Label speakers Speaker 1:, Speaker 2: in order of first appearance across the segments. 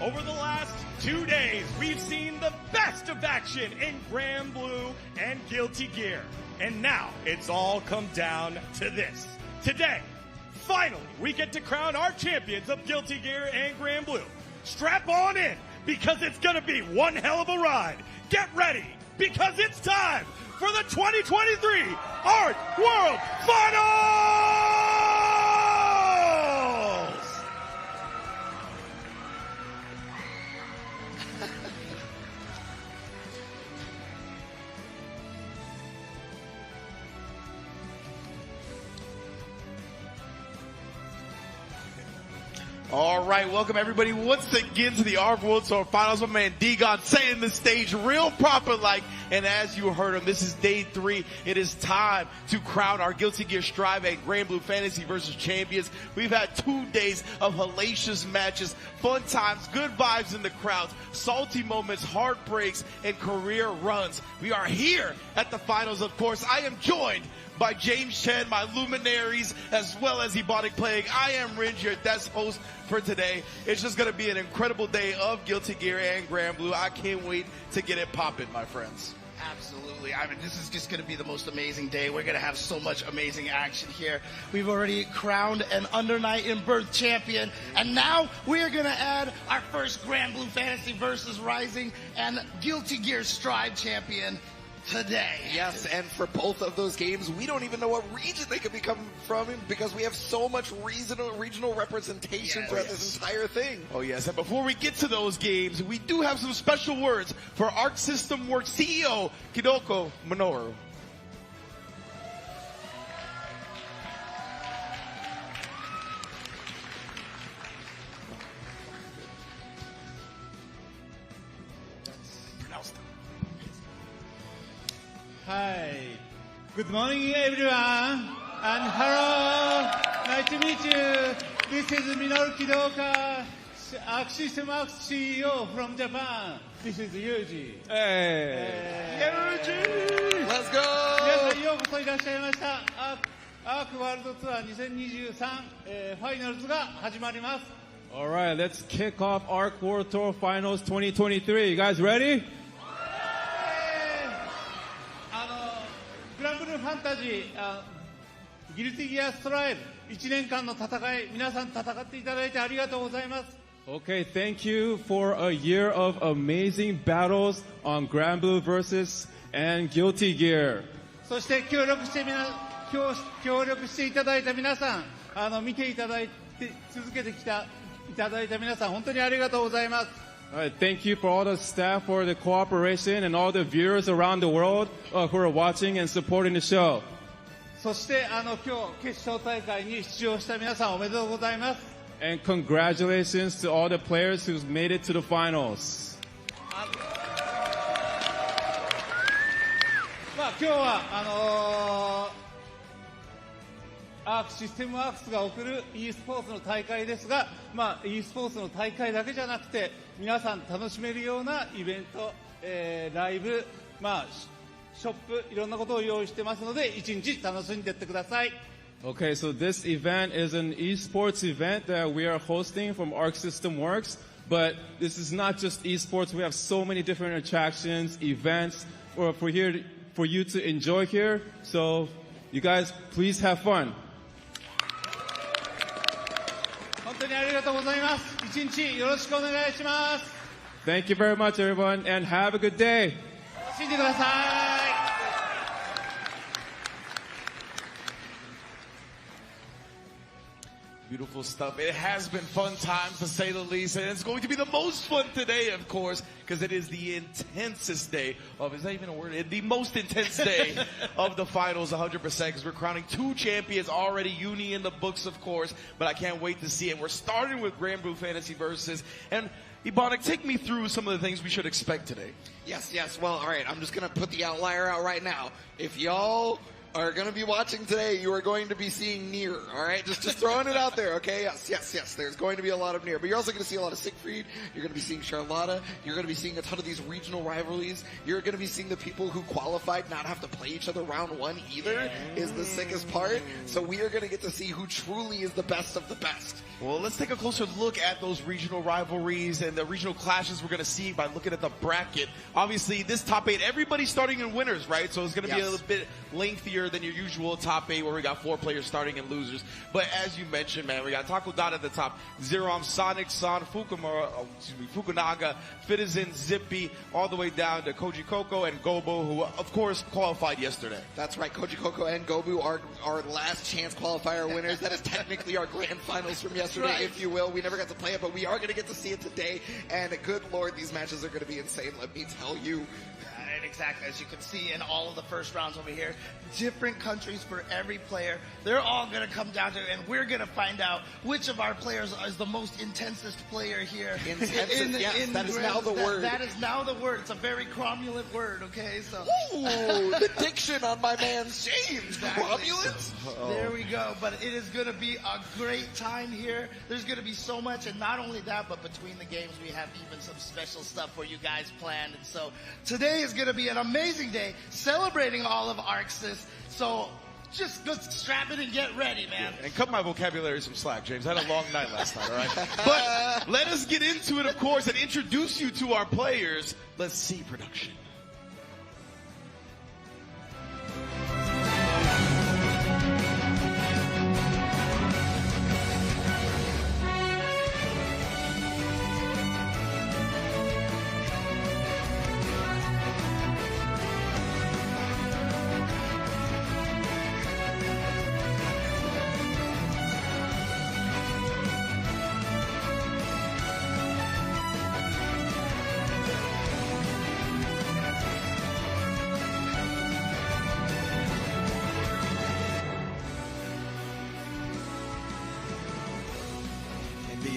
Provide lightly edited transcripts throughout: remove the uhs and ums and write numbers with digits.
Speaker 1: Over the last 2 days, we've seen the best of action in Grand Blue and Guilty Gear. And now it's all come down to this. Today, finally, we get to crown our champions of Guilty Gear and Grand Blue. Strap on in, because it's going to be one hell of a ride. Get ready, because it's time for the 2023 Art World Finals!
Speaker 2: All right, welcome everybody once again to the Art World Tour Finals. My man D-God setting the stage real proper like, and as you heard him, this is day 3. It is time to crown our Guilty Gear Strive and Grand Blue Fantasy versus champions. We've had 2 days of hellacious matches, fun times, good vibes in the crowds, salty moments, heartbreaks, and career runs. We are here at the finals, of course. I am joined by James Chen, my luminaries, as well as Ebonic Plague. I am Ringe, your desk host for today. It's just going to be an incredible day of Guilty Gear and Grand Blue. I can't wait to get it popping, my friends.
Speaker 3: Absolutely. I mean, this is just going to be the most amazing day. We're going to have so much amazing action here. We've already crowned an Under Night in Birth champion, and now we're going to add our first Grand Blue Fantasy versus Rising and Guilty Gear Strive champion today.
Speaker 4: Yes, and for both of those games, we don't even know what region they could be coming from because we have so much regional representation throughout this entire thing.
Speaker 2: Oh yes, and before we get to those games, we do have some special words for Arc System Works CEO, Hideko Minoru.
Speaker 5: Hi. Good morning, everyone. And hello. Nice to meet you. This is Minoru Kidoka, Arc System Works CEO from Japan. This is Yuji.
Speaker 2: Hey.
Speaker 4: Yuji! Let's go!
Speaker 5: 皆さんようこそいらっしゃいました。アークワールドツアー2023、ファイナルズが始まります。
Speaker 6: Alright, let's kick off Arc World Tour Finals 2023. You guys ready?
Speaker 5: グランブルーファンタジー、ギルティギアストライブ、1年間の戦い、皆さん戦っていただいてありがとうございます。
Speaker 6: Okay, thank you for a year of amazing battles on Grand Blue versus and Guilty Gear.
Speaker 5: そして協力していただいた皆さん、見ていただいて続けていただいた皆さん、本当にありがとうございます。
Speaker 6: Alright, thank you for all the staff for the cooperation and all the viewers around the world who are watching and supporting the show.
Speaker 5: そして今日決勝大会に出場した皆さんおめでとうございます。
Speaker 6: And congratulations to all the players who've made it to the finals.
Speaker 5: 今日はアークシステムワークスが送る e スポーツの大会ですが、e スポーツの大会だけじゃなくて皆さん楽しめるようなイベント、ライブ、ショップ、いろんなことを用意してますので一日楽しんでいってください。
Speaker 6: Okay, so this event is an esports event that we are hosting from Arc System Works, but this is not just esports. We have so many different attractions, events for you to enjoy here. So you guys, please have fun.
Speaker 5: 本当にありがとうございます。一日よろしくお願いします。
Speaker 6: Thank you very much, everyone, and have a good day.
Speaker 5: 楽しんでください。
Speaker 2: Beautiful stuff. It has been fun times, to say the least, and it's going to be the most fun today, of course, because it is the intensest day of, is that even a word? The most intense day of the finals, 100%, because we're crowning 2 champions already, uni in the books, of course, but I can't wait to see it. We're starting with Grand Blue Fantasy Versus, and Ebonic, take me through some of the things we should expect today.
Speaker 4: Yes. Well, all right, I'm just going to put the outlier out right now. If y'all are going to be watching today, you are going to be seeing Nier, all right? Just throwing it out there, okay? Yes. There's going to be a lot of Nier. But you're also going to see a lot of Siegfried. You're going to be seeing Charlotta. You're going to be seeing a ton of these regional rivalries. You're going to be seeing the people who qualified not have to play each other round one either, is the sickest part. So we are going to get to see who truly is the best of the best.
Speaker 2: Well, let's take a closer look at those regional rivalries and the regional clashes we're going to see by looking at the bracket. Obviously, this top 8, everybody's starting in winners, right? So it's going to be a little bit lengthier than your usual top 8 where we got 4 players starting and losers. But as you mentioned, man, we got Taco Dot at the top, Zerom, Sonic, San, Fukunaga, Fitizen, Zippy, all the way down to Koji Coco and Gobo, who, of course, qualified yesterday.
Speaker 4: That's right. Koji Coco and Gobu are our last chance qualifier winners. That is technically our grand finals from yesterday, if you will. We never got to play it, but we are going to get to see it today. And good Lord, these matches are going to be insane, let me tell you.
Speaker 3: Exactly, as you can see in all of the first rounds over here, different countries for every player. They're all going to come down to, and we're going to find out which of our players is the most intensest player here.
Speaker 4: Yes, that is now the word.
Speaker 3: That is now the word. It's a very cromulent word, okay? So,
Speaker 4: ooh, the diction on my man James.
Speaker 3: Exactly.
Speaker 4: Cromulent?
Speaker 3: There we go. But it is going to be a great time here. There's going to be so much, and not only that, but between the games, we have even some special stuff for you guys planned. And so today is going to be an amazing day celebrating all of ArcSys. So just go strap it and get ready, man.
Speaker 2: Yeah, and cut my vocabulary some slack, James. I had a long night last night, all right? But let us get into it, of course, and introduce you to our players. Let's see production.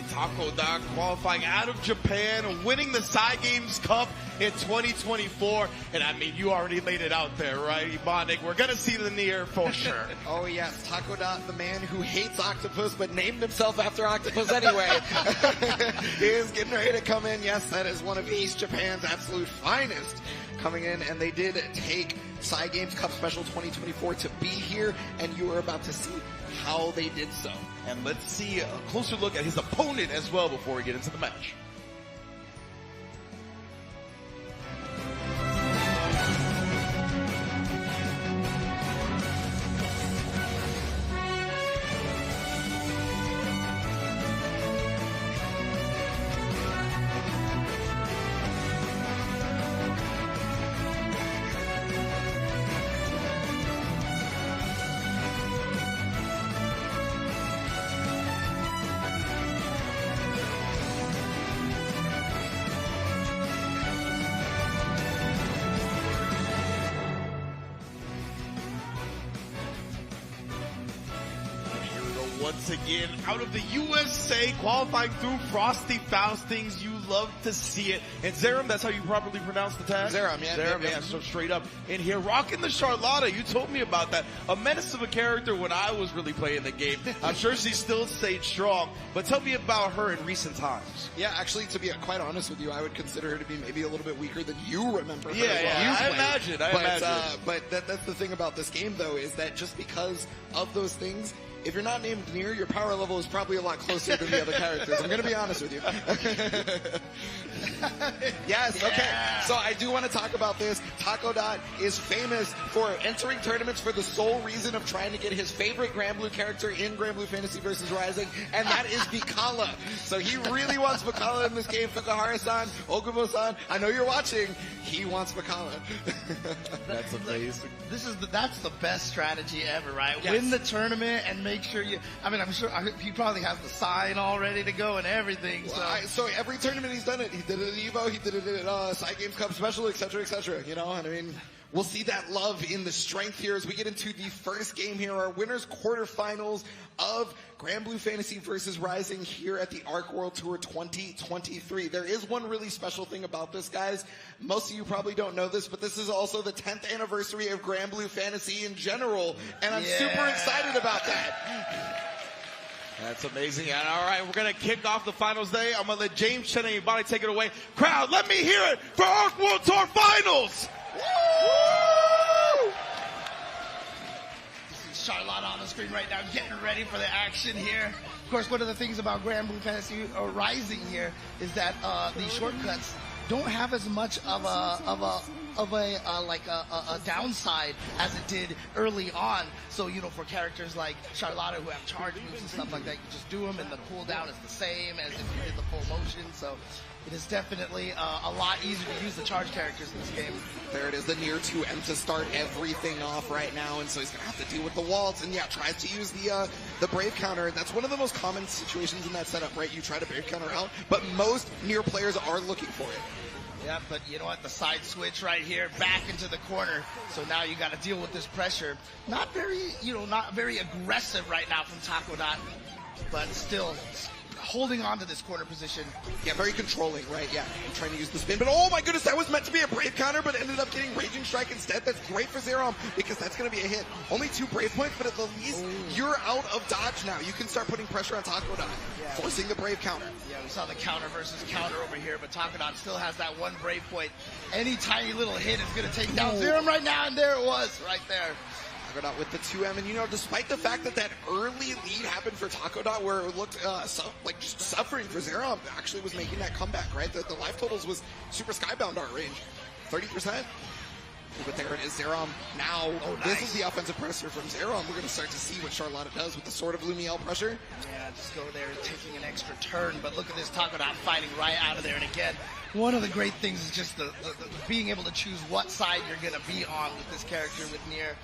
Speaker 2: Taco Dot qualifying out of Japan, winning the Games Cup in 2024. And I mean, you already laid it out there, right, Ebonic? We're going to see the Nier for sure.
Speaker 4: Oh, yes. Taco Dot, the man who hates Octopus but named himself after Octopus anyway, is getting ready to come in. Yes, that is one of East Japan's absolute finest coming in. And they did take Games Cup Special 2024 to be here. And you are about to see how they did so.
Speaker 2: And let's see a closer look at his opponent as well before we get into the match. Once again, out of the USA, qualifying through Frosty Faustings. You love to see it. And Zerom, that's how you properly pronounce the tag?
Speaker 4: Zerom, yeah.
Speaker 2: Zerom, yeah, so straight up in here. Rocking the Charlotta, you told me about that. A menace of a character when I was really playing the game. I'm sure she still stayed strong. But tell me about her in recent times.
Speaker 4: Yeah, actually, to be quite honest with you, I would consider her to be maybe a little bit weaker than you remember her.
Speaker 2: Yeah, I imagine.
Speaker 4: But that's the thing about this game, though, is that just because of those things, if you're not named Nier, your power level is probably a lot closer than the other characters. I'm going to be honest with you. Yes, okay. So I do want to talk about this. Taco Dot is famous for entering tournaments for the sole reason of trying to get his favorite Grand Blue character in Grand Blue Fantasy vs. Rising, and that is Bikala. So he really wants Bikala in this game. Fukuhara-san, Okubo-san, I know you're watching. He wants Bikala.
Speaker 2: That's amazing.
Speaker 3: That's the best strategy ever, right?
Speaker 4: Yes.
Speaker 3: Win the tournament and make sure you. I mean, I'm sure he probably has the sign all ready to go and everything.
Speaker 4: So every tournament he's done it. He did it at Evo. He did it at Games Cup Special, etc., etc. You know, and I mean, We'll see that love in the strength here as we get into the first game here, our winners quarterfinals of Grand Blue Fantasy versus Rising here at the Arc World Tour 2023. There is one really special thing about this, guys. Most of you probably don't know this, but this is also the 10th anniversary of Grand Blue Fantasy in general, and I'm super excited about that.
Speaker 2: That's amazing. And all right, we're going to kick off the finals day. I'm going to let James Chen and Ibani take it away. Crowd, let me hear it for Arc World Tour Finals! Woo!
Speaker 3: This is Charlotte on the screen right now, getting ready for the action here. Of course, one of the things about Grand Blue Fantasy Rising here is that the shortcuts don't have as much of a downside as it did early on. So, you know, for characters like Charlotte who have charge moves and stuff like that, you just do them and the cooldown is the same as if you did the full motion. So it is definitely a lot easier to use the charge characters in this game.
Speaker 4: There it is, the near 2M to start everything off right now, and so he's gonna have to deal with the walls, and yeah, tries to use the Brave counter. That's one of the most common situations in that setup, right? You try to Brave counter out, but most near players are looking for it.
Speaker 3: Yeah, but you know what? The side switch right here, back into the corner. So now you got to deal with this pressure. Not very aggressive right now from Takodot, but still holding on to this corner position.
Speaker 4: Yeah, very controlling, right? Yeah, I'm trying to use the spin, but oh my goodness, that was meant to be a Brave counter, but ended up getting Raging Strike instead. That's great for Zerom, because that's going to be a hit. Only 2 Brave points, but at the least, you're out of dodge now. You can start putting pressure on Takodot, forcing the Brave counter.
Speaker 3: Yeah, we saw the counter versus counter over here, but Takodot still has that 1 Brave point. Any tiny little hit is going to take down Zerom right now, and there it was, right there.
Speaker 4: Takodot with the 2M, and you know, despite the fact that early lead happened for Takodot where it looked like just suffering for Zerom, actually was making that comeback, right? The life totals was super skybound art range, 30%. But there it is, Zerom. Now, This is the offensive pressure from Zerom. We're going to start to see what Charlotta does with the Sword of Lumiel pressure.
Speaker 3: Yeah, just go there, taking an extra turn. But look at this Takodot fighting right out of there. And again, one of the great things is just the being able to choose what side you're going to be on with this character with Nier.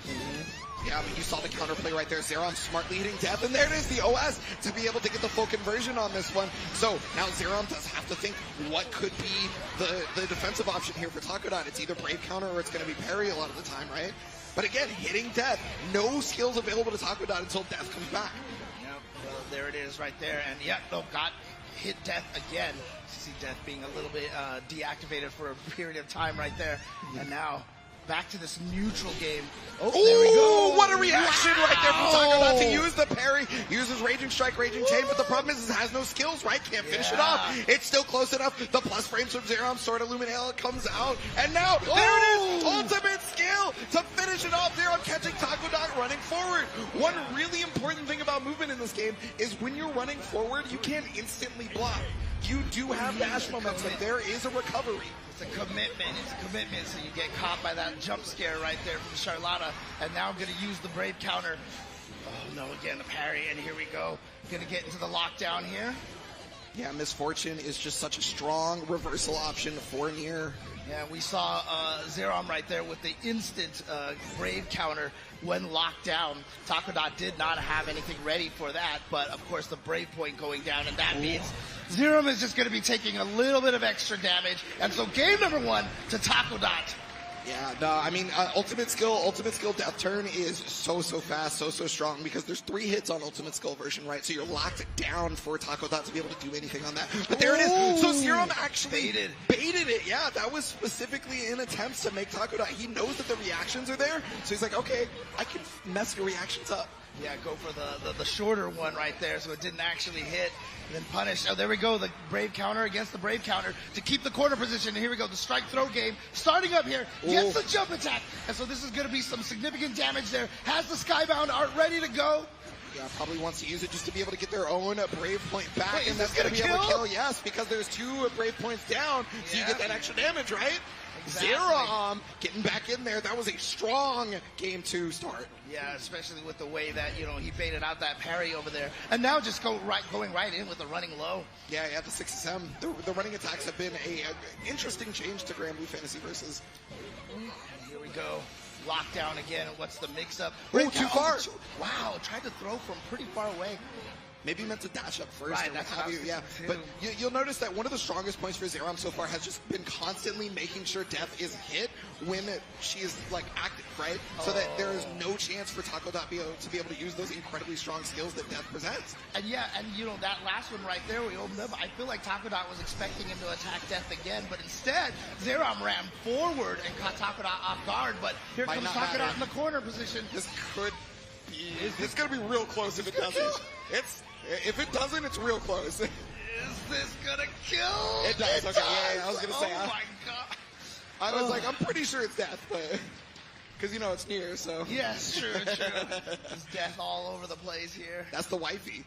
Speaker 4: Yeah, I mean, you saw the counterplay right there. Zerom smartly hitting death, and there it is, the OS, to be able to get the full conversion on this one. So now Zerom does have to think what could be the defensive option here for Takodot. It's either Brave counter or it's going to be parry a lot of the time, right? But again, hitting death, no skills available to Takodot until death comes back.
Speaker 3: Yep, well, there it is right there. And yeah, no, got hit death again. You see death being a little bit deactivated for a period of time right there. And now back to this neutral game.
Speaker 4: Oh, there we go. What a reaction right there from Takodot to use the parry, uses Raging Strike, Raging Chain, but the problem is it has no skills, right? Can't finish it off. It's still close enough. The plus frames from Zerom, Sword of Luminale comes out, and now there it is, ultimate skill to finish it off. Zerom catching Takodot running forward. One really important thing about movement in this game is when you're running forward, you can't instantly block. You do have dash momentum. There is a recovery.
Speaker 3: It's a commitment. It's a commitment. So you get caught by that jump scare right there from Charlotta. And now I'm going to use the Brave counter. Oh, no, again, the parry. And here we go. Going to get into the lockdown here.
Speaker 4: Yeah, Misfortune is just such a strong reversal option for Nier.
Speaker 3: Yeah, we saw Zerom right there with the instant Brave counter when locked down. Takodot did not have anything ready for that, but of course the Brave point going down, and that means Zerom is just going to be taking a little bit of extra damage. And so game number 1 to Takodot.
Speaker 4: Yeah, no, I mean, ultimate skill death turn is so fast, so strong, because there's 3 hits on ultimate skill version, right? So you're locked down for Takodot to be able to do anything on that. But there it is. So Zerom actually baited it. Yeah, that was specifically in attempts to make Takodot. He knows that the reactions are there, so he's like, okay, I can mess your reactions up.
Speaker 3: Yeah, go for the shorter one right there, so it didn't actually hit. And then punish. Oh, there we go. The Brave counter against the Brave counter to keep the corner position. And here we go. The strike throw game starting up here. Gets the jump attack. And so this is going to be some significant damage there. Has the Skybound art ready to go.
Speaker 4: Yeah, probably wants to use it just to be able to get their own Brave point back.
Speaker 3: Wait,
Speaker 4: and that's going to be able to kill. Yes, because there's 2 Brave points down. So you get that extra damage, right? Exactly. Zerom getting back in there. That was a strong game 2 start.
Speaker 3: Yeah, especially with the way that, you know, he baited out that parry over there. And now just going right in with the running low.
Speaker 4: Yeah, the 6SM. The running attacks have been a interesting change to Grand Blue Fantasy versus.
Speaker 3: Here we go. Lockdown again. What's the mix-up?
Speaker 4: Oh, too far.
Speaker 3: Wow, tried to throw from pretty far away.
Speaker 4: maybe meant to dash up first
Speaker 3: Right,
Speaker 4: or what
Speaker 3: that's
Speaker 4: have
Speaker 3: what I
Speaker 4: you.
Speaker 3: was
Speaker 4: Yeah,
Speaker 3: thinking,
Speaker 4: but you'll notice that one of the strongest points for Zerom so far has just been constantly making sure Death is hit when she is like active, right? So that there is no chance for Taco Dot to be able to use those incredibly strong skills that Death presents.
Speaker 3: And yeah, and you know, that last one right there, we opened up, I feel like Taco Dot was expecting him to attack Death again, but instead, Zerom ran forward and caught Taco Dot off guard, but here
Speaker 4: Might
Speaker 3: comes
Speaker 4: not
Speaker 3: Taco Dot
Speaker 4: matter.
Speaker 3: in the corner position.
Speaker 4: This could be. It's going to be real close if it doesn't. If it doesn't, it's real close.
Speaker 3: Is this gonna kill?
Speaker 4: It does. Okay, yeah, I was gonna say.
Speaker 3: Oh my god.
Speaker 4: I was like, I'm pretty sure it's Death, but because you know it's near, so.
Speaker 3: Yes, true. There's Death all over the place here.
Speaker 4: That's the wifey.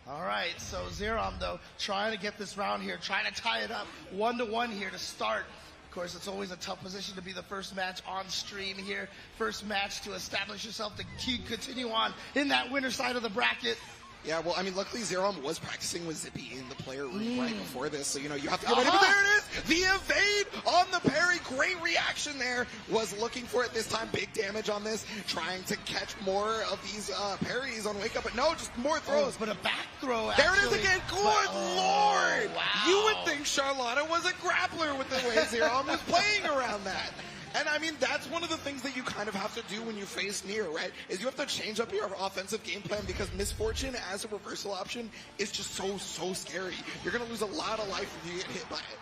Speaker 3: All right, so Zerom, though, trying to get this round here, trying to tie it up 1-1 here to start. Of course, it's always a tough position to be the first match on stream here. First match to establish yourself to continue on in that winner side of the bracket.
Speaker 4: Yeah, well, I mean, luckily Zerom was practicing with Zippy in the player room right before this, so, you know, you have to get ready. But there it is! The evade on the parry. Great reaction there. Was looking for it this time. Big damage on this. Trying to catch more of these parries on Wake Up, but no, just more throws.
Speaker 3: But a back throw,
Speaker 4: There it
Speaker 3: actually.
Speaker 4: is again. Good
Speaker 3: But,
Speaker 4: lord!
Speaker 3: wow.
Speaker 4: You would think Charlotta was a grappler with the way Zerom was playing around that. And I mean, that's one of the things that you kind of have to do when you face Nier, right? Is you have to change up your offensive game plan because Misfortune as a reversal option is just so scary. You're going to lose a lot of life if you get hit by it.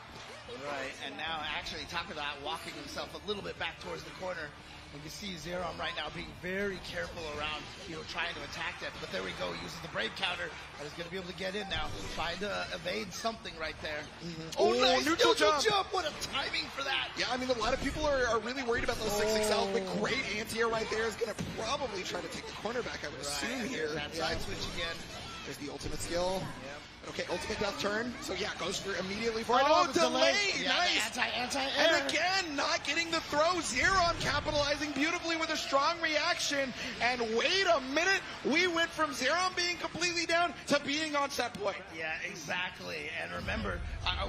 Speaker 3: Right, and now actually Taco Dot walking himself a little bit back towards the corner. You can see Zerom right now being very careful around, you know, trying to attack that. But there we go, uses the brave counter, and is going to be able to get in now, trying to evade something right there. Oh, nice
Speaker 4: neutral
Speaker 3: jump.
Speaker 4: jump.
Speaker 3: What a timing for that.
Speaker 4: Yeah, I mean, a lot of people are really worried about those 6XL, but great anti-air right there is going to probably try to take the corner back, I would assume here.
Speaker 3: That side switch again.
Speaker 4: There's the ultimate skill.
Speaker 3: Yep.
Speaker 4: Okay, ultimate death turn. So yeah, goes for immediately for
Speaker 3: the
Speaker 4: delay.
Speaker 3: Yeah,
Speaker 4: Nice.
Speaker 3: Anti-air.
Speaker 4: And again, not getting the throw. Zerom capitalizing beautifully with a strong reaction. And wait a minute, we went from Zerom being completely down to being on set point.
Speaker 3: Yeah, exactly. And remember,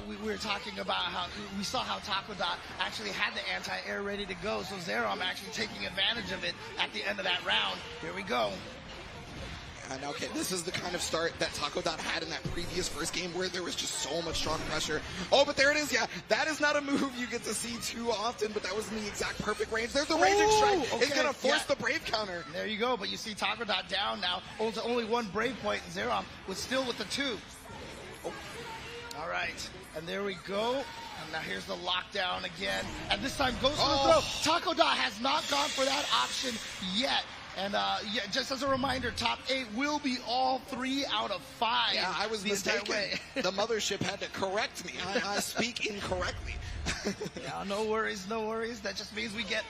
Speaker 3: we were talking about how we saw how Taco Dot actually had the anti-air ready to go. So Zerom actually taking advantage of it at the end of that round. Here we go.
Speaker 4: And okay, this is the kind of start that Taco Dot had in that previous first game where there was just so much strong pressure. Oh, but there it is. Yeah, that is not a move you get to see too often, but that was in the exact perfect range. There's the raging strike.
Speaker 3: Okay,
Speaker 4: It's going to force the brave counter.
Speaker 3: There you go. But you see Taco Dot down now. Only one brave point, and Zerom was still with the 2. Oh. All right. And there we go. And now here's the lockdown again. And this time goes for the throw. Taco Dot has not gone for that option yet. And yeah, just as a reminder, top 8 will be all 3 out of 5.
Speaker 4: Yeah, I was mistaken. The mothership had to correct me. I speak incorrectly.
Speaker 3: Yeah, no worries, no worries. That just means we get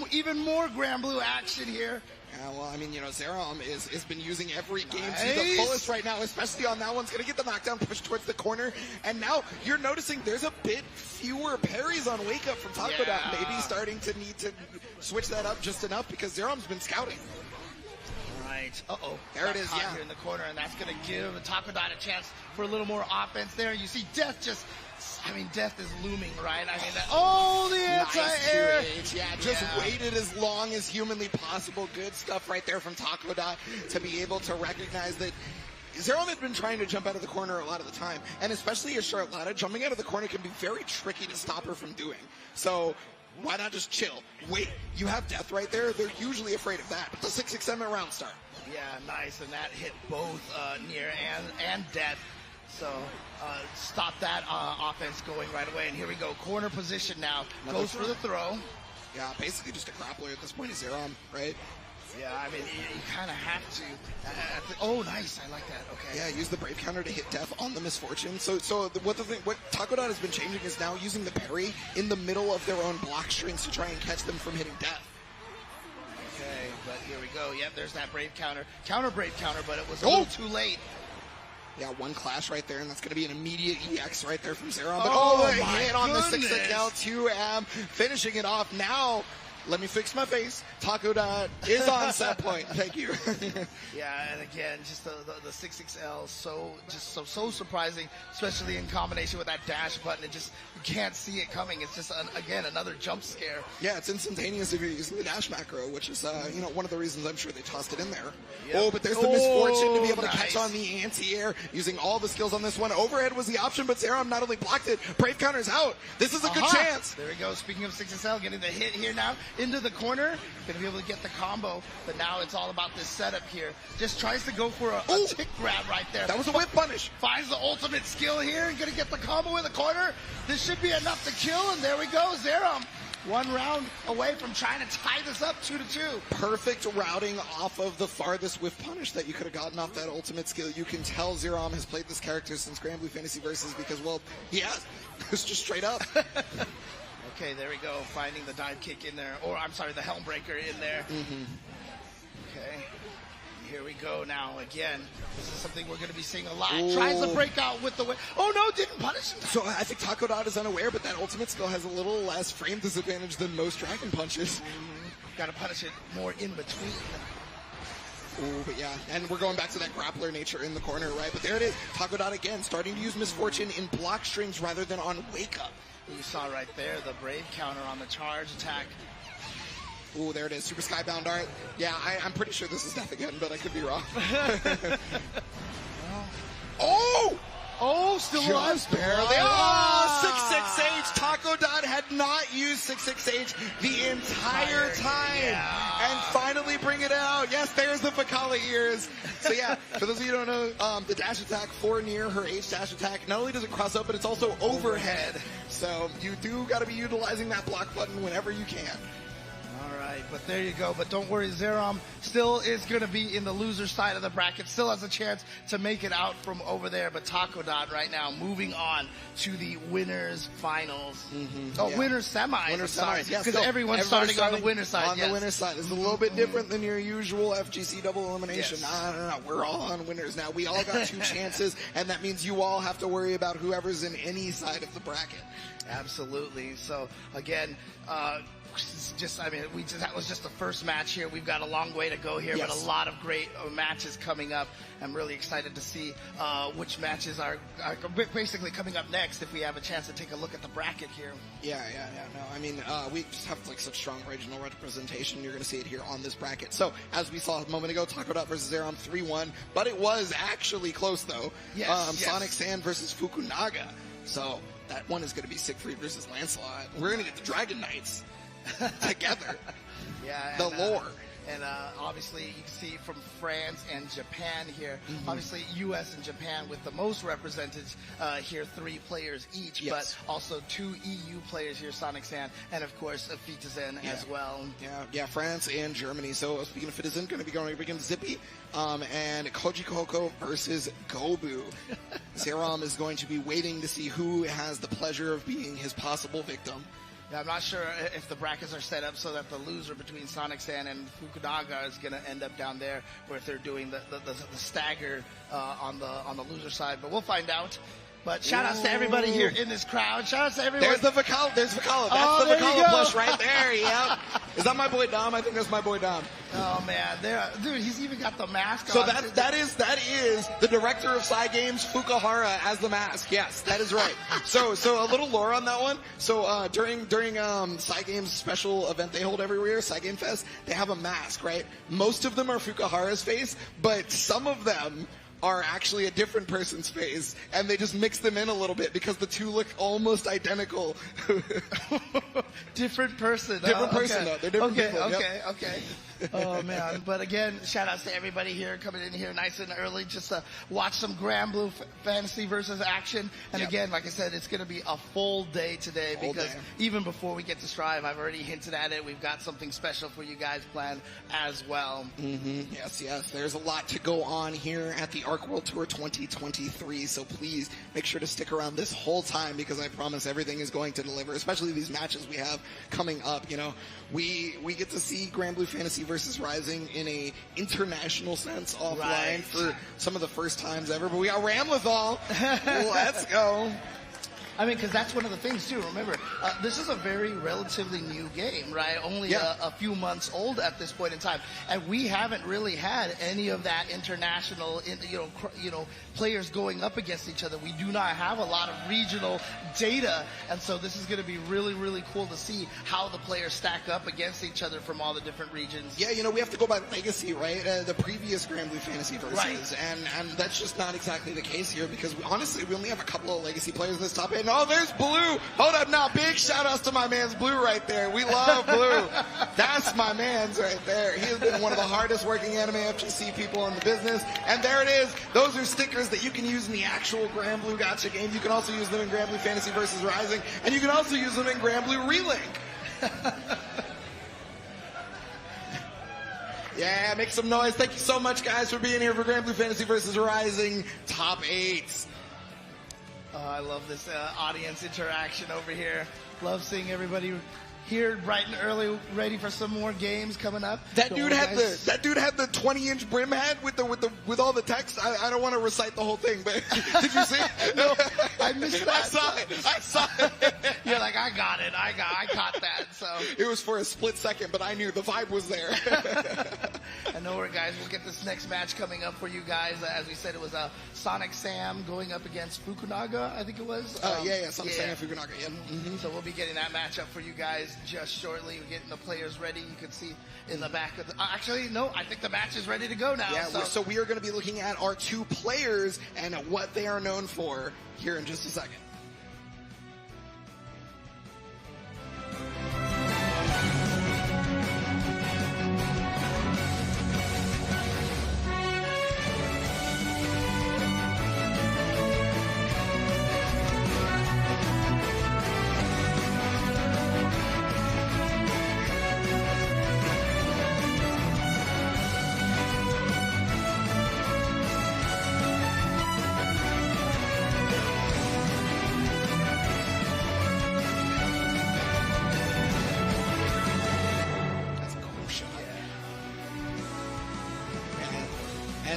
Speaker 3: even more Grand Blue action here.
Speaker 4: Yeah, well, I mean, you know, Zerom has been using every game to the fullest right now, especially on that one's going to get the knockdown, push towards the corner. And now you're noticing there's a bit fewer parries on Wake Up from Taco Dot. Maybe starting to need to switch that up just enough because Zerom's been scouting.
Speaker 3: Right. Uh-oh.
Speaker 4: There it is,
Speaker 3: caught
Speaker 4: yeah.
Speaker 3: Here in the corner, and that's going to give Taco Dot a chance for a little more offense there. You see Death just... I mean, Death is looming, right? I mean, the anti-air.
Speaker 4: Nice 2H. Yeah, just waited as long as humanly possible. Good stuff right there from Taco Dot to be able to recognize that Zerom had been trying to jump out of the corner a lot of the time, and especially as Charlotta, jumping out of the corner can be very tricky to stop her from doing. So why not just chill? Wait, you have Death right there. They're usually afraid of that. But the 667 round start.
Speaker 3: Yeah, nice, and that hit both Nier and Death. So stop that offense going right away. And here we go, corner position now. Goes for the throw.
Speaker 4: Yeah, basically just a grappler at this point is Zerom, right?
Speaker 3: Yeah, I mean, you kind of have to. Oh, nice. I like that. Okay.
Speaker 4: Yeah, use the brave counter to hit Death on the Misfortune. So what Taco Dot has been changing is now using the parry in the middle of their own block strings to try and catch them from hitting Death.
Speaker 3: Okay, but here we go. Yep, there's that brave counter. Counter brave counter, but it was a little too late.
Speaker 4: Yeah, one clash right there, and that's going to be an immediate EX right there from Zerom. But
Speaker 3: Oh,
Speaker 4: the
Speaker 3: my
Speaker 4: hit on the
Speaker 3: goodness.
Speaker 4: 6XL 2M, finishing it off. Now, let me fix my face. Taco Dot is on set point. Thank you.
Speaker 3: Yeah, and again, just the 6XL, so surprising, especially in combination with that dash button. It just, you can't see it coming. It's just, again, another jump scare.
Speaker 4: Yeah, it's instantaneous if you're using the dash macro, which is, one of the reasons I'm sure they tossed it in there.
Speaker 3: Yep.
Speaker 4: Oh, but there's the misfortune to be able to
Speaker 3: Nice.
Speaker 4: catch on the anti-air using all the skills on this one. Overhead was the option, but Zerom not only blocked it, Brave counter's out. This is a good chance.
Speaker 3: There we go. Speaking of 6XL, getting the hit here now into the corner. Going to be able to get the combo, but now it's all about this setup here. Just tries to go for a tick grab right there.
Speaker 4: That was a whip punish.
Speaker 3: Finds the ultimate skill here. Going to get the combo in the corner. This should be enough to kill, and there we go. Zerom, one round away from trying to tie this up 2-2.
Speaker 4: Perfect routing off of the farthest whiff punish that you could have gotten off that ultimate skill. You can tell Zerom has played this character since Grand Blue Fantasy Versus because, well, he has. It's just straight up.
Speaker 3: Okay, there we go. Finding the dive kick in there. Or, I'm sorry, the helm breaker in there. Okay. Here we go now. Again, this is something we're going to be seeing a lot. Tries to break out with the... Oh, no, didn't punish him.
Speaker 4: So I think Taco Dot is unaware, but that ultimate skill has a little less frame disadvantage than most Dragon Punches.
Speaker 3: Got to punish it more in between.
Speaker 4: Ooh, but yeah, and we're going back to that grappler nature in the corner, right? But there it is. Taco Dot again, starting to use Misfortune in block strings rather than on wake up.
Speaker 3: You saw right there the Brave counter on the charge attack.
Speaker 4: Ooh, there it is. Super Skybound Art. Yeah, I'm pretty sure this is death again, but I could be wrong. Oh!
Speaker 3: Oh, still alive.
Speaker 4: Just barely. Oh, 6-6H. Taco Dot had not used 6-6H the entire time.
Speaker 3: Yeah.
Speaker 4: And finally bring it out. Yes, there's the Fakala ears. So yeah, for those of you who don't know, the dash attack for Nier, her H dash attack, not only does it cross up, but it's also overhead. So you do got to be utilizing that block button whenever you can.
Speaker 3: All right, but there you go. But don't worry, Zerom still is going to be in the loser side of the bracket. Still has a chance to make it out from over there. But Taco Dot right now moving on to the winners finals. Winners semis.
Speaker 4: Winners
Speaker 3: Sorry,
Speaker 4: semis, yes.
Speaker 3: because
Speaker 4: So
Speaker 3: everyone's starting on the winner side.
Speaker 4: On the winner side. This is a little bit different than your usual FGC double elimination.
Speaker 3: Yes.
Speaker 4: No. We're all on winners now. We all got 2 chances, and that means you all have to worry about whoever's in any side of the bracket.
Speaker 3: Absolutely. So again, that was just the first match here. We've got a long way to go here,
Speaker 4: Yes.
Speaker 3: but a lot of great matches coming up. I'm really excited to see which matches are basically coming up next if we have a chance to take a look at the bracket here.
Speaker 4: Yeah. No, I mean, we just have like such strong regional representation. You're going to see it here on this bracket. So, as we saw a moment ago, Taco Dot versus Zerom 3-1, but it was actually close though.
Speaker 3: Yes.
Speaker 4: Sonic Sand versus Fukunaga. So, that one is going to be Siegfried versus Lancelot. We're going to get the Dragon Knights together.
Speaker 3: Yeah.
Speaker 4: The lore.
Speaker 3: And obviously, you can see from France and Japan here. Obviously, U.S. and Japan with the most represented here, 3 players each,
Speaker 4: Yes.
Speaker 3: but also 2 EU players here, Sonic Sand, and of course, Fitizen as well.
Speaker 4: Yeah, France and Germany. So speaking of Fitizen, going to be going against Zippy and Koji Koko versus Gobu. Zerom is going to be waiting to see who has the pleasure of being his possible victim.
Speaker 3: Yeah, I'm not sure if the brackets are set up so that the loser between Sonic Sand and Fukunaga is going to end up down there, or if they're doing the stagger on the loser side. But we'll find out. But shout outs to everybody here in this crowd. Shout outs to everyone.
Speaker 4: There's the Vakala. That's the Vakala plush right there. Yep. Is that my boy Dom? I think that's my boy Dom.
Speaker 3: Oh man, dude, he's even got the mask
Speaker 4: So
Speaker 3: on.
Speaker 4: that is the director of Psy Games, Fukuhara, as the mask. Yes, that is right. So a little lore on that one. So during Psy Games special event they hold every year, Psy Game Fest, they have a mask, right? Most of them are Fukuhara's face, but some of them are actually a different person's face, and they just mix them in a little bit because the two look almost identical.
Speaker 3: Different person.
Speaker 4: Different person, though. They're different people.
Speaker 3: Okay. Oh, man. But again, shout outs to everybody here coming in here nice and early just to watch some Grand Blue Fantasy versus action. And again, like I said, it's going to be a full day today because even before we get to Strive, I've already hinted at it. We've got something special for you guys planned as well.
Speaker 4: Yes. There's a lot to go on here at the Arc World Tour 2023, so please make sure to stick around this whole time because I promise everything is going to deliver, especially these matches we have coming up. You know, we get to see Grand Blue Fantasy versus Rising in a international sense offline for some of the first times ever, but we got Ramlethal. Let's go.
Speaker 3: I mean, because that's one of the things too. Remember, this is a very relatively new game, right? Only a few months old at this point in time, and we haven't really had any of that international, players going up against each other. We do not have a lot of regional data, and so this is going to be really, really cool to see how the players stack up against each other from all the different regions.
Speaker 4: Yeah, we have to go by legacy, right? The previous Grand Blue Fantasy versus,
Speaker 3: Right.
Speaker 4: and that's just not exactly the case here because honestly, we only have a couple of legacy players in this top 8. And, oh, there's Blue. Hold up now. Big shout outs to my man's Blue right there. We love Blue. That's my man's right there. He has been one of the hardest working anime FGC people in the business. And there it is. Those are stickers that you can use in the actual Grand Blue Gacha game. You can also use them in Grand Blue Fantasy versus Rising. And you can also use them in Grand Blue Relink. Yeah, make some noise. Thank you so much, guys, for being here for Grand Blue Fantasy versus Rising Top 8.
Speaker 3: I love this audience interaction over here. Love seeing everybody here bright and early, ready for some more games coming up.
Speaker 4: That dude had the 20-inch brim hat with all the text. I don't want to recite the whole thing, but did you see?
Speaker 3: No, I missed that.
Speaker 4: I saw it.
Speaker 3: You're like, I got it. I caught that. So
Speaker 4: it was for a split second, but I knew the vibe was there.
Speaker 3: I know where, guys. We'll get this next match coming up for you guys. As we said, it was Sonic Sam going up against Fukunaga, I think it was.
Speaker 4: Sonic Sam and Fukunaga. Yeah. Mm-hmm.
Speaker 3: So we'll be getting that matchup for you guys just shortly. We're getting the players ready. You can see in the back of the... actually, no, I think the match is ready to go now.
Speaker 4: Yeah, so we are going to be looking at our two players and what they are known for here in just a second.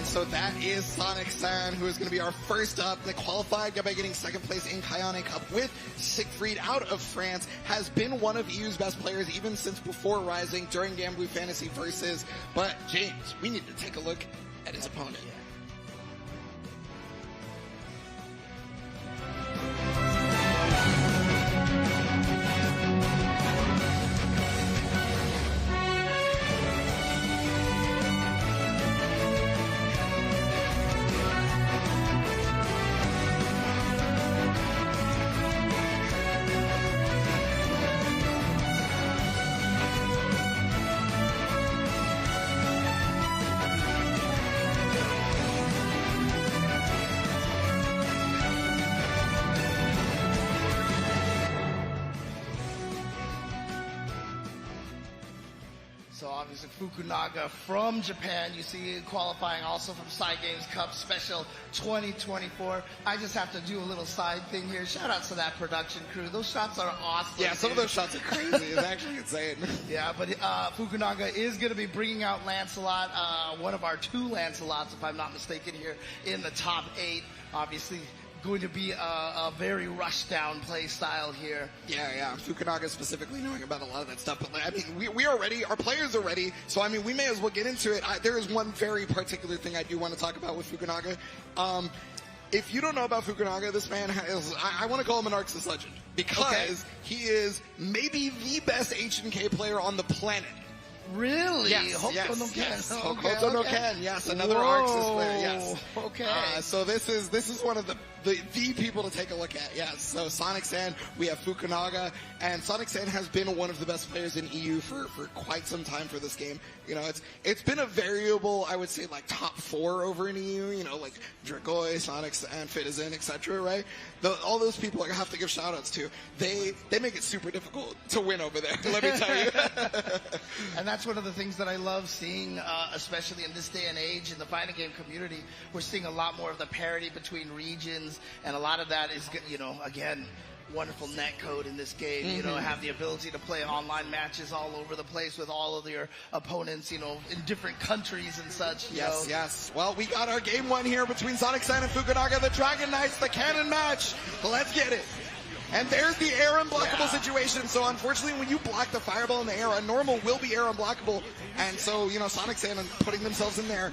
Speaker 4: So that is Sonic San, who is going to be our first up. They qualified by getting second place in Kayane Cup with Siegfried out of France. Has been one of EU's best players even since before Rising during Grand Blue Fantasy Versus. But James, we need to take a look at his opponent.
Speaker 3: So obviously Fukunaga from Japan, you see qualifying also from Side Games Cup Special 2024. I just have to do a little side thing here. Shout out to that production crew. Those shots are awesome.
Speaker 4: Yeah, some of those shots are crazy. It's actually insane.
Speaker 3: Yeah, but Fukunaga is going to be bringing out Lancelot, one of our two Lancelots, if I'm not mistaken, here in the top 8. Obviously going to be a very rushed down play style here.
Speaker 4: Yeah. Fukunaga specifically knowing about a lot of that stuff. But I mean, we are ready. Our players are ready. So I mean, we may as well get into it. There is one very particular thing I do want to talk about with Fukunaga. If you don't know about Fukunaga, this man is, I want to call him an Arxis legend because he is maybe the best H&K player on the planet.
Speaker 3: Really?
Speaker 4: Yes.
Speaker 3: Hokuto no Ken.
Speaker 4: Hokuto no Ken. Yes, another Arxis player. Yes.
Speaker 3: Okay.
Speaker 4: So this is one of the people to take a look at. Yes. So Sonic San, we have Fukunaga, and Sonic San has been one of the best players in EU for quite some time for this game. You know, it's been a variable, I would say, like top 4 over in EU. You know, like Dragoi, Sonic and Fitizen, etc. Right? All those people I have to give shout outs to. They make it super difficult to win over there. Let me tell you.
Speaker 3: And that's one of the things that I love seeing, especially in this day and age in the fighting game community. We're seeing a lot more of the parity between regions, and a lot of that is, you know, again, wonderful netcode in this game. You know, have the ability to play online matches all over the place with all of your opponents, you know, in different countries and such.
Speaker 4: Yes. Well, we got our game 1 here between Sonic San and Fukunaga, the Dragon Knights, the Cannon match. Let's get it. And there's the air unblockable situation. So unfortunately, when you block the fireball in the air, a normal will be air unblockable. And so, you know, Sonic Sand putting themselves in there.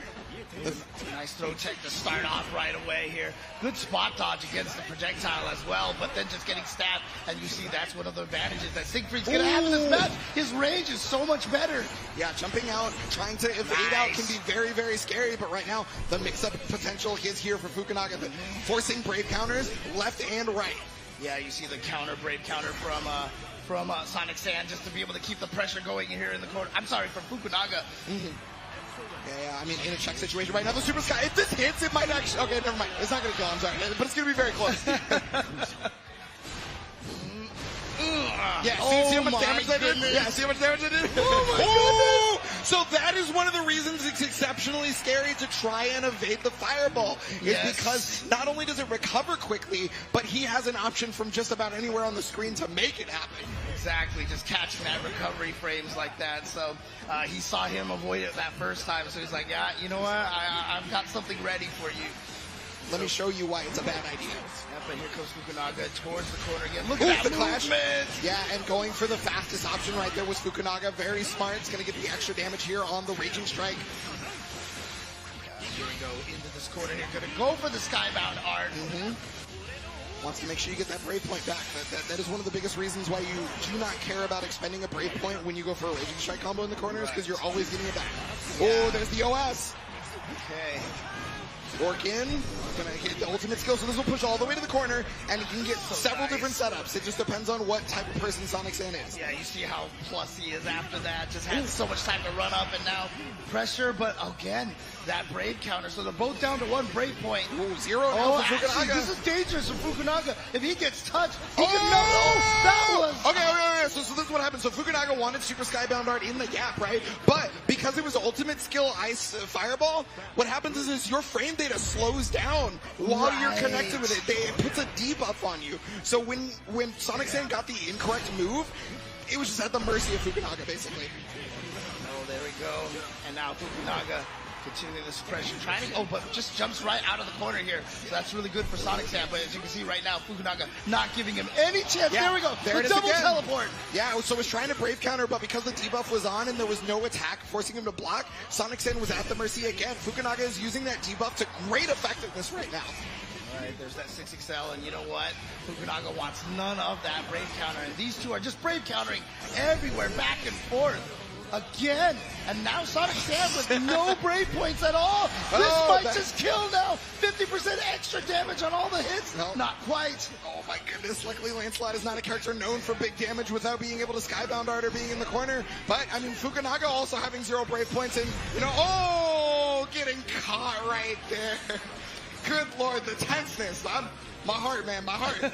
Speaker 3: Nice throw tech to start off right away here. Good spot dodge against the projectile as well, but then just getting stabbed. And you see that's one of the advantages that Siegfried's going to have in this match. His range is so much better.
Speaker 4: Yeah, jumping out, trying to evade out can be very, very scary. But right now, the mix-up potential is here for Fukunaga, forcing brave counters left and right.
Speaker 3: Yeah, you see the brave counter from Sonic Sand just to be able to keep the pressure going here in the corner. I'm sorry, from Fukunaga.
Speaker 4: Yeah, I mean, in a check situation right now, the Super Sky, if this hits, it might actually, okay, never mind. It's not going to kill, I'm sorry, but it's going to be very close. Yeah, see how much damage that did? Yeah, see how much damage that did?
Speaker 3: Oh my goodness!
Speaker 4: So that is one of the reasons it's exceptionally scary to try and evade the fireball. Is because not only does it recover quickly, but he has an option from just about anywhere on the screen to make it happen.
Speaker 3: Exactly, just catching that recovery frames like that. So he saw him avoid it that first time, so he's like, yeah, you know what, I've got something ready for you.
Speaker 4: Let me show you why it's a bad idea.
Speaker 3: Yep, and here comes Fukunaga towards the corner again. Look at that movement!
Speaker 4: Yeah, and going for the fastest option right there was Fukunaga. Very smart. It's going to get the extra damage here on the Raging Strike.
Speaker 3: Here we go into this corner here. Going to go for the Skybound art.
Speaker 4: Wants to make sure you get that Brave Point back. That is one of the biggest reasons why you do not care about expending a Brave Point when you go for a Raging Strike combo in the corners, because you're always getting it back. Yeah. Oh, there's the OS.
Speaker 3: Okay.
Speaker 4: Orc in, gonna hit the ultimate skill, so this will push all the way to the corner, and you can get several different setups. It just depends on what type of person Sonic Sand is.
Speaker 3: Yeah, you see how plus he is after that, just has so much time to run up, and now pressure, but again, that Brave counter, so they're both down to one Brave point.
Speaker 4: Ooh, 0 now for Fukunaga.
Speaker 3: Actually, this is dangerous for Fukunaga. If he gets touched, he can that was...
Speaker 4: Okay, so this is what happened. So Fukunaga wanted Super Skybound Art in the gap, right? But because it was ultimate skill Ice Fireball, what happens is your frame data slows down while you're connected with it. It puts a debuff on you. So when Sonic Sand got the incorrect move, it was just at the mercy of Fukunaga, basically.
Speaker 3: Oh, there we go. And now Fukunaga continuing this pressure, trying to, but just jumps right out of the corner here. So that's really good for Sonic Sand, but as you can see right now, Fukunaga not giving him any chance.
Speaker 4: Yeah,
Speaker 3: there we go.
Speaker 4: There
Speaker 3: the
Speaker 4: it is
Speaker 3: double
Speaker 4: again.
Speaker 3: teleport.
Speaker 4: Yeah, so it was trying to Brave counter, but because the debuff was on and there was no attack forcing him to block, Sonic Sand was at the mercy again. Fukunaga is using that debuff to great effectiveness right now.
Speaker 3: All right, there's that 6XL, and you know what? Fukunaga wants none of that Brave counter, and these two are just Brave countering everywhere, back and forth. Again, and now Sonic Sand with no Brave points at all. This might just kill now. 50% extra damage on all the hits.
Speaker 4: No.
Speaker 3: Not quite.
Speaker 4: Oh my goodness, luckily Lancelot is not a character known for big damage without being able to Skybound Art or being in the corner. But, I mean, Fukunaga also having 0 Brave points and, you know, oh, getting caught right there. Good Lord, the tenseness. My heart, man, my heart.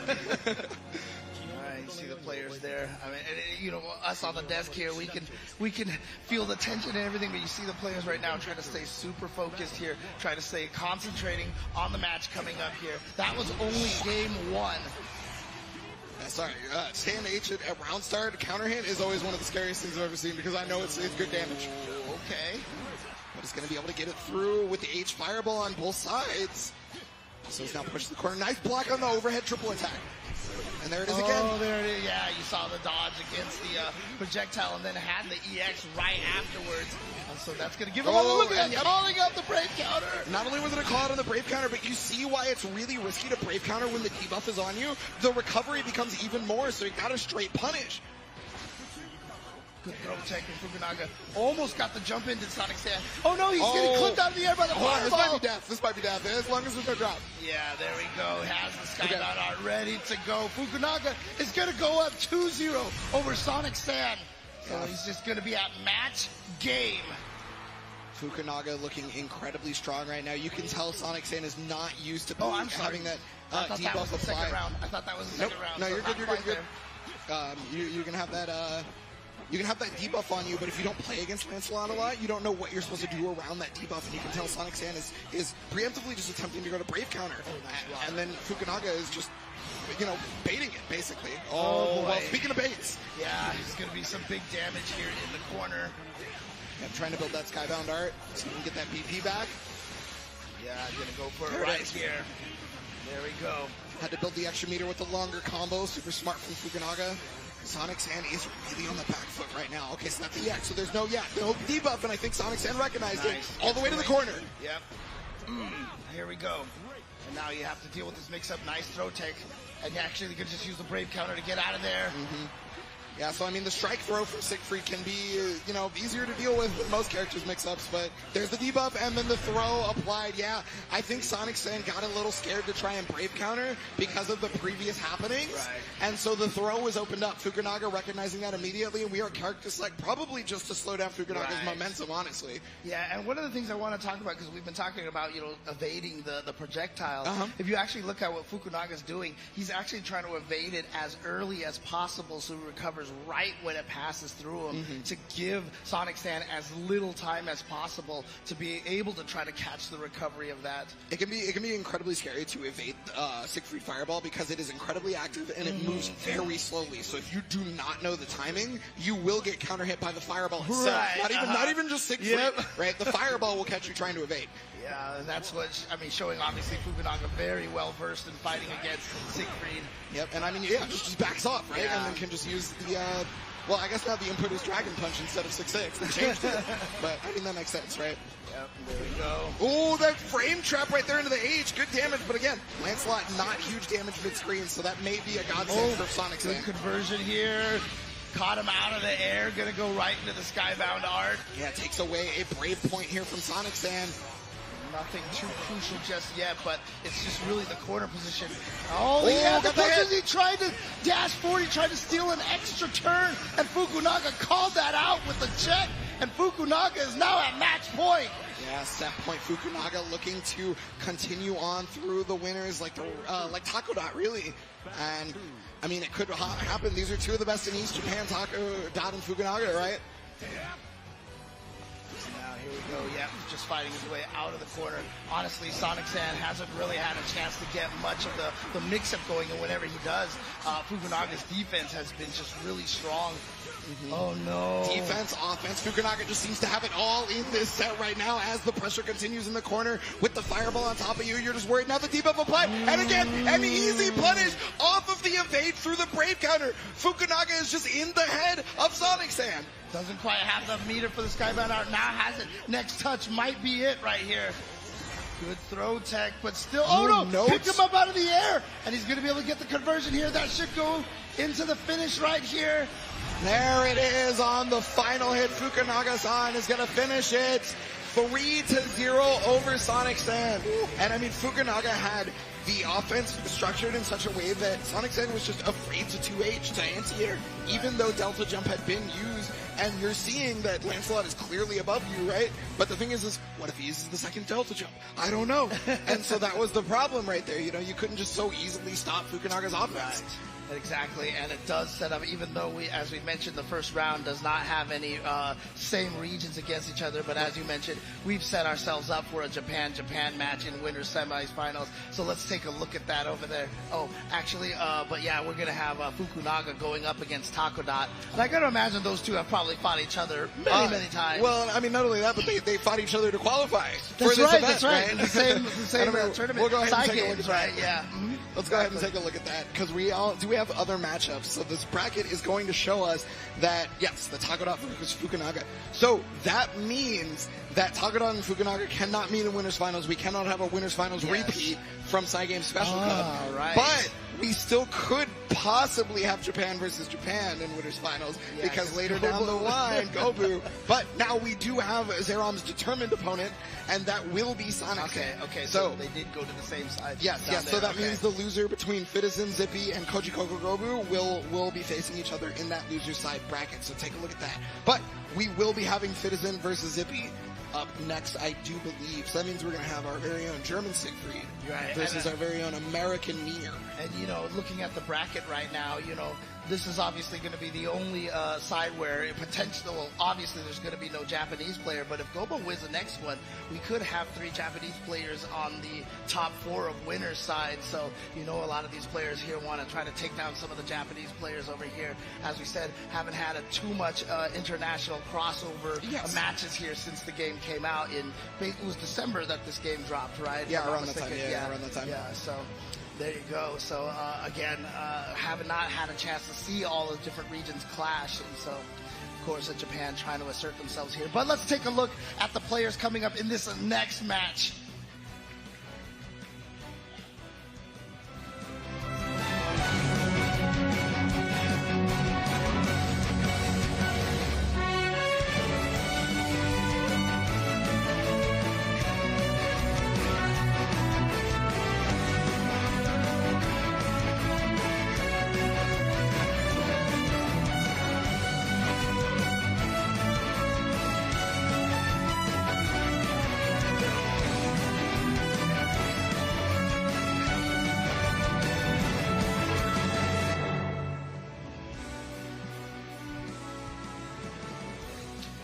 Speaker 3: You see the players there. I mean, you know, us on the desk here, we can feel the tension and everything, but you see the players right now trying to stay super focused here, trying to stay concentrating on the match coming up here. That was only game 1.
Speaker 4: Sorry, Stand H at round start, counter hit is always one of the scariest things I've ever seen because I know it's good damage.
Speaker 3: Okay.
Speaker 4: But he's going to be able to get it through with the H Fireball on both sides. So he's now pushed the corner. Nice block on the overhead triple attack. And there it is again.
Speaker 3: Oh, there it is. Yeah, you saw the dodge against the projectile and then had the EX right afterwards. And so that's going to give him a look at that, calling out the Brave counter.
Speaker 4: Not only was it a call out on the Brave counter, but you see why it's really risky to Brave counter when the debuff is on you. The recovery becomes even more, so you got to straight punish.
Speaker 3: Good throw tech from Fukunaga. Almost got the jump into Sonic Sand. Oh no, he's getting clipped out of the air by the fireball.
Speaker 4: This might be death. This might be death. As long as there's no drop.
Speaker 3: Yeah, there we go. Has the Skybound Art ready to go. Fukunaga is going to go up 2-0 over Sonic Sand. So he's just going to be at match game.
Speaker 4: Fukunaga looking incredibly strong right now. You can tell Sonic Sand is not used to having that
Speaker 3: I thought that was the second round. I thought that was the second round.
Speaker 4: No, you're good. You're good. You can have that. You can have that debuff on you, but if you don't play against Lancelot a lot, you don't know what you're supposed to do around that debuff, and you can tell Sonic Sand is preemptively just attempting to go to Brave counter, and then Fukunaga is just, you know, baiting it, basically. Oh, well, speaking of baits.
Speaker 3: Yeah, there's going to be some big damage here in the corner.
Speaker 4: Yeah, trying to build that Skybound Art so you can get that BP back.
Speaker 3: Yeah, going to go for it right here. There we go.
Speaker 4: Had to build the extra meter with the longer combo. Super smart from Fukunaga. Sonic Sand is really on the back foot right now. Okay, so that's the X, so there's no debuff, and I think Sonic Sand recognized it all the way to the corner.
Speaker 3: Yep. Here we go. And now you have to deal with this mix-up. Nice throw tech. And you actually can just use the Brave counter to get out of there.
Speaker 4: Yeah, so I mean, the strike throw from Siegfried can be, easier to deal with most characters' mix-ups, but there's the debuff and then the throw applied. Yeah, I think Sonic Sand got a little scared to try and Brave counter because of the previous happenings.
Speaker 3: Right.
Speaker 4: And so the throw was opened up. Fukunaga recognizing that immediately, and we are character select probably just to slow down Fukunaga's momentum, honestly.
Speaker 3: Yeah, and one of the things I want to talk about, because we've been talking about, evading the projectile. If you actually look at what Fukunaga's doing, he's actually trying to evade it as early as possible so he recovers right when it passes through him to give Sonic Sand as little time as possible to be able to try to catch the recovery of that.
Speaker 4: It can be incredibly scary to evade Siegfried Fireball because it is incredibly active and it moves very slowly. So if you do not know the timing, you will get counter hit by the Fireball itself.
Speaker 3: Right.
Speaker 4: Not even just Siegfried. Right? The Fireball will catch you trying to evade.
Speaker 3: Yeah, that's what, showing obviously Fukunaga very well versed in fighting against Siegfried.
Speaker 4: Yep, and I mean, just backs off, right? And then can just use the, well, I guess now the input is Dragon Punch instead of 6-6. They changed it. But I mean, that makes sense, right?
Speaker 3: Yep, there we go.
Speaker 4: Oh, that frame trap right there into the H. Good damage, but again, Lancelot, not huge damage mid-screen, so that may be a godsend for Sonic Sand.
Speaker 3: Good conversion here. Caught him out of the air, gonna go right into the Skybound Art.
Speaker 4: Yeah, takes away a brave point here from Sonic Sand.
Speaker 3: Nothing too crucial just yet, but it's just really the corner position. Oh, yeah, he tried to dash forward, he tried to steal an extra turn, and Fukunaga called that out with the check, and Fukunaga is now at match point.
Speaker 4: Yeah, set point Fukunaga looking to continue on through the winners like Takodot, really. And, I mean, it could happen. These are two of the best in East Japan, Takodot and Fukunaga, right?
Speaker 3: Here we go, yeah, just fighting his way out of the corner. Honestly, Sonic Sand hasn't really had a chance to get much of the mix-up going, and whenever he does, Fukunaga's defense has been just really strong. Oh no.
Speaker 4: Defense, offense, Fukunaga just seems to have it all in this set right now as the pressure continues in the corner with the Fireball on top of you. You're just worried. Now the debuff applied, and again, an easy punish off of the evade through the Brave counter. Fukunaga is just in the head of Sonic Sand.
Speaker 3: Doesn't quite have the meter for the Skybound Art. Now has it. Next touch might be it right here. Good throw tech, but still, oh no! Picked him up out of the air, and he's going to be able to get the conversion here. That should go into the finish right here.
Speaker 4: There it is on the final hit. Fukunaga-san is going to finish it 3-0 over Sonic Sand. And I mean, Fukunaga had the offense structured in such a way that Sonic Sand was just afraid to 2H, to anti-air, even though Delta Jump had been used. And you're seeing that Lancelot is clearly above you, right? But the thing is what if he uses the second Delta Jump? I don't know. And so that was the problem right there. You know, you couldn't just so easily stop Fukunaga's offense.
Speaker 3: Right. Exactly, and it does set up, even though as we mentioned, the first round does not have any same regions against each other, but as you mentioned, we've set ourselves up for a Japan-Japan match in winners semi-finals, so let's take a look at that over there. Oh, actually, but yeah, we're going to have Fukunaga going up against Takodot, and I got to imagine those two have probably fought each other many times.
Speaker 4: Well, I mean, not only that, but they fought each other to qualify for
Speaker 3: this
Speaker 4: event,
Speaker 3: that's right. The same tournament.
Speaker 4: We'll go ahead and take a look
Speaker 3: games,
Speaker 4: at that.
Speaker 3: right? Yeah.
Speaker 4: Let's go ahead and take a look at that, because we have other matchups. So this bracket is going to show us that, yes, the Takodot versus Fukunaga. So that means that Takodot and Fukunaga cannot meet in winners finals. We cannot have a winners finals repeat from Cygames Special Cup.
Speaker 3: Right.
Speaker 4: But we still could possibly have Japan versus Japan in winners finals, because later down the line, Gobu. But now we do have Zerom's determined opponent, and that will be Sonic.
Speaker 3: Okay, so they did go to the same side.
Speaker 4: Yes. So that means the loser between Fitizen, Zippy, and Kojikoko Gobu will be facing each other in that loser side bracket. So take a look at that. But we will be having Fitizen versus Zippy up next, I do believe. So that means we're going to have our very own German Siegfried versus our very own American Nier.
Speaker 3: And, looking at the bracket right now, this is obviously going to be the only side where obviously there's going to be no Japanese player, but if Gobo wins the next one, we could have 3 Japanese players on the top 4 of winners side. So, a lot of these players here want to try to take down some of the Japanese players over here. As we said, haven't had too much international crossover matches here since the game came out. It was December that this game dropped, right?
Speaker 4: Yeah, around that time. Yeah, around that time.
Speaker 3: Yeah, so There you go. So again, have not had a chance to see all the different regions clash, and so of course Japan trying to assert themselves here. But let's take a look at the players coming up in this next match.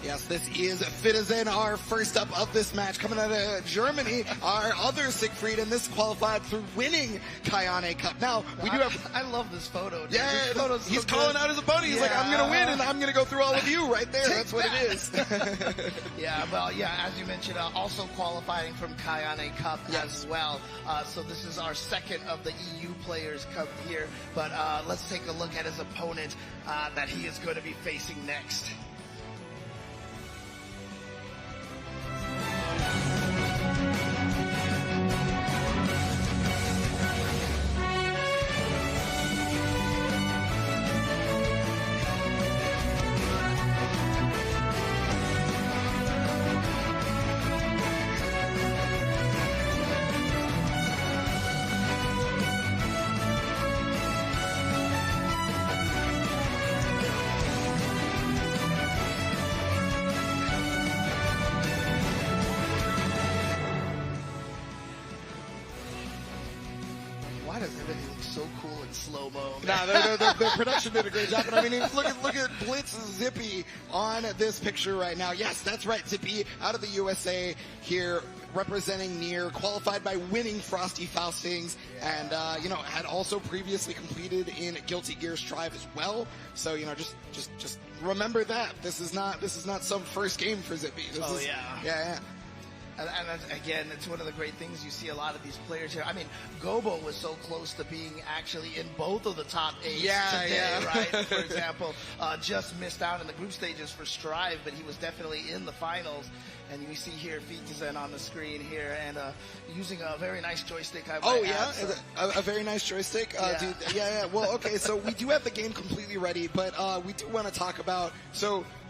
Speaker 4: Yes, this is Fitizen, our first up of this match, coming out of Germany, our other Siegfried, and this qualified through winning Kayane Cup. Now, we do have...
Speaker 3: I love this photo. Dude.
Speaker 4: Yeah,
Speaker 3: this photo's
Speaker 4: he's
Speaker 3: so
Speaker 4: calling
Speaker 3: good.
Speaker 4: out his opponent. He's like, I'm going to win, and I'm going to go through all of you right there. That's what it is.
Speaker 3: Yeah, well, yeah, as you mentioned, also qualifying from Kayane Cup as well. So this is our second of the EU players come here. But let's take a look at his opponent that he is going to be facing next. Why does everything look so cool in slow-mo?
Speaker 4: Nah, the production did a great job. And I mean, look at Blitz Zippy on this picture right now. Yes, that's right. Zippy out of the USA here, representing Nier, qualified by winning Frosty Faustings, and you know, had also previously competed in Guilty Gear Strive as well. So you know, just remember that this is not some first game for Zippy. This is, yeah.
Speaker 3: And again, it's one of the great things. You see a lot of these players here. I mean, Gobo was so close to being actually in both of the top 8 today, right? For example, just missed out in the group stages for Strive, but he was definitely in the finals. And we see here Fitizen on the screen here, and using a very nice joystick.
Speaker 4: A very nice joystick. Dude, Well, okay, so we do have the game completely ready, but we do want to talk about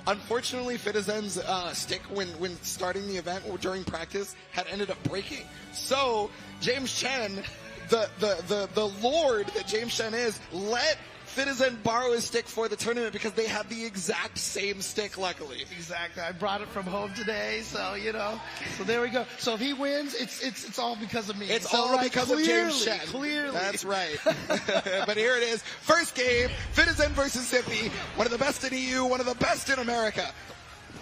Speaker 4: unfortunately, Fitizen's stick when starting the event or during practice had ended up breaking. So James Chen, the lord that James Chen is, let Fitizen borrow his stick for the tournament because they have the exact same stick, luckily.
Speaker 3: Exactly. I brought it from home today, so you know. So there we go. So if he wins, it's all because of me.
Speaker 4: It's all because of James Chen.
Speaker 3: Clearly.
Speaker 4: That's right. But here it is. First game, Fitizen versus Zippy. One of the best in EU, one of the best in America.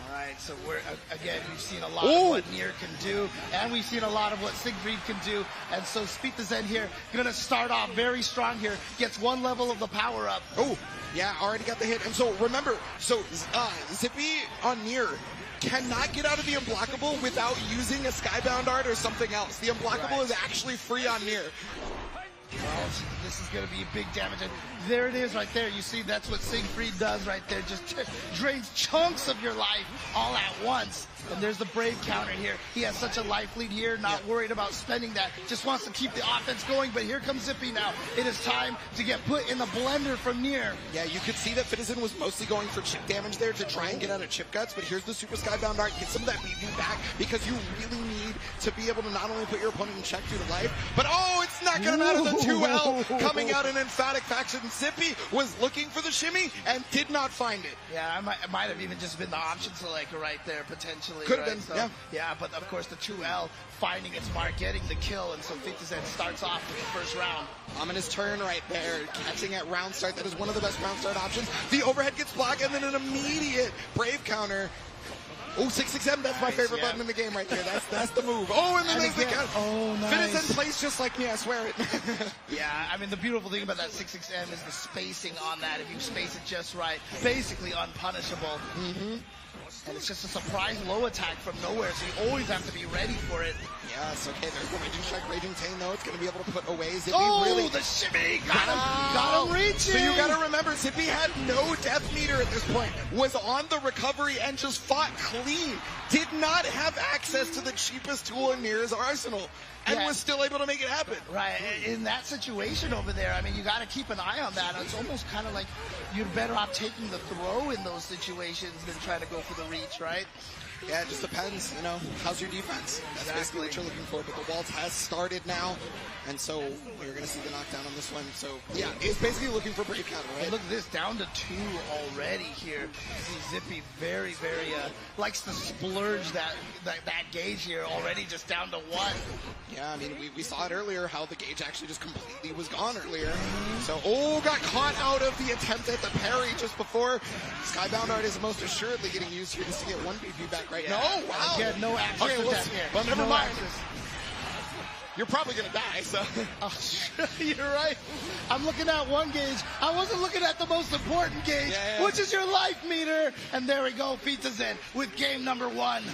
Speaker 3: All right, so we've seen a lot of what Nier can do, and we've seen a lot of what Siegfried can do, and so Fitizen here, gonna start off very strong here, gets one level of the power up.
Speaker 4: Oh, yeah, already got the hit, and so remember, Zippy on Nier cannot get out of the unblockable without using a Skybound art or something else. The unblockable is actually free on Nier.
Speaker 3: Well, this is going to be big damage. And there it is right there. You see, that's what Siegfried does right there. Just drains chunks of your life all at once. And there's the Brave counter here. He has such a life lead here, not worried about spending that. Just wants to keep the offense going. But here comes Zippy now. It is time to get put in the blender from Nier.
Speaker 4: Yeah, you could see that Fitizen was mostly going for chip damage there to try and get out of chip guts. But here's the Super Skybound art. Get some of that BB back because you really need to be able to not only put your opponent in check due to life, but it's not going out of the 2L coming out in emphatic fashion. Zippy was looking for the shimmy and did not find it.
Speaker 3: Yeah, it might have even just been the option selector right there, potentially.
Speaker 4: Could have been,
Speaker 3: so, yeah, but of course the 2L finding its mark, getting the kill, and so Fitizen starts off with the first round.
Speaker 4: Ominous turn right there, catching at round start. That is one of the best round start options. The overhead gets blocked, and then an immediate Brave counter. Oh, 667, that's my favorite button in the game right there. That's the move. Oh, and then there's the count.
Speaker 3: Oh, nice.
Speaker 4: Fitizen plays just like me, I swear it.
Speaker 3: Yeah, I mean, the beautiful thing about that 667 is the spacing on that. If you space it just right, basically unpunishable. And it's just a surprise low attack from nowhere, so you always have to be ready for it.
Speaker 4: Yes, okay, there's the Raging Strike, Raging Tane, though. It's going to be able to put away Zippy.
Speaker 3: Oh, the shimmy! Got him reaching!
Speaker 4: So you got to remember, Zippy had no death meter at this point. Was on the recovery and just fought clean. Did not have access to the cheapest tool in Nier's arsenal. And was still able to make it happen.
Speaker 3: Right, in that situation over there, I mean, you got to keep an eye on that. It's almost kind of like you're better off taking the throw in those situations than trying to go for the reach, right?
Speaker 4: Yeah, it just depends, you know, how's your defense? That's basically what you're looking for, but the waltz has started now, and so we're going to see the knockdown on this one. So, yeah, it's basically looking for break counter, right?
Speaker 3: And look at this, down to 2 already here. See Zippy very, very, likes to splurge that gauge here, already just down to 1.
Speaker 4: Yeah, I mean, we saw it earlier, how the gauge actually just completely was gone earlier. So, got caught out of the attempt at the parry just before. Skybound Art is most assuredly getting used here just to get 1 BP back right now. Oh, wow.
Speaker 3: Yeah, no access
Speaker 4: Okay,
Speaker 3: here.
Speaker 4: well, never
Speaker 3: no
Speaker 4: mind.
Speaker 3: Access.
Speaker 4: You're probably going to die, so.
Speaker 3: You're right. I'm looking at 1 gauge. I wasn't looking at the most important gauge, which is your life meter. And there we go, Fitizen with game number 1.
Speaker 4: Yeah,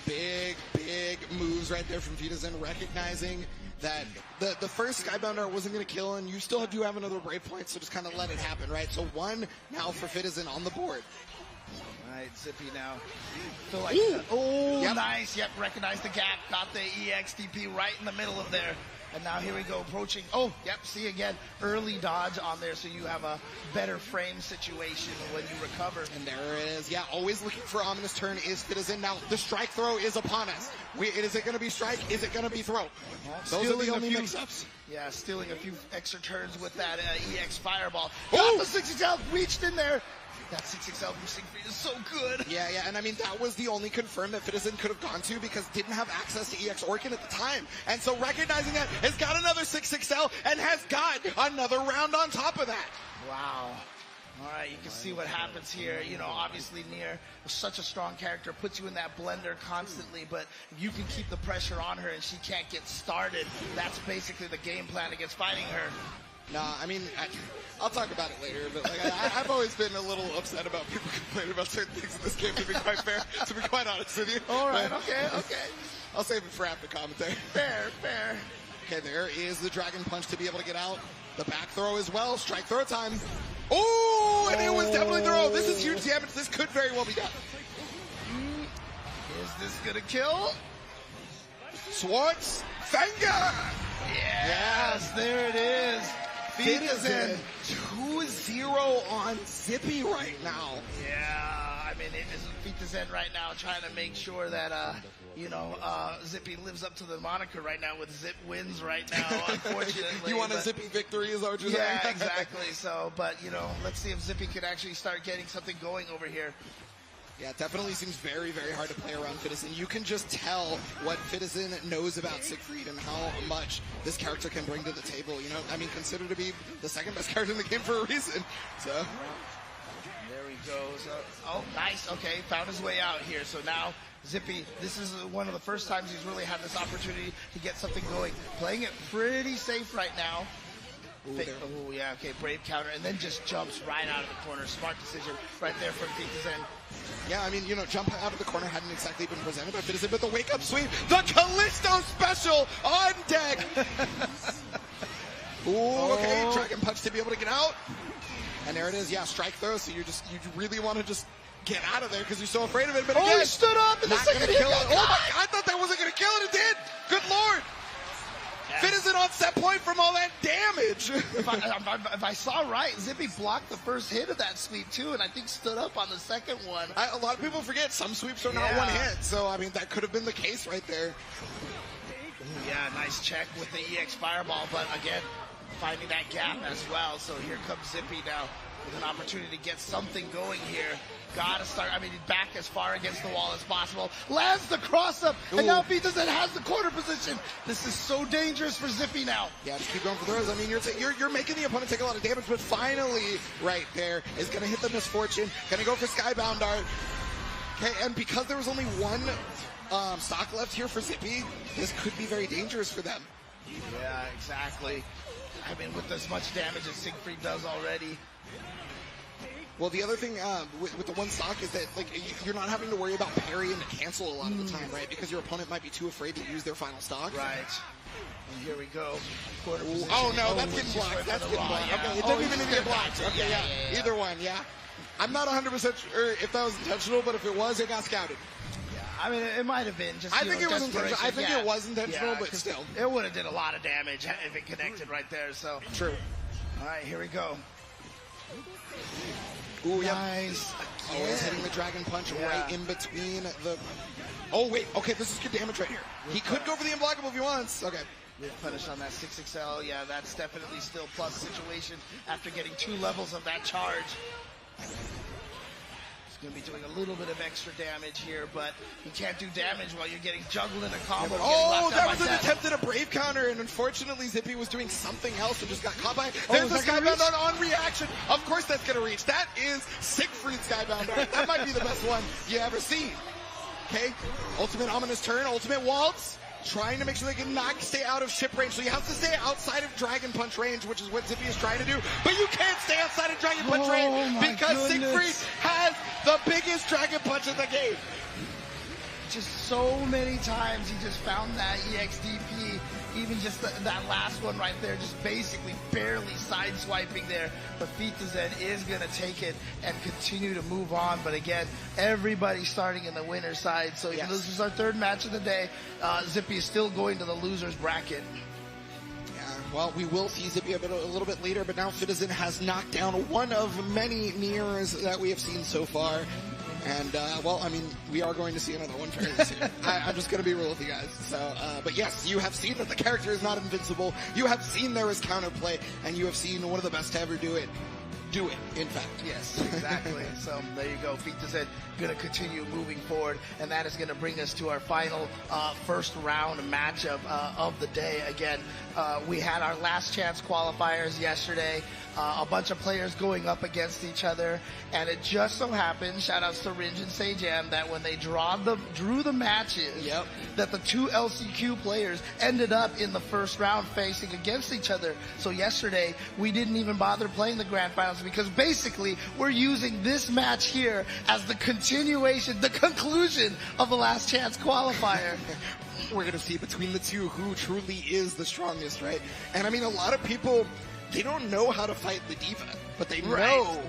Speaker 4: big moves right there from Fitizen, recognizing that the first Skybound Art wasn't going to kill, and you still do have another brave point, so just kind of let it happen, right? So 1 now for Fitizen on the board.
Speaker 3: Right, Zippy now. Feel like, nice. Yep, recognize the gap. Got the EXTP right in the middle of there. And now here we go, approaching. Oh, yep, see again, early dodge on there, so you have a better frame situation when you recover.
Speaker 4: And there it is. Yeah, always looking for ominous turn is Fitizen. Now, the strike throw is upon us. Is it going to be strike? Is it going to be throw? Those are the only mix-ups.
Speaker 3: Yeah, stealing a few extra turns with that EX Fireball. Got the 60 reached in there. That 6XL from Siegfried is so good.
Speaker 4: Yeah, and I mean, that was the only confirm that Fitizen could have gone to because didn't have access to EX Orkin at the time. And so recognizing that, has got another 6XL and has got another round on top of that.
Speaker 3: Wow. All right, you can see what happens here. You know, obviously Nier is such a strong character, puts you in that blender constantly, but if you can keep the pressure on her and she can't get started, that's basically the game plan against fighting her.
Speaker 4: Nah, I mean, I'll talk about it later, but like, I've always been a little upset about people complaining about certain things in this game, to be quite fair, to be quite honest with you.
Speaker 3: All right, okay.
Speaker 4: I'll save it for after commentary.
Speaker 3: Fair.
Speaker 4: Okay, there is the Dragon Punch to be able to get out. The back throw as well, strike throw time. Oh, and it was definitely throw. This is huge damage. This could very well be done.
Speaker 3: Is this gonna kill?
Speaker 4: Schwartz, Finger!
Speaker 3: Yes, there it is.
Speaker 4: Fitizen 2-0 on Zippy right now.
Speaker 3: Yeah, I mean, it is Fitizen right now trying to make sure that, Zippy lives up to the moniker right now with Zip wins right now, unfortunately.
Speaker 4: You want a Zippy victory is that what you're saying?
Speaker 3: Yeah, exactly. So, but, let's see if Zippy can actually start getting something going over here.
Speaker 4: Yeah, it definitely seems very, very hard to play around Fitizen. You can just tell what Fitizen knows about Siegfried and how much this character can bring to the table. I mean, considered to be the second best character in the game for a reason. So
Speaker 3: there he goes. Oh, nice. Okay, found his way out here. So now Zippy, this is one of the first times he's really had this opportunity to get something going. Playing it pretty safe right now. Oh, yeah, okay, brave counter, and then just jumps right out of the corner. Smart decision right there from Fitizen.
Speaker 4: Yeah, I mean, jumping out of the corner hadn't exactly been presented by Fitizen, but the wake-up sweep, the Callisto special on deck! Okay, Dragon Punch to be able to get out. And there it is, yeah, strike throw, so you really want to just get out of there because you're so afraid of it, but again,
Speaker 3: he stood up, and
Speaker 4: not going to kill it. Oh my God, I thought that wasn't going to kill it, it did! Good Lord! Fitizen on set point from all that damage.
Speaker 3: If I saw right, Zippy blocked the first hit of that sweep too, and I think stood up on the second one.
Speaker 4: A lot of people forget some sweeps are not one hit, so I mean that could have been the case right there.
Speaker 3: Yeah, nice check with the EX Fireball, but again, finding that gap as well. So here comes Zippy now with an opportunity to get something going here. Gotta start, back as far against the wall as possible. Lands the cross-up, and now Fitizen has the corner position. This is so dangerous for Zippy now.
Speaker 4: Yeah, just keep going for throws. I mean, you're making the opponent take a lot of damage, but finally, right there, is gonna hit the Misfortune. Gonna go for Skybound Art. Okay, and because there was only one stock left here for Zippy, this could be very dangerous for them.
Speaker 3: Yeah, exactly. I mean, with as much damage as Siegfried does already.
Speaker 4: Well, the other thing with the one stock is that like you're not having to worry about parry and cancel a lot of the time, right? Because your opponent might be too afraid to use their final stock.
Speaker 3: Right. And here we go.
Speaker 4: Oh no, that's getting blocked. That's getting blocked.
Speaker 3: Yeah.
Speaker 4: Okay, it didn't even need to get blocked. Okay, yeah. Either one, yeah. I'm not 100% sure if that was intentional, but if it was, it got scouted.
Speaker 3: I mean, it might have been just.
Speaker 4: I think it was intentional. I think it was intentional, but
Speaker 3: 'cause
Speaker 4: still,
Speaker 3: it would have did a lot of damage if it connected right there. So
Speaker 4: true.
Speaker 3: All right, here we go.
Speaker 4: Ooh, yeah.
Speaker 3: Nice.
Speaker 4: Oh, he's hitting the Dragon Punch right in between the... Oh, wait. Okay, this is good damage right here. He could go for the unblockable if he wants. Okay.
Speaker 3: Good punish on that 6XL. Yeah, that's definitely still plus situation after getting 2 levels of that charge. He's going to be doing a little bit of extra damage here, but you can't do damage while you're getting juggled in a combo.
Speaker 4: Oh, that was an attempt at a Brave counter, and unfortunately Zippy was doing something else and just got caught by it. There's the Skybound on reaction. Of course that's going to reach. That is Siegfried's Skybound art. That might be the best one you ever seen. Okay, ultimate ominous turn, ultimate waltz. Trying to make sure they can not stay out of chip range. So you have to stay outside of Dragon Punch range, which is what Zippy is trying to do. But you can't stay outside of Dragon Punch range because Siegfried has the biggest Dragon Punch in the game.
Speaker 3: Just so many times he just found that EXDP, even just that last one right there, just basically barely sideswiping there. But Fitazen is going to take it and continue to move on. But again, everybody starting in the winner's side. So this is our 3rd match of the day. Zippy is still going to the loser's bracket.
Speaker 4: Well, we will see Zippy a little bit later, but now Fitazen has knocked down one of many Niers that we have seen so far. And, well, I mean, we are going to see another one fairly soon. I'm just going to be real with you guys. So, but yes, you have seen that the character is not invincible. You have seen there is counterplay, and you have seen one of the best to ever do it. Do it, in fact.
Speaker 3: Yes, exactly. So there you go. Fitazen going to continue moving forward, and that is going to bring us to our final first round matchup of the day. Again, we had our last chance qualifiers yesterday. A bunch of players going up against each other, and it just so happened, shout outs to Ringe and Sajam, that when they drew the matches, that the 2 LCQ players ended up in the first round facing against each other. So yesterday, we didn't even bother playing the grand finals because basically we're using this match here as the continuation, the conclusion of the last chance qualifier.
Speaker 4: We're going to see between the two who truly is the strongest, right? And I mean, a lot of people, they don't know how to fight the diva, but they know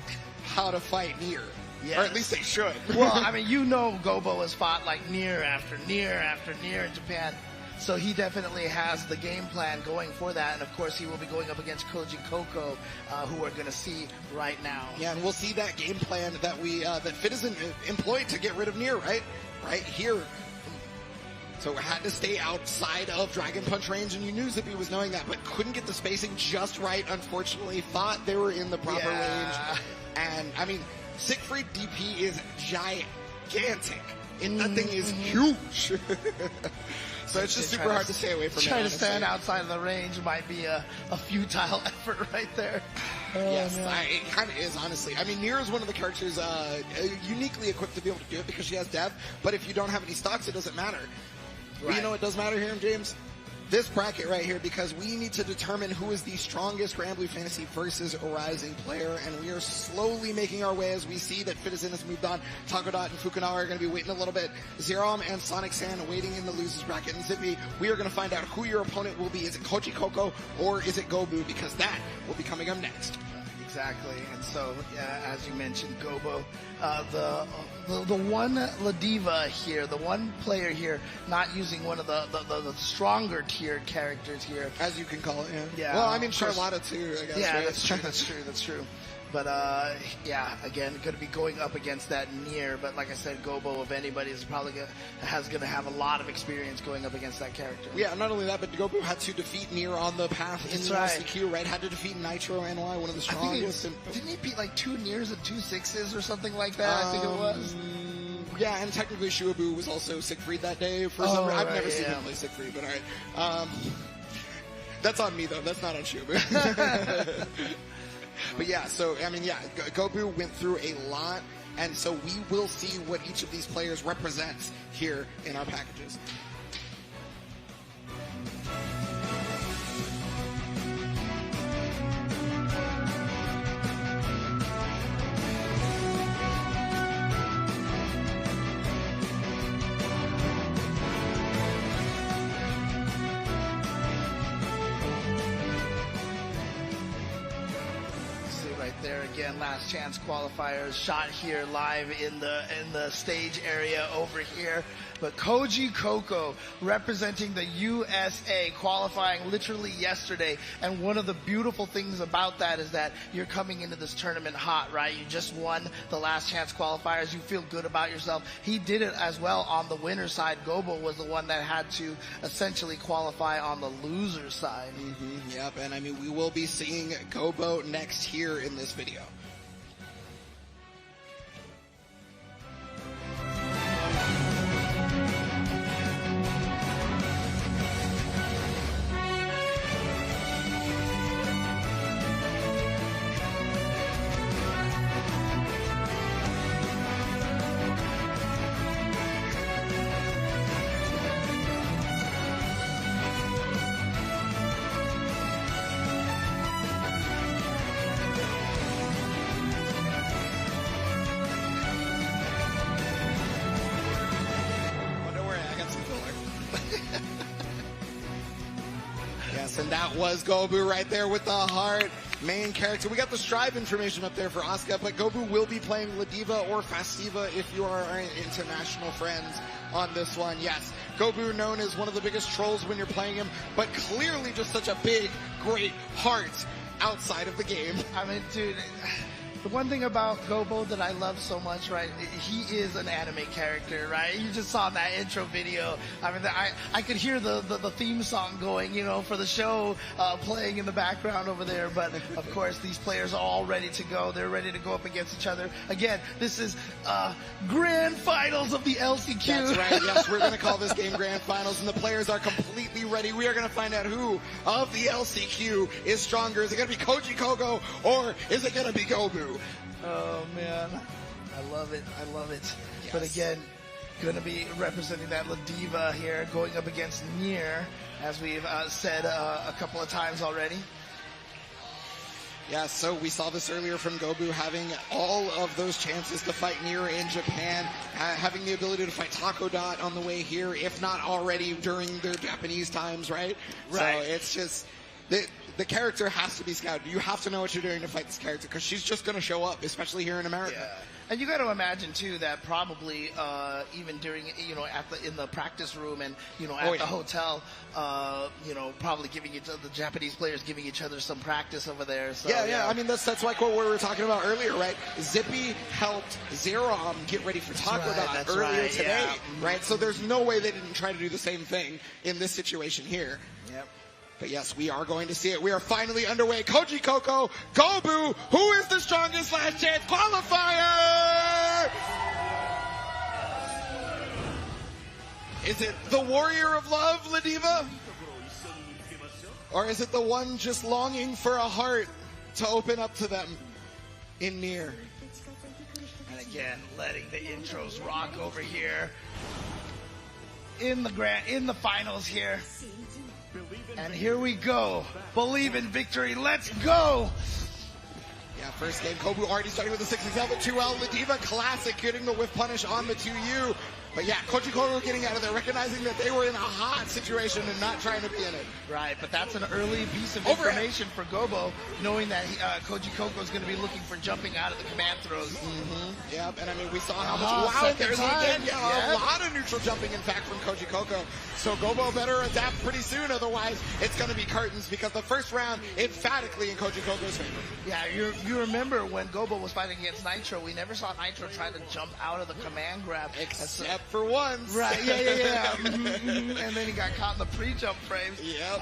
Speaker 4: how to fight Nier. Yes. Or at least they should.
Speaker 3: Well, I mean, you know Gobo has fought like Nier after Nier after Nier in Japan. So he definitely has the game plan going for that. And of course, he will be going up against Koji Koko, who we're going to see right now.
Speaker 4: Yeah, and we'll see that game plan that that Fitazen employed to get rid of Nier, right? Right here. So had to stay outside of Dragon Punch range, and you knew Zippy was knowing that, but couldn't get the spacing just right, unfortunately. Thought they were in the proper range. And, I mean, Siegfried DP is gigantic. And that thing is huge. So it's just super hard to stay away from it.
Speaker 3: Trying to stand outside of the range might be a futile effort right there.
Speaker 4: Yes, it kind of is, honestly. I mean, Nier is one of the characters uniquely equipped to be able to do it because she has dev, but if you don't have any stocks, it doesn't matter. But you know what does matter here, James? This bracket right here, because we need to determine who is the strongest Grand Blue Fantasy versus Rising player, and we are slowly making our way as we see that Fitazen has moved on. Takodot and Fukunaga are going to be waiting a little bit. Zerom and Sonic San waiting in the losers bracket. And Zippy, we are going to find out who your opponent will be. Is it Koji Koko or is it Gobu? Because that will be coming up next.
Speaker 3: Exactly, and so as you mentioned, Gobo, the one Ladiva here, the one player here, not using one of the stronger tiered characters here,
Speaker 4: as you can call it. Yeah. Well, I mean Charlotta too, I guess.
Speaker 3: Yeah,
Speaker 4: right?
Speaker 3: That's true. But yeah, again, going to be going up against that Nier. But like I said, Gobo, if anybody, is probably going to have a lot of experience going up against that character.
Speaker 4: Yeah, not only that, but Gobo had to defeat Nier on the path in the LCQ, right? Had to defeat Nitro NY, one of the strongest.
Speaker 3: Didn't he beat like 2 Niers and 2 6s or something like that? I think it was.
Speaker 4: Yeah, and technically Shuabu was also Siegfried that day. For some reason, I've never seen him play Siegfried, but all right. That's on me though. That's not on Shuabu. But yeah, so, I mean, yeah, Gobu went through a lot And so we will see what each of these players represents here in our packages.
Speaker 3: There again, last chance qualifiers shot here live in the stage area over here. But Koji Coco representing the USA, qualifying literally yesterday. And one of the beautiful things about that is that you're coming into this tournament hot, right? You just won the last chance qualifiers. You feel good about yourself. He did it as well on the winner's side. Gobo was the one that had to essentially qualify on the loser's side.
Speaker 4: Yep, and I mean, we will be seeing Gobo next here in this video. And that was Gobu right there with the heart. Main character. We got the Strive information up there for Asuka, but Gobu will be playing Ladiva or Fastiva if you are our international friends on this one. Yes, Gobu known as one of the biggest trolls when you're playing him, but clearly just such a big, great heart outside of the game.
Speaker 3: I mean, dude, the one thing about Gobo that I love so much, right, he is an anime character, right? You just saw that intro video. I mean, I could hear the theme song going, you know, for the show playing in the background over there. But, of course, these players are all ready to go. They're ready to go up against each other. Again, this is grand finals of the LCQ.
Speaker 4: That's right. Yes, we're going to call this game grand finals, and the players are completely ready. We are going to find out who of the LCQ is stronger. Is it going to be Koji Kogo, or is it going to be Gobu?
Speaker 3: Oh, man. I love it. I love it.
Speaker 4: Yes.
Speaker 3: But again, going to be representing that Ladiva here, going up against Nier, as we've said a couple of times already.
Speaker 4: Yeah, so we saw this earlier from Gobu having all of those chances to fight Nier in Japan, having the ability to fight Taco Dot on the way here, if not already during their Japanese times, right?
Speaker 3: Right.
Speaker 4: So it's just... The character has to be scouted. You have to know what you're doing to fight this character, because she's just going to show up, especially here in America.
Speaker 3: Yeah. And you got to imagine too that probably even during, you know, in the practice room and, you know, at the hotel, you know, probably giving the Japanese players giving each other some practice over there. So,
Speaker 4: yeah. I mean, that's like what we were talking about earlier, right? Zippy helped Zerom get ready for Taco Dot earlier today, right? So there's no way they didn't try to do the same thing in this situation here.
Speaker 3: Yep.
Speaker 4: But yes, we are going to see it. We are finally underway. Koji Coco, Gobu, who is the strongest last chance qualifier? Is it the warrior of love, Ladiva? Or is it the one just longing for a heart to open up to them in Nier?
Speaker 3: And again, letting the intros rock over here in the finals here. And here we go. Believe in victory. Let's go.
Speaker 4: Yeah, first game, Gobu already starting with the 6XL, the 2L. Ladiva classic getting the whiff punish on the 2U. But yeah, Koji Kogo getting out of there, recognizing that they were in a hot situation and not trying to be in it.
Speaker 3: Right, but that's an early piece of information for Gobo, knowing that Koji Kogo is going to be looking for jumping out of the command throws.
Speaker 4: Yep, and I mean, we saw how much, wow, there's again, a lot of neutral jumping, in fact, from Koji Kogo. So Gobo better adapt pretty soon, otherwise it's going to be curtains, because the first round, emphatically in Koji Kogo's favor.
Speaker 3: Yeah, you remember when Gobo was fighting against Nitro, we never saw Nitro try to jump out of the command grab.
Speaker 4: Except for once.
Speaker 3: Right, yeah. And then he got caught in the pre-jump frames.
Speaker 4: Yep.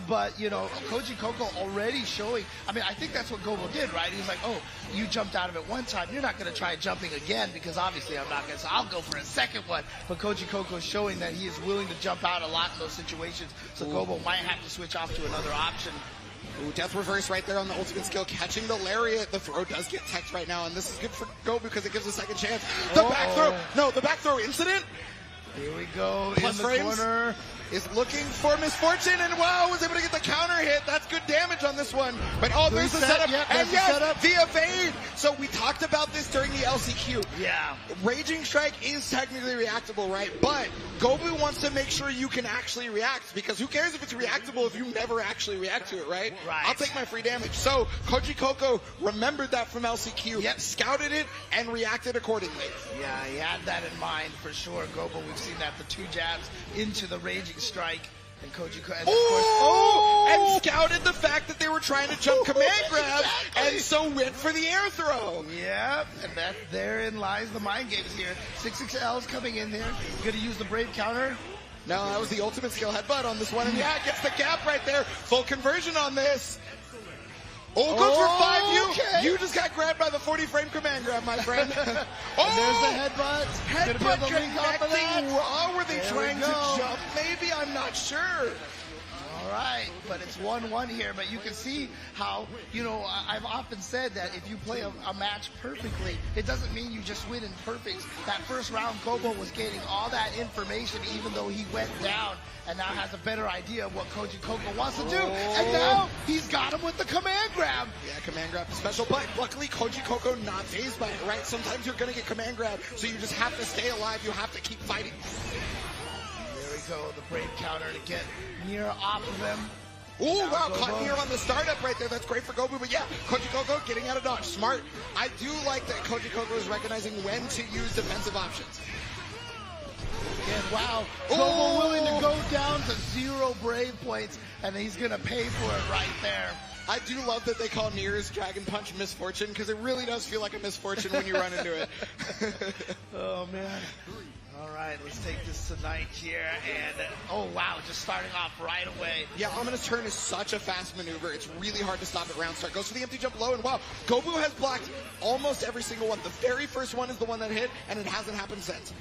Speaker 3: But, you know, Koji Kogo already showing, I mean, I think that's what Gobo did, right? He's like, oh, you jumped out of it one time, you're not going to try jumping again, because obviously I'm not going to, so I'll go for a second one. But Koji Kogo is showing that he is willing to jump out a lot in those situations, so Gobo might have to switch off to another option.
Speaker 4: Ooh, death reverse right there on the ultimate skill, catching the lariat. The throw does get teched right now, and this is good for Go because it gives a second chance. The back throw, no, the back throw incident.
Speaker 3: Here we go.
Speaker 4: Plus
Speaker 3: in the
Speaker 4: frames
Speaker 3: corner.
Speaker 4: is looking for misfortune, and wow, was able to get the counter hit. That's good damage on this one. But oh, there's the
Speaker 3: Reset,
Speaker 4: setup,
Speaker 3: yep,
Speaker 4: and
Speaker 3: there's the
Speaker 4: yes,
Speaker 3: setup.
Speaker 4: the evade. So we talked about this during the LCQ.
Speaker 3: Yeah.
Speaker 4: Raging Strike is technically reactable, right? But Gobu wants to make sure you can actually react, because who cares if it's reactable if you never actually react to it, right?
Speaker 3: Right.
Speaker 4: I'll take my free damage. So Koji Koko remembered that from LCQ,
Speaker 3: Yep.
Speaker 4: scouted it, and reacted accordingly.
Speaker 3: Yeah, he had that in mind for sure. Gobo, we've seen that, the 2 jabs into the Raging Strike. And Koji, and of course,
Speaker 4: And scouted the fact that they were trying to jump command grab, and so went for the air throw.
Speaker 3: Yep, and that therein lies the mind games here. 6XL's coming in there. Gonna use the Brave counter.
Speaker 4: No, that was the ultimate skill headbutt on this one, and yeah, gets the gap right there. Full conversion on this. Oh, good for 5. You just got grabbed by the 40 frame command grab, my friend.
Speaker 3: And there's the headbutt.
Speaker 4: Headbutt
Speaker 3: Gonna be able to link off of that.
Speaker 4: connecting raw. Were they
Speaker 3: There we
Speaker 4: trying to
Speaker 3: go.
Speaker 4: jump? Maybe, I'm not sure.
Speaker 3: All right, but it's 1-1 here. But you can see how, you know, I've often said that if you play a match perfectly, it doesn't mean you just win in perfects. That first round, Gobo was getting all that information, even though he went down, and now has a better idea of what Koji Koko wants to do. And now he's got him with the command grab.
Speaker 4: Yeah, command grab is special, but luckily Koji Koko not phased by it, right? Sometimes you're going to get command grab, so you just have to stay alive. You have to keep fighting.
Speaker 3: There we go, the Brave counter to get Nier off of him.
Speaker 4: Ooh,
Speaker 3: Now
Speaker 4: wow,
Speaker 3: Gobo.
Speaker 4: caught Nier on the startup right there. That's great for Gobu, but yeah, Koji Koko getting out of dodge. Smart. I do like that Koji Koko is recognizing when to use defensive options.
Speaker 3: Again, wow, Gobo willing to go down to 0 Brave points, and he's going to pay for it right there.
Speaker 4: I do love that they call Nier's Dragon Punch misfortune, because it really does feel like a misfortune when you run into it.
Speaker 3: Oh, man. All right, let's take this tonight here, and oh, wow, just starting off right away.
Speaker 4: Yeah, Ominous Turn is such a fast maneuver. It's really hard to stop at round start. Goes for the empty jump low, and wow, Gobu has blocked almost every single one. The very first one is the one that hit, and it hasn't happened since.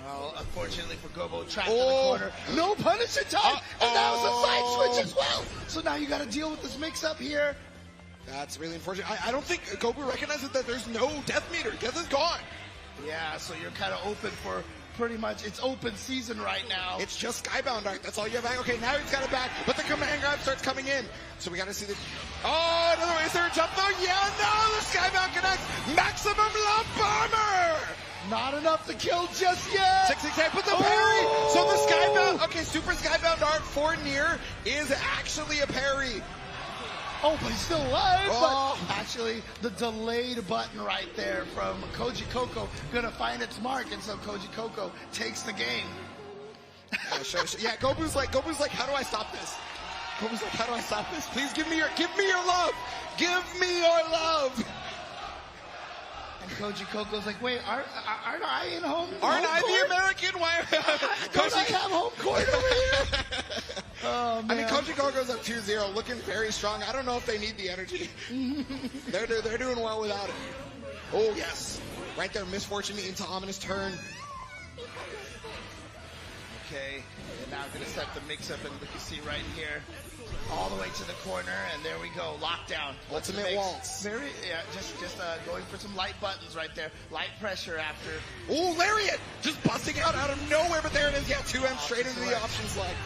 Speaker 3: Well, unfortunately for Gobo, trapped in the corner. No punish in time, and that was a side switch as well. So now you got to deal with this mix-up here.
Speaker 4: That's really unfortunate. I don't think Gobu recognizes that there's no death meter. Death is gone.
Speaker 3: Yeah, so you're kind of open for pretty much, it's open season right now.
Speaker 4: It's just Skybound Art. That's all you have back. Okay, now he's got it back, but the command grab starts coming in. So we got to see the... Oh, another way. Is there a jump though? Yeah, no, the Skybound connects. Maximum Love Bomber!
Speaker 3: Not enough to kill just yet.
Speaker 4: 668, but the parry! So the Skybound... Okay, Super Skybound Art for Nier is actually a parry.
Speaker 3: Oh, but he's still alive.
Speaker 4: Oh.
Speaker 3: But actually, the delayed button right there from Koji Koko gonna find its mark, and so Koji Koko takes the game.
Speaker 4: Yeah, sure. Yeah, Gobu's like, how do I stop this? Gobu's like, how do I stop this? Please give me your love. Give me your love.
Speaker 3: And Koji Koko's like, wait, aren't I in home?
Speaker 4: Aren't
Speaker 3: home
Speaker 4: I
Speaker 3: court?
Speaker 4: the American? Why?
Speaker 3: Don't I have home court over here? Oh, man.
Speaker 4: I mean, Koji Koko's up 2-0, looking very strong. I don't know if they need the energy. They're doing well without it. Oh, yes. Right there, misfortune into Ominous Turn.
Speaker 3: Okay, and now going to set the mix-up, and we can see right here, all the way to the corner, and there we go, lockdown.
Speaker 4: Ultimate waltz.
Speaker 3: Very, yeah, just going for some light buttons right there, light pressure after.
Speaker 4: Oh, Lariat! Just busting out of nowhere, but there it is. Yeah, 2M straight into the option slide.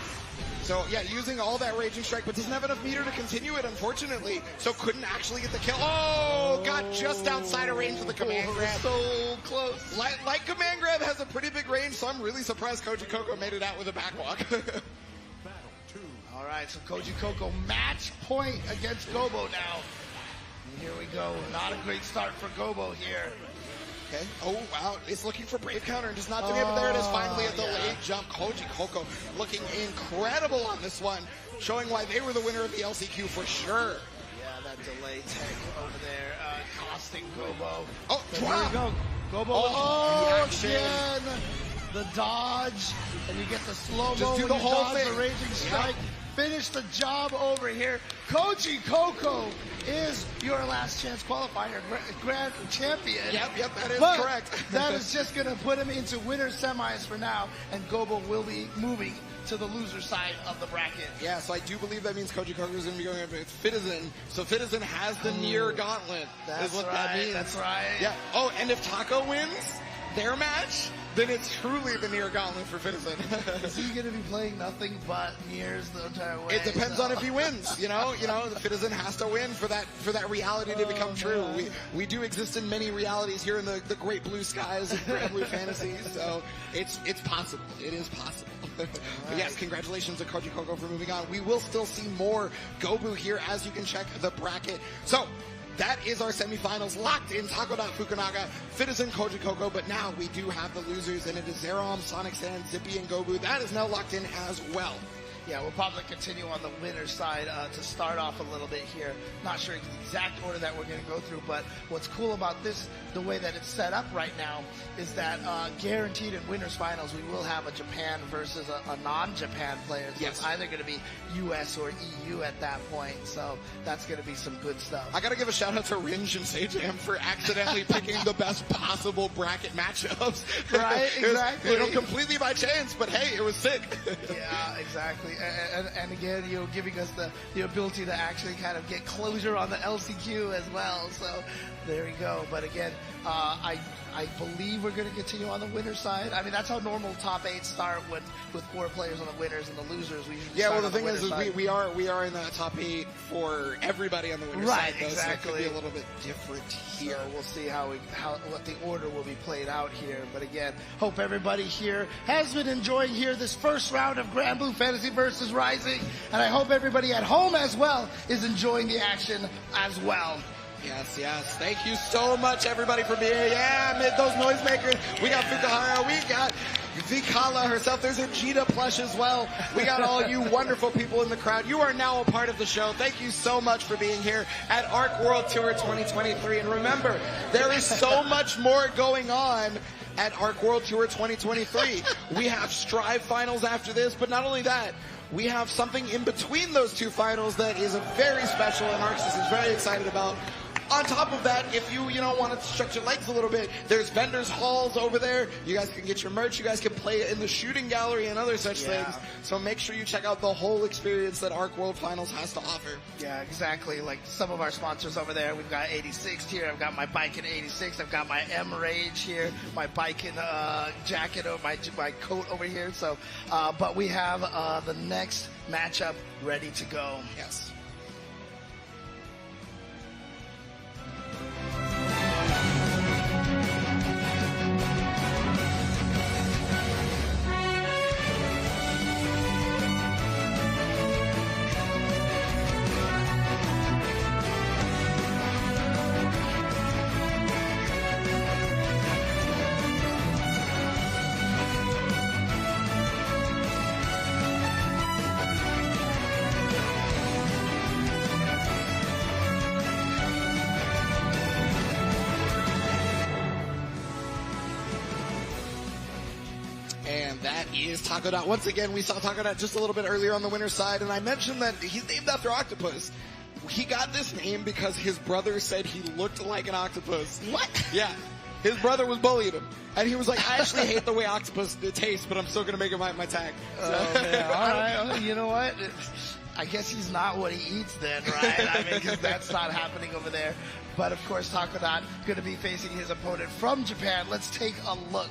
Speaker 4: So, yeah, using all that Raging Strike, but doesn't have enough meter to continue it, unfortunately. So couldn't actually get the kill. Oh, got just outside of range of the command grab.
Speaker 3: So close.
Speaker 4: Like command grab has a pretty big range, so I'm really surprised Koji Koko made it out with a backwalk.
Speaker 3: All right, so Koji Koko match point against Gobo now. And here we go. Not a great start for Gobo here.
Speaker 4: Okay. Oh, wow. It's looking for Brave Counter and just not doing it, but there it is. Finally, a delayed jump. Koji Koko looking incredible on this one, showing why they were the winner of the LCQ for sure.
Speaker 3: Yeah, that delay tech over there, costing Gobo.
Speaker 4: Oh,
Speaker 3: So
Speaker 4: drop.
Speaker 3: here we go. Gobo,
Speaker 4: reaction.
Speaker 3: again. The dodge, and you get the slow-mo
Speaker 4: Just do
Speaker 3: when
Speaker 4: the
Speaker 3: you
Speaker 4: whole
Speaker 3: dodge
Speaker 4: thing.
Speaker 3: the Raging Strike. Finish the job over here. Koji Koko is your last chance qualifier grand champion.
Speaker 4: Yep, that is
Speaker 3: But
Speaker 4: correct.
Speaker 3: that is just going to put him into winner semis for now, and Gobo will be moving to the loser side of the bracket.
Speaker 4: Yeah, so I do believe that means Koji Kogo is going to be going up against Citizen. So Citizen has the near gauntlet.
Speaker 3: That's
Speaker 4: is what
Speaker 3: right,
Speaker 4: that means.
Speaker 3: that's right.
Speaker 4: Yeah. Oh, and if Taco wins their match, then it's truly the near gauntlet for Citizen.
Speaker 3: Is he going to be playing nothing but Niers the entire way?
Speaker 4: It depends on if he wins. You know, the Citizen has to win for that reality to become true. We do exist in many realities here in the great blue skies of Grand Blue Fantasy. So it's possible. It is possible. But yes, congratulations to Koji Kogo for moving on. We will still see more Gobu here as you can check the bracket. So that is our semifinals locked in. Takodot Fukunaga, Citizen, Koji Kogo, but now we do have the losers, and it is Zerom, Sonic Sand, Zippy, and Gobu. That is now locked in as well.
Speaker 3: Yeah, we'll probably continue on the winner's side to start off a little bit here. Not sure the exact order that we're going to go through, but what's cool about this, the way that it's set up right now, is that guaranteed in winner's finals, we will have a Japan versus a non-Japan player. So
Speaker 4: Yes.
Speaker 3: it's either going to be US or EU at that point. So that's going to be some good stuff.
Speaker 4: I gotta give a shout out to Ringe and Sajam for accidentally picking the best possible bracket matchups.
Speaker 3: Right,
Speaker 4: It was,
Speaker 3: exactly.
Speaker 4: completely by chance, but hey, it was sick.
Speaker 3: Yeah, exactly. And again, giving us the ability to actually kind of get closure on the LCQ as well. So there you go. But again, I believe we're going to continue on the winner's side. I mean, that's how normal top 8 start with 4 players on the winners and the losers. We usually
Speaker 4: Yeah, well,
Speaker 3: start
Speaker 4: the
Speaker 3: on
Speaker 4: thing is
Speaker 3: winner's side.
Speaker 4: we are in the top 8 for everybody on the winner's
Speaker 3: Right,
Speaker 4: side, though,
Speaker 3: exactly.
Speaker 4: so it could be a little bit different here.
Speaker 3: So we'll see what the order will be played out here. But again, hope everybody here has been enjoying here this first round of Grand Blue Fantasy versus Rising, and I hope everybody at home as well is enjoying the action as well.
Speaker 4: Yes. Thank you so much, everybody, for being here. Yeah, amid those noisemakers, we got Fukuhara, we got Vikala herself. There's a Jita plush as well. We got all you wonderful people in the crowd. You are now a part of the show. Thank you so much for being here at ARC World Tour 2023. And remember, there is so much more going on at ARC World Tour 2023. We have Strive finals after this, but not only that, we have something in between those 2 finals that is very special and ArcSys is very excited about. On top of that, if you want to stretch your legs a little bit, there's vendors halls over there. You guys can get your merch. You guys can play in the shooting gallery and other such things. So make sure you check out the whole experience that ARC World Finals has to offer.
Speaker 3: Yeah, exactly. Like some of our sponsors over there. We've got 86 here. I've got my bike in 86. I've got my M Rage here. My bike in jacket or my coat over here. So, but we have the next matchup ready to go.
Speaker 4: Yes. And that is Takodot. Once again, we saw Takodot just a little bit earlier on the winner's side, and I mentioned that he's named after octopus. He got this name because his brother said he looked like an octopus.
Speaker 3: What?
Speaker 4: Yeah. His brother was bullying him. And he was like, I actually hate the way octopus tastes, but I'm still going to make it my tag.
Speaker 3: Oh, man. All right. You know what? I guess he's not what he eats then, right? I mean, because that's not happening over there. But, of course, Takodot going to be facing his opponent from Japan. Let's take a look.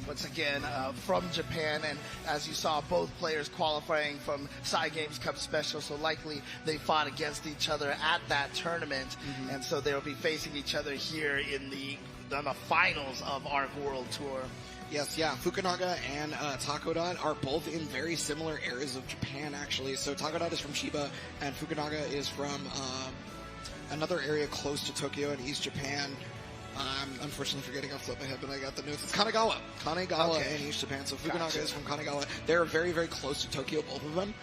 Speaker 3: Once again, from Japan, and as you saw, both players qualifying from Side Games Cup Special, so likely they fought against each other at that tournament, and so they'll be facing each other here in the on the finals of Arc World Tour.
Speaker 4: Yes, yeah. Fukunaga and Takodot are both in very similar areas of Japan, actually. So Takodot is from Chiba, and Fukunaga is from another area close to Tokyo in East Japan. I'm unfortunately forgetting off the top of my head, but I got the notes. It's Kanagawa.
Speaker 3: Okay.
Speaker 4: In East Japan. So Fukunaga
Speaker 3: Gotcha.
Speaker 4: is from Kanagawa. They're very, very close to Tokyo, both of them.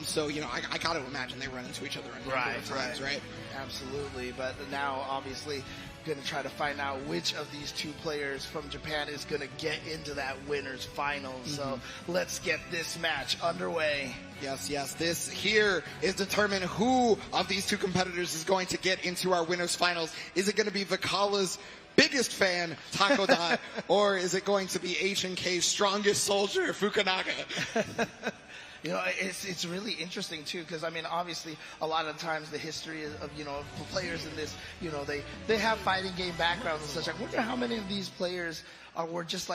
Speaker 4: So, you know, I got to imagine they run into each other a number of times, right?
Speaker 3: Absolutely. But now, obviously, going to try to find out which of these two players from Japan is going to get into that winners final. So let's get this match underway.
Speaker 4: Yes, yes. This here is determine who of these two competitors is going to get into our winners finals. Is it going to be Vikala's biggest fan, Takodot, or is it going to be H&K's strongest soldier, Fukunaga?
Speaker 3: You know, it's really interesting too, because I mean, obviously, a lot of times the history of, you know, of players in this, you know, they have fighting game backgrounds and such. I wonder how many of these players were just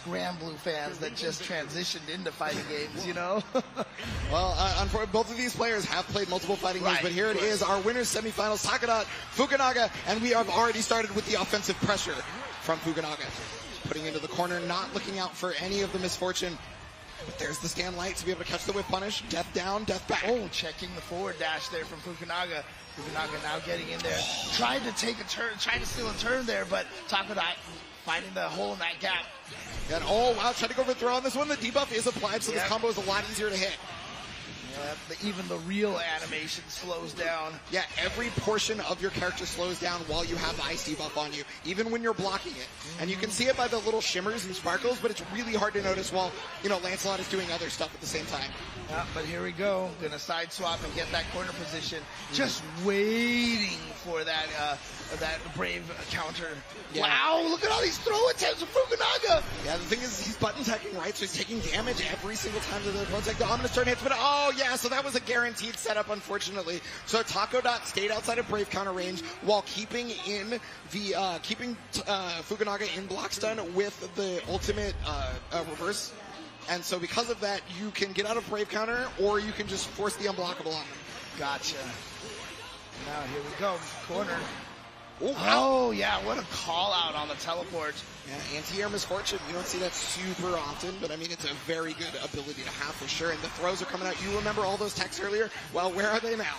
Speaker 3: Grand Blue fans that just transitioned into fighting games, you know?
Speaker 4: Well, unfortunately, both of these players have played multiple fighting games, but here it is, our winners semifinals, Takodot, Fukunaga, and we have already started with the offensive pressure from Fukunaga. Putting into the corner, not looking out for any of the misfortune. But there's the stand light to be able to catch the whip punish. Death down, death back.
Speaker 3: Oh, checking the forward dash there from Fukunaga. Fukunaga now getting in there. Tried to take a turn, trying to steal a turn there, but Takodot finding the hole in that gap.
Speaker 4: And oh, wow, trying to go for a throw on this one. The debuff is applied, so this combo is a lot easier to hit.
Speaker 3: Yeah, even the real animation slows down.
Speaker 4: Yeah, every portion of your character slows down while you have the ice debuff on you, even when you're blocking it. And you can see it by the little shimmers and sparkles, but it's really hard to notice while, you know, Lancelot is doing other stuff at the same time.
Speaker 3: Yeah, but here we go. Gonna side swap and get that corner position. Just waiting for that brave counter.
Speaker 4: Yeah.
Speaker 3: Wow, look at all these throw attempts from Fukunaga.
Speaker 4: Yeah, the thing is, he's button teching, right? So he's taking damage every single time that the opponent's like, the ominous turn hits, but oh yeah, so that was a guaranteed setup, unfortunately. So Takodot stayed outside of brave counter range while keeping in the, Fukunaga in block stun with the ultimate, reverse. And so because of that, you can get out of brave counter, or you can just force the unblockable on them.
Speaker 3: Gotcha. Now here we go, corner.
Speaker 4: Oh,
Speaker 3: Oh, yeah, what a call out on the teleport.
Speaker 4: Yeah, anti-air misfortune. You don't see that super often, but I mean, it's a very good ability to have for sure. And the throws are coming out. You remember all those texts earlier? Well, where are they now?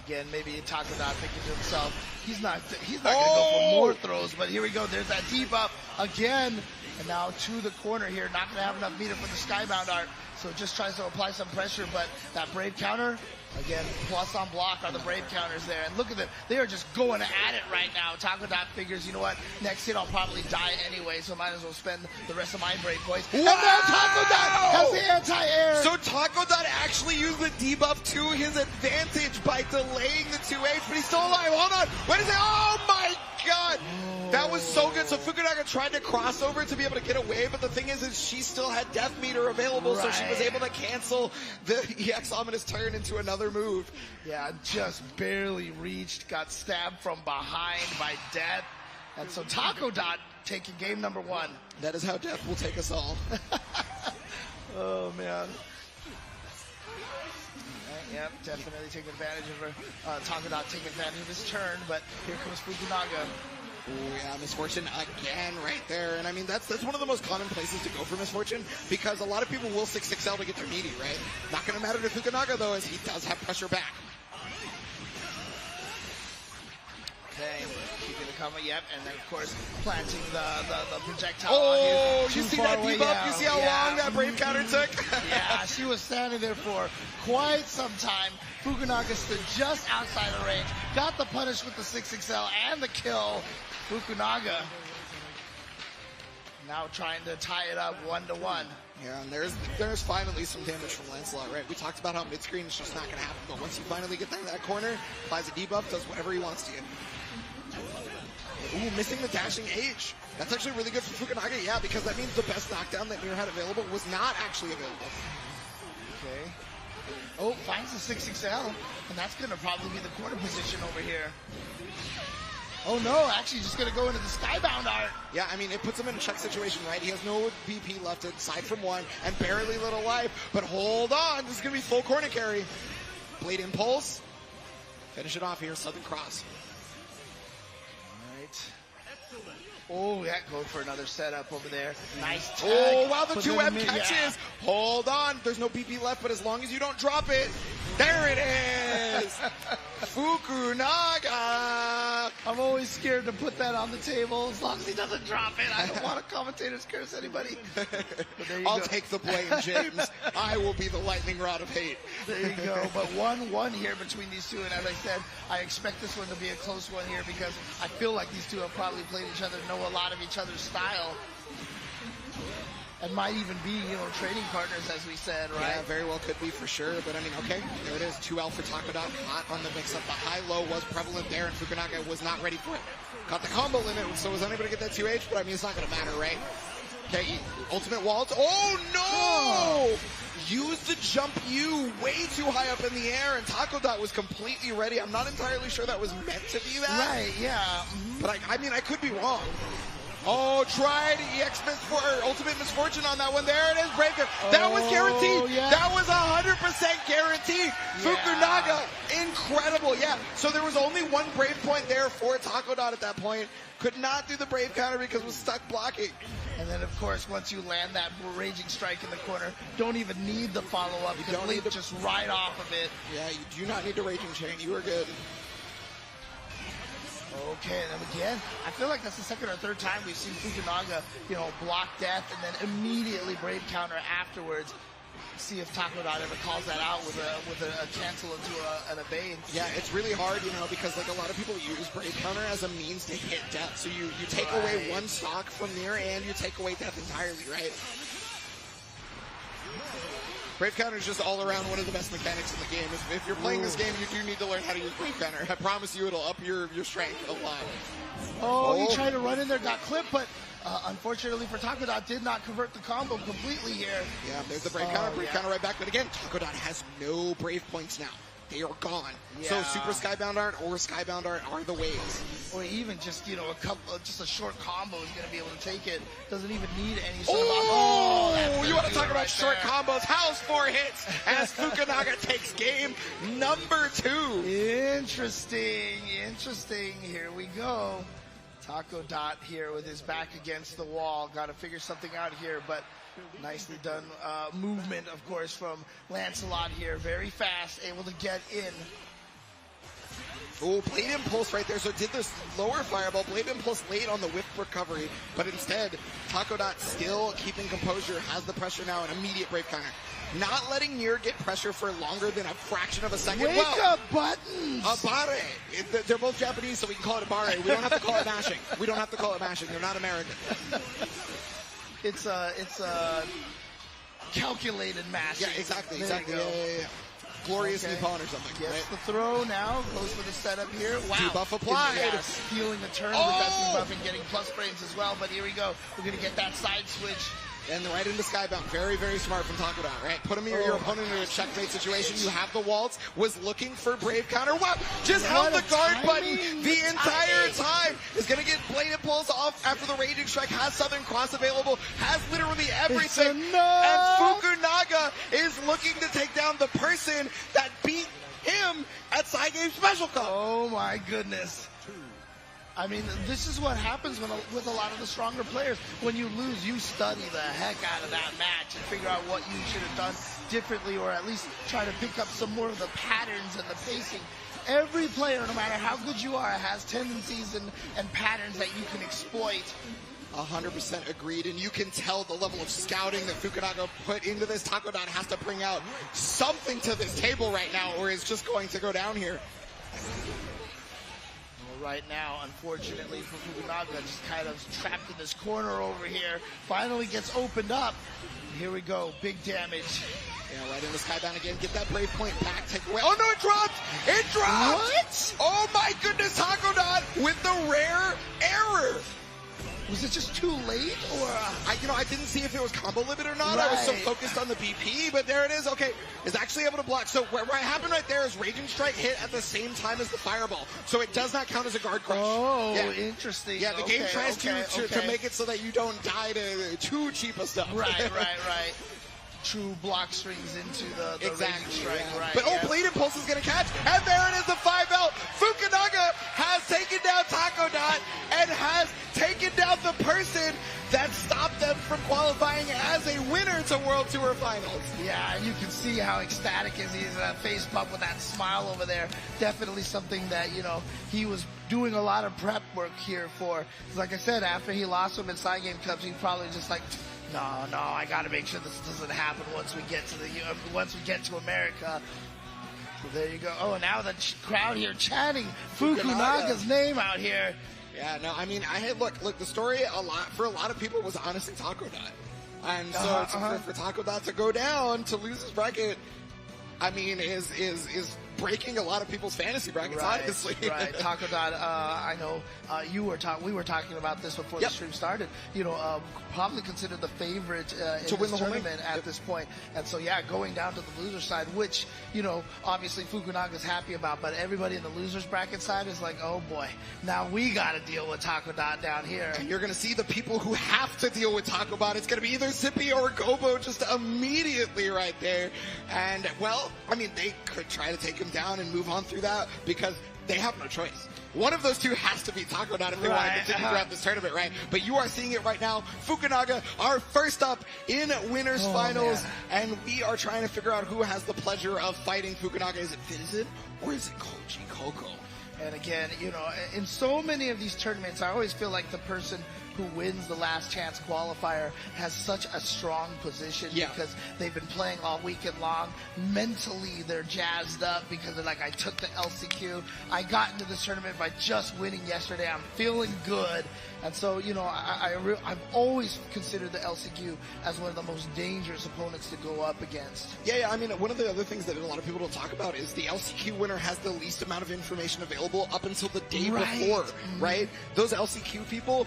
Speaker 3: Again, maybe Takodot thinking to himself, he's not going to go for more throws, but here we go. There's that debuff again. And now to the corner here, not going to have enough meter for the Skybound art. So just tries to apply some pressure, but that brave counter, again, plus on block are the brave counters there. And look at them. They are just going at it right now. Takodot figures, you know what, next hit I'll probably die anyway, so might as well spend the rest of my brave points.
Speaker 4: Wow!
Speaker 3: And now Takodot has the anti-air.
Speaker 4: So Takodot actually used the debuff to his advantage by delaying the 2H, but he's still alive. Hold on. What is it? Oh my god! That was so good. So Fukunaga tried to cross over to be able to get away, but the thing is she still had death meter available, so she was able to cancel the EX Ominous turn into another move.
Speaker 3: Yeah, just barely reached, got stabbed from behind by Death. And so Takodot taking game number 1.
Speaker 4: That is how death will take us all.
Speaker 3: Oh, man. Yep, definitely taking advantage of her. Takodot taking advantage of his turn, but here comes Fukunaga.
Speaker 4: Oh yeah, misfortune again right there. And I mean, that's one of the most common places to go for misfortune, because a lot of people will 6-6L to get their meaty, right? Not going to matter to Fukunaga, though, as he does have pressure back.
Speaker 3: Okay, keeping the combo, yep, and then, of course, planting the projectile
Speaker 4: oh,
Speaker 3: on his
Speaker 4: you see that debuff?
Speaker 3: Yeah,
Speaker 4: you see how long that brave counter took?
Speaker 3: Yeah, she was standing there for quite some time. Fukunaga stood just outside of range, got the punish with the 6-6L and the kill. Fukunaga now trying to tie it up 1-1.
Speaker 4: Yeah, and there's finally some damage from Lancelot, right? We talked about how mid-screen is just not going to happen, but once you finally get that corner, applies a debuff, does whatever he wants to you. Ooh, missing the dashing H. That's actually really good for Fukunaga, yeah, because that means the best knockdown that Mir had available was not actually available.
Speaker 3: Okay. Oh, finds the 6-6L, and that's going to probably be the corner position over here. Oh no, actually just going to go into the Skybound art.
Speaker 4: Yeah, I mean, it puts him in a check situation, right? He has no BP left aside from one and barely little life, but hold on, this is going to be full corner carry. Blade Impulse. Finish it off here, Southern Cross.
Speaker 3: right. Oh, yeah, going for another setup over there. Nice tag.
Speaker 4: Oh, wow, the
Speaker 3: Put
Speaker 4: 2M
Speaker 3: him in,
Speaker 4: catches.
Speaker 3: yeah.
Speaker 4: Hold on. There's no BP left, but as long as you don't drop it, there it is. Fukunaga.
Speaker 3: I'm always scared to put that on the table as long as he doesn't drop it. I don't want a commentator's curse anybody. But there you
Speaker 4: I'll
Speaker 3: go.
Speaker 4: take the blame, James. I will be the lightning rod of hate.
Speaker 3: There you go. But 1-1 here between these two. And as I said, I expect this one to be a close one here because I feel like these two have probably played each other, know a lot of each other's style. And might even be, training partners, as we said, right?
Speaker 4: Yeah, very well could be for sure. But I mean, okay, there it is. 2L for Takodot, hot on the mix-up. The high-low was prevalent there, and Fukunaga was not ready for it. Got the combo limit, so was unable to get that 2H, but I mean, it's not going to matter, right? Okay, ultimate waltz. Oh, no! Used the jump U way too high up in the air, and Takodot was completely ready. I'm not entirely sure that was meant to be that.
Speaker 3: Right, yeah.
Speaker 4: But I mean, I could be wrong. Oh, tried ultimate misfortune on that one. There it is, breaker. That was guaranteed.
Speaker 3: Yeah.
Speaker 4: That was 100% guaranteed.
Speaker 3: Yeah.
Speaker 4: Fukunaga, incredible. Yeah, so there was only one brave point there for Takodot at that point. Could not do the brave counter because was stuck blocking.
Speaker 3: And then, of course, once you land that raging strike in the corner, don't even need the follow-up. You
Speaker 4: don't need to
Speaker 3: just right off of it.
Speaker 4: Yeah, you do not need the raging chain. You are good.
Speaker 3: Okay, and then again, I feel like that's the second or third time we've seen Fukunaga, block death and then immediately brave counter afterwards. See if Takodot ever calls that out with a cancel into an evade.
Speaker 4: Yeah, it's really hard, because like a lot of people use brave counter as a means to hit death. So you take away one stock from near and you take away death entirely, right? Brave counter is just all around one of the best mechanics in the game. If you're playing this game, you do need to learn how to use brave counter. I promise you it'll up your strength a lot.
Speaker 3: Oh, he tried to run in there, got clipped, but unfortunately for Takodot, did not convert the combo completely here.
Speaker 4: Yeah, there's the brave counter, counter right back. But again, Takodot has no brave points now. They are gone.
Speaker 3: Yeah.
Speaker 4: So super Skybound Art or Skybound Art are the ways.
Speaker 3: Or even just, just a short combo is going to be able to take it. Doesn't even need any sort of...
Speaker 4: Oh, you want to talk about short combos? House 4 hits as Fukunaga takes game number 2.
Speaker 3: Interesting. Here we go. Takodot here with his back against the wall. Got to figure something out here, but nicely done movement, of course, from Lancelot here. Very fast, able to get in.
Speaker 4: Oh, Blade Impulse right there. So did this lower fireball. Blade Impulse late on the whip recovery, but instead, Takodot still keeping composure, has the pressure now, an immediate brave counter. Not letting Nier get pressure for longer than a fraction of a second.
Speaker 3: Wake up buttons!
Speaker 4: Abare. They're both Japanese, so we can call it Abare. We don't have to call it mashing. They're not American.
Speaker 3: It's a calculated mash.
Speaker 4: Yeah, exactly. Yeah. Glorious Nippon or something.
Speaker 3: Gets
Speaker 4: right?
Speaker 3: the throw now, goes for the setup here. Wow.
Speaker 4: Debuff applied.
Speaker 3: Yeah, stealing the turn with that debuff and getting plus frames as well. But here we go. We're going to get that side switch.
Speaker 4: And right into Skybound. Very, very smart from Takodot, right? Put him your opponent in a checkmate situation. You have the waltz. Was looking for brave counter. Wow! Just held the guard button the entire time. Is going to get Blade Impulse off after the Raging Strike. Has Southern Cross available. Has literally everything. And Fukunaga is looking to take down the person that beat him at Side Game Special Cup.
Speaker 3: Oh my goodness. I mean, this is what happens with a lot of the stronger players. When you lose, you study the heck out of that match and figure out what you should have done differently, or at least try to pick up some more of the patterns and the pacing. Every player, no matter how good you are, has tendencies and patterns that you can exploit.
Speaker 4: 100% agreed, and you can tell the level of scouting that Fukunaga put into this. Takodot has to bring out something to this table right now, or it's just going to go down here.
Speaker 3: Right now, unfortunately for Fukunaga, just kind of trapped in this corner over here. Finally gets opened up. Here we go, big damage.
Speaker 4: Yeah, right into Skybound again. Get that brave point back. Take away. Oh no, it dropped! It dropped!
Speaker 3: What?
Speaker 4: Oh my goodness, Takodot with the rare error.
Speaker 3: Was it just too late, or?
Speaker 4: I didn't see if it was combo limit or not. Right. I was so focused on the BP, but there it is. Okay, is actually able to block. So what happened right there is Raging Strike hit at the same time as the Fireball, so it does not count as a guard crush.
Speaker 3: Oh,
Speaker 4: yeah.
Speaker 3: Interesting.
Speaker 4: Yeah, the game tries to make it so that you don't die to too cheap of stuff.
Speaker 3: Right. true block strings into the
Speaker 4: Exactly.
Speaker 3: Raging Strike.
Speaker 4: Yeah.
Speaker 3: Right.
Speaker 4: But
Speaker 3: yeah.
Speaker 4: Bleed Impulse is going to catch, and there it is, the 5L. Fukunaga has taken down Taco Dot and has taken down the person that stopped them from qualifying as a winner to World Tour Finals.
Speaker 3: Yeah, and you can see how ecstatic is he's face bump with that smile over there. Definitely something that, you know, he was doing a lot of prep work here for. Like I said, after he lost him in Side Game Cups, he probably just like, no, I got to make sure this doesn't happen once we get to America. So there you go. Oh, and now the crowd here chanting Fukunaga's name out here.
Speaker 4: Yeah, no, I mean, look, the story for a lot of people was honestly Taco Dot. And so for Taco Dot to go down, to lose his bracket, I mean, is breaking a lot of people's fantasy brackets, honestly.
Speaker 3: Right, Taco Dot, I know we were talking about this before the stream started. You know, probably considered the favorite to win the tournament at this point. And so, yeah, going down to the loser side, which, you know, obviously Fukunaga's happy about, but everybody in the losers bracket side is like, oh boy, now we got to deal with Taco Dot down here.
Speaker 4: And you're going to see the people who have to deal with Taco Dot. It's going to be either Zippy or Gobo just immediately right there. And, well, I mean, they could try to take him down and move on through that because they have no choice. One of those two has to be Taco Dot if they want to continue throughout this tournament, right? But you are seeing it right now. Fukunaga are first up in winners finals, and we are trying to figure out who has the pleasure of fighting Fukunaga. Is it Fitizen or is it Koji Coco?
Speaker 3: And again, you know, in so many of these tournaments, I always feel like the person who wins the last chance qualifier has such a strong position because they've been playing all weekend long. Mentally, they're jazzed up because they're like, I took the LCQ. I got into this tournament by just winning yesterday. I'm feeling good. And so, you know, I've always considered the LCQ as one of the most dangerous opponents to go up against.
Speaker 4: Yeah, I mean, one of the other things that a lot of people don't talk about is the LCQ winner has the least amount of information available up until the day before, right? Those LCQ people,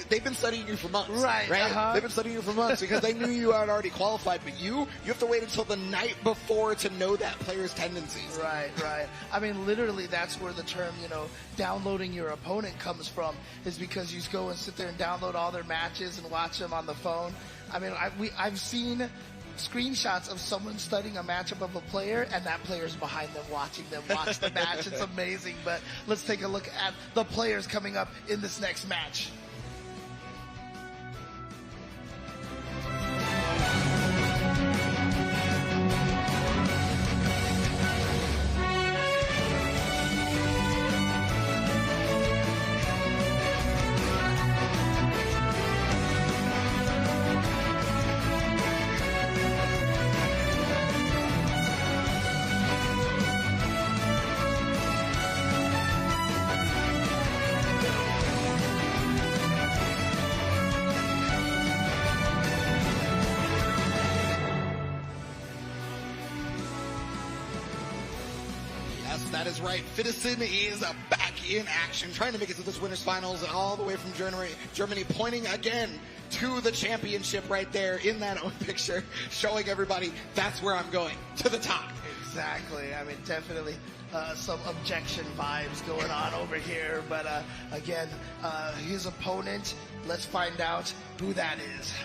Speaker 4: they've been studying you for months, right? They've been studying you for months because they knew you had already qualified, but you have to wait until the night before to know that player's tendencies.
Speaker 3: Right. I mean, literally, that's where the term, you know, downloading your opponent comes from, is because you go and sit there and download all their matches and watch them on the phone. I mean, I've seen screenshots of someone studying a matchup of a player, and that player's behind them watching them watch the match. It's amazing. But let's take a look at the players coming up in this next match.
Speaker 4: That is right. Fitizen is back in action, trying to make it to this winners finals all the way from Germany, pointing again to the championship right there in that picture, showing everybody that's where I'm going, to the top.
Speaker 3: Exactly. I mean, definitely some objection vibes going on over here. But again, his opponent, let's find out who that is.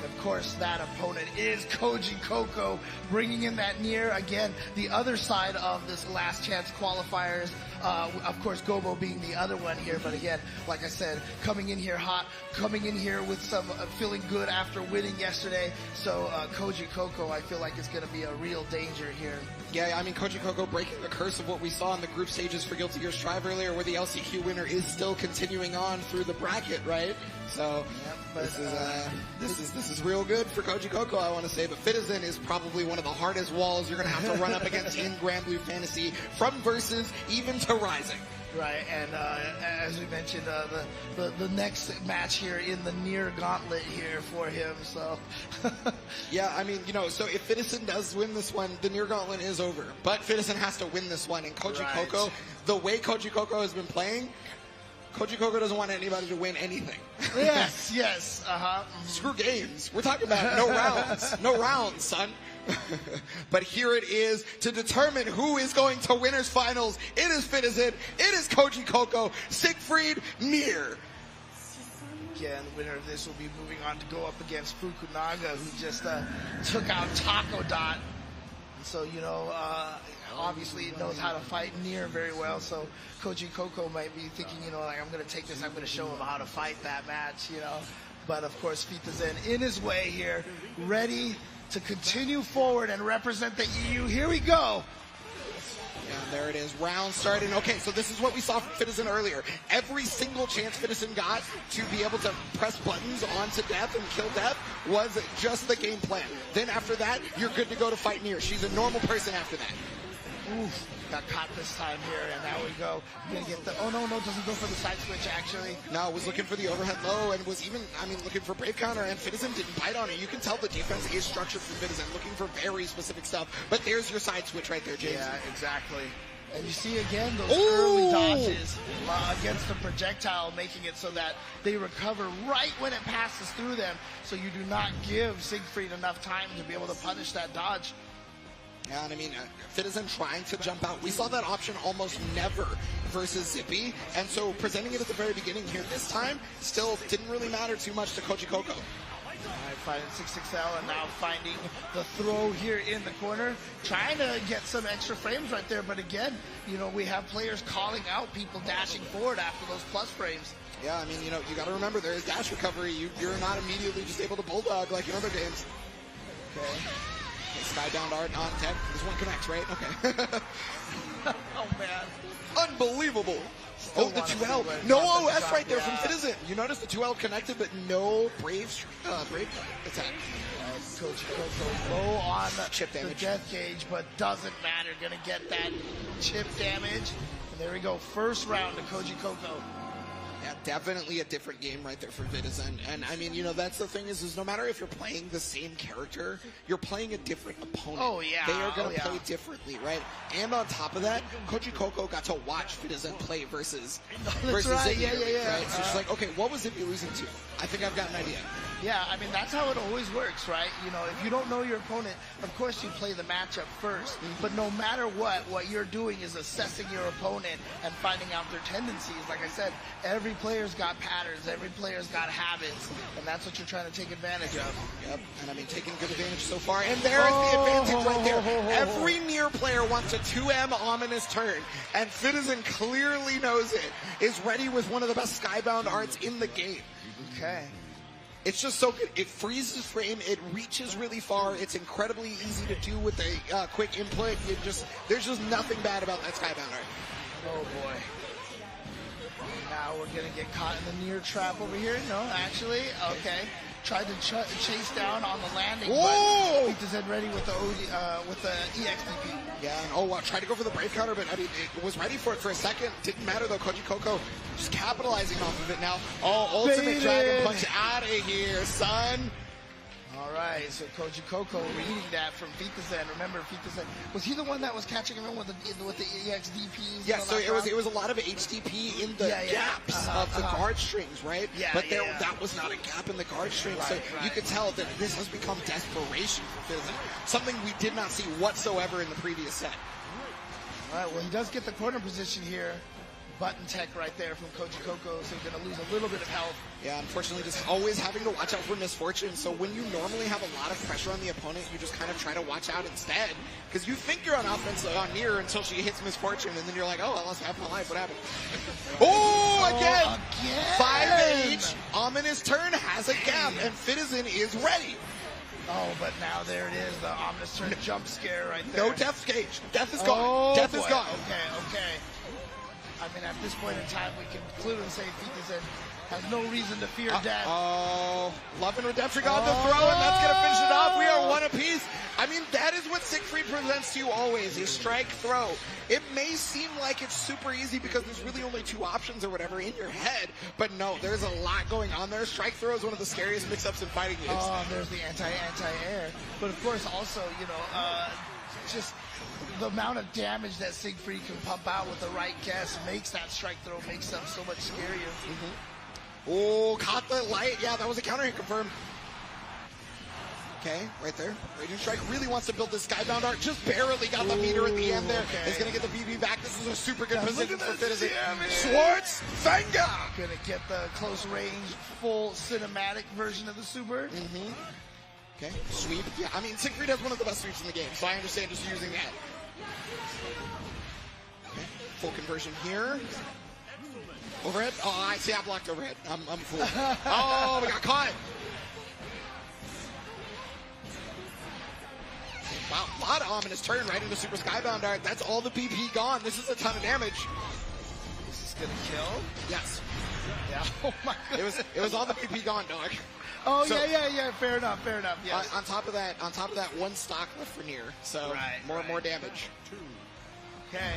Speaker 3: Of course, that opponent is Koji Coco, bringing in that near, again, the other side of this last chance qualifiers. Of course, Gobo being the other one here, but again, like I said, coming in here hot, coming in here with some feeling good after winning yesterday. So Koji Coco, I feel like is going to be a real danger here.
Speaker 4: Yeah, I mean, Koji Coco breaking the curse of what we saw in the group stages for Guilty Gear Strive earlier, where the LCQ winner is still continuing on through the bracket, right? So this is real good for Koji Coco, I want to say. But Fitizen is probably one of the hardest walls you're going to have to run up against in Grand Blue Fantasy, from Versus even to Rising.
Speaker 3: Right, and as we mentioned, the next match here in the near gauntlet here for him, so.
Speaker 4: Yeah, I mean, you know, so if Fitizen does win this one, the near gauntlet is over. But Fitizen has to win this one, and Koji Coco, the way Koji Coco has been playing, Koji Koko doesn't want anybody to win anything.
Speaker 3: Yes, yes.
Speaker 4: Screw games. We're talking about no rounds. No rounds, son. But here it is to determine who is going to winners finals. It is Citizen. It is Koji Koko. Siegfried Mir.
Speaker 3: Again, winner of this will be moving on to go up against Fukunaga, who just took out Taco Dot. And so, you know, obviously knows how to fight Nier very well. So Koji Koko might be thinking, you know, like, I'm going to take this, I'm going to show him how to fight that match, you know. But of course, Fitazen in his way here, ready to continue forward and represent the EU. Here we go.
Speaker 4: And there it is, round starting. Okay, so this is what we saw from Fitazen earlier. Every single chance Fitazen got to be able to press buttons onto death and kill death was just the game plan. Then after that, you're good to go to fight Nier. She's a normal person after that.
Speaker 3: Oof, got caught this time here, and now we go. Gonna get the, oh no, doesn't go for the side switch actually.
Speaker 4: No, was looking for the overhead low and was even, looking for brave counter, and Fitazen didn't bite on it. You can tell the defense is structured for Fitazen, looking for very specific stuff. But there's your side switch right there, James.
Speaker 3: Yeah, exactly. And you see again those early dodges against the projectile, making it so that they recover right when it passes through them. So you do not give Siegfried enough time to be able to punish that dodge.
Speaker 4: Yeah, and Fitazen trying to jump out. We saw that option almost never versus Zippy, and so presenting it at the very beginning here this time still didn't really matter too much to Koji Koko.
Speaker 3: Alright, finding 6XL and now finding the throw here in the corner. Trying to get some extra frames right there, but again, you know, we have players calling out people dashing forward after those plus frames.
Speaker 4: Yeah, you got to remember there is dash recovery. You're not immediately just able to bulldog like in other games.
Speaker 3: Okay.
Speaker 4: Skybound art on tech. This one connects, right? Okay.
Speaker 3: Oh, man.
Speaker 4: Unbelievable.
Speaker 3: Still
Speaker 4: the
Speaker 3: wanna
Speaker 4: 2L.
Speaker 3: see
Speaker 4: No
Speaker 3: what
Speaker 4: OS right there from
Speaker 3: yeah.
Speaker 4: Citizen. You notice the 2L connected, but no brave attack.
Speaker 3: Coach Koko low on
Speaker 4: Chip
Speaker 3: the
Speaker 4: damage.
Speaker 3: death gauge, but doesn't matter. Gonna get that chip damage. And there we go. First round to Koji Koko.
Speaker 4: Yeah, definitely a different game right there for Citizen. And that's the thing is no matter if you're playing the same character, you're playing a different opponent.
Speaker 3: Oh, yeah.
Speaker 4: They are going to play differently, right? And on top of that, Koji Koko got to watch Citizen play versus
Speaker 3: right.
Speaker 4: Zippy,
Speaker 3: Yeah.
Speaker 4: right? So she's like, okay, what was Zippy losing to? I think I've got an idea.
Speaker 3: Yeah, that's how it always works, right? You know, if you don't know your opponent, of course you play the matchup first. But no matter what you're doing is assessing your opponent and finding out their tendencies. Like I said, every player's got patterns, every player's got habits, and that's what you're trying to take advantage of.
Speaker 4: Yep, and taking good advantage so far. And there's the advantage right there. Every Nier player wants a 2M ominous turn, and Citizen clearly knows it, is ready with one of the best Skybound arts in the game.
Speaker 3: Okay.
Speaker 4: It's just so good. It freezes frame. It reaches really far. It's incredibly easy to do with a quick input. There's just nothing bad about that Skybound art.
Speaker 3: Oh boy. Now we're gonna get caught in the Nier trap over here. No, actually, okay. Tried to chase down on the landing,
Speaker 4: Whoa!
Speaker 3: but Pizza's ready with the EXDP.
Speaker 4: Yeah, and tried to go for the brave counter, but it was ready for it for a second. Didn't matter though. Koji Koko just capitalizing off of it now. Oh, ultimate dragon punch out of here, son.
Speaker 3: All right, so Koji Koko reading that from Fitazen. Remember, Fitazen, was he the one that was catching him with the EXDPs?
Speaker 4: Yeah, so it was a lot of HDP in the gaps of the guard strings, right?
Speaker 3: Yeah,
Speaker 4: but that was not a gap in the guard strings, so you could tell that this has become desperation for Fitazen. Something we did not see whatsoever in the previous set.
Speaker 3: All right, well, he does get the corner position here. Button tech right there from Koji Koko, so he's going to lose a little bit of health.
Speaker 4: Yeah, unfortunately, just always having to watch out for misfortune. So when you normally have a lot of pressure on the opponent, you just kind of try to watch out instead. Because you think you're on offense on Nier until she hits misfortune, and then you're like, oh, I lost half my life. What happened? Again! 5H, ominous turn, has a gap, and Citizen is ready.
Speaker 3: Oh, but now there it is, the ominous turn jump scare right there.
Speaker 4: No death gauge. Death is gone. Death is gone.
Speaker 3: Okay. At this point in time, we can clearly say Fitazen has no reason to fear death.
Speaker 4: Oh, Love and Redemption got the throw, and that's going to finish it off. We are one apiece. That is what Siegfried presents to you always, is strike, throw. It may seem like it's super easy because there's really only two options or whatever in your head, but no, there's a lot going on there. Strike, throw is one of the scariest mix-ups in fighting games.
Speaker 3: Oh, there's the anti-air. But of course, also, just the amount of damage that Siegfried can pump out with the right guess makes that strike throw makes them so much scarier.
Speaker 4: Oh, caught the light. Yeah, that was a counter hit confirmed. Okay, right there. Raging Strike really wants to build this Skybound Art. Just barely got the meter at the end there. He's going to get the BB back. This is a super good position for Citizen. Schwartz, Fenga!
Speaker 3: Going to get the close range, full cinematic version of the super.
Speaker 4: Okay, sweep. Yeah, I mean, Siegfried has one of the best sweeps in the game, so I understand just using that. Okay, full conversion here. Overhead? Oh, I see I blocked overhead. I'm a fool. Oh, we got caught. Wow, a lot of ominous turn right into Super Skybound Art. That's all the PP gone. This is a ton of damage.
Speaker 3: This is gonna kill.
Speaker 4: Yes.
Speaker 3: Yeah. Oh my god.
Speaker 4: It was all the PP gone, dog.
Speaker 3: Oh
Speaker 4: so,
Speaker 3: yeah. Fair enough. Yes.
Speaker 4: On top of that, one stock left for Nier. So more damage.
Speaker 3: Okay.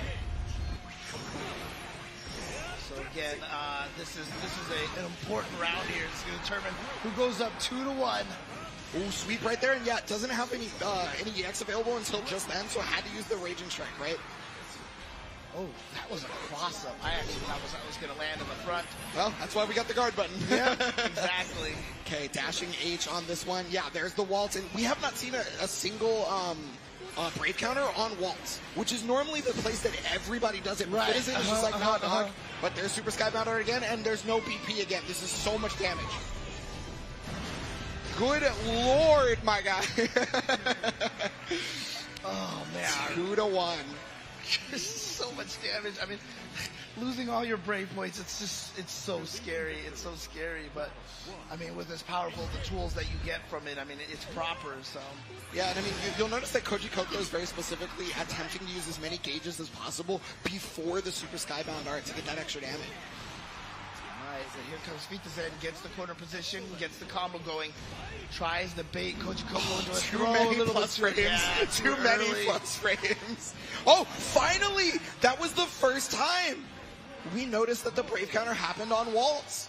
Speaker 3: So again, this is an important round here. It's going to determine who goes up 2-1.
Speaker 4: Ooh, sweep right there, and yeah, doesn't have any EX available until just then, so I had to use the Raging Strike, right?
Speaker 3: Oh, that was a cross-up. I actually thought I was going to land in the front.
Speaker 4: Well, that's why we got the guard button.
Speaker 3: Yeah, exactly.
Speaker 4: Okay, dashing H on this one. Yeah, there's the waltz, and we have not seen a single Brave counter on waltz, which is normally the place that everybody does it.
Speaker 3: Right.
Speaker 4: It's just like, no, dog. But there's Super Skybound Art again, and there's no BP again. This is so much damage. Good lord, my guy.
Speaker 3: Oh, man.
Speaker 4: 2-1.
Speaker 3: So much damage. I mean, losing all your brave points, it's so scary. It's so scary. But, I mean, with as powerful the tools that you get from it, I mean, it's proper, so.
Speaker 4: Yeah, and I mean, you'll notice that Koji Koko is very specifically attempting to use as many gauges as possible before the Super Skybound Art to get that extra damage.
Speaker 3: Alright, so here comes Vitazen, gets the corner position, gets the combo going, tries to bait Koji Koko into a throw a little bit
Speaker 4: frames.
Speaker 3: Yeah,
Speaker 4: too many plus frames. Oh, finally! That was the first time we noticed that the Brave counter happened on waltz.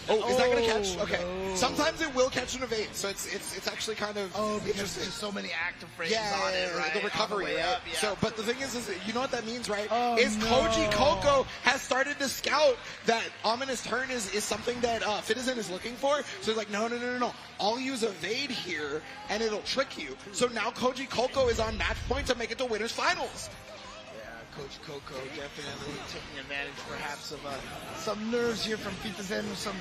Speaker 4: Oh, is that going to catch? Okay.
Speaker 3: No.
Speaker 4: Sometimes it will catch an evade, so it's actually kind of
Speaker 3: because there's so many active frames
Speaker 4: yeah,
Speaker 3: on it, right?
Speaker 4: the recovery,
Speaker 3: on the way
Speaker 4: right?
Speaker 3: up, yeah.
Speaker 4: So, but the thing is you know what that means, right?
Speaker 3: No.
Speaker 4: Koji Koko has started to scout that ominous turn is something that Citizen is looking for. So he's like, no. I'll use evade here, and it'll trick you. So now Koji Koko is on match point to make it to winners finals.
Speaker 3: Coach Coco definitely taking advantage perhaps of some nerves here from Vitazen, some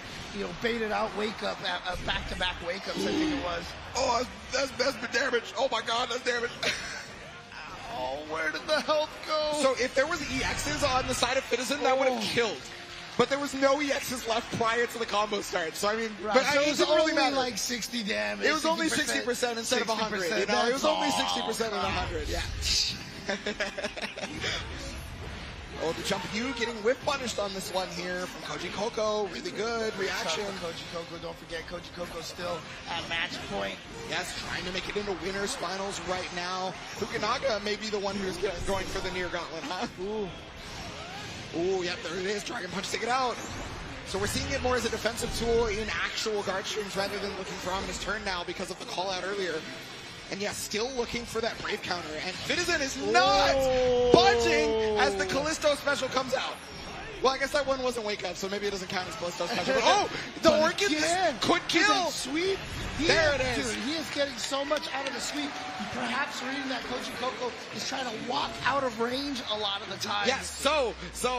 Speaker 3: baited out wake up, back-to-back wake ups I think it was.
Speaker 4: Oh, that's been damage. Oh my god, that's damage.
Speaker 3: Oh, where did the health go?
Speaker 4: So if there was EXs on the side of Citizen, that would have killed. But there was no EXs left prior to the combo start. So I mean, but
Speaker 3: so
Speaker 4: it didn't really matter.
Speaker 3: Like 60 damage.
Speaker 4: It was only 60% instead of 100. You know, it was only 60% of 100. Yeah. Oh, the jump U getting whip punished on this one here from Koji Koko. Really good reaction.
Speaker 3: Koji Koko, don't forget Koji Koko still at match point.
Speaker 4: Yes, trying to make it into winners finals right now. Fukunaga may be the one who's going for the near gauntlet, huh? Ooh, yep, there it is. Dragon Punch, take it out. So we're seeing it more as a defensive tool in actual guard streams rather than looking for ominous turn now because of the call out earlier. And yeah, still looking for that Brave counter. And Citizen is not budging as the Callisto special comes out. Well, I guess that one wasn't wake up, so maybe it doesn't count as Callisto special. But, oh, the Orchid could kill.
Speaker 3: Sweep.
Speaker 4: There it is.
Speaker 3: Dude, he is getting so much out of the sweep. Perhaps reading that Koji Koko is trying to walk out of range a lot of the time.
Speaker 4: Yes, so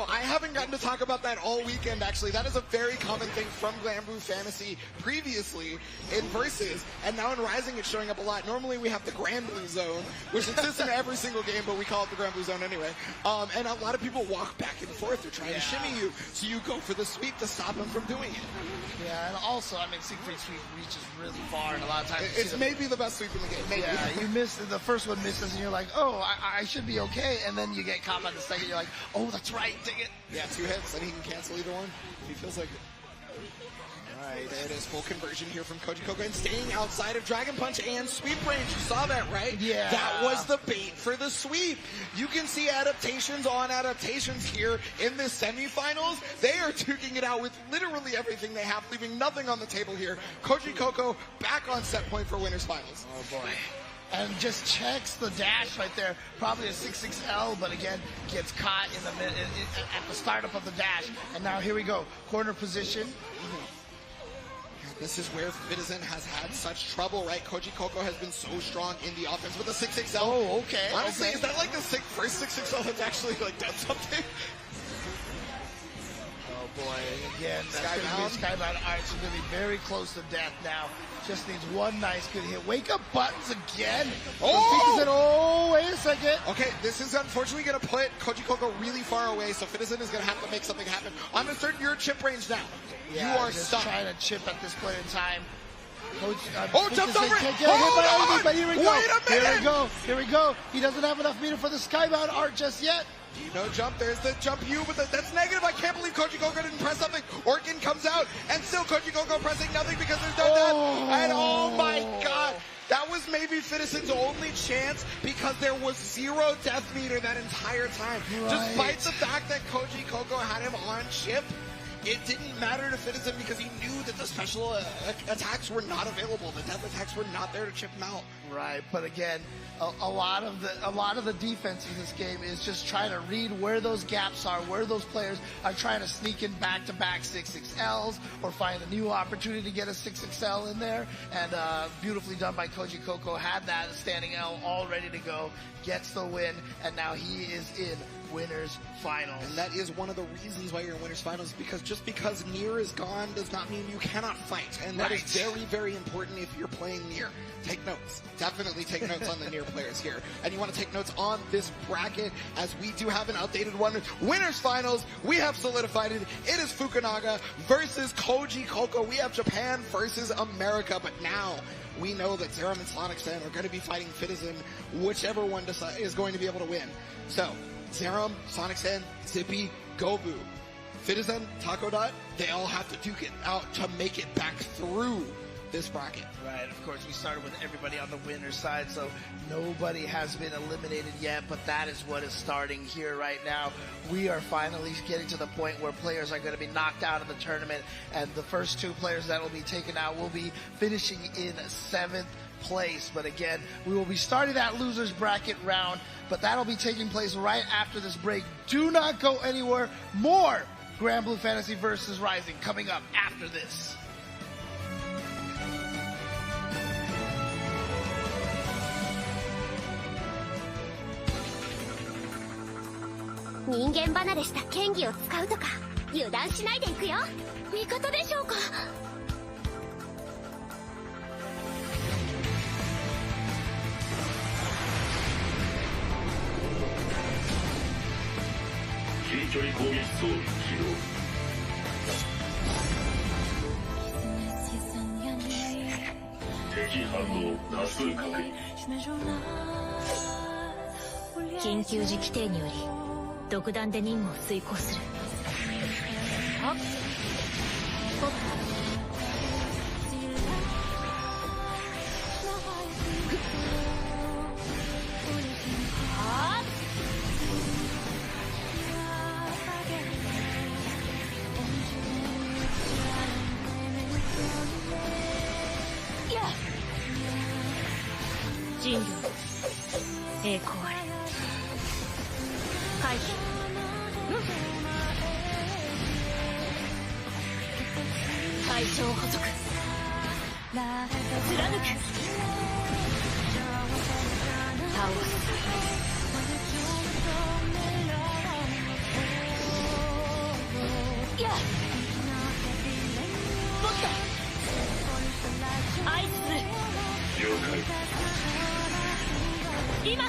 Speaker 4: I haven't gotten to talk about that all weekend, actually. That is a very common thing from Glamblue Fantasy previously in Versus, and now in Rising it's showing up a lot. Normally we have the Grand Blue Zone, which exists in every single game, but we call it the Grand Blue Zone anyway. And a lot of people walk back and forth. They're trying to shimmy you, so you go for the sweep to stop them from doing it.
Speaker 3: Yeah, and also, I mean, Siegfried's sweep reaches really far, and a lot of times
Speaker 4: it's maybe the best sweep in the game. Maybe.
Speaker 3: Yeah, you miss the first one misses, and you're like, oh, I should be okay, and then you get caught by the second. You're like, oh, that's right, take it.
Speaker 4: Yeah, 2 hits, and he can cancel either one. He feels like it. Alright, there it is, full conversion here from Koji Koko, and staying outside of Dragon Punch and sweep range. You saw that, right?
Speaker 3: Yeah.
Speaker 4: That was the bait for the sweep. You can see adaptations on adaptations here in the semifinals. They are duking it out with literally everything they have, leaving nothing on the table here. Koji Koko back on set point for winners finals.
Speaker 3: Oh boy. and just checks the dash right there. Probably a 6-6L, but again, gets caught in the at the startup of the dash. And now here we go, corner position.
Speaker 4: This is where Citizen has had such trouble, right? Koji Coco has been so strong in the offense with the 6-6L.
Speaker 3: Oh, okay.
Speaker 4: Honestly,
Speaker 3: okay.
Speaker 4: is that like the first 6-6L that's actually like done something?
Speaker 3: Oh boy, again, that's going to be Skybound Arts. Going to be very close to death now. Just needs one nice good hit. Wake up buttons again. Oh, wait a second.
Speaker 4: Okay, this is unfortunately going to put Koji Coco really far away, so Citizen is going to have to make something happen. On the third, you're chip range now.
Speaker 3: Yeah,
Speaker 4: you are
Speaker 3: just
Speaker 4: stuck.
Speaker 3: Trying to chip at this point in time.
Speaker 4: Jumped over it.
Speaker 3: Can't get hit by anything, but here we go.
Speaker 4: Wait a minute.
Speaker 3: Here we go. Here we go. He doesn't have enough meter for the Skybound Art just yet.
Speaker 4: No jump, there's the jump U, but that's negative. I can't believe Koji Coco didn't press something. Orkin comes out, and still Koji Coco pressing nothing because there's no death. And oh my god, that was maybe Citizen's only chance because there was 0 death meter that entire time.
Speaker 3: Right.
Speaker 4: Despite the fact that Koji Coco had him on chip, it didn't matter to Citizen because he knew that the special attacks were not available. The death attacks were not there to chip him out.
Speaker 3: Right, but again, a lot of the defense in this game is just trying to read where those gaps are, where those players are trying to sneak in back-to-back 6-6Ls or find a new opportunity to get a 6-6L in there. And beautifully done by Koji Coco. Had that standing L all ready to go, gets the win, and now he is in Winners Finals.
Speaker 4: And that is one of the reasons why you're in Winners Finals, because just because Nier is gone does not mean you cannot fight. And that is very, very important if you're playing Nier. Take notes. Definitely take notes on the Nier players here. And you want to take notes on this bracket, as we do have an outdated one. Winners Finals, we have solidified it. It is Fukunaga versus Koji Coco. We have Japan versus America, but now we know that Zerum and Sonic Sen are going to be fighting Citizen, whichever one is going to be able to win. So, Zerum, Sonic Sen, Zippy, Gobu, Citizen, Taco Dot, they all have to duke it out to make it back through this bracket.
Speaker 3: Right, of course, we started with everybody on the winner's side, so nobody has been eliminated yet, but that is what is starting here right now. We are finally getting to the point where players are going to be knocked out of the tournament, and the first 2 players that will be taken out will be finishing in 7th place. But again, we will be starting that losers bracket round, but that'll be taking place right after this break. Do not go anywhere. More Grand Blue Fantasy versus Rising coming up after this.
Speaker 7: 人間離れした剣技を使うとか油断しないでいくよ。味方でしょうか。
Speaker 8: 近距離攻撃装備起動。敵反応多数確認。
Speaker 7: 緊急時規定により独断で任務を遂行する。はっ。人類栄光あれ。回避。対象捕捉。貫く。倒す。やっ。もっと。合図する。
Speaker 8: 了解。
Speaker 7: 今。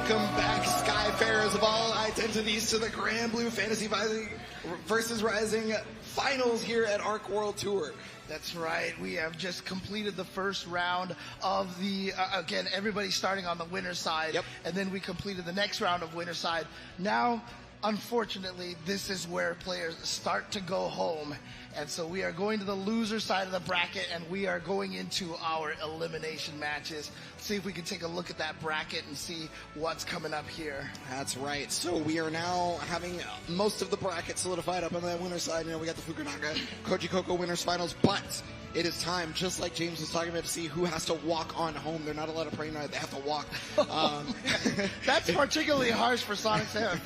Speaker 4: Welcome back, Skyfarers of all identities, to the Grand Blue Fantasy versus Rising finals here at Arc World Tour.
Speaker 3: That's right. We have just completed the first round of the, again, everybody starting on the winner's side.
Speaker 4: Yep.
Speaker 3: And then we completed the next round of winner's side. Now, unfortunately, this is where players start to go home. And so we are going to the loser side of the bracket, and we are going into our elimination matches. See if we can take a look at that bracket and see what's coming up here.
Speaker 4: That's right. So we are now having most of the bracket solidified up on the winner's side. You know, we got the Fukunaga Koji Koko winners finals, but it is time, just like James was talking about, to see who has to walk on home. They're not allowed to play night; they have to walk.
Speaker 3: That's particularly harsh for Sonic Sam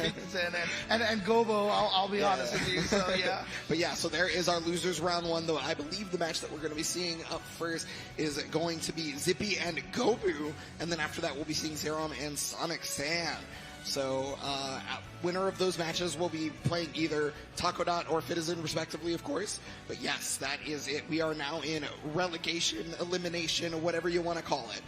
Speaker 3: and Gobo. I'll be honest with you. So yeah.
Speaker 4: But yeah, so there is our losers round one. Though I believe the match that we're going to be seeing up first is going to be Zippy and Gobu, and then after that we'll be seeing Zerom and Sonic Sam. So, winner of those matches will be playing either Takodot or Fitizen, respectively, of course. But yes, that is it. We are now in relegation, elimination, whatever you want to call it.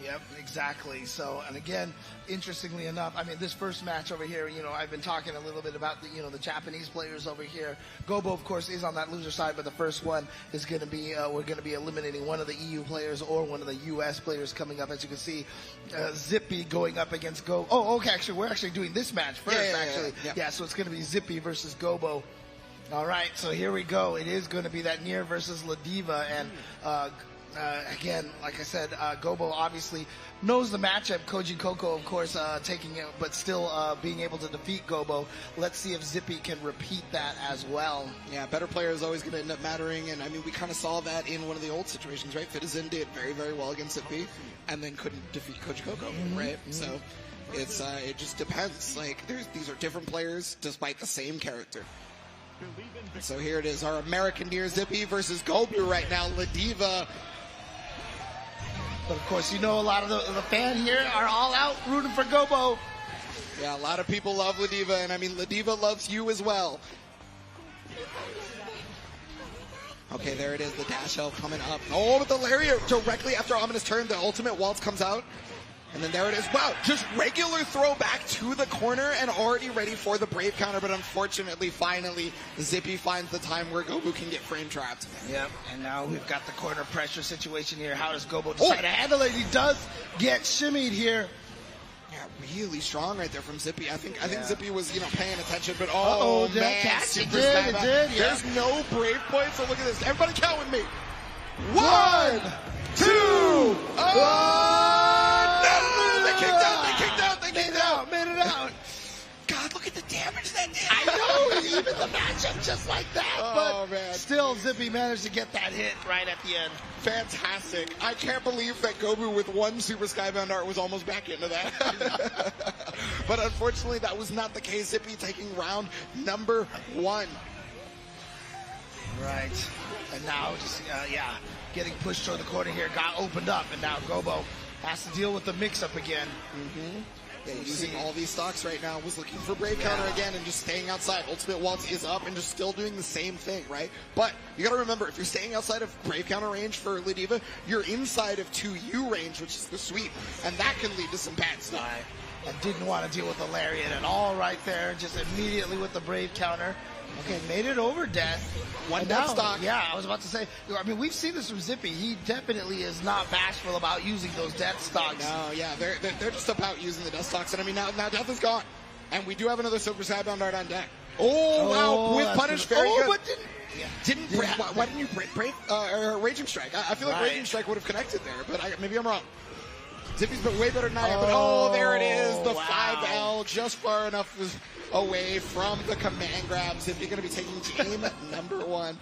Speaker 3: Yep, exactly. So, and again, interestingly enough, I mean, this first match over here, you know, I've been talking a little bit about the, you know, the Japanese players over here. Gobo, of course, is on that loser side, but the first one is going to be, we're going to be eliminating one of the EU players or one of the US players coming up. As you can see, Zippy going up against Gobo. Oh, okay, actually, we're actually doing this match first, Yeah, so it's going to be Zippy versus Gobo. All right, so here we go. It is going to be that Nier versus Ladiva, and again, like I said, Gobo obviously knows the matchup. Koji Koko, of course, taking it, but still being able to defeat Gobo. Let's see if Zippy can repeat that as well.
Speaker 4: Yeah, better player is always going to end up mattering, and I mean, we kind of saw that in one of the old situations, right? Fitizen did very, very well against Zippy, and then couldn't defeat Koji Koko, right? So it's it just depends. Like, these are different players despite the same character. So here it is, our American Nier Zippy versus Gobu right now. Ladiva.
Speaker 3: But of course, you know, a lot of the fan here are all out rooting for Gobo.
Speaker 4: Yeah, a lot of people love Ladiva, and I mean, Ladiva loves you as well. Okay, there it is, the dash L coming up. Oh, but the lariat directly after Ominous turn, the ultimate waltz comes out. And then there it is. Wow, just regular throw back to the corner and already ready for the Brave counter. But unfortunately, finally, Zippy finds the time where Gobu can get frame trapped.
Speaker 3: Yep, and now we've got the corner pressure situation here. How does Gobu decide to handle it? He does get shimmied here.
Speaker 4: Yeah, really strong right there from Zippy. I think Zippy was, you know, paying attention, but
Speaker 3: did
Speaker 4: man,
Speaker 3: catch it?
Speaker 4: super
Speaker 3: It did, yeah.
Speaker 4: There's no Brave point, so look at this. Everybody count with me. 1, 2, They kicked out.
Speaker 3: Made it out.
Speaker 4: God, look at the damage that did.
Speaker 3: I know, even the matchup just like that.
Speaker 4: Oh,
Speaker 3: but
Speaker 4: man.
Speaker 3: Still, Zippy managed to get that hit right at the end.
Speaker 4: Fantastic. I can't believe that Gobu with one Super Skybound art was almost back into that. But unfortunately, that was not the case. Zippy taking round number 1.
Speaker 3: Right. And now just, getting pushed toward the corner here, got opened up, and now Gobo has to deal with the mix-up again.
Speaker 4: Yeah, using all these stocks right now, was looking for Brave counter again and just staying outside. Ultimate Waltz is up and just still doing the same thing, right? But you gotta remember, if you're staying outside of Brave counter range for Ladiva, you're inside of 2U range, which is the sweep, and that can lead to some bad stuff.
Speaker 3: I didn't want to deal with the lariat at all right there, just immediately with the Brave counter. Okay, made it over Death.
Speaker 4: One death stock.
Speaker 3: Yeah, I was about to say, I mean, we've seen this from Zippy. He definitely is not bashful about using those death stocks.
Speaker 4: No, yeah, they're just about using the death stocks. And I mean, now Death is gone. And we do have another Super Skybound art on deck. Oh, wow, with punish, very good.
Speaker 3: But
Speaker 4: why didn't you break Raging Strike? I feel like Raging Strike would have connected there, but maybe I'm wrong. Zippy's been way better than I am, but there it is, the 5L, just far enough away from the command grab. Zippy going to be taking game number 1.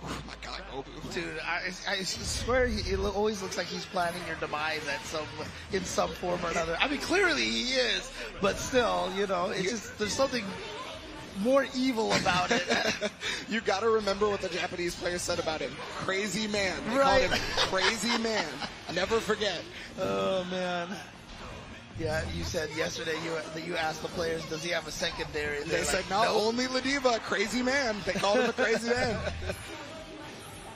Speaker 4: Oh my God, Gobu.
Speaker 3: Dude, I swear it always looks like he's planning your demise in some form or another. I mean, clearly he is, but still, you know, it's just, there's something more evil about it.
Speaker 4: You got to remember what the Japanese players said about him. Crazy man. They called him Crazy Man. Never forget.
Speaker 3: Oh, man. Yeah, you said yesterday you asked the players, does he have a secondary?
Speaker 4: They said, no, only Ladiva, Crazy Man. They called him a Crazy Man.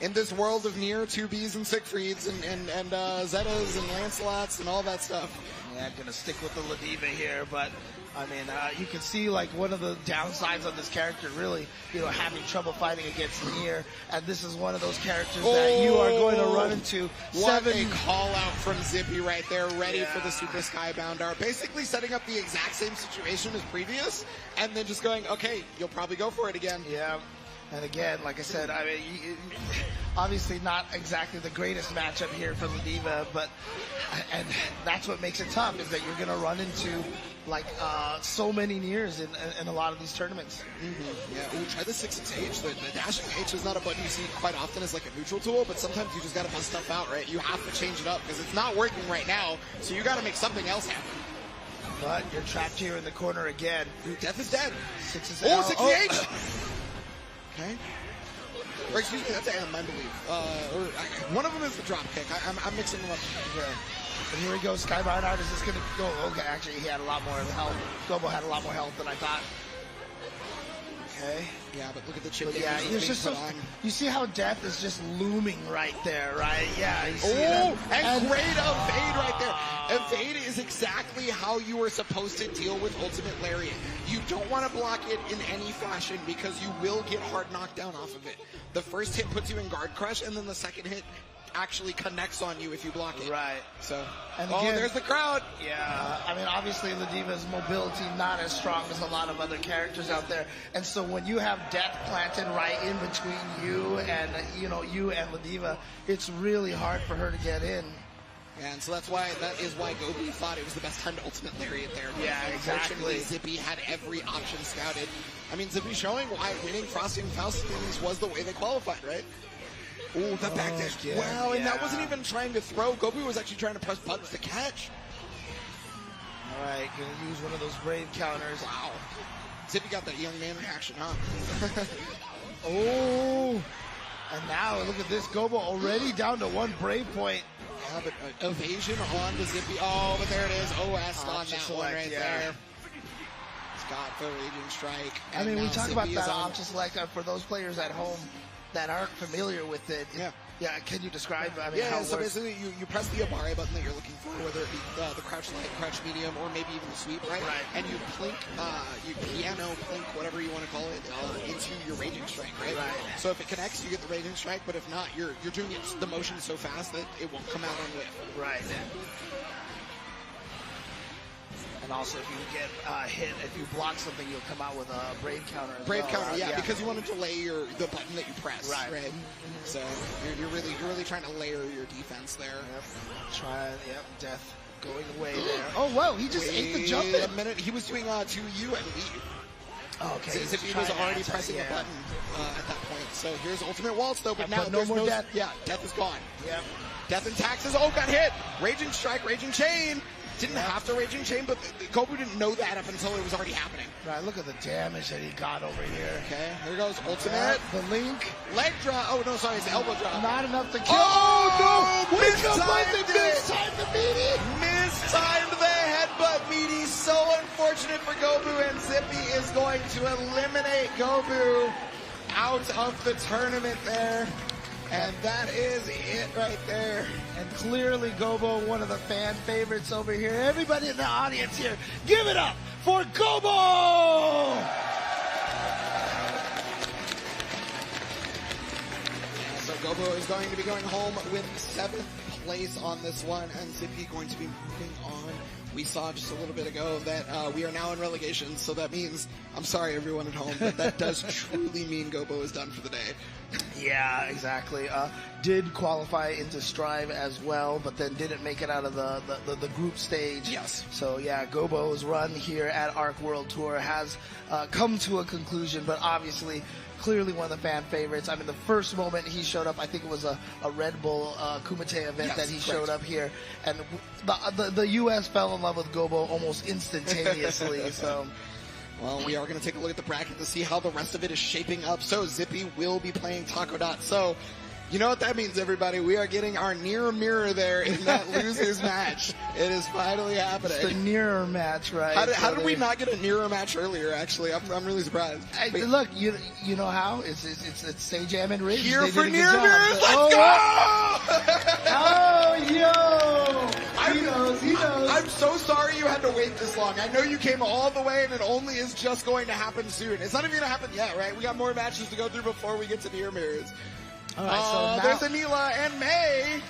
Speaker 4: in this world of Nier, 2Bs and Siegfrieds and Zetas and Lancelots and all that stuff.
Speaker 3: Yeah, I'm going to stick with the Ladiva here, but I mean, you can see like one of the downsides of this character really, having trouble fighting against Nier, and this is one of those characters that you are going to run into.
Speaker 4: What a call out from Zippy right there, ready for the Super Skybound R. Basically setting up the exact same situation as previous, and then just going, okay, you'll probably go for it again.
Speaker 3: Yeah. And again, like I said, I mean, obviously not exactly the greatest matchup here for Ladiva, but and that's what makes it tough, is that you're going to run into like so many Niers in a lot of these tournaments.
Speaker 4: Yeah, try the 6H. The dashing H is not a button you see quite often as like a neutral tool, but sometimes you just got to bust stuff out, right? You have to change it up because it's not working right now, so you got to make something else happen.
Speaker 3: But you're trapped here in the corner again.
Speaker 4: Death is dead.
Speaker 3: 6 is
Speaker 4: out.
Speaker 3: Oh,
Speaker 4: 6H! Okay. Or excuse me, that's M, I believe. One of them is the drop kick. I'm mixing them up.
Speaker 3: Yeah. And here we go, Skybound Art. Is this going to go? Okay, actually, he had a lot more health. Gobo had a lot more health than I thought. Okay.
Speaker 4: Yeah, but look at the chip.
Speaker 3: Yeah, it's just you see how Death is just looming right there, right? Yeah. You see
Speaker 4: and great evade right there. Evade is exactly how you were supposed to deal with Ultimate Lariat. You don't want to block it in any fashion because you will get hard knockdown off of it. The first hit puts you in guard crush, and then the second hit actually connects on you if you block it.
Speaker 3: Right.
Speaker 4: So,
Speaker 3: and again,
Speaker 4: there's the crowd.
Speaker 3: Yeah. I mean, obviously, Ladiva's mobility not as strong as a lot of other characters out there. And so when you have Death planted right in between you and, you and Ladiva, it's really hard for her to get in.
Speaker 4: And so that is why Gobi thought it was the best time to Ultimate Lariat there.
Speaker 3: Yeah, exactly.
Speaker 4: Zippy had every option scouted. I mean, Zippy showing why winning Frosty and Faustines was the way they qualified, right? Ooh, that back dash.
Speaker 3: Yeah,
Speaker 4: wow, and that wasn't even trying to throw. Gobi was actually trying to press buttons to catch.
Speaker 3: All right, gonna use one of those brave counters.
Speaker 4: Wow. Zippy got that young man reaction, huh?
Speaker 3: Oh, and now look at this. Gobo already down to 1 brave point.
Speaker 4: Yeah, but evasion on the Zippy. Oh, but there it is. OS on that one right there. Scott for Raging Strike.
Speaker 3: I mean, we talk about that option select for those players at home that aren't familiar with it.
Speaker 4: Yeah.
Speaker 3: Yeah, can you describe, how it
Speaker 4: so
Speaker 3: works?
Speaker 4: basically you press the Abare button that you're looking for, whether it be the crouch light, crouch medium, or maybe even the sweep, right?
Speaker 3: Right.
Speaker 4: And you plink, you piano plink, whatever you want to call it, into your Raging Strike, right?
Speaker 3: Right.
Speaker 4: So if it connects, you get the Raging Strike, but if not, you're doing the motion so fast that it won't come out on whiff.
Speaker 3: Right. And also, if you get hit, if you block something, you'll come out with a brave counter.
Speaker 4: Brave counter, yeah, because you want to delay the button that you press, right?
Speaker 3: Mm-hmm.
Speaker 4: So you're really trying to layer your defense there.
Speaker 3: Death going away there. Oh, whoa, he just ate the jump in.
Speaker 4: A minute, he was doing 2U, I believe.
Speaker 3: Oh, okay.
Speaker 4: Zippy was already pressing the button at that point. So here's Ultimate Waltz, though, but now
Speaker 3: no more Death.
Speaker 4: Yeah, Death is gone.
Speaker 3: Yep.
Speaker 4: Death and taxes. Oh, got hit. Raging Strike, Raging Chain. Didn't have to Raging Chain, but Gobu didn't know that up until it was already happening.
Speaker 3: Right, look at the damage that he got over here.
Speaker 4: Okay, here goes Ultimate.
Speaker 3: The Link.
Speaker 4: Leg drop. Oh, no, sorry, it's the elbow drop.
Speaker 3: Not enough to kill.
Speaker 4: Oh, no!
Speaker 3: Mistimed the meaty.
Speaker 4: Mistimed the headbutt meaty. So unfortunate for Gobu, and Zippy is going to eliminate Gobu out of the tournament there. And that is it right there.
Speaker 3: And clearly Gobo, one of the fan favorites over here. Everybody in the audience here, give it up for Gobo!
Speaker 4: So Gobo is going to be going home with 7th place on this one, and Zippy going to be moving on. We saw just a little bit ago that we are now in relegation, so that means, I'm sorry everyone at home, but that does truly mean Gobo is done for the day.
Speaker 3: Yeah, exactly. Did qualify into Strive as well, but then didn't make it out of the group stage.
Speaker 4: Yes.
Speaker 3: So yeah, Gobo's run here at Arc World Tour has come to a conclusion, but obviously clearly one of the fan favorites. I mean, the first moment he showed up, I think it was a Red Bull Kumite event that he showed up here, and the U.S. fell in love with Gobo almost instantaneously. So.
Speaker 4: Well, we are going to take a look at the bracket to see how the rest of it is shaping up. So Zippy will be playing Taco Dot. So You know what that means, everybody? We are getting our near mirror there in that losers match. It is finally happening.
Speaker 3: It's the nearer match, right?
Speaker 4: How did we not get a nearer match earlier? Actually, I'm really surprised.
Speaker 3: Look, you know how it's Say Jam and Ridge.
Speaker 4: Here
Speaker 3: They
Speaker 4: for
Speaker 3: did a good
Speaker 4: near
Speaker 3: job.
Speaker 4: mirrors. Let's go!
Speaker 3: Oh, yo! He knows.
Speaker 4: I'm so sorry you had to wait this long. I know you came all the way, and it only is just going to happen soon. It's not even going to happen yet, right? We got more matches to go through before we get to near mirrors.
Speaker 3: All right, so now,
Speaker 4: there's Anila and May.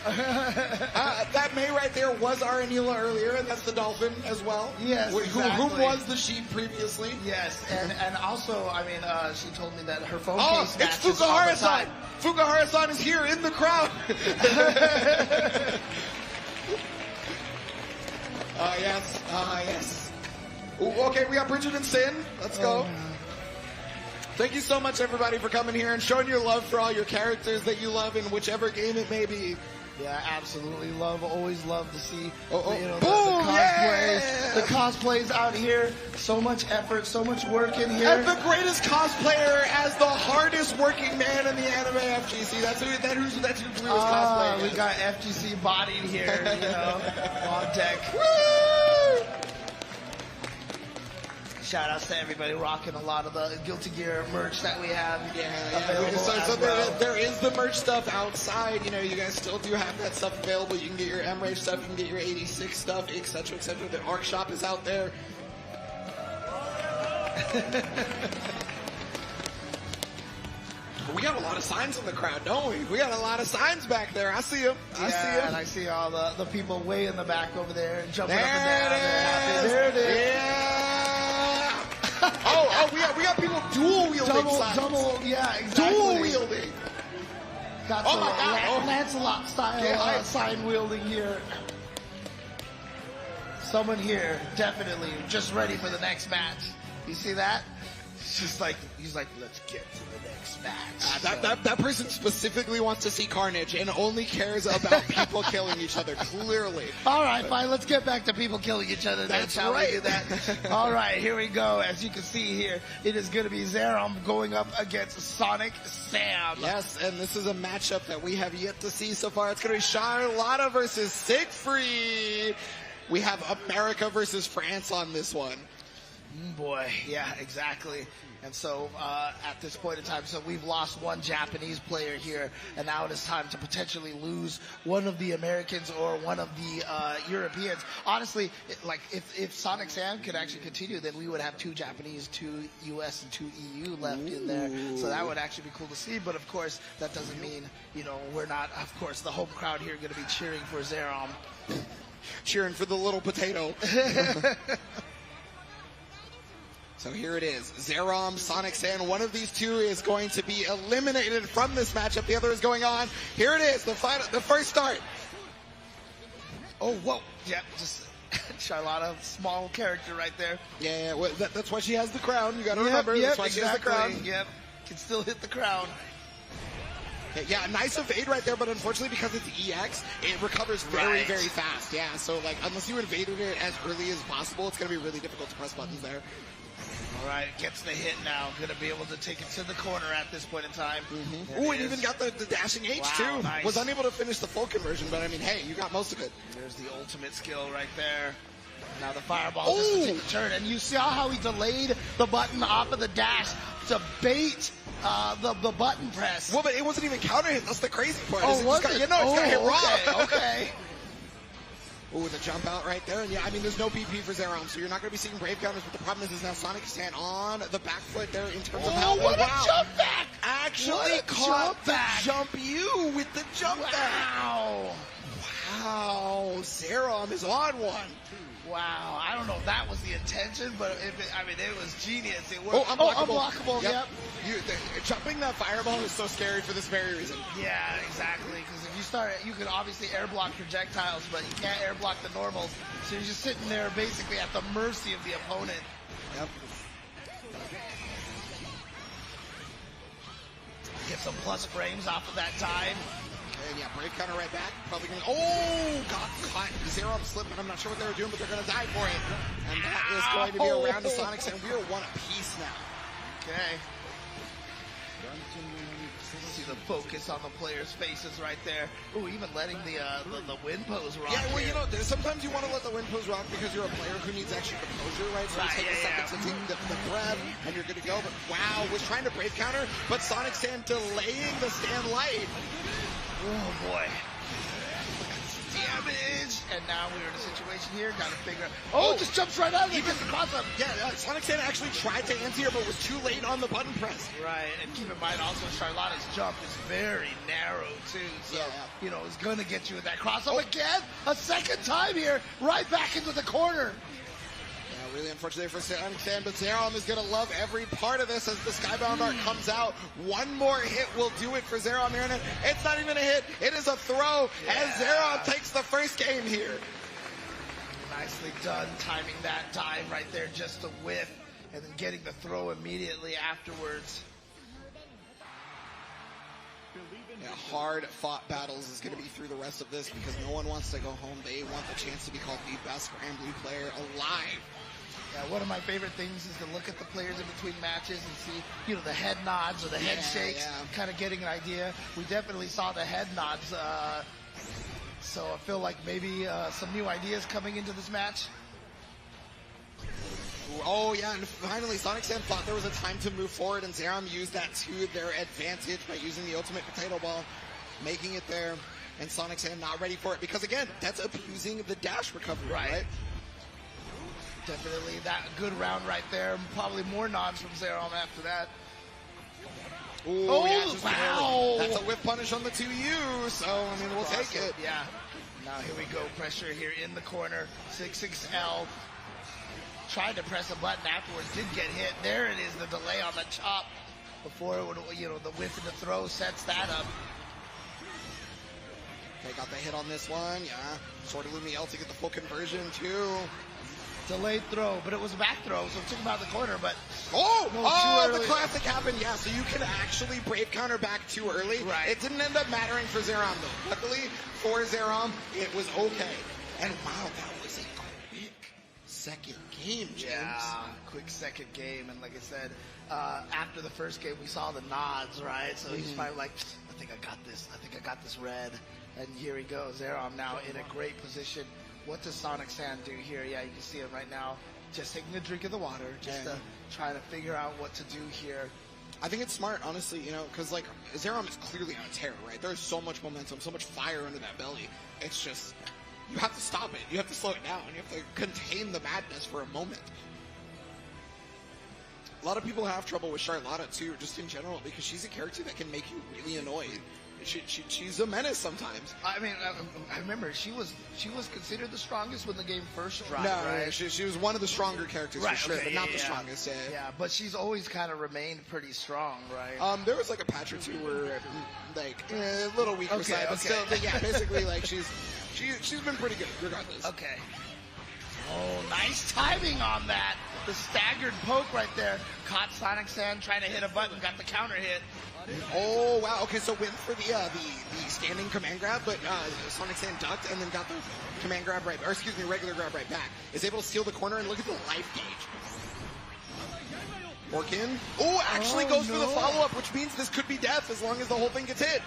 Speaker 4: That May right there was our Anila earlier, and that's the dolphin as well.
Speaker 3: Yes,
Speaker 4: who
Speaker 3: exactly.
Speaker 4: was the sheep previously.
Speaker 3: Yes, and also, I mean, she told me that her phone case
Speaker 4: Oh, it's
Speaker 3: matches all the
Speaker 4: Fukuhara-san.
Speaker 3: time.
Speaker 4: Fukuhara-san is here in the crowd. Yes, yes. Ooh, okay, we got Bridget and Sin. Let's go. Thank you so much, everybody, for coming here and showing your love for all your characters that you love in whichever game it may be.
Speaker 3: Yeah, absolutely always love to see
Speaker 4: Boom,
Speaker 3: the cosplays. The cosplays out here, so much effort, so much work in here.
Speaker 4: And the greatest cosplayer as the hardest working man in the anime FGC. That's who Drew was cosplaying.
Speaker 3: We got FGC bodied here, on deck.
Speaker 4: Woo!
Speaker 3: Shout outs to everybody rocking a lot of the Guilty Gear merch that we have available.
Speaker 4: So there is the merch stuff outside. You guys still do have that stuff available. You can get your M-Rage stuff, you can get your 86 stuff, etc., etc. The ARC shop is out there. We got a lot of signs in the crowd, don't we? We got a lot of signs back there. I see them. I see them.
Speaker 3: And I see all the people way in the back over there and jumping
Speaker 4: There
Speaker 3: up and down. There it is.
Speaker 4: Yeah. we got people dual wielding signs.
Speaker 3: Exactly.
Speaker 4: Dual wielding.
Speaker 3: Got
Speaker 4: Oh my God.
Speaker 3: Lancelot style sign wielding here. Someone here definitely just ready for the next match. You see that? He's like, let's get to the next match.
Speaker 4: That person specifically wants to see carnage and only cares about people killing each other, clearly.
Speaker 3: All right, fine. Let's get back to people killing each other.
Speaker 4: That's
Speaker 3: how
Speaker 4: right.
Speaker 3: we do that. All right, here we go. As you can see here, it is going to be Zerom going up against Sonic Sam.
Speaker 4: Yes, and this is a matchup that we have yet to see so far. It's going to be Charlotta versus Siegfried. We have America versus France on this one.
Speaker 3: Boy, yeah, exactly. And so at this point in time, so we've lost one Japanese player here, and now it is time to potentially lose one of the Americans or one of the Europeans. Honestly, if Sonic Sam could actually continue, then we would have 2 Japanese, 2 US, and 2 EU left in there. So that would actually be cool to see. But of course, that doesn't mean, we're not, of course, the home crowd here going to be cheering for Zerom.
Speaker 4: Cheering for the little potato. So here it is. Zerom, Sonic Sam. One of these two is going to be eliminated from this matchup. The other is going on. Here it is, the first start.
Speaker 3: Oh, whoa. Yep, just Charlotta, small character right there.
Speaker 4: Yeah, well, that's why she has the crown. You got to remember. That's why she has the crown.
Speaker 3: Yep, can still hit the crown.
Speaker 4: Yeah, nice evade right there, but unfortunately because it's EX, it recovers very, very fast. Yeah, so unless you invaded it as early as possible, it's going to be really difficult to press buttons there.
Speaker 3: All right, gets the hit now. Going to be able to take it to the corner at this point in time.
Speaker 4: Ooh, and even got the dashing H too.
Speaker 3: Nice.
Speaker 4: Was unable to finish the full conversion, but I mean, hey, you got most of it.
Speaker 3: There's the ultimate skill right there. Now the fireball just to take a turn, and you saw how he delayed the button off of the dash to bait the button press.
Speaker 4: Well, but it wasn't even counter hit. That's the crazy part.
Speaker 3: Oh, was it?
Speaker 4: It's got hit raw.
Speaker 3: Okay.
Speaker 4: Ooh, the jump out right there. And yeah, I mean, there's no BP for Zerom, so you're not going to be seeing brave counters. But the problem is now Sonic Sam on the back foot there in terms of how.
Speaker 3: What a jump back!
Speaker 4: Actually caught the jump you with the jump back. Wow, Zerom is on one.
Speaker 3: Wow, I don't know if that was the intention, but it was genius. It worked.
Speaker 4: Unblockable.
Speaker 3: Yep.
Speaker 4: Jumping that fireball is so scary for this very reason.
Speaker 3: Yeah, exactly. Because if you can obviously air block projectiles, but you can't air block the normals. So you're just sitting there basically at the mercy of the opponent.
Speaker 4: Yep.
Speaker 3: Get some plus frames off of that time.
Speaker 4: And yeah, brave counter right back. Probably going to... Oh, got caught. Zerom slipped, and I'm not sure what they were doing, but they're going to die for it. And that is going to be a round of Sonic Sam. We are one apiece now.
Speaker 3: Okay. the focus on the players' faces right there. Ooh, even letting the wind pose rock.
Speaker 4: Yeah, well,
Speaker 3: here.
Speaker 4: you know, sometimes you want to let the wind pose rock because you're a player who needs extra composure, right? So you take a second to take the breath, and you're good to go. But wow, was trying to brave counter, but Sonic Sand delaying the stand light.
Speaker 3: Oh boy. Damage, and now we're in a situation here. Got to figure. Oh, just jumps right out. He gets the cross up.
Speaker 4: Yeah, Sonic Sand actually tried to anti-air, but was too late on the button press.
Speaker 3: Right, and keep in mind also Charlotta's jump is very narrow too. So you know it's going to get you with that cross up again. A second time here, right back into the corner.
Speaker 4: Yeah, really unfortunate for Sonic Sand, but Zerom is going to love every part of this as the Skybound Art comes out. One more hit will do it for Zerom here, and it's not even a hit. It is a throw as Zerom takes the first game here.
Speaker 3: Nicely done, timing that dive right there just to whiff, and then getting the throw immediately afterwards.
Speaker 4: Yeah, hard-fought battles is going to be through the rest of this because no one wants to go home. They want the chance to be called the best Grand Blue player alive.
Speaker 3: Yeah, one of my favorite things is to look at the players in between matches and see, you know, the head nods or the head shakes, kind of getting an idea. We definitely saw the head nods, so I feel like maybe some new ideas coming into this match.
Speaker 4: Oh yeah, and finally Sonic Sand thought there was a time to move forward, and Zerom used that to their advantage by using the ultimate potato ball, making it there, and Sonic Sand not ready for it because again, that's abusing the dash recovery, right?
Speaker 3: Definitely that good round right there. Probably more nods from Zerom after that.
Speaker 4: Ooh, wow! That's a whip punish on the 2U, so I mean we'll take it.
Speaker 3: Yeah. Now here we go, pressure here in the corner. 6-6L. Tried to press a button afterwards, did get hit. There it is, the delay on the chop before it would, you know, the whiff and the throw sets that up.
Speaker 4: They got the hit on this one, yeah. Sort of Lumiel to get the full conversion too.
Speaker 3: Delayed throw, but it was a back throw, so it took him out of the corner, but...
Speaker 4: the classic happened, yeah, so you can actually brave counter back too early.
Speaker 3: Right.
Speaker 4: It didn't end up mattering for Zerom, though. Luckily, for Zerom, it was okay. And wow, that was a quick second game, James.
Speaker 3: Yeah, quick second game, and like I said, after the first game, we saw the nods, right? So he's probably like, I think I got this. I think I got this red. And here he goes. Zerom now in a great position. What does Sonic Sand do here? Yeah, you can see him right now, just taking a drink of the water, just trying to figure out what to do here.
Speaker 4: I think it's smart, honestly, you know, because, like, Zerom is clearly on a tear, right? There's so much momentum, so much fire under that belly. It's just, you have to stop it. You have to slow it down. You have to contain the madness for a moment. A lot of people have trouble with Charlotta, too, just in general, because she's a character that can make you really annoyed. She's a menace sometimes.
Speaker 3: I mean, I remember she was considered the strongest when the game first dropped.
Speaker 4: No,
Speaker 3: right?
Speaker 4: she was one of the stronger characters for sure, but not the strongest.
Speaker 3: Yeah, but she's always kind of remained pretty strong, right?
Speaker 4: There was like a patch or two where like a little weaker side, but still, but yeah, basically like she's been pretty good regardless.
Speaker 3: Okay. Oh, nice timing on that. The staggered poke right there. Caught Sonic Sand trying to hit a button, got the counter hit.
Speaker 4: Oh, wow. Okay, so went for the standing command grab, but Sonic Sand ducked and then got the command grab right, or excuse me, regular grab right back. Is able to steal the corner and look at the life gauge. Orkin. Oh, actually goes for the follow-up, which means this could be death as long as the whole thing gets hit.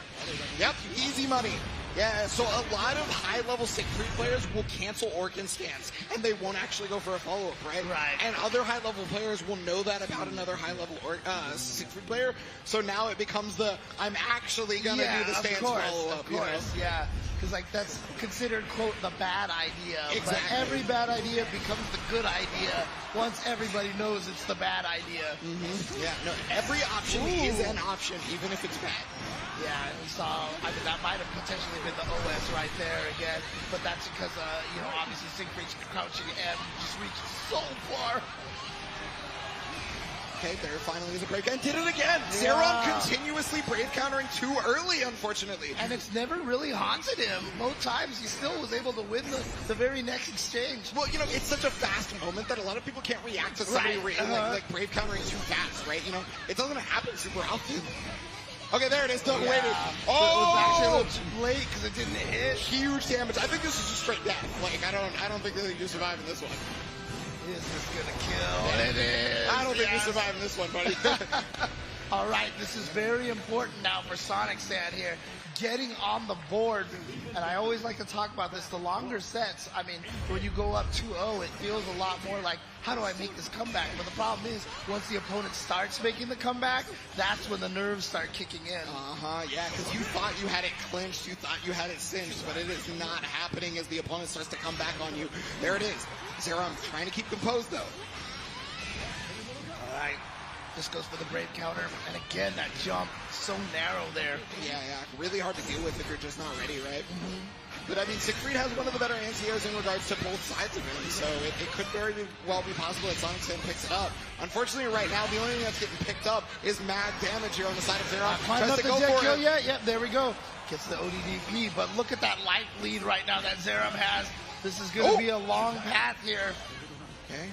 Speaker 4: Yep, easy money. Yeah, so a lot of high-level Siegfried players will cancel Orkin stance, and they won't actually go for a follow-up, right?
Speaker 3: Right.
Speaker 4: And other high-level players will know that about another high-level Siegfried player, so now it becomes the, I'm actually going to do the stance follow-up.
Speaker 3: Of course, yeah. Because, like, that's considered, quote, the bad idea.
Speaker 4: Exactly.
Speaker 3: But every bad idea becomes the good idea once everybody knows it's the bad idea.
Speaker 4: Mm-hmm. Yeah, no, every option is an option, even if it's bad.
Speaker 3: Yeah, and we saw, I mean, that might have potentially been the OS right there again, but that's because, you know, obviously Siegfried's crouching and just reached so far.
Speaker 4: Okay, there finally is a break, and did it again! Yeah. Zerom continuously brave countering too early, unfortunately.
Speaker 3: And it's never really haunted him. Both times he still was able to win the very next exchange.
Speaker 4: Well, you know, it's such a fast moment that a lot of people can't react to somebody like brave countering too fast, right? You know, it doesn't happen super often. Okay, there it is. Doug waited.
Speaker 3: Oh! It was actually a little too late because it didn't hit.
Speaker 4: Huge damage. I think this is just straight death. Like, I don't think that you survive in this one.
Speaker 3: Is this gonna kill? It is.
Speaker 4: I don't think you survive in this one, buddy.
Speaker 3: All right, this is very important now for Sonic Sand here. Getting on the board, and I always like to talk about this, the longer sets, I mean, when you go up 2-0, it feels a lot more like, how do I make this comeback? But the problem is, once the opponent starts making the comeback, that's when the nerves start kicking in.
Speaker 4: Yeah, because you thought you had it clinched, you thought you had it cinched, but it is not happening as the opponent starts to come back on you. There it is. Zerom trying to keep composed, though.
Speaker 3: All right. Just goes for the brave counter, and again, that jump, so narrow there.
Speaker 4: Yeah, really hard to deal with if you're just not ready, right? But I mean, Siegfried has one of the better anti-airs in regards to both sides of him, so it could very well be possible that Sonic Sand picks it up. Unfortunately, right now, the only thing that's getting picked up is mad damage here on the side of Zerom.
Speaker 3: Climbs up the jet kill, yeah, there we go. Gets the ODDP, but look at that life lead right now that Zerom has. This is going to be a long path here.
Speaker 4: Okay.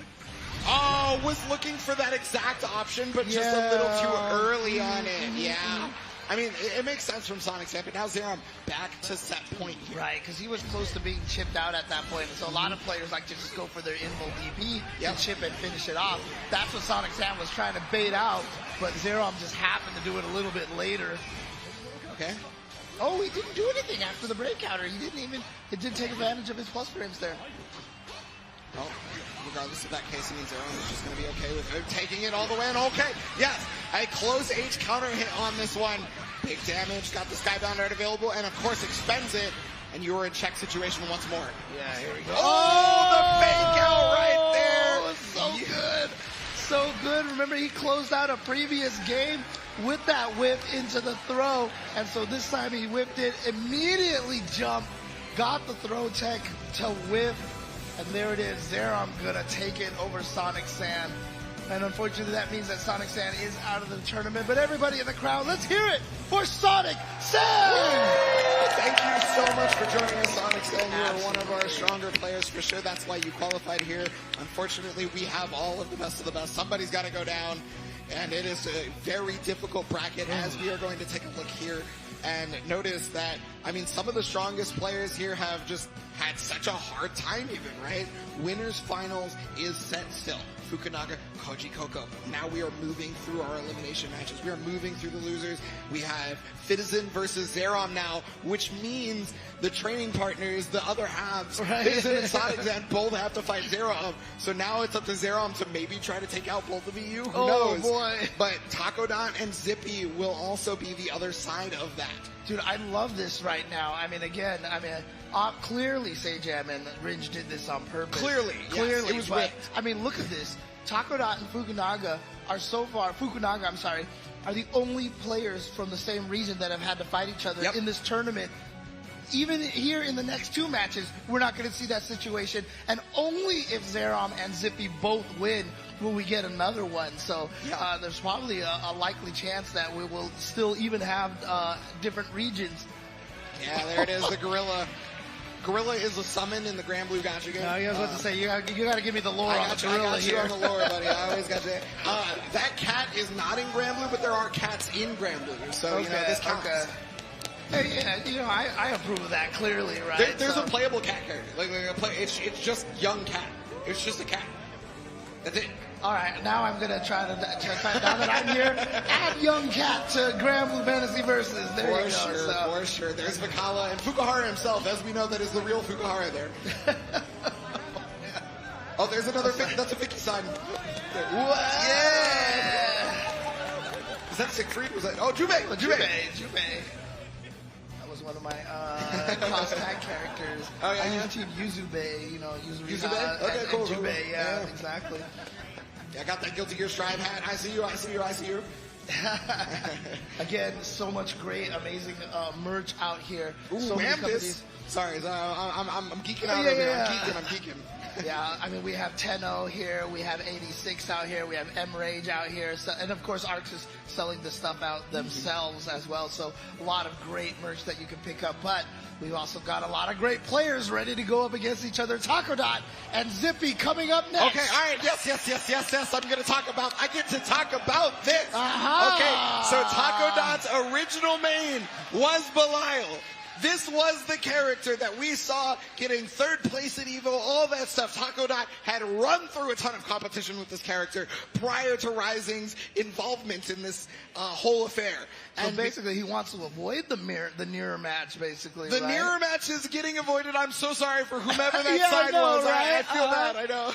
Speaker 4: Oh, was looking for that exact option, but just a little too early on it. Yeah. I mean, it makes sense from Sonic Sand, but now Zerom back to set point here.
Speaker 3: Right, because he was close to being chipped out at that point. So a lot of players like to just go for their invul DP and chip and finish it off. That's what Sonic Sand was trying to bait out, but Zerom just happened to do it a little bit later.
Speaker 4: Okay.
Speaker 3: Oh, he didn't do anything after the break counter. He didn't even, it did take advantage of his plus frames there.
Speaker 4: Well, regardless of that case, it means Zerom is just going to be okay with him taking it all the way. And okay, yes, a close H counter hit on this one. Big damage, got the Skybound art available, and of course expends it. And you were in check situation once more.
Speaker 3: Yeah, here we go.
Speaker 4: Oh, the fake out right there.
Speaker 3: So good. So good. Remember, he closed out a previous game with that whip into the throw. And so this time he whipped it, immediately jumped, got the throw tech to whip. And there it is, Zerom gonna take it over Sonic Sand. And unfortunately that means that Sonic Sand is out of the tournament. But everybody in the crowd, let's hear it for Sonic Sand!
Speaker 4: Thank you so much for joining us, Sonic Sand. You are one of our stronger players for sure. That's why you qualified here. Unfortunately, we have all of the best of the best. Somebody's gotta go down. And it is a very difficult bracket as we are going to take a look here and notice that, I mean, some of the strongest players here have just had such a hard time even, right? Winners finals is set still. Fukunaga, Koji Koko. Now we are moving through our elimination matches. We are moving through the losers. We have Fitizen versus Zerom now, which means the training partners, the other halves, Fitizen and Sonic Sand both have to fight Zerom. So now it's up to Zerom to maybe try to take out both of you. Who knows?
Speaker 3: Boy.
Speaker 4: But Takodot and Zippy will also be the other side of that.
Speaker 3: Dude, I love this right now. I mean, again, clearly Sejam and Ringe did this on purpose.
Speaker 4: Clearly, yes, it was
Speaker 3: but,
Speaker 4: rigged.
Speaker 3: I mean, look at this. Takodot and Fukunaga are are the only players from the same region that have had to fight each other in this tournament. Even here in the next two matches, we're not going to see that situation. And only if Zerom and Zippy both win will we get another one. So there's probably a likely chance that we will still even have different regions.
Speaker 4: Yeah, there it is, the Gorilla. Gorilla is a summon in the Grand Blue Gacha game.
Speaker 3: I was about to say, you got to give me the lore on the Gorilla here.
Speaker 4: I got you on the lore, buddy. I always got you. That cat is not in Grand Blue, but there are cats in Grand Blue. So, you know, this counts.
Speaker 3: Hey, yeah, you know, I approve of that clearly, right?
Speaker 4: There's a playable cat character. It's just young cat. It's just a cat. That's it.
Speaker 3: All right, now I'm gonna try to now that I'm here, add young cat to Grand Blue Fantasy Versus. There you go.
Speaker 4: For sure. There's Vakala and Fukuhara himself, as we know that is the real Fukuhara there. Oh, there's another Vicky. That's a Vicky sign. Yeah. Is that Siegfried? Was that? Oh, Jubei.
Speaker 3: That was one of my cross tag characters.
Speaker 4: Oh yeah.
Speaker 3: I used to Yuzube, you know,
Speaker 4: Yuzube. Okay,
Speaker 3: and
Speaker 4: cool.
Speaker 3: Jubei, yeah, exactly.
Speaker 4: Yeah, I got that Guilty Gear Strive hat. I see you.
Speaker 3: Again, so much great, amazing merch out here.
Speaker 4: Ooh,
Speaker 3: so many
Speaker 4: companies. Sorry, I'm geeking out over here. I'm geeking.
Speaker 3: Yeah, I mean, we have Tenno here, we have 86 out here, we have M-Rage out here, so, and of course Arx is selling the stuff out themselves as well, so a lot of great merch that you can pick up, but we've also got a lot of great players ready to go up against each other. Takodot and Zippy coming up next.
Speaker 4: Okay, all right, yes, I get to talk about this.
Speaker 3: Aha!
Speaker 4: Okay, so Takodot's original main was Belial. This was the character that we saw getting third place at EVO, all that stuff. Takodot had run through a ton of competition with this character prior to Rising's involvement in this whole affair.
Speaker 3: So basically, he wants to avoid the mirror match, basically.
Speaker 4: The
Speaker 3: right?
Speaker 4: mirror match is getting avoided. I'm so sorry for whomever that
Speaker 3: Yeah,
Speaker 4: side
Speaker 3: I know,
Speaker 4: was.
Speaker 3: right?
Speaker 4: I feel that, I know.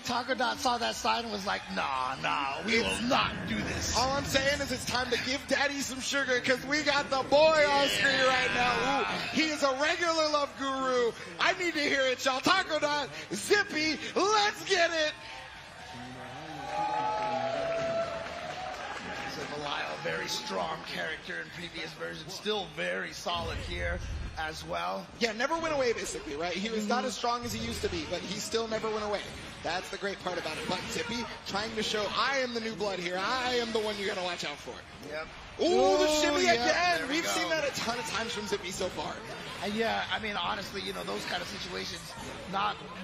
Speaker 3: Takodot saw that sign and was like, nah, we will not do this.
Speaker 4: All I'm saying is it's time to give Daddy some sugar because we got the boy on screen right now. Ooh, he is a regular love guru. I need to hear it, y'all. Takodot, Zippy, let's get it.
Speaker 3: Belial, very strong character in previous versions, still very solid here as well.
Speaker 4: Yeah, never went away basically, right? He was not as strong as he used to be, but he still never went away. That's the great part about it. But Zippy trying to show I am the new blood here. I am the one you gotta watch out for.
Speaker 3: Yep.
Speaker 4: Ooh, the shimmy
Speaker 3: yeah,
Speaker 4: again. We've seen that a ton of times from Zippy so far.
Speaker 3: Yeah, I mean, honestly, you know, those kind of situations,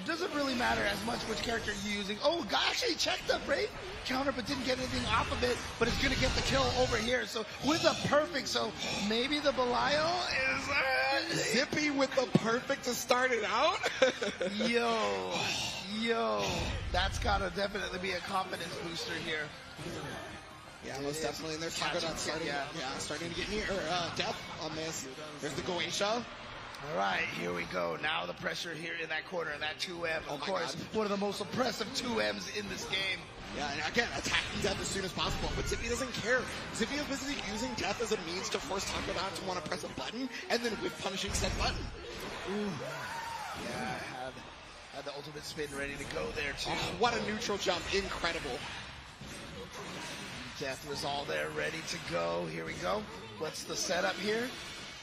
Speaker 3: doesn't really matter as much which character you're using. Oh, guy actually checked the break counter, but didn't get anything off of it, but it's gonna get the kill over here. So with a perfect, so maybe the Belial is
Speaker 4: Zippy with the perfect to start it out.
Speaker 3: Yo, that's gotta definitely be a confidence booster here.
Speaker 4: Yeah, most definitely. And there's Takodot starting to get near death on this. There's the Goetia.
Speaker 3: All right, here we go. Now the pressure here in that corner, and that 2M, of course, one of the most oppressive 2Ms in this game.
Speaker 4: Yeah, and again, attacking death as soon as possible. But Zippy doesn't care. Zippy is busy using death as a means to force Takodot to want to press a button, and then whip punishing said button.
Speaker 3: Ooh. Yeah, had the ultimate spin ready to go there, too.
Speaker 4: Oh, what a neutral jump. Incredible.
Speaker 3: Death was all there, ready to go. Here we go. What's the setup here?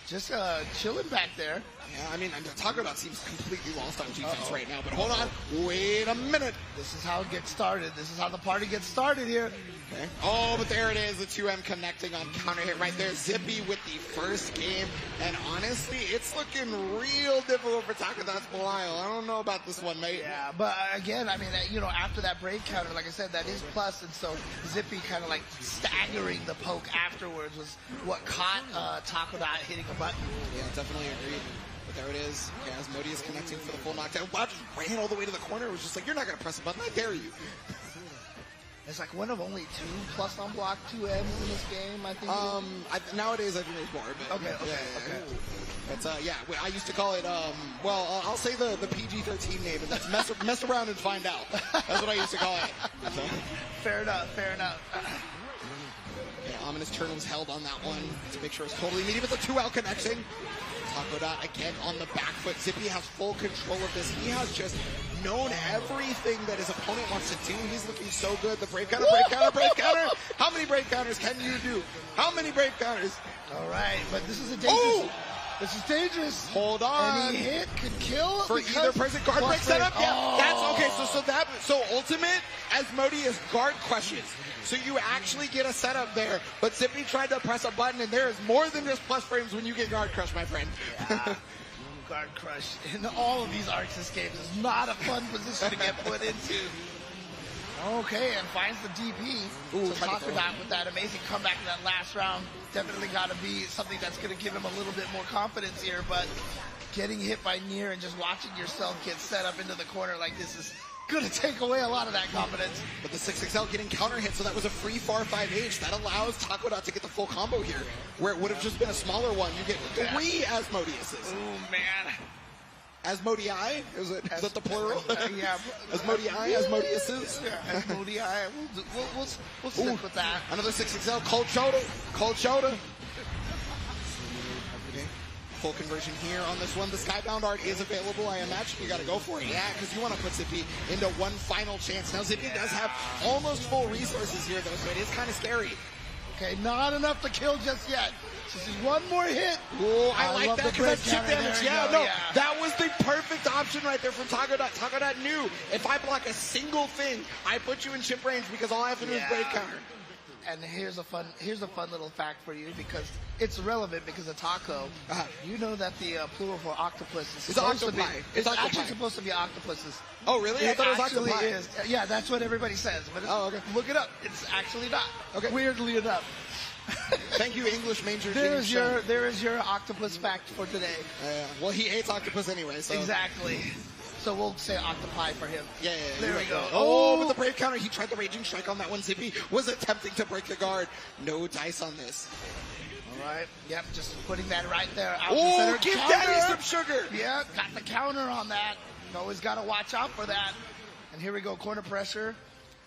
Speaker 3: Just chilling back there.
Speaker 4: Yeah, I mean, Takodot seems completely lost on defense right now, but hold on. Wait a minute.
Speaker 3: This is how it gets started. This is how the party gets started here.
Speaker 4: Okay. Oh, but there it is. The 2M connecting on counter hit right there. Zippy with the first game. And honestly, it's looking real difficult for Takodot's Belial. I don't know about this one, mate.
Speaker 3: Yeah, but again, I mean, you know, after that break counter, like I said, that is plus, and so Zippy kind of like staggering the poke afterwards was what caught Takodot hitting a button.
Speaker 4: Yeah, definitely agreed. But there it is. Yeah, Asmodeus connecting for the full knockdown. Wow, just ran all the way to the corner. It was just like, you're not going to press a button. I dare you.
Speaker 3: It's like one of only 2 plus on block 2Ms in this game, I think.
Speaker 4: Nowadays, I think there's more. But
Speaker 3: okay.
Speaker 4: But yeah, I used to call it, I'll say the PG-13 name, and that's mess around and find out. That's what I used to call it. So.
Speaker 3: Fair enough.
Speaker 4: Yeah, ominous turn was held on that one to make sure it's totally immediate. It's a 2L connection. Takodot again on the back foot. Zippy has full control of this. He has just known everything that his opponent wants to do. He's looking so good. The brave counter. How many brave counters can you do? How many brave counters?
Speaker 3: All right, but this is a dangerous. This is dangerous.
Speaker 4: Hold on.
Speaker 3: Any hit could kill
Speaker 4: for either person. Guard break setup. Yeah, that's okay. So ultimate Asmodeus guard crushes. So you actually get a setup there. But Zippy tried to press a button, and there is more than just plus frames when you get guard crush, my friend.
Speaker 3: Yeah. Guard crush in all of these Arxis games is not a fun position to get put into. Okay, and finds the DP.
Speaker 4: Ooh,
Speaker 3: so Takodot with that amazing comeback in that last round definitely got to be something that's going to give him a little bit more confidence here. But getting hit by Nier and just watching yourself get set up into the corner like this is going to take away a lot of that confidence.
Speaker 4: But the 6XL getting counter hit, so that was a free far 5H. That allows Takodot to get the full combo here, where it would have just been a smaller one. You get 3 Asmodeuses.
Speaker 3: Oh, man.
Speaker 4: Asmodei? Is that the plural?
Speaker 3: Yeah.
Speaker 4: Asmodei, Asmodeuses?
Speaker 3: Yeah, Asmodei. We'll stick with that.
Speaker 4: Another 6XL. Cold shoulder. Okay. Full conversion here on this one. The Skybound art is available. I imagine you got to go for it. Yeah, because you want to put Zippy into one final chance. Now, Zippy does have almost full resources here, though, so it is kind of scary.
Speaker 3: Okay, not enough to kill just yet. This is one more hit.
Speaker 4: Oh, I like that because that's chip damage. Yeah, that was the perfect option right there from Takodot. Takodot knew if I block a single thing, I put you in chip range because all I have to do is brave counter.
Speaker 3: And here's a fun little fact for you because it's relevant because of Taco. You know that the plural for octopus is supposed to be. It's actually supposed to be octopuses.
Speaker 4: Oh, really? I thought it was octopi.
Speaker 3: Is. Yeah, that's what everybody says. But
Speaker 4: okay.
Speaker 3: Look it up. It's actually not.
Speaker 4: Okay.
Speaker 3: Weirdly enough.
Speaker 4: Thank you, English major.
Speaker 3: There is your octopus fact for today.
Speaker 4: Well, he hates octopus anyway, so.
Speaker 3: Exactly. So we'll say octopi for him.
Speaker 4: Yeah.
Speaker 3: There we go.
Speaker 4: Oh, with the brave counter, he tried the raging strike on that one. Zippy was attempting to break the guard. No dice on this.
Speaker 3: All right. Yep, just putting that right there. Out
Speaker 4: Oh,
Speaker 3: the center.
Speaker 4: give
Speaker 3: Counter.
Speaker 4: Daddy some sugar.
Speaker 3: Yeah, got the counter on that. Always got to watch out for that. And here we go, corner pressure.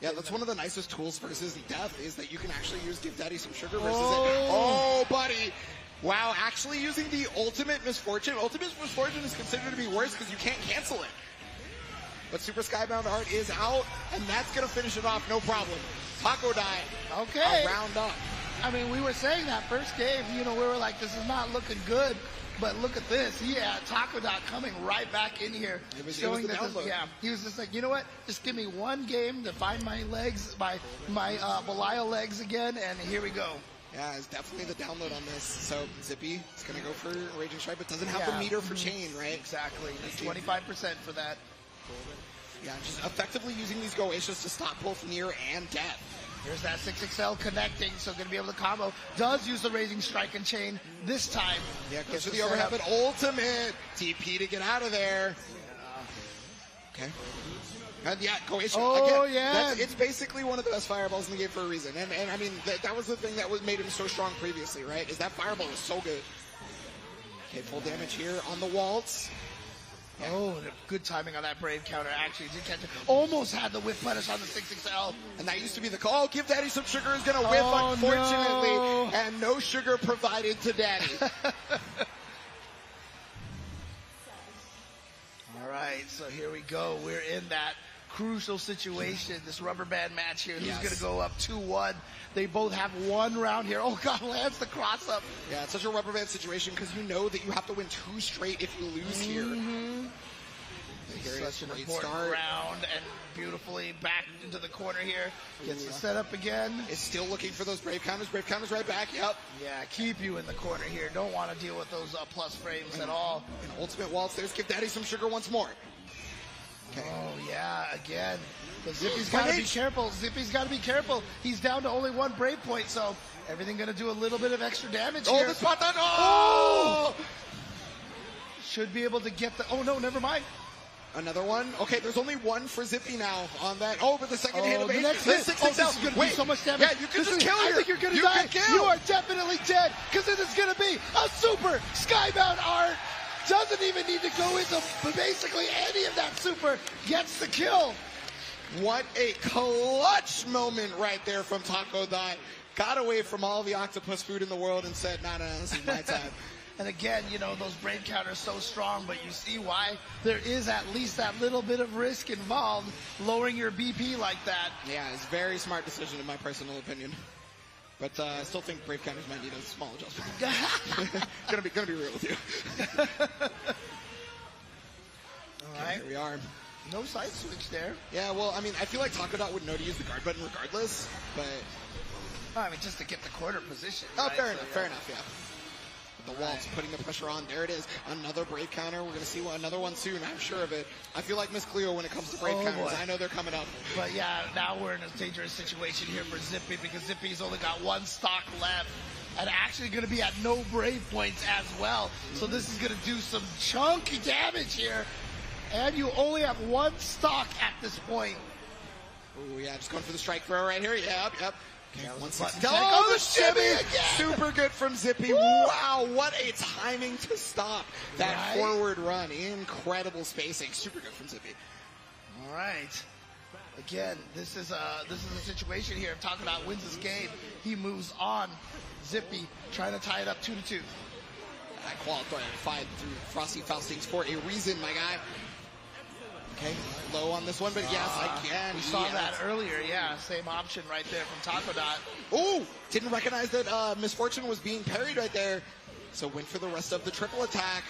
Speaker 4: Yeah, that's one of the nicest tools versus death is that you can actually use give Daddy some sugar versus it. Oh, buddy. Wow, actually using the ultimate misfortune. Ultimate misfortune is considered to be worse because you can't cancel it. But Super Skybound Art is out, and that's going to finish it off, no problem. Taco Die,
Speaker 3: okay.
Speaker 4: A round up.
Speaker 3: I mean, we were saying that first game, we were like, this is not looking good. But look at this. Yeah, Taco Dot coming right back in here. Showing that he was just like, you know what? Just give me one game to find my legs, my Belial legs again, and here we go.
Speaker 4: Yeah, it's definitely the download on this. So Zippy is going to go for Raging Strike, but doesn't have the meter for chain, right?
Speaker 3: Exactly. 25% for that.
Speaker 4: Yeah, just effectively using these Goeitias to stop both near and death.
Speaker 3: Here's that 6XL connecting, so going to be able to combo. Does use the Raging Strike and Chain this time.
Speaker 4: Yeah, goes for the overhead, but ultimate TP to get out of there. Okay. And yeah, Goetia.
Speaker 3: Oh,
Speaker 4: again,
Speaker 3: yeah.
Speaker 4: It's basically one of the best fireballs in the game for a reason. And I mean, that was the thing that made him so strong previously, right? Is that fireball was so good. Okay, full damage here on the waltz.
Speaker 3: Yeah. Oh, good timing on that Brave counter. Actually, did catch it. Almost had the whiff punish on the 6XL.
Speaker 4: And that used to be the call. Give Daddy some sugar is going to whiff, unfortunately.
Speaker 3: No.
Speaker 4: And no sugar provided to Daddy.
Speaker 3: All right, so here we go. We're in that crucial situation, this rubber band match here. Who's going to go up 2-1? They both have one round here. Oh, God, lands the cross up.
Speaker 4: Yeah, it's such a rubber band situation because you know that you have to win 2 straight if you lose here.
Speaker 3: Such an important round, and beautifully back into the corner here. Gets the setup again.
Speaker 4: Is still looking for those Brave counters. Brave counters right back, yep.
Speaker 3: Yeah, keep you in the corner here. Don't want to deal with those plus frames at all.
Speaker 4: And ultimate waltz, there's Give Daddy some sugar once more. Okay.
Speaker 3: Oh, yeah, again. But Zippy's got to be careful. Zippy's got to be careful. He's down to only 1 brave point, so everything going to do a little bit of extra damage here.
Speaker 4: Oh, the spot down. Oh!
Speaker 3: Should be able to get the... Oh, no, never mind.
Speaker 4: Another one. Okay, there's only 1 for Zippy now on that. Oh, but the second hit of
Speaker 3: the next
Speaker 4: hit.
Speaker 3: hit. This is going to do so much damage.
Speaker 4: Yeah, you can just kill
Speaker 3: I think you're going to die. You are definitely dead, because it is going to be a super Skybound Art. Doesn't even need to go into basically any of that super. Gets the kill.
Speaker 4: What a clutch moment right there from Taco Dot. Got away from all the octopus food in the world and said, no, this is my time.
Speaker 3: And again, those brave counters so strong, but you see why there is at least that little bit of risk involved, lowering your BP like that.
Speaker 4: Yeah, it's a very smart decision in my personal opinion. But I still think brave counters might need a small adjustment. gonna be real with you.
Speaker 3: All right,
Speaker 4: here we are.
Speaker 3: No side switch there.
Speaker 4: Yeah, well, I mean, I feel like Taco Dot would know to use the guard button regardless, but...
Speaker 3: I mean, just to get the corner position.
Speaker 4: Oh,
Speaker 3: right?
Speaker 4: fair enough, yeah. The waltz putting the pressure on. There it is. Another brave counter. We're going to see another one soon. I'm sure of it. I feel like Miss Cleo when it comes to brave counters.
Speaker 3: Boy.
Speaker 4: I know they're coming up.
Speaker 3: But yeah, now we're in a dangerous situation here for Zippy because Zippy's only got 1 stock left and actually going to be at no brave points as well. So this is going to do some chunky damage here. And you only have 1 stock at this point.
Speaker 4: Oh, yeah, just going for the strike throw right here. Yep. Okay, 160.
Speaker 3: Oh, the shimmy again!
Speaker 4: Super good from Zippy. Woo! Wow, what a timing to stop that forward run. Incredible spacing. Super good from Zippy.
Speaker 3: All right. Again, this is a situation here. Talking about wins this game. He moves on. Zippy trying to tie it up 2-2.
Speaker 4: I qualified through Frosty Faustings for a reason, my guy. Okay, low on this one, but yes, again.
Speaker 3: We saw that earlier, yeah. Same option right there from Taco Dot.
Speaker 4: Oh, didn't recognize that Misfortune was being parried right there. So went for the rest of the triple attack.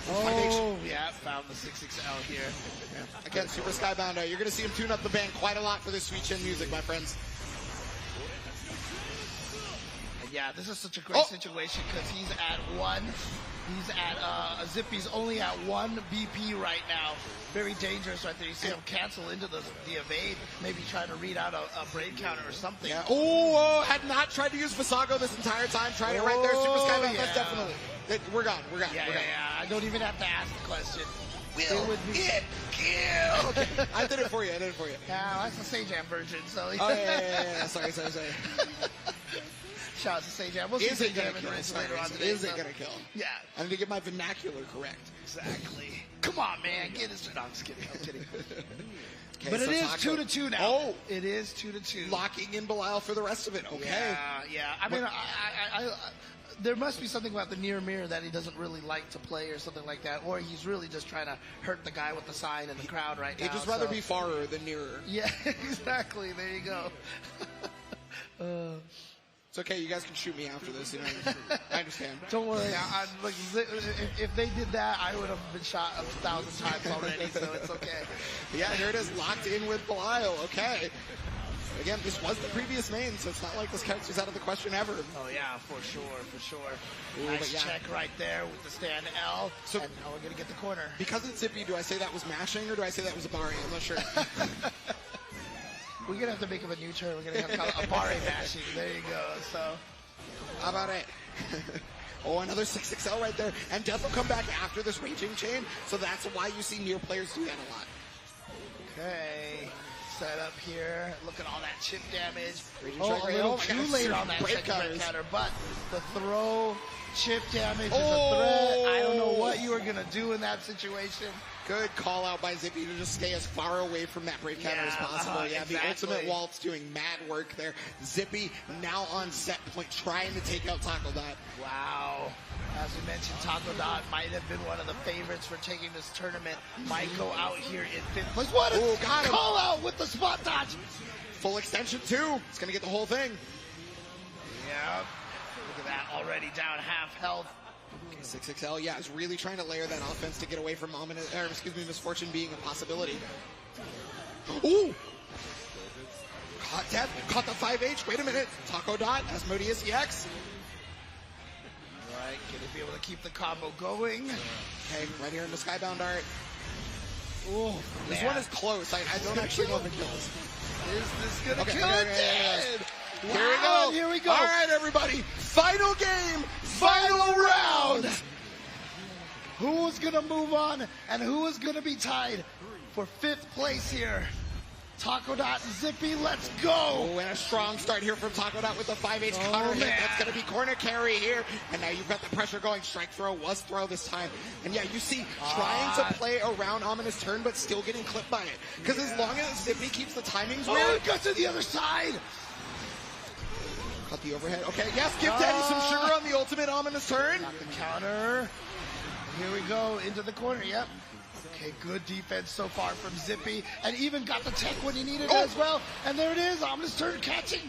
Speaker 3: Oh, yeah, found the 6XL here.
Speaker 4: Yeah. Again, Super Skybound. You're going to see him tune up the band quite a lot for this Sweet Chin music, my friends.
Speaker 3: Yeah, this is such a great situation because he's at 1. He's at, Zippy's only at 1 BP right now. Very dangerous right there. You see him cancel into the evade, maybe trying to read out a braid counter or something.
Speaker 4: Yeah. Oh, had not tried to use Visago this entire time. Tried it right there. Super Skybound.
Speaker 3: Yeah.
Speaker 4: That's definitely. We're gone.
Speaker 3: Yeah. I don't even have to ask the question.
Speaker 4: Will it kill? Okay. I did it for you.
Speaker 3: Yeah, that's the Sage-Am version, so.
Speaker 4: Oh, yeah. Sorry.
Speaker 3: Shout out to Sage-Am. We'll see
Speaker 4: Is it going
Speaker 3: Sage-Am
Speaker 4: to
Speaker 3: in
Speaker 4: kill?
Speaker 3: race later on today.
Speaker 4: Is it going to kill?
Speaker 3: Yeah.
Speaker 4: I need to get my vernacular correct.
Speaker 3: Exactly. Come on, man. Get this. No, I'm just kidding.
Speaker 4: Okay,
Speaker 3: But
Speaker 4: so
Speaker 3: it is
Speaker 4: Taco-
Speaker 3: 2-2 now.
Speaker 4: Oh.
Speaker 3: It is 2-2.
Speaker 4: Locking in Belial for the rest of it. Okay.
Speaker 3: Yeah. I mean, I there must be something about the near mirror that he doesn't really like to play or something like that. Or he's really just trying to hurt the guy with the sign in the crowd right now.
Speaker 4: He'd just rather be farer than nearer.
Speaker 3: Yeah, exactly. There you go.
Speaker 4: It's okay. You guys can shoot me after this. You know, I understand.
Speaker 3: Don't worry. Like, if they did that, I would have been shot 1,000 times already, so it's okay.
Speaker 4: Yeah, here it is, locked in with Belial. Okay. Again, this was the previous main, so it's not like this character's out of the question ever.
Speaker 3: Oh, yeah, for sure.
Speaker 4: Ooh,
Speaker 3: Nice
Speaker 4: yeah.
Speaker 3: check right there with the stand L.
Speaker 4: So-
Speaker 3: and now we're going to get the corner.
Speaker 4: Because it's Zippy, do I say that was mashing or do I say that was a Bari? I'm not sure.
Speaker 3: We're going to have to make him a new term. We're going to have to call it a Abare mashing. There you go. So,
Speaker 4: How about it? Oh, another 6XL right there. And Death will come back after this raging chain, so that's why you see near players do that a lot.
Speaker 3: okay. Set up here. Look at all that chip damage.
Speaker 4: Raging
Speaker 3: A
Speaker 4: strike rate.
Speaker 3: little
Speaker 4: Oh my
Speaker 3: too
Speaker 4: God,
Speaker 3: late on that
Speaker 4: break
Speaker 3: second
Speaker 4: counters.
Speaker 3: break counter, but the throw chip damage is a threat. I don't know what you were going to do in that situation.
Speaker 4: Good call out by Zippy to just stay as far away from that break counter as possible. The
Speaker 3: exactly.
Speaker 4: ultimate waltz doing mad work there. Zippy now on set point trying to take out Taco Dot.
Speaker 3: Wow. As we mentioned, Taco Dot might have been one of the favorites for taking this tournament. Might go out here in 5th place. What a
Speaker 4: got him.
Speaker 3: call out with the spot dodge.
Speaker 4: Full extension too. It's going to get the whole thing.
Speaker 3: Yeah. Look at that. Already down half health.
Speaker 4: 6XL, yeah, is really trying to layer that offense to get away from Misfortune being a possibility. Ooh! Caught Death, caught the 5H. Wait a minute. Taco Dot, Asmodeus EX.
Speaker 3: Right, can he be able to keep the combo going?
Speaker 4: Okay, right here in the Skybound art.
Speaker 3: Ooh,
Speaker 4: This
Speaker 3: man.
Speaker 4: one is close. I don't actually know if it kills.
Speaker 3: Is this gonna
Speaker 4: Okay,
Speaker 3: kill it?
Speaker 4: yeah.
Speaker 3: Wow,
Speaker 4: Here we go.
Speaker 3: Here we go.
Speaker 4: All right, everybody. Final game. Final round.
Speaker 3: Who is gonna move on and who is gonna be tied for 5th place here? Taco Dot and Zippy, let's go!
Speaker 4: Oh, and a strong start here from Taco Dot with the 5H counter hit.
Speaker 3: man.
Speaker 4: That's going to be corner carry here. And now you've got the pressure going. Strike throw was throw this time. And yeah, you see, trying to play around Ominous Turn, but still getting clipped by it. Because as long as Zippy keeps the timings
Speaker 3: Oh,
Speaker 4: weird.
Speaker 3: it got to the other side!
Speaker 4: Cut the overhead. Okay, yes, give Daddy some sugar on the ultimate Ominous Turn.
Speaker 3: Knock the counter. Here we go, into the corner, yep. Okay, good defense so far from Zippy. And even got the tech when he needed it as well. And there it is, Ominous Turn catching.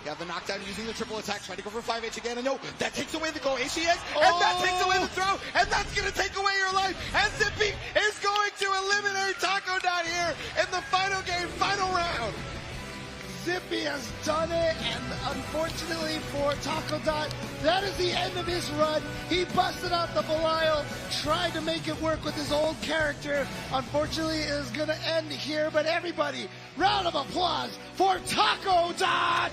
Speaker 4: Yeah, the knockdown using the triple attack, trying to go for 5H again, and no, that takes away the go ACS, and that takes away the throw, and that's going to take away your life, and Zippy is going to eliminate Taco Dot here in the final game, final round.
Speaker 3: Zippy has done it, and unfortunately for Taco Dot, that is the end of his run. He busted out the Belial, tried to make it work with his old character. Unfortunately, it is going to end here, but everybody, round of applause for Taco Dot!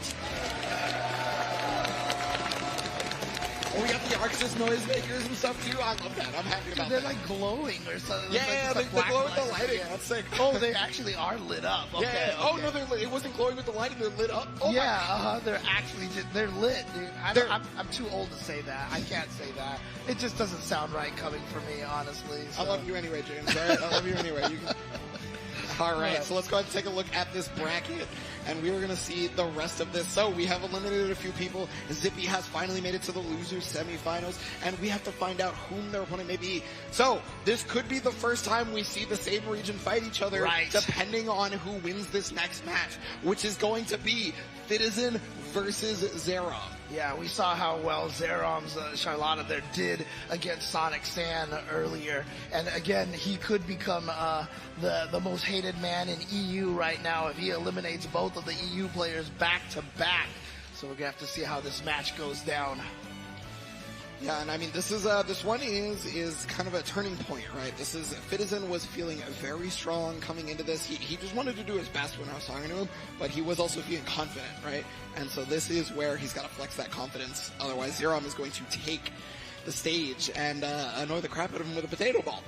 Speaker 4: Oh, we got the Arxis noisemakers and stuff too. I love that. I'm happy about
Speaker 3: They're
Speaker 4: that.
Speaker 3: like glowing or something.
Speaker 4: Yeah,
Speaker 3: It's
Speaker 4: they
Speaker 3: like black
Speaker 4: glow with the
Speaker 3: lights.
Speaker 4: lighting. That's sick.
Speaker 3: Oh, they actually are lit up. Okay,
Speaker 4: Yeah.
Speaker 3: okay.
Speaker 4: Oh no, it wasn't glowing with the lighting. They're lit up. Oh,
Speaker 3: Yeah, they're actually they're lit, dude.
Speaker 4: They're-
Speaker 3: I'm too old to say that. I can't say that. It just doesn't sound right coming from me, honestly.
Speaker 4: I
Speaker 3: So.
Speaker 4: love you anyway, James. All right, I love you anyway. You can... All right, so let's go ahead and take a look at this bracket, and we are going to see the rest of this. So we have eliminated a few people. Zippy has finally made it to the losers semifinals, and we have to find out whom their opponent may be. So this could be the first time we see the same region fight each other,
Speaker 3: Right.
Speaker 4: depending on who wins this next match, which is going to be Citizen versus Zerom.
Speaker 3: Yeah, we saw how well Zerom's Charlotta there did against Sonic San earlier. And again, he could become the most hated man in EU right now if he eliminates both of the EU players back to back. So we're gonna have to see how this match goes down.
Speaker 4: Yeah, and I mean, this one is kind of a turning point, right? Fitizen was feeling very strong coming into this. He just wanted to do his best when I was talking to him, but he was also feeling confident, right? And so this is where he's got to flex that confidence. Otherwise, Zerom is going to take the stage and annoy the crap out of him with a potato ball.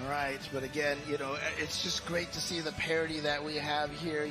Speaker 3: All right, but again, it's just great to see the parity that we have here.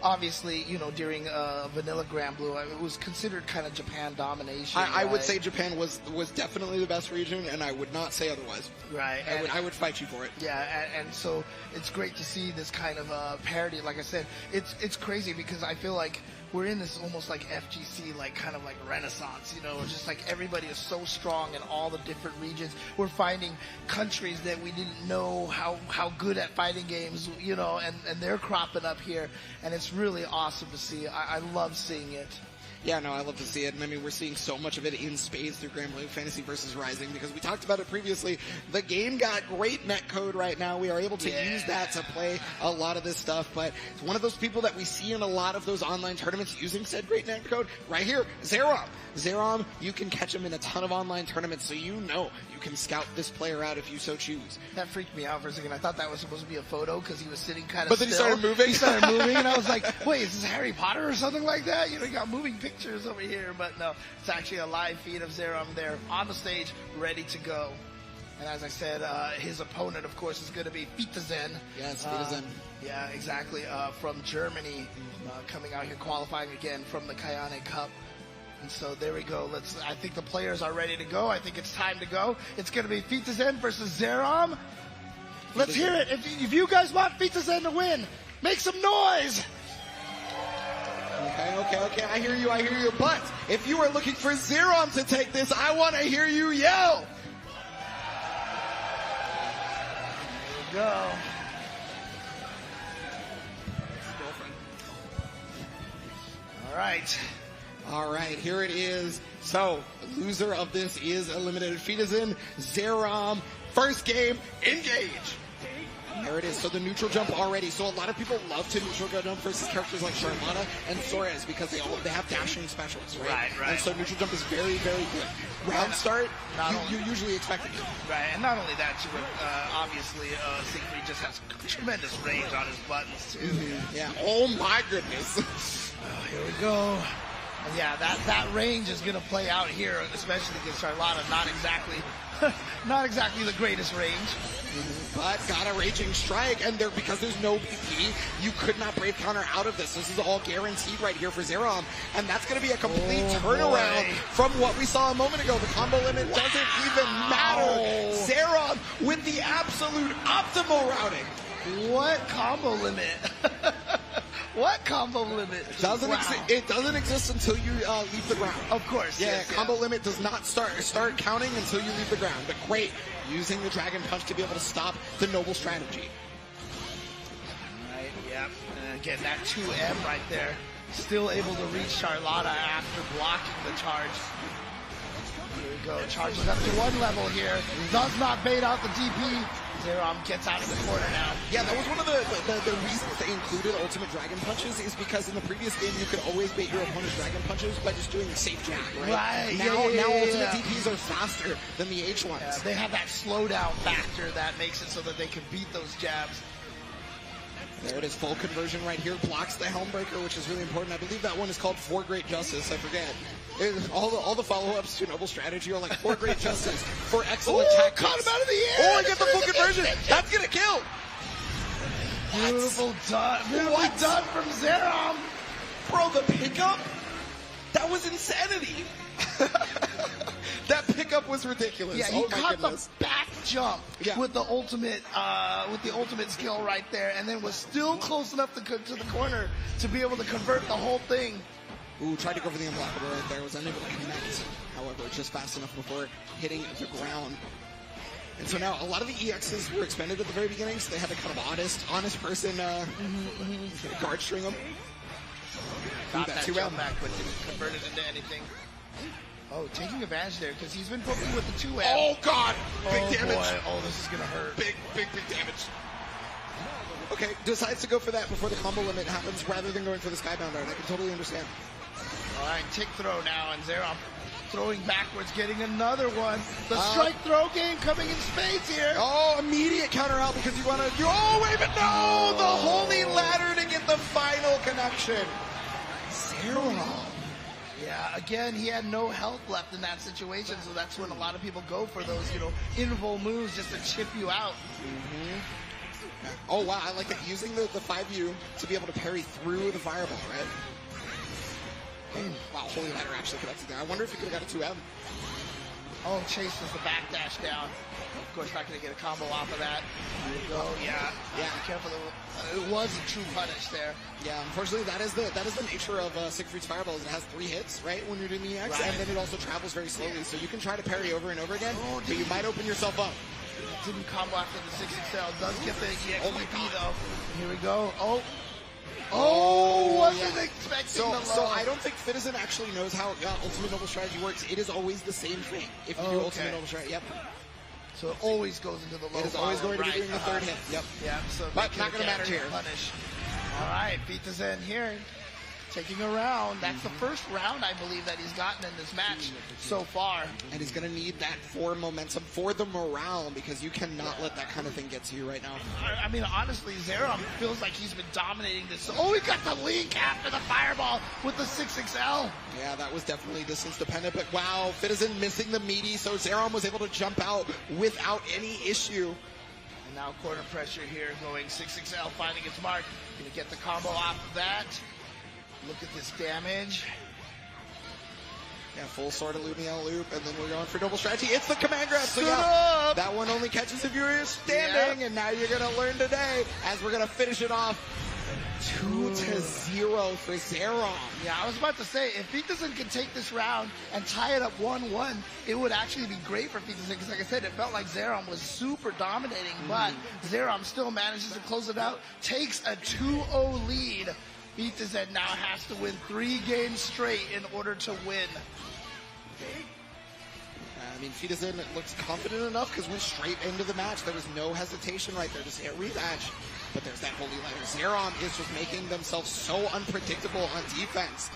Speaker 3: Obviously, during Vanilla Grand Blue, it was considered kind of Japan domination.
Speaker 4: I would say Japan was definitely the best region, and I would not say otherwise.
Speaker 3: Right,
Speaker 4: I would fight you for it.
Speaker 3: Yeah, and so it's great to see this kind of parity. Like I said, it's crazy because I feel like we're in this almost like FGC, like kind of like renaissance, just like everybody is so strong in all the different regions. We're finding countries that we didn't know how good at fighting games, and they're cropping up here, and it's really awesome to see. I love seeing it.
Speaker 4: Yeah, no, I love to see it. And I mean, we're seeing so much of it in spades through Grand Blue Fantasy versus Rising because we talked about it previously. The game got great netcode right now. We are able to use that to play a lot of this stuff. But it's one of those people that we see in a lot of those online tournaments using said great netcode. Right here, Zerom. Zerom, you can catch him in a ton of online tournaments, so you can scout this player out if you so choose.
Speaker 3: That freaked me out for a second. I thought that was supposed to be a photo because he was sitting kind of
Speaker 4: But then
Speaker 3: still.
Speaker 4: he started moving.
Speaker 3: He started moving, and I was like, wait, is this Harry Potter or something like that? You got moving pictures over here. But no, it's actually a live feed of Zerom there on the stage, ready to go. And as I said, his opponent, of course, is going to be Fitizen.
Speaker 4: Yes, Fitizen.
Speaker 3: Yeah, exactly. From Germany, coming out here qualifying again from the Kayane Cup. And so there we go. I think the players are ready to go. I think it's time to go. It's going to be Fitizen versus Zerom. Let's hear it. If you guys want Fitizen to win, make some noise.
Speaker 4: Okay. I hear you. But if you are looking for Zerom to take this, I want to hear you yell.
Speaker 3: There we go.
Speaker 4: All right, here it is. So, loser of this is eliminated. Fitizen, Zerom, first game, engage. There it is. So the neutral jump already. So a lot of people love to neutral jump versus characters like Charlotta and Soares because they have dashing specials, right?
Speaker 3: Right.
Speaker 4: And so neutral jump is very, very good. Round start, you usually expect it.
Speaker 3: Right, and not only that, too, but obviously Siegfried just has tremendous range on his buttons, too.
Speaker 4: Mm-hmm. Yeah. Oh my goodness.
Speaker 3: Here we go. And yeah, that range is going to play out here, especially against Charlotta. Not exactly the greatest range.
Speaker 4: But got a raging strike, and because there's no PP, you could not brave counter out of this. This is all guaranteed right here for Zerom, and that's going to be a complete turnaround from what we saw a moment ago. The combo limit doesn't even matter. Zerom with the absolute optimal routing.
Speaker 3: What combo limit? What combo limit?
Speaker 4: It doesn't exist until you leave the ground.
Speaker 3: Of course.
Speaker 4: Yeah, combo limit does not start counting until you leave the ground. But great, using the Dragon Punch to be able to stop the noble strategy.
Speaker 3: Right, yep. And again, that 2M right there. Still able to reach Charlotta after blocking the charge. Here we go. Charges up to 1 level here. Does not bait out the DP. Zerom gets out of the corner now.
Speaker 4: Yeah, that was one of the reasons they included ultimate Dragon Punches is because in the previous game you could always bait your opponent's Dragon Punches by just doing a safe jab, right? Now ultimate DPs are faster than the H ones.
Speaker 3: Yeah, they have that slowdown factor that makes it so that they can beat those jabs.
Speaker 4: There it is, full conversion right here. Blocks the Helmbreaker, which is really important. I believe that one is called For Great Justice. I forget. All the follow-ups to Noble Strategy are like For Great Justice, for excellent tactics.
Speaker 3: Caught him out of the air!
Speaker 4: Oh, I get the full conversion! That's gonna kill!
Speaker 3: Beautiful done. Beautifully done from Zerom.
Speaker 4: Bro, the pickup? That was insanity! That pickup was ridiculous.
Speaker 3: Yeah, he caught the back jump with the ultimate skill right there, and then was still close enough to the corner to be able to convert the whole thing.
Speaker 4: Ooh, tried to go for the unblockable right there. Was unable to connect, however, just fast enough before hitting the ground. And so now a lot of the EXs were expended at the very beginning, so they had to kind of honest person guard string them.
Speaker 3: Got that jump back, but didn't convert it into anything. Oh, taking advantage there because he's been poking with the 2M.
Speaker 4: Oh God! Big damage.
Speaker 3: Boy. Oh, this is gonna hurt.
Speaker 4: Big damage. Okay, decides to go for that before the combo limit happens rather than going for the Skybound Art. I can totally understand.
Speaker 3: All right, tick throw now, and Zerom throwing backwards, getting another one. The strike throw game coming in spades here.
Speaker 4: Oh, immediate counter out because you want to. Oh, wait, but no! The holy ladder to get the final connection. Zerom.
Speaker 3: Yeah, again, he had no health left in that situation, so that's when a lot of people go for those, invul moves just to chip you out.
Speaker 4: Oh, wow, I like that. Using the 5U to be able to parry through the fireball, right? Wow, holy ladder actually connected there. I wonder if he could have got a 2M.
Speaker 3: Oh, chases the backdash down. Of course, not going to get a combo off of that. Oh, yeah. Be careful. It was a true punish there.
Speaker 4: Yeah, unfortunately, that is the nature of Siegfried's fireball. Is it has 3 hits, right, when you're doing the EX, and then it also travels very slowly. So you can try to parry over and over again, but you might open yourself up.
Speaker 3: Didn't combo after the 6XL. Does get the EXP, though. Here we go. Wasn't expecting the low.
Speaker 4: So I don't think Fitizen actually knows how Ultimate Noble Strategy works. It is always the same thing if you do Ultimate Noble Strategy. Yep.
Speaker 3: So it always goes into the low.
Speaker 4: It is always going to be doing the third hit. Yep.
Speaker 3: Yeah. So
Speaker 4: but not going to matter here.
Speaker 3: Punish. All right, Fitizen here. Taking a round. That's the first round, I believe, that he's gotten in this match so far.
Speaker 4: And he's going to need that for momentum, for the morale, because you cannot let that kind of thing get to you right now.
Speaker 3: I mean, honestly, Zerom feels like he's been dominating this. Oh, he got the link after the fireball with the 6XL.
Speaker 4: Yeah, that was definitely distance dependent, but wow, Fitizen missing the meaty, so Zerom was able to jump out without any issue.
Speaker 3: And now corner pressure here going 6XL, finding its mark. Gonna get the combo off of that. Look at this damage.
Speaker 4: Yeah, full sword of Lumiel loop, and then we're going for double strategy. It's the command grab. So yeah, that one only catches if you're standing, and now you're gonna learn today as we're gonna finish it off 2-0 for Zerom.
Speaker 3: Yeah, I was about to say, if Fitizen can take this round and tie it up 1-1, it would actually be great for Fitizen, because like I said, it felt like Zerom was super dominating, but Zerom still manages to close it out, takes a 2-0 lead. Fitizen now has to win 3 games straight in order to win.
Speaker 4: I mean, Fitizen looks confident enough because we're straight into the match. There was no hesitation right there to say a rematch. But there's that holy ladder. Zerom is just making themselves so unpredictable on defense.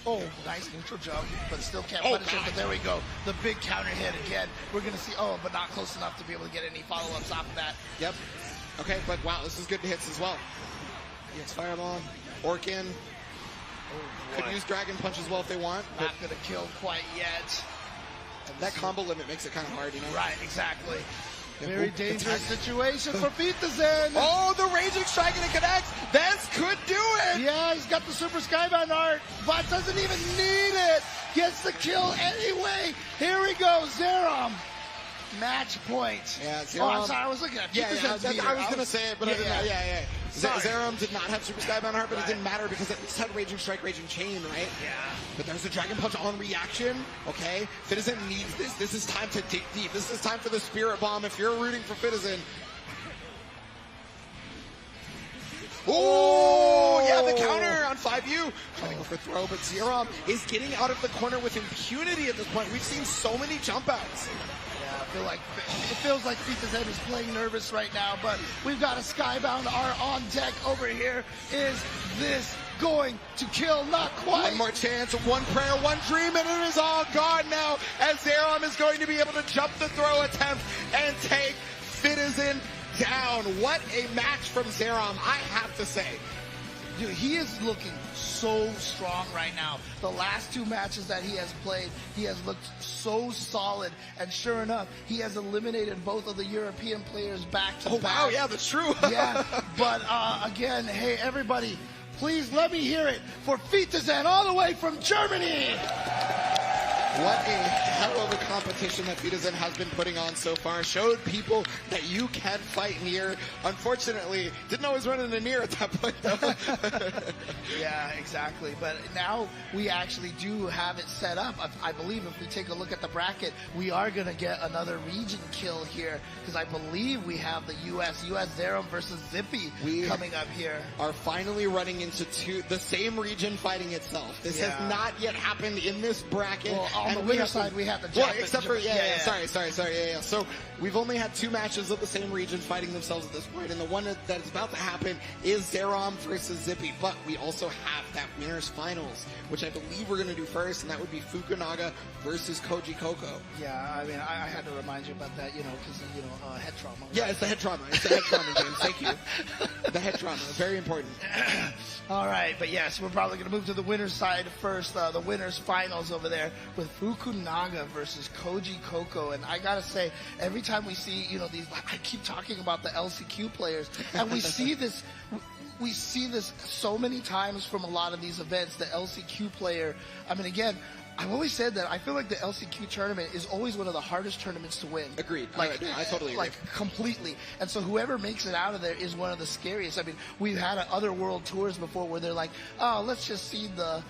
Speaker 3: Oh, nice neutral jump, but still can't punish it. But there we go. The big counter hit again. We're going to see, but not close enough to be able to get any follow-ups off of that.
Speaker 4: Yep. Okay, but wow, this is good hits as well. EX Fireball, Orkin. Could use Dragon Punch as well if they want.
Speaker 3: Not going to kill quite yet.
Speaker 4: And that combo limit makes it kind of hard, you know?
Speaker 3: Right, exactly. Very dangerous situation for Fitizen.
Speaker 4: Oh, the Raging Strike and it connects. Vance could do it.
Speaker 3: Yeah, he's got the Super Skybound art, but doesn't even need it. Gets the kill anyway. Here we go, Zerom. Match point.
Speaker 4: Yeah, Zerom.
Speaker 3: Oh, I'm sorry, I was looking at Fitizen's
Speaker 4: I was going to say it, but I didn't know. Yeah.
Speaker 3: Sorry.
Speaker 4: Zerom did not have Super Skybound Heart, but it didn't matter because it just had Raging Strike, Raging Chain, right?
Speaker 3: Yeah.
Speaker 4: But there's a Dragon Punch on reaction, okay? Fitizen needs this. This is time to dig deep. This is time for the Spirit Bomb if you're rooting for Fitizen. Oh, yeah, the counter on 5U. Trying to go for throw, but Zerom is getting out of the corner with impunity at this point. We've seen so many jump outs.
Speaker 3: It feels like Fitizen is playing nervous right now, but we've got a Skybound R on deck over here. Is this going to kill? Not quite.
Speaker 4: One more chance, one prayer, one dream, and it is all gone now as Zerom is going to be able to jump the throw attempt and take Fitizen down. What a match from Zerom, I have to say.
Speaker 3: Dude, he is looking so strong right now. The last 2 matches that he has played, he has looked so solid. And sure enough, he has eliminated both of the European players back to back.
Speaker 4: Oh, wow, yeah, that's true.
Speaker 3: Yeah, but again, hey, everybody, please let me hear it for Fitizen all the way from Germany.
Speaker 4: What a hell of a competition that Fitizen has been putting on so far. Showed people that you can fight Nier. Unfortunately, didn't always run into Nier at that point, though.
Speaker 3: Yeah, exactly. But now we actually do have it set up. I believe if we take a look at the bracket, we are going to get another region kill here, because I believe we have the US Zerom versus Zippy coming up here.
Speaker 4: Are finally running into the same region fighting itself. This has not yet happened in this bracket.
Speaker 3: Well, on the winner side, we have the
Speaker 4: Well,
Speaker 3: Japan.
Speaker 4: except for, sorry. So we've only had 2 matches of the same region fighting themselves at this point, and the one that is about to happen is Zerom versus Zippy. But we also have that winners finals, which I believe we're going to do first, and that would be Fukunaga versus Koji Koko.
Speaker 3: Yeah, I mean, I had to remind you about that, because, head trauma. Right?
Speaker 4: Yeah, it's the head trauma. It's the head trauma, James. Thank you. The head trauma. Very important.
Speaker 3: All right, but yes, we're probably going to move to the winner's side first, the winner's finals over there with Fukunaga versus Koji Koko. And I got to say, every time we see, these, I keep talking about the LCQ players, and we see this. We see this so many times from a lot of these events, the LCQ player. I mean, again, I've always said that I feel like the LCQ tournament is always one of the hardest tournaments to win.
Speaker 4: Agreed.
Speaker 3: Like,
Speaker 4: I totally agree.
Speaker 3: Like, completely. And so whoever makes it out of there is one of the scariest. I mean, we've had other world tours before where they're like, oh, let's just see the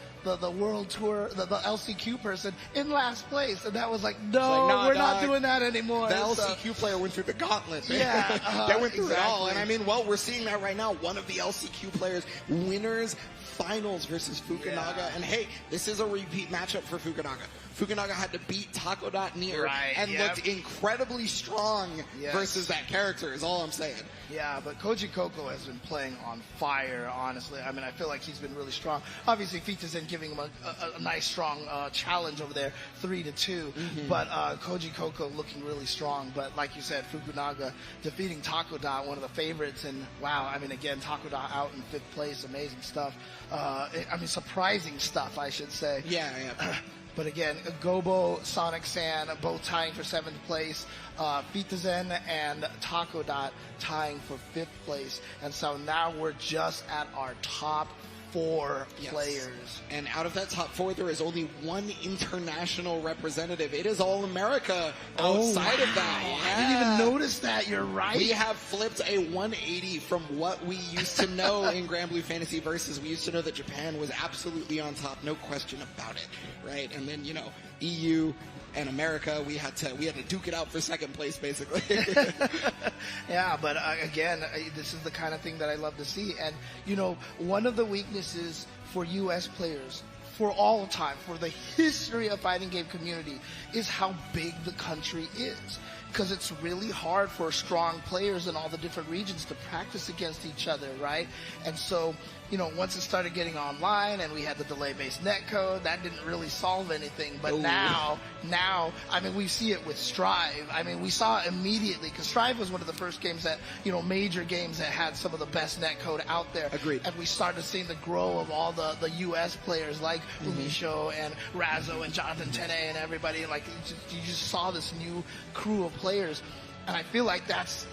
Speaker 3: world tour, the LCQ person in last place. And that was like, no,
Speaker 4: nah,
Speaker 3: we're not doing that anymore.
Speaker 4: The LCQ player went through the gauntlet.
Speaker 3: Yeah.
Speaker 4: They went through it all.
Speaker 3: exactly.
Speaker 4: And I mean, we're seeing that right now. One of the LCQ players, winners finals versus Fukunaga.
Speaker 3: Yeah.
Speaker 4: And hey, this is a repeat matchup for Fukunaga. Fukunaga had to beat Taco.Near and looked incredibly strong versus that character is all I'm saying.
Speaker 3: Yeah, but Koji Koko has been playing on fire, honestly. I mean, I feel like he's been really strong. Obviously, Fitazen giving him a nice, strong challenge over there, 3-2.
Speaker 4: Mm-hmm.
Speaker 3: But Koji Koko looking really strong. But like you said, Fukunaga defeating Taco., one of the favorites. And wow, I mean, again, Taco.out in 5th place, amazing stuff. Surprising stuff, I should say.
Speaker 4: Yeah.
Speaker 3: But again, Gobo, Sonic San, both tying for 7th place. Fitazen and Taco., tying for 5th place. And so now we're just at our top 4 players.
Speaker 4: And out of that top 4, there is only one international representative. It is All America outside of that.
Speaker 3: I didn't even notice that. You're right.
Speaker 4: We have flipped a 180 from what we used to know in Grand Blue Fantasy Versus. We used to know that Japan was absolutely on top, no question about it, right? And then, EU and America, we had to duke it out for 2nd place, basically.
Speaker 3: Yeah, but again, this is the kind of thing that I love to see. And, one of the weaknesses for U.S. players for all time, for the history of fighting game community, is how big the country is. Because it's really hard for strong players in all the different regions to practice against each other, right? And so, once it started getting online and we had the delay-based netcode, that didn't really solve anything. But now, I mean, we see it with Strive. I mean, we saw it immediately, because Strive was one of the first games that, major games that had some of the best netcode out there.
Speaker 4: Agreed.
Speaker 3: And we started seeing the grow of all the U.S. players like Umisho and Razzo and Jonathan Tene and everybody. Like, you just saw this new crew of players. And I feel like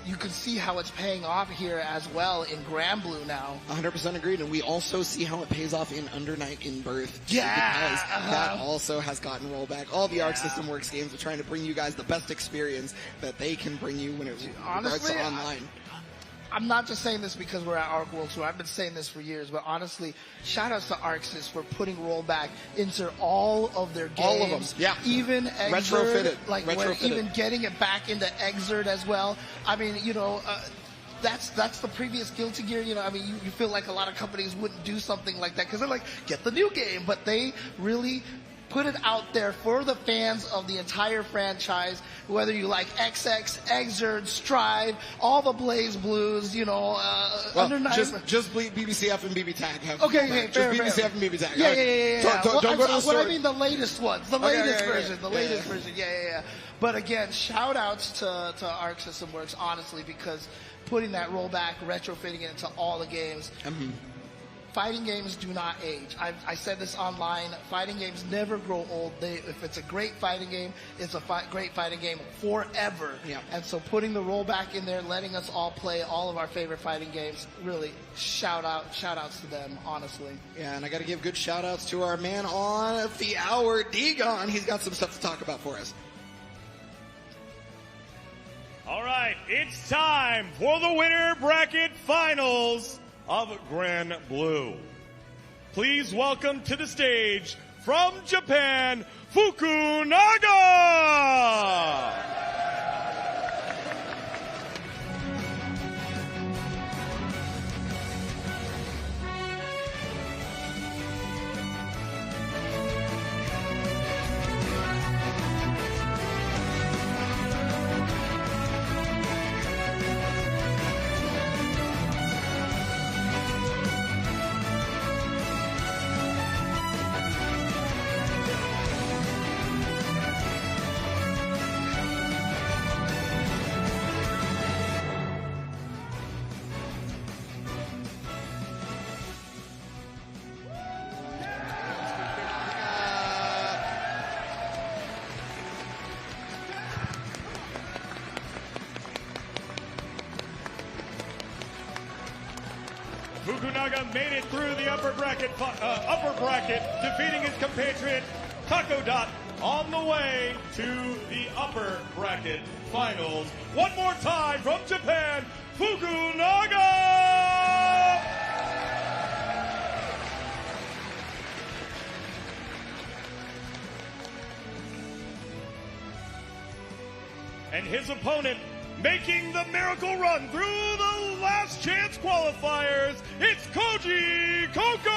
Speaker 3: you can see how it's paying off here as well in Grand Blue now.
Speaker 4: 100% agreed. And we also see how it pays off in Under Night in Birth.
Speaker 3: Yeah.
Speaker 4: Because that also has gotten rollback. All the Arc System Works games are trying to bring you guys the best experience that they can bring you when it regards to online.
Speaker 3: I'm not just saying this because we're at Arc World Tour. I've been saying this for years, but honestly, shout outs to ArcSys for putting rollback into all of their games.
Speaker 4: All of them, yeah.
Speaker 3: Even
Speaker 4: Retrofitted.
Speaker 3: Exert, even getting it back into Exert as well. I mean, that's the previous Guilty Gear. I mean, you feel like a lot of companies wouldn't do something like that because they're like, get the new game, but they really put it out there for the fans of the entire franchise, whether you like XX, Exert, Strive, all the Blaze Blues, Under Night.
Speaker 4: Just BBCF and BB Tag.
Speaker 3: Okay, fair.
Speaker 4: Just BBCF and BB Tag.
Speaker 3: Yeah.
Speaker 4: Don't go to the story.
Speaker 3: I mean the latest ones, the latest version. Yeah. But again, shout outs to Arc System Works, honestly, because putting that rollback, retrofitting it into all the games. Fighting games do not age. I said this online. Fighting games never grow old. If it's a great fighting game, it's a great fighting game forever.
Speaker 4: Yeah.
Speaker 3: And so putting the rollback in there, letting us all play all of our favorite fighting games, really shout outs to them, honestly.
Speaker 4: Yeah, and I got to give good shout outs to our man on the hour, Digon. He's got some stuff to talk about for us.
Speaker 1: All right, it's time for the winner bracket finals of Grand Blue. Please welcome to the stage from Japan, Fukunaga! Fukunaga made it through the upper bracket, defeating his compatriot Takodot on the way to the upper bracket finals. One more time from Japan, Fukunaga! And his opponent making the miracle run through the last chance qualifiers, it's Koji Koko!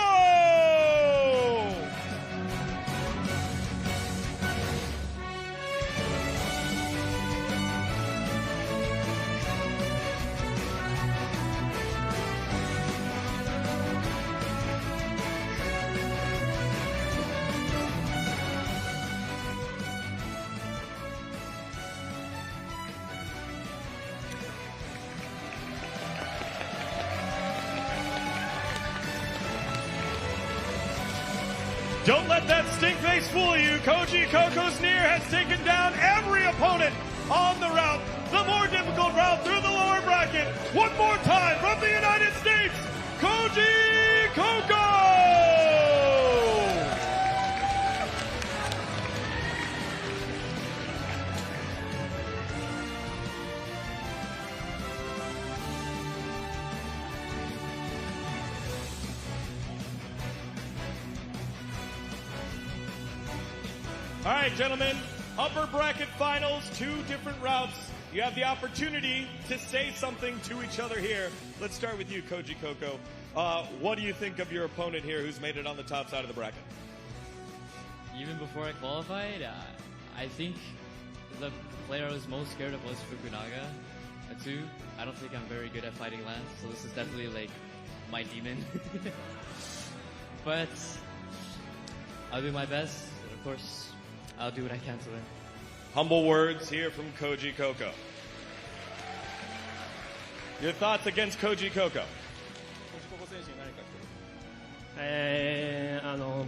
Speaker 1: Don't let that stink face fool you. Koji Koko's Nier has taken down every opponent on the route. The more difficult route through the lower bracket. One more time from the United States, Koji Koko! All right, gentlemen, upper bracket finals, 2 different routes. You have the opportunity to say something to each other here. Let's start with you, Koji Koko. What do you think of your opponent here who's made it on the top side of the bracket?
Speaker 9: Even before I qualified, I think the player I was most scared of was Fukunaga. 2, I don't think I'm very good at fighting Lance, so this is definitely like my demon. But I'll do my best, and of course, I'll do what I can to win.
Speaker 1: Humble words here from Koji Koko. Your thoughts against Koji Koko?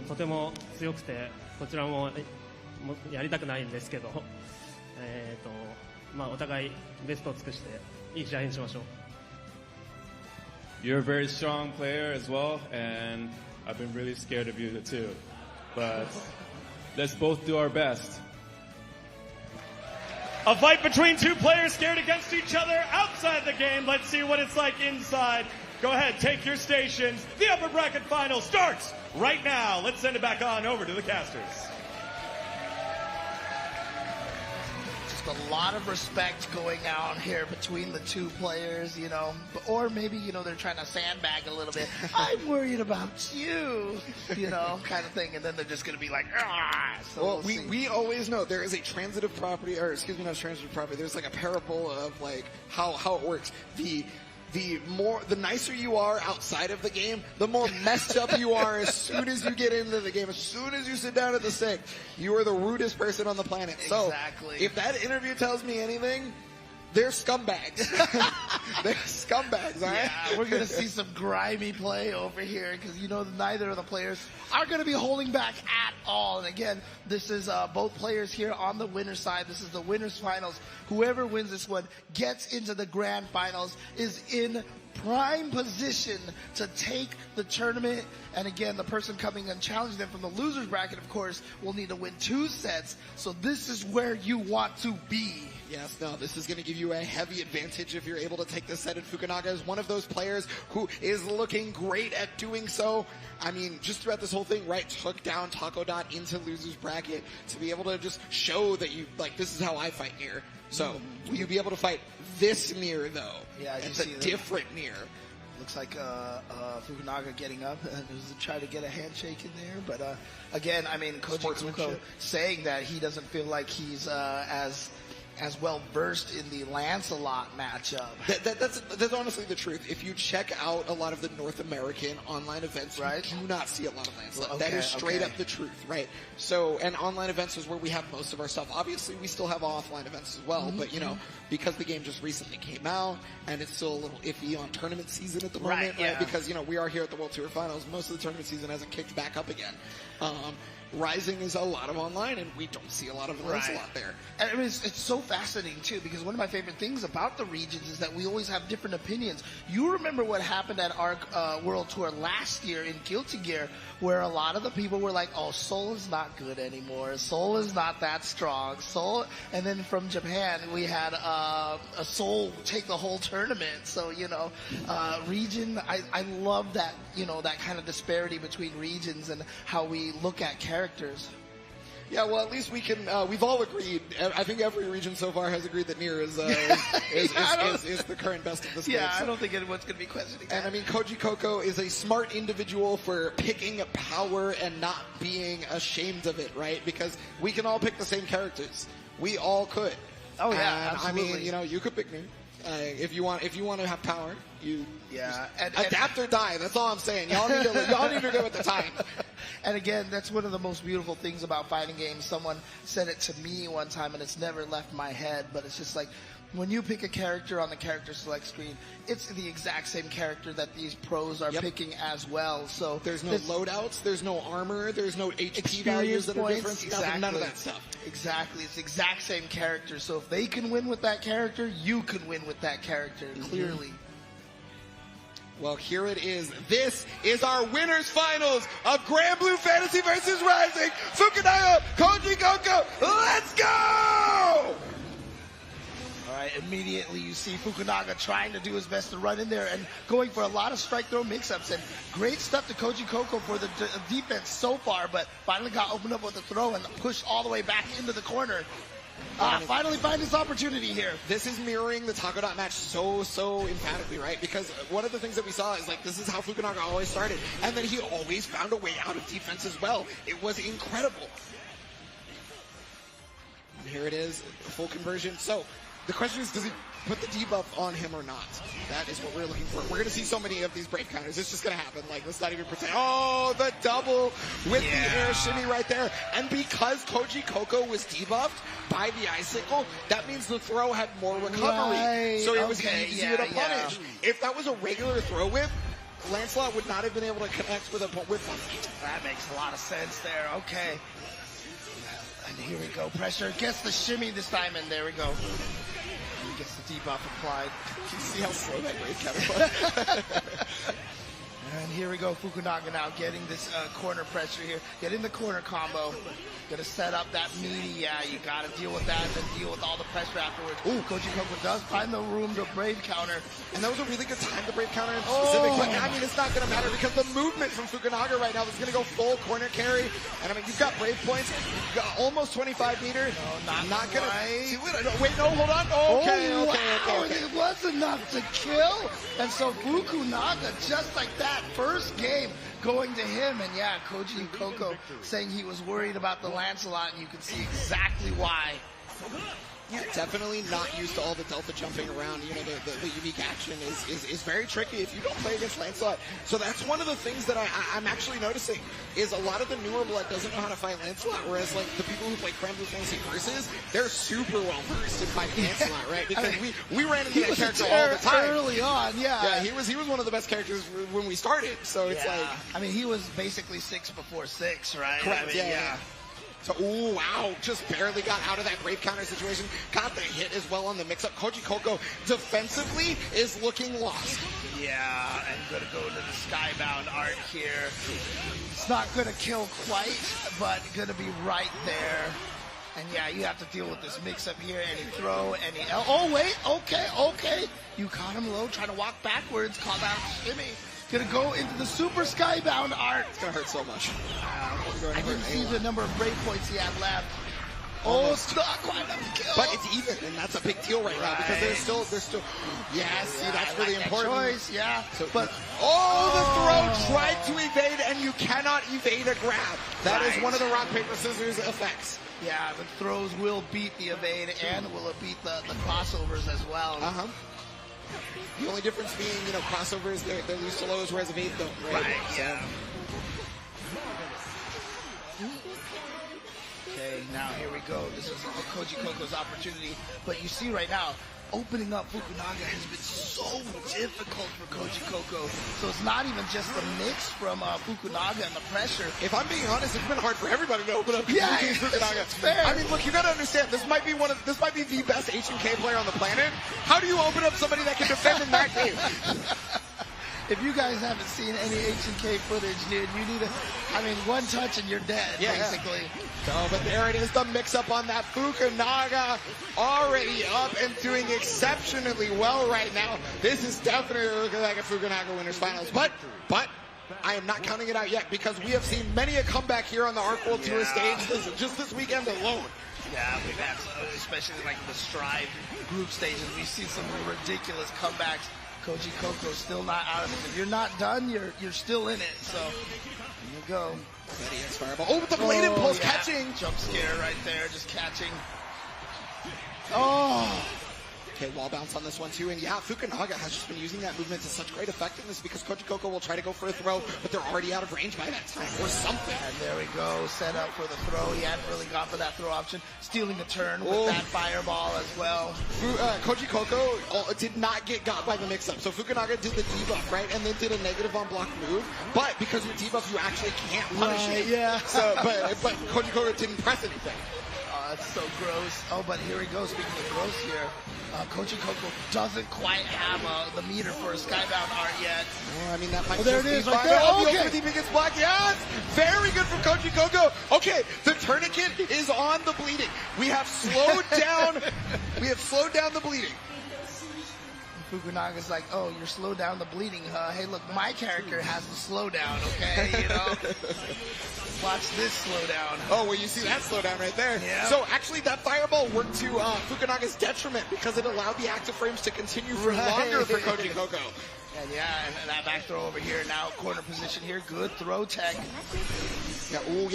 Speaker 10: とても強くて、こちらもやりたくないんですけど、お互いベストを尽くしていい試合にしましょう。
Speaker 6: You're a very strong player as well, and I've been really scared of you too. But let's both do our best.
Speaker 1: A fight between 2 players scared against each other outside the game. Let's see what it's like inside. Go ahead, take your stations. The upper bracket final starts right now. Let's send it back on over to the casters.
Speaker 3: Just a lot of respect going on here between the 2 players, you know. Or maybe, you know, they're trying to sandbag a little bit. I'm worried about you, you know, kind of thing. And then they're just going to be like, ah. So
Speaker 4: well, we always know there is a transitive property, or excuse me, not transitive property. There's like a parable of like how it works. The nicer you are outside of the game, the more messed up you are as soon as you get into the game. As soon as you sit down at the stick, you are the rudest person on the planet.
Speaker 3: Exactly.
Speaker 4: So if that interview tells me anything, they're scumbags. They're scumbags, all right?
Speaker 3: Yeah, we're going to see some grimy play over here because, you know, neither of the players are going to be holding back at all. And again, this is both players here on the winner's side. This is the winner's finals. Whoever wins this one gets into the grand finals, is in prime position to take the tournament. And again, the person coming and challenging them from the loser's bracket, of course, will need to win 2 sets. So this is where you want to be.
Speaker 4: Yes, no, this is going to give you a heavy advantage if you're able to take this set. And Fukunaga is one of those players who is looking great at doing so. I mean, just throughout this whole thing, right, took down Takodot into loser's bracket to be able to just show that you, like, this is how I fight Nier. So, will you be able to fight this Nier, though?
Speaker 3: Yeah,
Speaker 4: it's a different Nier.
Speaker 3: Looks like Fukunaga getting up and try to get a handshake in there. But again, I mean, Koji Koko saying that he doesn't feel like he's as well versed in the Lancelot matchup.
Speaker 4: That's honestly the truth. If you check out a lot of the North American online events, right, you do not see a lot of Lancelot. Okay, that is straight up the truth, right? So, and online events is where we have most of our stuff. Obviously, we still have offline events as well, but you know, because the game just recently came out and it's still a little iffy on tournament season at the moment, right? Because, you know, we are here at the World Tour Finals. Most of the tournament season hasn't kicked back up again. Rising is a lot of online, and we don't see a lot of Lancelot there.
Speaker 3: And I mean, it's so fascinating too, because one of my favorite things about the regions is that we always have different opinions. You remember what happened at our World Tour last year in Guilty Gear, where a lot of the people were like, "Oh, Soul is not good anymore. Soul is not that strong." Soul, and then from Japan we had a Soul take the whole tournament. So region, I love that that kind of disparity between regions and how we look at characters.
Speaker 4: Yeah, well, at least we can. We've all agreed. I think every region so far has agreed that Nier is the current best of the state.
Speaker 3: Yeah, I don't think anyone's going to be questioning that.
Speaker 4: And I mean, Koji Koko is a smart individual for picking power and not being ashamed of it, right? Because we can all pick the same characters. We all could.
Speaker 3: Oh yeah,
Speaker 4: and,
Speaker 3: absolutely.
Speaker 4: I mean, you could pick Nier if you want to have power.
Speaker 3: And
Speaker 4: adapt or die. That's all I'm saying. Y'all need to go with the time.
Speaker 3: And again, that's one of the most beautiful things about fighting games. Someone said it to me one time, and it's never left my head. But it's just like, when you pick a character on the character select screen, it's the exact same character that these pros are picking as well. So
Speaker 4: there's no loadouts, there's no armor, there's no HP values that are different.
Speaker 3: Exactly.
Speaker 4: None of that stuff.
Speaker 3: Exactly. It's the exact same character. So if they can win with that character, you can win with that character, clearly.
Speaker 4: Well, here it is. This is our winners finals of Grand Blue Fantasy versus Rising. Fukunaga, Koji Koko, let's go!
Speaker 3: All right, immediately you see Fukunaga trying to do his best to run in there and going for a lot of strike throw mix-ups, and great stuff to Koji Koko for the defense so far, but finally got opened up with a throw and pushed all the way back into the corner. Finally find this opportunity here.
Speaker 4: This is mirroring the Taco Dot match so emphatically, right? Because one of the things that we saw is like, this is how Fukunaga always started. And then he always found a way out of defense as well. It was incredible. And here it is, full conversion. So the question is, does he put the debuff on him or not? That is what we're looking for. We're going to see so many of these brave counters. It's just going to happen. Like, let's not even pretend. Oh, the double with the air shimmy right there. And because Koji Koko was debuffed by the icicle, that means the throw had more recovery. So it was easier to punish. If that was a regular throw whip, Lancelot would not have been able to connect with a whip punch.
Speaker 3: That makes a lot of sense there. Okay. And here we go. Pressure gets the shimmy this time, and there we go. He gets the debuff applied.
Speaker 4: Can you see how slow that grave counter was?
Speaker 3: And here we go, Fukunaga now getting this corner pressure here, getting the corner combo. Gonna set up that meaty, you gotta deal with that and then deal with all the pressure afterwards. Ooh, Koji Koko does find the room to brave counter.
Speaker 4: And that was a really good time to brave counter in specific, but I mean, it's not gonna matter because the movement from Fukunaga right now is gonna go full corner carry. And I mean, you've got brave points, you've got almost 25 meters.
Speaker 3: No, not
Speaker 4: gonna
Speaker 3: right.
Speaker 4: see it. Wait, no, hold on. Okay.
Speaker 3: It was enough to kill. And so Fukunaga, just like that, first game going to him, and yeah, Koji Koko saying he was worried about the Lancelot, and you can see exactly why.
Speaker 4: Yeah, definitely not used to all the delta jumping around. You know, the unique action is very tricky if you don't play against Lancelot. So that's one of the things that I'm actually noticing is a lot of the newer blood doesn't know how to fight Lancelot, whereas like the people who play Grand Blue Fantasy Versus, they're super well versed in fighting Lancelot, right? Because we ran into that character all the time
Speaker 3: early on. Yeah,
Speaker 4: he was one of the best characters when we started. So it's like,
Speaker 3: I mean, he was basically 6 before 6, right?
Speaker 4: Correct.
Speaker 3: I mean,
Speaker 4: yeah. So, ooh, wow, just barely got out of that brave counter situation. Got the hit as well on the mix-up. Koji Koko defensively is looking lost.
Speaker 3: Yeah, and gonna go into the Skybound art here. It's not gonna kill quite, but gonna be right there. And yeah, you have to deal with this mix-up here. Any throw, any... Oh, wait, okay. You caught him low, trying to walk backwards, call that shimmy. Gonna go into the super Skybound art.
Speaker 4: It's gonna hurt so much.
Speaker 3: I didn't see the number of break points he had left. Oh, it's not quite enough to kill.
Speaker 4: But it's even, and that's a big deal right now because there's still. Yeah, see, that's really important.
Speaker 3: Choice, yeah.
Speaker 4: So, but the throw tried to evade, and you cannot evade a grab. That is one of the rock paper scissors effects.
Speaker 3: Yeah, the throws will beat the evade, and will beat the crossovers as well.
Speaker 4: The only difference being, crossovers, they're loose to lows, whereas evade don't. Right,
Speaker 3: yeah. Okay, now here we go. This is Koji Koko's opportunity. But you see right now, opening up Fukunaga has been so difficult for Koji Koko. So it's not even just the mix from Fukunaga and the pressure.
Speaker 4: If I'm being honest, it's been hard for everybody to open up
Speaker 3: Fukunaga.
Speaker 4: It's fair. I mean, look, you gotta understand, this might be the best H&K player on the planet. How do you open up somebody that can defend in that game?
Speaker 3: If you guys haven't seen any H&K footage, dude, you need to, I mean, one touch and you're dead, basically.
Speaker 4: So, but there it is, the mix-up on that. Fukunaga already up and doing exceptionally well right now. This is definitely looking like a Fukunaga Winners Finals. But I am not counting it out yet because we have seen many a comeback here on the Arc World Tour stage just this weekend alone.
Speaker 3: Yeah, we've had, especially like the Strive group stages, we've seen some ridiculous comebacks. Koji Koko still not out of it. If you're not done, you're still in it. So here you go.
Speaker 4: Ready, X-Fireball. Oh, with the blade impulse catching.
Speaker 3: Jump scare right there, just catching. Oh.
Speaker 4: Okay, wall bounce on this one too, and yeah, Fukunaga has just been using that movement to such great effectiveness because Koji Koko will try to go for a throw, but they're already out of range by that time, or something.
Speaker 3: And there we go, set up for the throw. He hadn't really gone for that throw option. Stealing the turn with that fireball as well.
Speaker 4: Koji Koko did not get got by the mix-up, so Fukunaga did the debuff, right, and then did a negative on block move, but because you debuff, you actually can't punish it.
Speaker 3: Yeah.
Speaker 4: So, but Koji Koko didn't press anything.
Speaker 3: Oh, that's so gross. Oh, but here he goes, speaking of gross here. Koji Koko doesn't quite have the meter for a Skybound art yet.
Speaker 4: Oh, I mean, that might
Speaker 3: there it is, right there.
Speaker 4: Oh, the ultimate gets blocked. Yes! Very good from Koji Koko. Okay, the tourniquet is on the bleeding. We have slowed down the bleeding.
Speaker 3: Fukunaga's like, oh, you're slowed down the bleeding, huh? Hey, look, my character has to slow down, okay? You know? Watch this slow down.
Speaker 4: Oh, well, you see that slow down right there.
Speaker 3: Yeah.
Speaker 4: So, actually, that fireball worked to Fukunaga's detriment because it allowed the active frames to continue for longer for Koji Koko.
Speaker 3: And and that back throw over here now, corner position here. Good throw tech.
Speaker 4: Yeah, oh,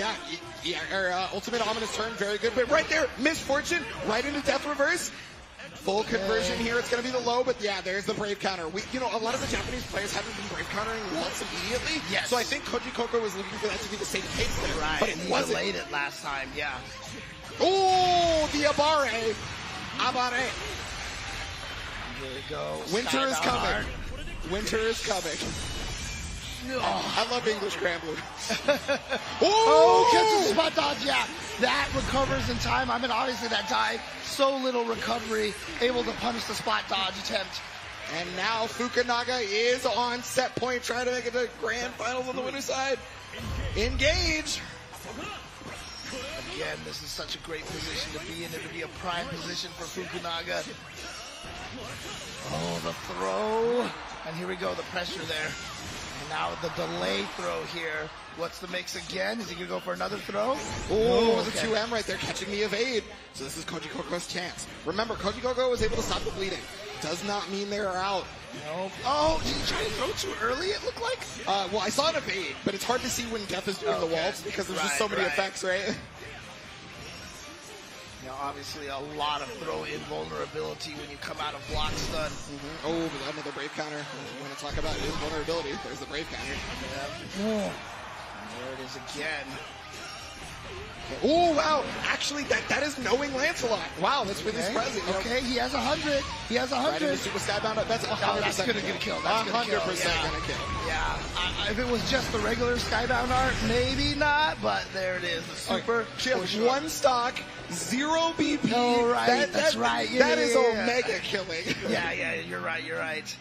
Speaker 4: yeah. Ultimate Ominous turn, very good. But right there, Misfortune, right into Death Reverse. Full conversion here. It's going to be the low, but yeah, there's the Brave counter. A lot of the Japanese players haven't been Brave countering once immediately.
Speaker 3: Yes.
Speaker 4: So I think Koji Koko was looking for that to be the same case there.
Speaker 3: Right.
Speaker 4: But it wasn't.
Speaker 3: He delayed it last time, yeah.
Speaker 4: Oh, the Abare.
Speaker 3: There we go.
Speaker 4: Winter is coming. Winter is coming. I love English Scrambler.
Speaker 3: Catches the spot dodge, yeah. That recovers in time. I mean, obviously that died. So little recovery, able to punish the spot dodge attempt.
Speaker 4: And now Fukunaga is on set point, trying to make it to grand finals on the winner's side. Engage.
Speaker 3: Again, this is such a great position to be in. It would be a prime position for Fukunaga. Oh, the throw. And here we go, the pressure there. And now the delay throw here. What's the mix again? Is he going to go for another throw?
Speaker 4: Oh, the 2M right there catching the evade. So this is Koji Koko's chance. Remember, Koji Koko was able to stop the bleeding. Does not mean they're out.
Speaker 3: Nope. Oh, did he try to throw too early, it looked like?
Speaker 4: Well, I saw an evade, but it's hard to see when Death is doing the waltz because there's just so many effects, right?
Speaker 3: Obviously a lot of throw-in vulnerability when you come out of block stun.
Speaker 4: Oh, but another Brave counter. We want to talk about invulnerability. There's the Brave counter.
Speaker 3: Yeah. There it is again.
Speaker 4: Oh, wow. Actually, that is knowing Lancelot. Wow, that's really surprising.
Speaker 3: Okay, he has 100. He has 100.
Speaker 4: Right into Super Skybound. That's 100%
Speaker 3: that's going to kill. That's
Speaker 4: 100% going to kill.
Speaker 3: Yeah. If it was just the regular Skybound art, maybe not, but there it is. The super.
Speaker 4: She has one stock, 0 BP.
Speaker 3: Oh, right. That's right. Yeah,
Speaker 4: that is Omega killing.
Speaker 3: Yeah, you're right. You're right.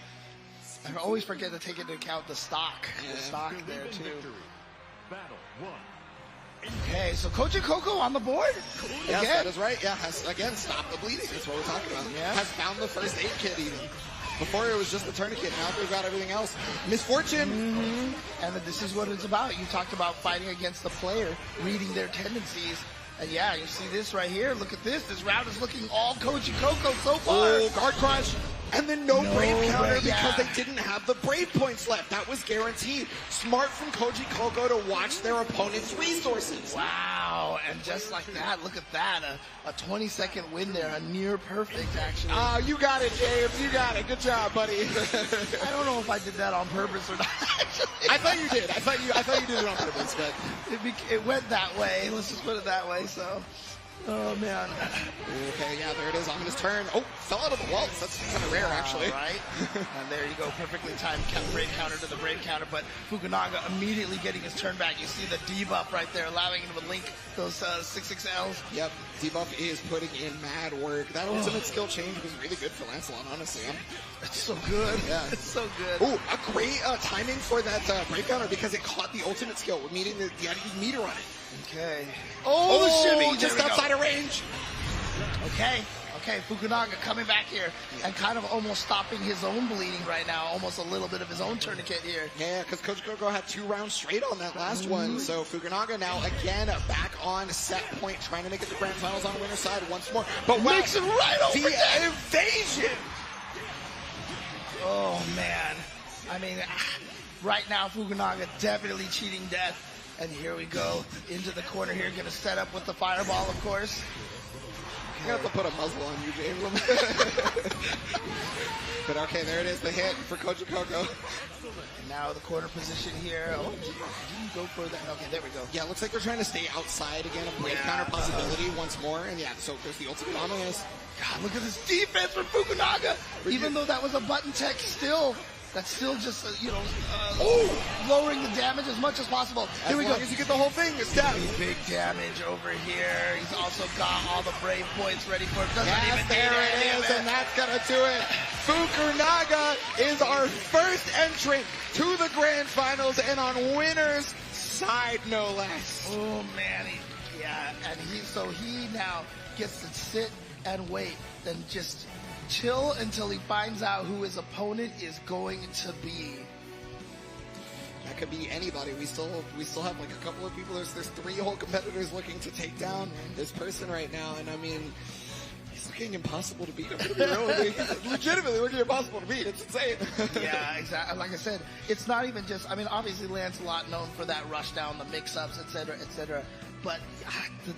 Speaker 3: I always forget to take into account the stock. The stock there, too.
Speaker 8: Battle 1.
Speaker 3: Okay, so Koji Koko on the board?
Speaker 4: Yes, that is right. Yeah, has, again, stopped the bleeding. That's what we're talking about.
Speaker 3: Yeah.
Speaker 4: Has found the first aid kit even. Before it was just the tourniquet. Now they've got everything else. Misfortune.
Speaker 3: Mm-hmm. And this is what it's about. You talked about fighting against the player, reading their tendencies. And yeah, you see this right here. Look at this. This round is looking all Koji Koko so far.
Speaker 4: Oh, guard crunch. And then no Brave counter because they didn't have the Brave points left. That was guaranteed. Smart from Koji Koko to watch their opponent's resources.
Speaker 3: Wow. And just like that, look at that. A 20-second win there. A near perfect, actually.
Speaker 4: You got it, James. You got it. Good job, buddy.
Speaker 3: I don't know if I did that on purpose or not, actually.
Speaker 4: I thought you did. I thought you did it on purpose, but
Speaker 3: it went that way. Let's just put it that way, so... Oh, man.
Speaker 4: Okay, yeah, there it is on his turn. Oh, fell out of the walls. That's kind of rare, actually.
Speaker 3: Right? And there you go. Perfectly timed brave counter to the brave counter, but Fukunaga immediately getting his turn back. You see the debuff right there, allowing him to link those 6/6Ls.
Speaker 4: Yep, debuff is putting in mad work. That ultimate skill change was really good for Lancelot, honestly.
Speaker 3: It's so good.
Speaker 4: Yeah.
Speaker 3: It's so good.
Speaker 4: Oh, a great timing for that brave counter because it caught the ultimate skill, meaning the meter on it.
Speaker 3: Okay. Oh, the shimmy.
Speaker 4: Just outside of range.
Speaker 3: Okay, Fukunaga coming back here and kind of almost stopping his own bleeding right now, almost a little bit of his own tourniquet here.
Speaker 4: Yeah, because Coach Coco had 2 rounds straight on that last one. So Fukunaga now again back on set point, trying to make it to grand finals on the winner's side once more. But
Speaker 3: makes it right over
Speaker 4: the evasion.
Speaker 3: Oh, man. I mean, right now Fukunaga definitely cheating death. And here we go into the corner here, going to set up with the fireball, of course.
Speaker 4: I'm going to have to put a muzzle on you, James. But okay, there it is, the hit for Coach Coco.
Speaker 3: And now the corner position here. Oh, didn't go for that. Okay, there we go.
Speaker 4: Yeah, looks like they're trying to stay outside again of brave counter possibility once more. And yeah, so there's the ultimate on this.
Speaker 3: God, look at this defense for Fukunaga. Even though that was a button tech, that's still just, lowering the damage as much as possible. Here we go.
Speaker 4: As long as you get the whole thing, it's down.
Speaker 3: Big damage over here. He's also got all the brave points ready for him.
Speaker 4: There it is, and that's going to do it. Fukunaga is our first entrant to the grand finals and on winner's side, no less.
Speaker 3: Oh, man. And he now gets to sit and wait and just chill until he finds out who his opponent is going to be.
Speaker 4: That could be anybody. We still have like a couple of people. There's 3 whole competitors looking to take down this person right now, and I mean, he's looking impossible to beat. I'm gonna be real with you. He's legitimately looking impossible to beat. It's insane.
Speaker 3: Yeah, exactly. Like I said, it's not even just. I mean, obviously Lancelot known for that rush down, the mix-ups, etc., etc. But the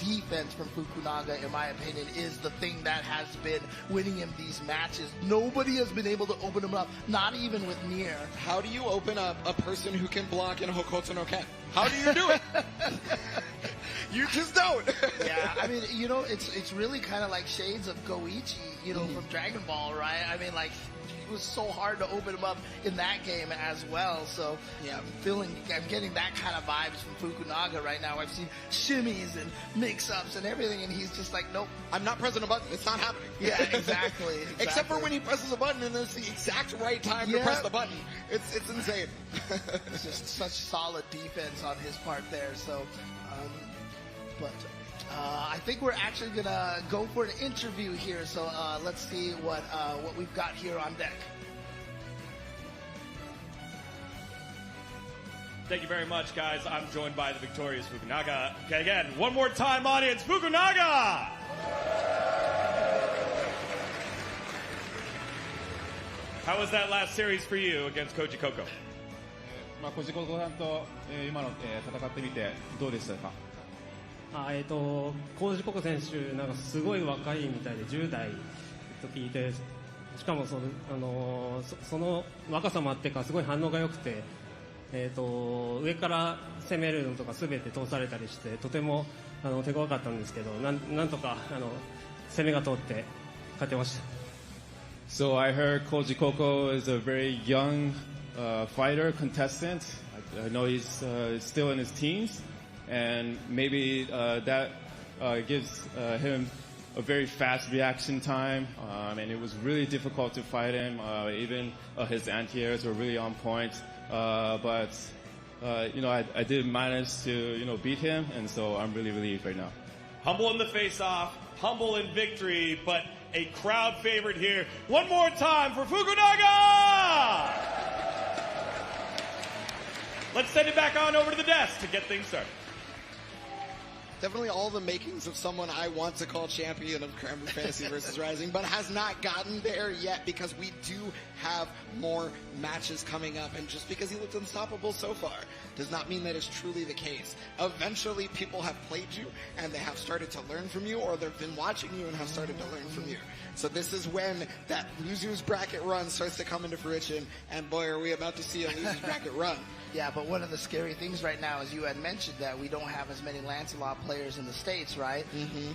Speaker 3: defense from Fukunaga, in my opinion, is the thing that has been winning him these matches. Nobody has been able to open him up, not even with Nier.
Speaker 4: How do you open up a person who can block in Hokuto no Ken? How do you do it? You just don't.
Speaker 3: Yeah, I mean, it's really kind of like shades of Goichi, from Dragon Ball, right? I mean, like, it was so hard to open him up in that game as well. So yeah, I'm getting that kind of vibes from Fukunaga right now. I've seen shimmies and mix-ups and everything, and he's just like, nope,
Speaker 4: I'm not pressing a button. It's not happening.
Speaker 3: Yeah, exactly.
Speaker 4: Except for when he presses a button and it's the exact right time to press the button. It's insane.
Speaker 3: It's just such solid defense on his part there. So, I think we're actually gonna go for an interview here. So let's see what we've got here on deck.
Speaker 1: Thank you very much, guys. I'm joined by the victorious Fukunaga. Okay, again, one more time, audience, Fukunaga! How was that last series for you against Koji Coco?
Speaker 5: コジココさんと今の戦ってみてどうでしたか？
Speaker 10: コージココ選手なんかすごい若いみたいで10代と聞いて、しかもその若さもあってかすごい反応が良くて、上から攻めるのとかすべて通されたりしてとても手強かったんですけど、なんとか攻めが通って勝てました。
Speaker 6: So I heard Koji Coco is a very young fighter, contestant. I know he's still in his teens. And maybe that gives him a very fast reaction time, and it was really difficult to fight him. Even his anti-airs were really on point, but I did manage to beat him, and so I'm really relieved right now.
Speaker 1: Humble in the face-off, humble in victory, but a crowd favorite here. One more time for Fukunaga! Let's send it back on over to the desk to get things started.
Speaker 4: Definitely all the makings of someone I want to call champion of Granblue Fantasy vs. Rising, but has not gotten there yet because we do have more matches coming up. And just because he looked unstoppable so far does not mean that it's truly the case. Eventually, people have played you and they have started to learn from you, or they've been watching you and have started to learn from you. So this is when that losers bracket run starts to come into fruition. And boy, are we about to see a losers bracket run.
Speaker 3: Yeah, but one of the scary things right now is you had mentioned that we don't have as many Lancelot players in the States, right?
Speaker 4: Mm-hmm.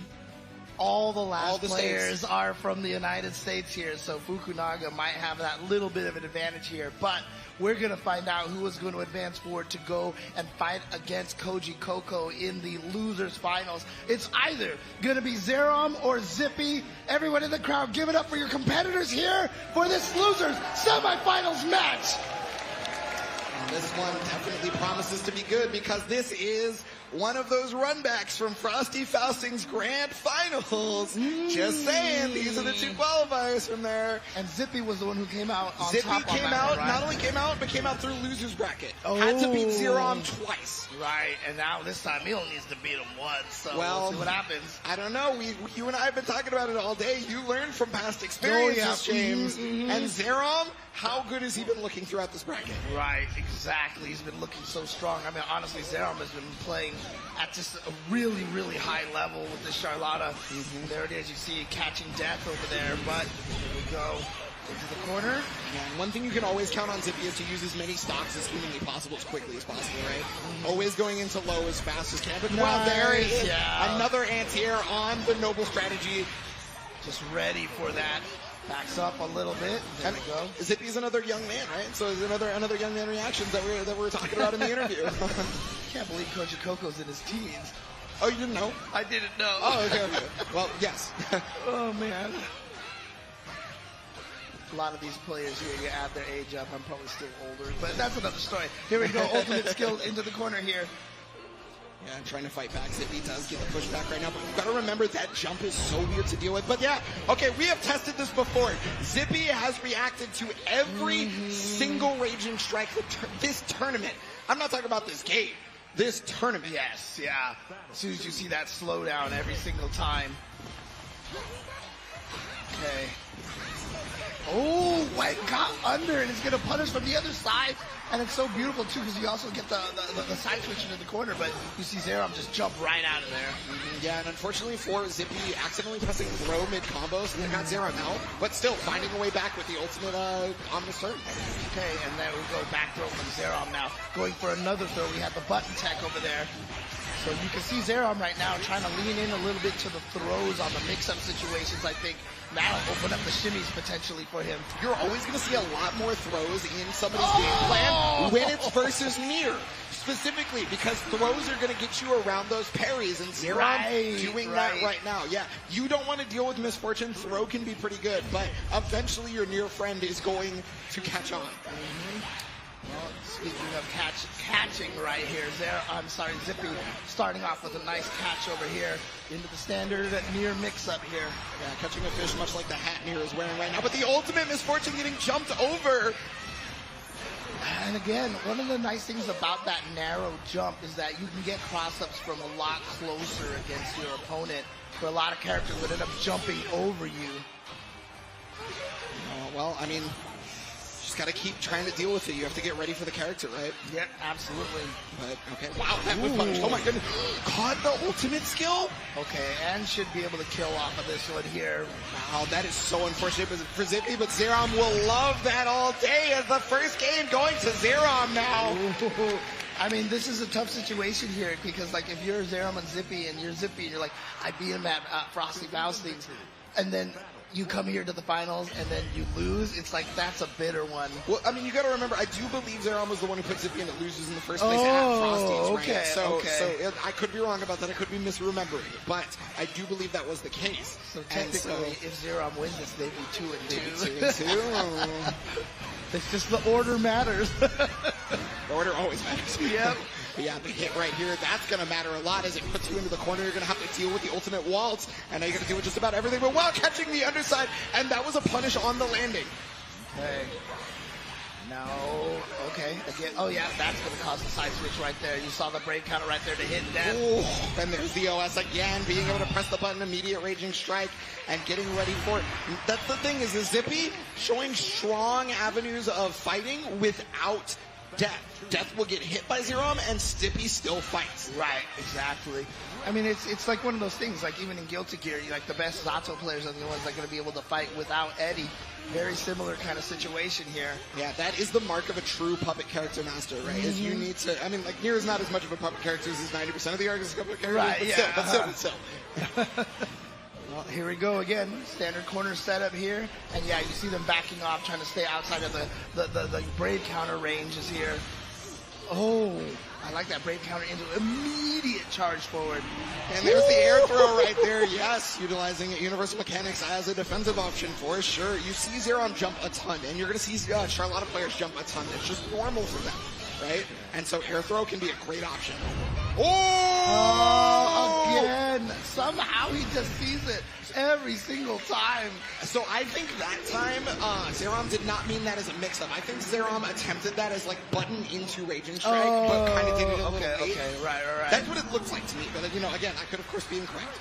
Speaker 3: All the last players
Speaker 4: states
Speaker 3: are from the United States here, so Fukunaga might have that little bit of an advantage here. But we're going to find out who is going to advance forward to go and fight against Koji Koko in the losers finals. It's either going to be Zerom or Zippy. Everyone in the crowd, give it up for your competitors here for this losers semifinals match.
Speaker 4: This one definitely promises to be good because this is one of those runbacks from Frosty Fausting's Grand Finals. Just saying, these are the two qualifiers from there.
Speaker 3: And Zippy was the one who came out on
Speaker 4: Zippy
Speaker 3: top
Speaker 4: came
Speaker 3: on that
Speaker 4: out,
Speaker 3: one, right?
Speaker 4: not only came out, but came out through loser's bracket. Had to beat Zerom twice.
Speaker 3: Right, and now this time he only needs to beat him once, so
Speaker 4: Well,
Speaker 3: we'll see what happens.
Speaker 4: I don't know. You and I have been talking about it all day. You learned from past experiences, James. And Zerom, how good has he been looking throughout this bracket?
Speaker 3: Right, exactly. He's been looking so strong. I mean, honestly, Zerom has been playing at just a really, really high level with this Charlotta. There it is. You see catching death over there, but here we go. Into the corner.
Speaker 4: Yeah, and one thing you can always count on Zippy is to use as many stocks as humanly possible as quickly as possible, right? Always going into low as fast as can. But wow, there is another anti-air on the noble strategy.
Speaker 3: Just ready for that. Backs up a little bit. There we go.
Speaker 4: Zippy's another young man, right? So it's another young man reactions that we were talking about in the interview.
Speaker 3: Can't believe Koji Koko's in his teens.
Speaker 4: Oh, you didn't know?
Speaker 3: I didn't know.
Speaker 4: Oh, okay. Well, yes.
Speaker 3: Oh, man. A lot of these players here, you add their age up. I'm probably still older, but that's another story. Here we go. Ultimate skill into the corner here.
Speaker 4: Yeah, I'm trying to fight back. Zippy does get the pushback right now, but you've got to remember that jump is so weird to deal with. But yeah, okay, we have tested this before. Zippy has reacted to every single raging strike this tournament. I'm not talking about this game. This tournament.
Speaker 3: Yes, yeah. As soon as you see that slowdown every single time. Okay. Oh, White got under and it's going to punish from the other side. And it's so beautiful, too, because you also get the side switch into the corner, but you see Zerom just jump right out of there.
Speaker 4: Yeah, and unfortunately for Zippy, accidentally pressing throw mid-combos, and then got Zerom out, but still finding a way back with the ultimate ominous turn.
Speaker 3: Okay, and then we go back throw from Zerom now. Going for another throw, we have the button tech over there. So you can see Zerom right now trying to lean in a little bit to the throws on the mix-up situations, I think. That'll open up the shimmies potentially for him.
Speaker 4: You're always going to see a lot more throws in somebody's game plan when it's versus Nier. Specifically because throws are going to get you around those parries, and Zerom doing that right now. Yeah, you don't want to deal with misfortune. Throw can be pretty good, but eventually your Nier friend is going to catch on.
Speaker 3: Well, speaking of catching right here, Zippy starting off with a nice catch over here into the standard Nier mix-up here.
Speaker 4: Yeah, catching a fish much like the hat Nier is wearing right now, but the ultimate misfortune getting jumped over.
Speaker 3: And again, one of the nice things about that narrow jump is that you can get cross-ups from a lot closer against your opponent, where a lot of characters would end up jumping over you.
Speaker 4: Well, I mean, just got to keep trying to deal with it. You have to get ready for the character, right?
Speaker 3: Yep, absolutely.
Speaker 4: But, okay. Wow, that was punished. Oh my goodness. Caught the ultimate skill?
Speaker 3: Okay, and should be able to kill off of this one here.
Speaker 4: Wow, that is so unfortunate for Zippy, but Zerom will love that all day as the first game going to Zerom now.
Speaker 3: Ooh. I mean, this is a tough situation here because, like, if you're Zerom and Zippy and you're Zippy and you're like, I beat him at Frosty Faustings, and then you come here to the finals and then you lose, it's like, that's a bitter one.
Speaker 4: Well, I mean, you got to remember, I do believe Zerom was the one who put Zippy in the losers in the first place at Frosty's,
Speaker 3: okay,
Speaker 4: right? So I could be wrong about that. I could be misremembering, but I do believe that was the case.
Speaker 3: So technically, if Zerom wins this, they'd be 2-2.
Speaker 4: 2-2.
Speaker 3: It's just the order matters.
Speaker 4: The order always matters.
Speaker 3: Yep.
Speaker 4: But yeah, the hit right here, that's going to matter a lot as it puts you into the corner. You're going to have to deal with the ultimate waltz, and now you're going to deal with just about everything, but while catching the underside, and that was a punish on the landing.
Speaker 3: Okay. No. Okay. Again. Oh, yeah, that's going to cause the side switch right there. You saw the break counter right there to hit death.
Speaker 4: Ooh, and there's the OS again, being able to press the button, immediate raging strike, and getting ready for it. That's the thing, is the Zippy showing strong avenues of fighting without death. Death will get hit by Zerom, and Zippy still fights.
Speaker 3: Right, exactly. I mean, it's like one of those things, like even in Guilty Gear, like the best Zato players are the ones that are going to be able to fight without Eddie. Very similar kind of situation here.
Speaker 4: Yeah, that is the mark of a true puppet character master, right? Is you need to, I mean, like, Nier is not as much of a puppet character as 90% of the artists puppet characters,
Speaker 3: Right,
Speaker 4: but
Speaker 3: yeah,
Speaker 4: still.
Speaker 3: Well, here we go again. Standard corner setup here. And yeah, you see them backing off, trying to stay outside of the Brave counter ranges here. Oh, I like that Brave counter into immediate charge forward.
Speaker 4: And there's the air throw right there. Yes, utilizing Universal Mechanics as a defensive option for sure. You see Zerom jump a ton, and you're going to see Charlotta players jump a ton. It's just normal for them, right? And so air throw can be a great option.
Speaker 3: Oh, again. Somehow he just sees it every single time.
Speaker 4: So I think that time, Zerom did not mean that as a mix-up. I think Zerom attempted that as like button into Raging Strike, but kind of did it a little late.
Speaker 3: Okay, right.
Speaker 4: That's what it looks like to me. But you know, again, I could of course be incorrect.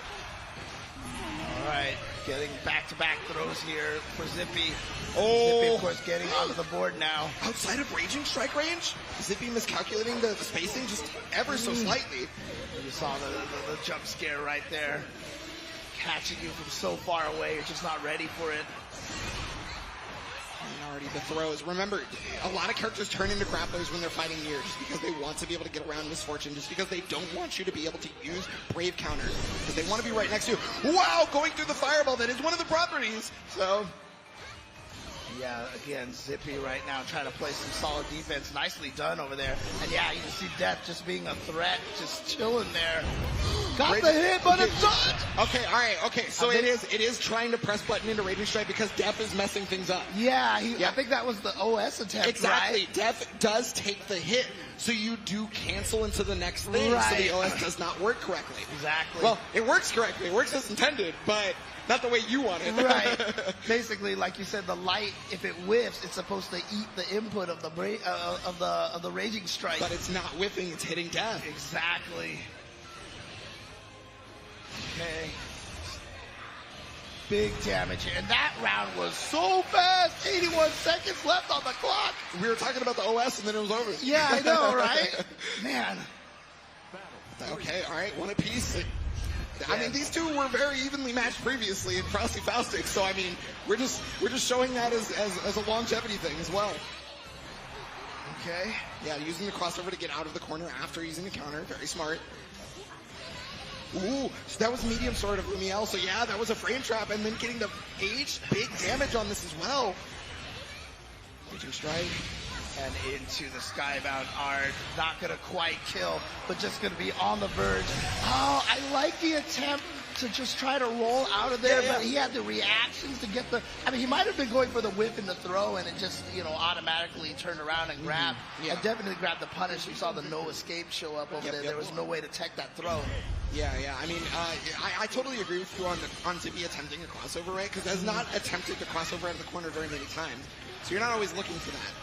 Speaker 3: All right, getting back-to-back throws here for Zippy.
Speaker 4: Oh.
Speaker 3: Zippy, of course, getting onto the board now.
Speaker 4: Outside of Raging Strike range, Zippy miscalculating the spacing just ever so slightly.
Speaker 3: You saw the jump scare right there. Catching you from so far away, you're just not ready for it.
Speaker 4: And already the throws. Remember, a lot of characters turn into grapplers when they're fighting Nier just because they want to be able to get around Misfortune, just because they don't want you to be able to use Brave counters, because they want to be right next to you. Wow, going through the fireball, that is one of the properties. So...
Speaker 3: yeah, again, Zippy right now trying to play some solid defense. Nicely done over there. And yeah, you can see Death just being a threat, just chilling there. Got the hit, but it's done!
Speaker 4: Okay, alright, okay. So it is trying to press button into Raging Strike because Death is messing things up.
Speaker 3: Yeah, I think that was the OS attempt,
Speaker 4: exactly.
Speaker 3: Right?
Speaker 4: Death does take the hit, so you do cancel into the next thing, so the OS does not work correctly.
Speaker 3: Exactly.
Speaker 4: Well, it works correctly. It works as intended, but not the way you want it.
Speaker 3: Right. Basically, like you said, the light, if it whiffs, it's supposed to eat the input of the Raging Strike.
Speaker 4: But it's not whiffing, it's hitting Death.
Speaker 3: Exactly. Okay. Big damage here. And that round was so fast. 81 seconds left on the clock.
Speaker 4: We were talking about the OS and then it was over.
Speaker 3: Yeah, I know, right? Man.
Speaker 4: Okay, all right, one apiece. I mean, these two were very evenly matched previously in Frosty Faustix, so I mean, we're just showing that as a longevity thing as well.
Speaker 3: Okay.
Speaker 4: Yeah, using the crossover to get out of the corner after using the counter, very smart. Ooh, so that was medium sword of Lumiel, so yeah, that was a frame trap, and then getting the H, big damage on this as well. Raging Strike.
Speaker 3: And into the Skybound Art. Not going to quite kill, but just going to be on the verge. Oh, I like the attempt to just try to roll out of there, but he had the reactions to get the... I mean, he might have been going for the whip and the throw, and it just, you know, automatically turned around and grabbed.
Speaker 4: Yeah.
Speaker 3: And definitely grabbed the punish. You saw the no escape show up over there. There was no way to tech that throw.
Speaker 4: Yeah. I mean, I totally agree with you on Zippy attempting a crossover, right? Because has not attempted to crossover out of the corner very many times. So you're not always looking for that.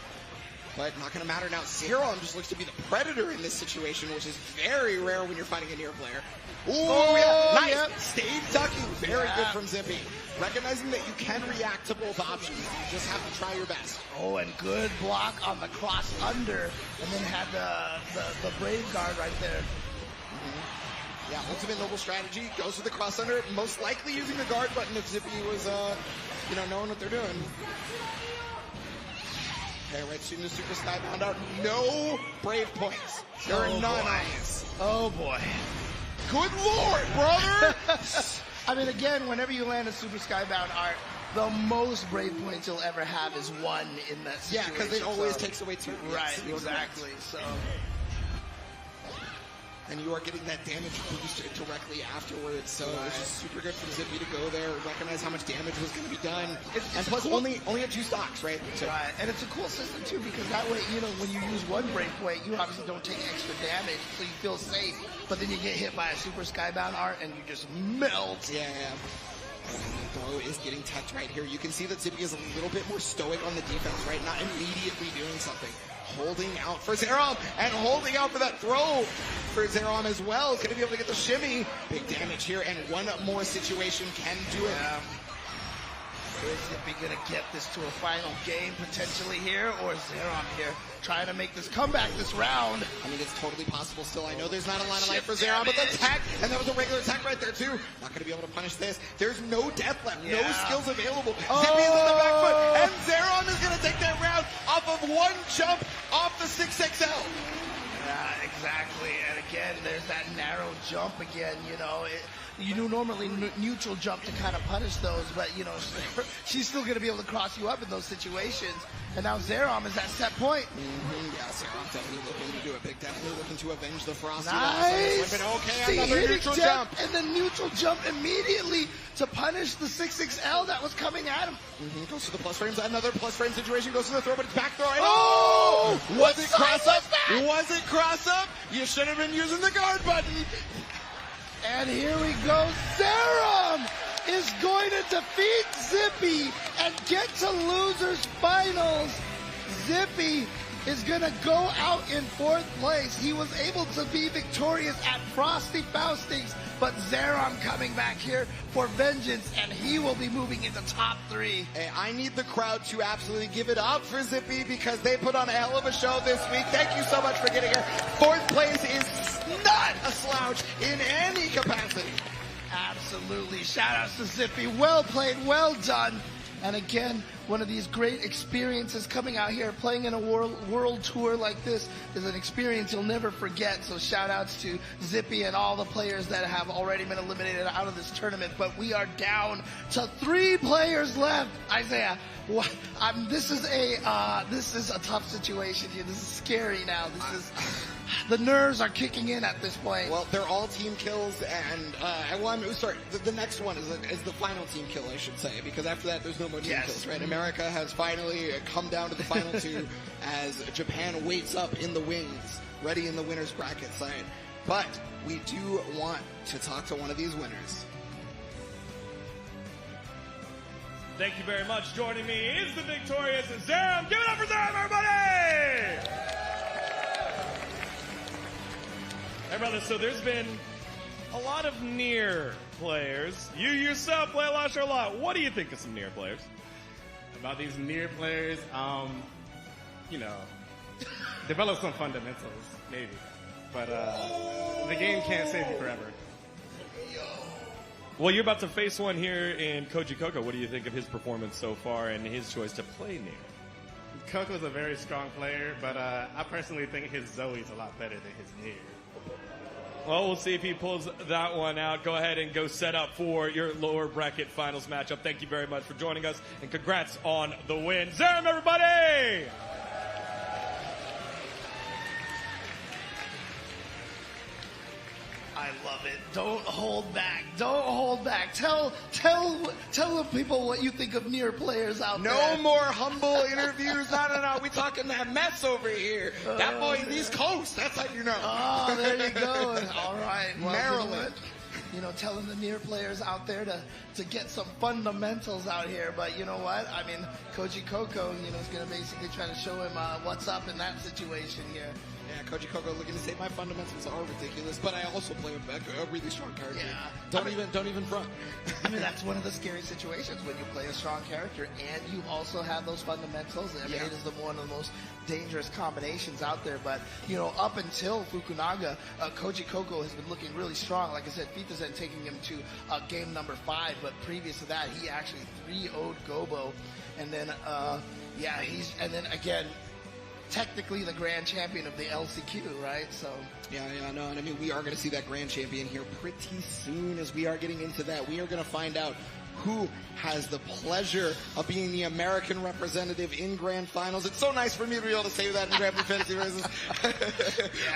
Speaker 4: But not going to matter now. Zerom just looks to be the predator in this situation, which is very rare when you're fighting a Nier player. Ooh, yeah, nice. Yep. Stayed ducking. Very good from Zippy. Recognizing that you can react to both options. You just have to try your best.
Speaker 3: Oh, and good block on the cross under, and then had the Brave Guard right there.
Speaker 4: Yeah, ultimate noble strategy. Goes to the cross under, most likely using the guard button if Zippy was, knowing what they're doing. Okay, right, shooting the Super Skybound out. No Brave points. There are none on this.
Speaker 3: Oh, boy.
Speaker 4: Good lord, brother!
Speaker 3: I mean, again, whenever you land a Super Skybound Art, the most Brave points you'll ever have is one in that situation.
Speaker 4: Yeah, because it always takes away two.
Speaker 3: Right, exactly. So...
Speaker 4: and you are getting that damage boost directly afterwards, so it's just super good for Zippy to go there, recognize how much damage was going to be done, and plus cool. only had 2 stocks, right? So.
Speaker 3: Right, and it's a cool system too, because that way, you know, when you use one Brave point, you obviously don't take extra damage, so you feel safe, but then you get hit by a Super Skybound Art and you just melt.
Speaker 4: Yeah. Throw is getting touched right here. You can see that Zippy is a little bit more stoic on the defense, right? Not immediately doing something. Holding out for Zerom, and holding out for that throw for Zerom as well. Is going to be able to get the shimmy. Big damage here, and one more situation can do it.
Speaker 3: Is Zippy gonna get this to a final game potentially here, or is Zerom here trying to make this comeback this round?
Speaker 4: I mean, it's totally possible still. I know there's not a line of life for Zerom, but the attack, and that was a regular attack right there too. Not gonna be able to punish this. There's no death left, no skills available. Zippy's on the back foot, and Zerom is gonna take that round off of one jump off the 6XL.
Speaker 3: Yeah, exactly. And again, there's that narrow jump again, you know. You do normally neutral jump to kind of punish those, but, you know, she's still going to be able to cross you up in those situations. And now Zerom is at set point.
Speaker 4: Yeah, Zerom's definitely looking to do it big, definitely looking to avenge the Frosty.
Speaker 3: Nice.
Speaker 4: Okay,
Speaker 3: See,
Speaker 4: another neutral jump.
Speaker 3: And the neutral jump immediately to punish the 6XL that was coming at him.
Speaker 4: Goes to the plus frames, another plus frame situation, goes to the throw, but it's back throw.
Speaker 3: Oh!
Speaker 4: Was it cross up? Was it cross up? You should have been using the guard button.
Speaker 3: And here we go. Zerom is going to defeat Zippy and get to losers finals. Zippy is going to go out in 4th place. He was able to be victorious at Frosty Faustings, but Zerom coming back here for vengeance, and he will be moving into top 3.
Speaker 4: Hey, I need the crowd to absolutely give it up for Zippy because they put on a hell of a show this week. Thank you so much for getting here. 4th place is not a slouch in any capacity.
Speaker 3: Absolutely. Shout outs to Zippy. Well played, well done. And again, one of these great experiences coming out here, playing in a world tour like this is an experience you'll never forget. So shout outs to Zippy and all the players that have already been eliminated out of this tournament. But we are down to 3 players left. Isaiah, this is a tough situation here. This is scary now. The nerves are kicking in at this point.
Speaker 4: Well, they're all team kills, and the next one is the final team kill, I should say, because after that, there's no more team kills, right? America has finally come down to the final 2 as Japan waits up in the wings, ready in the winner's bracket side. But we do want to talk to one of these winners.
Speaker 1: Thank you very much. Joining me is the victorious Zerom. Give it up for Zerom, everybody! Hey, brother, so there's been a lot of near players. You yourself play a lot, Charlotte. What do you think of some near players?
Speaker 5: About these near players, you know, develop some fundamentals, maybe. But the game can't save you forever.
Speaker 1: Well, you're about to face one here in Koji Coco. What do you think of his performance so far and his choice to play near?
Speaker 5: Coco's a very strong player, but I personally think his Zoe's a lot better than his near.
Speaker 1: Well, we'll see if he pulls that one out. Go ahead and go set up for your lower bracket finals matchup. Thank you very much for joining us, and congrats on the win. Zerom, everybody!
Speaker 3: I love it. Don't hold back. Don't hold back. Tell the people what you think of near players out there.
Speaker 4: No more humble interviews. No. We talking that mess over here. That boy is East Coast. That's how you know.
Speaker 3: Oh, there you go. All right. Well,
Speaker 4: Maryland.
Speaker 3: You know, telling the near players out there to get some fundamentals out here. But you know what? I mean, Koji Coco, you know, is going to basically try to show him what's up in that situation here.
Speaker 4: Yeah, Koji Coco looking to say my fundamentals are ridiculous, but I also play a really strong character.
Speaker 3: Yeah.
Speaker 4: Don't even front.
Speaker 3: I mean, that's one of the scary situations when you play a strong character and you also have those fundamentals. I mean, it is one of the most dangerous combinations out there. But, you know, up until Fukunaga, Koji Coco has been looking really strong. Like I said, Fitazen taking him to game number 5, but previous to that, he actually 3-0'd Gobo. And then, and then again, technically the grand champion of the LCQ, right? So
Speaker 4: yeah, no, and I mean, we are going to see that grand champion here pretty soon. As we are getting into that, we are going to find out who has the pleasure of being the American representative in grand finals. It's so nice for me to be able to say that in Grand Prix Fantasy versus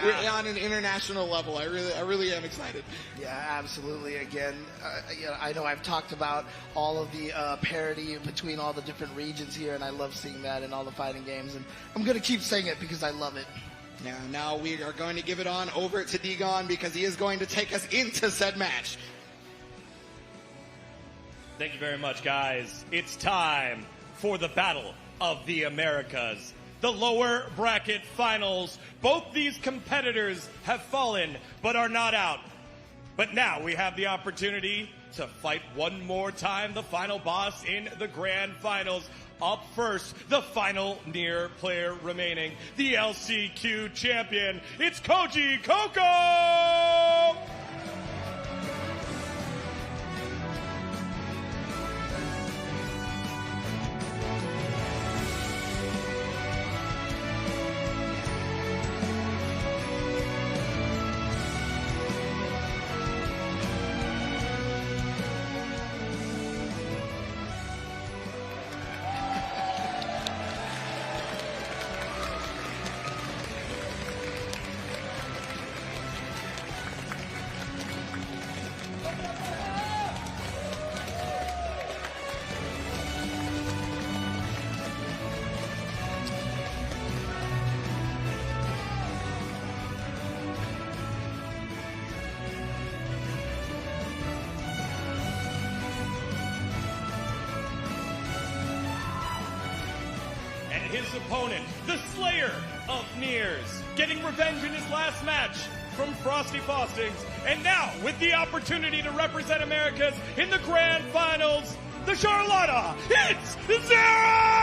Speaker 4: we're on an international level. I really am excited.
Speaker 3: Yeah, absolutely. Again, I know I've talked about all of the parity between all the different regions here, and I love seeing that in all the fighting games, and I'm going to keep saying it because I love it.
Speaker 4: Now we are going to give it on over to Digon because he is going to take us into said match.
Speaker 1: Thank you very much, guys. It's time for the Battle of the Americas, the lower bracket finals. Both these competitors have fallen but are not out. But now we have the opportunity to fight one more time, the final boss in the grand finals. Up first, the final Nier player remaining, the LCQ champion. It's Koji Coco! His opponent, the slayer of Niers, getting revenge in his last match from Frosty Faustings. And now, with the opportunity to represent Americas in the grand finals, the Charlotta, it's Zero!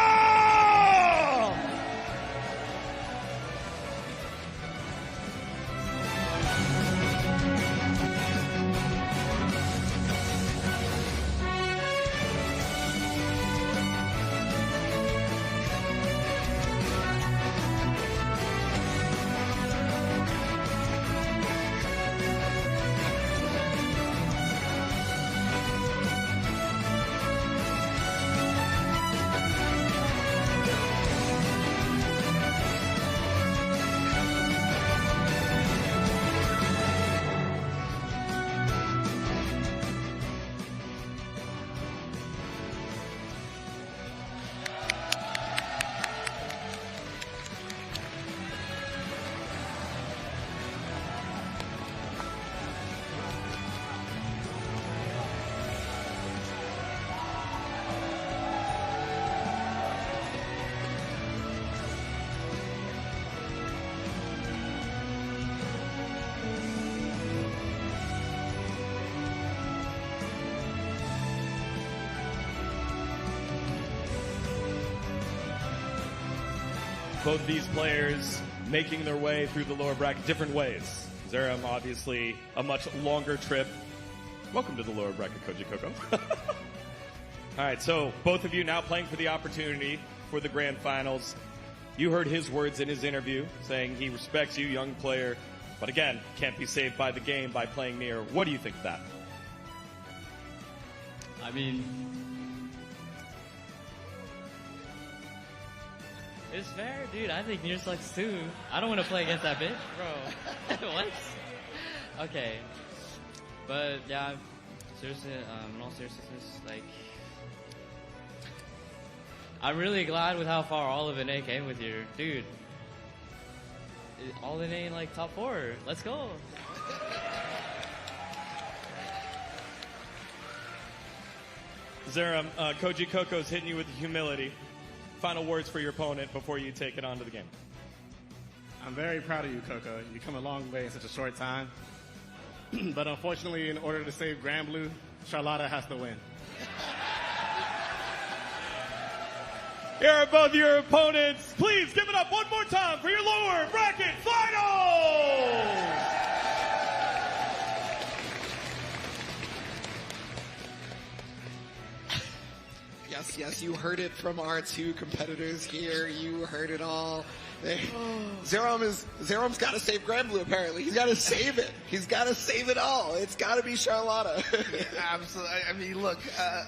Speaker 1: Both these players making their way through the lower bracket different ways. Zerum, obviously, a much longer trip. Welcome to the lower bracket, Koji Coco. All right, so both of you now playing for the opportunity for the grand finals. You heard his words in his interview saying he respects you, young player, but again, can't be saved by the game by playing Nier. What do you think of that?
Speaker 9: I mean, it's fair, dude. I think Nier sucks too. I don't want to play against that bitch, bro. What? Okay. But yeah, seriously, in all seriousness, like, I'm really glad with how far all of NA came with you, dude. All NA like top 4. Let's go.
Speaker 1: Zerum, Koji Coco's hitting you with humility. Final words for your opponent before you take it on to the game.
Speaker 11: I'm very proud of you, Coco. You come a long way in such a short time. But unfortunately, in order to save Grand Blue, Charlotta has to win.
Speaker 1: Here are both your opponents. Please give it up one more time for your lower bracket finals!
Speaker 4: Yes, you heard it from our two competitors here. You heard it all. Zerum's got to save Grand Blue, apparently. He's got to save it. He's got to save it all. It's got to be Charlotta.
Speaker 3: Absolutely. I mean, look,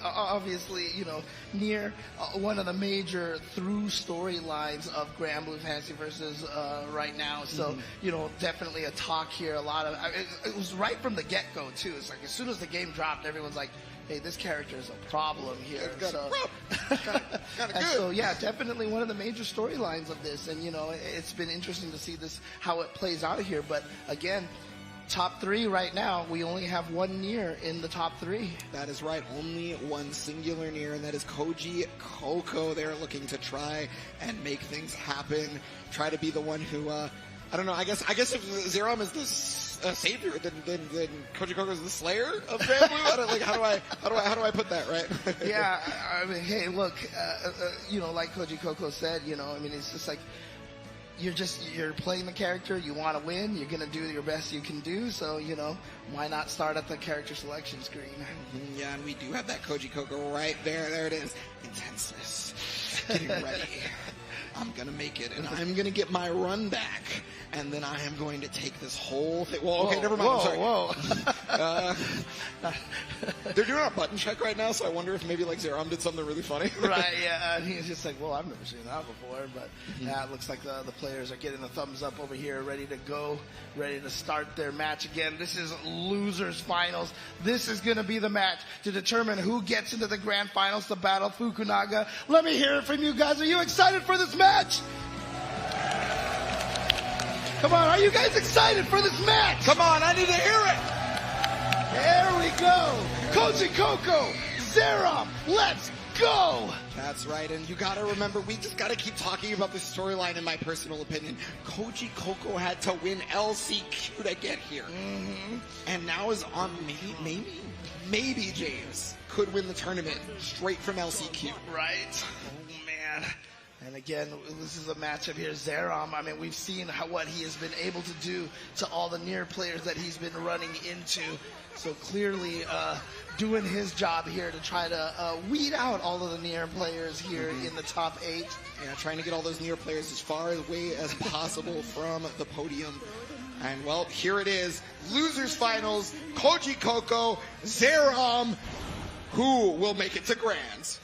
Speaker 3: obviously, you know, Nier, one of the major through storylines of Grand Blue Fantasy versus right now. So, you know, definitely a talk here. A lot of it was right from the get-go, too. It's like as soon as the game dropped, everyone's like, hey, this character is a problem here. So yeah, definitely one of the major storylines of this. And, you know, it's been interesting to see this, how it plays out here. But again, top 3 right now, we only have one Nier in the top 3.
Speaker 4: That is right. Only one singular Nier, and that is Koji Coco. They're looking to try and make things happen. Try to be the one who, I don't know, I guess if Zerum is savior than Koji Koko's the Slayer of Grand Blue? How do I put that right?
Speaker 3: Yeah, I mean, hey, look, like Koji Koko said, I mean, it's just like you're playing the character, you want to win, you're gonna do your best you can do, so why not start at the character selection screen?
Speaker 4: Yeah, and we do have that Koji Koko right there. There it is. Intenseness. Getting ready. I'm gonna make it, and I'm gonna get my run back, and then I am going to take this whole thing. Well, okay, never mind. I'm sorry.
Speaker 3: Whoa.
Speaker 4: They're doing a button check right now, so I wonder if maybe Zerom did something really funny.
Speaker 3: Right, yeah, and he's just like, well, I've never seen that before, but it looks like the players are getting the thumbs up over here, ready to go, ready to start their match again. This is losers finals. This is going to be the match to determine who gets into the grand finals to battle Fukunaga. Let me hear it from you guys. Are you excited for this match? Come on, are you guys excited for this match?
Speaker 4: Come on, I need to hear it.
Speaker 3: There we go. Koji Koko, Zerom, let's go.
Speaker 4: That's right, and you gotta remember, we just gotta keep talking about this storyline in my personal opinion. Koji Koko had to win LCQ to get here. And now is on maybe James could win the tournament straight from LCQ.
Speaker 3: Right. Oh, man. And again, this is a matchup here. Zerom, I mean, we've seen what he has been able to do to all the near players that he's been running into. So clearly doing his job here to try to weed out all of the near players here in the top 8.
Speaker 4: Yeah, trying to get all those near players as far away as possible from the podium. And, well, here it is. Losers finals, Koji Koko, Zerom. Who will make it to Grands?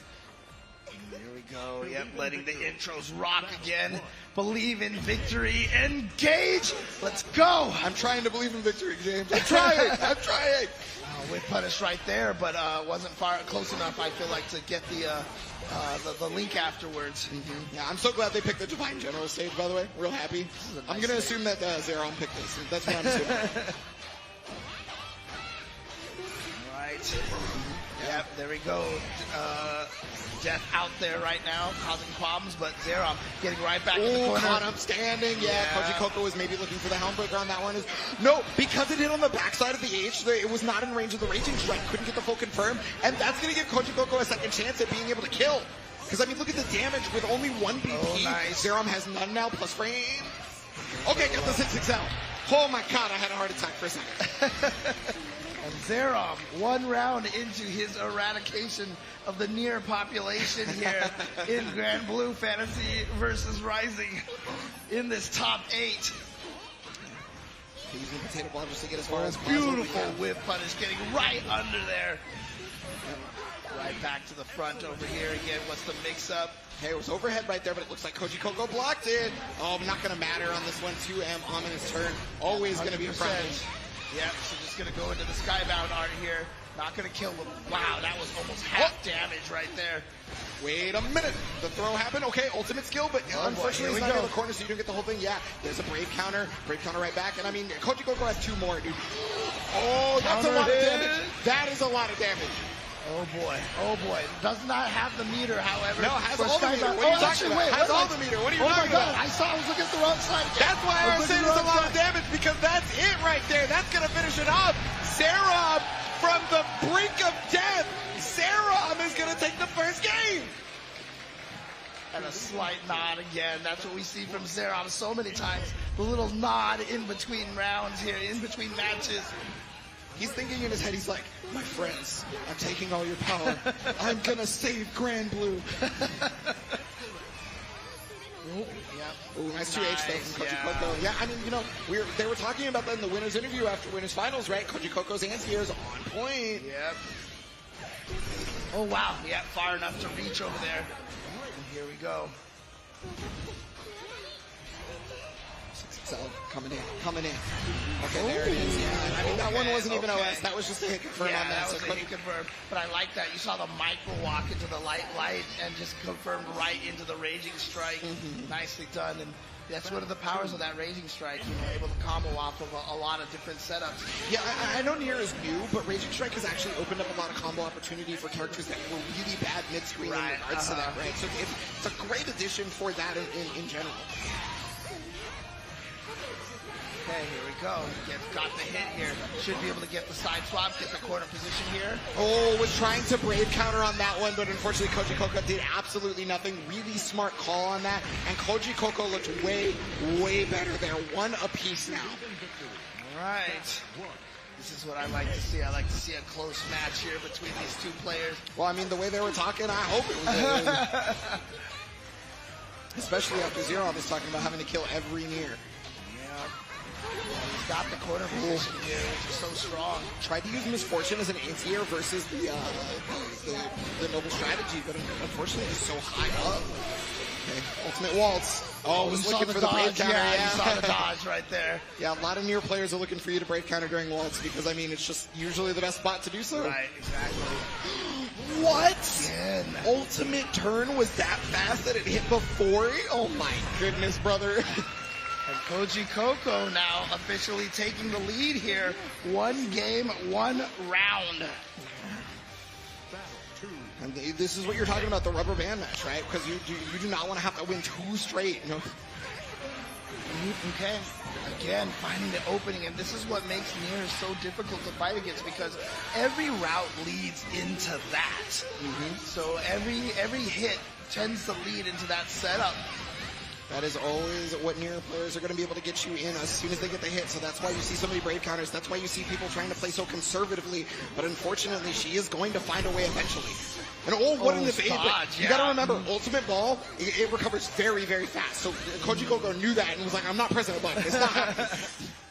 Speaker 3: Here we go. Yep, letting the intros rock again. Believe in victory. Engage. Let's go.
Speaker 4: I'm trying to believe in victory, James. I'm trying.
Speaker 3: Whip punish right there, but wasn't close enough, I feel like, to get the link afterwards.
Speaker 4: Yeah, I'm so glad they picked the Divine General stage, by the way. Real happy. I'm going to assume that Zerom picked this. That's what I'm assuming.
Speaker 3: Right. Yep, there we go. Death out there right now, causing problems, but Zerom getting right back in the corner.
Speaker 4: Caught him standing. Yeah, Koji Koko was maybe looking for the Helmbreaker on that one. No, because it hit on the backside of the H, it was not in range of the Raging Strike. Couldn't get the full confirm, and that's going to give Koji Koko a second chance at being able to kill. Because, I mean, look at the damage with only one BP.
Speaker 3: Oh, nice.
Speaker 4: Zerom has none now, plus frame. Okay, got the 6-6 out. Oh my god, I had a heart attack for a second.
Speaker 3: And Zerom, one round into his eradication of the near population here in Grand Blue Fantasy versus Rising in this top 8.
Speaker 4: Using potato blobs just to get as far as possible.
Speaker 3: Beautiful whip punish, getting right under there. Right back to the front over here again. What's the mix-up?
Speaker 4: Hey, it was overhead right there, but it looks like Koji Koko blocked it. Oh, not going to matter on this one. 2M ominous turn. Always going to be a problem.
Speaker 3: Yep, so just going to go into the Skybound art here. Not going to kill him. Wow, that was almost half damage right there.
Speaker 4: Wait a minute. The throw happened. Okay, ultimate skill, but unfortunately it's not in the corner, so you don't get the whole thing. Yeah, there's a Brave counter right back. And I mean, Koji Koko has 2 more, dude. Oh, that's a lot of damage. That is a lot of damage.
Speaker 3: Oh boy. Does not have the meter, however.
Speaker 4: No, has all the meter. What are you talking about? Has all the meter. What are you talking about?
Speaker 3: I saw I was looking at the wrong side.
Speaker 4: That's why I was saying there's a lot of damage, because that's it right there. That's going to finish it off. Zerom from the brink of death. Zerom is going to take the first game.
Speaker 3: And a slight nod again. That's what we see from Zerom so many times. The little nod in between rounds here, in between matches.
Speaker 4: He's thinking in his head, he's like, my friends, I'm taking all your power. I'm going to save Grand Blue. Ooh, nice 2H though from Koji Koko. Yeah, I mean, they were talking about that in the winners interview after winners finals, right? Koji Koko's anti-air is on point.
Speaker 3: Yep. Oh, wow. Yeah, far enough to reach over there. And here we go.
Speaker 4: Coming in. Okay, there it is. Yeah, I mean, that one wasn't even OS. That was just a hit confirm on that.
Speaker 3: That was a hit confirm. But I like that. You saw the micro walk into the light and just confirmed right into the Raging Strike. Nicely done. And that's one of the powers of that Raging Strike. Able to combo off of a lot of different setups.
Speaker 4: Yeah, I know Nier is new, but Raging Strike has actually opened up a lot of combo opportunity for characters that were really bad mid-screen in regards to that, right? So it's a great addition for that in general.
Speaker 3: Okay, here we go. Got the hit here. Should be able to get the side swap, get the corner position here.
Speaker 4: Oh, was trying to brave counter on that one, but unfortunately Koji Koko did absolutely nothing. Really smart call on that, and Koji Koko looked way, way better there. One apiece now.
Speaker 3: All right. This is what I like to see. I like to see a close match here between these two players.
Speaker 4: Well, I mean, the way they were talking, I hope it was especially after Zero was talking about having to kill every near.
Speaker 3: He's got the corner position here, which is so strong.
Speaker 4: Tried to use Misfortune as an anti-air versus the noble strategy, but unfortunately it's so high up. Okay, ultimate waltz. Oh, was looking for the brave counter.
Speaker 3: Yeah, you saw the dodge right there.
Speaker 4: Yeah, a lot of near players are looking for you to brave counter during waltz because, I mean, it's just usually the best spot to do so.
Speaker 3: Right, exactly.
Speaker 4: What?
Speaker 3: Again.
Speaker 4: Ultimate turn was that fast that it hit before? Oh my goodness, brother.
Speaker 3: And Koji Koko now officially taking the lead here. 1 game, 1 round.
Speaker 4: And this is what you're talking about, the rubber band match, right? Because you do not want to have to win 2 straight. You know?
Speaker 3: Okay. Again, finding the opening, and this is what makes Nier so difficult to fight against because every route leads into that. So every hit tends to lead into that setup.
Speaker 4: That is always what Nier players are going to be able to get you in as soon as they get the hit. So that's why you see so many brave counters. That's why you see people trying to play so conservatively. But unfortunately, she is going to find a way eventually. And what in this age? You got to remember, ultimate ball, it recovers very, very fast. So Koji Koko knew that and was like, I'm not pressing a button. It's not happening.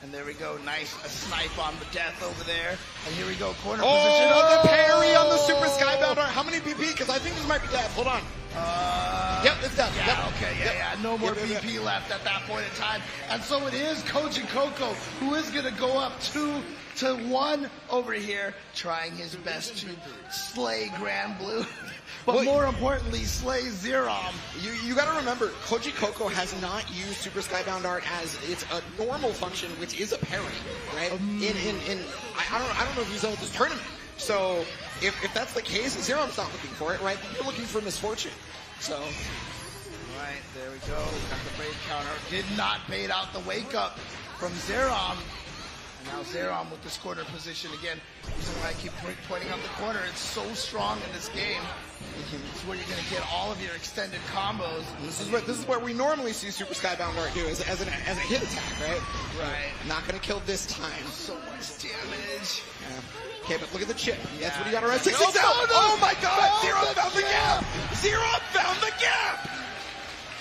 Speaker 3: And there we go. Nice snipe on the death over there. And here we go. Corner
Speaker 4: position.
Speaker 3: Oh,
Speaker 4: the parry on the super skybound. How many BP? Because I think this might be death. Hold on. Yep, it's death.
Speaker 3: Yeah,
Speaker 4: yep.
Speaker 3: okay, yeah. No more BP left at that point in time. And so it is Koji Koko who is going to go up 2-1 over here, trying his best to slay Grand Blue. But more importantly, slay Zerom.
Speaker 4: You got to remember, Koji Koko has not used Super Skybound Art as its a normal function, which is a parry, right? I don't know if he's done with this tournament. So if that's the case, Zerom's not looking for it, right? You're looking for Misfortune. So.
Speaker 3: Right, there we go. Got the brave counter. Did not bait out the wake up from Zerom. And now Zerom with this corner position again. This is why I keep pointing out the corner. It's so strong in this game. It's where you're going to get all of your extended combos.
Speaker 4: This is what we normally see Super Skybound Art do as a hit attack, right?
Speaker 3: Right.
Speaker 4: Not going to kill this time.
Speaker 3: So much damage.
Speaker 4: Yeah. Okay, but look at the chip. That's what you got to run.
Speaker 3: Oh my God!
Speaker 4: Zero found the gap. Zero found the gap.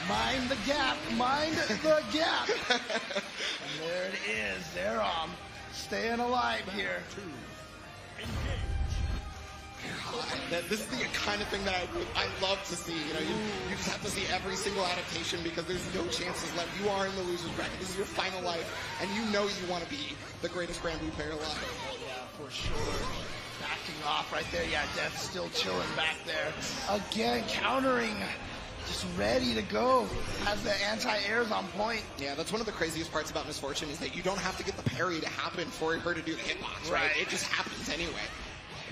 Speaker 3: Mind the gap. Mind the gap. And there it is. Zerom staying alive here.
Speaker 4: This is the kind of thing that I love to see. You know, you just have to see every single adaptation because there's no chances left. You are in the loser's bracket. This is your final life, and you know you want to be the greatest Grand Blue player alive.
Speaker 3: Oh yeah, for sure. Backing off right there. Yeah, Death's still chilling back there. Again, countering. Just ready to go. Has the anti-airs on point.
Speaker 4: Yeah, that's one of the craziest parts about Misfortune is that you don't have to get the parry to happen for her to do the hitbox, right? It just happens anyway.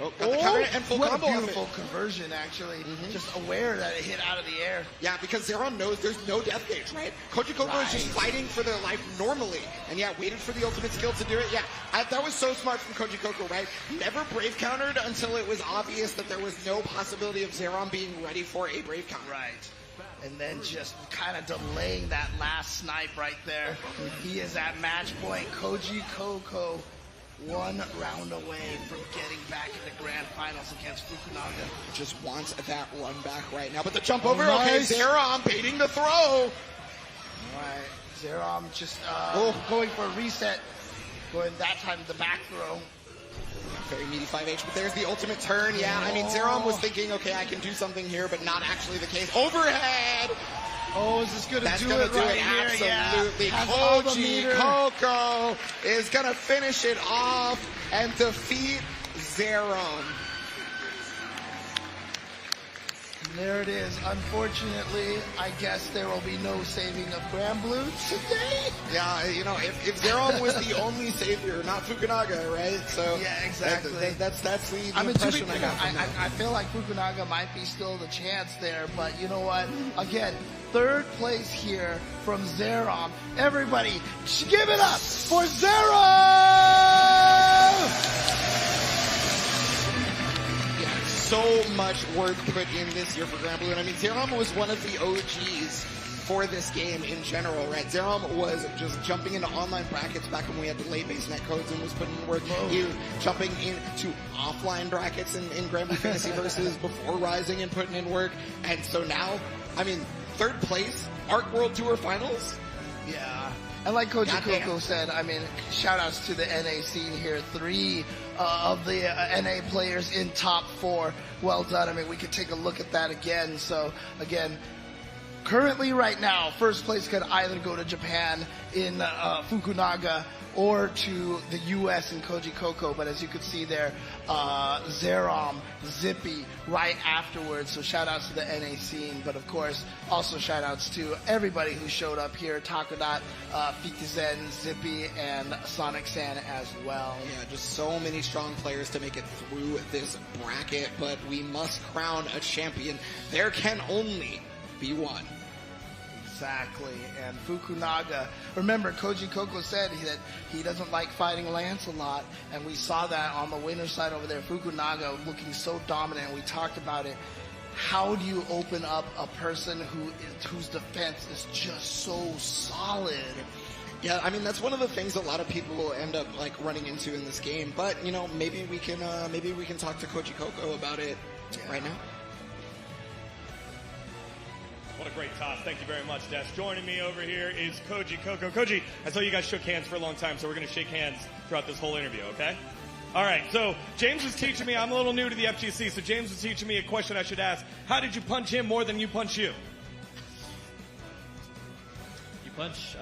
Speaker 4: Oh, got the counter and full combo.
Speaker 3: What a beautiful conversion, actually. Just aware that it hit out of the air.
Speaker 4: Yeah, because Zeron knows there's no death gauge, right? Koji Koko is just fighting for their life normally. And yeah, waited for the ultimate skill to do it. Yeah, that was so smart from Koji Koko, right? Never brave countered until it was obvious that there was no possibility of Zeron being ready for a brave counter.
Speaker 3: Right. And then just kind of delaying that last snipe right there. He is at match point. Koji Koko 1 round away from getting back in the grand finals against Fukunaga.
Speaker 4: Just wants that run back right now. But the jump over, okay, Zerom baiting the throw. All
Speaker 3: right, Zerom just going for a reset. Going that time the back throw.
Speaker 4: Very meaty 5H, but there's the ultimate turn. Yeah, I mean, Zerom was thinking, okay, I can do something here, but not actually the case. Overhead!
Speaker 3: Oh, is this going to do
Speaker 4: it
Speaker 3: right
Speaker 4: here? Absolutely.
Speaker 3: Yeah.
Speaker 4: Koji Koko is going to finish it off and defeat Zerom.
Speaker 3: There it is. Unfortunately, I guess there will be no saving of Grand Blue today.
Speaker 4: Yeah, you know, if Zerom was the only savior, not Fukunaga, right? So
Speaker 3: yeah, exactly.
Speaker 4: That's the
Speaker 3: I mean,
Speaker 4: impression I got from that.
Speaker 3: I feel like Fukunaga might be still the chance there, but you know what? Again, third place here from Zerom. Everybody, give it up for Zerom!
Speaker 4: So much work put in this year for Grand Blue. And I mean, Zerom was one of the OGs for this game in general, right? Zerom was just jumping into online brackets back when we had delay-based netcodes and was putting in work. He was jumping into offline brackets in Grand Blue Fantasy Versus before rising and putting in work. And so now, I mean, third place, Arc World Tour Finals.
Speaker 3: Yeah. And like Koji Coco said, I mean, shout outs to the NA scene here. 3 of the NA players in top 4. Well done. I mean, we could take a look at that again. So, again, currently right now, first place could either go to Japan in Fukunaga or to the U.S. in Koji Coco. But as you can see there, Zerom, Zippy right afterwards. So shout outs to the NA scene. But of course, also shout outs to everybody who showed up here. Takodot, Fitizen, Zippy, and Sonic San as well.
Speaker 4: Yeah, just so many strong players to make it through this bracket. But we must crown a champion. There can only be one.
Speaker 3: Exactly, and Fukunaga, remember Koji Coco said that he doesn't like fighting Lancelot, and we saw that on the winner's side over there, Fukunaga looking so dominant. We talked about it. How do you open up a person whose defense is just so solid?
Speaker 4: Yeah, I mean, that's one of the things a lot of people end up like running into in this game, but you know, maybe we can talk to Koji Coco about it right now.
Speaker 1: What a great toss. Thank you very much, Des. Joining me over here is Koji Coco. Koji, I saw you guys shook hands for a long time, so we're going to shake hands throughout this whole interview, okay? All right, so James was teaching me, I'm a little new to the FGC, so James was teaching me a question I should ask. How did you punch him more than you punch you?
Speaker 9: You punch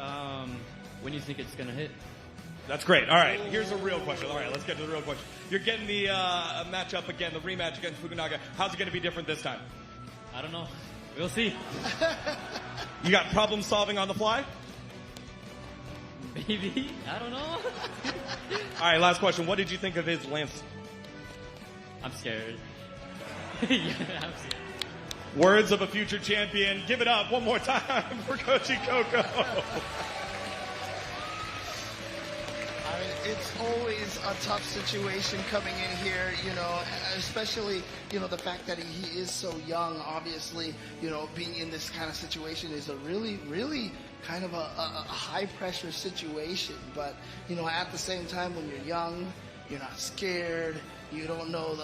Speaker 9: when you think it's going to hit.
Speaker 1: That's great. All right, here's a real question. All right, let's get to the real question. You're getting the matchup again, the rematch against Fukunaga. How's it going to be different this time?
Speaker 9: I don't know. We'll see.
Speaker 1: You got problem solving on the fly?
Speaker 9: Maybe. I don't know.
Speaker 1: All right, last question. What did you think of his lance?
Speaker 9: I'm scared. Yeah, I'm scared.
Speaker 1: Words of a future champion. Give it up one more time for Koji Coco.
Speaker 3: I mean, it's always a tough situation coming in here, you know, especially, you know, the fact that he is so young, obviously, you know, being in this kind of situation is a really, really kind of a high pressure situation. But, you know, at the same time, when you're young, you're not scared, you don't know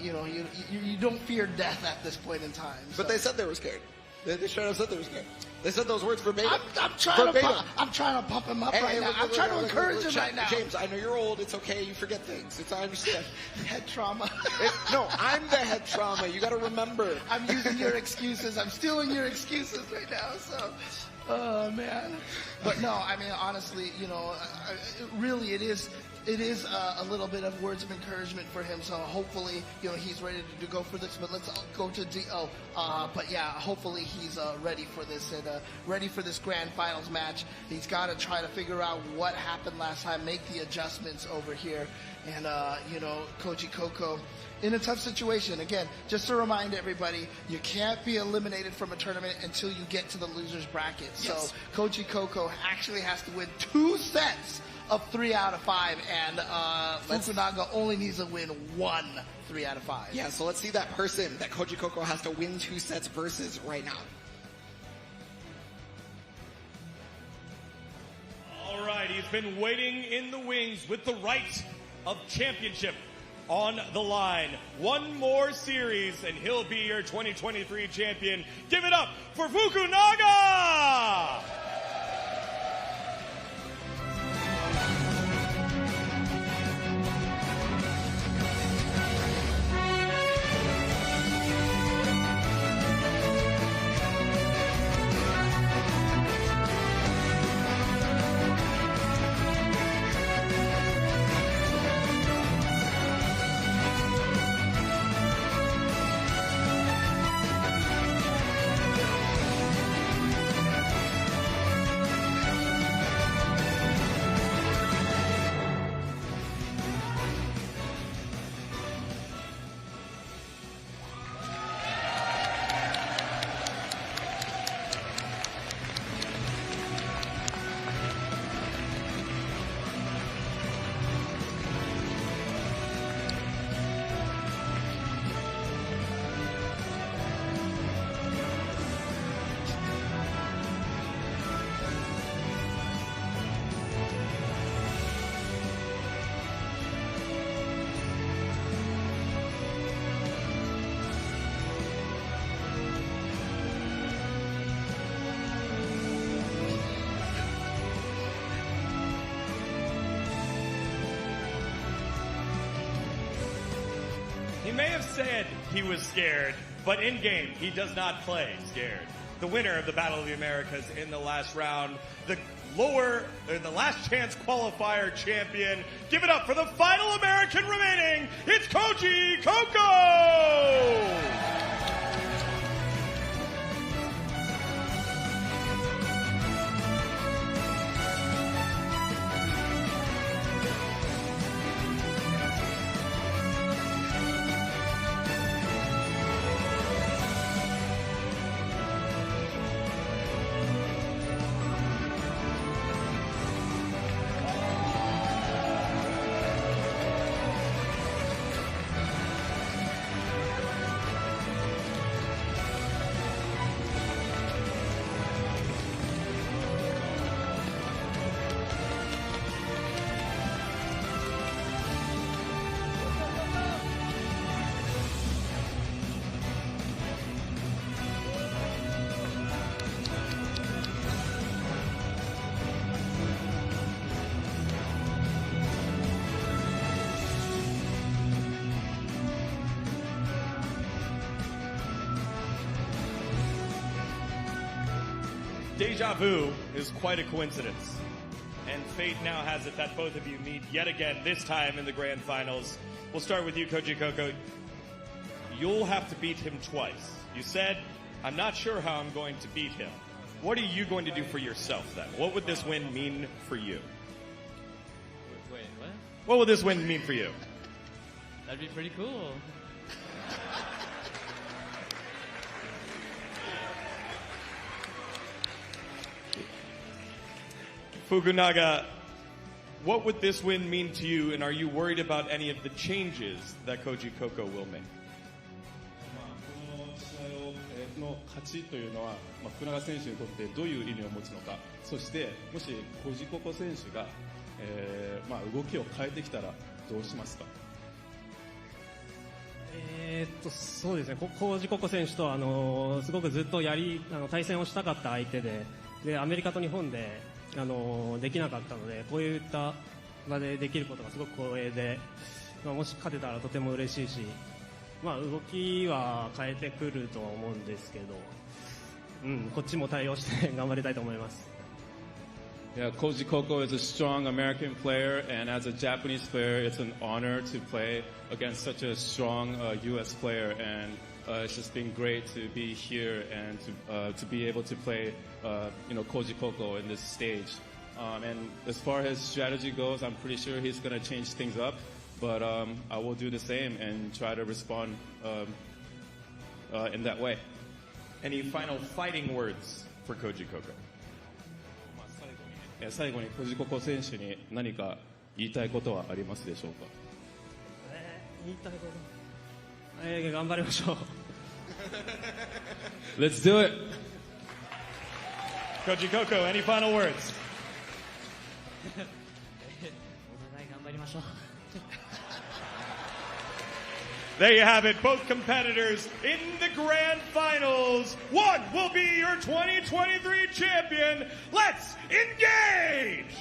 Speaker 3: you know, you don't fear death at this point in time. So.
Speaker 4: But they said they were scared. They straight up said they were scared. They said those words verbatim.
Speaker 3: I'm trying to pump him up right now. I'm trying to encourage him right now.
Speaker 4: James, I know you're old. It's okay. You forget things. I understand.
Speaker 3: Head trauma.
Speaker 4: No, I'm the head trauma. You got to remember.
Speaker 3: I'm using your excuses. I'm stealing your excuses right now. So, oh man. But no, I mean honestly, you know, really it is a little bit of words of encouragement for him. So hopefully, you know, he's ready to go for this. But let's go to D.O. But yeah, hopefully he's ready for this and ready for this grand finals match. He's got to try to figure out what happened last time, make the adjustments over here. And, you know, Koji Coco in a tough situation. Again, just to remind everybody, you can't be eliminated from a tournament until you get to the loser's bracket. Yes. So Koji Coco actually has to win 2 sets of 3 out of 5, and Fukunaga only needs to win 1 3 out of 5.
Speaker 4: Yeah, so let's see that person that Koji Coco has to win 2 sets versus right now.
Speaker 1: All right, he's been waiting in the wings with the right of championship on the line. One more series, and he'll be your 2023 champion. Give it up for Fukunaga! He may have said he was scared, but in game, he does not play scared. The winner of the Battle of the Americas in the last round, the last chance qualifier champion. Give it up for the final American remaining. It's Koji Coco! Deja vu is quite a coincidence. And fate now has it that both of you meet yet again, this time in the grand finals. We'll start with you, Koji Coco. You'll have to beat him twice. You said, I'm not sure how I'm going to beat him. What are you going to do for yourself then? What would this win mean for you?
Speaker 9: Wait, what?
Speaker 1: What would this win mean for you?
Speaker 9: That'd be pretty cool.
Speaker 1: Fukunaga, what would this win mean to you, and are you worried about any of the changes that Koji Coco will make?
Speaker 6: この試合の勝ちというのは、福永選手にとってどういう意味を持つのか、そしてもしコジココ選手が、動きを変えてきたらどうしますか？
Speaker 10: そうですね、コジココ選手とすごくずっと対戦をしたかった相手で、アメリカと日本でできなかったので、こういった場でできることがすごく光栄で、もし勝てたらとても嬉しいし、動きは変えてくるとは思うんですけど、こっちも対応して頑張りたいと思います。
Speaker 6: Yeah, Koji Coco is a strong American player, and as a Japanese player, it's an honor to play against such a strong U.S. player, and it's just been great to be here and to be able to play, Koji Coco in this stage. And as far as strategy goes, I'm pretty sure he's going to change things up, but I will do the same and try to respond in that way.
Speaker 1: Any final fighting words for Koji Coco?
Speaker 6: 最後にコジココ選手に何か言いたいことはありますでしょうか？
Speaker 10: 言いたいこと、頑張りましょう。
Speaker 6: Let's do it.
Speaker 1: Koji Coco, any final words?
Speaker 9: お互い頑張りましょう。
Speaker 1: There you have it, both competitors in the grand finals. One will be your 2023 champion. Let's engage!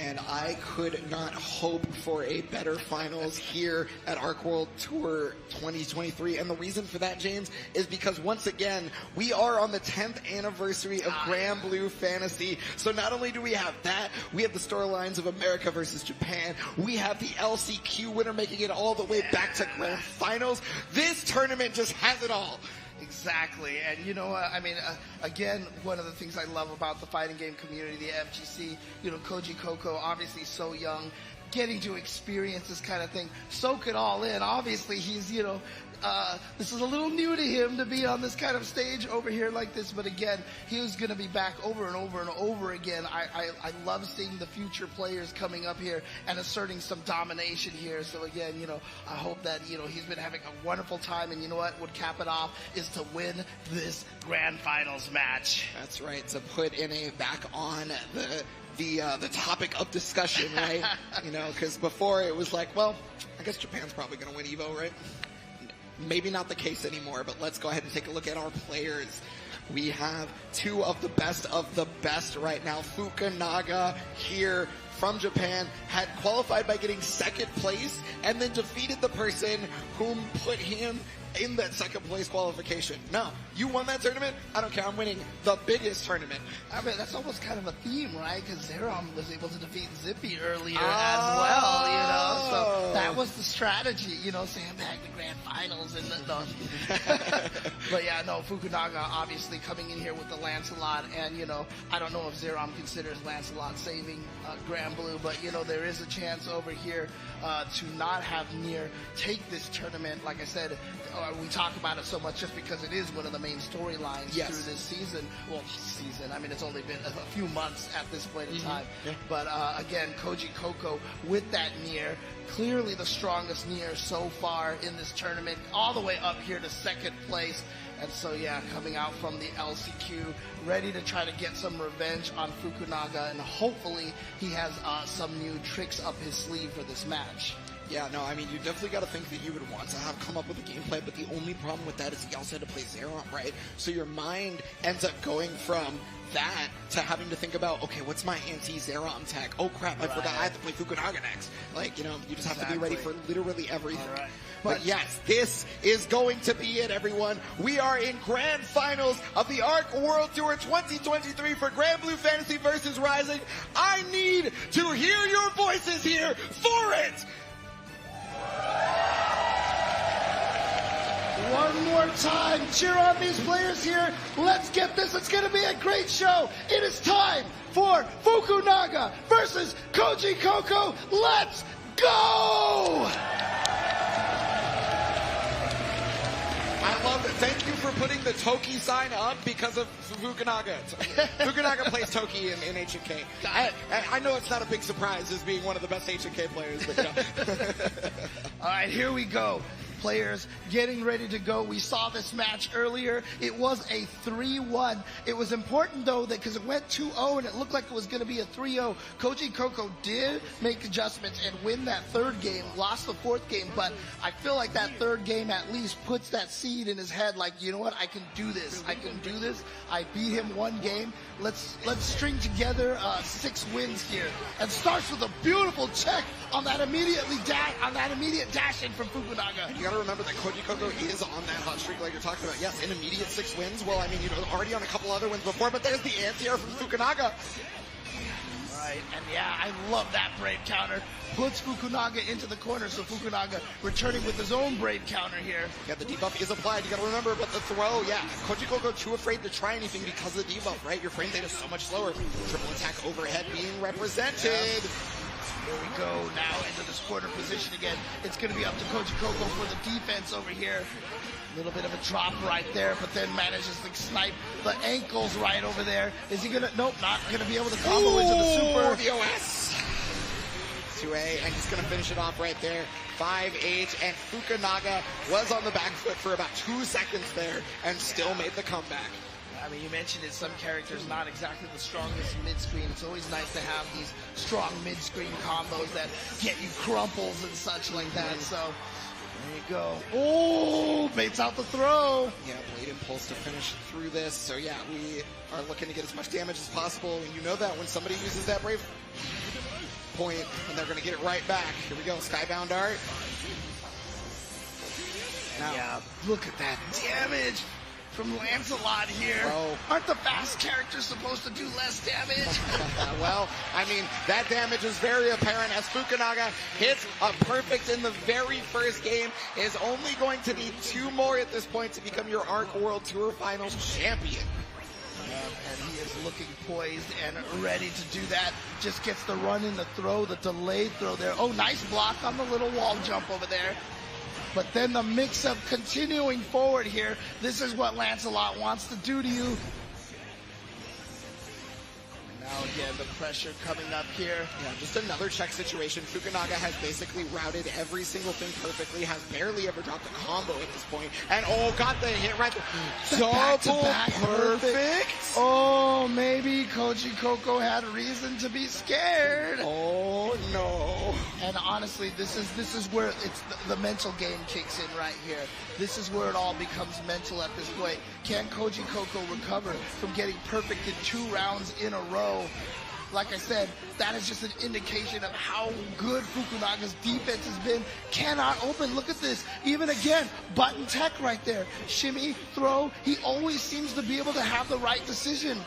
Speaker 4: And I could not hope for a better finals here at Arc World Tour 2023. And the reason for that, James, is because once again, we are on the 10th anniversary of Grand Blue Fantasy. So not only do we have that, we have the storylines of America versus Japan. We have the LCQ winner making it all the way back to grand finals. This tournament just has it all.
Speaker 3: Exactly. And you know what? I mean, again, one of the things I love about the fighting game community, the FGC, Koji Coco, obviously so young, getting to experience this kind of thing, soak it all in. Obviously, he's, this is a little new to him to be on this kind of stage over here like this. But again, he was going to be back over and over and over again. I love seeing the future players coming up here and asserting some domination here. So again, I hope that, he's been having a wonderful time. And you know what would cap it off is to win this grand finals match.
Speaker 4: That's right. To put back on the topic of discussion, right? Because before it was like, well, I guess Japan's probably going to win EVO, right? Maybe not the case anymore, but let's go ahead and take a look at our players. we have two of the best right now. Fukunaga here from Japan had qualified by getting second place and then defeated the person whom put him in that second place qualification. No, you won that tournament. I don't care. I'm winning the biggest tournament.
Speaker 3: I mean, that's almost kind of a theme, right? Because Zerom was able to defeat Zippy earlier as well, you know. So that was the strategy, you know, sandbag the grand finals and but yeah, no, Fukunaga obviously coming in here with the Lancelot, and you know, I don't know if Zerom considers Lancelot saving Grand Blue, but you know, there is a chance over here to not have Nier take this tournament. Like I said, we talk about it so much just because it is one of the main storylines through this season. Well, I mean, it's only been a few months at this point in time. Yeah. But again, Koji Koko with that Nier, clearly the strongest Nier so far in this tournament, all the way up here to second place. And so, yeah, coming out from the LCQ, ready to try to get some revenge on Fukunaga, and hopefully he has some new tricks up his sleeve for this match.
Speaker 4: Yeah, no, I mean, you definitely got to think that you would want to have come up with a gameplay, but the only problem with that is you also had to play Zerom, right? So your mind ends up going from that to having to think about, okay, what's my anti-Zerom tech? Oh crap, I forgot I have to play Fukunaga next. Like, you know, you just have to be ready for literally everything. But yes, this is going to be it, everyone. We are in grand finals of the ARC World Tour 2023 for Grand Blue Fantasy versus Rising. I need to hear your voices here for it!
Speaker 3: One more time, cheer on these players here. Let's get this. It's going to be a great show. It is time for Fukunaga versus Koji Koko. Let's go!
Speaker 4: I love it. Thank you for putting the Toki sign up because of Fukunaga. Fukunaga plays Toki in HK. I know it's not a big surprise as being one of the best HK players, but
Speaker 3: All right, here we go. Players getting ready to go. We saw this match earlier. It was a 3-1. It was important, though, that because it went 2-0 and it looked like it was going to be a 3-0. Koji Koko did make adjustments and win that third game, lost the fourth game, but I feel like that third game at least puts that seed in his head, like, you know what, I can do this. I can do this. I beat him one game. Let's string together 6 wins here. And starts with a beautiful check on that immediate dash in from Fukunaga.
Speaker 4: You gotta remember that Koji Koko is on that hot streak like you're talking about. Yes, an immediate 6 wins. Well, I mean, you know, already on a couple other wins before, but there's the anti-air from Fukunaga.
Speaker 3: Right, and yeah, I love that braid counter. Puts Fukunaga into the corner, so Fukunaga returning with his own braid counter here.
Speaker 4: Yeah, the debuff is applied. You gotta remember about the throw. Yeah, Koji Koko too afraid to try anything because of the debuff, right? Your frame data is so much slower. Triple attack overhead being represented. Yeah.
Speaker 3: Here we go now into this corner position again. It's going to be up to Koji Koko for the defense over here. A little bit of a drop right there, but then manages to snipe the ankles right over there. Is he going to? Nope, not going to be able to combo into the super.
Speaker 4: The OS. 2A, and he's going to finish it off right there. 5-8, and Fukunaga was on the back foot for about 2 seconds there and still made the comeback.
Speaker 3: I mean, you mentioned it, some characters not exactly the strongest mid-screen. It's always nice to have these strong mid-screen combos that get you crumples and such like that. So, there you go. Oh, baits out the throw.
Speaker 4: Yeah, Blade Impulse to finish through this. So yeah, we are looking to get as much damage as possible. And you know that when somebody uses that Brave point, and they're going to get it right back. Here we go, Skybound Art.
Speaker 3: Now, yeah, look at that damage from Lancelot here.
Speaker 4: Bro.
Speaker 3: Aren't the fast characters supposed to do less damage?
Speaker 4: Well, I mean, that damage is very apparent as Fukunaga hits a perfect in the very first game, is only going to need 2 more at this point to become your ARC World Tour Finals champion.
Speaker 3: And he is looking poised and ready to do that. Just gets the run in the throw, the delayed throw there. Oh, nice block on the little wall jump over there. But then the mix-up continuing forward here. This is what Lancelot wants to do to you. Now again, the pressure coming up here.
Speaker 4: Yeah, just another check situation. Fukunaga has basically routed every single thing perfectly, has barely ever dropped a combo at this point. And oh, got the hit right there. Double perfect.
Speaker 3: Oh, maybe Koji Coco had reason to be scared.
Speaker 4: Oh no.
Speaker 3: And honestly, this is where the mental game kicks in right here. This is where it all becomes mental at this point. Can Koji Coco recover from getting perfect in 2 rounds in a row? Like I said, that is just an indication of how good Fukunaga's defense has been. Cannot open. Look at this. Even again, button tech right there. Shimmy, throw. He always seems to be able to have the right decision.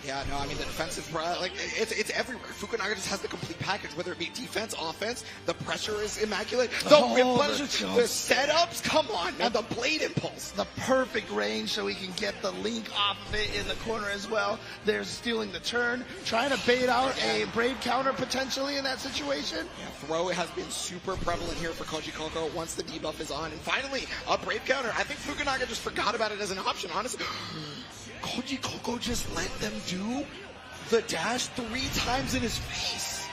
Speaker 4: Yeah, no, I mean, the defensive, like, it's everywhere. Fukunaga just has the complete package, whether it be defense, offense, the pressure is immaculate. The setups, come on, and the blade impulse.
Speaker 3: The perfect range so he can get the link off of it in the corner as well. They're stealing the turn, trying to bait out a brave counter potentially in that situation.
Speaker 4: Yeah, throw has been super prevalent here for Koji Coco once the debuff is on. And finally, a brave counter. I think Fukunaga just forgot about it as an option, honestly. Koji Coco just let them do the dash 3 times in his face.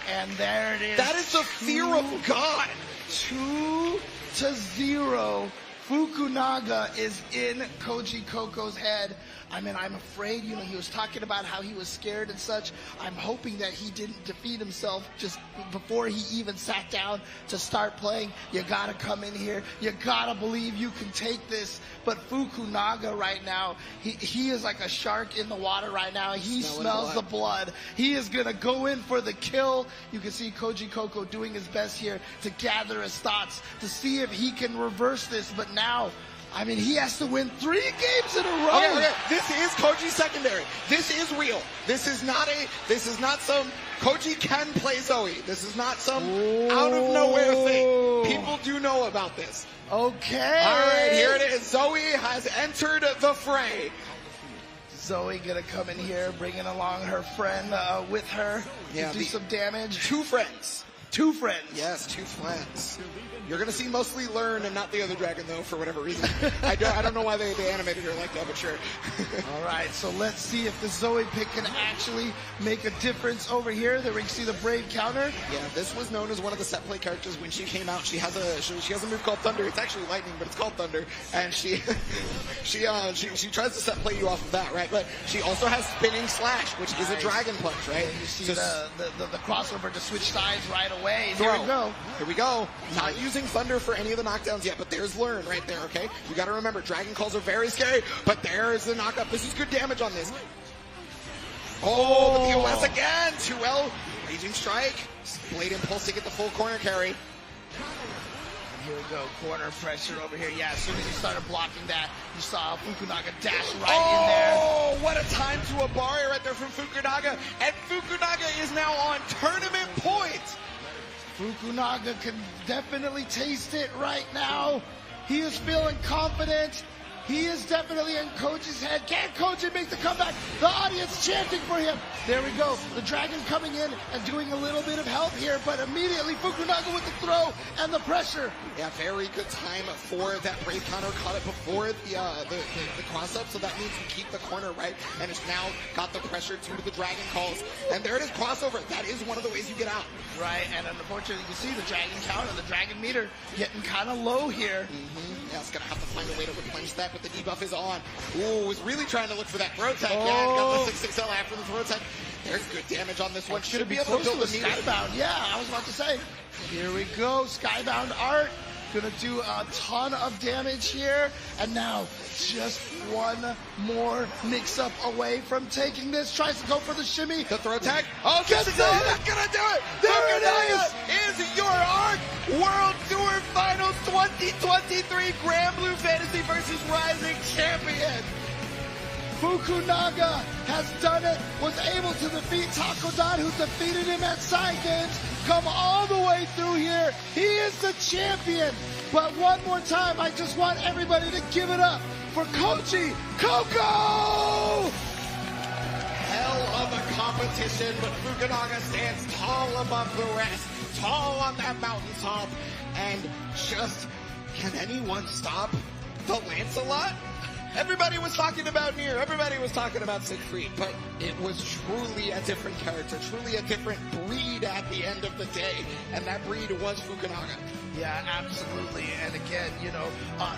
Speaker 3: And there it is.
Speaker 4: That is the fear of God.
Speaker 3: 2-0. Fukunaga is in Koji Coco's head. I mean, I'm afraid, you know, he was talking about how he was scared and such. I'm hoping that he didn't defeat himself just before he even sat down to start playing. You gotta come in here. You gotta believe you can take this. But Fukunaga right now, he is like a shark in the water right now. He smells the blood. He is gonna go in for the kill. You can see Koji Coco doing his best here to gather his thoughts, to see if he can reverse this. But now, I mean, he has to win 3 games in a row.
Speaker 4: Okay. This is Koji's secondary. This is real. This is not some Koji can play Zoe. This is not some out of nowhere thing. People do know about this.
Speaker 3: Okay.
Speaker 4: All right, here it is. Zoe has entered the fray.
Speaker 3: Zoe gonna come in here, bringing along her friend with her to do some damage.
Speaker 4: 2 friends.
Speaker 3: 2 friends.
Speaker 4: Yes, 2 friends. You're going to see mostly Learn and not the other dragon, though, for whatever reason. I don't know why they animated her like that, but sure.
Speaker 3: All right, so let's see if the Zoe pick can actually make a difference over here. There we can see the Brave counter.
Speaker 4: Yeah, this was known as one of the set play characters when she came out. She has a move called Thunder. It's actually Lightning, but it's called Thunder. And she tries to set play you off of that, right? But she also has Spinning Slash, which is a Dragon Punch, right?
Speaker 3: And you see the crossover to switch sides right away.
Speaker 4: Throw.
Speaker 3: Here we go.
Speaker 4: Here we go. Not using Thunder for any of the knockdowns yet, but there's Learn right there, okay? You gotta remember, Dragon Calls are very scary, but there is the knockup. This is good damage on this. Oh, the POS again! 2L, Raging Strike, Blade Impulse to get the full corner carry.
Speaker 3: Here we go, corner pressure over here. Yeah, as soon as he started blocking that, you saw Fukunaga dash right in there.
Speaker 4: Oh, what a time to a bar right there from Fukunaga, and Fukunaga is now on tournament point.
Speaker 3: Fukunaga can definitely taste it right now. He is feeling confident. He is definitely in Koji's head. Can Koji make the comeback? The audience chanting for him. There we go. The dragon coming in and doing a little bit of help here, but immediately Fukunaga with the throw and the pressure.
Speaker 4: Yeah, very good time for that Brave counter. Caught it before the cross-up, so that means we keep the corner right, and it's now got the pressure due to the Dragon Calls. And there it is, crossover. That is one of the ways you get out.
Speaker 3: Right, and unfortunately you can see the Dragon counter, the Dragon meter getting kind of low here.
Speaker 4: Yeah, it's going to have to find a way to replenish that, but the debuff is on. Ooh, was really trying to look for that throw tag. Yeah, got the 6XL after the throw tag. There's good damage on this one. Should be able to build the meter.
Speaker 3: Skybound, yeah, I was about to say. Here we go, Skybound Art. Gonna do a ton of damage here. And now, just one more mix-up away from taking this. Tries to go for the shimmy.
Speaker 4: The throw tag. Oh, gets it! That's gonna do it!
Speaker 3: There it
Speaker 4: is your ARC World Tour Finals 2023 Grand Blue Fantasy versus Rising Champion.
Speaker 3: Fukunaga has done it, was able to defeat Takodon, who defeated him at Side Games, come all the way through here. He is the champion. But one more time, I just want everybody to give it up for Koji Coco!
Speaker 4: Hell of a competition, but Fukunaga stands tall above the rest, tall on that mountaintop, and just, can anyone stop the Lancelot? Everybody was talking about Nier. Everybody was talking about Siegfried, but it was truly a different character, truly a different breed at the end of the day, and that breed was Fukunaga.
Speaker 3: Yeah, absolutely. And again, you know,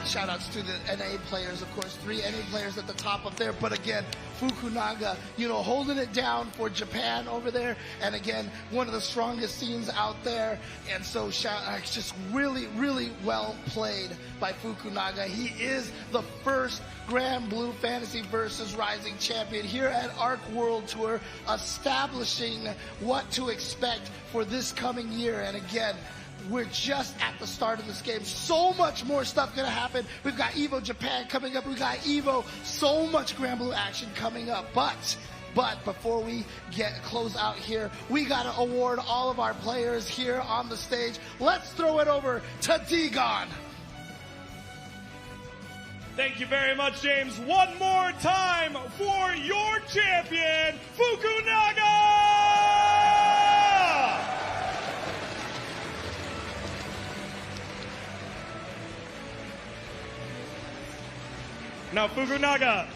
Speaker 3: shout outs to the NA players, of course, 3 NA players at the top up there. But again, Fukunaga, you know, holding it down for Japan over there. And again, one of the strongest scenes out there. And so it's just really, really well played by Fukunaga. He is the first Grand Blue Fantasy versus Rising champion here at ARC World Tour, establishing what to expect for this coming year. And again, we're just at the start of this game. So much more stuff gonna happen. We've got EVO Japan coming up. We've got EVO, so much Grand Blue action coming up. But before we close out here, we gotta award all of our players here on the stage. Let's throw it over to D-Gon.
Speaker 1: Thank you very much, James. One more time for your champion, Fukunaga! Now, Fukunaga,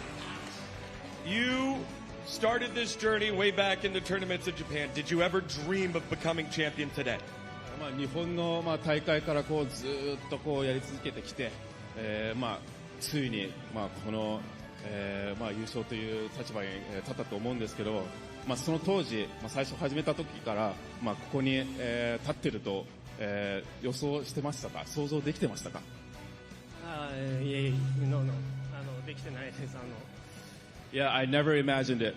Speaker 1: you started this journey way back in the tournaments of Japan. Did you ever dream of becoming champion today?
Speaker 6: 日本の大会からずっとやり続けてきて、ついにこの優勝という立場に立ったと思うんですけど、その当時最初始めた時からここに立ってると予想してましたか？想像できてましたか？
Speaker 10: いえいえ、できてないです。
Speaker 6: Yeah, I never imagined it.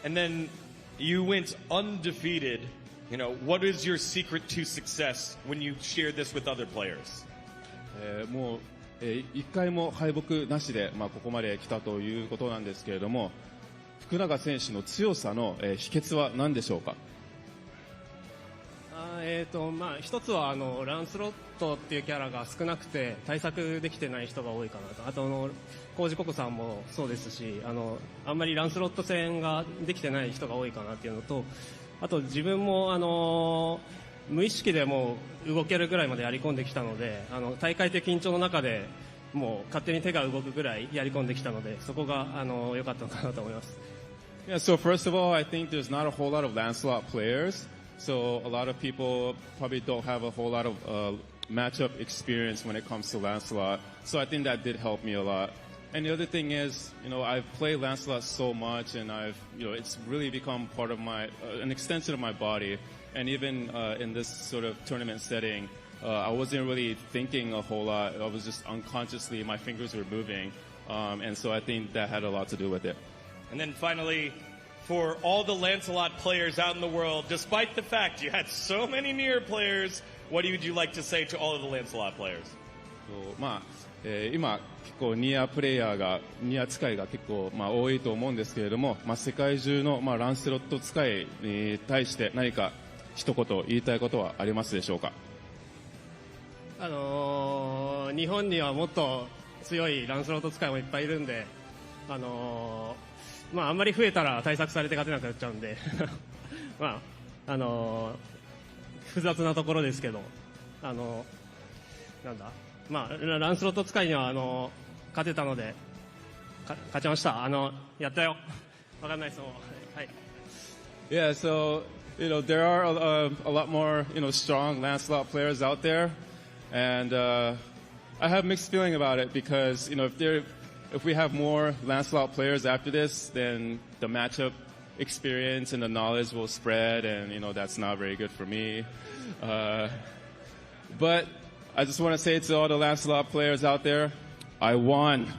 Speaker 1: And then you went undefeated. You know, what is your secret to success when you share this with other players?
Speaker 6: もう一回も敗北なしでここまで来たということなんですけれども、福永選手の強さの秘訣は何でしょうか？
Speaker 10: 一つはランスロットっていうキャラが少なくて対策できてない人が多いかなと。あとコウジココさんもそうですし、あんまりランスロット戦ができてない人が多いかなっていうのと、あと自分も無意識でもう動けるぐらいまでやり込んできたので、大会的緊張の中でもう勝手に手が動くぐらいやり込んできたので、そこが良かったのかなと思います。
Speaker 6: Yeah, so first of all, I think there's not a whole lot of Lancelot players. So a lot of people probably don't have a whole lot of matchup experience when it comes to Lancelot. So I think that did help me a lot. And the other thing is, I've played Lancelot so much, and it's really become part of an extension of my body. And even in this sort of tournament setting, I wasn't really thinking a whole lot. I was just unconsciously, my fingers were moving. And so I think that had a lot to do with it.
Speaker 1: And then finally, for all the Lancelot players out in the world, despite the fact you had so many Nier players, what would you like to say to all of the Lancelot players?
Speaker 6: 今結構ニアプレイヤーがニア使いが結構多いと思うんですけれども、世界中のランスロット使いに対して何か一言言いたいことはありますでしょうか？
Speaker 10: 日本にはもっと強いランスロット使いもいっぱいいるんで、あんまり増えたら対策されて勝てなくなっちゃうんで複雑なところですけど、ランスロット使いには勝てたので勝ちました。やったよ。わかんないですもん。はい。
Speaker 6: Yeah, so there are a lot more strong Lancelot players out there, and I have mixed feeling about it because if we have more Lancelot players after this, then the matchup experience and the knowledge will spread, and that's not very good for me. But I just want to say to all the Lancelot players out there, I won.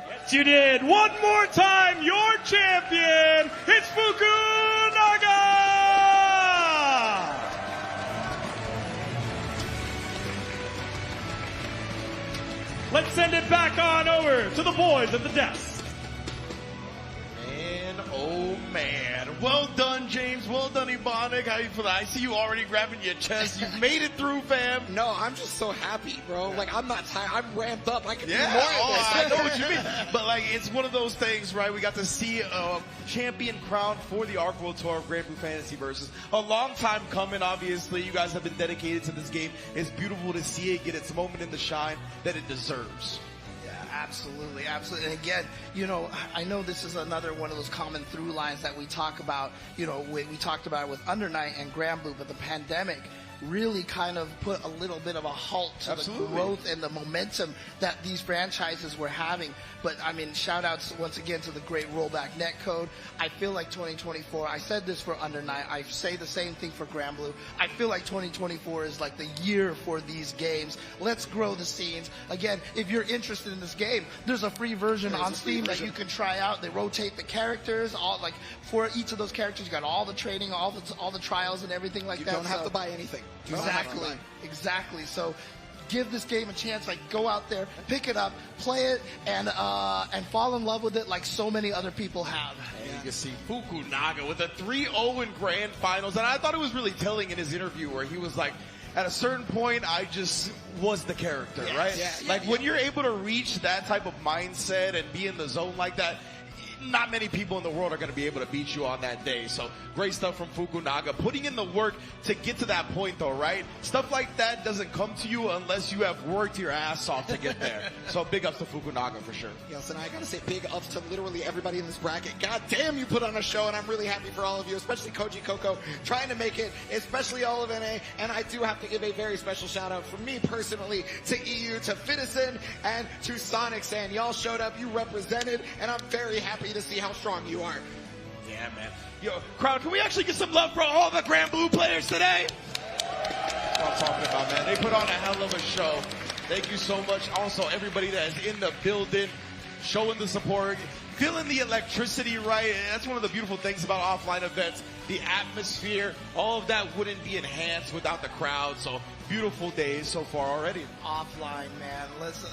Speaker 1: Yes, you did. One more time, your champion, it's Fukunaga! Let's send it back on over to the boys at the desk.
Speaker 2: Man, oh man. Well done, James. Well done, Ebonic. How you feeling? I see you already grabbing your chest. You've made it through, fam.
Speaker 4: No, I'm just so happy, bro. Like, I'm not tired. I'm ramped up. I can do more of
Speaker 2: this. I know what you mean. But, it's one of those things, right? We got to see a champion crowned for the ARC World Tour of Grand Blue Fantasy Versus. A long time coming, obviously. You guys have been dedicated to this game. It's beautiful to see it get its moment in the shine that it deserves.
Speaker 3: Absolutely, absolutely. And again, I know this is another one of those common through lines that we talk about. We talked about it with Under Night and Grand Blue, but the pandemic really kind of put a little bit of a halt to the growth and the momentum that these franchises were having. But I mean, shout outs once again to the great rollback netcode. I feel like 2024, I said this for Under Night, I say the same thing for Grand Blue. I feel like 2024 is like the year for these games. Let's grow the scenes. Again, if you're interested in this game, there's a free version on Steam that you can try out. They rotate the characters, all like for each of those characters, you got all the training, all the trials and everything like that.
Speaker 4: You don't have to buy anything.
Speaker 3: Exactly. So give this game a chance. Like, go out there, pick it up, play it, and fall in love with it like so many other people have.
Speaker 2: And you can see Fukunaga with a 3-0 in grand finals. And I thought it was really telling in his interview where he was like, at a certain point, I just was the character, right? When you're able to reach that type of mindset and be in the zone like that, not many people in the world are going to be able to beat you on that day. So great stuff from Fukunaga. Putting in the work to get to that point, though, right? Stuff like that doesn't come to you unless you have worked your ass off to get there. So big ups to Fukunaga for sure.
Speaker 4: Yes, and I got to say big ups to literally everybody in this bracket. God damn, you put on a show, and I'm really happy for all of you, especially Koji Coco, trying to make it, especially all of NA. And I do have to give a very special shout out from me personally to EU, to Fitison, and to Sonic San. Y'all showed up, you represented, and I'm very happy to see how strong you are.
Speaker 2: Yeah, man. Yo, crowd, can we actually get some love for all the Grand Blue players today? That's what I'm talking about, man. They put on a hell of a show. Thank you so much. Also, everybody that is in the building, showing the support, feeling the electricity, right? And that's one of the beautiful things about offline events. The atmosphere, all of that wouldn't be enhanced without the crowd. So beautiful days so far already.
Speaker 3: Offline, man. Let's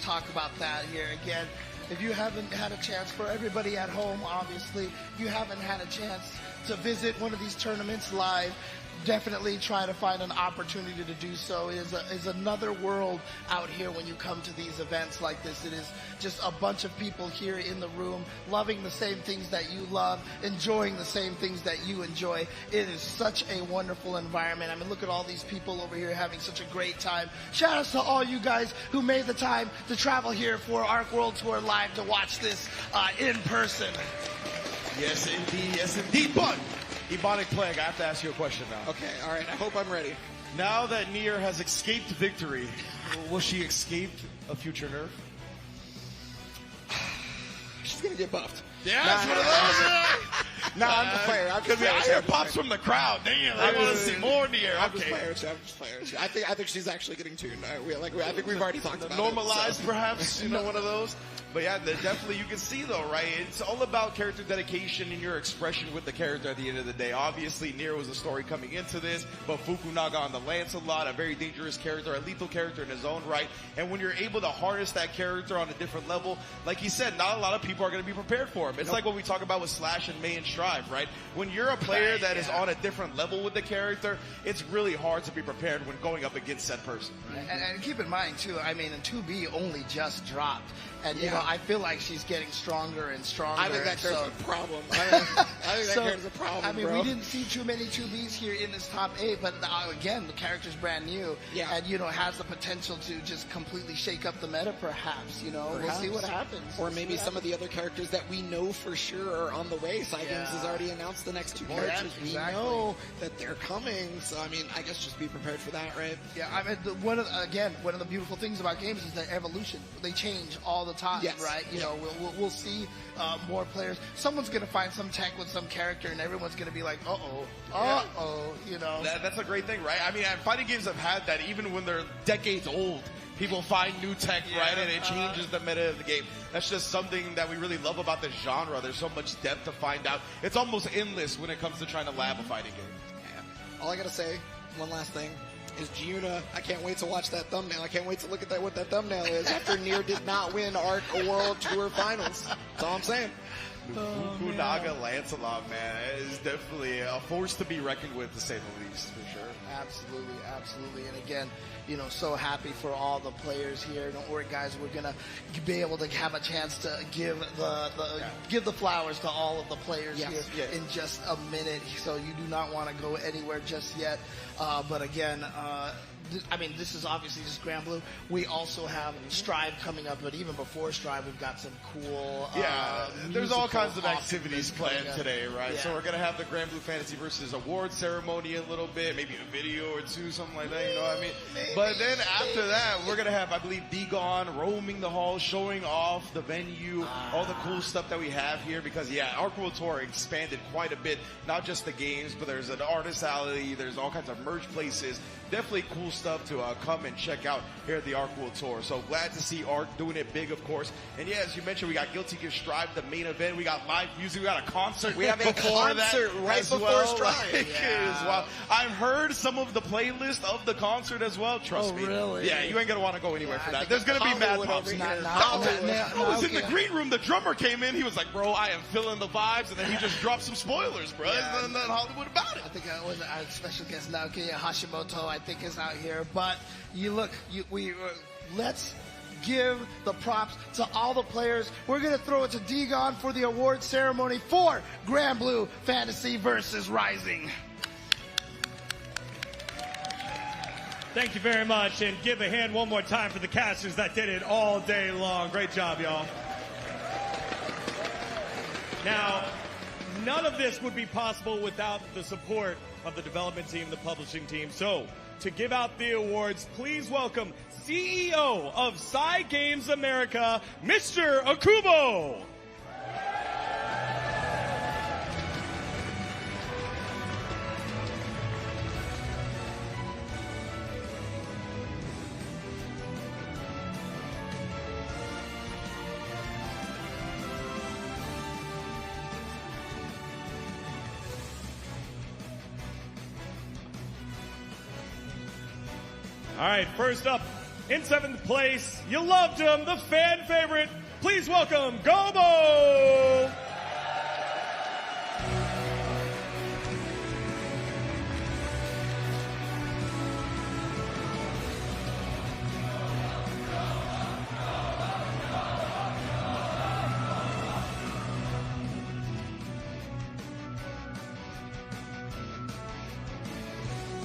Speaker 3: talk about that here again. If you haven't had a chance, for everybody at home, obviously, if you haven't had a chance to visit one of these tournaments live, definitely try to find an opportunity to do so. It is another world out here when you come to these events like this. It is just a bunch of people here in the room, loving the same things that you love, enjoying the same things that you enjoy. It is such a wonderful environment. I mean, look at all these people over here having such a great time. Shout out to all you guys who made the time to travel here for Arc World Tour Live to watch this in person.
Speaker 2: Yes, indeed. Yes, indeed. But Ebonic Plague, I have to ask you a question now.
Speaker 4: Okay, all right. I hope I'm ready.
Speaker 2: Now that Nier has escaped victory, will she escape a future nerf?
Speaker 4: She's going to get buffed.
Speaker 2: Yeah, that's one of those.
Speaker 4: I'm just playing. I'm just
Speaker 2: playing. I
Speaker 4: playing.
Speaker 2: hear pops from the crowd. Damn, I want to see more Nier.
Speaker 4: I'm just playing. I think she's actually getting tuned. I think we've already talked about
Speaker 2: normalized,
Speaker 4: it.
Speaker 2: Perhaps, one of those. But yeah, definitely you can see though, right? It's all about character dedication and your expression with the character at the end of the day. Obviously, Nier was a story coming into this, but Fukunaga on the Lancelot, a very dangerous character, a lethal character in his own right. And when you're able to harness that character on a different level, like he said, not a lot of people are going to be prepared for him. It's like what we talk about with Slash and May and Strive, right? When you're a player that is on a different level with the character, it's really hard to be prepared when going up against said person.
Speaker 3: Right? And keep in mind too, I mean, 2B only just dropped. And, I feel like she's getting stronger and stronger.
Speaker 4: I think that character's a problem. I think that character's a problem,
Speaker 3: I mean,
Speaker 4: bro.
Speaker 3: we didn't see too many 2Bs here in this top 8, but again, the character's brand new.
Speaker 4: Yeah.
Speaker 3: And, has the potential to just completely shake up the meta, perhaps, We'll see what happens.
Speaker 4: Or maybe some of the other characters that we know for sure are on the way. Games has already announced the next 2 characters. We know that they're coming. So, I mean, I guess just be prepared for that, right?
Speaker 3: Yeah, I mean, one of the beautiful things about games is their evolution. They change all the time, right? We'll see more players. Someone's going to find some tech with some character, and everyone's going to be like,
Speaker 2: That's a great thing, right? I mean, fighting games have had that even when they're decades old. People find new tech, right? And it changes the meta of the game. That's just something that we really love about this genre. There's so much depth to find out. It's almost endless when it comes to trying to lab a fighting game.
Speaker 4: Yeah. All I got to say, one last thing, is Giuna. I can't wait to watch that thumbnail. I can't wait to look at what that thumbnail is after Nier did not win Arc World Tour Finals. That's all I'm saying.
Speaker 2: Fukunaga Lancelot, man, is definitely a force to be reckoned with, to say the least, for sure.
Speaker 3: Absolutely. And again, so happy for all the players here. Don't worry, guys. We're gonna be able to have a chance to give the flowers to all of the players here in just a minute. So you do not want to go anywhere just yet. But again, I mean, this is obviously just Grand Blue. We also have Strive coming up, but even before Strive, we've got some cool.
Speaker 2: There's all kinds of
Speaker 3: musical
Speaker 2: activities
Speaker 3: coming
Speaker 2: planned
Speaker 3: up.
Speaker 2: today, right?
Speaker 3: Yeah.
Speaker 2: So we're gonna have the Grand Blue Fantasy versus award ceremony a little bit, maybe a video or two, something like that. You know what I mean? But then after that, we're gonna have, I believe, D-Gon roaming the halls, showing off the venue, all the cool stuff that we have here. Because Arc World Tour expanded quite a bit, not just the games, but there's an artist alley, there's all kinds of merch places. Definitely cool stuff to come and check out here at the Arc World Tour. So glad to see Arc doing it big, of course. And yeah, as you mentioned, we got Guilty Gear Strive, the main event. We got live music. We got a concert.
Speaker 4: We have a
Speaker 2: before
Speaker 4: concert
Speaker 2: that
Speaker 4: right
Speaker 2: as
Speaker 4: before
Speaker 2: well.
Speaker 4: Strive.
Speaker 2: As well. I've heard some of the playlist of the concert as well. Trust me.
Speaker 3: Really?
Speaker 2: Yeah, you ain't gonna want to go anywhere for that. There's gonna be
Speaker 4: Hollywood
Speaker 2: mad pops.
Speaker 4: over here.
Speaker 2: I was in the green room. The drummer came in. He was like, "Bro, I am feeling the vibes," and then he just dropped some spoilers, bro.
Speaker 3: Yeah.
Speaker 2: And then Hollywood about it.
Speaker 3: I think that was our special guest Naoki Hashimoto. I think is out here, but let's give the props to all the players. We're gonna throw it to D-Gon for the award ceremony for Grand Blue Fantasy versus Rising.
Speaker 1: Thank you very much, and give a hand one more time for the casters that did it all day long. Great job, y'all. Now, none of this would be possible without the support of the development team, the publishing team. So, to give out the awards, please welcome CEO of Psy Games America, Mr. Akubo. All right, first up, in 7th place, you loved him, the fan favorite. Please welcome Gobo.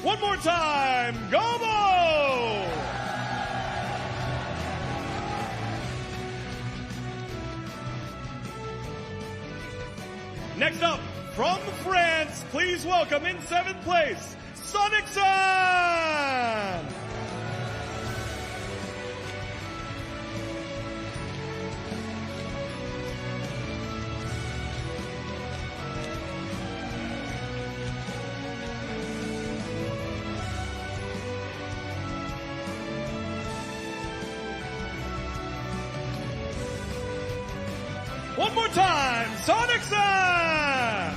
Speaker 1: One more time, Gobo! Next up, from France, please welcome in 7th place, Sonic-san! One more time, Sonic-san!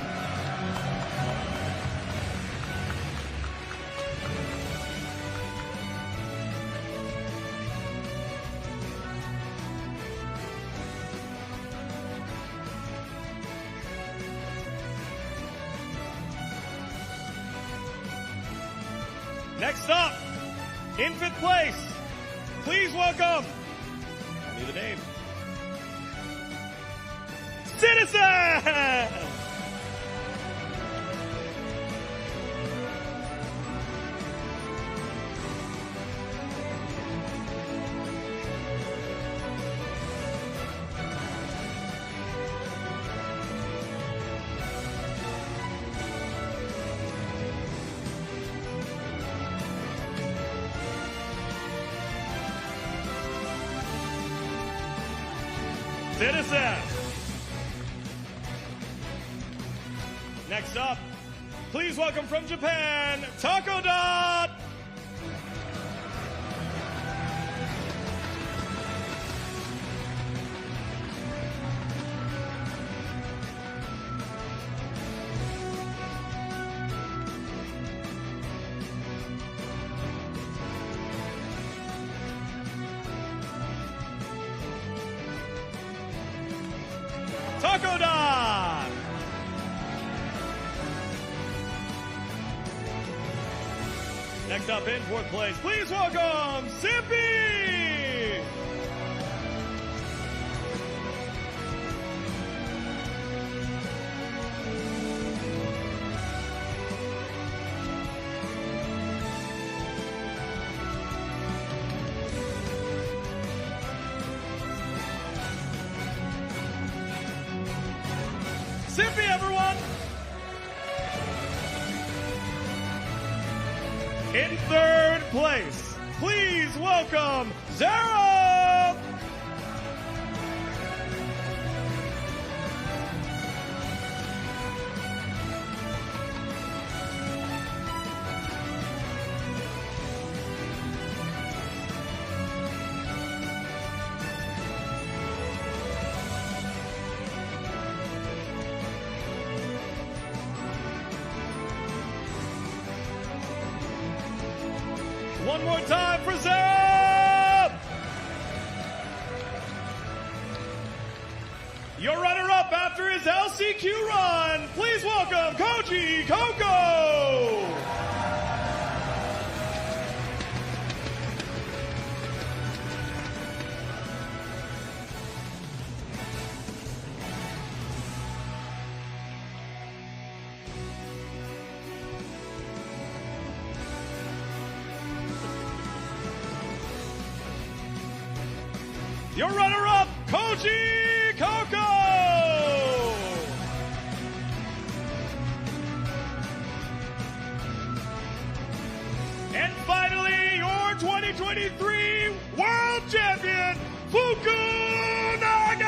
Speaker 1: Next up, in 5th place, please welcome, I need a name, Citizen! Citizen! Next up, please welcome from Japan, Taco Dot! Taco Dot! Next up in 4th place, please welcome Zippy! Mississippi, everyone. In third place, please welcome Zara. One more time for Zeb! Your runner-up after his LCQ run, please welcome Koji Coco! Your runner-up, Koji Coco! And finally, your 2023 World Champion, Fukunaga!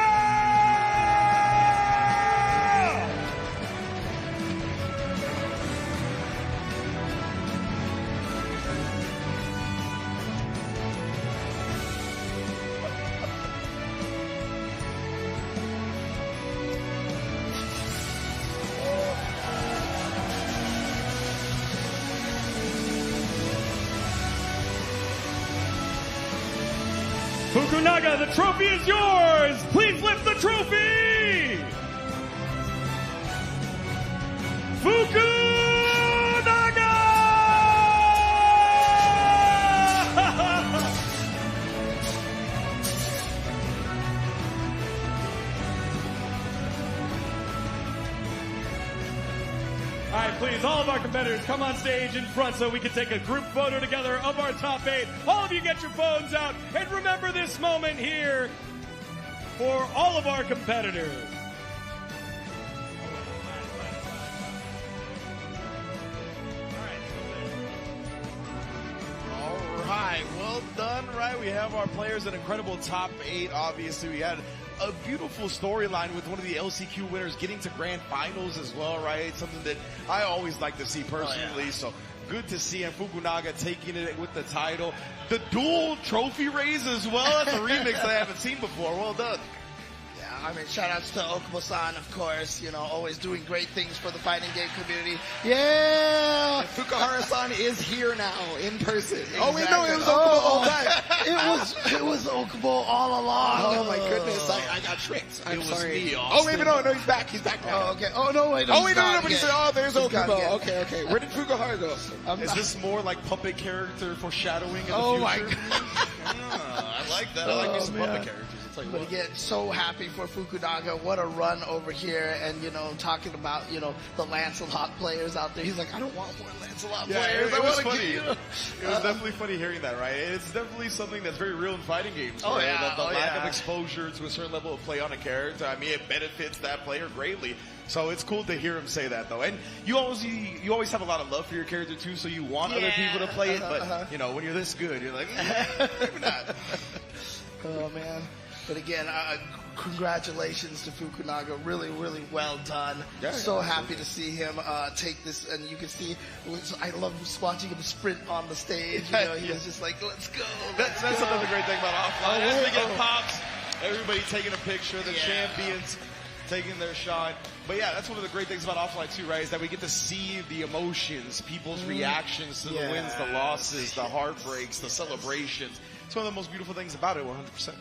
Speaker 1: Fukunaga, the trophy is yours! Please lift the trophy! Fukunaga! All right, please, all of our competitors come on stage in front so we can take a group photo together of our top 8. All of you get your phones out and remember this moment here for all of our competitors.
Speaker 2: All right, well done, right? We have our players, an incredible top 8, obviously. We had a beautiful storyline with one of the LCQ winners getting to grand finals as well, right? Something that I always like to see personally. So good to see him. Fukunaga taking it with the title. The dual trophy raise as well. That's a remix that I haven't seen before. Well done.
Speaker 3: I mean, shout outs to Okubo-san, of course, you know, always doing great things for the fighting game community. Yeah!
Speaker 4: Fukuhara-san is here now, in person.
Speaker 3: Exactly.
Speaker 4: Oh, wait, no, it was Okubo all time.
Speaker 3: It was Okubo all along.
Speaker 4: Oh, my goodness, I got tricked. I'm sorry.
Speaker 2: Me,
Speaker 4: oh, wait, but no, he's back now.
Speaker 3: Oh, okay. Oh, no, wait,
Speaker 4: no, but he said, oh, there's Okubo.
Speaker 3: Okay.
Speaker 4: Okay. Where did Fukuhara go?
Speaker 2: Is this more like puppet character foreshadowing in the future?
Speaker 3: Oh, my God.
Speaker 2: I like that. I like these puppet characters.
Speaker 3: But again, so happy for Fukunaga. What a run over here. And, you know, talking about, you know, the Lancelot players out there. He's like, I don't want more Lancelot players.
Speaker 2: It was funny. It was definitely funny hearing that, right? It's definitely something that's very real in fighting games.
Speaker 3: Oh,
Speaker 2: right?
Speaker 3: yeah.
Speaker 2: The lack of exposure to a certain level of play on a character. I mean, it benefits that player greatly. So it's cool to hear him say that, though. And you always have a lot of love for your character, too, so you want other people to play it. But, you know, when you're this good, you're like, maybe not.
Speaker 3: Oh, man. But again, congratulations to Fukunaga. Really, really well done. So happy to see him take this. And you can see, I love watching him sprint on the stage. You know, he was just like, let's go.
Speaker 2: That's another great thing about offline. As we get pops, everybody taking a picture, the champions taking their shot. But yeah, that's one of the great things about offline too, right? Is that we get to see the emotions, people's reactions to the wins, the losses, the heartbreaks, the celebrations. It's one of the most beautiful things about it, 100%.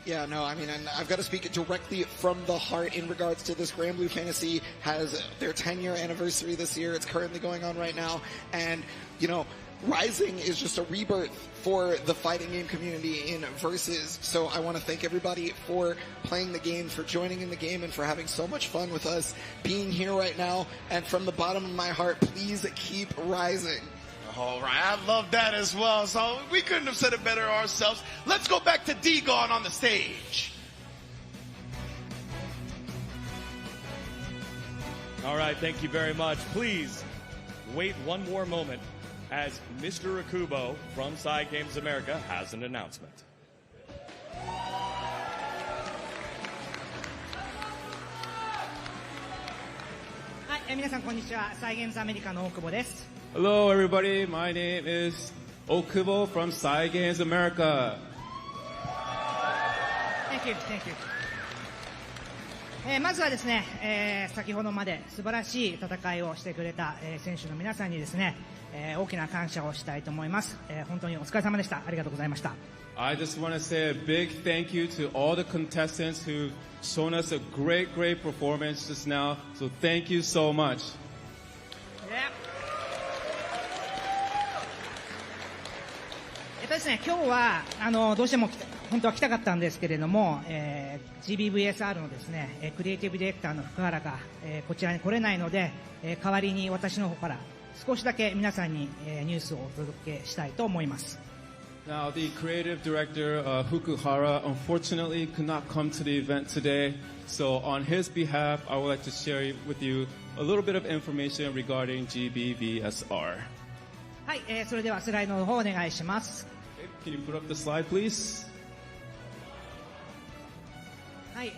Speaker 4: Yeah, no, I mean, and I've got to speak directly from the heart in regards to this. Grand Blue Fantasy has their 10-year anniversary this year. It's currently going on right now. And, you know, Rising is just a rebirth for the fighting game community in Versus. So I want to thank everybody for playing the game, for joining in the game, and for having so much fun with us being here right now. And from the bottom of my heart, please keep rising.
Speaker 2: All right, I love that as well. So we couldn't have said it better ourselves. Let's go back to D-Gon on the stage.
Speaker 1: All right, thank you very much. Please wait one more moment as Mr. Akubo from Side Games America has an announcement.
Speaker 12: はい、皆さんこんにちは。サイゲームズアメリカの大久保です。
Speaker 6: Hello, everybody. My name is Okubo from Side Games America.
Speaker 12: Thank you, thank you. まずはですね、先ほどまで素晴らしい戦いをしてくれた、選手の皆さんにですね、大きな感謝をしたいと思います。本当にお疲れ様でした。ありがとうございました。
Speaker 6: I just want to say a big thank you to all the contestants who've shown us a great performance just now. So thank you so much.
Speaker 12: ですね、今日はどうしても本当は来たかったんですけれども、GBVSR のですねクリエイティブディレクターの福原が、こちらに来れないので、代わりに私の方から少しだけ皆さんに、ニュースをお届けしたいと思います。
Speaker 6: Now, the creative director, Fukuhara, unfortunately could not come to the event today. So on his behalf, I would like to share with you a little bit of information regarding GBVSR.
Speaker 12: はい、それではスライドの方お願いします。
Speaker 6: Can you put up the slide, please?
Speaker 12: はい、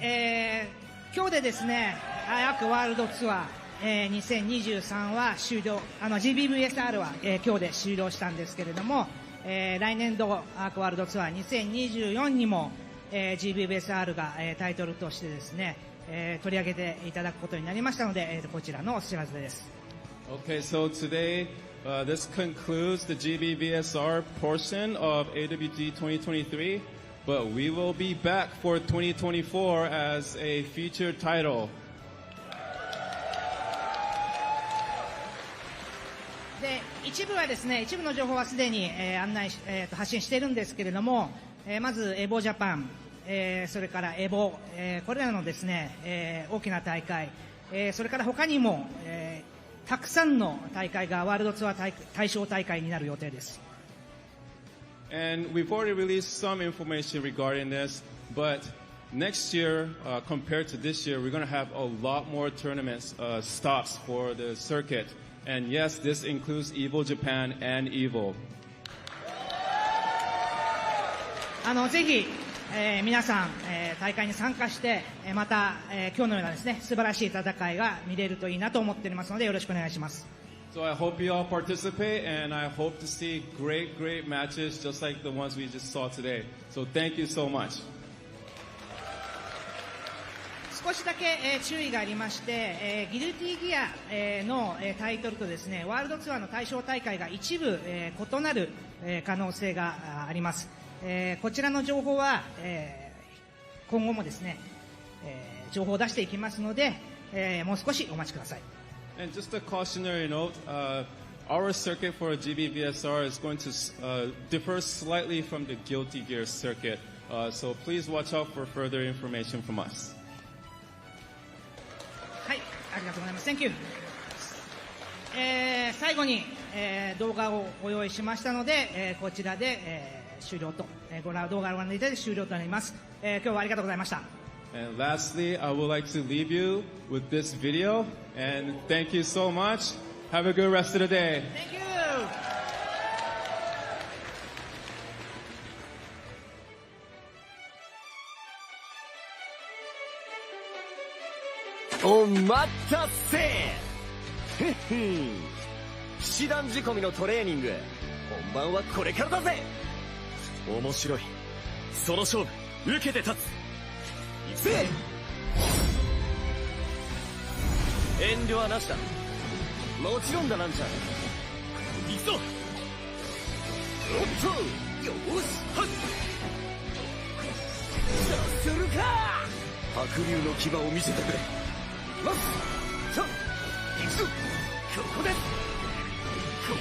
Speaker 12: 今日でですね、アークワールドツアー、2023は終了、GBVSR は、今日で終了したんですけれども、来年度アークワールドツアー2024にも、GBVSR が、タイトルとしてですね、取り上げていただくことになりましたので、こちらのお知らせです。
Speaker 6: Okay, so today, this concludes the GBVSR portion of AWG 2023, but we will be back for 2024 as a featured title.
Speaker 12: で、一部はですね、一部の情報はすでに、発信しているんですけれども、まずエボジャパン、それからエボ、これらのですね、大きな大会、それから他にも、たくさんの大会がワールドツアー対象大会になる予定です。
Speaker 6: And we've already released some information regarding this, but next year, compared to this year, we're going to have a lot more tournaments, stops for the circuit. And yes, this includes EVO Japan and EVO.
Speaker 12: ぜひ、皆さん、大会に参加して、また、今日のようなですね、素晴らしい戦いが見れるといいなと思っておりますので、よろしくお願いします。
Speaker 6: So I hope you all participate, and I hope to see great matches just like the ones we just saw today. So thank you so much.
Speaker 12: 少しだけ、注意がありまして、ギルティギア、の、タイトルとですね、ワールドツアーの対象大会が一部、異なる、可能性があります。こちらの情報は、今後もですね、情報を出していきますので、もう少しお待ちください。
Speaker 6: And just a cautionary note, our circuit for GBVSR is going to differ slightly from the Guilty Gear circuit, so please watch out for further information from us.
Speaker 12: はい、ありがとうございます。Thank you. 最後に、動画をご用意しましたので、こちらで、終了と、動画をご覧いただいて終了となります。今日はありがとうございました。
Speaker 6: And lastly, I would like to leave you with this video, and thank you so much. Have a good rest of the day.
Speaker 12: Thank you.
Speaker 13: お待たせふふん騎士団仕込みのトレーニング本番はこれからだぜ面白いその勝負受けて立つ行くぜ遠慮はなしだもちろんだなんちゃん行くぞおっとよしはっさするか白龍の牙を見せてくれまっさあ行くぞここですこい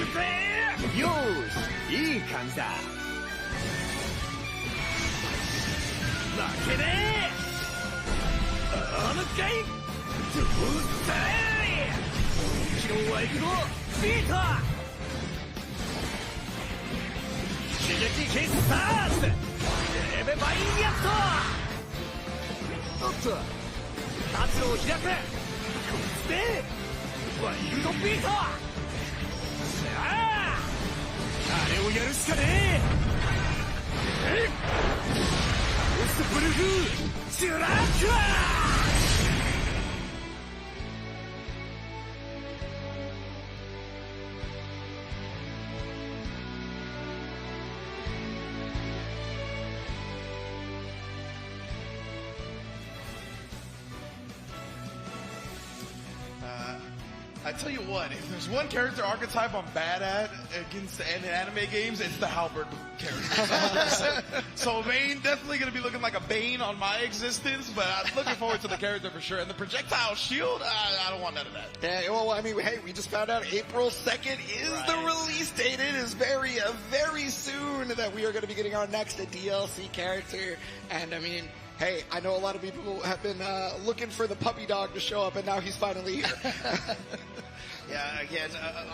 Speaker 13: つでよーしいい感じだ負けねえあのかいどうしたい昨日は行くぞビート刺激キッサーズエベバインヤットおっと発露を開くこいつぜワイルドビート。さああれをやるしかねえ。オスブルフーシュラックー。
Speaker 2: I tell you what, if there's one character archetype I'm bad at against in anime games, it's the halberd character. So Bane definitely going to be looking like a bane on my existence, but I'm looking forward to the character for sure. And the projectile shield, I don't want none of that.
Speaker 4: Yeah, well, I mean, hey, we just found out April 2nd is the release date. It is very, very soon that we are going to be getting our next DLC character. And I mean, hey, I know a lot of people have been looking for the puppy dog to show up, and now he's finally here.
Speaker 3: Yeah, again,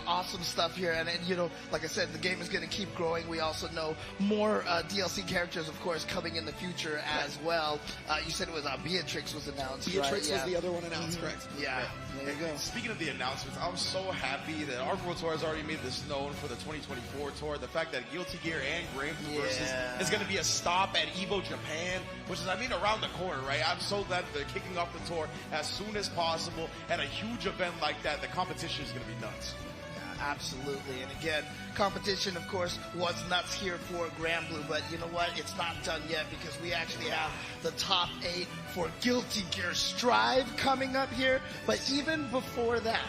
Speaker 3: awesome stuff here. And, you know, like I said, the game is going to keep growing. We also know more DLC characters, of course, coming in the future as well. You said it was Beatrix was announced,
Speaker 4: Beatrix
Speaker 3: right?
Speaker 4: was the other one announced, correct?
Speaker 3: Yeah. There you go.
Speaker 2: Speaking of the announcements, I'm so happy that Arc World Tour has already made this known for the 2024 tour. The fact that Guilty Gear and Grand Blue Versus is going to be a stop at EVO Japan, which is, I mean, around the corner, right? I'm so glad they're kicking off the tour as soon as possible. And a huge event like that, the competition is going to be nuts.
Speaker 3: Absolutely. And again, competition, of course, was nuts here for Grand Blue, but you know what? It's not done yet because we actually have the top 8 for Guilty Gear Strive coming up here. But even before that,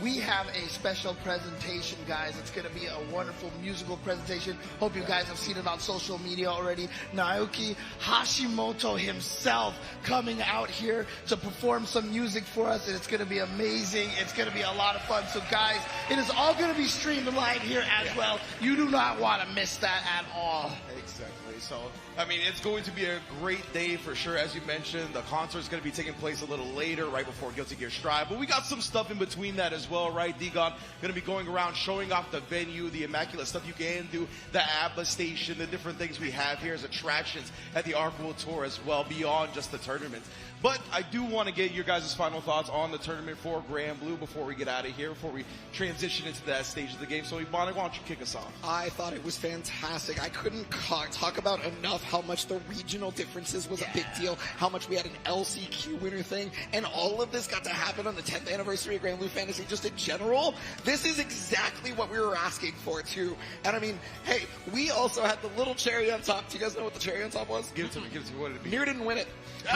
Speaker 3: we have a special presentation, guys. It's going to be a wonderful musical presentation. Hope you guys have seen it on social media already. Naoki Hashimoto himself coming out here to perform some music for us, and it's going to be amazing. It's going to be a lot of fun. So, guys, it is all going to be streamed live here as well. You do not want to miss that at all.
Speaker 2: Exactly. So, I mean, it's going to be a great day for sure. As you mentioned, the concert is going to be taking place a little later, right before Guilty Gear Strive. But we got some stuff in between that as well, right? D-Gon going to be going around showing off the venue, the immaculate stuff you can do, the ABBA station, the different things we have here as attractions at the Arc World Tour as well, beyond just the tournament. But I do want to get your guys' final thoughts on the tournament for Grand Blue before we get out of here, before we transition into that stage of the game. So, Ibana, why don't you kick us off?
Speaker 4: I thought it was fantastic. I couldn't talk about enough how much the regional differences was a big deal, how much we had an LCQ winner thing, and all of this got to happen on the 10th anniversary of Grand Blue Fantasy just in general. This is exactly what we were asking for, too. And I mean, hey, we also had the little cherry on top. Do you guys know what the cherry on top was?
Speaker 2: Give it to me. What did it be?
Speaker 4: Nier didn't win it.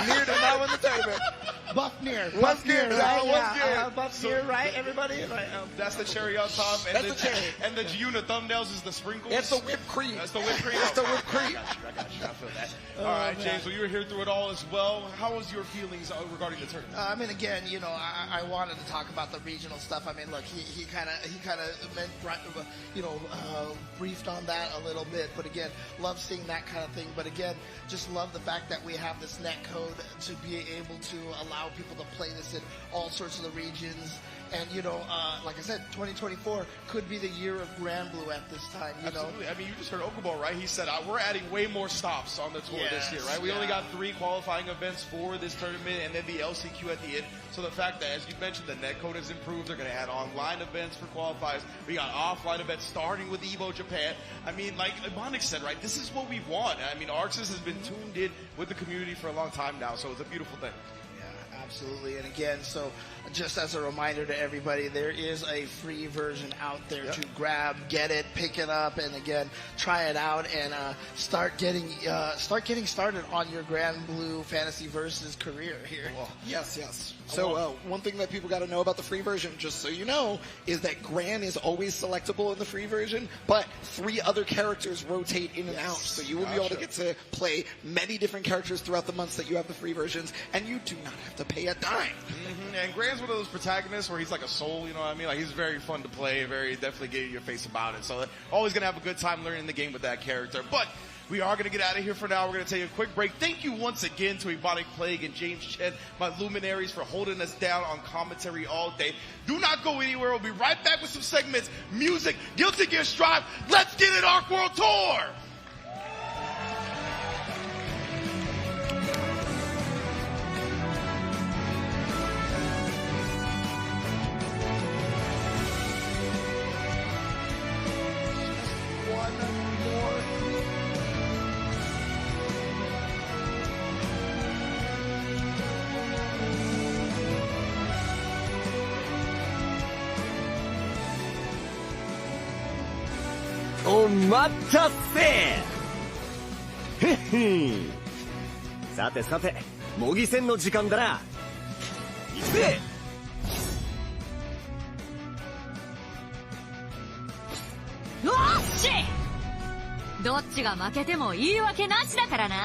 Speaker 4: Nier did not win the tournament.
Speaker 3: Buff Nier,
Speaker 4: right?
Speaker 3: Yeah, Buff Nier, right, everybody? Right,
Speaker 2: that's the cherry on top. And
Speaker 4: that's the cherry.
Speaker 2: And the Giuna thumbnails is the sprinkles.
Speaker 4: It's the whipped cream.
Speaker 2: That's the whipped cream.
Speaker 4: That's the whipped cream.
Speaker 2: I got you. I feel that. All right, James, well, you were here through it all as well. How was your feelings regarding the tournament?
Speaker 3: I mean, again, you know, I wanted to talk about the regional stuff. I mean, look, he kind of briefed on that a little bit. But again, love seeing that kind of thing. But again, just love the fact that we have this net code to be able to allow people to play this in all sorts of the regions. And, you know, like I said, 2024 could be the year of Grand Blue at this time, you
Speaker 2: Absolutely.
Speaker 3: know.
Speaker 2: I mean, you just heard Okubo, right? He said, we're adding way more stops on the tour this year, right? We only got 3 qualifying events for this tournament and then the LCQ at the end. So the fact that, as you mentioned, the netcode has improved. They're going to add online events for qualifiers. We got offline events starting with EVO Japan. I mean, like Ibonic said, right? This is what we want. I mean, ArcSys has been tuned in with the community for a long time now, so it's a beautiful thing.
Speaker 3: Absolutely. And again, so just as a reminder to everybody, there is a free version out there to grab, get it, pick it up, and again, try it out and start getting started on your Grand Blue Fantasy Versus career here.
Speaker 4: Yes. So one thing that people got to know about the free version, just so you know, is that Gran is always selectable in the free version, but 3 other characters rotate in and out. So you will be able to get to play many different characters throughout the months that you have the free versions, and you do not have to pay a dime.
Speaker 2: And Gran's one of those protagonists where he's like a soul, you know what I mean? Like, he's very fun to play, very definitely get in your face about it. So always going to have a good time learning the game with that character. But we are going to get out of here for now. We're going to take a quick break. Thank you once again to Ebonic Plague and James Chen, my luminaries, for holding us down on commentary all day. Do not go anywhere. We'll be right back with some segments, music, Guilty Gear Strive. Let's get it, Arc World Tour!
Speaker 13: 待ったせへっへん。さてさて、模擬戦の時間だな。行くぜ。
Speaker 7: よーし、どっちが負けても言い訳なしだからな。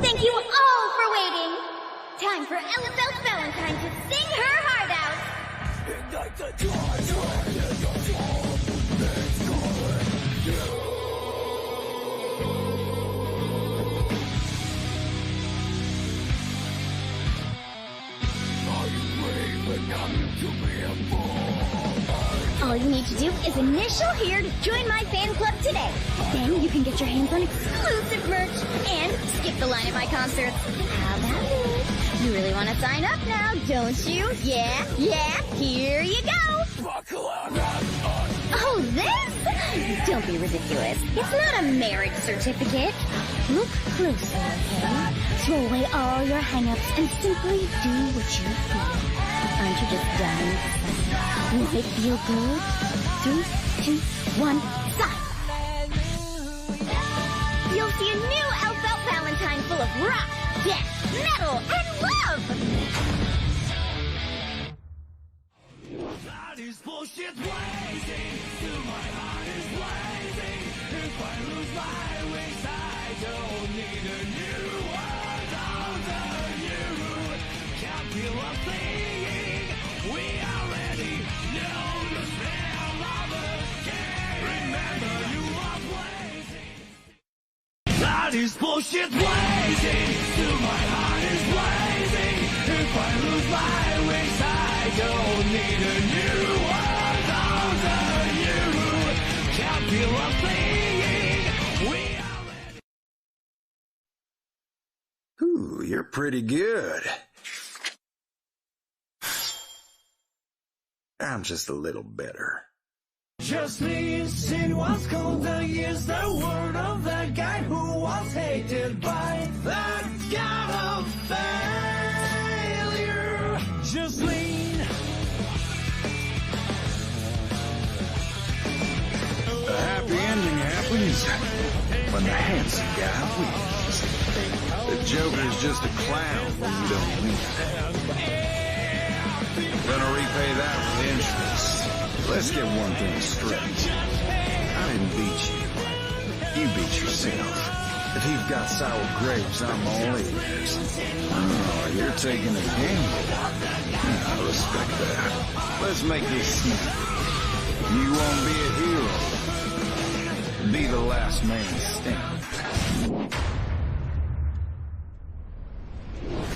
Speaker 14: Thank you all for waiting. Time for LFL Valentine to sing her heart out. All you need to do is initial here to join my fan club today. Then you can get your hands on exclusive merch and skip the line at my concerts. How about it? You really want to sign up now, don't you? Yeah, here you go. Oh, this? Don't be ridiculous. It's not a marriage certificate. Look closely, okay? Throw away all your hang-ups and simply do what you feel. Aren't you just dying to sign? Won't it feel good? 3, 2, 1, sign! You'll see a new LFL Valentine full of rock, death, metal, and love!
Speaker 15: That is bullshit blazing, still my heart is blazing. If I lose my wings, I don't need a new world under you. Can't feel a thing, we already know the smell of the game. Remember you are blazing. That is bullshit blazing, still my heart is blazing. If I lose my wings, I don't need a new world under you. Can't feel a thing, we already.
Speaker 16: Ooh, you're pretty good. I'm just a little better.
Speaker 15: Just listen what's called the years, the word of the guy who was hated by that god of failure. Just lean.
Speaker 16: A happy ending happens when the handsome guy wins. The Joker's just a clown when you don't win. Gonna repay that with interest. Let's get one thing straight. I didn't beat you. You beat yourself. If you've got sour grapes, I'm all ears. Oh, you're taking a gamble. I respect that. Let's make this simple. You won't be a hero. Be the last man standing.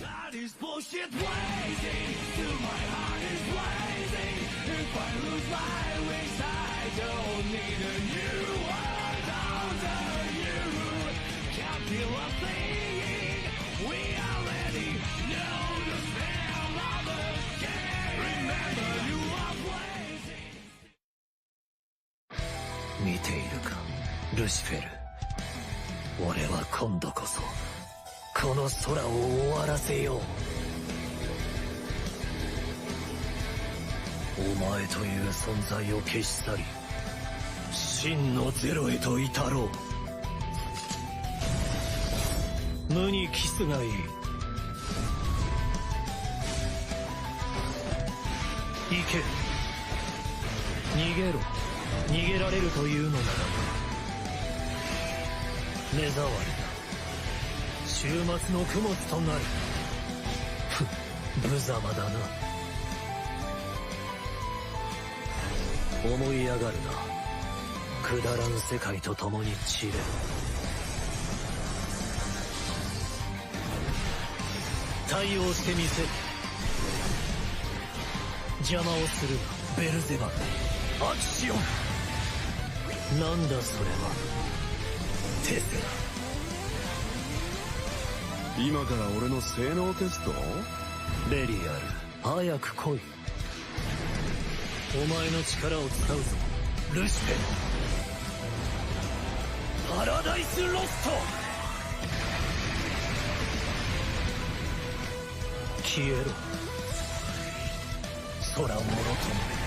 Speaker 15: That is bullshit blazing, still my heart is blazing. If I lose my wings, I don't need a new world under you. Can't feel a thing, we already know the smell of the game. Remember you are blazing.
Speaker 13: 見ているか、ルシフェル。俺は今度こそこの空を終わらせよう。お前という存在を消し去り、真のゼロへと至ろう。無にキスがいい。行け。逃げろ。逃げられるというのなら目障りだ。週末の供物となる。無様だな。思い上がるな。くだらん世界と共に散れ。対応してみせる。邪魔をするな、ベルゼバブ。アクション。なんだそれは。テセラ。今から俺の性能テスト？ベリアル、早く来い。
Speaker 15: お前の力を使うぞルシフェパラダイスロスト消えろ空もろとも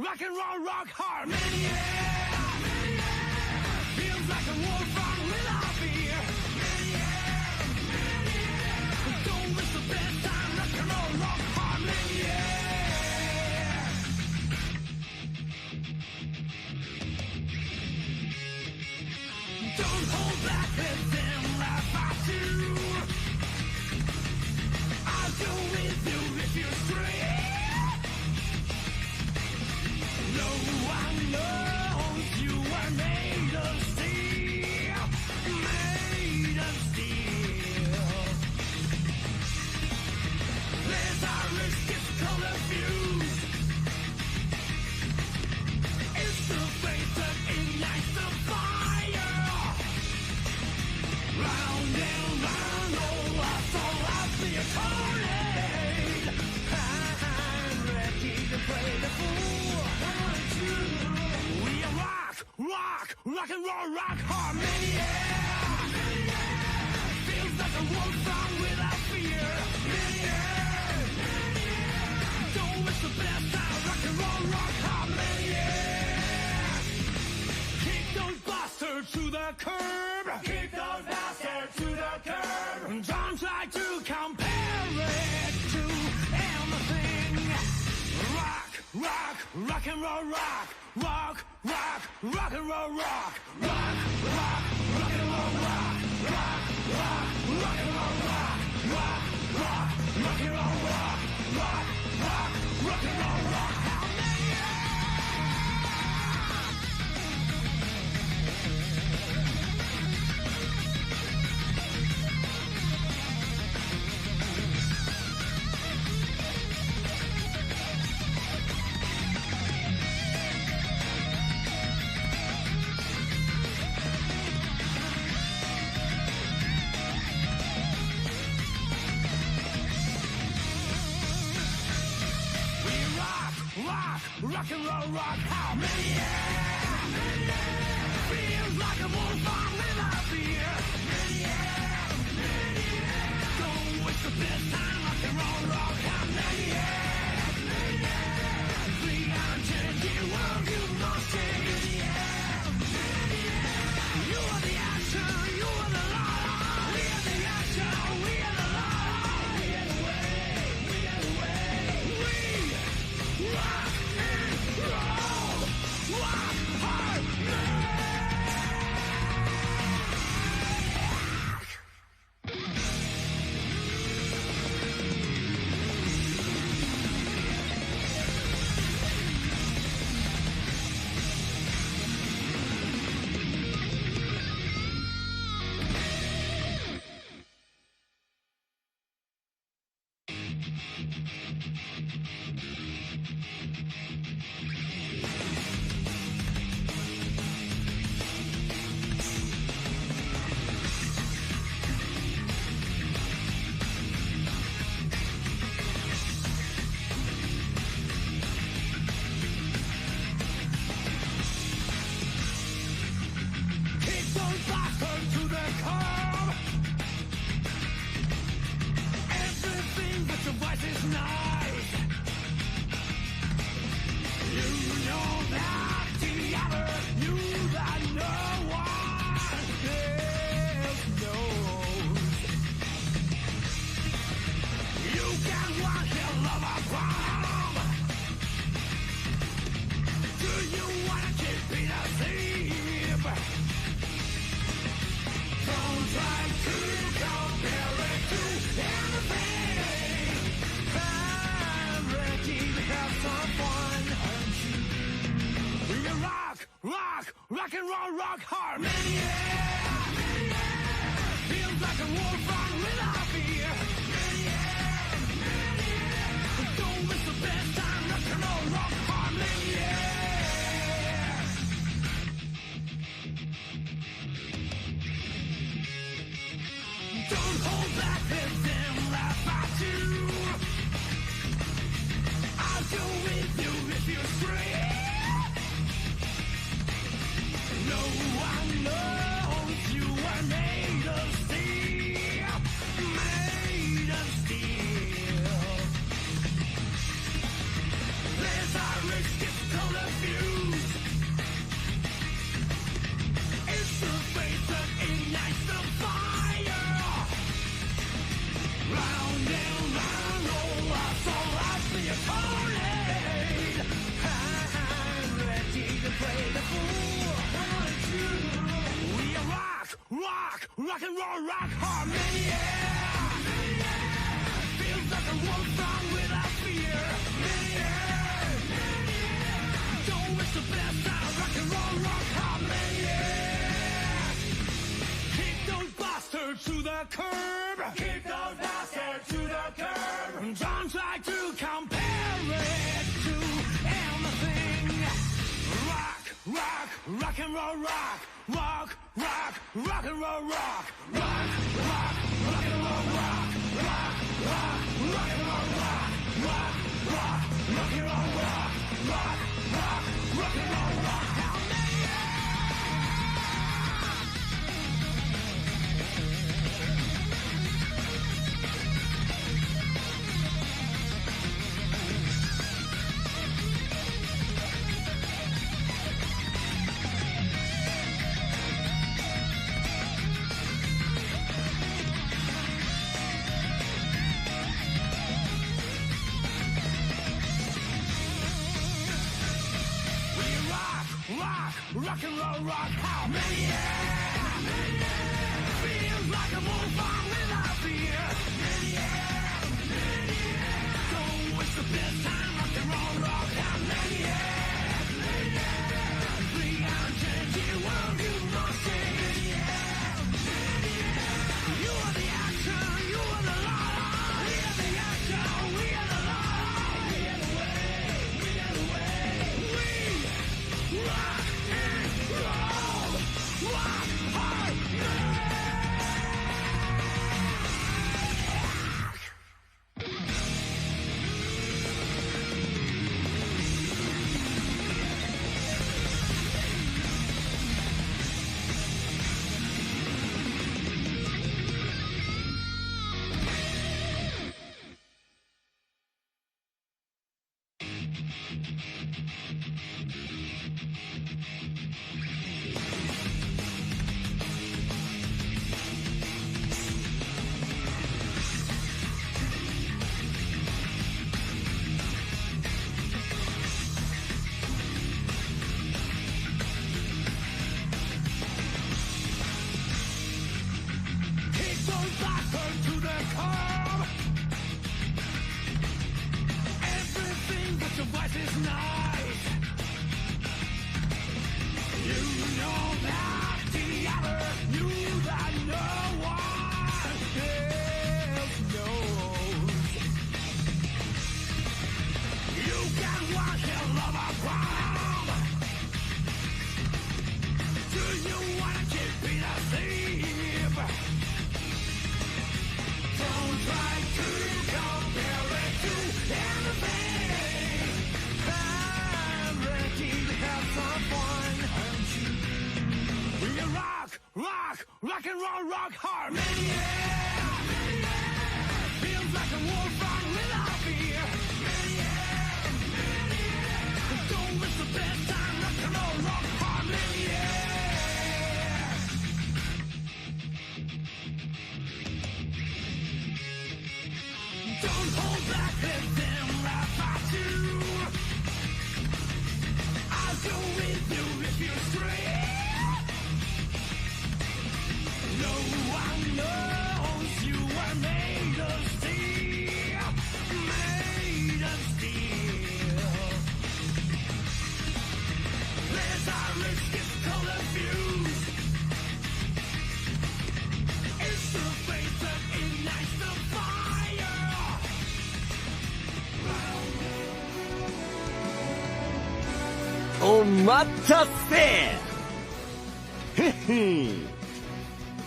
Speaker 15: rock and roll, rock hard. Mania, feels like a war song without fear. Don't miss the best time, rock and roll, rock hard. Mania. Don't hold back, let them laugh at you. I'll go with you if you're straight. No one knows you are made of steel. Made of steel. There's our risk, it's color fused. It's the faith that ignites the fire. Round and round, oh, I saw out the tornade. I'm ready to play the fool. We are rock, rock, rock and roll, rock hard. Mania. Feels like a war song without fear. Mania. Don't miss the best time, rock and roll, rock hard. Mania. Kick those bastards to the curb. Kick those bastards to the curb. Don't try to compare it to anything. Rock, rock, rock and roll, rock. Rock, rock, rock and roll, rock. Rock, rock, rock and roll, rock. Rock, rock, rock and roll, rock. Rock, rock, rock and roll, rock. Rock, rock, rock and roll, rock. How many? Rock and roll, rock, how many? Feels like a bonfire without fear. Don't waste the best time, rock and roll, rock, how many? The unchanged world you must change. You are the action, you are the law. We are the action, we are the law. We are the way, we are the way. We rock. Rock hard, rock and roll, rock hard. Mania. Feels like a war song without fear. Don't miss the best time, rock and roll, rock hard. Mania. Don't hold back, let them laugh at you. I'll go with you if you're straight. No one knows you are made of steel. rock and roll, rock harmony. Feels like a wolf strong without fear. Don't miss the best time, rock and roll, rock harmony. Kick those bastards to the curb. Kick those bastards to the curb. Don't try to compare it to anything. Rock and roll, rock and roll, rock and roll, rock and roll, rock and roll, rock and roll, rock and roll, rock. Rock and roll, rock, how many? Feels like a wolf without fear. Don't waste the best time, rock and roll, rock, how many? 360 world, you must see. You are the action, you are the law. We are the action, we are the law. We are the way, we are the way. We rock. Rock and roll, rock harmony. Feels like a wolf without fear. Don't miss the best time, rock and roll, rock harmony. Don't hold back, let them laugh at you. I'll go with you if you're straight. No one knows you are made of steel, made of steel. There's our risk, it's color fused. It's the faith that ignites the fire.
Speaker 13: Omatase! Hehe!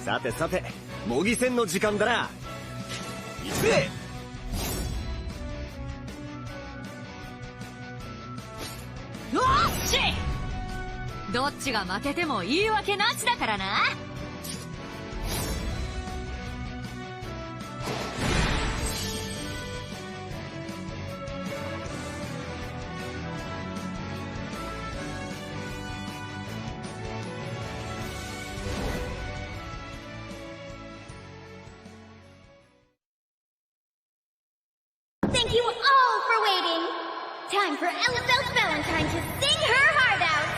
Speaker 13: さてさて、模擬戦の時間だな。行くぜ！
Speaker 17: おっし！どっちが負けても言い訳なしだからな。
Speaker 14: Thank you all for waiting. Time for LFL's Valentine to sing her heart out.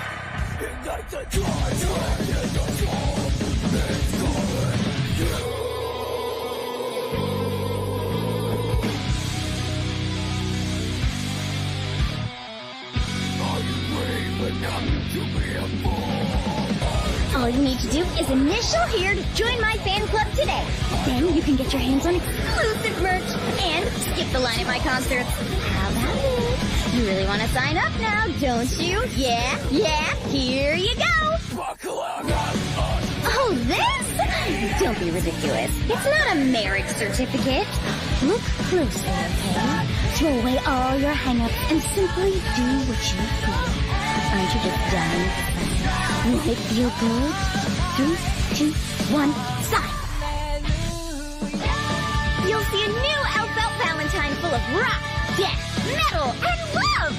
Speaker 14: All you need to do is initial here to join my fan club today. Then you can get your hands on exclusive merch and skip the line at my concerts. How about it? You really want to sign up now, don't you? Yeah, here you go. Oh, this? Don't be ridiculous. It's not a marriage certificate. Look closely, okay? Throw away all your hang-ups and simply do what you feel. Aren't you just dying? Won't it feel good? 3, 2, 1, sign! You'll see a new Elfelt Valentine full of rock, death, metal, and love!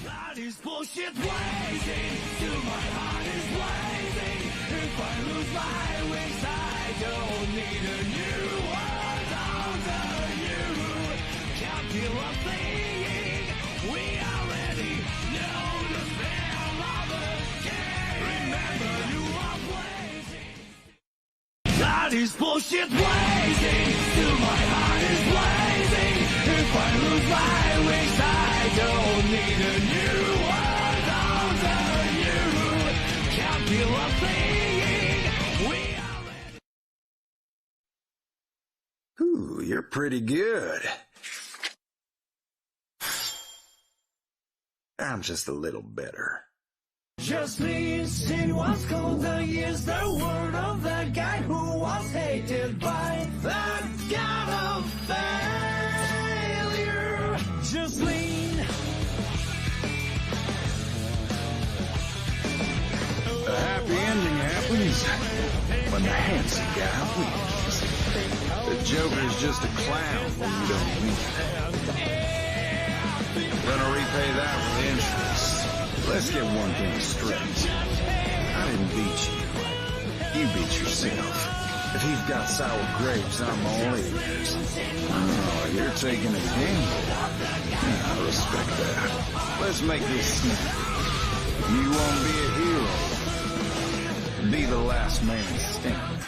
Speaker 15: That is bullshit blazing, till my heart is blazing. If I lose my wings, I don't need a new world under you. Can't feel a thing, we already know the feel of the game. Remember, you are blazing. That is bullshit blazing, till my heart is blazing. If I lose my wings, I don't need a new world under you. Can't feel a thing, we already...
Speaker 16: Ooh, you're pretty good. I'm just a little better.
Speaker 15: Just listen what's called the years, the word of the guy who was hated by that god of failure. Just lean.
Speaker 16: A happy ending happens when the handsome guy wins. The Joker's just a clown when you don't win. Gonna repay that with interest. Let's get one thing straight. I didn't beat you. You beat yourself. If you've got sour grapes, I'm all ears. Oh, you're taking a gamble. I respect that. Let's make this simple. You won't be a hero. Be the last man standing.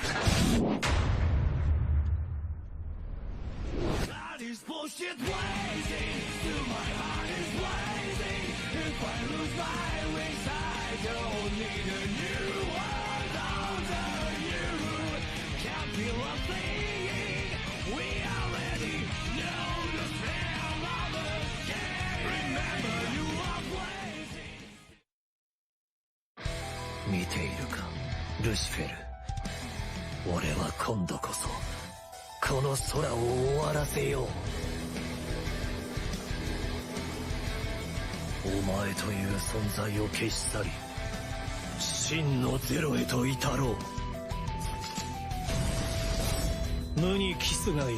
Speaker 15: That is bullshit blazing, till my heart is blazing. If I lose my wings, I don't need a new world under you. Can't feel a thing, we already know the feel of the game. Remember, you are blazing. 見ているか、ルシフェル。俺は今度こそこの空を終わらせよう。お前という存在を消し去り、真のゼロへと至ろう。無にキスがいい。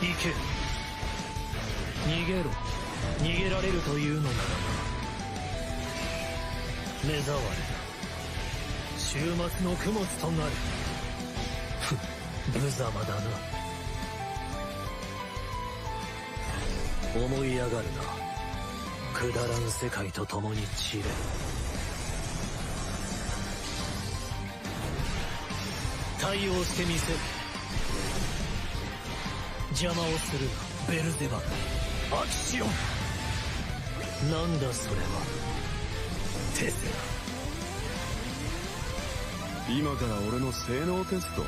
Speaker 15: 行け。逃げろ。逃げられるというのなら目障りだ。週末の供物となる。無様だな。思い上がるな。くだらん世界と共に散れ。対応してみせる。邪魔をするな、ベルゼバル。アクション。なんだそれは。テセラ。
Speaker 8: 今から俺の性能テスト？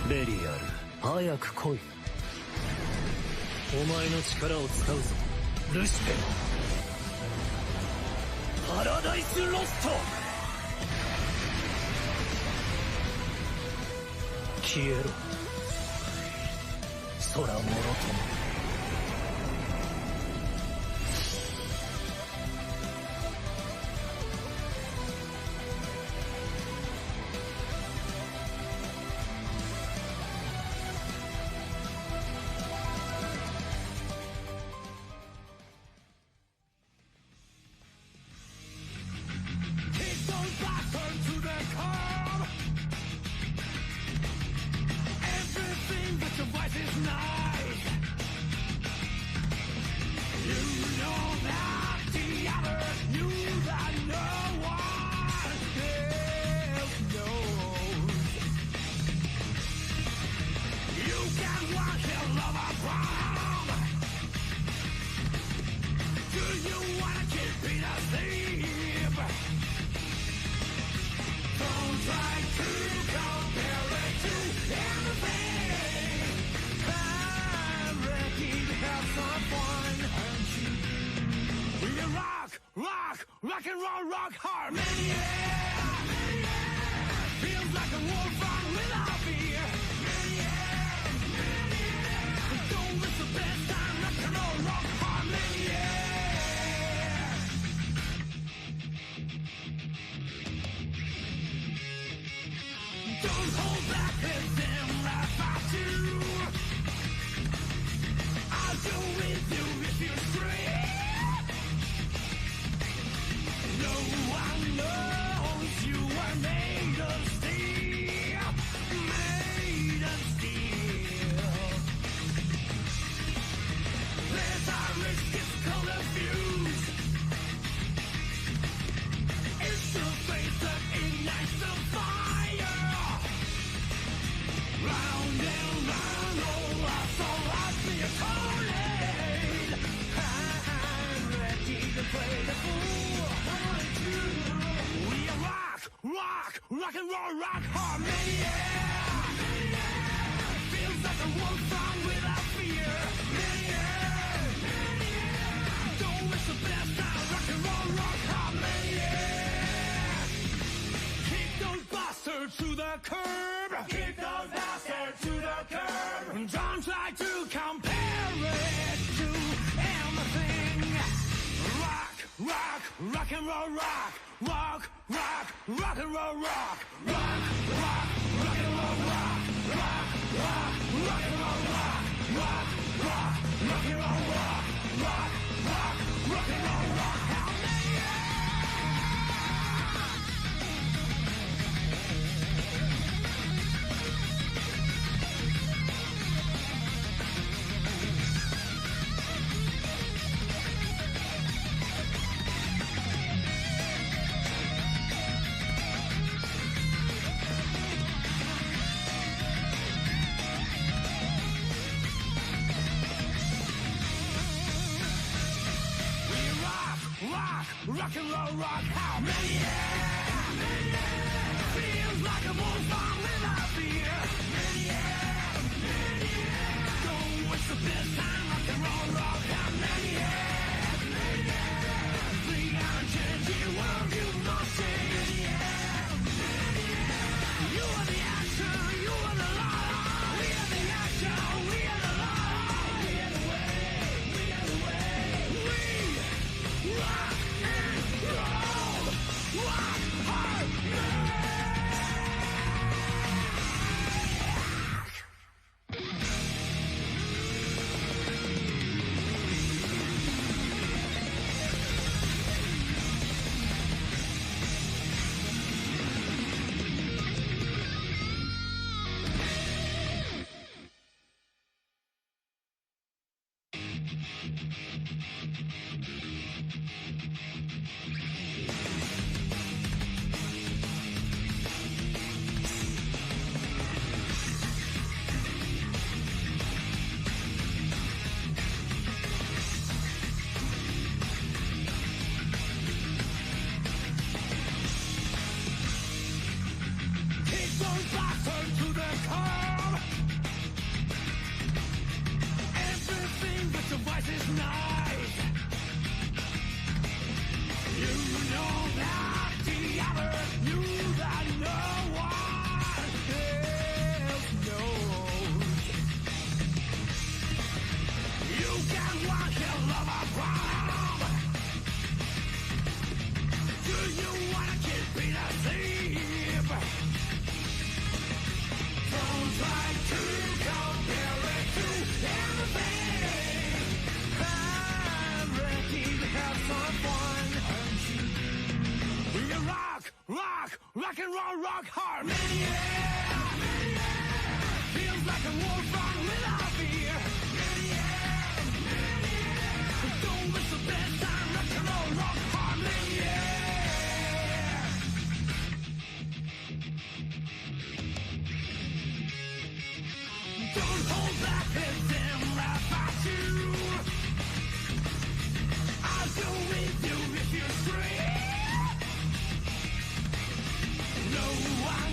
Speaker 15: ベリアル、早く来い。お前の力を使うぞ、ルシフェル。パラダイスロスト。消えろ、空もろとも。try to compare it to anything. I'm ready to have some fun. We rock, rock, rock and roll, rock hard. Feels like a war front without fear. Don't miss the best time, rock and roll, rock hard. Don't hold back and then laugh at you. I'll go with you if you're free. No one knows you are made of steel. Made of steel. There's our risk, it's confused. It's the faith that ignites the fire. Round and round, oh, I saw life be a tornade. I'm ready to play the fool. We rock, rock, rock and roll, rock hard, feels like a war song without fear. Don't miss the best time, rock and roll, rock hard, kick those bastards to the curb. Kick those bastards to the curb. Don't try to compare it to anything. Rock, rock, rock and roll, rock. Rock, rock, rock and roll, rock. Rock, rock, rock and roll, rock. Rock, rock, rock and roll, rock. Rock, rock, rock and roll, rock. Rock, rock, rock and roll, rock. Rock and roll, rock how many feels like a bonfire without fear. Don't waste the best time. Rock and roll, rock how many the unchanging world you must see. You are the action, you are the law. We are the action, we are the law. We are the way, we are the way. We rock. Rock hard, rock and roll, rock hard. Feels like a war front without fear. Don't miss the best time. Rock and roll, rock hard. Don't hold back and then laugh at you. I'll go with you if you're free. No one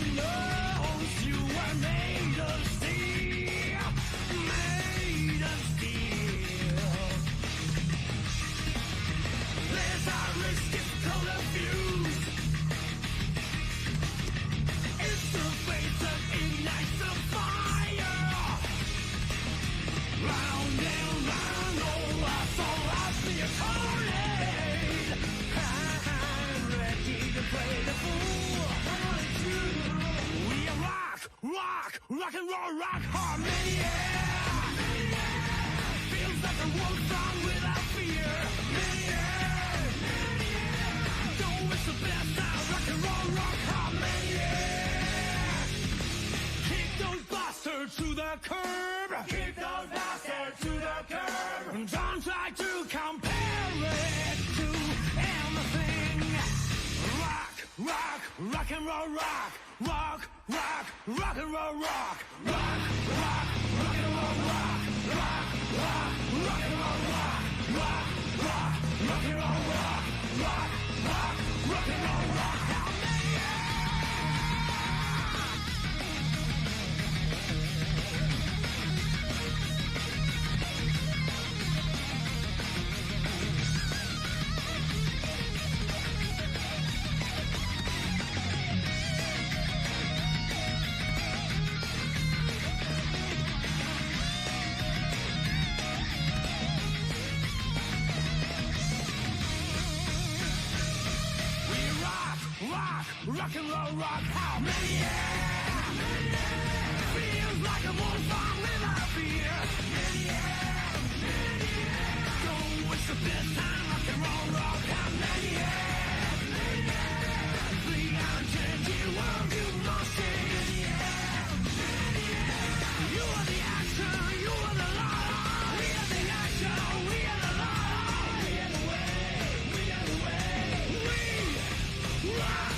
Speaker 15: rock and roll, rock harmony. Feels like a wolf song without fear. Don't miss the best time, rock and roll, rock harmony. Kick those bastards to the curb. Kick those bastards to the curb. Don't try to compare it to anything. Rock and roll, rock and roll, rock and roll, rock and roll, rock and roll, rock and roll, rock harmony. Feels like a wolf song without fear. Don't waste the best time, rock and roll, rock harmony. The unchanging world you must see. You are the action, you are the law. We are the action, we are the law. We are the way, we are the way. We rock.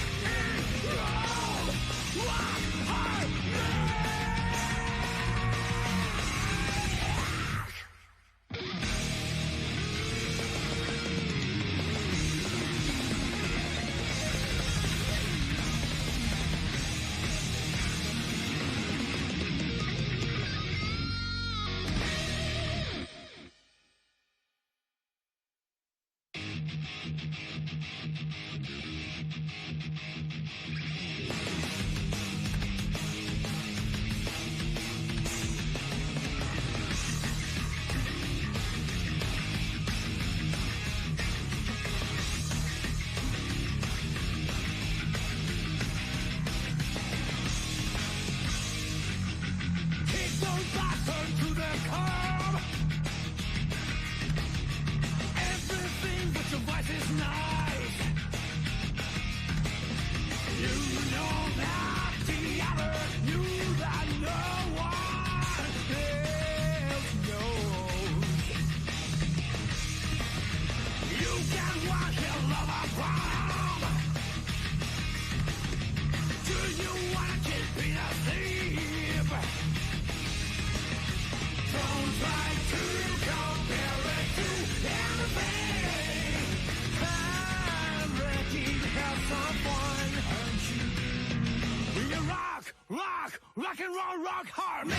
Speaker 15: Rock and roll, rock harmony.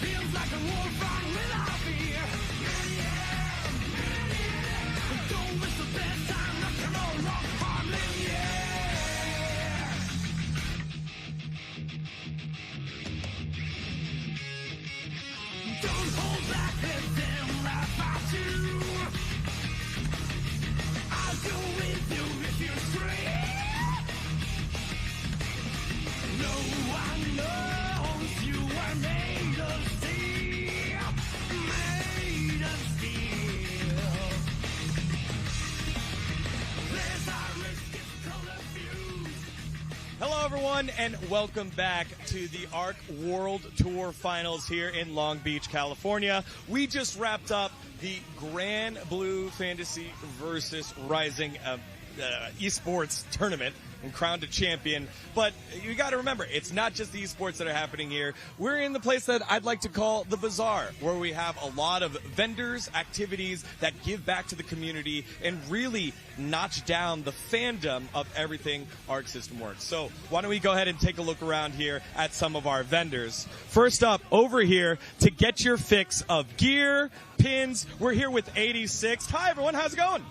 Speaker 15: Feels like a wolf song without fear. Don't miss the best time, rock and roll, rock harmony. Don't hold back and then laugh at you. I'll go with you if you're straight. No one knows you are made of steel, made of steel. There's our risk, it's color fused.
Speaker 1: Hello, everyone, and welcome back to the ARC World Tour Finals here in Long Beach, California. We just wrapped up the Grand Blue Fantasy versus Rising esports tournament and crowned a champion. But you got to remember, it's not just the esports that are happening here. We're in the place that I'd like to call the bazaar, where we have a lot of vendors, activities that give back to the community and really notch down the fandom of everything Arc System Works. So why don't we go ahead and take a look around here at some of our vendors. First up, over here, to get your fix of gear, pins, we're here with 86. Hi, everyone. How's it going?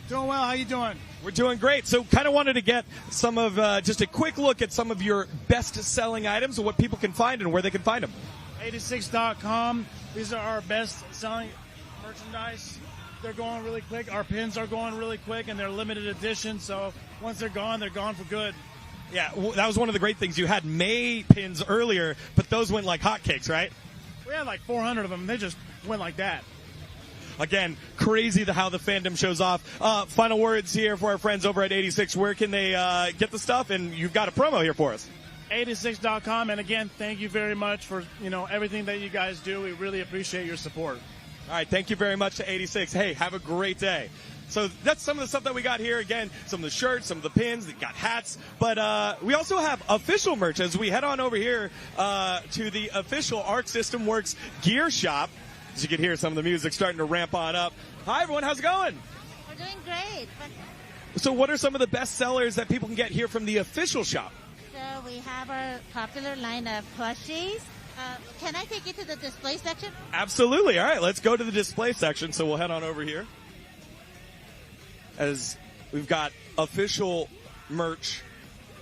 Speaker 18: Doing well. How you doing?
Speaker 1: We're doing great. So kind of wanted to get some of, just a quick look at some of your best-selling items and what people can find and where they can find them.
Speaker 18: 86.com. These are our best-selling merchandise. They're going really quick. Our pins are going really quick, and they're limited edition. So once they're gone for good.
Speaker 1: Yeah, that was one of the great things. You had May pins earlier, but those went like hotcakes, right?
Speaker 18: We had like 400 of them. They just went like that.
Speaker 1: Again, crazy how the fandom shows off. Final words here for our friends over at 86. Where can they get the stuff? And you've got a promo here for us.
Speaker 18: 86.com. And again, thank you very much for everything that you guys do. We really appreciate your support.
Speaker 1: All right, thank you very much to 86. Hey, have a great day. So that's some of the stuff that we got here. Again, some of the shirts, some of the pins, we got hats. But we also have official merch as we head on over here to the official Arc System Works gear shop. As you can hear, some of the music starting to ramp on up. Hi, everyone. How's it going?
Speaker 19: We're doing great.
Speaker 1: So what are some of the best sellers that people can get here from the official shop?
Speaker 19: So we have our popular line of plushies. Can I take you to the display section?
Speaker 1: Absolutely. All right, let's go to the display section. So we'll head on over here. As we've got official merch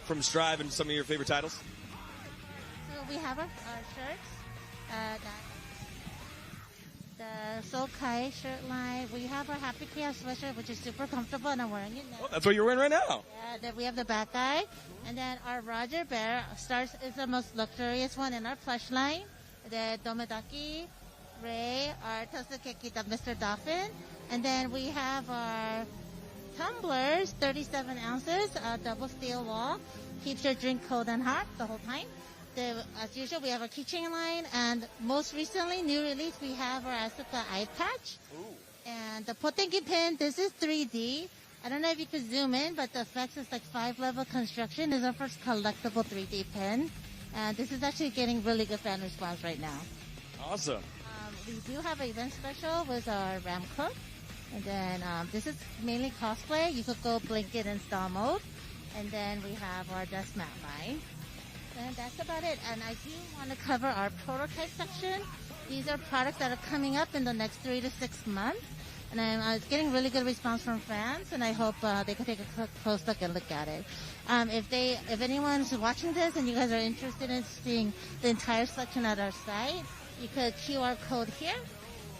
Speaker 1: from Strive and some of your favorite titles.
Speaker 19: So we have our shirts. The Soul Kai shirt line. We have our Happy Chaos sweatshirt, which is super comfortable, and I'm wearing it now.
Speaker 1: Oh, that's what you're wearing right now.
Speaker 19: Then we have the back guy. And then our Roger Bear is the most luxurious one in our plush line. The Domedaki, Ray, our Tosukeki, the Mr. Dolphin. And then we have our tumblers, 37 ounces, double steel wall. Keeps your drink cold and hot the whole time. As usual, we have a keychain line, and most recently, new release, we have our Asuka eye patch. Ooh. And the Potengi pin, this is 3D. I don't know if you could zoom in, but the effects is like 5-level construction. This is our first collectible 3D pin. And this is actually getting really good fan response right now.
Speaker 1: Awesome.
Speaker 19: We do have an event special with our Ram Cook. And then this is mainly cosplay. You could go blink it in style mode. And then we have our Dust Mat line. And that's about it. And I do want to cover our prototype section. These are products that are coming up in the next 3 to 6 months. And I'm getting really good response from fans, and I hope they can take a close look and look at it. If anyone's watching this and you guys are interested in seeing the entire selection at our site, you could QR code here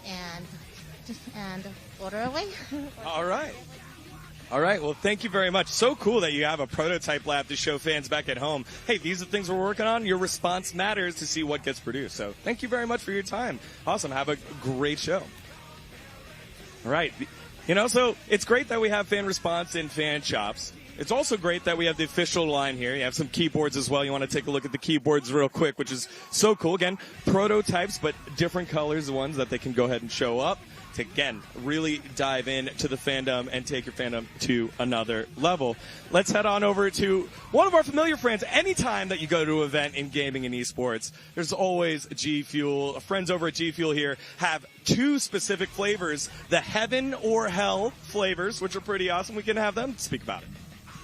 Speaker 19: and order away.
Speaker 1: All right. All right. Well, thank you very much. So cool that you have a prototype lab to show fans back at home. Hey, these are things we're working on. Your response matters to see what gets produced. So thank you very much for your time. Awesome. Have a great show. All right. So it's great that we have fan response in fan shops. It's also great that we have the official line here. You have some keyboards as well. You want to take a look at the keyboards real quick, which is so cool. Again, prototypes, but different colors, the ones that they can go ahead and show up to, again, really dive into the fandom and take your fandom to another level. Let's head on over to one of our familiar friends. Anytime that you go to an event in gaming and esports, there's always G Fuel. Friends over at G Fuel here have 2 specific flavors, the Heaven or Hell flavors, which are pretty awesome. We can have them speak about it.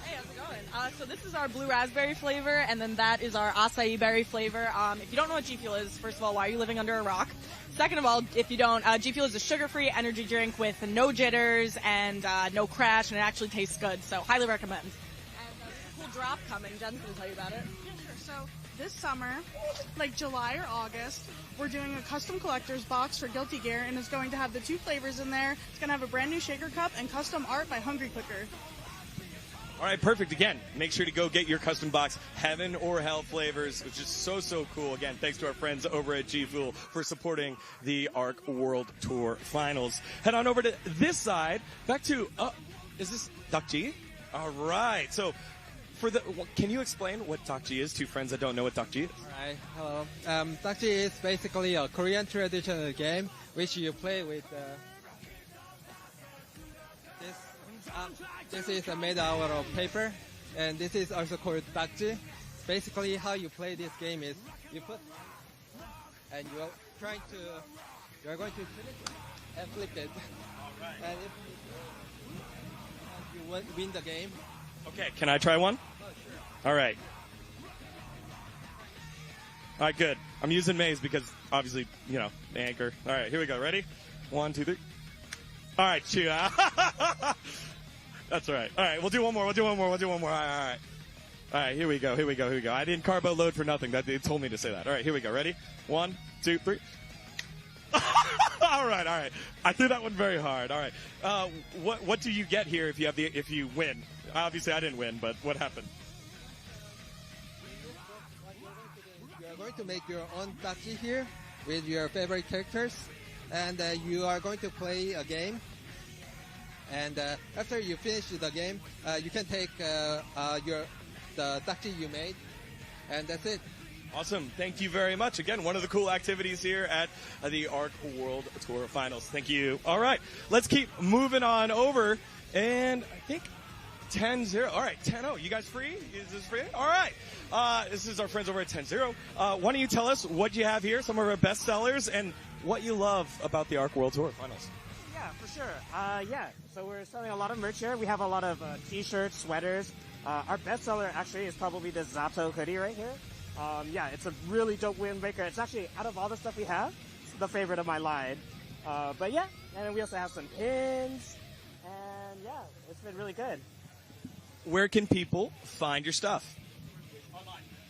Speaker 20: Hey, how's it going? So this is our blue raspberry flavor, and then that is our acai berry flavor. If you don't know what G Fuel is, first of all, why are you living under a rock? Second of all, if you don't, G Fuel is a sugar-free energy drink with no jitters and no crash, and it actually tastes good, so highly recommend. And there's a cool drop coming. Jen's going to tell you about it.
Speaker 21: Yeah, sure. So this summer, like July or August, we're doing a custom collector's box for Guilty Gear, and it's going to have the 2 flavors in there. It's going to have a brand new shaker cup and custom art by Hungry Cooker.
Speaker 1: All right, perfect. Again, make sure to go get your custom box, Heaven or Hell flavors, which is so, so cool. Again, thanks to our friends over at G Fuel for supporting the ARC World Tour Finals. Head on over to this side. Back to, is this Doc G? All right. So, can you explain what Doc G is to friends that don't know what Doc G is?
Speaker 22: All right. Hello. Doc G is basically a Korean traditional game which you play with this is made out of paper, and this is also called dakji. Basically, how you play this game is you put, and you're going to finish it and flip it.
Speaker 1: All right.
Speaker 22: And if you win the game.
Speaker 1: Okay, can I try one?
Speaker 22: Oh, sure.
Speaker 1: All right. All right, good. I'm using Maze because obviously, the anchor. All right, here we go. Ready? 1, 2, 3. All right, chew. That's all right. All right, we'll do one more. All right. All right, here we go. I didn't carbo load for nothing. They told me to say that. All right, here we go. Ready? 1, 2, 3. All right. I threw that one very hard. All right. What do you get here if you win? Obviously, I didn't win, but what happened?
Speaker 22: going to make your own dakji here with your favorite characters, and you are going to play a game. And after you finish the game, you can take the dakji you made, and that's it.
Speaker 1: Awesome. Thank you very much. Again, one of the cool activities here at the Arc World Tour Finals. Thank you. All right, let's keep moving on over. And I think 10-0. All right, 10-0. You guys free? Is this free? All right. This is our friends over at 10-0. Why don't you tell us what you have here, some of our best sellers, and what you love about the Arc World Tour Finals?
Speaker 5: Yeah, for sure. So we're selling a lot of merch here. We have a lot of t-shirts, sweaters. Our best seller actually is probably this Zato hoodie right here. It's a really dope windbreaker. It's actually, out of all the stuff we have, it's the favorite of my line. And then we also have some pins, and it's been really good.
Speaker 1: Where can people find your stuff?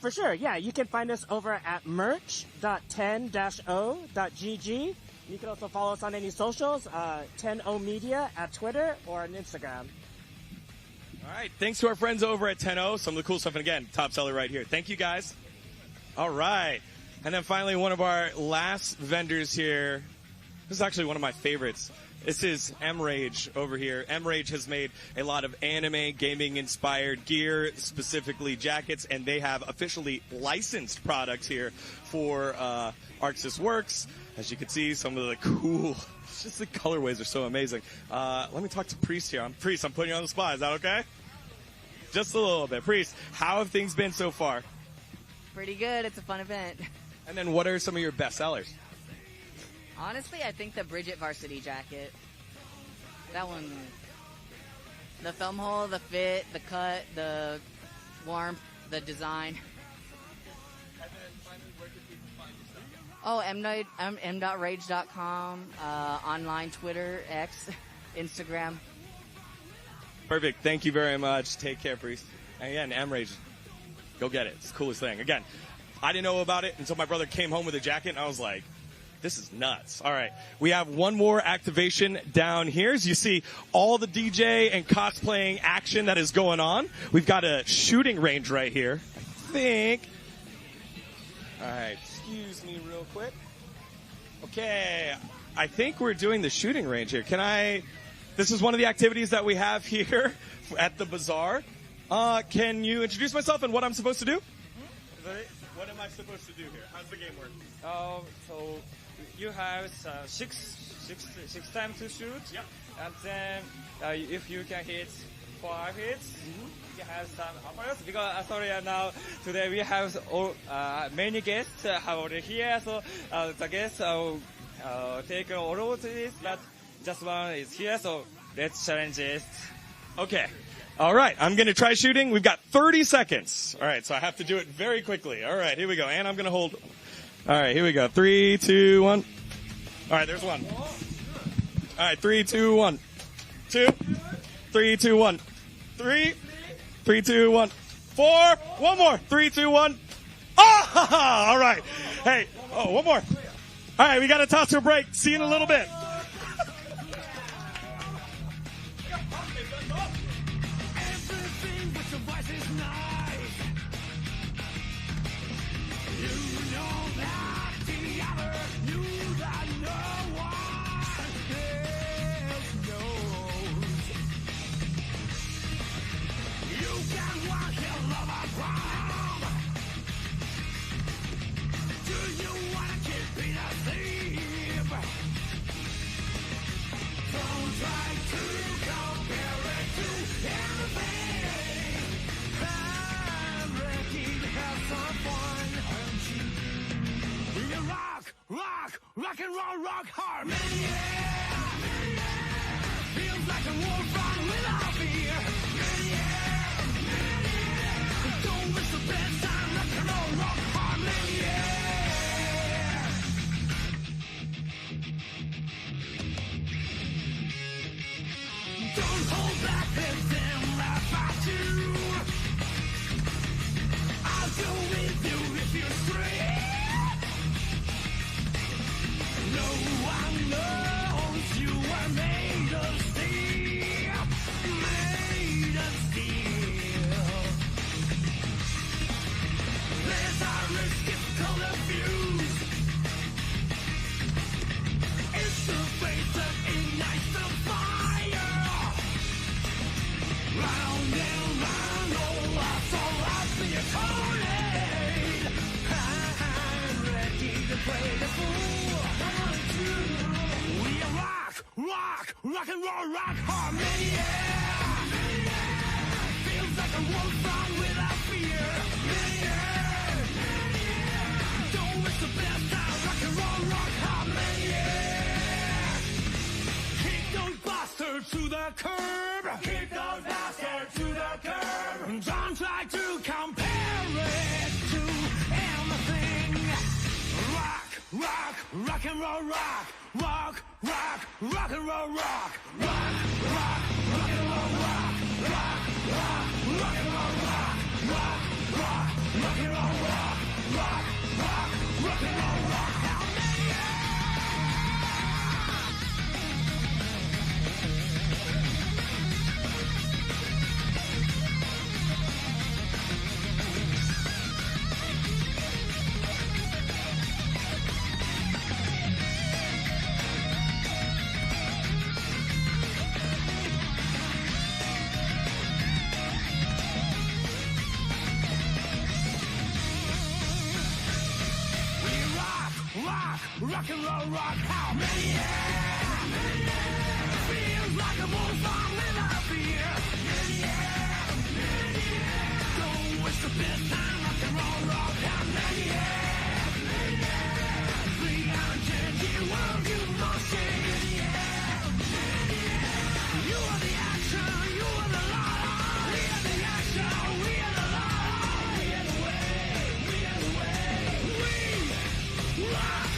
Speaker 5: For sure, you can find us over at merch.10-o.gg. You can also follow us on any socials, 10O Media at Twitter or on Instagram.
Speaker 1: All right, thanks to our friends over at 10-0. Some of the cool stuff, and again, top seller right here. Thank you, guys. All right. And then finally, one of our last vendors here. This is actually one of my favorites. This is M-Rage over here. M-Rage has made a lot of anime, gaming-inspired gear, specifically jackets, and they have officially licensed products here for Arxis Works. As you can see, some of the cool, just the colorways are so amazing. Let me talk to Priest here. Priest, I'm putting you on the spot. Is that okay? Just a little bit. Priest, how have things been so far?
Speaker 11: Pretty good. It's a fun event.
Speaker 1: And then what are some of your best sellers?
Speaker 11: Honestly, I think the Bridget Varsity jacket. That one. The thumb hole, the fit, the cut, the warmth, the design.
Speaker 1: And then finally, where can people find your stuff?
Speaker 11: m.rage.com, online Twitter, X, Instagram.
Speaker 1: Perfect. Thank you very much. Take care, Priest. And again, M-Rage. Go get it. It's the coolest thing. Again, I didn't know about it until my brother came home with a jacket, and I was like, this is nuts. All right. We have one more activation down here. As you see all the DJ and cosplaying action that is going on. We've got a shooting range right here, I think. All right. Excuse me real quick. Okay. I think we're doing the shooting range here. This is one of the activities that we have here at the bazaar. Can you introduce myself and what I'm supposed to do? What am I supposed to do here? How's the game work?
Speaker 23: So you have six times to shoot. Yep. And then if you can hit 5 hits, you have some offers. Because today we have many guests already here. So the guests take all of this, but just one is here. So let's challenge it.
Speaker 1: Okay. All right, I'm going to try shooting. We've got 30 seconds. All right, so I have to do it very quickly. All right, here we go. And I'm going to hold. All right, here we go. 3, 2, 1. All right, there's one. All right, 3, 2, 1. 2. 3, 2, 1. 3. 3, 2, 1. 4. One more. 3, 2, 1. Ah! All right. Hey, one more. All right, we got to toss to a break. See you in a little bit.
Speaker 15: Rock and roll, rock hard. Feels like a war fight without fear. Don't miss the best time. Rock and roll, rock hard. Don't hold back, let them laugh at you. I'll go with you if you're straight. No one knows you are made of steel. down my low, I saw I'd be a tornado. I'm ready to play the fool. 1, 2. We are rock and roll, rock harmony. Feels like a wolf song without fear. Don't miss the best time, rock and roll, rock harmony. Kick those bastards to the curb. Kick those bastards to the curb. Don't try to compare it to anything. Rock and roll, rock and roll, rock and roll, rock and roll, rock and roll, rock and roll, rock and roll, rock. Rock and roll, rock, how many? Feels like a bullseye without fear. Don't waste the best time. Rock and roll, rock, how many? 310 world, you must change. You are the action, you are the law. We are the action, we are the law. We are the way, we are the way. We rock.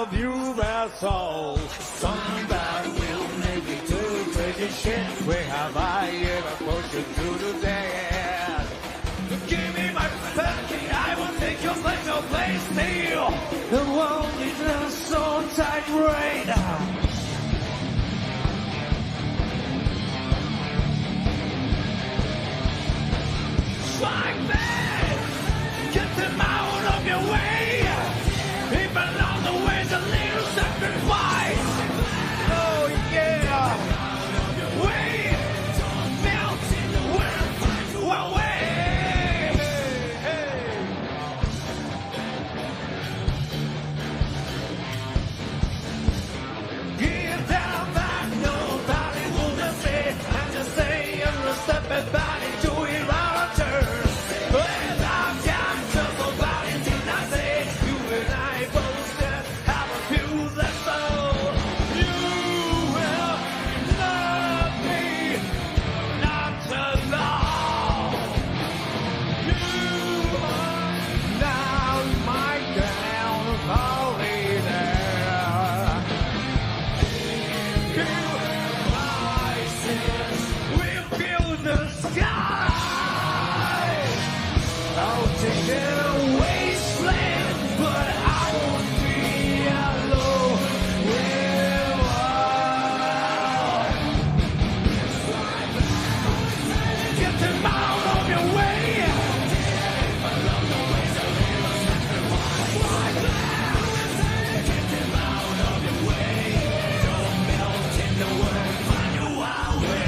Speaker 15: of you, that's all. Somebody will make you do crazy shit. Where have I ever pushed you to the dead? Give me my perky, I will take your place, no place still. The world is just so tight right now. Strike back! Get them out of your way! Even on the way's a little sacrifice! Oh yeah! Wait! Melt in the wind! One way! Get down back, nobody will just say, I'm just saying, step back into it our turn. When I've got just nobody did not say, you and I both just have a fuse that's so. You will love me, not to long. You are now my downfall leader. We'll build the sky. I'll take a wasteland, but I won't be alone. Get them out of your way. Get them out of your way. Don't melt in the world, find your wild way.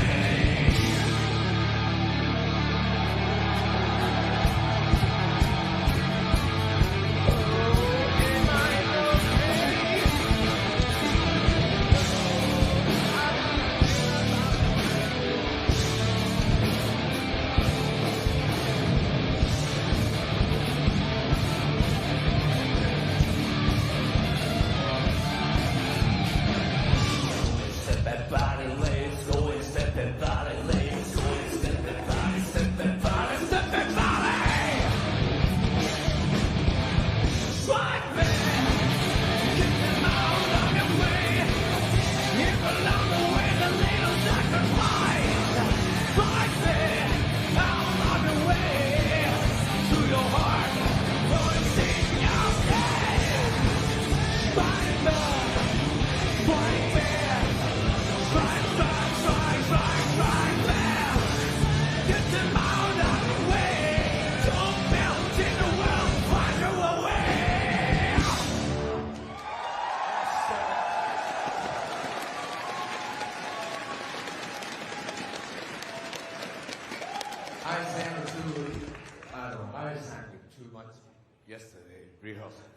Speaker 15: Step that body, legs, go and step that body, legs, go and step that body, step that body, step that body. Strike back, get them out of your way. If along the way the little sacrifice, strike back, out of your way. To your heart, go and sing your day. Strike back, strike back. Strike, strike, strike, strike, strike back. Get them out of the way. Don't melt in the world, find your way.
Speaker 6: I sang too much yesterday, rehearsal.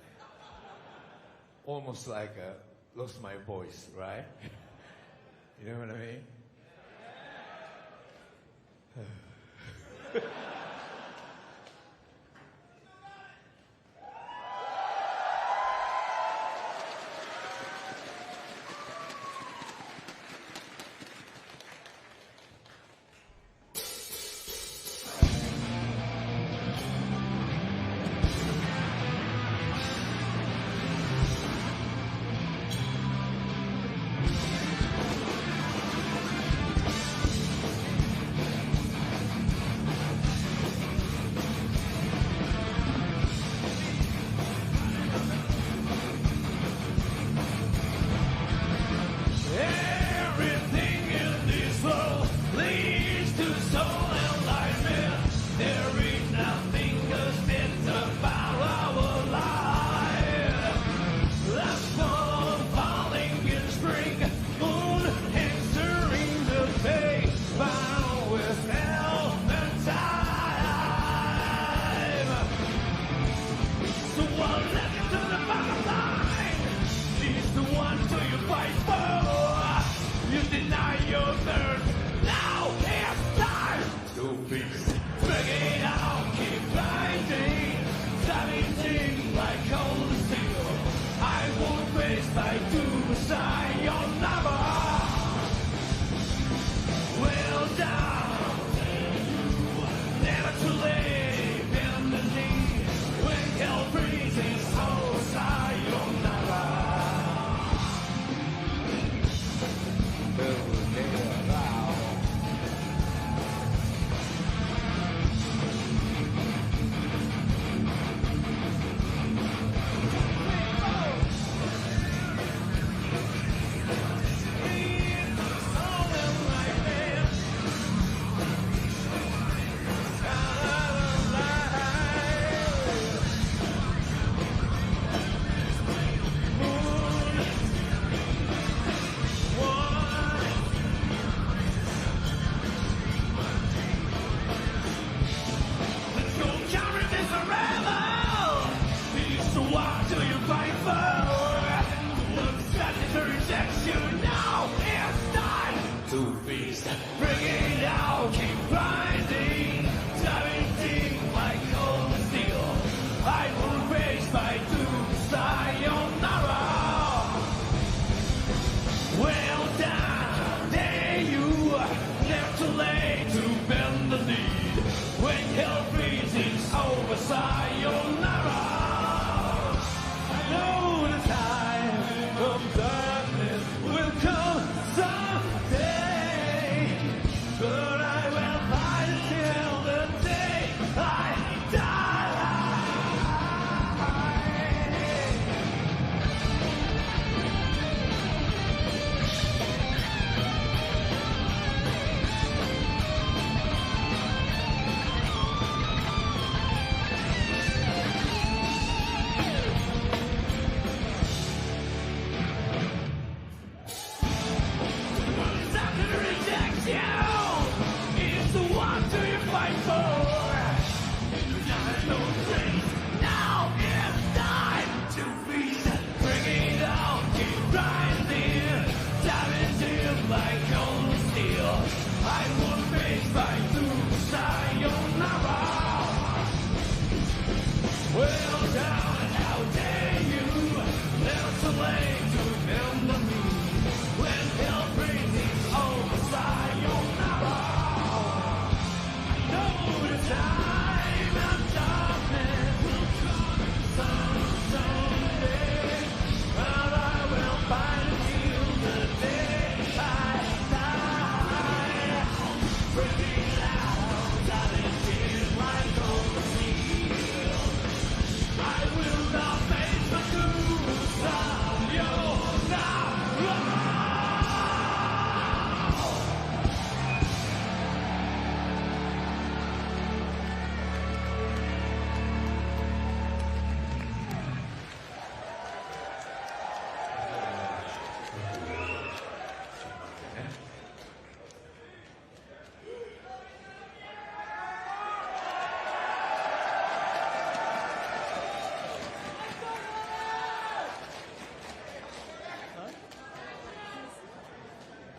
Speaker 6: Almost like lost my voice, right? You know what I mean?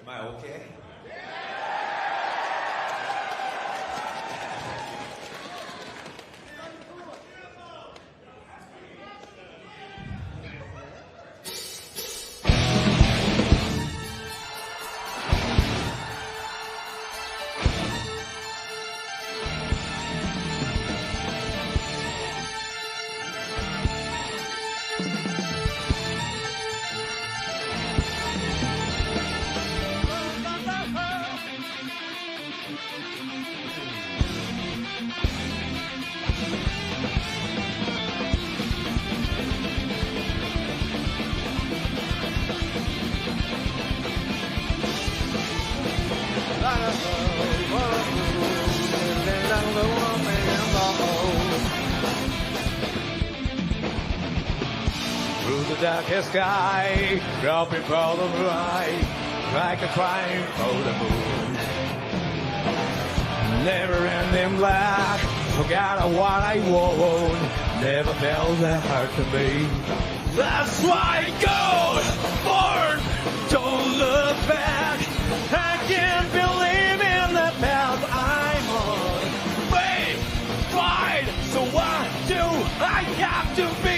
Speaker 6: Am I okay? Through the darkest sky, dropping from the right, like a crying for the moon. Never-ending black, forgot what I want, never felt that hurt to me. That's why I go forward, don't look back. I can't believe in the path I'm on. Wait, fight, so what do I have to be?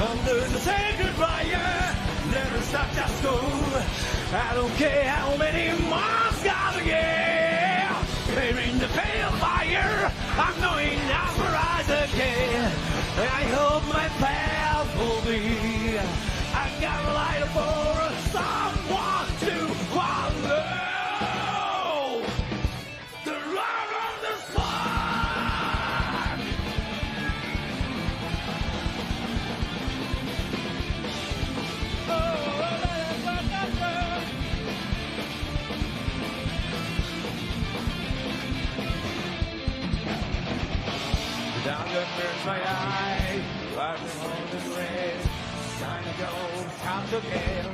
Speaker 6: Under the sacred fire, never stop, just go. I don't care how many miles gotta get. Here in the pale fire, I'm going out for eyes again. I hope my path will be. I got a light for someone to follow. The road of the sun. Down that burns my eye, right on the red. Time to go, time to again.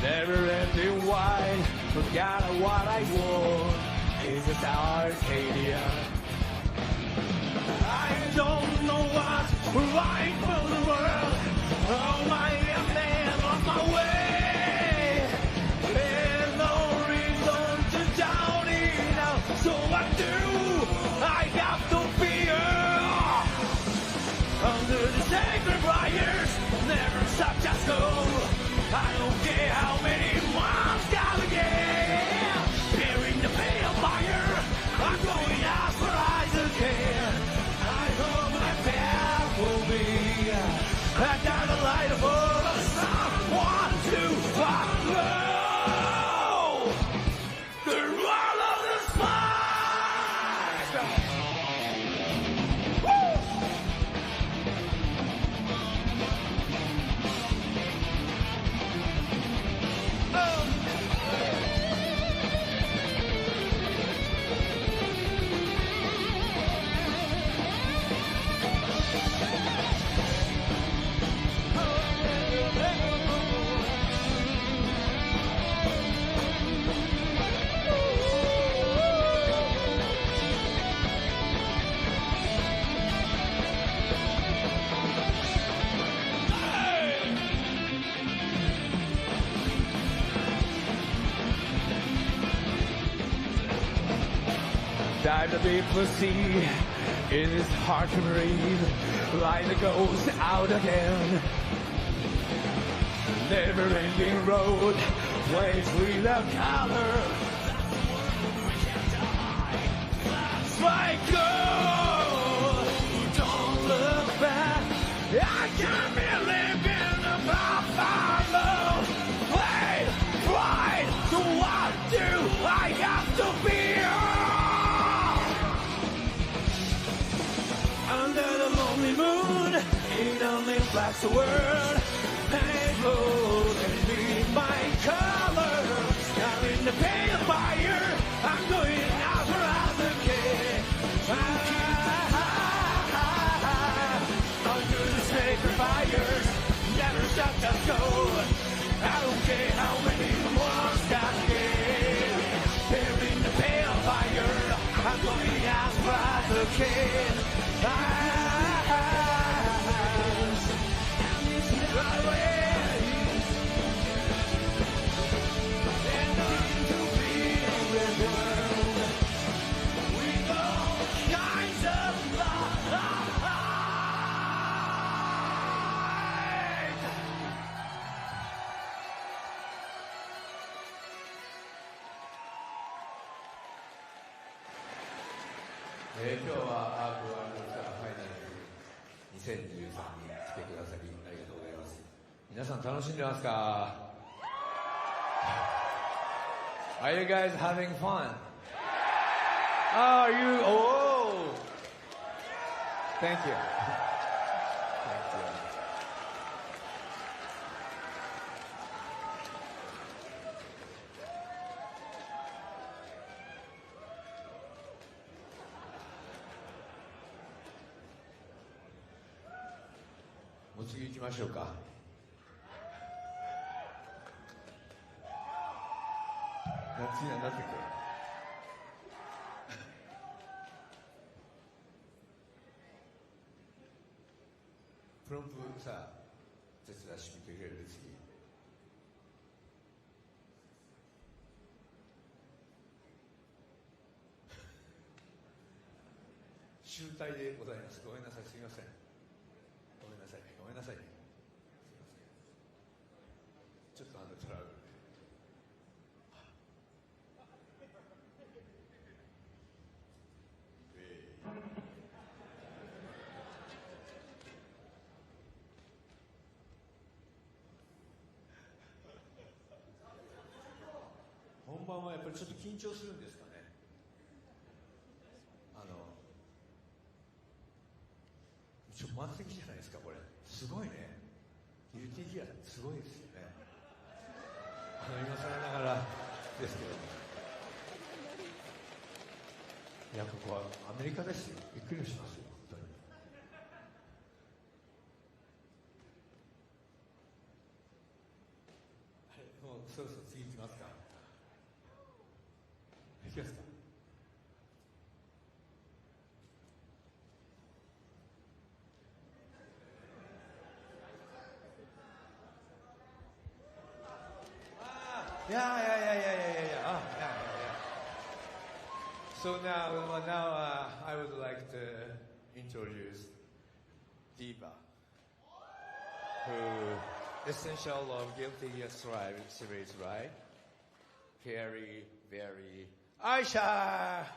Speaker 6: Never ending wide, forgot what I want. Is this Arcadia? I don't know what's right for the world. Oh my man, on my way. There's no reason to doubt it now. So what do I have to fear? Under the sacred fires, never stop, just go. I don't care how many miles gotta get. Here in the pale fire, I'm going out for eyes again. I hope my path will be. I got a light for someone to follow. The roll of the spine. Woo! Time to be pussy, it is hard to breathe. Light that goes out again. Never-ending road, waves without color. That's my goal. Don't look back. I can't believe in the follow. Wait, fight. So what do I have to be? Under the lonely moon, it only blacks the world. Painful and be my color. Now in the pale fire, I'm going out for other kid. Under the sacred fires, never stop, just go. I don't care how many more got get. Here in the pale fire, I'm going out for other kid.
Speaker 9: 今日はアークワールドツアーファイナル2013に来てくださりありがとうございます。皆さん楽しんでますか？ Are you guys having fun? Are you? Oh! Thank you. Thank you. もう次行きましょうか。次なんだっけ？プロンプさ、手伝わしてみてくれる次。集大でございます。ごめんなさい、すみません。ごめんなさい、ごめんなさいね。すみません。ちょっとトラブル。本番はやっぱりちょっと緊張するんですかね。満席じゃないですか、これ。すごいね。UT ギアすごいですよね。今更ながらですけど。いや、ここはアメリカですよ。びっくりしますよ、本当に。はい、もうそろそろ次行きますか。行きますか。Yeah. So now I would like to introduce Diva, who essential of Guilty Gear Strive series, right? Very Aisha.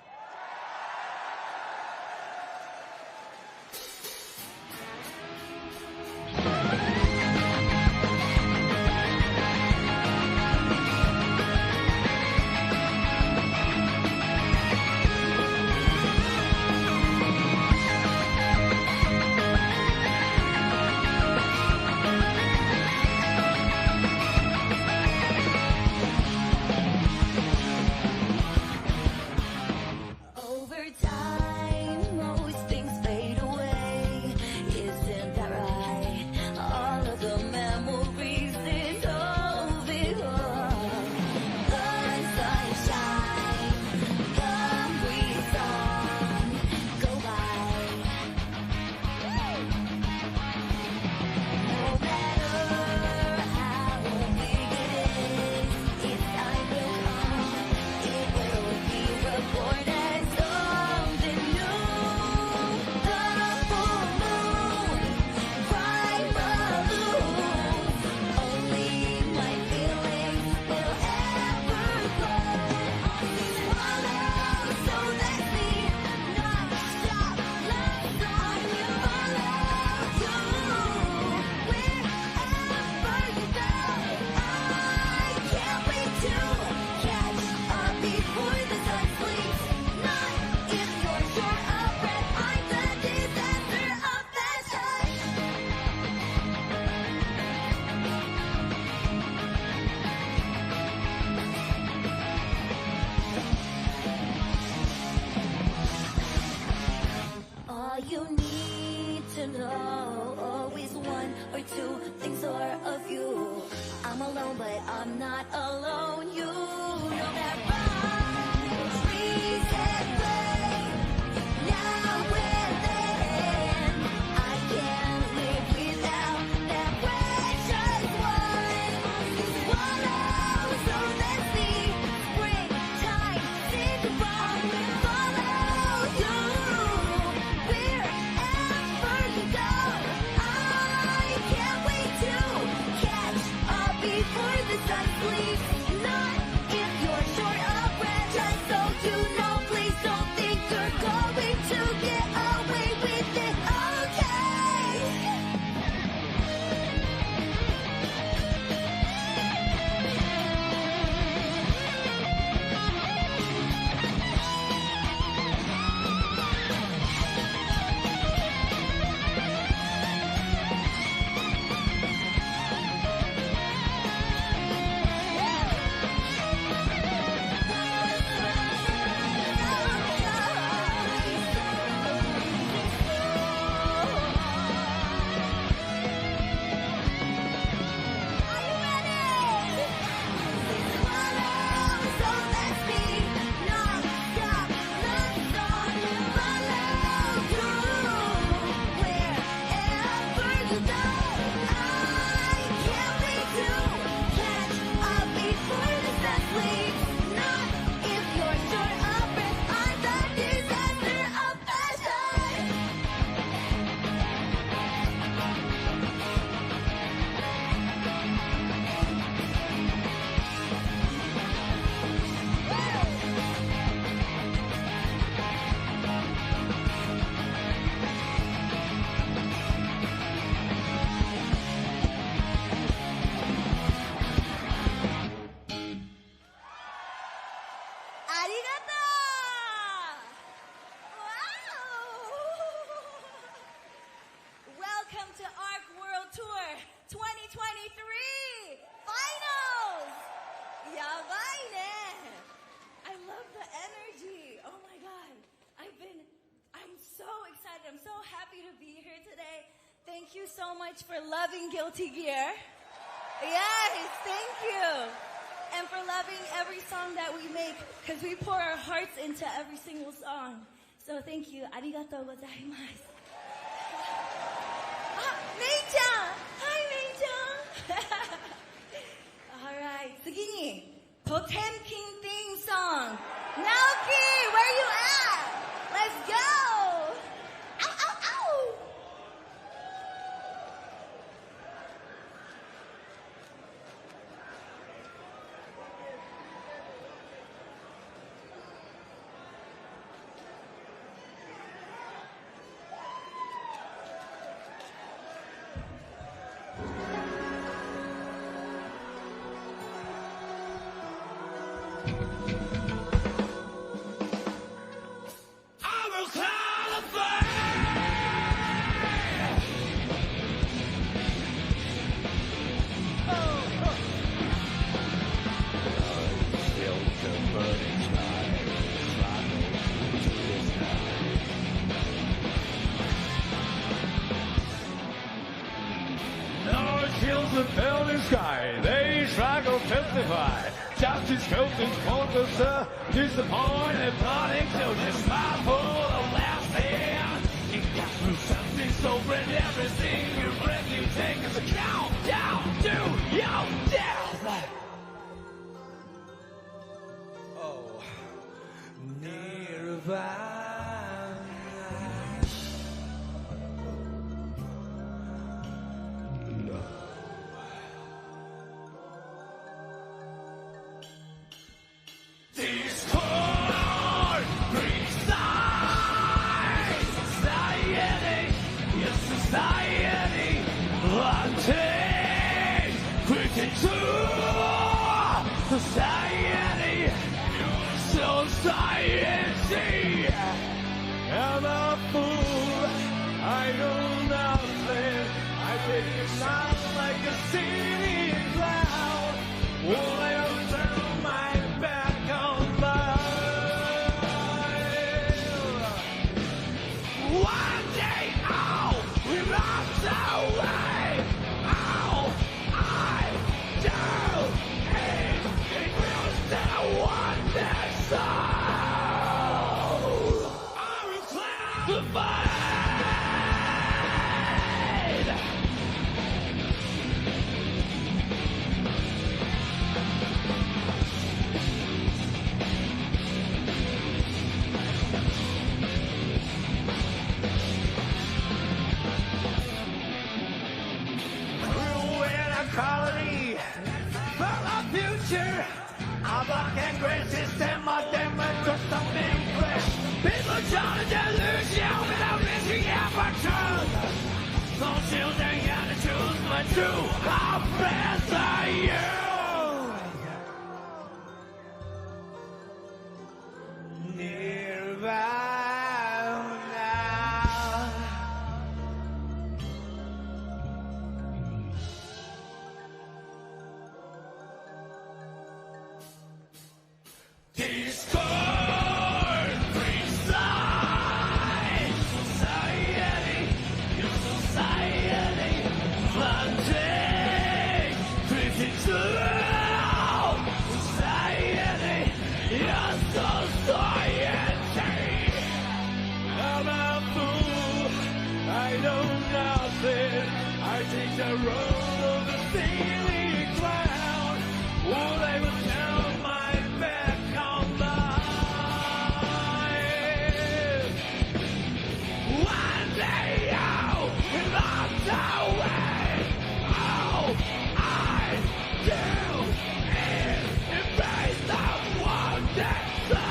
Speaker 10: You need to know always one or two things are of you. I'm alone, but I'm not alone. You know that right? Reset way. Now and then, I can't live without that precious one. Swallow, so let's see. Springtime, think about follow you. Before the sun sleeps, not if you're short 2023 finals! Yabai ne! I love the energy. Oh my god. I'm so excited. I'm so happy to be here today. Thank you so much for loving Guilty Gear. Yes, thank you. And for loving every song that we make, because we pour our hearts into every single song. So thank you. Arigatou gozaimasu. Mei-chan! Hi, Mei-chan! Alright, 次に Potemkin theme song. Naoki, where you at? Let's go! Ow, ow, ow!
Speaker 6: The building sky, they struggle testify. Justice filters focus, disappointed, plotting children, smile full of laughing. You got through something so red, everything you breath you take is a countdown to your death. Oh, Nirvana. Society, society, I'm a fool, I know nothing, I take it not like a city cloud, will I turn my back on life? One day out, we lost our way, all I do. One that's soul. I will climb the fight. We'll win a colony for our future. Avant and great system of them to something fresh. People trying to delusion without missing out for truth. Some children gotta choose, but true, how friends are you? Nirvana. Discord, freestyle, society, your society, planting, drifting through, society, your society. I'm a fool, I know nothing, I take the road of the ceiling cloud, will they will turn my back. One day out, we lost our way. All I do is embrace the one that's so.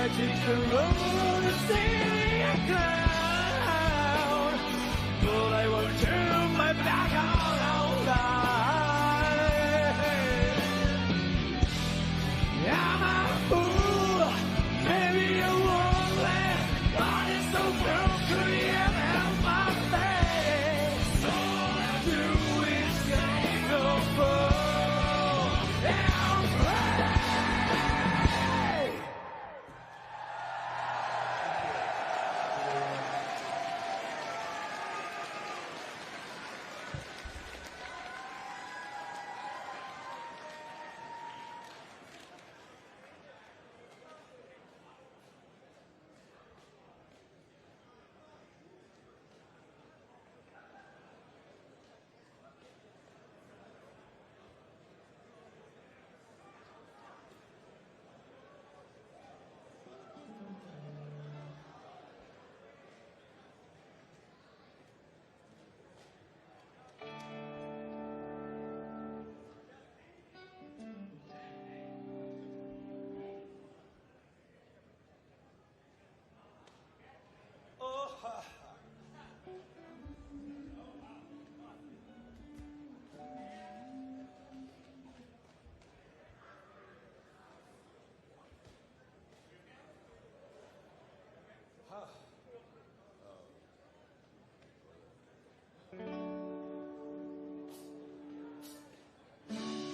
Speaker 6: I took the road to see a cloud, but I won't turn my back on life. I'm a fool, maybe a woman, but it's so broken in my face. All I do is take a fall and pray.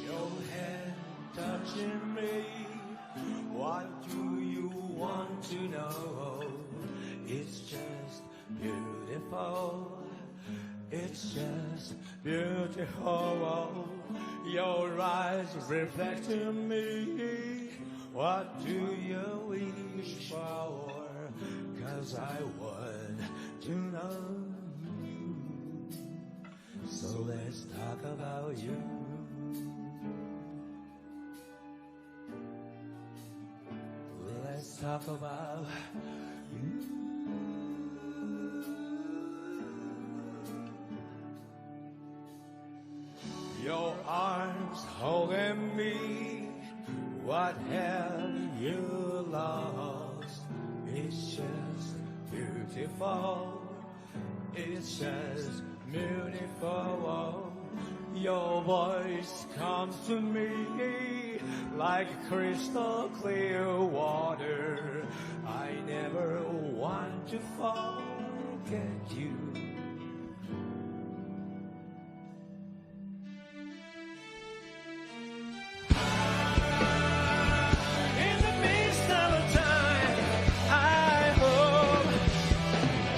Speaker 6: Your hand touching me. What do you want to know? It's just beautiful. It's just beautiful. Your eyes reflect in me. What do you wish for? 'Cause I want to know you. So let's talk about you. Let's talk about you. Your arms holding me. What have you lost? It's just beautiful. It's just beautiful. Your voice comes to me like crystal clear water. I never want to forget you. In the midst of a time, I hope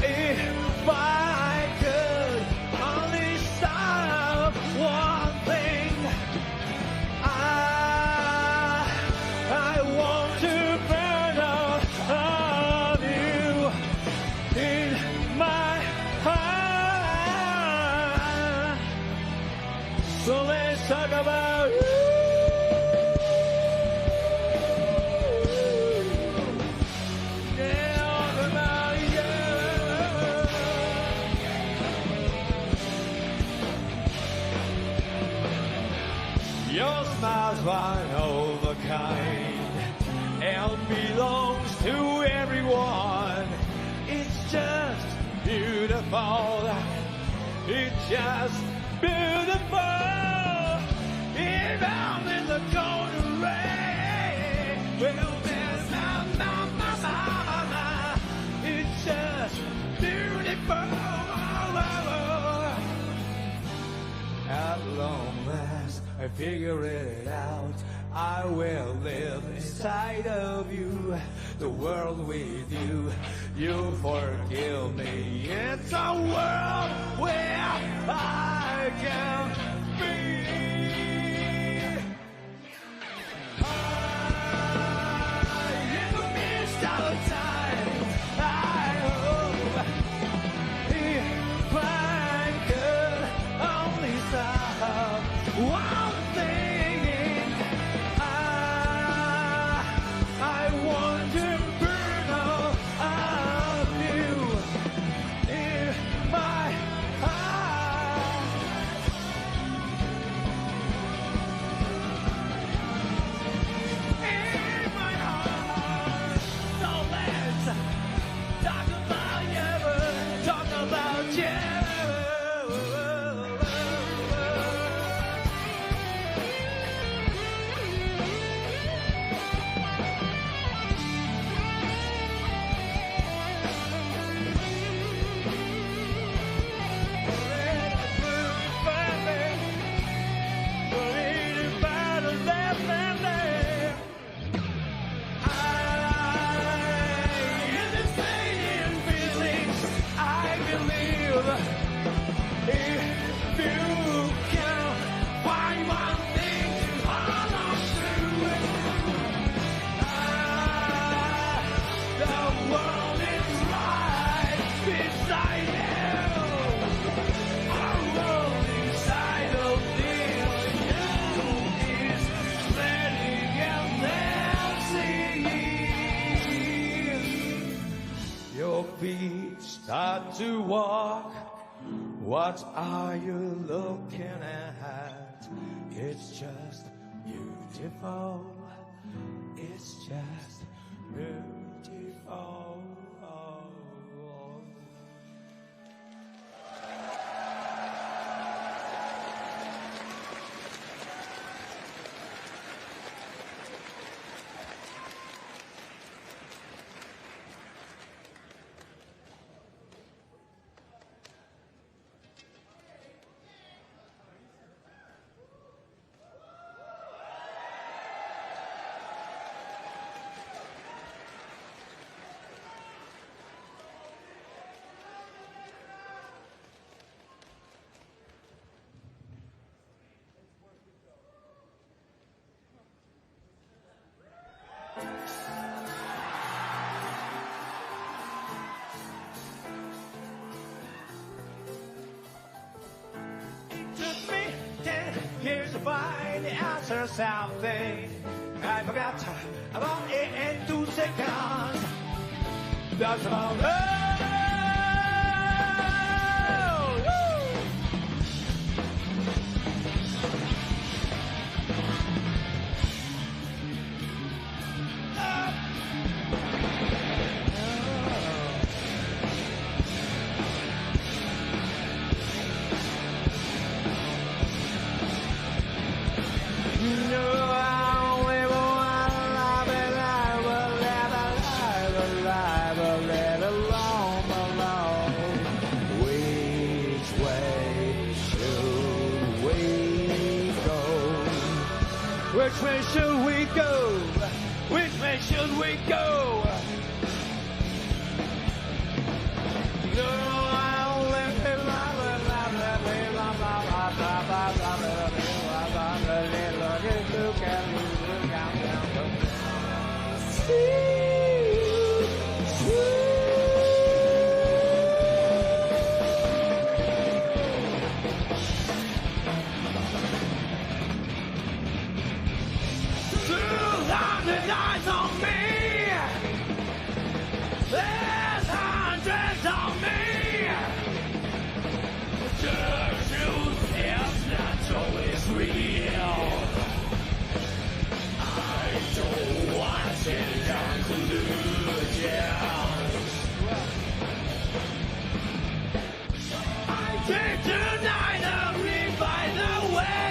Speaker 6: if I could only stop one thing, I want to burn out of you in my heart. So let's talk about you. Your smile's one of a kind and belongs to everyone. It's just beautiful. It's just beautiful. Even in the golden rain, well, there's it's just beautiful. At long last, I figure it out. I will live inside of you, the world with you. You forgive me. It's a world where I can be. In the midst of time, I hope if I could only stop one thing, I want to burn all of you in my heart.
Speaker 9: got to walk. What are you looking at? It's just beautiful. It's just beautiful.
Speaker 6: Here's to find the answer something I forgot about it in 2 seconds. That's about it. Which way should we go? Which way should we go? Eyes on me. There's hundreds on me. The truth is not always real. I don't want any conclusions. I came tonight to read by the way.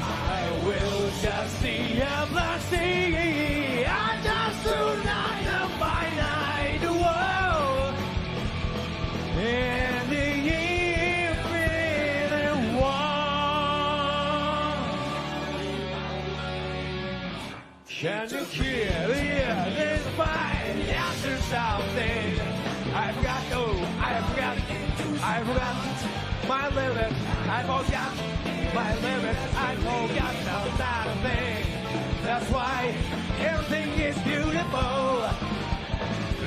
Speaker 6: I will just see a black sea. I just do not a finite world. In the infinite one. Can you hear this find the answer something? I forgot my limits. I forgot my limits. I forgot about a thing. That's why everything is beautiful.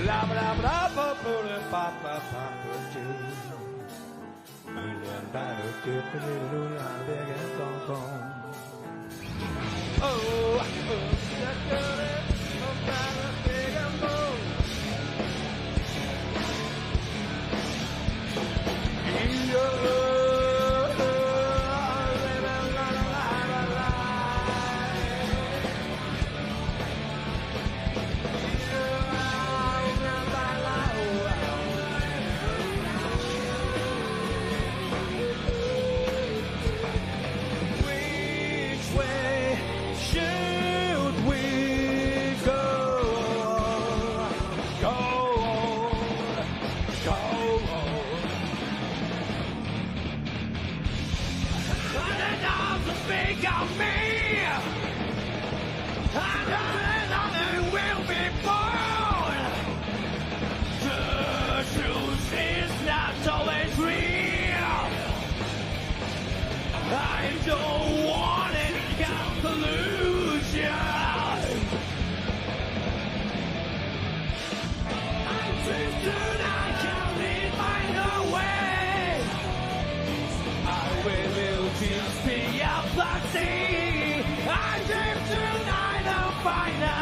Speaker 6: La ba la ba la ba ba la ba ba ba don't want any conclusion. I dream tonight, can't find a way. I will just be a black sea. I dream tonight, I'll find out.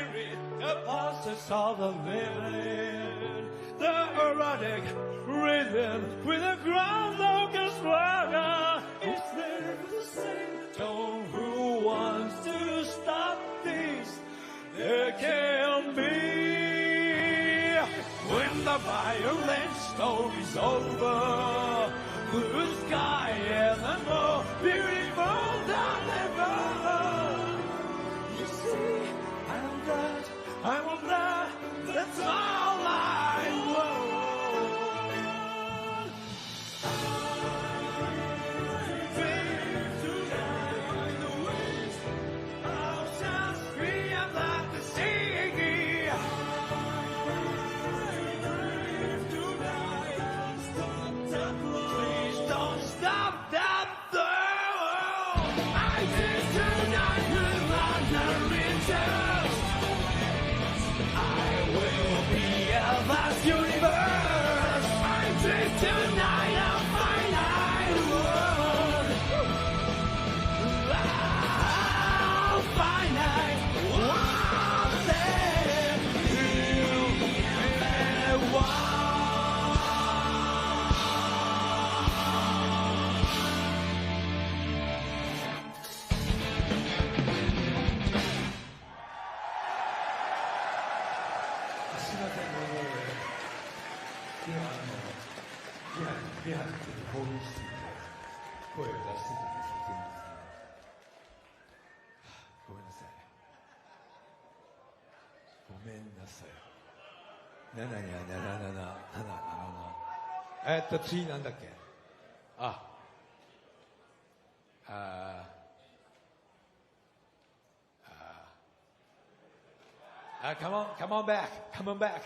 Speaker 6: spirit, the pulses of the living, the erotic rhythm with a grand orchestra. Is there the same tone? Who wants to stop this? There can be. When the violent storm is over, blue sky and more beautiful than ever. You see, I'm that, I want that, that's all I want.
Speaker 9: 次なんだっけcome on back.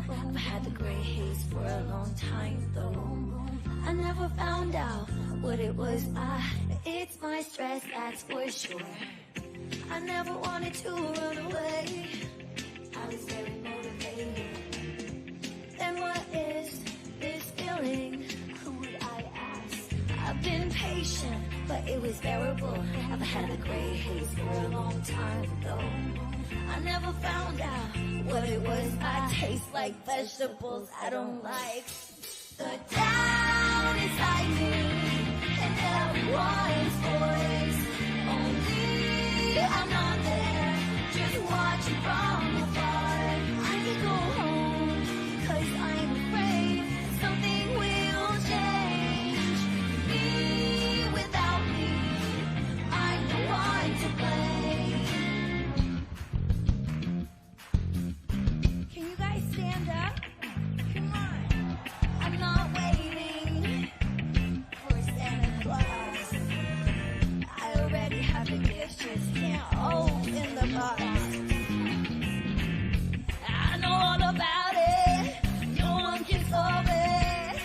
Speaker 10: I've had the gray haze for a long time though. I never found out what it was. It's my stress, that's for sure. I never wanted to run away. I was very motivated. Then what is this feeling? Who would I ask? I've been patient, but it was bearable. I've had the gray haze for a long time though. I never found out what it was. I taste like vegetables I don't like. The doubt inside me and everyone's voice. Only I'm not there, just watching from afar. I can go home because I'm afraid something will change. Me without me, I'm the one to blame. Can you guys stand up? Come on. I'm not waiting for Santa Claus. I already have a gift, just can't open the box. I know all about it. No one can solve it.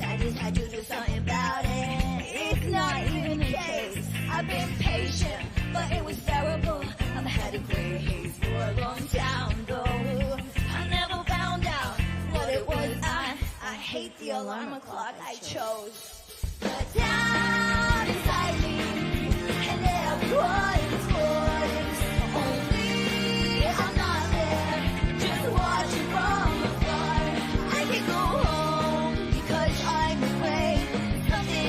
Speaker 10: I just had to do something about it. It's not even a case. I've been patient, but it was terrible. I've had a gray haze for a long time though. I never found out what it was. I hate the alarm clock I chose. The doubt inside me and everyone's voice. Only I'm not there, just watching from afar. I can go home because I'm afraid something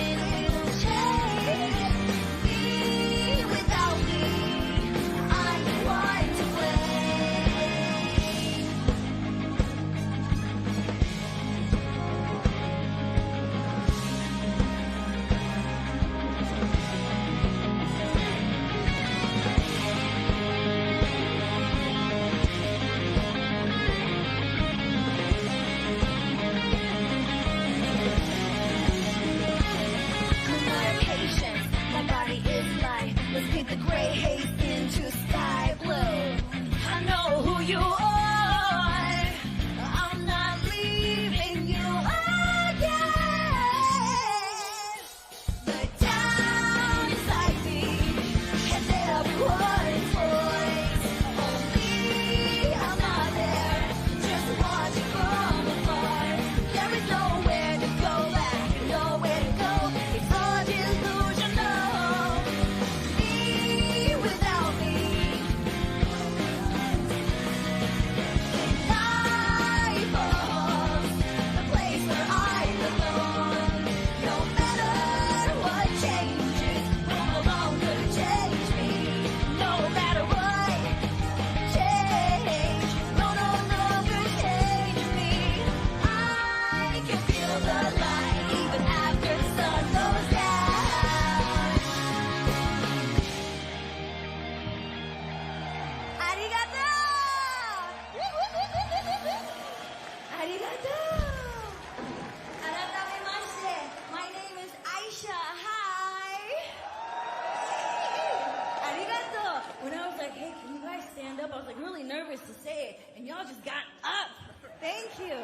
Speaker 10: y'all just got up. Thank you.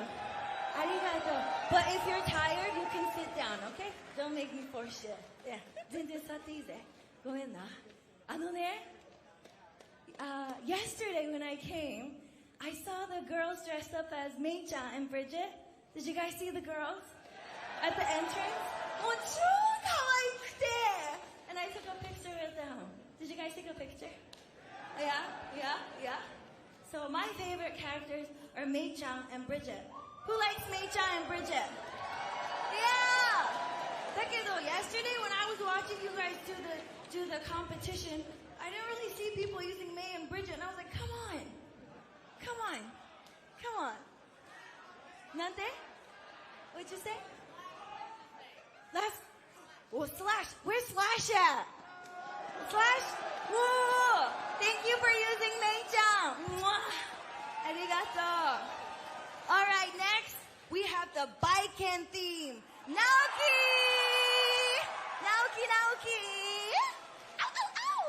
Speaker 10: Arigato. But if you're tired, you can sit down, okay? Don't make me force you. Yeah. 全然座っていいぜ。ごめんな。Yesterday when I came, I saw the girls dressed up as Mei-chan and Bridget. Did you guys see the girls at the entrance? もう超可愛くて And I took a picture with them. Did you guys take a picture? Yeah. So my favorite characters are Mei-chan and Bridget. Who likes Mei-chan and Bridget? Yeah! だけど yesterday when I was watching you guys do the competition, I didn't really see people using Mei and Bridget, and I was like, come on. なんて? What'd you say? Slash. Where's Slash at? Slash? Woo! Thank you for using Mei-chan. Arigato. All right, next we have the Baiken theme. Naoki! Ow, ow, ow!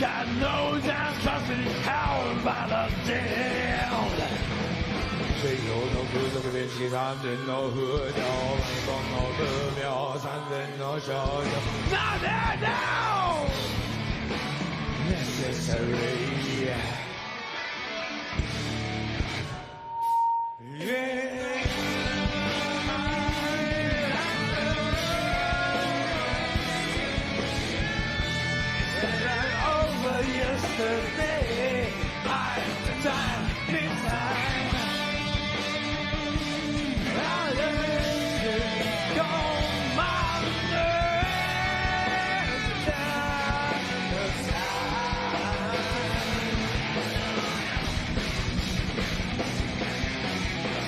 Speaker 6: God knows I'm trusting how about a damn. 水流の風俗で式三千の風潮、日本の風妙三千の少女。Not now! Necessary. Yeah. Yesterday, I had the time in mind. I let it go, my nerves down the side.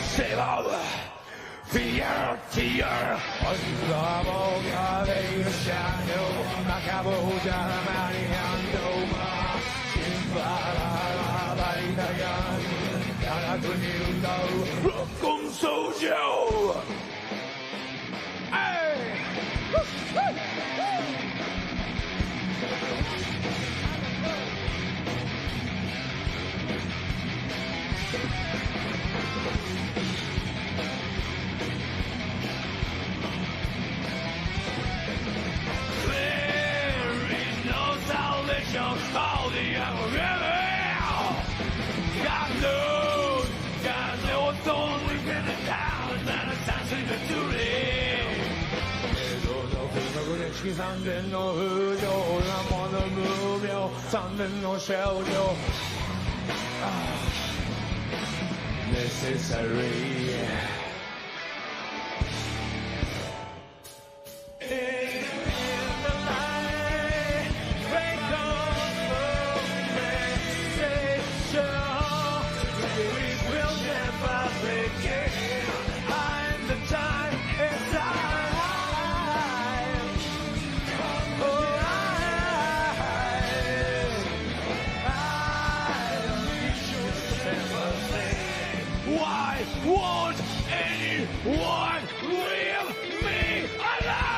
Speaker 6: Save all the fear, tear. On the boat, a shadow, macabre, Germany, and Doma. バラバリタヤン長くに歌うロックオンソジャーAll the other God knows what's only been a town and a time to do it. 式三千の風情、なもの無病、三千の少女。Necessary. In the light. begin. I'm the time, it's time. Oh, why won't anyone leave me alone?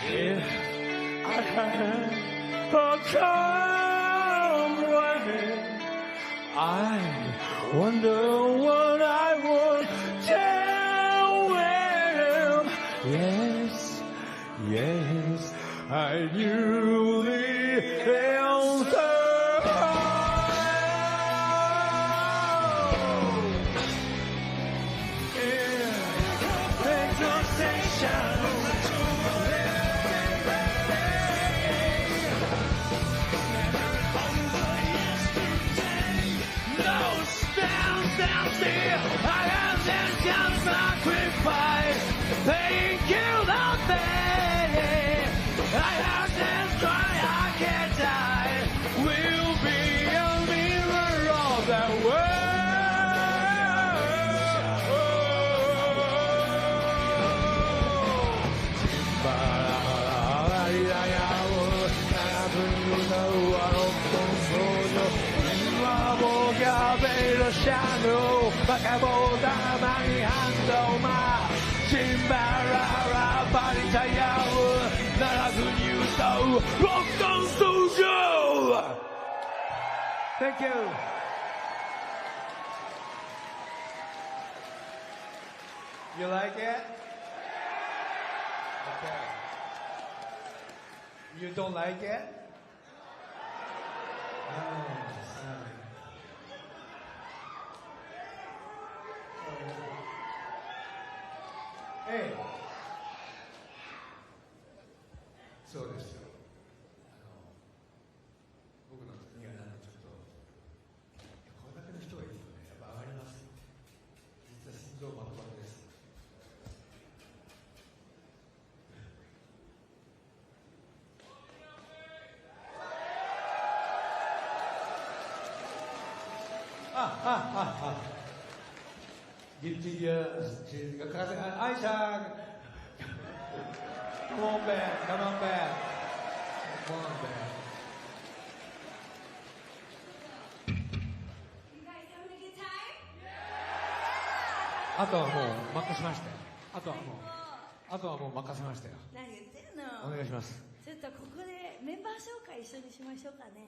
Speaker 6: If I had a time running, I wonder what I would tell him. Yes, yes, I knew the answer. Sacrifice, pain killed out there. I have to try, I can't die. We'll be a mirror of the Shadow, Bakaboda, Manihando, Ma, Chimbarara, Baritayao, Narazunyuto, Rockdown Studio! Thank you. You like it? Okay. You don't like it? Oh, sorry. Hey. そうですよ。僕の時にはちょっとこれだけの人がいるとね、やっぱ上がります。実は心臓バクバクです。Guilty Gear, Aisha, come on back, come on back, come on back.
Speaker 10: You guys having a good time?
Speaker 6: あとはもう任せましたよ。あとはもう任せましたよ。
Speaker 10: 何言ってんの？
Speaker 6: お願いします。
Speaker 10: ちょっとここでメンバー紹介一緒にしましょうかね。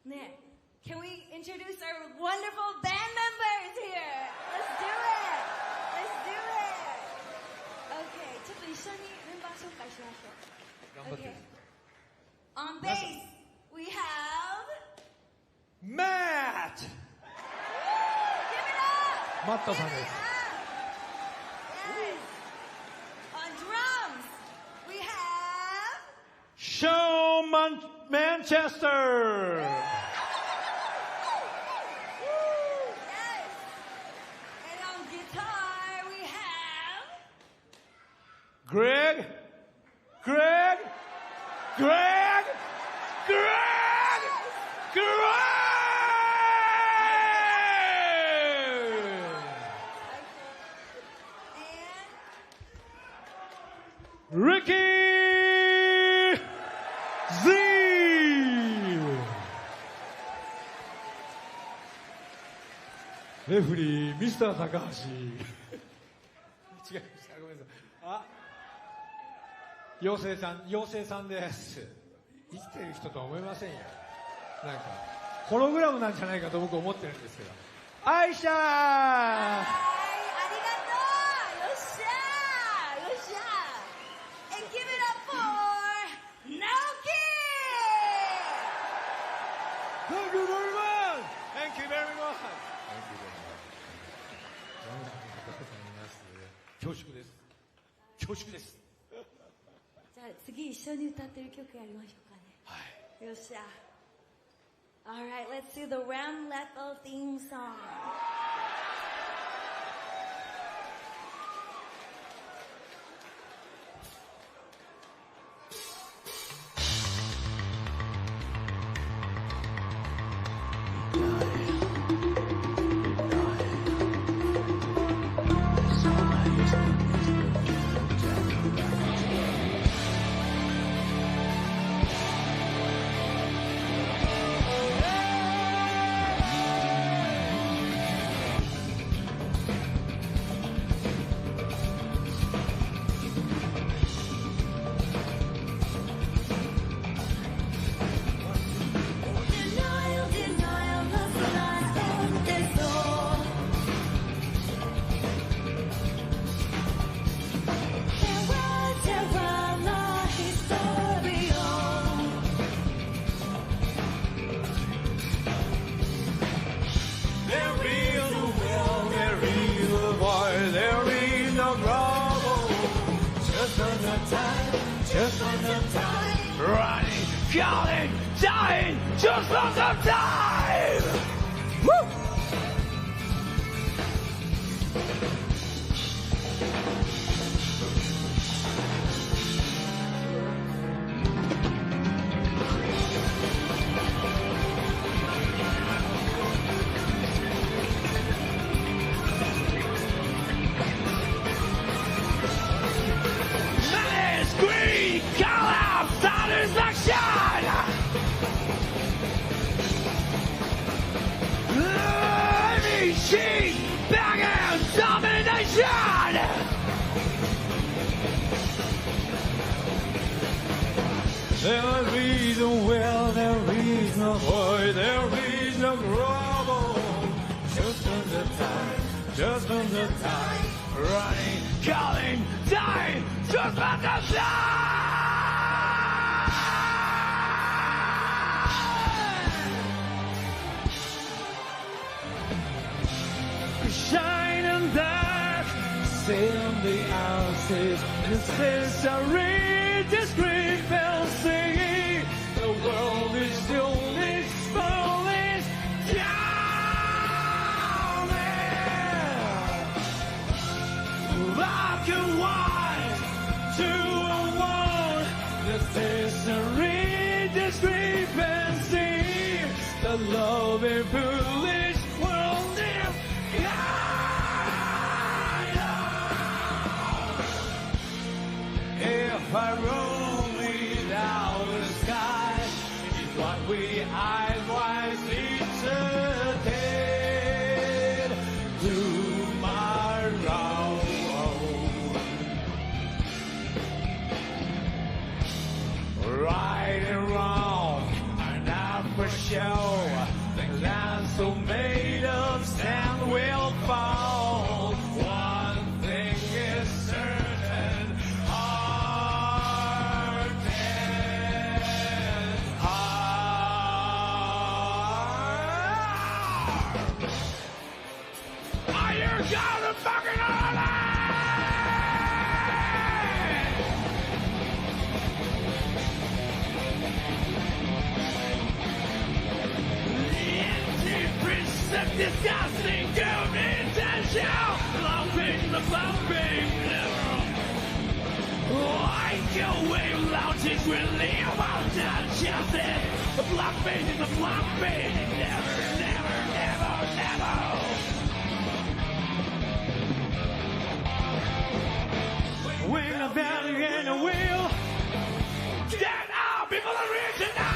Speaker 10: ね。Can we introduce our wonderful band members here? Let's do it! Let's do it! Okay, ちょっと一緒にメンバー紹介しましょう。Okay. On bass, we have...
Speaker 6: Matt!
Speaker 10: Give it up!
Speaker 6: マットさんです。
Speaker 10: Yes! On drums, we have...
Speaker 6: Sean Manchester! Greg! Greg! Greg! Greg! Greg! Ricky Z!
Speaker 9: レフリーミスター高橋違いましたごめんなさい。あ、妖精さんです生きてる人とは思いませんよ。なんかホログラムなんじゃないかと僕思ってるんですけど。アイシャー、
Speaker 10: ありがとう。よっしゃー、よっしゃー。And give it up for Naoki!
Speaker 9: Thank you very much! Thank you very much! 恐縮です。恐縮です。
Speaker 10: じゃあ次一緒に歌ってる曲やりましょうかね。はい。よっしゃ。Alright, let's do the Ram Lethal theme song.
Speaker 6: Just want some time. Running, calling, dying. Just want some time. Woo! Cheat, bang and domination! There is no will, there is no void, there is no trouble. Just on the time, just on the time. Running, calling, dying, just on the time! Shine and dark, sit on the houses. This is a real discrepancy. The world is still this falling down there. Black and white, 2 and 1. This is a real discrepancy. The love and foolish world is. If I roam without the sky, it's what we eyes wide see today. Tomorrow, right and wrong are not for show. The land so made of sand will fall. One thing is certain. Got a fucking disgusting doom intention. Lumping the bumping never. Like a wave launches relief of justice. The bluffing is the bluffing. Never, never, never, never. When the valley and the wheel. Get out before the reason now.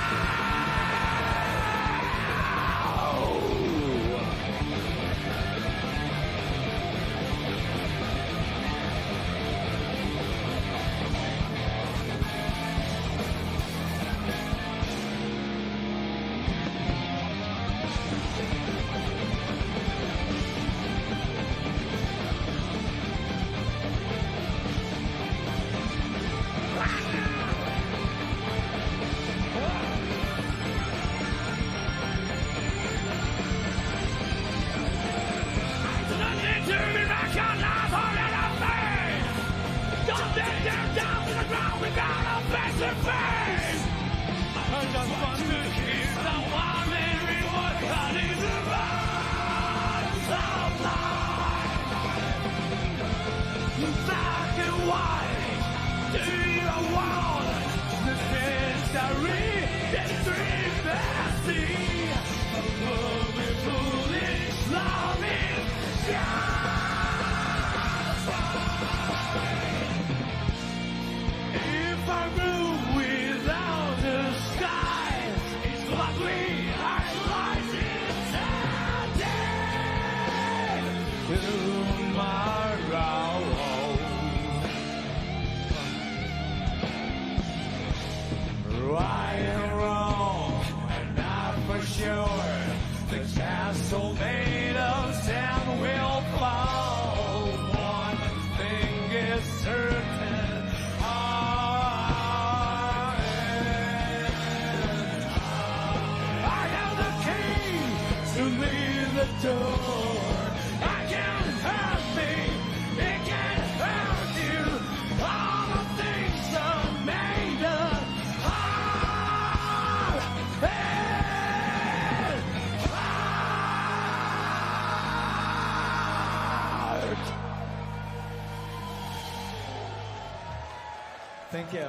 Speaker 6: castle made of sand will fall. One thing is certain. I have the key to leave the door. I can hurt me, it can hurt you. All the things are made of heart and heart. Thank you.
Speaker 3: 素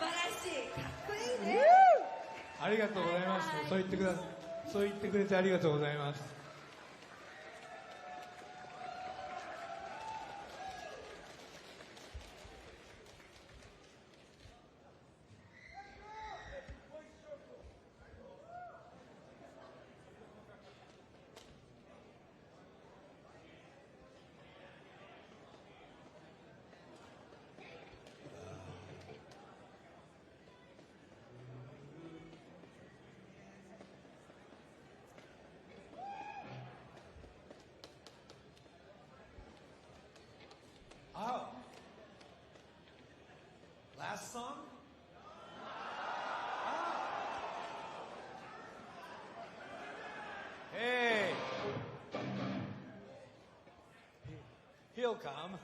Speaker 3: 晴らしい。かっこいいね。
Speaker 9: ありがとうございます。そう言ってくれてありがとうございます。
Speaker 6: Oh. Last song? Hey. He'll come.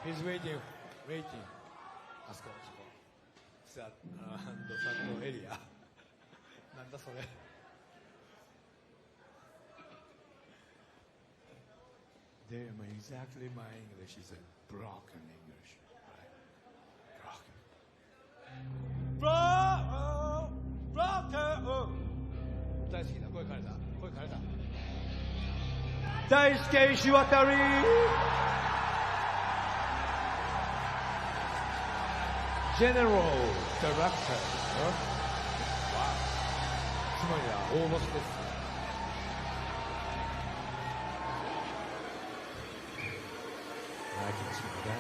Speaker 6: He's waiting. あそこ。サンドエリア。なんだそれ。Exactly my English is a broken English. Right? Broken. 大好きだ。声枯れた。大輔石渡り。General Director. つまりは大ボスです。I can see that.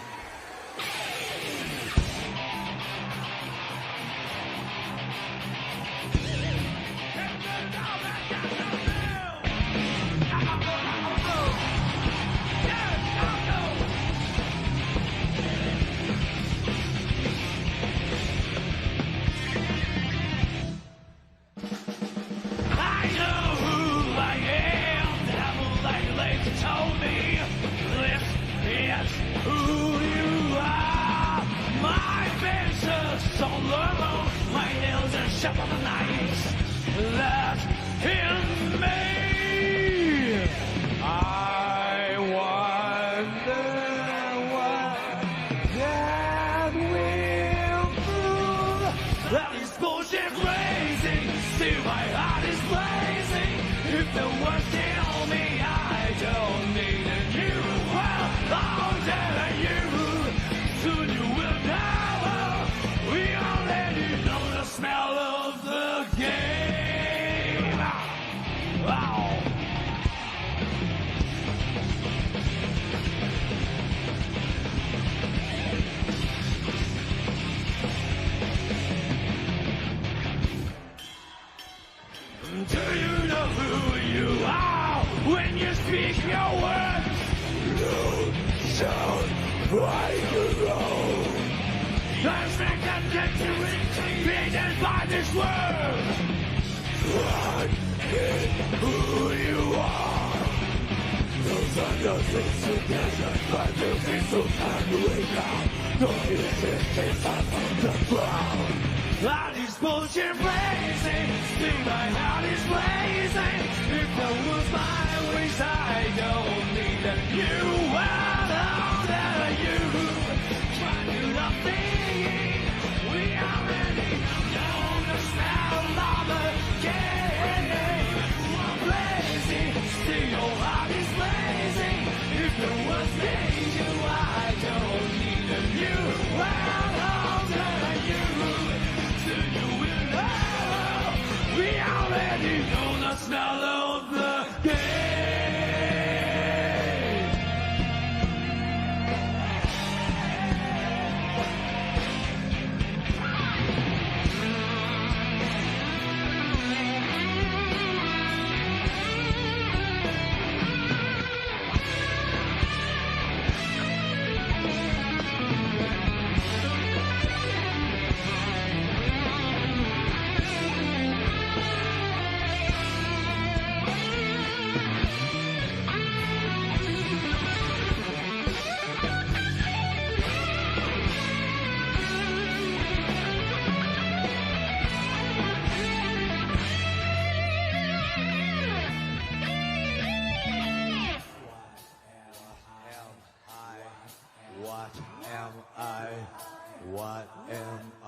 Speaker 9: am I?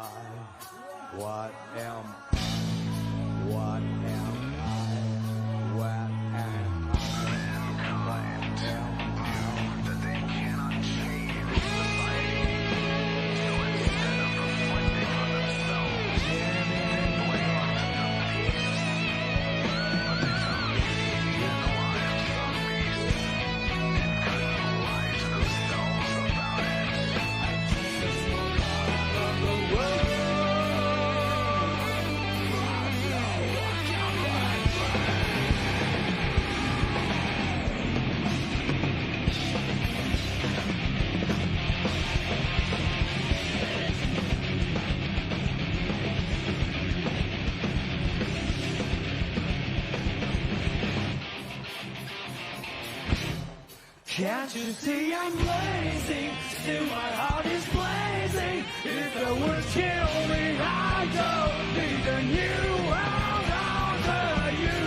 Speaker 9: What am I? What am I? What am I? What am I? That they cannot change society. So instead of reflecting on themselves, they blame on the beast. But they don't live the lives of beasts and couldn't lie to themselves about it.
Speaker 6: Can't you see I'm blazing? Still my heart is blazing. If the words kill me, I don't need a new world order. You,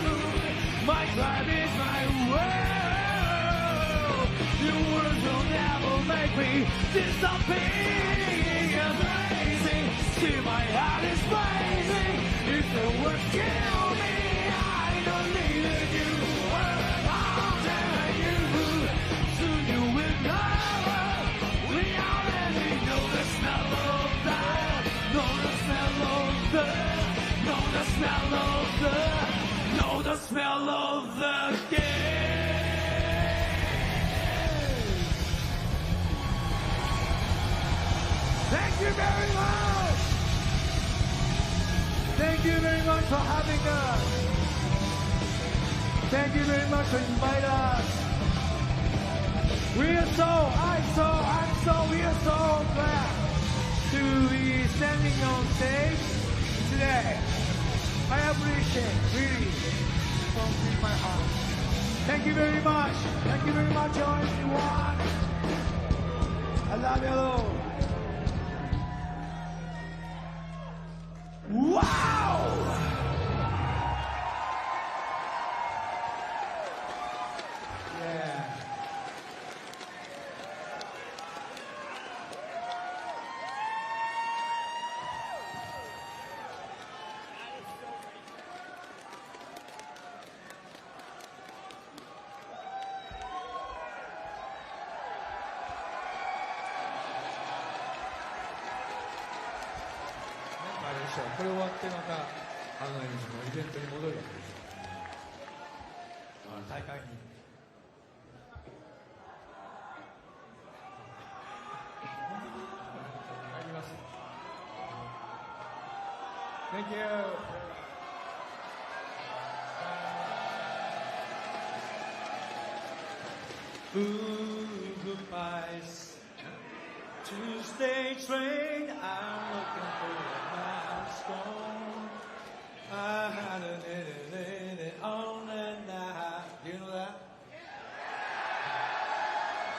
Speaker 6: my tribe is my world. Your words will never make me disappear. I'm blazing. Still my heart is blazing. If the words kill me, I don't need a new world order. You. Soon you will know. We already know the smell of that. Know the smell of the. Know the smell of the. Know the smell of the game. Thank you very much. Thank you very much for having us. Thank you very much for inviting us. We are so glad to be standing on stage today. I appreciate, really, from my heart. Thank you very much. Thank you very much, everyone. I love you all. Wow! Yeah.これ終わってまたイベントに戻るわけですよ。大会に。入ります。Thank you. Goodbyes. Tuesday train. I'm looking for a milestone. I had a on and do you know that?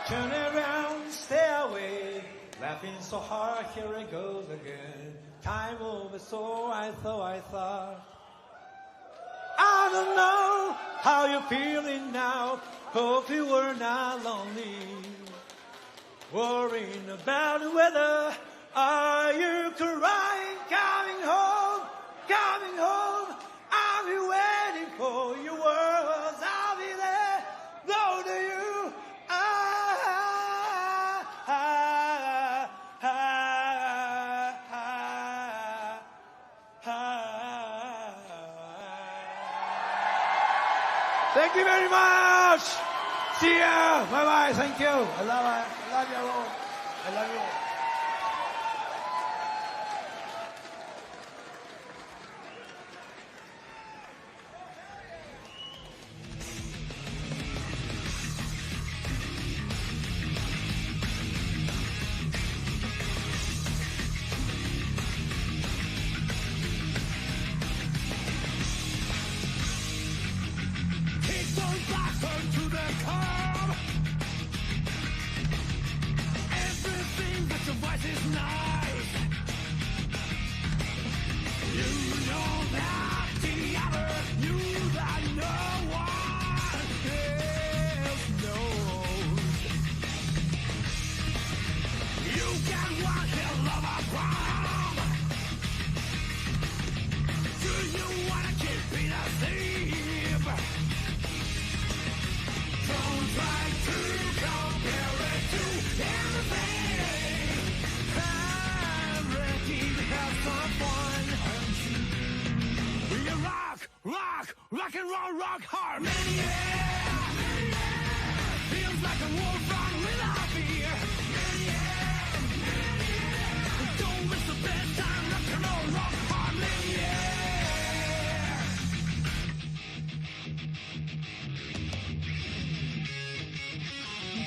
Speaker 6: Turn around, stay away. Laughing so hard, here it goes again. Time over, so I thought. I don't know how you're feeling now. Hope you were not lonely. Worrying about the weather. Are you crying? Coming home, coming home. I'll be waiting for your words. I'll be there. No, do you? Thank you very much. See ya. Bye bye. Thank you. I love you all. I love you all. You got one hell of a pride. rock and roll, rock hard. Feels like a wolf run without fear. Don't miss the best time, rock and roll, rock hard.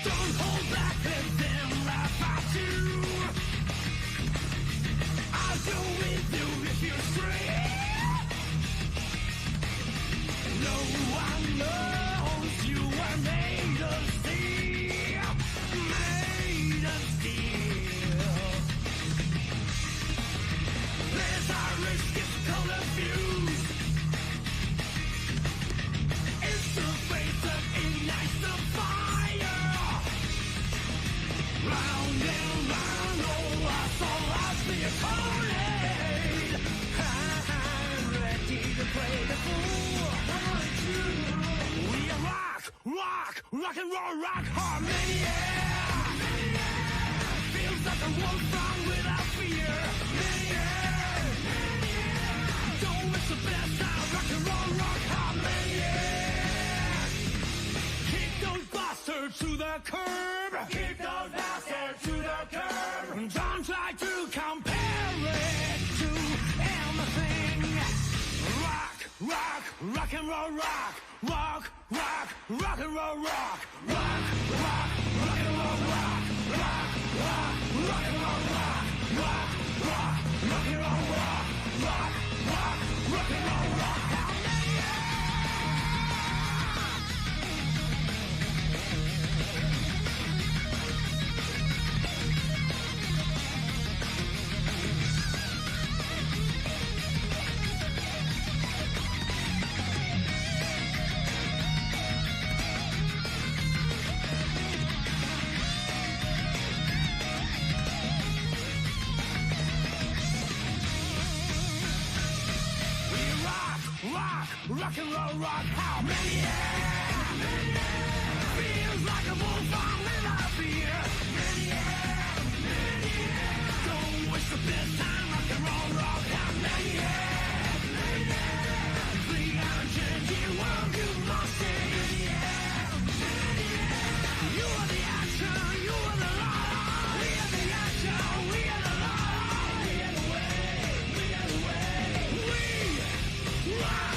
Speaker 6: Don't hold back, let them laugh at you. I'll go with you if you're straight. No one knows you are made of steel, made of steel. There's our risk, it's confused. It's the faith that ignites the fire. Round and round, oh, our soul has the opponent. I'm ready to play the fool. We are rock and roll, rock hard, feels like a wolf run without fear, don't miss the best time, rock and roll, rock hard, kick those bastards to the curb, kick those bastards to the curb, don't try to compare it to anything, rock and roll, rock and roll, rock and roll, rock and roll, rock and roll, rock and roll, rock and roll, rock. Rock and roll, rock, how many feels like a wolf on without fear. Don't waste the best time, rock and roll, rock, how many the unchanging world you must see. You are the action, you are the law. We are the action, we are the law. We are the way, we are the way. We rock.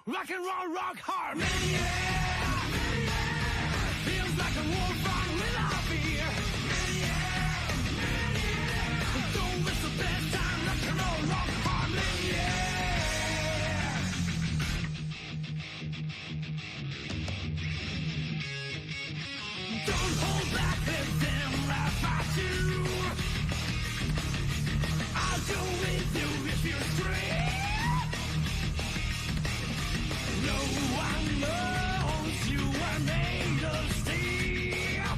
Speaker 6: Rock and roll, rock hard, feels like a wolf run without fear. Don't miss the best time, rock and roll, rock hard, don't hold back, let them laugh at you. I'll go with you if you're straight. No one knows you are made of steel,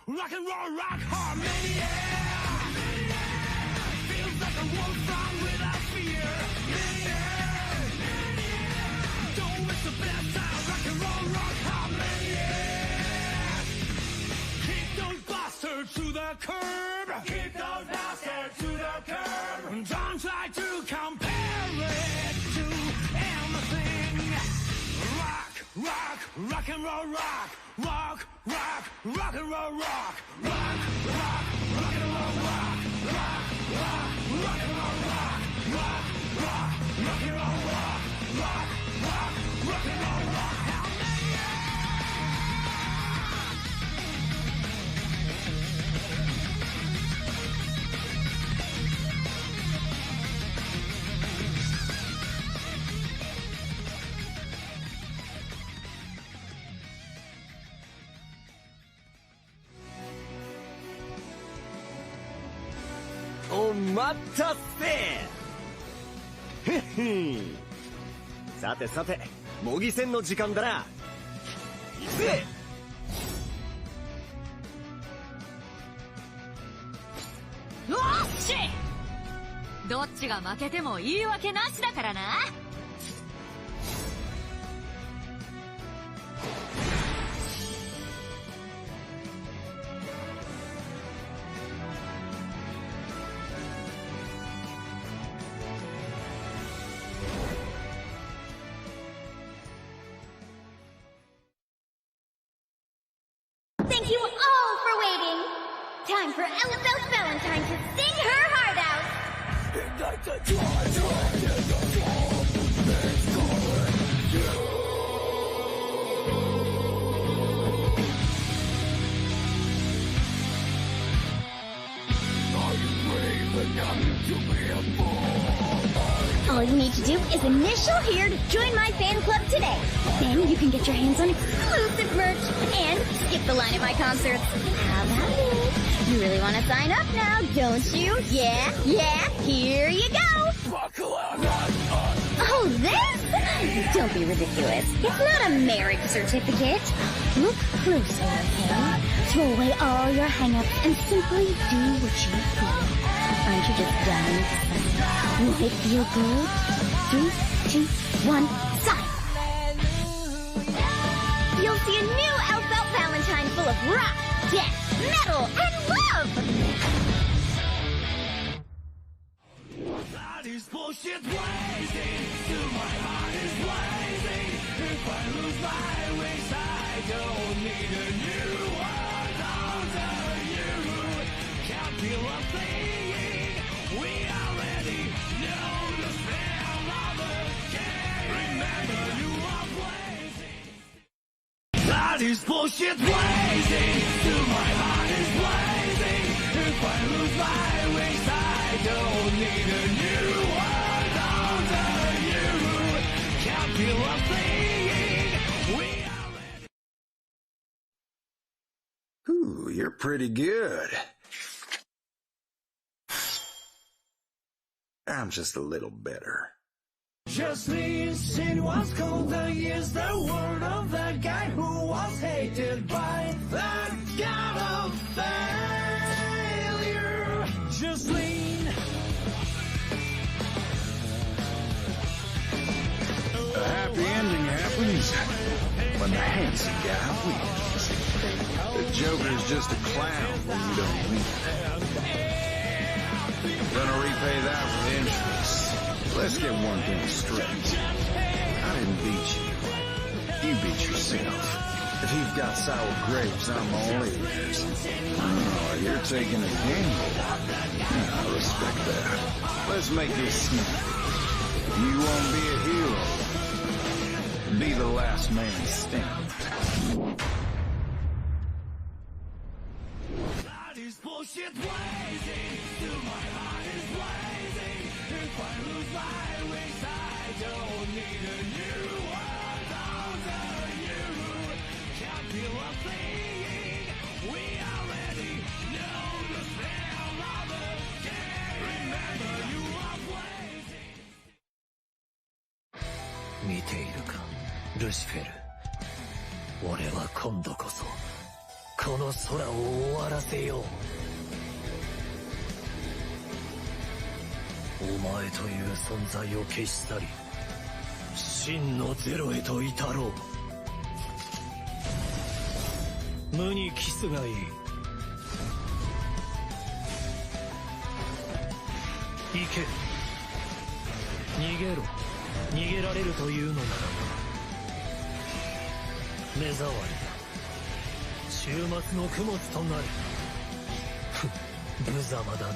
Speaker 6: rock and roll, rock harmony. Feels like a wolf from without fear. Don't miss the best time, rock and roll, rock harmony. Kick those bastards to the curb. Kick those bastards to the curb. Don't try to compare it to anything. Rock, rock, rock and roll, rock. Rock, rock, rock and roll, rock. Rock, rock, rock and roll, rock. Rock, rock, rock and roll, rock. Rock, rock, rock and roll, rock. Rock, rock, rock and roll, rock.
Speaker 13: お待たせ。さてさて、模擬戦の時間だな。いくぜ。
Speaker 17: よっしゃ、どっちが負けても言い訳なしだからな。
Speaker 14: Thank you all for waiting. Time for Elizabeth Valentine to sing her heart out.
Speaker 6: Are you brave enough to be a fool?
Speaker 14: All you need to do is initial here to join my fan club today. Then you can get your hands on exclusive merch and skip the line at my concerts. How about it? You really want to sign up now, don't you? Yeah, here you go. Oh, this? Don't be ridiculous. It's not a marriage certificate. Look closely, okay? Throw away all your hang-ups and simply do what you feel. Aren't you just dying to sign? Won't it feel good? 3, 2, 1, sign! You'll see a new Elfelt Valentine full of rock, death, metal, and love!
Speaker 6: That is bullshit blazing, till my heart is blazing. If I lose my wings, I don't need a new one under you. Can't feel a thing, we already know the spell of the game. Remember, you are blazing. That is bullshit blazing, till my heart is blazing. If I lose my wings, I don't need a new one under you. Can't feel a thing, we already...
Speaker 16: Ooh, you're pretty good. I'm just a little better.
Speaker 6: Just listen what's called the years, the word of the guy who was hated by the god of failure. Just lean.
Speaker 16: A happy ending happens when the handsome guy wins. The Joker's just a clown when you don't win. Gonna repay that with interest. Let's get one thing straight. I didn't beat you. You beat yourself. If you've got sour grapes, I'm all ears. Oh, you're taking a gamble. I respect that. Let's make this snappy. You won't be a hero. Be the last man standing.
Speaker 6: That is bullshit blazing, till my heart is blazing. If I lose my wings, I don't need a new one under you. Can't feel a thing, we already know the spell of the game. Remember, you are blazing.
Speaker 2: 見ているか、ルシフェル。俺は今度こそ
Speaker 15: この空を終わらせよう。お前という存在を消し去り、真のゼロへと至ろう。無にキスがいい。行け。逃げろ。逃げられるというのならば目障りだ。週末の供物となれ。無様だな。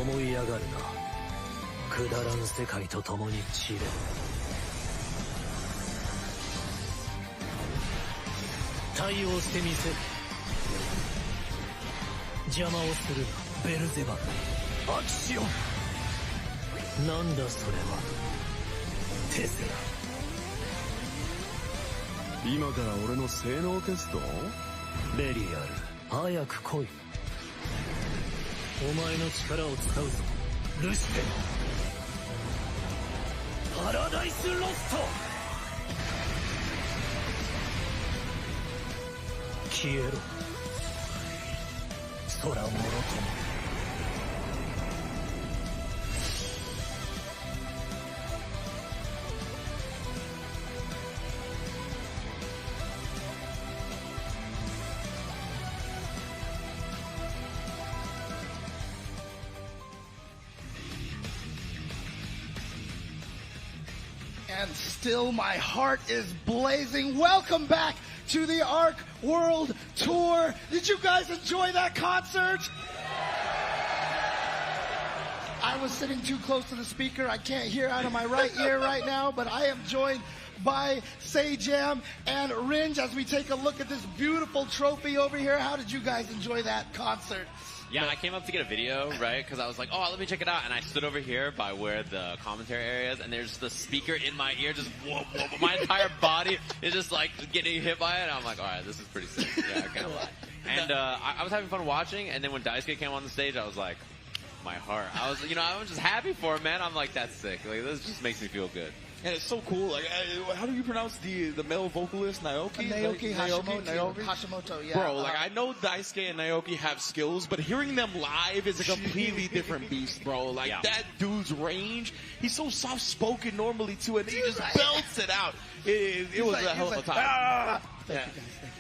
Speaker 15: 思い上がるな。くだらん世界と共に散れ。対応してみせる。邪魔をするな、ベルゼバブ。アキシオン。なんだそれは。テス
Speaker 8: ラ。今から俺の性能テスト？
Speaker 15: ベリアル、早く来い。お前の力を使うぞ、ルシフェ。パラダイスロスト。消えろ、空もろとも。
Speaker 2: And still my heart is blazing. Welcome back to the Arc World Tour. Did you guys enjoy that concert? I was sitting too close to the speaker. I can't hear out of my right ear right now, but I am joined by Sajam and Rinj as we take a look at this beautiful trophy over here. How did you guys enjoy that concert?
Speaker 4: Yeah, I came up to get a video, right? Because I was like, oh, let me check it out. And I stood over here by where the commentary area is, and there's the speaker in my ear, just whoa, whoa, whoa. My entire body is just like getting hit by it. And I'm like, all right, this is pretty sick. Yeah, I can't lie. And I was having fun watching, and then when Daisuke came on the stage, I was like, my heart. I was just happy for him, man. I'm like, that's sick. Like, this just makes me feel good.
Speaker 12: And it's so cool. Like, how do you pronounce the male vocalist, Naoki?
Speaker 2: Naoki Hashimoto, yeah.
Speaker 12: Bro, like, I know Daisuke and Naoki have skills, but hearing them live is a completely different beast, bro. Like, that dude's range, he's so soft-spoken normally, too, and he just belts it out. It was a hell of a time.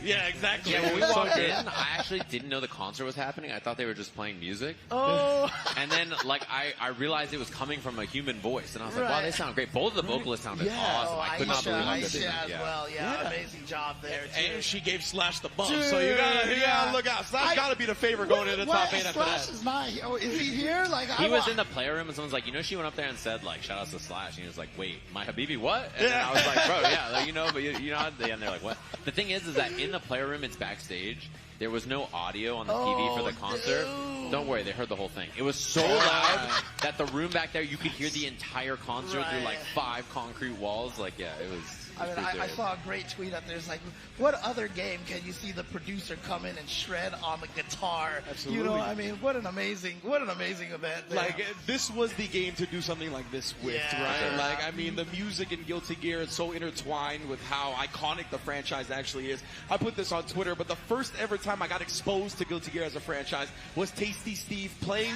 Speaker 12: Yeah, exactly.
Speaker 4: Yeah, when we walked in, I actually didn't know the concert was happening. I thought they were just playing music.
Speaker 2: Oh.
Speaker 4: And then, like, I realized it was coming from a human voice, and I was like, wow, they sound great. Both of the vocalists sounded awesome. I could not believe how good they did.
Speaker 2: Aisha as well, amazing job there, too.
Speaker 12: And she gave Slash the bump, so you gotta look out. Slash gotta be the favorite going to the top 8 after that.
Speaker 2: Slash is not, is he here? Like,
Speaker 4: he was in the player room, and someone's like, she went up there and said, like, shout out to Slash, and he was like, wait, my Habibi, what? And then I was like, bro, yeah, like, but you know, and they're like, what? The thing is that in the player room, it's backstage. There was no audio on the TV for the concert.
Speaker 2: Dude.
Speaker 4: Don't worry, they heard the whole thing. It was so loud that the room back there, you could hear the entire concert through like 5 concrete walls. Like, yeah, it was.
Speaker 2: I saw a great tweet up there. It's like, what other game can you see the producer come in and shred on the guitar?
Speaker 12: Absolutely.
Speaker 2: You know, I mean, what an amazing event. There.
Speaker 12: Like, this was the game to do something like this with, right?
Speaker 2: Sure.
Speaker 12: Like, I mean, the music in Guilty Gear is so intertwined with how iconic the franchise actually is. I put this on Twitter, but the first ever time I got exposed to Guilty Gear as a franchise was Tasty Steve playing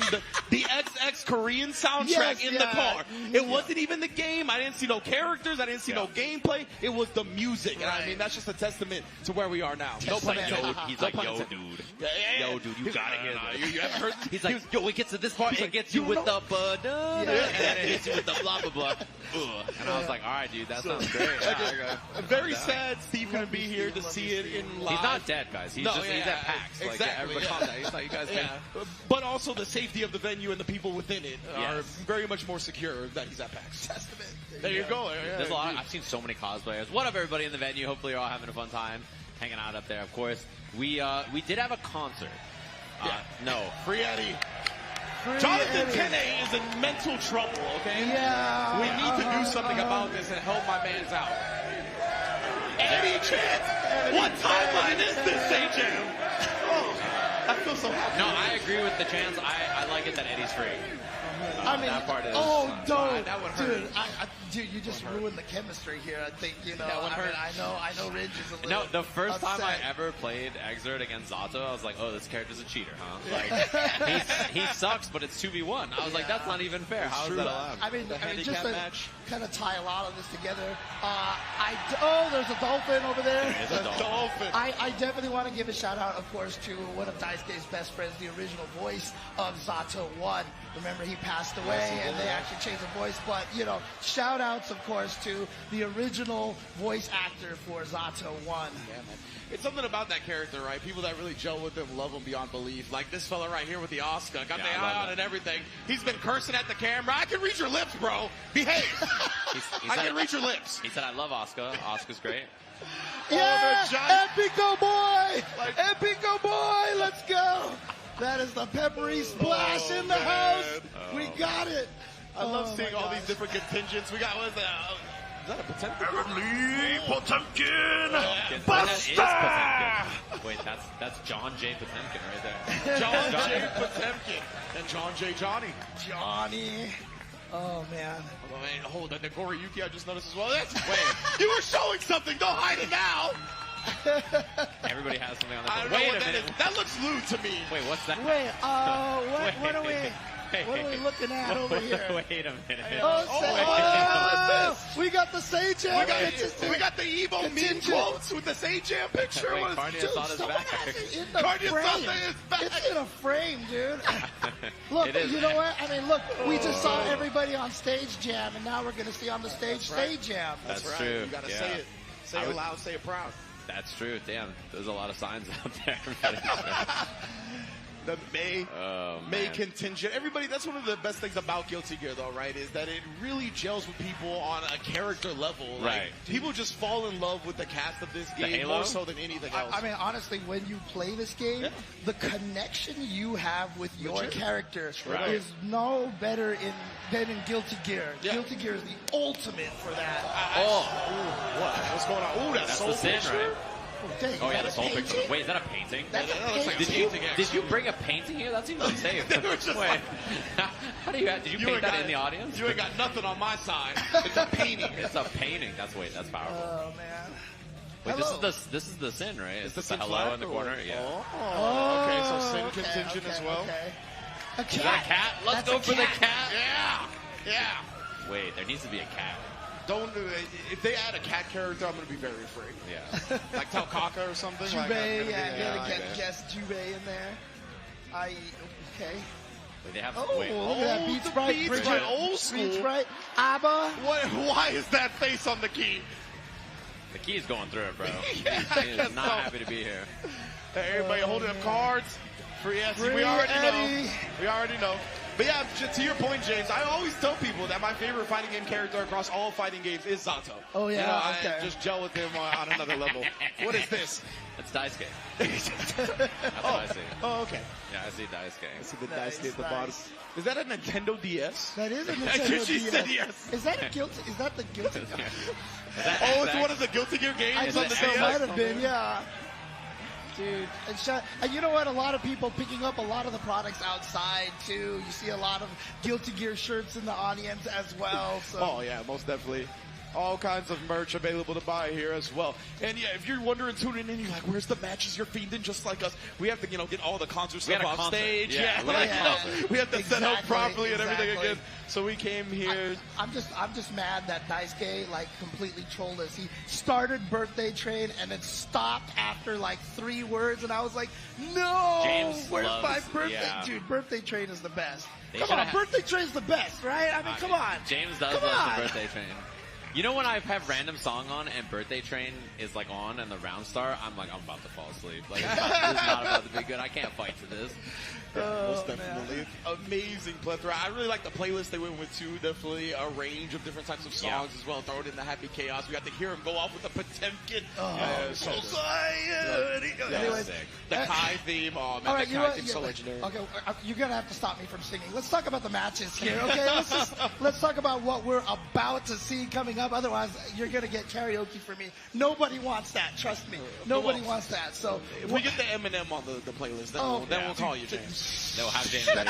Speaker 12: the XX Korean soundtrack in the car. It wasn't even the game. I didn't see no characters. I didn't see no gameplay. It was the music. And I mean, that's just a testament to where we are now. No pun intended.
Speaker 4: He's like, yo, dude. Yo, dude, you gotta hear this.
Speaker 12: You haven't heard?
Speaker 4: He's like, yo, it gets to this part, it gets you with the and then it hits you with the blah, blah, blah. And I was like, all right, dude, that sounds great.
Speaker 12: Very sad Steve couldn't be here to see it in live.
Speaker 4: He's not dead, guys. He's just he's at PAX.
Speaker 12: Exactly.
Speaker 4: Like, everybody he's like, you guys
Speaker 12: But also the safety of the venue and the people within it are very much more secure that he's at PAX.
Speaker 2: Testament.
Speaker 12: There you go.
Speaker 4: There's a lot. I've seen so many cosplayers. What up, everybody in the venue? Hopefully you're all having a fun time hanging out up there. Of course, we did have a concert. No.
Speaker 12: Free Eddie. Jonathan Tene is in mental trouble, okay?
Speaker 2: Yeah.
Speaker 12: We need to do something about this and help my man's out. Eddie Chance! What timeline is this, AJ? Oh, I feel so happy.
Speaker 4: No, I agree with the chance. I like it that Eddie's free.
Speaker 2: I mean,
Speaker 4: that part is
Speaker 2: don't,
Speaker 12: that would hurt.
Speaker 2: Dude, you just ruined the chemistry here. I think
Speaker 4: That would hurt.
Speaker 2: I know Ridge is a little.
Speaker 4: No, the first time I
Speaker 2: upset.
Speaker 4: ever played Exert against Zato, I was like, oh, this character's a cheater, huh? Like, he sucks, but it's 2v1. I was like, that's not even fair. How is that allowed?
Speaker 2: I mean, just to
Speaker 12: match.
Speaker 2: kind of tie a lot of this together. There's a dolphin over there.
Speaker 4: There's a dolphin.
Speaker 2: I definitely want to give a shout out, of course, to one of Daisuke's best friends, the original voice of Zato 1. Remember, he passed away, and they actually changed the voice. But, shout outs, of course, to the original voice actor for Zato 1.
Speaker 12: Yeah, man. It's something about that character, right? People that really gel with him love him beyond belief. Like this fella right here with the Oscar. Got the eye on and everything. He's been cursing at the camera. I can read your lips, bro. Behave. I can read your lips.
Speaker 4: He said, I love Oscar. Oscar's great.
Speaker 2: Yeah, Epico boy! Epico boy, let's go! That is the peppery splash in the house. We got it.
Speaker 12: I love seeing all these different contingents. We got, what is that? Is that a Potemkin? Heavenly Potemkin!
Speaker 4: Buster! Wait, that's John J. Potemkin right there.
Speaker 12: John J. Potemkin. And John J.
Speaker 2: Johnny. Oh, man.
Speaker 12: Oh, man. Hold on. Nagoriyuki, I just noticed as well. Wait, you were showing something. Don't hide it now.
Speaker 4: Everybody has something on
Speaker 12: I
Speaker 4: their
Speaker 12: don't know
Speaker 4: Wait
Speaker 12: what
Speaker 4: a
Speaker 12: that
Speaker 4: minute.
Speaker 12: is. That looks lewd to me.
Speaker 4: Wait, what's that?
Speaker 2: Wait, what are we looking at over here?
Speaker 4: Wait a minute.
Speaker 2: We got the Sage Jam.
Speaker 12: We got the Evo meme quotes with the Sage Jam picture.
Speaker 4: Wait, Carne Asada's back.
Speaker 12: Carne Asada is back.
Speaker 2: It's in a frame, dude. Look, you know what? I mean, look, we just saw everybody on Stage Jam, and now we're going to see on the stage Stage Jam.
Speaker 4: That's
Speaker 12: right.
Speaker 4: true.
Speaker 12: You got to say it. Say it loud, say it proud.
Speaker 4: That's true. Damn, there's a lot of signs out there.
Speaker 12: The May contingent. Everybody, that's one of the best things about Guilty Gear, though, right? Is that it really gels with people on a character level.
Speaker 4: Right.
Speaker 12: People just fall in love with the cast of this game more so than anything else.
Speaker 2: I mean, honestly, when you play this game, the connection you have with your character is no better than in Guilty Gear.
Speaker 12: Yeah.
Speaker 2: Guilty Gear is the ultimate for that.
Speaker 12: What? What's going on? Oh,
Speaker 4: That's the sin, right?
Speaker 2: Dang,
Speaker 4: Oh yeah, the soul picture. Wait, is that a painting?
Speaker 2: That's a
Speaker 12: painting.
Speaker 4: Did you bring a painting here? That seems unsafe. Wait, how do you? Did you paint that in the audience?
Speaker 12: You ain't got nothing on my side. It's a painting.
Speaker 4: It's a painting. That's powerful.
Speaker 2: Oh man.
Speaker 4: Wait, this is the sin, right?
Speaker 12: Is the
Speaker 4: the
Speaker 12: sin
Speaker 4: hello
Speaker 12: flag
Speaker 4: in the
Speaker 12: or
Speaker 4: corner?
Speaker 12: what?
Speaker 4: Yeah.
Speaker 12: Oh, okay. So sin contingent as well.
Speaker 2: A
Speaker 4: Is that a cat? Let's go for the cat.
Speaker 12: Yeah.
Speaker 4: Wait, there needs to be a cat.
Speaker 12: Don't do it. If they add a cat character, I'm going to be very afraid.
Speaker 4: Yeah.
Speaker 12: Like Telkaka or something.
Speaker 2: Jubei, you gotta guess Jubei in there. Okay.
Speaker 4: Wait, they have.
Speaker 2: Oh,
Speaker 4: wait.
Speaker 2: look at that Beat Sprite.
Speaker 12: Beat
Speaker 2: Bridget,
Speaker 12: Sprite, old school.
Speaker 2: Beat Sprite. ABBA.
Speaker 12: Why is that face on the key?
Speaker 4: The key's going through it, bro.
Speaker 12: Yeah,
Speaker 4: he is not happy to be here.
Speaker 12: Hey, everybody holding up cards. Free Eddie. We already know. We already know. But yeah, to your point, James, I always tell people that my favorite fighting game character across all fighting games is Zato.
Speaker 2: Oh, yeah,
Speaker 12: I just gel with him on another level. What is this?
Speaker 4: It's Daisuke. That's what I see.
Speaker 12: Oh, okay.
Speaker 4: Yeah, I see Daisuke.
Speaker 12: I see the Daisuke at the bottom. Is that a Nintendo DS?
Speaker 2: That is a Nintendo
Speaker 12: She
Speaker 2: DS.
Speaker 12: said yes.
Speaker 2: Is that guilty? Is that the Guilty Gear?
Speaker 12: It's one of the Guilty Gear games
Speaker 2: I
Speaker 12: on
Speaker 2: think
Speaker 12: the
Speaker 2: so.
Speaker 12: DS?
Speaker 2: Might have been, yeah. Dude, and you know what? A lot of people picking up a lot of the products outside too. You see a lot of Guilty Gear shirts in the audience as well. So.
Speaker 12: Oh yeah, most definitely. All kinds of merch available to buy here as well. And yeah, if you're wondering, tuning in, you're like, where's the matches? You're fiending just like us. We have to, get all the concert stuff off stage.
Speaker 4: Yeah,
Speaker 12: we have to set up properly and everything
Speaker 2: exactly.
Speaker 12: again. So we came here.
Speaker 2: I'm just mad that Daisuke completely trolled us. He started Birthday Train and then stopped after 3 words, and I was like, no,
Speaker 4: James
Speaker 2: where's
Speaker 4: loves,
Speaker 2: my birthday?
Speaker 4: yeah.
Speaker 2: Dude, Birthday Train is the best.
Speaker 4: They
Speaker 2: Come on,
Speaker 4: should've
Speaker 2: Birthday Train's the best, right? I mean, come on.
Speaker 4: James does
Speaker 2: Come
Speaker 4: love
Speaker 2: on.
Speaker 4: the Birthday Train. You know when I have random song on and Birthday Train is on and the round start, I'm like, I'm about to fall asleep. It's not about to be good. I can't fight for this.
Speaker 12: Most definitely. Amazing plethora. I really like the playlist they went with too. Definitely a range of different types of songs as well. Throw it in the Happy Chaos. We got to hear him go off with the Potemkin.
Speaker 2: Anyways,
Speaker 12: the Kai theme. Oh man,
Speaker 2: all right,
Speaker 12: the
Speaker 2: you know
Speaker 12: Kai
Speaker 2: what?
Speaker 12: theme's so legendary.
Speaker 2: Okay, you're gonna have to stop me from singing. Let's talk about the matches here, okay? Let's talk about what we're about to see coming up. Otherwise, you're gonna get karaoke for me. Nobody wants that. Trust me. Nobody wants that. So
Speaker 12: If we get the Eminem on the playlist, then we'll call you, James.
Speaker 4: They'll have James ready.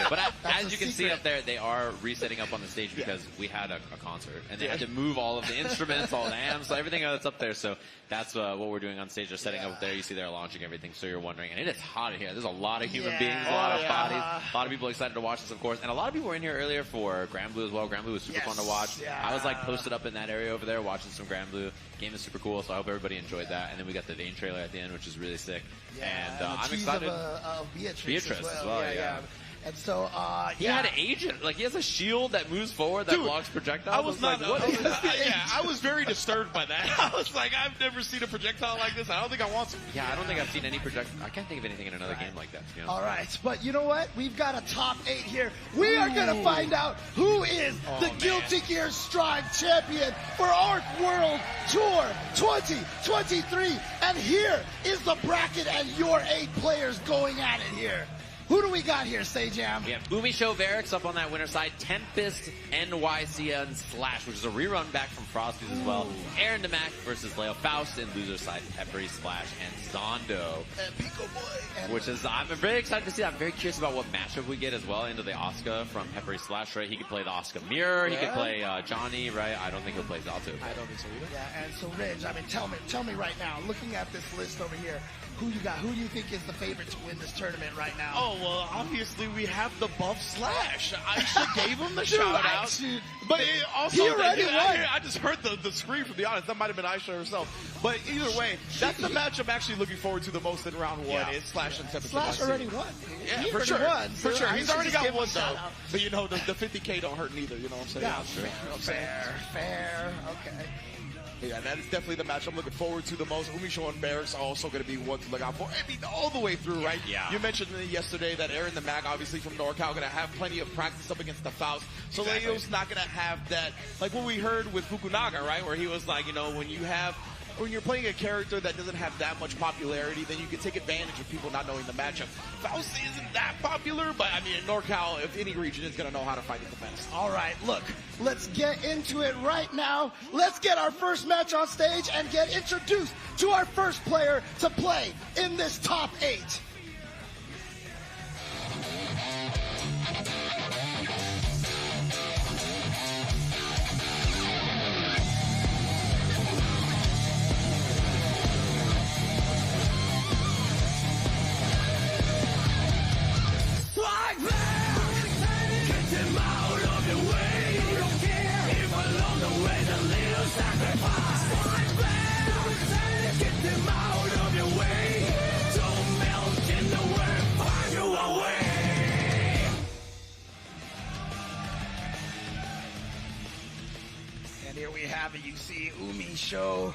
Speaker 4: But as you can see up there, they are resetting up on the stage because we had a concert and they had to move all of the instruments, all the amps, everything that's up there. So that's what we're doing on stage. They're setting up there. You see they're launching everything. So you're wondering, and it is hot in here. There's a lot of human beings, a lot of bodies, a lot of people excited to watch this, of course. And a lot of people were in here earlier for Grand Blue as well. Grand Blue was super fun to watch. I was like posted up in that area over there watching some Grand Blue. Game is super cool, so I hope everybody enjoyed that. And then we got the Vayne trailer at the end, which is really sick. And I'm excited.
Speaker 2: Of
Speaker 4: Beatrice as well, yeah.
Speaker 2: And so,
Speaker 4: he had an agent. Like, he has a shield that moves forward that blocks projectiles.
Speaker 12: I was not.
Speaker 4: like, what is this?
Speaker 12: I was very disturbed by that. I was like, I've never seen a projectile like this. I don't think I want to.
Speaker 4: Yeah, I don't think I've seen any projectile. I can't think of anything in another game like that, to be honest.
Speaker 2: All right, but you know what? We've got a top 8 here. We are going to find out who is the Guilty Gear Strive champion for Arc World Tour 2023. And here is the bracket and your 8 players going at it here. Who do we got here, Sajam?
Speaker 4: We have Umisho Varix up on that winner side, Tempest, NYC, and Slash, which is a rerun back from Frosty's as well. Aaron DeMac versus Leo Faust, and loser side, Peppery, Splash, and Zondo.
Speaker 2: And Pico Boy.
Speaker 4: Which is, I'm very excited to see that. I'm very curious about what matchup we get as well into the Asuka from Peppery Slash, right? He could play the Asuka Mirror, he could play Johnny, right? I don't think he'll play Zato.
Speaker 12: I don't think so either.
Speaker 2: Yeah, and so Ridge, I mean, tell me right now, looking at this list over here, who you got? Who do you think is the favorite to win this tournament right now?
Speaker 12: Oh, well, obviously we have the buff Slash. Aisha gave him the shout out. But it also,
Speaker 2: he already won.
Speaker 12: I just heard the scream from the audience. That might have been Aisha herself. But either way, that's the match I'm actually looking forward to the most in round 1 is Slash and Tempest.
Speaker 2: Slash already won.
Speaker 12: Yeah,
Speaker 2: he
Speaker 12: for
Speaker 2: already
Speaker 12: sure.
Speaker 2: won.
Speaker 12: For sure. He's already got one, though.
Speaker 2: Shout-out.
Speaker 12: But, you know, the 50K don't hurt neither. You know what I'm saying?
Speaker 2: Yeah, fair. Okay.
Speaker 12: Yeah, that is definitely the match I'm looking forward to the most. Umisho and Barracks are also going to be one to look out for. I mean, all the way through, right?
Speaker 4: Yeah.
Speaker 12: You mentioned yesterday that Aaron the Mag, obviously from NorCal, going to have plenty of practice up against the Faust. So Leo's not going to have that, like what we heard with Fukunaga, right? Where he was like, you know, when you're playing a character that doesn't have that much popularity, then you can take advantage of people not knowing the matchup. Faust isn't that popular, but I mean, in NorCal, if any region is going to know how to fight it the best.
Speaker 2: All right, look, let's get into it right now. Let's get our first match on stage and get introduced to our first player to play in this top 8. And here we have it. You see Umisho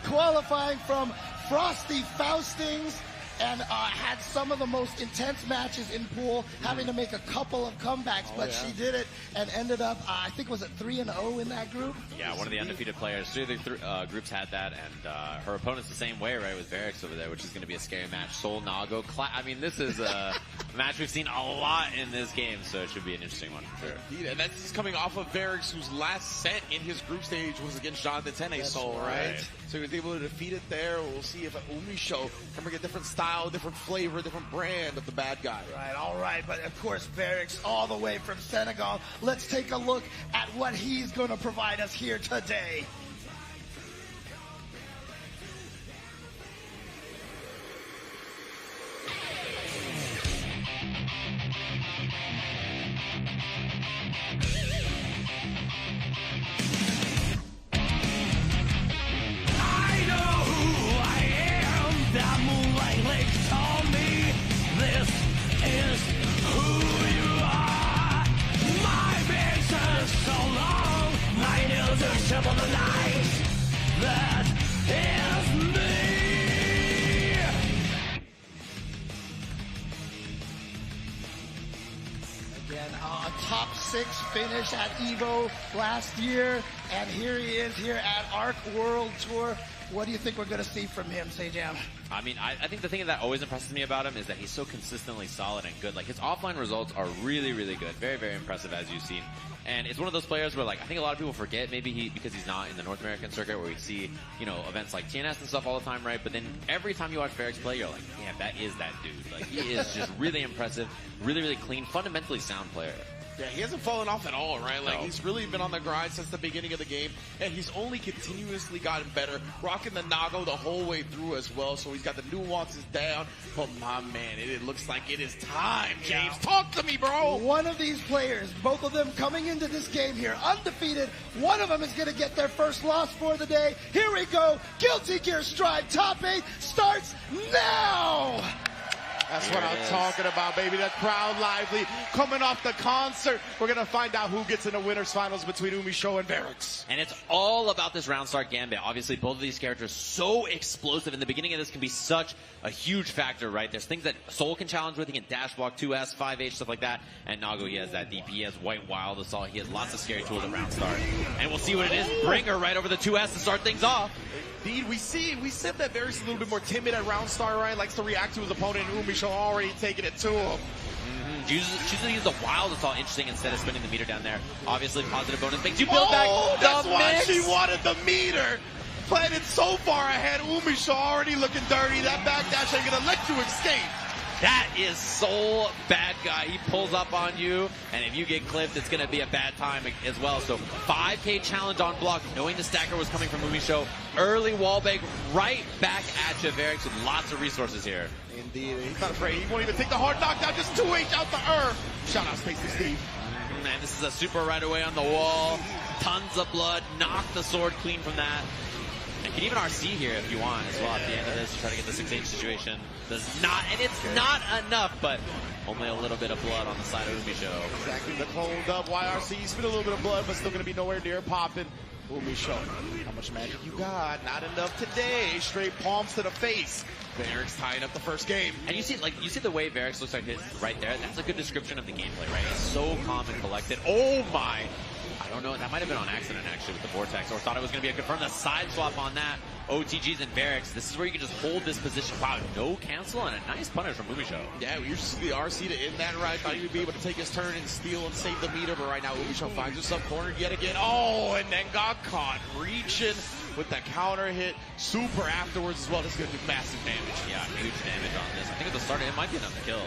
Speaker 2: qualifying from Frosty Faustings and had some of the most intense matches in pool, having to make a couple of comebacks, but she did it and ended up, I think, was it 3-0 in that group?
Speaker 4: Yeah, one of the undefeated players. 3 of the groups had that, and her opponent's the same way, right, with Varix over there, which is going to be a scary match. Sol Nago. I mean, this is a match we've seen a lot in this game, so it should be an interesting one for sure.
Speaker 12: Indeed, and that's coming off of Varix, whose last set in his group stage was against Jonathan Tene Sol, right? So he was able to defeat it there. We'll see if Umisho can bring a different style, different flavor, different brand of the bad guy.
Speaker 2: Right, all right. But, of course, Varix all the way from Senegal. Let's take a look at what he's going to provide us here today.
Speaker 15: On the night, that is me.
Speaker 2: Again, a top 6 finish at EVO last year, and here he is here at Arc World Tour. What do you think we're going to see from him, Sejam?
Speaker 4: I mean, I think the thing that always impresses me about him is that he's so consistently solid and good. Like, his offline results are really, really good. Very, very impressive, as you've seen. And it's one of those players where, like, I think a lot of people forget, maybe because he's not in the North American circuit where we see, you know, events like TNS and stuff all the time, right? But then every time you watch Ferrex play, you're like, damn, that is that dude. Like, he is just really impressive, really, really clean, fundamentally sound player.
Speaker 12: Yeah, he hasn't fallen off at all, right? Like,
Speaker 4: No.
Speaker 12: he's really been on the grind since the beginning of the game, and he's only continuously gotten better, rocking the Nago the whole way through as well, so he's got the nuances down. But my man, it looks like it is time, James. Talk to me, bro!
Speaker 2: One of these players, both of them coming into this game here undefeated, one of them is going to get their first loss for the day. Here we go. Guilty Gear Strive Top 8 starts now!
Speaker 12: That's what I'm talking about, baby. The crowd lively. Coming off the concert, we're going to find out who gets in the winners finals between Umisho and Ferrex.
Speaker 4: And it's all about this round start gambit. Obviously, both of these characters so explosive. In the beginning of this can be such a huge factor, right? There's things that Soul can challenge with. He can dash block 2S, 5H, stuff like that. And Nago, he has that DP, he has White Wild Assault. He has lots of scary tools at round start. And we'll see what it is. Bring her right over the 2S to start things off.
Speaker 12: Indeed, we said that Ferrex is a little bit more timid at round start, right? Likes to react to his opponent, and Umisho already taking it to him.
Speaker 4: Choosing to use the Wild Assault, interesting, instead of spinning the meter down there. Obviously, positive bonus makes you build back
Speaker 12: that's
Speaker 4: the
Speaker 12: why
Speaker 4: mix.
Speaker 12: she wanted the meter. Planted so far ahead, Umisho already looking dirty. That backdash ain't gonna let you escape.
Speaker 4: That is Soul bad guy. He pulls up on you, and if you get clipped, it's going to be a bad time as well. So 5K challenge on block, knowing the stacker was coming from Umisho. Early wall bake right back at you, Ferrex, with lots of resources here.
Speaker 12: Indeed, he's not afraid. He won't even take the hard knockdown, just 2H out the Shout out Spacey Steve.
Speaker 4: Man, this is a super right away on the wall. Tons of blood. Knock the sword clean from that. You can even RC here if you want as well at the end of this to try to get the 6H situation. Does not, and it's not enough, but only a little bit of blood on the side of Umisho.
Speaker 12: Exactly, the cloned up YRC. Spit a little bit of blood, but still going to be nowhere near popping. Umisho, how much magic you got? Not enough today. Straight palms to the face. Ferrex tying up the first game.
Speaker 4: And you see the way Ferrex looks like it right there. That's a good description of the gameplay, right? It's so calm and collected. Oh my! I don't know. That might have been on accident actually with the Vortex, or thought it was going to be a confirm. The side swap on that. OTGs and Ferrex. This is where you can just hold this position. Wow, no cancel and a nice punish from Umisho.
Speaker 12: Yeah, we used to see the RC to end that right. Thought he would be able to take his turn and steal and save the meter, but right now Umisho finds himself cornered yet again. Oh, and then got caught reaching with the counter hit. Super afterwards as well. This is going to do massive damage.
Speaker 4: Yeah, huge damage on this. I think at the start it might be enough to kill.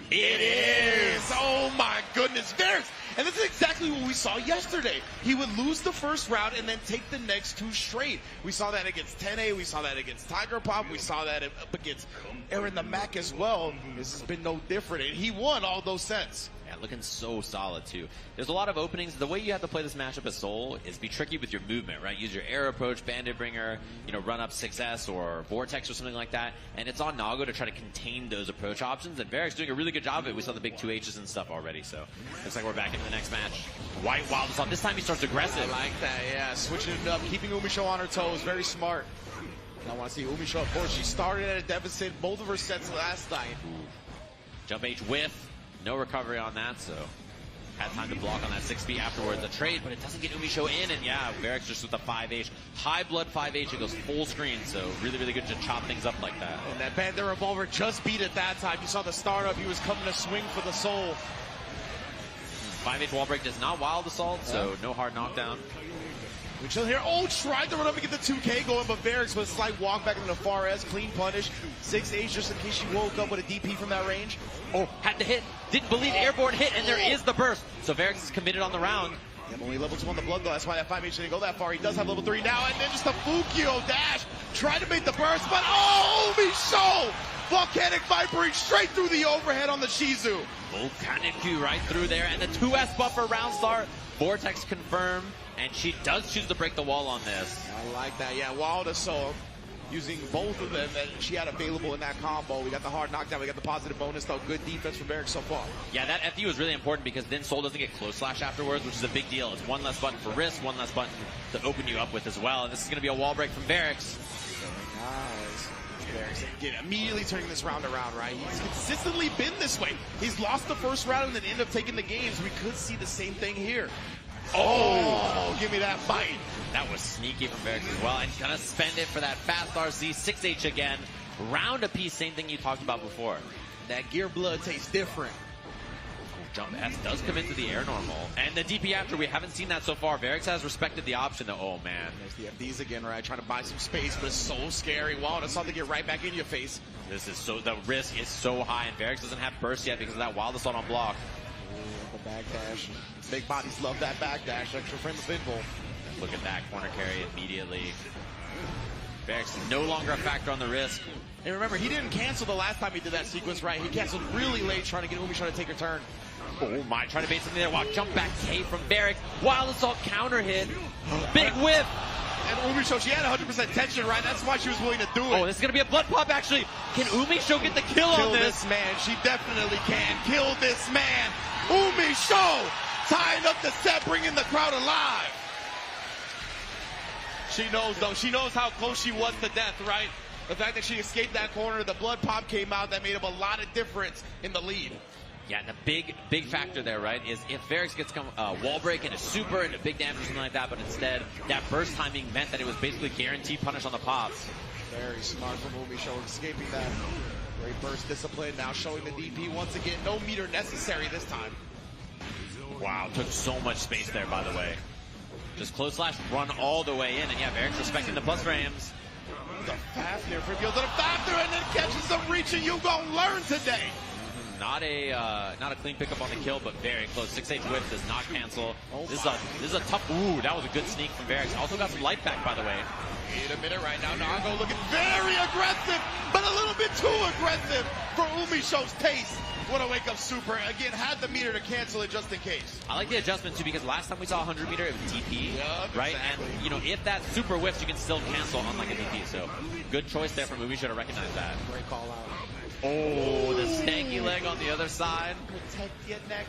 Speaker 12: It is! Oh my goodness, Ferrex! And this is exactly what we saw yesterday. He would lose the first round and then take the next two straight. We saw that against 10A, we saw that against Tiger Pop, we saw that up against Aaron the Mac as well. This has been no different, and he won all those sets.
Speaker 4: Yeah, looking so solid too. There's a lot of openings. The way you have to play this matchup as Soul is be tricky with your movement, right? Use your air approach, Bandit Bringer, run up 6S or Vortex or something like that. And it's on Nago to try to contain those approach options. And Ferrex doing a really good job of it. We saw the big 2Hs and stuff already. So looks like we're back into the next match. White Wild Assault. This time he starts aggressive.
Speaker 12: I like that, yeah. Switching it up, keeping Umisho on her toes. Very smart. And I want to see Umisho, of course. She started at a deficit both of her sets last night.
Speaker 4: Jump H whiff. No recovery on that, so had time to block on that 6B afterwards. A trade, but it doesn't get Umisho in, and yeah, Ferrex just with the 5H. High blood 5H, it goes full screen, so really, really good to chop things up like that.
Speaker 12: And that Bandit Revolver just beat it that time. You saw the startup, he was coming to swing for the Soul.
Speaker 4: 5H wall break does not Wild Assault, so no hard knockdown.
Speaker 12: We chill here. Oh, tried to run up and get the 2K going, but Ferrex with a slight walk back into the far S. Clean punish. 6H just in case she woke up with a DP from that range.
Speaker 4: Oh, had to hit. Didn't believe airborne hit, and there is the burst. So Ferrex is committed on the round.
Speaker 12: Yeah, only level 2 on the blood though. That's why that 5H didn't go that far. He does have level 3 now, and then just a Fukio dash. Tried to make the burst, but oh, Umisho! Volcanic Vipering straight through the overhead on the Shizu.
Speaker 4: Volcanic Q right through there, and the 2S buffer round start. Vortex confirmed, and she does choose to break the wall on this.
Speaker 12: I like that. Yeah, Wild Assault using both of them that she had available in that combo. We got the hard knockdown, we got the positive bonus though. Good defense from Ferrex so far.
Speaker 4: Yeah, that FU is really important because then Soul doesn't get close slash afterwards, which is a big deal. It's one less button for risk, one less button to open you up with as well. And this is going to be a wall break from Ferrex.
Speaker 12: Nice. Ferrex immediately turning this round around, right? He's consistently been this way. He's lost the first round and then ended up taking the games. We could see the same thing here. Oh, give me that bite.
Speaker 4: That was sneaky from Varix as well. And gonna spend it for that fast RC 6H again. Round a piece, same thing you talked about before.
Speaker 12: That gear blood tastes different.
Speaker 4: Jump S does come into the air normal. And the DP after, we haven't seen that so far. Varix has respected the option though. Oh man.
Speaker 12: There's the FDs again, right? Trying to buy some space, but it's so scary. Wow, that's something to get right back in your face.
Speaker 4: This is so, the risk is so high, and Varix doesn't have burst yet because of that wild assault on block.
Speaker 12: Ooh, the backdash. Big bodies love that backdash. Extra frame of pinball.
Speaker 4: Look at that corner carry immediately. Varix no longer a factor on the risk.
Speaker 12: And remember, he didn't cancel the last time he did that sequence, right? He canceled really late trying to get Umi trying to take her turn.
Speaker 4: Oh my, trying to bait something there. Wow, jump back K from Varix. Wild assault counter hit. Big whip.
Speaker 12: And Umi Show, she had 100% tension, right? That's why she was willing to do it.
Speaker 4: Oh, this is going to be a blood pop, actually. Can Umi Show get the kill on this?
Speaker 12: Man. She definitely can. Kill this man. Umi Show tying up the set, bringing the crowd alive. She knows, though. She knows how close she was to death, right? The fact that she escaped that corner, the blood pop came out, that made up a lot of difference in the lead.
Speaker 4: Yeah, and the big factor there, right, is if Varix gets wall break and a super and a big damage or something like that, but instead that burst timing meant that it was basically guaranteed punish on the pops.
Speaker 12: Very smart from Umi Show, escaping that. Great burst discipline, now showing the DP once again. No meter necessary this time.
Speaker 4: Wow, took so much space there, by the way. Just close slash run all the way in, and yeah, Varix respecting the plus frames.
Speaker 12: The fast there, Fribio to the faster, and then catches some reach, and you gonna learn today.
Speaker 4: Not a clean pickup on the kill, but very close. 6H whip does not cancel. This is a tough. Ooh, that was a good sneak from Varix. Also got some life back, by the way.
Speaker 12: Wait a minute right now. Nago looking very aggressive, but a little bit too aggressive for Umi Show's taste. What a wake up super. Again, had the meter to cancel it just in case.
Speaker 4: I like the adjustment too, because last time we saw 100 meter, it was DP, right?
Speaker 12: Exactly.
Speaker 4: And you know, if that super whiffs, you can still cancel unlike a DP. So good choice there from Umi Show to recognize that.
Speaker 12: Great call out.
Speaker 4: Oh, the stanky leg on the other side.
Speaker 12: Protect your neck.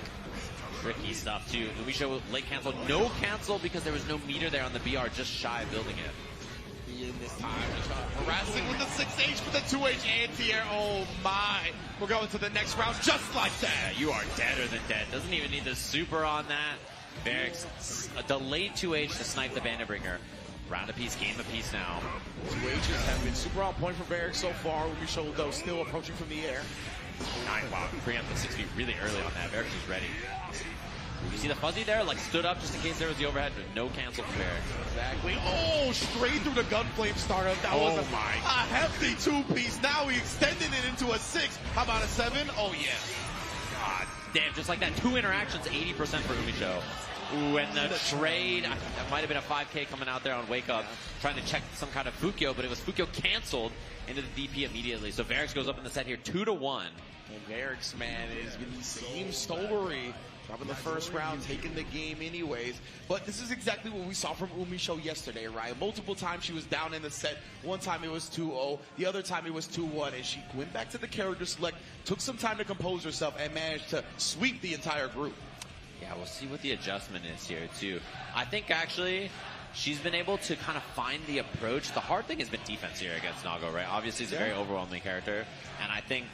Speaker 4: Tricky stuff too. Umi Show late cancel. No cancel because there was no meter there on the BR, just shy of building it.
Speaker 12: In this time, harassing with the 6H with the 2H anti-air. Oh my. We're going to the next round just like that.
Speaker 4: Yeah, you are deader than dead. Doesn't even need the super on that. Varix, a delayed 2H to snipe the Bandit Bringer. Round a piece, game a piece now.
Speaker 12: 2Hs have been super on point for Varix so far. Umi Show, though, still approaching from the air.
Speaker 4: Wow, preempted 6 feet really early on that. Varix is ready. You see the fuzzy there? Like, stood up just in case there was the overhead, but no cancel from Varix.
Speaker 12: Exactly. Oh, straight through the gunflame startup. That was a hefty 2-piece. Now he extended it into a 6. How about a 7? Oh, yeah.
Speaker 4: God damn, just like that. 2 interactions, 80% for Umi Show. Ooh, and the trade, that might have been a 5K coming out there on Wake Up, trying to check some kind of Fukyo, but it was Fukyo canceled into the DP immediately. So Varix goes up in the set here 2-1.
Speaker 12: And Varix, man, has been the same story. Dropping the first round, taking the game anyways. But this is exactly what we saw from Umi Show yesterday, right? Multiple times she was down in the set. One time it was 2-0. The other time it was 2-1. And she went back to the character select, took some time to compose herself, and managed to sweep the entire group.
Speaker 4: Yeah, we'll see what the adjustment is here, too. I think, actually, she's been able to kind of find the approach. The hard thing has been defense here against Nago, right? Obviously, he's a very overwhelming character. And I think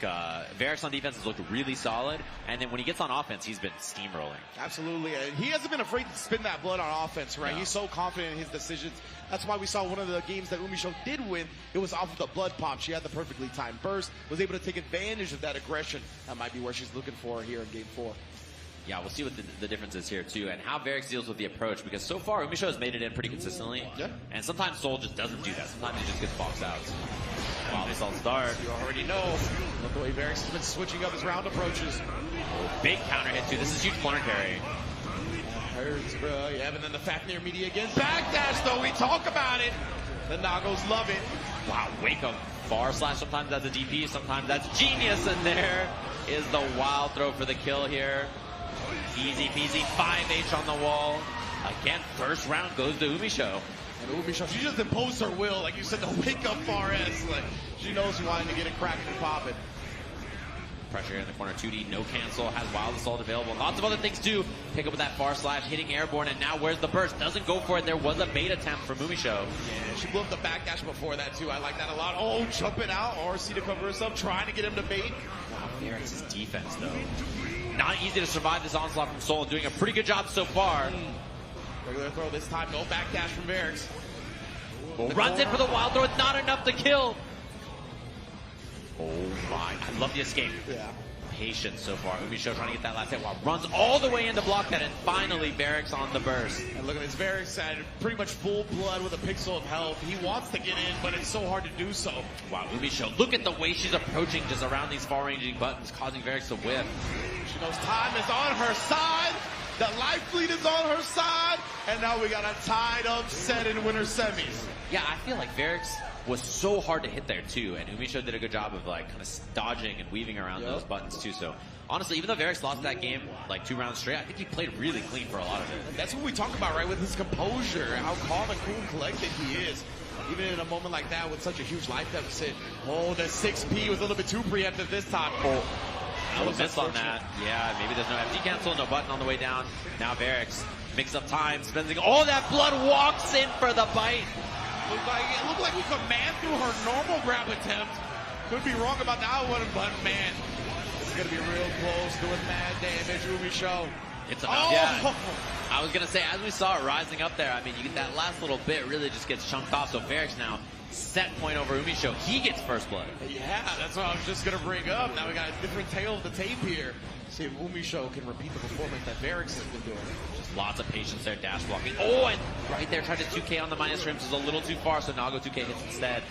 Speaker 4: Varix on defense has looked really solid. And then when he gets on offense, he's been steamrolling.
Speaker 12: Absolutely. And he hasn't been afraid to spin that blood on offense, right?
Speaker 4: Yeah.
Speaker 12: He's so confident in his decisions. That's why we saw one of the games that Umi Show did win. It was off of the blood pop. She had the perfectly timed burst, was able to take advantage of that aggression. That might be where she's looking for here in game 4.
Speaker 4: Yeah, we'll see what the difference is here, too, and how Varix deals with the approach, because so far, Umi Show has made it in pretty consistently.
Speaker 12: Yeah.
Speaker 4: And sometimes Soul just doesn't do that. Sometimes he just gets boxed out. Wow, this all start.
Speaker 12: You already know. Look the way Varix has been switching up his round approaches.
Speaker 4: Oh, big counter hit, too. This is huge corner carry.
Speaker 12: Hurts, bro. Yeah, and then the fat near media again. Backdash, though. We talk about it. The Nagos love it.
Speaker 4: Wow, wake up. Far slash, sometimes that's a DP, sometimes that's genius, and there is the wild throw for the kill here. Easy peasy, 5H on the wall. Again, first round goes to Umi Show.
Speaker 12: And Umi Show, she just imposed her will. Like you said, the wake up far S. Like, she knows she wanted to get it cracking and popping.
Speaker 4: Pressure in the corner, 2D, no cancel, has wild assault available. Lots of other things too. Pick up with that far slash, hitting airborne, and now where's the burst? Doesn't go for it. There was a bait attempt from Umi Show.
Speaker 12: Yeah, she blew up the backdash before that too. I like that a lot. Oh, jumping out, RC to cover herself, trying to get him to bait.
Speaker 4: Wow, Varix's defense though. Not easy to survive this onslaught from Soul, and doing a pretty good job so far.
Speaker 12: Regular throw this time. No backdash from Varix.
Speaker 4: Runs in for the wild throw. It's not enough to kill. Oh my. I love the escape.
Speaker 12: Yeah.
Speaker 4: Patience so far. Umisho trying to get that last hit while runs all the way in to block that, and finally Varix on the burst.
Speaker 12: And look at this, Varix at pretty much full blood with a pixel of health. He wants to get in, but it's so hard to do so.
Speaker 4: Wow, Umisho, look at the way she's approaching just around these far-ranging buttons, causing Varix to whiff.
Speaker 12: She knows time is on her side. The life fleet is on her side. And now we got a tied up set in winter semis.
Speaker 4: Yeah, I feel like Varix was so hard to hit there too, and Umisho did a good job of like kind of dodging and weaving around those buttons too. So honestly, even though Varix lost that game like 2 rounds straight, I think he played really clean for a lot of it.
Speaker 12: That's what we talk about, right? With his composure, how calm and cool and collected he is. Even in a moment like that with such a huge life deficit. Oh, the 6P was a little bit too preemptive this time. Oh,
Speaker 4: I was missed on that. Yeah, maybe there's no FD cancel, no button on the way down. Now Varix mix up time, spending all that blood, walks in for the bite.
Speaker 12: It looked like we could man through her normal grab attempt. Could be wrong about that one, but man, it's going to be real close, doing mad damage, Umisho.
Speaker 4: It's about, yeah. I was going to say, as we saw it rising up there, I mean, you get that last little bit really just gets chunked off. So Varix now, set point over Umisho. He gets first blood.
Speaker 12: Yeah, that's what I was just going to bring up. Now we got a different tail of the tape here. See if Umisho can repeat the performance that Varix has been doing.
Speaker 4: Just lots of patience there, dash blocking. Oh, and right there, tried to 2K on the minus rims. Is a little too far, so Nago 2K hits instead.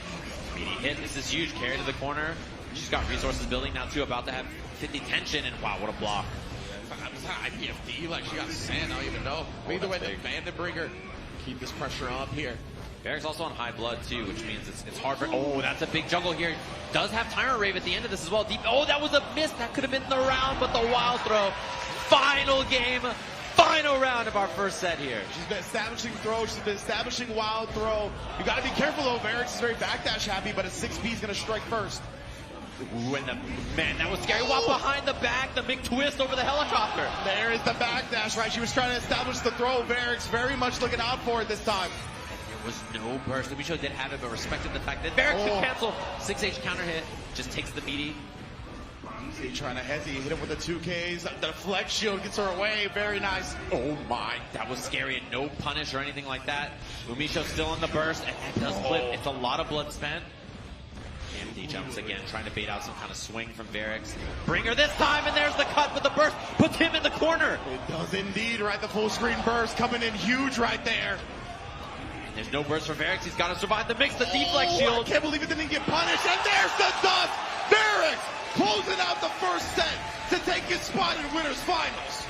Speaker 4: Meaty hit. This is huge. Carry to the corner. She's got resources building now, too. About to have 50 tension, and wow, what a block.
Speaker 12: It's not IPFD, like she got sand, I don't even know. Either way, they banned to bring her. Keep this pressure up here.
Speaker 4: Varix also on high blood too, which means it's hard for. Oh, that's a big juggle here. Does have Tyrant Rave at the end of this as well. Deep. Oh, that was a miss. That could have been the round, but the wild throw. Final game, final round of our first set here.
Speaker 12: She's been establishing throw. She's been establishing wild throw. You got to be careful though. Varix is very backdash happy, but a 6P is going to strike first.
Speaker 4: Ooh, and man, that was scary. While behind the back, the big twist over the helicopter.
Speaker 12: There is the backdash, right? She was trying to establish the throw. Varix very much looking out for it this time.
Speaker 4: There was no burst. Umisho did have it, but respected the fact that Varix could cancel. 6H counter hit, just takes the meaty.
Speaker 12: Easy trying to hesitate, hit him with the 2Ks. The flex shield gets her away. Very nice.
Speaker 4: Oh my, that was scary, and no punish or anything like that. Umisho still in the burst, and that does flip. It's a lot of blood spent. Empty jumps again, trying to bait out some kind of swing from Varix. Bring her this time, and there's the cut with the burst. Puts him in the corner.
Speaker 12: It does indeed, right? The full screen burst coming in huge right there.
Speaker 4: And there's no burst for Varix. He's got to survive the mix, the deflect shield.
Speaker 12: I can't believe it didn't get punished. And there's the dust. Varix closing out the first set to take his spot in winners finals.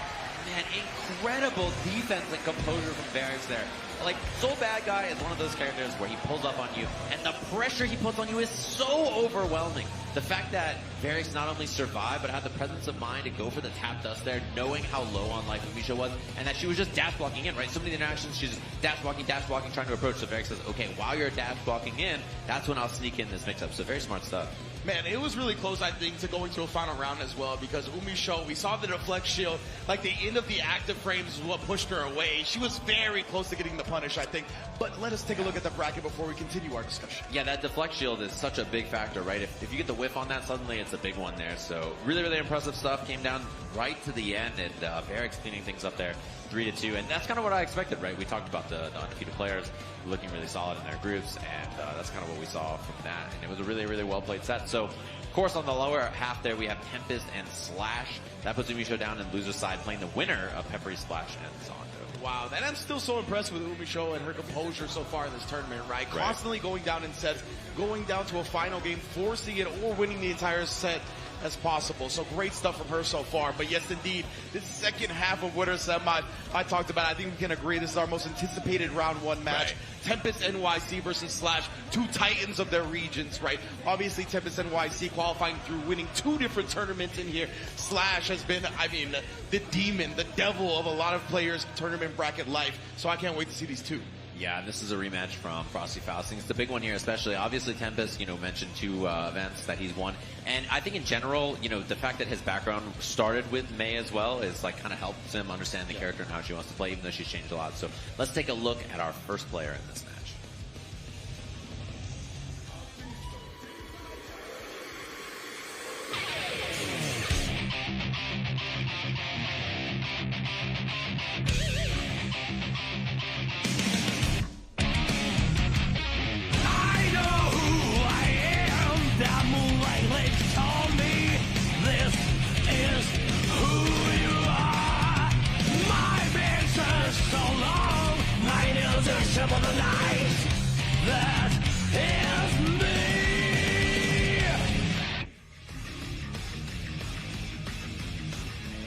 Speaker 4: Man, incredible defense and composure from Varix there. Like, Soul Bad Guy is one of those characters where he pulls up on you, and the pressure he puts on you is so overwhelming. The fact that Varix not only survived, but had the presence of mind to go for the tap dust there, knowing how low on life Umisho was, and that she was just dash blocking in, right? So many interactions, she's just dash blocking, trying to approach. So Varix says, okay, while you're dash blocking in, that's when I'll sneak in this mix-up. So very smart stuff.
Speaker 12: Man, it was really close, I think, to going to a final round as well, because Umisho, we saw the deflect shield, like the end of the active frames is what pushed her away. She was very close to getting the punish, I think. But let us take a look at the bracket before we continue our discussion.
Speaker 4: Yeah, that deflect shield is such a big factor, right? If you get the whiff on that, suddenly it's a big one there. So really, really impressive stuff. Came down right to the end, and Varix cleaning things up there, 3-2. And that's kind of what I expected, right? We talked about the undefeated players looking really solid in their groups, and that's kind of what we saw from that. And it was a really, really well-played set. So, of course, on the lower half there, we have Tempest and Slash. That puts Umisho down in loser side, playing the winner of Peppery Splash and Zondo.
Speaker 12: Wow, and I'm still so impressed with Umisho and her composure so far in this tournament, right? Constantly going down in sets, going down to a final game, forcing it or winning the entire set as possible. So great stuff from her so far. But yes, indeed, this second half of Winter Semi, I talked about, I think we can agree this is our most anticipated round one match. Right. Tempest NYC versus Slash, two titans of their regions, right? Obviously, Tempest NYC qualifying through winning 2 different tournaments in here. Slash has been, I mean, the demon, the devil of a lot of players' tournament bracket life. So I can't wait to see these two.
Speaker 4: Yeah, this is a rematch from Frosty Fausting. It's the big one here, especially. Obviously, Tempest, mentioned 2 events that he's won. And I think in general, the fact that his background started with May as well is like kind of helps him understand the character and how she wants to play, even though she's changed a lot. So let's take a look at our first player in this match.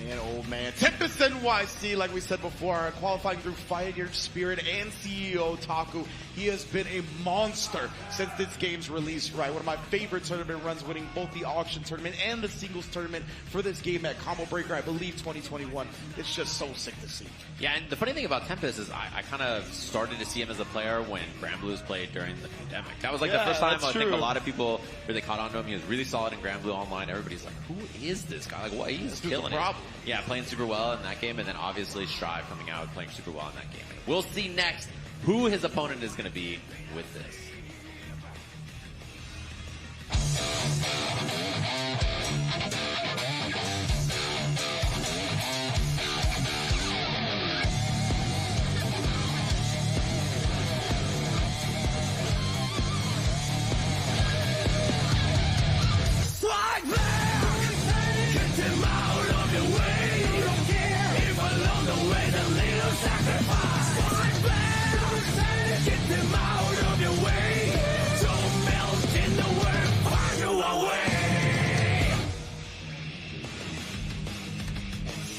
Speaker 12: Man, oh man. Tempest NYC, like we said before, qualifying through Fire Spirit and CEO Taku. He has been a monster since this game's release, right? One of my favorite tournament runs, winning both the auction tournament and the singles tournament for this game at Combo Breaker, I believe 2021. It's just so sick to see.
Speaker 4: Yeah, and the funny thing about Tempest is I kind of started to see him as a player when Grand Blues played during the pandemic. That was like the first time I think a lot of people really caught on to him. He was really solid in Grand Blue Online. Everybody's like, who is this guy? Like, what? He's killing it. Yeah, playing super well in that game, and then obviously Strive coming out playing super well in that game. And we'll see next who his opponent is going to be with this.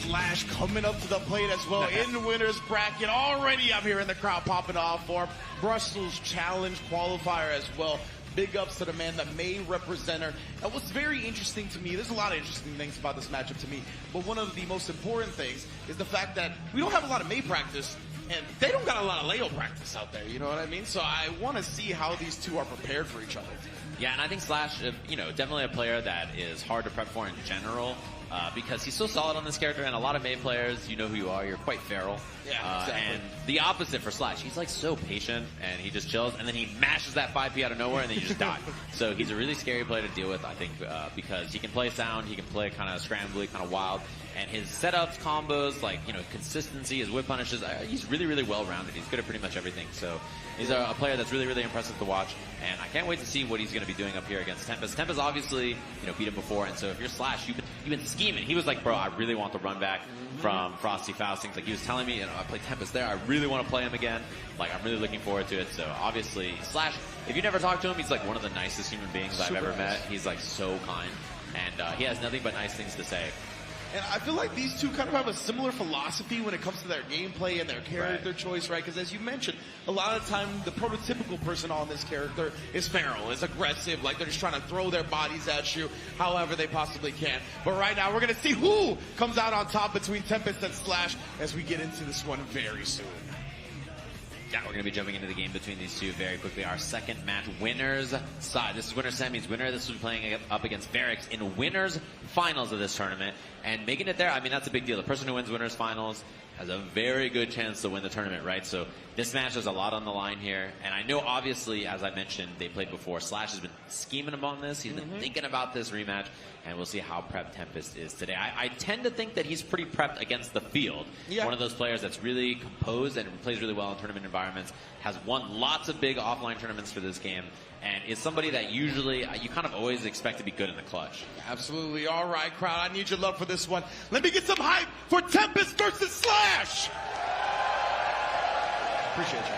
Speaker 12: Slash coming up to the plate as well in the winner's bracket. Already I'm here in the crowd popping off for him. Brussels Challenge qualifier as well. Big ups to the man that may represent her. And what's very interesting to me, there's a lot of interesting things about this matchup to me, but one of the most important things is the fact that we don't have a lot of May practice, and they don't got a lot of Leo practice out there, you know what I mean? So I want to see how these two are prepared for each other.
Speaker 4: Yeah, and I think Slash, you know, definitely a player that is hard to prep for in general. Because he's so solid on this character, and a lot of May players, you know who you are, you're quite feral.
Speaker 12: Yeah, exactly.
Speaker 4: And the opposite for Slash, he's like so patient, and he just chills, and then he mashes that 5P out of nowhere, and then you just die. So he's a really scary player to deal with, I think, because he can play sound, he can play kind of scrambly, kind of wild, and his setups, combos, like, you know, consistency, his whip punishes, he's really, really well-rounded. He's good at pretty much everything. So he's a player that's really, really impressive to watch, and I can't wait to see what he's going to be doing up here against Tempest. Tempest obviously, you know, beat him before, and so if you're Slash, you've been scheming. He was like, bro, I really want the run back from Frosty Faustings. Like, he was telling me, you know, I played Tempest there. I really want to play him again. Like, I'm really looking forward to it. So obviously, Slash, if you never talked to him, he's like one of the nicest human beings I've ever met. He's like so kind, and he has nothing but nice things to say.
Speaker 12: And I feel like these two kind of have a similar philosophy when it comes to their gameplay and their character choice, right? Because as you mentioned, a lot of the time the prototypical person on this character is feral, is aggressive, like they're just trying to throw their bodies at you however they possibly can. But right now we're going to see who comes out on top between Tempest and Slash as we get into this one very soon.
Speaker 4: Yeah, we're going to be jumping into the game between these two very quickly. Our second match, winners side. This is winner semis. Winner, this will be playing up against Varix in winners finals of this tournament. And making it there, I mean, that's a big deal. The person who wins winners finals has a very good chance to win the tournament, right? So this match, there's a lot on the line here. And I know, obviously, as I mentioned, they played before. Slash has been scheming about this. He's been thinking about this rematch. And we'll see how prepped Tempest is today. I tend to think that he's pretty prepped against the field. Yeah. One of those players that's really composed and plays really well in tournament environments, has won lots of big offline tournaments for this game, and is somebody that usually you kind of always expect to be good in the clutch.
Speaker 12: Absolutely. All right, crowd, I need your love for this one. Let me get some hype for Tempest versus Slash. Appreciate you.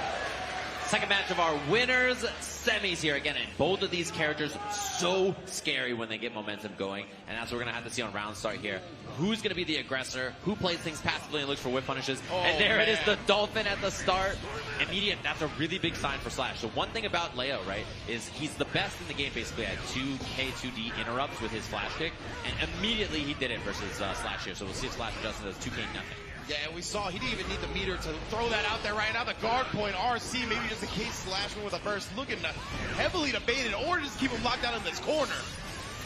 Speaker 4: Second match of our winners semis here again, and both of these characters so scary when they get momentum going, and that's what we're gonna have to see on round start here. Who's gonna be the aggressor? Who plays things passively and looks for whip punishes? And there it is, the dolphin at the start. Immediate, that's a really big sign for Slash. So one thing about Leo, right, is he's the best in the game basically at 2K, 2D interrupts with his flash kick, and immediately he did it versus Slash here. So we'll see if Slash adjusts does 2K nothing.
Speaker 12: Yeah, and we saw he didn't even need the meter to throw that out there right now. The guard point, RC, maybe just in case Slash went with a burst, looking to heavily debate it, or just keep him locked down in this corner.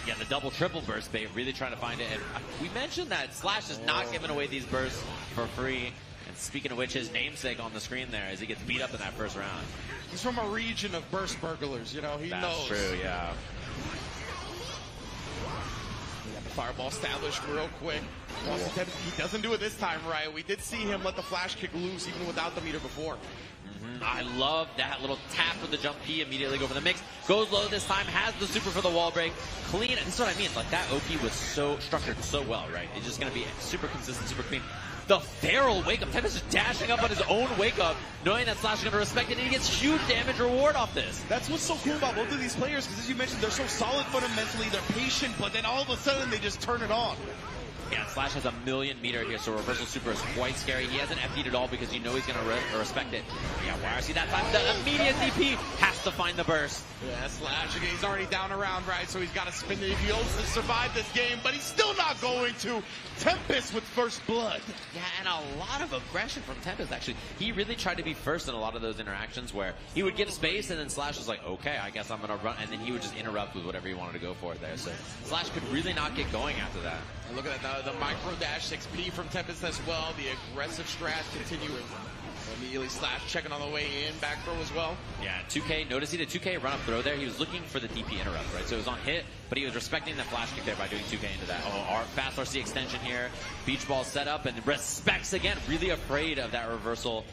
Speaker 4: Yeah, the double triple burst bait, really trying to find it. And we mentioned that Slash is not giving away these bursts for free. And speaking of which, his namesake on the screen there as he gets beat up in that first round.
Speaker 12: He's from a region of burst burglars, you know, he knows.
Speaker 4: That's true, yeah.
Speaker 12: Fireball established real quick. He doesn't do it this time right. We did see him let the flash kick loose even without the meter before.
Speaker 4: I love that little tap with the jump P, immediately go for the mix. Goes low this time, has the super for the wall break. Clean, and that's what I mean. Like, that OP was so structured so well, right? It's just going to be super consistent, super clean. The feral wake up. Tempest is dashing up on his own wake up, knowing that Slash is going to respect it, and he gets huge damage reward off this.
Speaker 12: That's what's so cool about both of these players, because as you mentioned, they're so solid fundamentally, they're patient, but then all of a sudden they just turn it on.
Speaker 4: Yeah, Slash has a million meter here, so reversal super is quite scary. He hasn't FD'd at all because you know he's going to respect it. Yeah, YRC that time, the immediate DP has to find the burst.
Speaker 12: Yeah, Slash, again, he's already down around, right? So he's got to spin it if he hopes to survive this game, but he's still not going to. Tempest with first blood.
Speaker 4: Yeah, and a lot of aggression from Tempest, actually. He really tried to be first in a lot of those interactions where he would give space and then Slash was like, okay, I guess I'm going to run, and then he would just interrupt with whatever he wanted to go for there. So Slash could really not get going after that.
Speaker 12: And look at that, the micro dash 6P from Tempest as well. The aggressive strat continuing. Immediately Slash checking on the way in, back throw as well.
Speaker 4: Yeah, 2K, notice he did 2K run up throw there. He was looking for the DP interrupt, right? So it was on hit, but he was respecting the flash kick there by doing 2K into that. Oh, fast RC extension here. Beach ball set up and respects again. Really afraid of that reversal.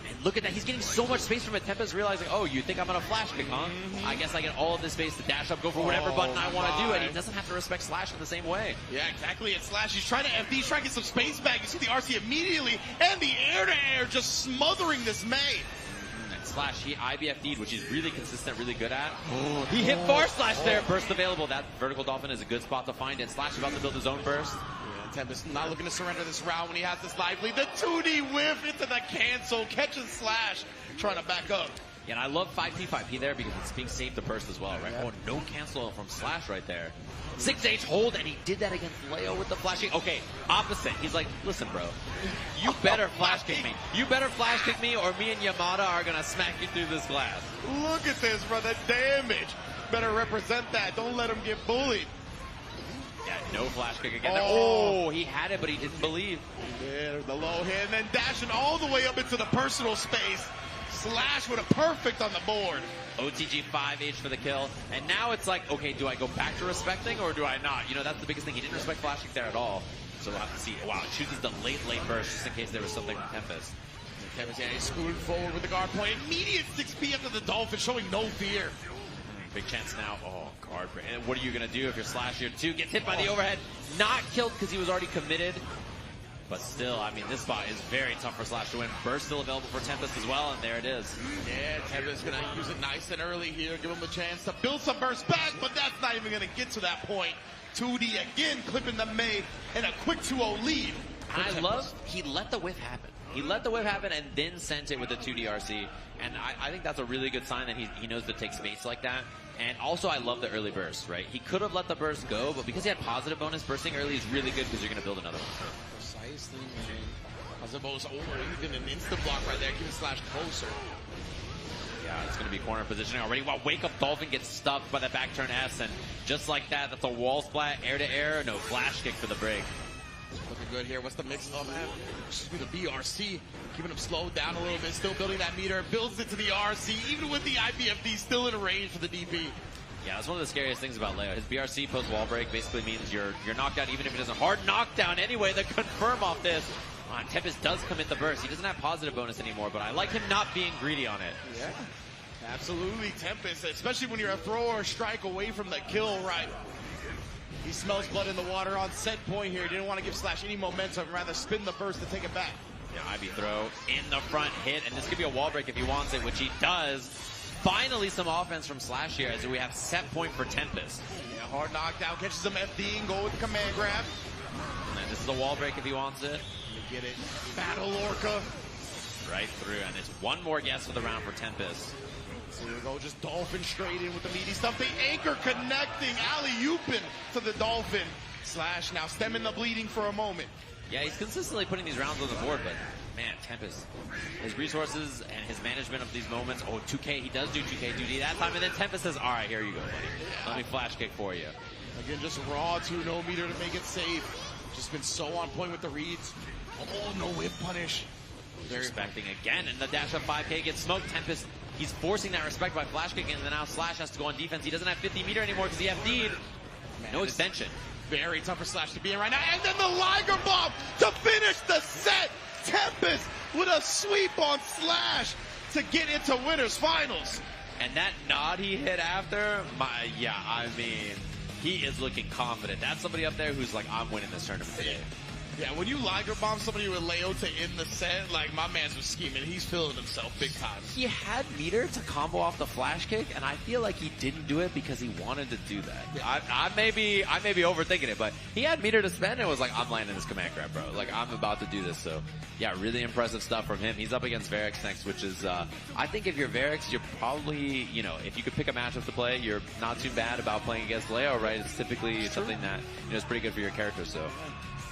Speaker 4: And look at that, he's getting so much space from it. Tempest realizing, oh, you think I'm gonna flash kick, huh? I guess I get all of this space to dash up, go for whatever button I want to do, and he doesn't have to respect Slash in the same way.
Speaker 12: Yeah, exactly. And Slash, he's trying to FD, he's trying to get some space back. You see the RC immediately, and the air-to-air just smothering this May.
Speaker 4: And Slash, he IBFD'd, which he's really consistent, really good at. He hit far Slash there, burst available. That vertical dolphin is a good spot to find it. Slash is about to build his own burst.
Speaker 12: Tempest not looking to surrender this round when he has this live lead. The 2D whiff into the cancel, catches Slash, trying to back up.
Speaker 4: Yeah, and I love 5P, 5P there because it's being saved to burst as well, right? Yeah. Oh, no cancel from Slash right there. 6H hold, and he did that against Leo with the flashing. Okay, opposite. He's like, listen, bro, you better flash kick me. You better flash kick me or me and Yamada are going to smack you through this glass.
Speaker 12: Look at this, bro, the damage. Better represent that. Don't let him get bullied.
Speaker 4: Yeah, no flash kick again. Oh, he had it, but he didn't believe.
Speaker 12: Yeah, the low hit, and then dashing all the way up into the personal space. Slash with a perfect on the board.
Speaker 4: OTG 5H for the kill. And now it's like, okay, do I go back to respecting or do I not? You know, that's the biggest thing. He didn't respect flash kick there at all. So we'll have to see. Wow, chooses the late burst just in case there was something from Tempest.
Speaker 12: Tempest, yeah, he's scooting forward with the guard point. Immediate 6P after the Dolphin, showing no fear.
Speaker 4: Big chance now. Oh, guard break. And what are you going to do if you're Slash here too? Gets hit by the overhead. Not killed because he was already committed. But still, I mean, this spot is very tough for Slash to win. Burst still available for Tempest as well, and there it is.
Speaker 12: Yeah, Tempest going to use it nice and early here. Give him a chance to build some burst back, but that's not even going to get to that point. 2D again clipping the May and a quick 2-0 lead.
Speaker 4: I love, he let the whiff happen. He let the whip happen and then sent it with the 2DRC. And I think that's a really good sign that he knows to take space like that. And also, I love the early burst, right? He could have let the burst go, but because he had positive bonus, bursting early is really good because you're going to build another one.
Speaker 12: Precisely, man. Positive bonus over, even an instant block right there, keeping Slash closer.
Speaker 4: Yeah, it's going to be corner positioning already. Wow, Wake Up Dolphin gets stuck by the back turn S, and just like that, that's a wall splat, air to air, no flash kick for the break.
Speaker 12: Looking good here. What's the mix? Oh, man. Excuse me, the BRC. Keeping him slowed down a little bit. Still building that meter. Builds it to the RC. Even with the IBFD still in range for the DP.
Speaker 4: Yeah, that's one of the scariest things about Leo. His BRC post wall break basically means you're knocked out even if it is a hard knockdown anyway. The confirm off this. Tempest does commit the burst. He doesn't have positive bonus anymore, but I like him not being greedy on it.
Speaker 12: Yeah. Absolutely, Tempest. Especially when you're a throw or strike away from the kill, right? He smells blood in the water on set point here. He didn't want to give Slash any momentum, rather spin the burst to take it back.
Speaker 4: Yeah, IB throw in the front hit, and this could be a wall break if he wants it, which he does. Finally, some offense from Slash here as we have set point for Tempest.
Speaker 12: Yeah, hard knockdown, catches him FD and go with the command grab.
Speaker 4: And this is a wall break if he wants it.
Speaker 12: You get it. Battle Orca.
Speaker 4: Right through, and it's one more guess for the round for Tempest.
Speaker 12: So here we go, just Dolphin straight in with the meaty stuff. The anchor connecting, alley-ooping to the Dolphin. Slash now stemming the bleeding for a moment.
Speaker 4: Yeah, he's consistently putting these rounds on the board, but man, Tempest, his resources and his management of these moments. Oh, 2K, he does do 2K duty that time, and then Tempest says, all right, here you go, buddy. Let me flash kick for you.
Speaker 12: Again, just raw 2-0 meter to make it safe. Just been so on point with the reads. Oh, no whip punish.
Speaker 4: They're expecting again, and the dash up 5K gets smoked. Tempest, he's forcing that respect by flash kicking, and then now Slash has to go on defense. He doesn't have 50 meter anymore because he FD'd. No extension.
Speaker 12: Very tough for Slash to be in right now. And then the Liger Bomb to finish the set. Tempest with a sweep on Slash to get into winners finals.
Speaker 4: And that nod he hit after, I mean, he is looking confident. That's somebody up there who's like, I'm winning this tournament today.
Speaker 12: Yeah, when you Liger bomb somebody with Leo to end the set, like my man's was scheming. He's feeling himself big time.
Speaker 4: He had meter to combo off the flash kick, and I feel like he didn't do it because he wanted to do that. Yeah. I may be overthinking it, but he had meter to spend and was like, I'm landing this command grab, bro. Like, I'm about to do this. So, yeah, really impressive stuff from him. He's up against Varix next, which is, I think if you're Varix, you're probably, you know, if you could pick a matchup to play, you're not too bad about playing against Leo, right? It's typically something that, you know, is pretty good for your character, so.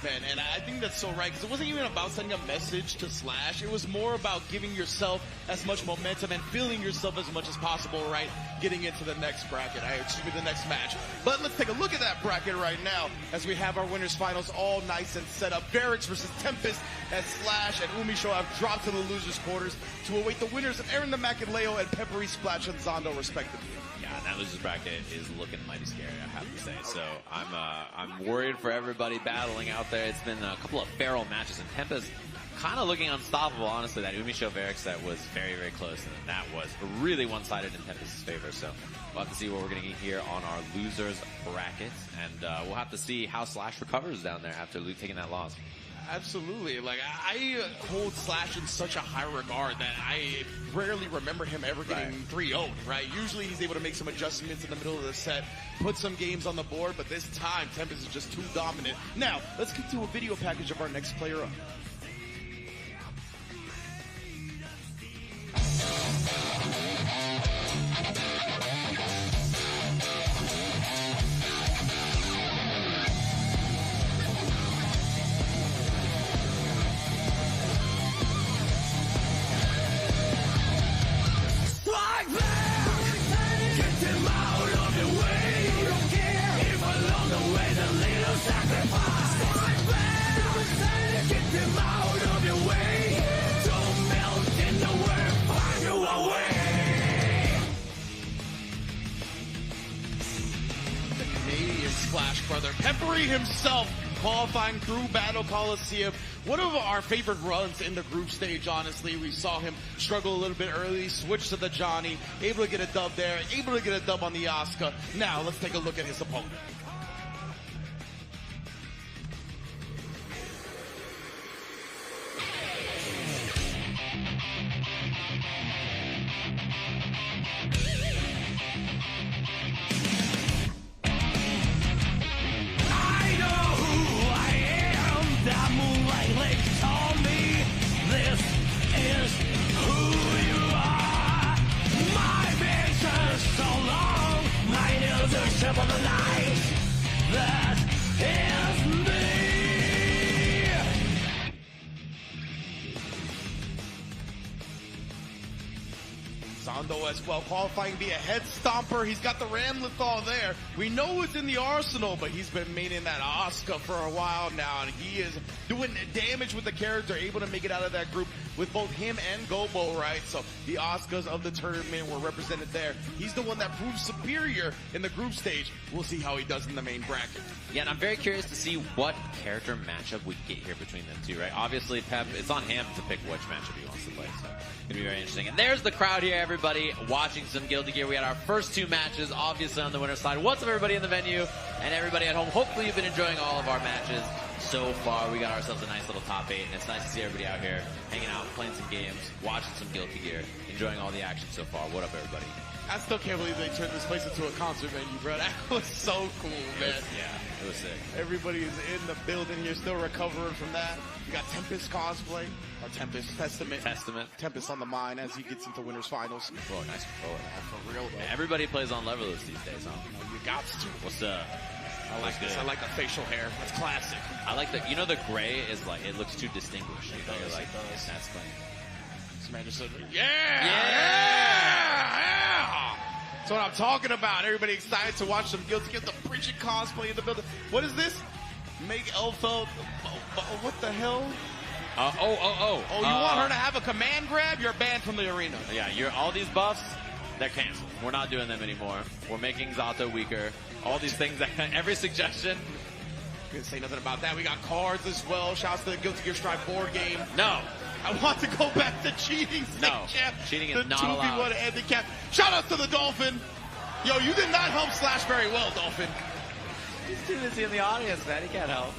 Speaker 12: Man, and I think that's so right, because it wasn't even about sending a message to Slash. It was more about giving yourself as much momentum and feeling yourself as much as possible, right? Getting into the next bracket, the next match. But let's take a look at that bracket right now, as we have our winners finals all nice and set up. Varix versus Tempest, as Slash and Umisho have dropped to the losers quarters to await the winners of Aaron the Mac and Leo and Peppery, Splash, and Zondo, respectively.
Speaker 4: Yeah, that losers bracket is looking mighty scary, I have to say. So I'm worried for everybody battling out there. It's been a couple of feral matches, and Tempest kind of looking unstoppable, honestly. That Umisho Varix set was very, very close, and that was really one-sided in Tempest's favor. So we'll have to see what we're going to get here on our losers bracket, and we'll have to see how Slash recovers down there after taking that loss.
Speaker 12: Absolutely. Like, I hold Slash in such a high regard that I rarely remember him ever getting 3-0'd, right? Usually he's able to make some adjustments in the middle of the set, put some games on the board, but this time Tempest is just too dominant. Now, let's get to a video package of our next player up. Splash brother Peppery himself qualifying through Battle Coliseum. One of our favorite runs in the group stage, honestly. We saw him struggle a little bit early, switch to the Johnny, able to get a dub there, able to get a dub on the Asuka. Now let's take a look at his opponent.
Speaker 15: Of the light that is me.
Speaker 12: Zondo as well, qualifying via head stomper. He's got the Ram Lethal there. We know it's in the arsenal, but he's been maintaining that Asuka for a while now, and he is doing damage with the character, able to make it out of that group with both him and Gobo, right? So the Asukas of the tournament were represented there. He's the one that proved superior in the group stage. We'll see how he does in the main bracket.
Speaker 4: Yeah, and I'm very curious to see what character matchup we get here between them two, right? Obviously, Pep, it's on him to pick which matchup he wants to play, so it's going to be very interesting. And there's the crowd here, everybody, watching some Guilty Gear. We had our first two matches, obviously, on the winner's side. What's up, everybody in the venue and everybody at home? Hopefully you've been enjoying all of our matches so far. We got ourselves a nice little top 8, and it's nice to see everybody out here hanging out, playing some games, watching some Guilty Gear, enjoying all the action so far. What up, everybody?
Speaker 12: I still can't believe they turned this place into a concert venue, bro. That was so cool, man.
Speaker 4: It was sick.
Speaker 12: Everybody is in the building here, still recovering from that. We got Tempest cosplay, or Tempest Testament. Tempest on the mind as he gets into winners finals.
Speaker 4: Oh, nice controller.
Speaker 12: For real, though.
Speaker 4: Yeah, everybody plays on leverless these days, huh?
Speaker 12: You got to.
Speaker 4: What's up?
Speaker 12: I like this. I like the facial hair. That's classic.
Speaker 4: I like the, you know, the gray is like, it looks too distinguished. You know, you're like, that's funny.
Speaker 12: This man just said, yeah! That's what I'm talking about. Everybody excited to watch some Guilty Gear. The Bridget cosplay in the building. What is this? Make Elfeld. What the hell?
Speaker 4: Oh,
Speaker 12: you want her to have a command grab? You're banned from the arena.
Speaker 4: Yeah, all these buffs, they're canceled. We're not doing them anymore. We're making Zato weaker. All these things, every suggestion.
Speaker 12: Couldn't say nothing about that. We got cards as well. Shouts to the Guilty Gear Strive board game.
Speaker 4: No.
Speaker 12: I want to go back to cheating.
Speaker 4: No. Cheating is not allowed.
Speaker 12: The 2v1 handicap. Shout out to the Dolphin. Yo, you did not help Slash very well, Dolphin.
Speaker 4: He's too busy in the audience, man. He can't help.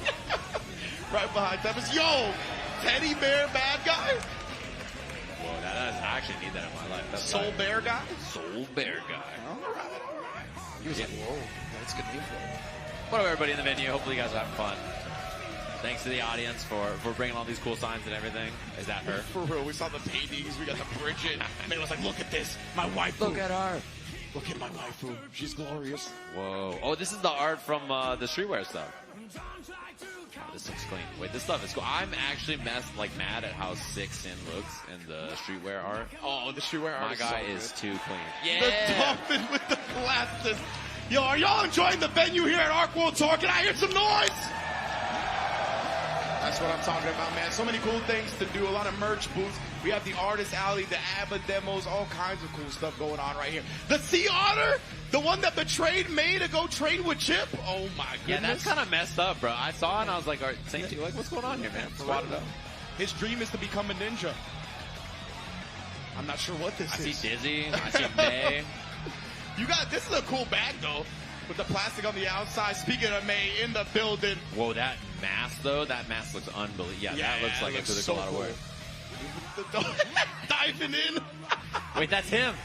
Speaker 12: right behind Tempest. Yo, teddy bear bad guy?
Speaker 4: Whoa, I actually need that in my life. That's
Speaker 12: Soul bear guy?
Speaker 4: Soul bear guy.
Speaker 12: All right. He was like, whoa, that's a good name for it.
Speaker 4: What up, everybody in the venue? Hopefully you guys are having fun. Thanks to the audience for bringing all these cool signs and everything. Is that her?
Speaker 12: For real, we saw the paintings. We got the Bridget. Man was like, look at this. My waifu.
Speaker 4: Look at her.
Speaker 12: Look at my waifu. She's glorious.
Speaker 4: Whoa. Oh, this is the art from the streetwear stuff. Oh, this looks clean. Wait, this stuff is cool. I'm actually mad at how sick Sin looks in the streetwear art.
Speaker 12: Oh, the streetwear art.
Speaker 4: My guy
Speaker 12: so
Speaker 4: is
Speaker 12: good.
Speaker 4: too clean.
Speaker 12: The dolphin with the glasses. Yo, are y'all enjoying the venue here at Arc World Tour? Can I hear some noise? That's what I'm talking about, man. So many cool things to do. A lot of merch booths. We have the Artist Alley, the ABBA demos, all kinds of cool stuff going on right here. The Sea Otter, the one that betrayed May to go train with Chip. Oh my goodness.
Speaker 4: Yeah, that's kind of messed up, bro. I saw it and I was like, all right, same thing. Like, what's going on here, man? Squat it up.
Speaker 12: His dream is to become a ninja. I'm not sure what this is.
Speaker 4: I see Dizzy. I see May.
Speaker 12: This is a cool bag though, with the plastic on the outside. Speaking of May, in the building.
Speaker 4: Whoa, that mask though, that mask looks unbelievable. Yeah, that looks like it took
Speaker 12: so
Speaker 4: a lot of work.
Speaker 12: Diving in.
Speaker 4: Wait, that's him.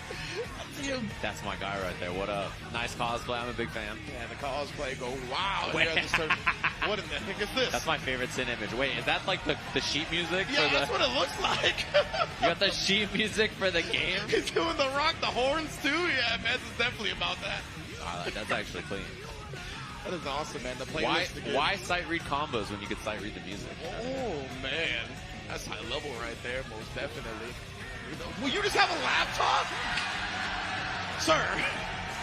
Speaker 12: That's him.
Speaker 4: That's my guy right there. What up? Nice cosplay. I'm a big fan.
Speaker 12: Yeah, the cosplay go, wow.
Speaker 4: Wait.
Speaker 12: What in the heck is this?
Speaker 4: That's my favorite Sin image. Wait, is that like the sheet music?
Speaker 12: Yeah,
Speaker 4: for the...
Speaker 12: that's what it looks like.
Speaker 4: You got the sheet music for the game?
Speaker 12: He's doing the rock, the horns too. Yeah, man, this is definitely about that.
Speaker 4: That's actually clean.
Speaker 12: That is awesome, man. The playlist
Speaker 4: Why sight read combos when you could sight read the music?
Speaker 12: Oh, man. That's high level right there, most definitely. Will you just have a laptop? Sir,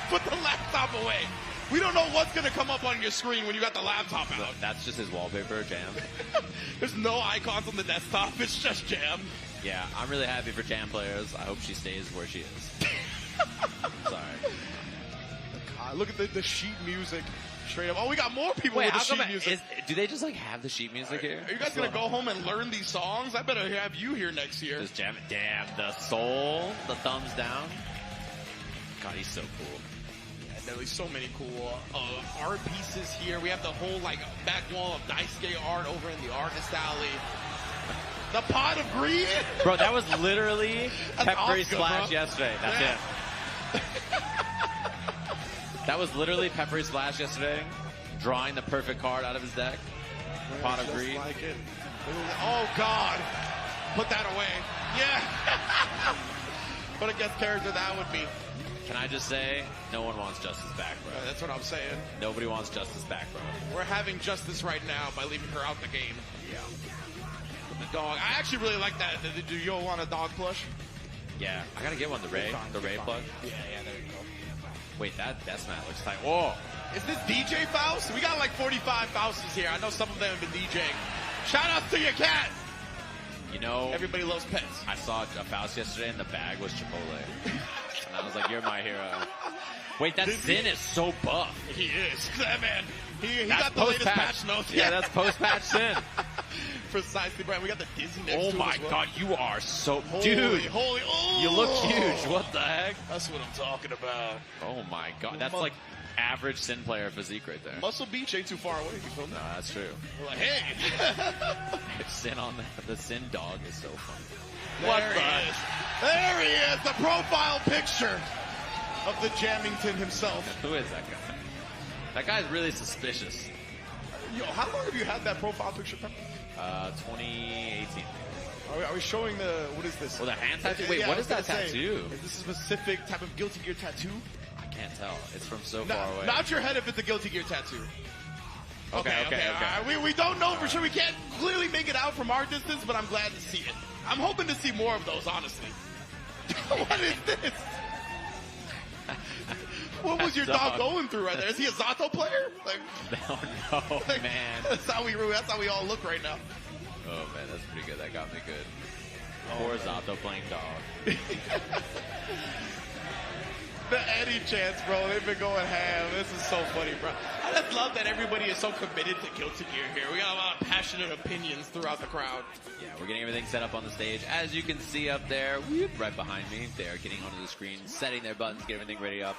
Speaker 12: put the laptop away. We don't know what's going to come up on your screen when you got the laptop out.
Speaker 4: That's just his wallpaper, Jam.
Speaker 12: There's no icons on the desktop. It's just Jam.
Speaker 4: Yeah, I'm really happy for Jam players. I hope she stays where she is. Sorry.
Speaker 12: God, look at the sheet music. Straight up. Oh, we got more people
Speaker 4: Wait,
Speaker 12: with the
Speaker 4: how
Speaker 12: sheet
Speaker 4: come
Speaker 12: music.
Speaker 4: Do they just like have the sheet music here?
Speaker 12: Are you guys going to go home and learn these songs? I better have you here next year.
Speaker 4: Just Jam it. Damn, the soul, the thumbs down. God, he's so cool.
Speaker 12: Yeah, there's so many cool art pieces here. We have the whole like back wall of Daisuke art over in the Artist Alley. The pot of greed.
Speaker 4: Bro, that was literally Peppery
Speaker 12: Oscar,
Speaker 4: Splash
Speaker 12: bro.
Speaker 4: yesterday. That's it. That was literally Peppery Splash yesterday, drawing the perfect card out of his deck. Pot of greed.
Speaker 12: Like it. Oh God! Put that away. Yeah. What a guest character that would be.
Speaker 4: Can I just say, no one wants Justice back, bro.
Speaker 12: That's what I'm saying.
Speaker 4: Nobody wants Justice back, bro.
Speaker 12: We're having Justice right now by leaving her out the game. Yeah. The dog. I actually really like that. Do you want a dog plush?
Speaker 4: Yeah, I gotta get one. The Ray plug.
Speaker 12: Yeah, there you go.
Speaker 4: Wait, that Deathmat looks tight. Whoa.
Speaker 12: Is this DJ Faust? We got like 45 Fausts here. I know some of them have been DJing. Shout out to your cat.
Speaker 4: You know,
Speaker 12: everybody loves pets.
Speaker 4: I saw a Faust yesterday and the bag was Chipotle. And I was like, you're my hero. Wait, that Sin is so buff.
Speaker 12: He is. That man. He got the latest patch notes.
Speaker 4: Yeah, that's post-patch Sin.
Speaker 12: Precisely, Brian. We got the Disney next
Speaker 4: Oh
Speaker 12: to
Speaker 4: my
Speaker 12: as well.
Speaker 4: God, you are so...
Speaker 12: Holy,
Speaker 4: Dude,
Speaker 12: holy, oh.
Speaker 4: you look huge. What the heck?
Speaker 12: That's what I'm talking about.
Speaker 4: Oh my God, that's like average Sin player physique right there.
Speaker 12: Muscle Beach ain't too far away. You feel me?
Speaker 4: No, that's true.
Speaker 12: We're like, hey.
Speaker 4: Sin on the Sin dog is so funny.
Speaker 12: There he is. There he is, the profile picture of the Jamington himself.
Speaker 4: Who is that guy? That guy's really suspicious.
Speaker 12: Yo, how long have you had that profile picture?
Speaker 4: 2018.
Speaker 12: Are we showing what is this?
Speaker 4: Oh, the hand tattoo? Wait,
Speaker 12: Yeah,
Speaker 4: what
Speaker 12: I
Speaker 4: is
Speaker 12: was
Speaker 4: that
Speaker 12: gonna say,
Speaker 4: tattoo?
Speaker 12: Is this a specific type of Guilty Gear tattoo?
Speaker 4: I can't tell. It's from so far away.
Speaker 12: Not your head if it's a Guilty Gear tattoo.
Speaker 4: Okay.
Speaker 12: All right. We don't know for sure. We can't clearly make it out from our distance, but I'm glad to see it. I'm hoping to see more of those, honestly. What is this? What was your dog going through right there? Is he a Zato player? Like,
Speaker 4: no, man.
Speaker 12: That's how we all look right now.
Speaker 4: Oh man, that's pretty good. That got me good. Poor Zato playing dog.
Speaker 12: The Eddie chants, bro. They've been going ham. This is so funny, bro. I just love that everybody is so committed to Guilty Gear here. We got a lot of passionate opinions throughout the crowd.
Speaker 4: Yeah, we're getting everything set up on the stage. As you can see up there, right behind me, they're getting onto the screen, setting their buttons, getting everything ready up.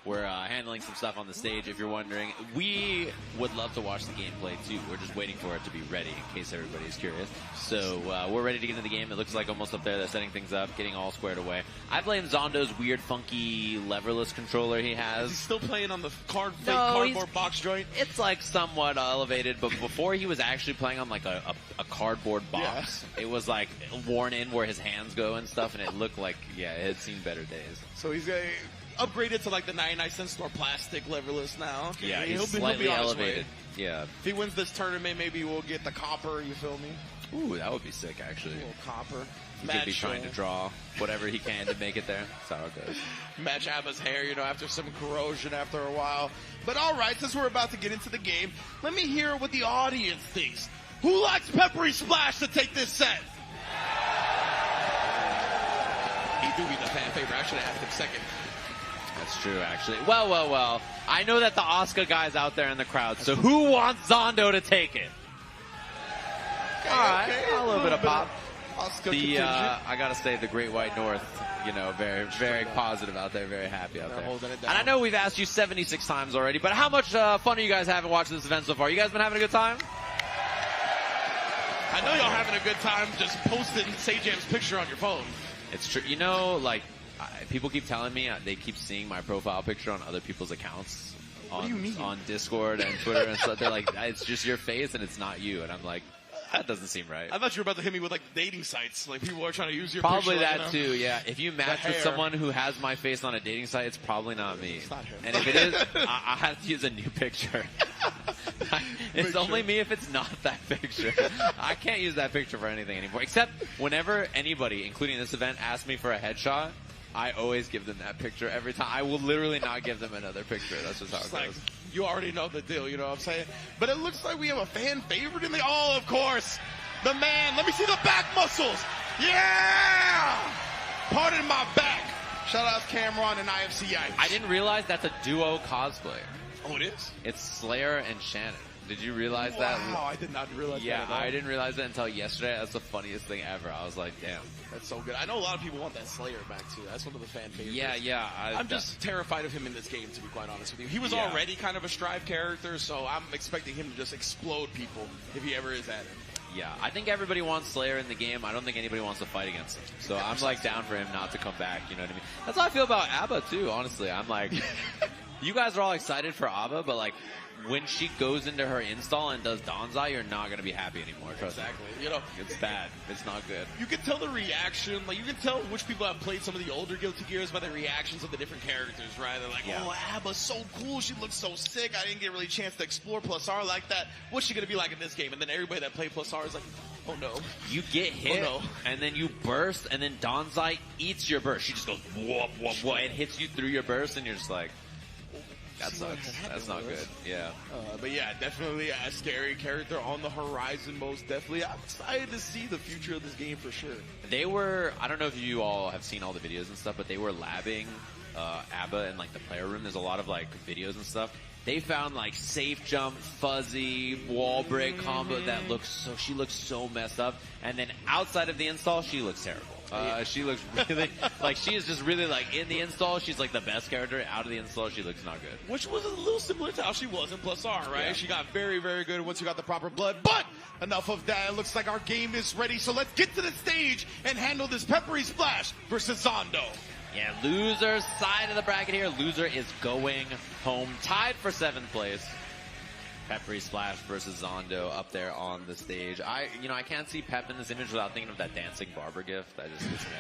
Speaker 4: We're handling some stuff on the stage, if you're wondering. We would love to watch the gameplay, too. We're just waiting for it to be ready, in case everybody's curious. So we're ready to get into the game. It looks like almost up there. They're setting things up, getting all squared away. I blame Zondo's weird, funky, leverless controller he has.
Speaker 12: He's still playing on the cardboard box joint?
Speaker 4: It's like somewhat elevated, but before he was actually playing on like a cardboard box. Yeah. It was like worn in where his hands go and stuff, and it looked like, yeah, it had seen better days.
Speaker 12: So he's upgraded to like the 99-cent store plastic leverless now. Okay.
Speaker 4: Yeah, he's slightly elevated. Yeah.
Speaker 12: If he wins this tournament, maybe we'll get the copper, you feel me?
Speaker 4: Ooh, that would be sick, actually.
Speaker 12: A little copper.
Speaker 4: He could be trying to draw whatever he can to make it there. That's how it goes.
Speaker 12: Match Abba's hair, after some corrosion after a while. But all right, since we're about to get into the game, let me hear what the audience thinks. Who likes Peppery Splash to take this set? He do be the fan favorite. I should have asked him second.
Speaker 4: That's true, actually. Well. I know that the Asuka guy's out there in the crowd, so who wants Zondo to take it?
Speaker 12: Okay,
Speaker 4: all right, a little bit of pop.
Speaker 12: Asuka
Speaker 4: I gotta say, the Great White North, very, very positive out there, very happy out there. And I know we've asked you 76 times already, but how much fun are you guys having watching this event so far? You guys been having a good time?
Speaker 12: I know y'all having a good time just posting Sajam's picture on your phone.
Speaker 4: It's true. People keep telling me they keep seeing my profile picture on other people's accounts on Discord and Twitter and stuff. They're like, it's just your face and it's not you. And I'm like, that doesn't seem right.
Speaker 12: I thought you were about to hit me with like dating sites. Like people are trying to use your
Speaker 4: probably
Speaker 12: picture.
Speaker 4: That too, yeah. If you match with someone who has my face on a dating site, it's probably not me.
Speaker 12: It's not him.
Speaker 4: And if it is, I have to use a new picture. It's only me if it's not that picture. I can't use that picture for anything anymore. Except whenever anybody, including this event, asks me for a headshot, I always give them that picture every time. I will literally not give them another picture. That's just how it goes.
Speaker 12: You already know the deal, you know what I'm saying? But it looks like we have a fan favorite in the... Oh, of course. The man. Let me see the back muscles. Yeah! Pardon my back. Shout out Cameron and IFCI.
Speaker 4: I didn't realize that's a duo cosplay.
Speaker 12: Oh, it is?
Speaker 4: It's Slayer and Shannon. Did you realize that?
Speaker 12: Wow, I did not realize that.
Speaker 4: Yeah, I didn't realize that until yesterday. That's the funniest thing ever. I was like, damn.
Speaker 12: That's so good. I know a lot of people want that Slayer back, too. That's one of the fan favorites.
Speaker 4: Yeah.
Speaker 12: I'm just terrified of him in this game, to be quite honest with you. He was already kind of a Strive character, so I'm expecting him to just explode people if he ever is at it.
Speaker 4: Yeah, I think everybody wants Slayer in the game. I don't think anybody wants to fight against him. So I'm like down for him not to come back, you know what I mean? That's how I feel about Abba, too, honestly. I'm like, you guys are all excited for Abba, but like, when she goes into her install and does Danzai, you're not going to be happy anymore. Trust
Speaker 12: exactly.
Speaker 4: Me. It's bad. It's not good.
Speaker 12: You can tell the reaction. Like, you can tell which people have played some of the older Guilty Gears by the reactions of the different characters, right? They're like, oh, Abba's so cool. She looks so sick. I didn't get really a chance to explore Plus R like that. What's she going to be like in this game? And then everybody that played Plus R is like, oh, no.
Speaker 4: You get hit, and then you burst, and then Danzai eats your burst. She just goes, whoop, whoop, whoop, and hits you through your burst, and you're just like, that sucks. That's not good. Yeah.
Speaker 12: But yeah, definitely a scary character on the horizon, most definitely. I'm excited to see the future of this game for sure.
Speaker 4: They were, I don't know if you all have seen all the videos and stuff, but they were labbing Abba in like the player room. There's a lot of like videos and stuff. They found like safe jump, fuzzy, wall break combo that she looks so messed up. And then outside of the install, she looks terrible. She looks really, like she is just really like in the install, she's like the best character. Out of the install, she looks not good.
Speaker 12: Which was a little similar to how she was in Plus R, right?
Speaker 4: Yeah.
Speaker 12: She got very, very good once you got the proper blood. But enough of that. It looks like our game is ready. So let's get to the stage and handle this Peppery Splash versus Zondo.
Speaker 4: Yeah, loser side of the bracket here. Loser is going home, tied for 7th place. Peppery Splash versus Zondo up there on the stage. I can't see Pep in this image without thinking of that dancing barber gift. That just gets me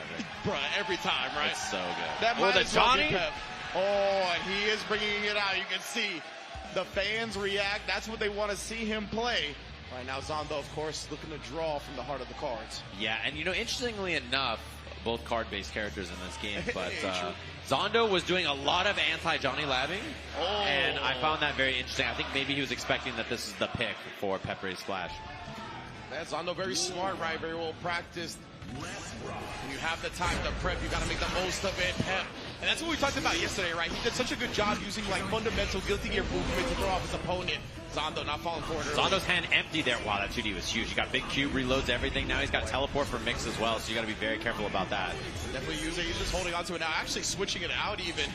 Speaker 12: every time, right?
Speaker 4: It's so good.
Speaker 12: That might
Speaker 4: the
Speaker 12: as well be
Speaker 4: Johnny.
Speaker 12: Pep. Oh, and he is bringing it out. You can see the fans react. That's what they want to see him play. Right now, Zondo, of course, looking to draw from the heart of the cards.
Speaker 4: Yeah, and interestingly enough, both card-based characters in this game, but Zondo was doing a lot of anti-Johnny labbing, and I found that very interesting. I think maybe he was expecting that this is the pick for Peppery Splash.
Speaker 12: Man, Zondo very smart, right? Very well practiced. When you have the time to prep, you got to make the most of it. And that's what we talked about yesterday, right? He did such a good job using like fundamental Guilty Gear movement to throw off his opponent. Zondo not falling forward early.
Speaker 4: Zondo's hand empty there. Wow, that 2D was huge. He got big cube, reloads everything. Now he's got teleport for mix as well, so you got to be very careful about that.
Speaker 12: Definitely using it. He's just holding on to it now. Actually switching it out even.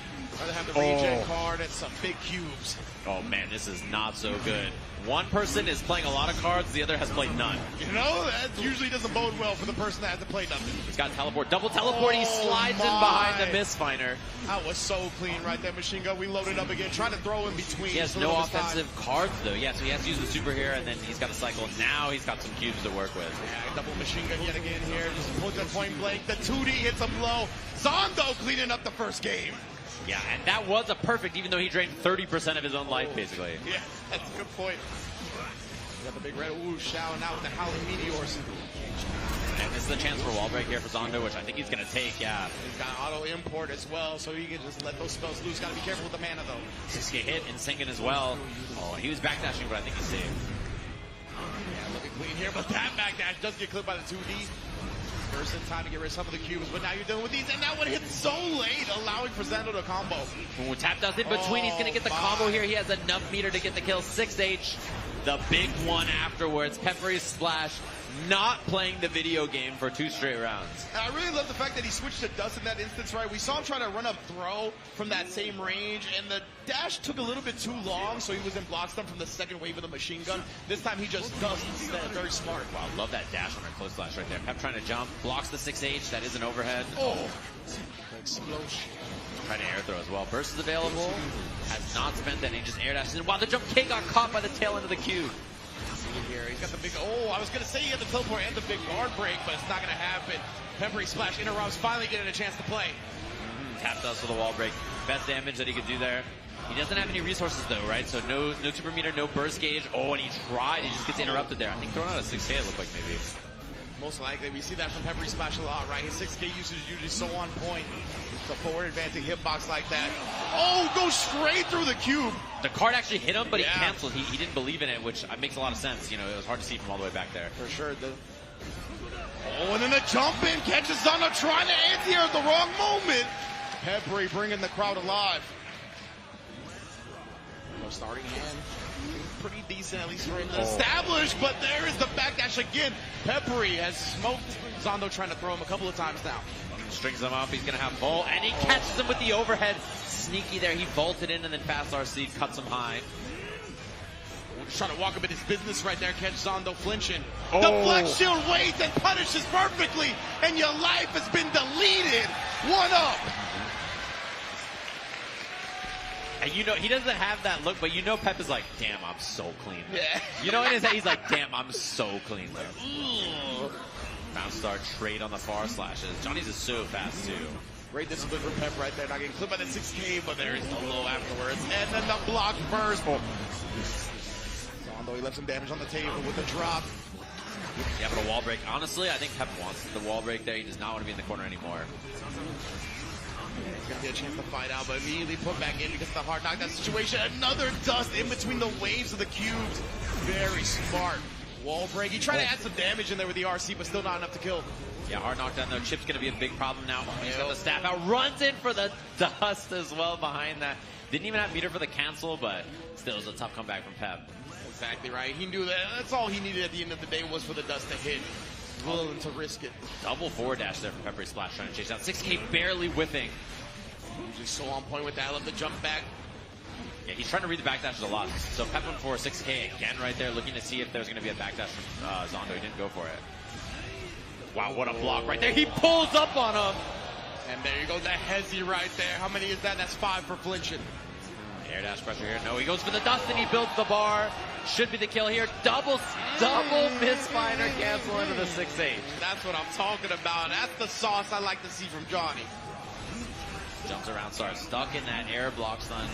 Speaker 12: Rather have the regen card and some big cubes.
Speaker 4: Oh man, this is not so good. One person is playing a lot of cards, the other has played none.
Speaker 12: You know, that usually doesn't bode well for the person that has to play nothing.
Speaker 4: He's got teleport, double teleport, he slides in behind the Mistfinder.
Speaker 12: That was so clean right there, Machine Gun. We loaded up again, trying to throw in between.
Speaker 4: He has no offensive cards though, yeah, so he has to use the super here, and then he's got a cycle. Now he's got some cubes to work with.
Speaker 12: Yeah, double Machine Gun yet again here, just puts it point blank. The 2D hits him low. Zondo cleaning up the first game.
Speaker 4: Yeah, and that was a perfect, even though he drained 30% of his own life, basically.
Speaker 12: Yeah, that's a good point. Got the big red whoosh shouting out with the Howling Meteors.
Speaker 4: And this is a chance for wall break here for Zondo, which I think he's going to take, yeah.
Speaker 12: He's got auto import as well, so he can just let those spells loose. Got to be careful with the mana, though.
Speaker 4: 6K hit and sinking as well. Oh, he was backdashing, but I think he's safe.
Speaker 12: Yeah, looking clean here, but that backdash does get clipped by the 2D. First in time to get rid of some of the cubes, but now you're dealing with these, and that one hits so late, allowing for Zondo to combo.
Speaker 4: Ooh, tap dust in between, he's going to get the combo here. He has enough meter to get the kill. 6H, the big one afterwards. Peppery Splash, not playing the video game for 2 straight rounds.
Speaker 12: And I really love the fact that he switched to dust in that instance, right? We saw him trying to run up throw from that same range, and the dash took a little bit too long, so he was in block stun from the second wave of the machine gun. This time he just dust instead. Very smart.
Speaker 4: Wow, love that dash on our close slash right there. Pep trying to jump, blocks the 6H, that is an overhead.
Speaker 12: Oh, explosion.
Speaker 4: Trying to air throw as well. Burst is available, has not spent that, and he just air dashes in. Wow, the jump K got caught by the tail end of the cube.
Speaker 12: Here. He's got the big, I was going to say he had the teleport and the big guard break, but it's not going to happen. Peppery Splash interrupts, finally getting a chance to play.
Speaker 4: Tap dust for the wall break. Best damage that he could do there. He doesn't have any resources though, right? So no super meter, no burst gauge. Oh, and he tried, he just gets interrupted there. I think throwing out a 6K it looked like maybe.
Speaker 12: Most likely, we see that from Peppery Splash a lot, right? His 6K usage is usually so on point. The forward advancing hitbox like that. Oh, goes straight through the cube.
Speaker 4: The card actually hit him, but he canceled. He didn't believe in it, which makes a lot of sense. You know, it was hard to see from all the way back there.
Speaker 12: For sure. Oh, and then the jump in catches Zondo trying to anti-air at the wrong moment. Peppery bringing the crowd alive. No starting hand. Pretty decent, at least for him to establish, but there is the backdash again. Peppery has smoked Zondo trying to throw him a couple of times now.
Speaker 4: Strings him up, he's going to have Volt, and he catches him with the overhead. Sneaky there, he vaulted in, and then fast RC cuts him high.
Speaker 12: Just trying to walk up in his business right there, catch Zondo flinching. The flex shield waits and punishes perfectly, and your life has been deleted. 1 up.
Speaker 4: And you know, he doesn't have that look, but you know Pep is like, damn, I'm so clean.
Speaker 12: Yeah.
Speaker 4: You know in his head, he's like, damn, I'm so clean. Bounce star trade on the far slashes. Johnny's is so fast too.
Speaker 12: Great discipline for Pep right there. Not getting clipped by the 6K, but there is the low afterwards. And then the block burst. Zondo, he left some damage on the table with the drop.
Speaker 4: Yeah, but a wall break. Honestly, I think Pep wants the wall break there. He does not want to be in the corner anymore.
Speaker 12: He's going to get a chance to fight out, but immediately put back in because of the hard knockdown situation. Another dust in between the waves of the cubes. Very smart. Wall break. He tried to add some damage in there with the RC, but still not enough to kill.
Speaker 4: Yeah, hard knockdown though. Chip's going to be a big problem now. He's got the staff out. Runs in for the dust as well behind that. Didn't even have meter for the cancel, but still was a tough comeback from Pep.
Speaker 12: Exactly right. He knew that. That's all he needed at the end of the day was for the dust to hit. Willing to risk it.
Speaker 4: Double forward dash there from Peppery Splash trying to chase out. 6K barely whiffing.
Speaker 12: Usually so on point with that. I love the jump back.
Speaker 4: Yeah, he's trying to read the backdashes a lot. So Pep went for 6K again right there, looking to see if there's going to be a backdash from Zondo. He didn't go for it. Wow, what a block right there. He pulls up on him.
Speaker 12: And there you go, that Hezi right there. How many is that? That's 5 for flinching.
Speaker 4: Air dash pressure here. No, he goes for the dust and he builds the bar. Should be the kill here. Double Mistfinder cancel into the 6-8.
Speaker 12: That's what I'm talking about. That's the sauce I like to see from Johnny.
Speaker 4: Jumps around, starts stuck in that air block stun.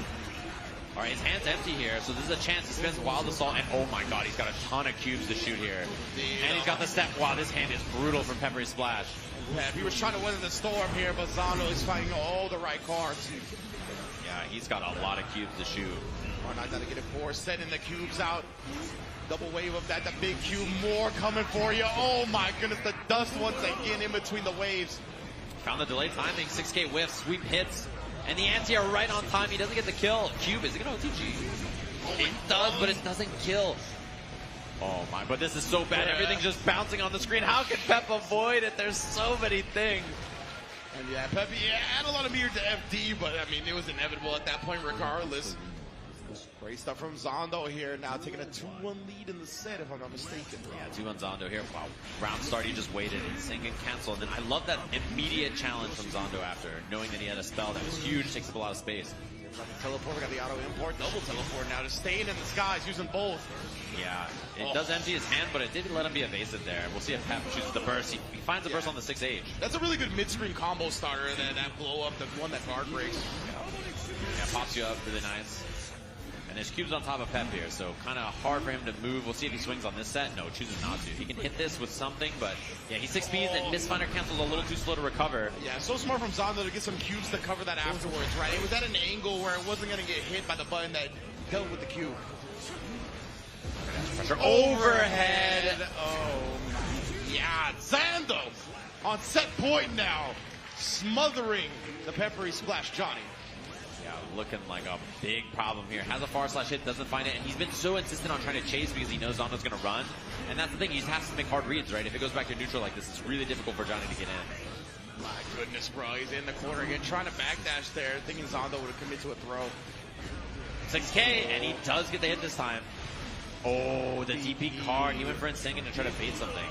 Speaker 4: All right, his hand's empty here, so this is a chance to spend Wild Assault, and oh my god, he's got a ton of cubes to shoot here. And he's got the step. Wow, this hand is brutal from Peppery Splash.
Speaker 12: Yeah, he was trying to weather the storm here, but Zondo is fighting all the right cards.
Speaker 4: Yeah, he's got a lot of cubes to shoot.
Speaker 12: Not got to get it for setting the cubes out. Double wave of that, the big cube, more coming for you. Oh my goodness, the dust once again in between the waves.
Speaker 4: Found the delay timing, 6K whiff, sweep hits, and the anti-air right on time. He doesn't get the kill. Cube, is he going to OTG? It does, but it doesn't kill. Oh my, but this is so bad. Everything's just bouncing on the screen. How can Pep avoid it? There's so many things.
Speaker 12: And yeah, Pepe had a lot of meter to FD, but I mean, it was inevitable at that point regardless. Great stuff from Zondo here, now taking a 2-1 lead in the set, if I'm not mistaken.
Speaker 4: Yeah, 2-1 Zondo here. Wow, round start, he just waited and sing and cancel. And then I love that immediate challenge from Zondo after, knowing that he had a spell that was huge, takes up a lot of space.
Speaker 12: Got the teleport, we got the auto import, double teleport now, just staying in the skies, using both.
Speaker 4: Yeah, it does empty his hand, but it did let him be evasive there. We'll see if Pep chooses the burst. He finds the burst on the 6H.
Speaker 12: That's a really good mid-screen combo starter, that blow up, the one that guard breaks.
Speaker 4: Yeah, pops you up really nice. And there's cubes on top of Pep here, so kind of hard for him to move. We'll see if he swings on this set. No, chooses not to. He can hit this with something, but yeah, he's 6Bs and Mistfinder cancels a little too slow to recover.
Speaker 12: Yeah, so smart from Zondo to get some cubes to cover that afterwards, right? It was at an angle where it wasn't going to get hit by the button that dealt with the cube.
Speaker 4: Pressure overhead.
Speaker 12: Oh, yeah, Zondo on set point now, smothering the peppery splash Johnny.
Speaker 4: Yeah, looking like a big problem here. Has a far slash hit, doesn't find it, and he's been so insistent on trying to chase because he knows Zondo's going to run. And that's the thing, he has to make hard reads, right? If it goes back to neutral like this, it's really difficult for Johnny to get in.
Speaker 12: My goodness, bro, he's in the corner again, trying to backdash there, thinking Zondo would have committed to a throw.
Speaker 4: 6K, and he does get the hit this time. Oh, the DP card. He went for Insane to try to bait something.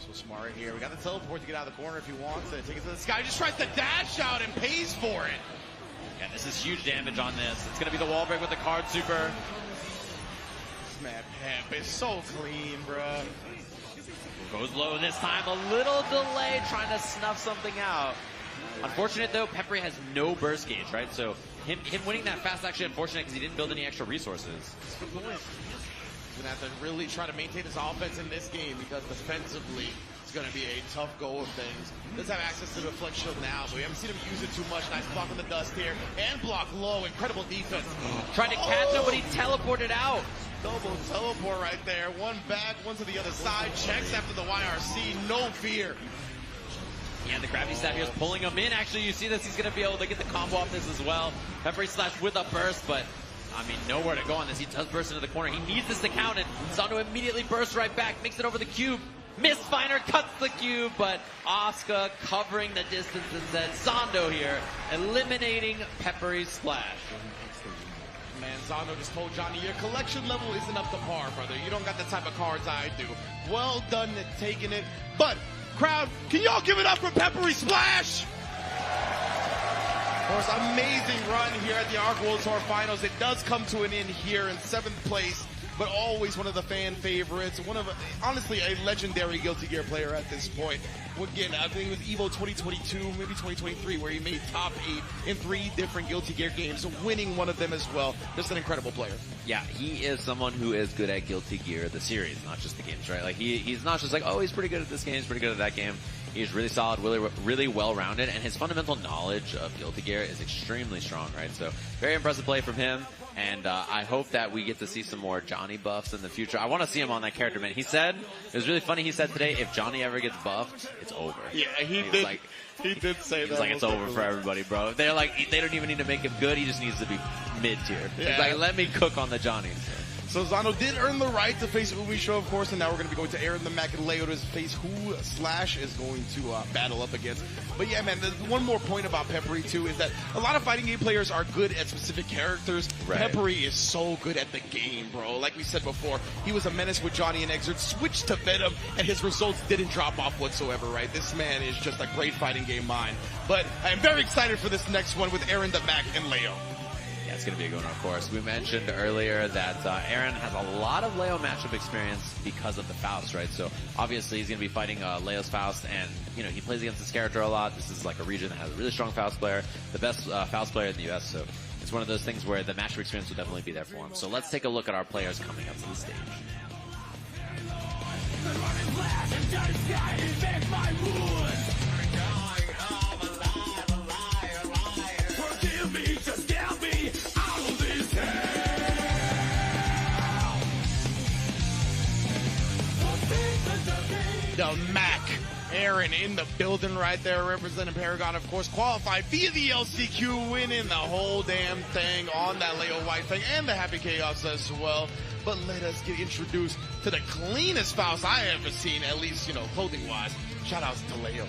Speaker 12: So smart here. We got the teleport to get out of the corner if he wants to. Take it to the sky. Just tries to dash out and pays for it.
Speaker 4: Yeah, this is huge damage on this. It's going to be the wall break with the card super.
Speaker 12: This man Pep is so clean, bro.
Speaker 4: Goes low this time. A little delay trying to snuff something out. Unfortunate though, Peppery has no burst gauge, right? So him winning that fast actually unfortunate because he didn't build any extra resources.
Speaker 12: Good point. He's going to have to really try to maintain his offense in this game because defensively it's going to be a tough go of things. Does have access to the flex shield now, but we haven't seen him use it too much. Nice block on the dust here and block low. Incredible defense.
Speaker 4: Trying to catch him, but he teleported out.
Speaker 12: Double teleport right there. One back, one to the other side. Checks after the YRC. No fear.
Speaker 4: Yeah, the gravity stab here is pulling him in. Actually, you see this. He's going to be able to get the combo off this as well. Peppery slash with a burst, but I mean, nowhere to go on this. He does burst into the corner. He needs this to count it. Zondo immediately bursts right back, makes it over the cube. Mistfinder cuts the cube, but Asuka covering the distance instead. Zondo here, eliminating Peppery's splash.
Speaker 12: Man, Zondo just told Johnny, your collection level isn't up to par, brother. You don't got the type of cards I do. Well done at taking it. But, crowd, can y'all give it up for Peppery Splash? Of course, amazing run here at the Arc World Tour Finals. It does come to an end here in 7th place, but always one of the fan favorites. One of, honestly, a legendary Guilty Gear player at this point. Again, I think it was EVO 2022, maybe 2023, where he made top 8 in 3 different Guilty Gear games, winning one of them as well. Just an incredible player.
Speaker 4: Yeah, he is someone who is good at Guilty Gear, the series, not just the games, right? Like, he's not just like, oh, he's pretty good at this game, he's pretty good at that game. He's really solid, really well-rounded, and his fundamental knowledge of Guilty Gear is extremely strong, right? So, very impressive play from him, and I hope that we get to see some more Johnny buffs in the future. I want to see him on that character, man. He said, it was really funny, he said today, if Johnny ever gets buffed, it's over.
Speaker 12: Yeah, he did. Like, he did say that.
Speaker 4: He's like, it's over for everybody, bro. They're like, they don't even need to make him good. He just needs to be mid-tier.
Speaker 12: Yeah.
Speaker 4: He's like, let me cook on the Johnny.
Speaker 12: So Zondo did earn the right to face Umisho, of course, and now we're going to be going to Aaron the Mac and Leo to face who Slash is going to battle up against. But yeah, man, one more point about Peppery, too, is that a lot of fighting game players are good at specific characters.
Speaker 4: Right.
Speaker 12: Peppery is so good at the game, bro. Like we said before, he was a menace with Johnny and Exert, switched to Venom, and his results didn't drop off whatsoever, right? This man is just a great fighting game mind. But I am very excited for this next one with Aaron the Mac and Leo.
Speaker 4: Yeah, it's going to be a good one, of course. We mentioned earlier that Aaron has a lot of Leo matchup experience because of the Faust, right? So obviously he's going to be fighting Leo's Faust, and you know he plays against this character a lot. This is like a region that has a really strong Faust player, the best Faust player in the US. So it's one of those things where the matchup experience will definitely be there for him. So let's take a look at our players coming up to the stage.
Speaker 12: The Mac Aaron in the building right there, representing Paragon, of course, qualified via the LCQ, winning the whole damn thing on that Leo White thing and the Happy Chaos as well. But let us get introduced to the cleanest Faust I have ever seen, at least, you know, clothing-wise. Shout outs to Leo.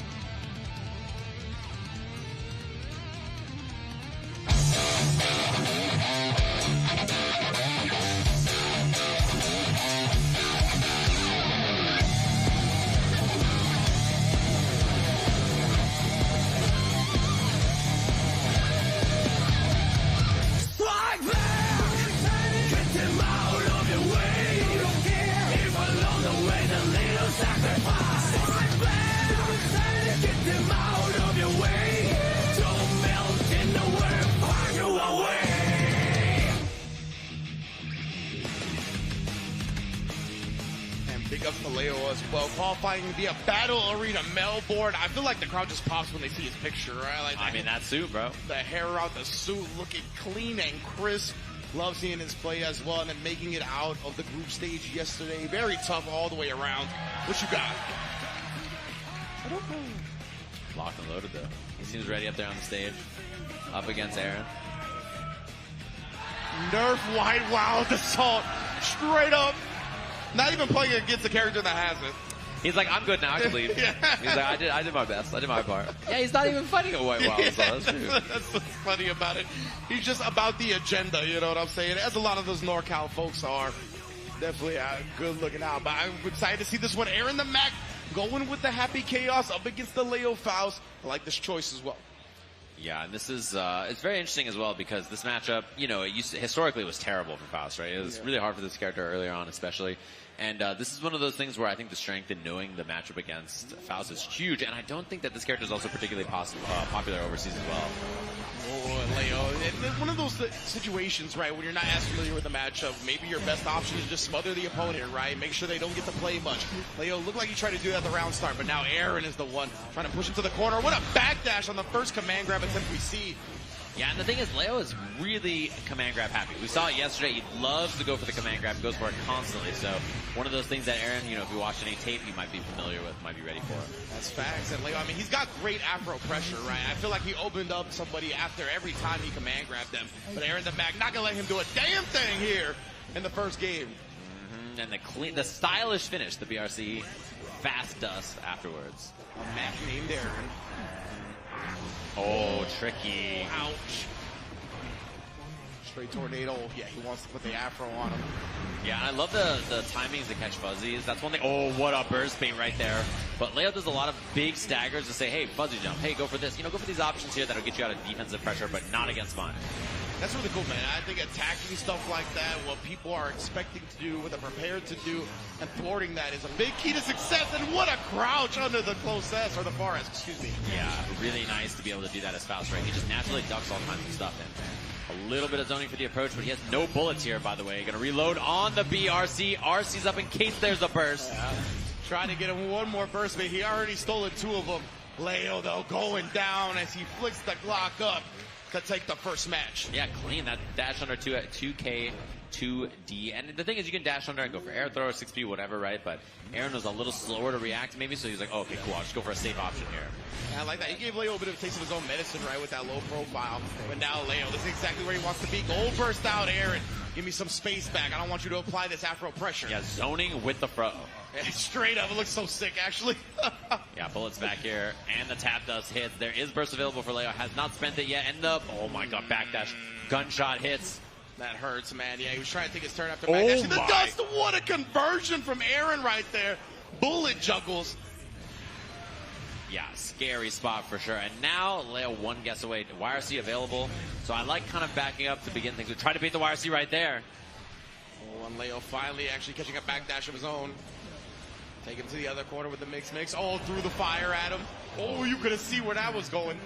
Speaker 12: Big ups to Leo as well, qualifying via Battle Arena Melbourne. I feel like the crowd just pops when they see his picture, right? Like
Speaker 4: I mean, that suit, bro.
Speaker 12: The hair out, the suit looking clean and crisp. Love seeing his play as well, and then making it out of the group stage yesterday. Very tough all the way around. What you got?
Speaker 4: I don't know. Locked and loaded, though. He seems ready up there on the stage. Up against Aaron.
Speaker 12: Nerf White Wild Assault. Straight up. Not even playing against the character that has it.
Speaker 4: He's like, I'm good now, I can leave.
Speaker 12: Yeah.
Speaker 4: He's like, I did my best. I did my part. Yeah, he's not even fighting a White Wild Assault. That's true.
Speaker 12: That's what's funny about it. He's just about the agenda, you know what I'm saying? As a lot of those NorCal folks are. Definitely good looking out. But I'm excited to see this one. Aaron the Mac going with the Happy Chaos up against the Leo Faust. I like this choice as well.
Speaker 4: Yeah, and this is, it's very interesting as well because this matchup, you know, historically it was terrible for Faust, right? It was really hard for this character earlier on, especially. And this is one of those things where I think the strength in knowing the matchup against Faust is huge, and I don't think that this character is also particularly popular overseas as well.
Speaker 12: Oh, Leo, one of those situations, right, when you're not as familiar with the matchup, maybe your best option is just smother the opponent, right? Make sure they don't get to play much. Leo looked like he tried to do that at the round start, but now Aaron is the one trying to push him to the corner. What a backdash on the first command grab attempt we see.
Speaker 4: Yeah, and the thing is, Leo is really command grab happy. We saw it yesterday. He loves to go for the command grab. He goes for it constantly. So one of those things that Aaron, you know, if you watch any tape, you might be familiar with, might be ready for.
Speaker 12: That's facts. And Leo, I mean, he's got great Afro pressure, right? I feel like he opened up somebody after every time he command grabbed them. But Aaron the Mac not going to let him do a damn thing here in the first game.
Speaker 4: And the stylish finish, the BRC fast dust afterwards.
Speaker 12: A Mac named Aaron.
Speaker 4: Oh, tricky.
Speaker 12: Ouch. Straight tornado. Yeah, he wants to put the Afro on him.
Speaker 4: Yeah, I love the timings to catch fuzzies. That's one thing. Oh, what a burst bait right there. But Leo does a lot of big staggers to say, hey, fuzzy jump. Hey, go for this. You know, go for these options here that'll get you out of defensive pressure, but not against mine.
Speaker 12: That's really cool, man. I think attacking stuff like that, what people are expecting to do, what they're prepared to do, and thwarting that is a big key to success. And what a crouch under the close S, or the far S, excuse me.
Speaker 4: Yeah, really nice to be able to do that as Faust, right? He just naturally ducks all kinds of stuff in. A little bit of zoning for the approach, but he has no bullets here, by the way. Gonna reload on the BRC. RC's up in case there's a burst.
Speaker 12: Yeah. Trying to get him one more burst, but he already stolen two of them. Leo, though, going down as he flicks the Glock up to take the first match.
Speaker 4: Yeah, clean. That dash under 2K, 2D. And the thing is, you can dash under and go for air throw, 6P, whatever, right? But Aaron was a little slower to react, maybe, so he's like, oh, okay, cool, I'll just go for a safe option here.
Speaker 12: Yeah, I like that. He gave Leo a bit of a taste of his own medicine, right, with that low profile. But now Leo, this is exactly where he wants to be. Gold burst out, Aaron. Give me some space back. I don't want you to apply this Afro pressure.
Speaker 4: Yeah, zoning with the fro.
Speaker 12: Straight up. It looks so sick, actually.
Speaker 4: Yeah, bullets back here. And the tap dust hits. There is burst available for Leo. Has not spent it yet. And the, oh my god, backdash. Gunshot hits.
Speaker 12: That hurts, man. Yeah, he was trying to take his turn after backdash. The dust, what a conversion from Aaron right there. Bullet juggles.
Speaker 4: Yeah, scary spot for sure. And now Leo one guess away. YRC available. So I like kind of backing up to begin things. We try to beat the YRC right there.
Speaker 12: Oh, and Leo finally actually catching a backdash of his own. Take him to the other corner with the mix. Oh, through the fire at him. Oh, you could have seen where that was going.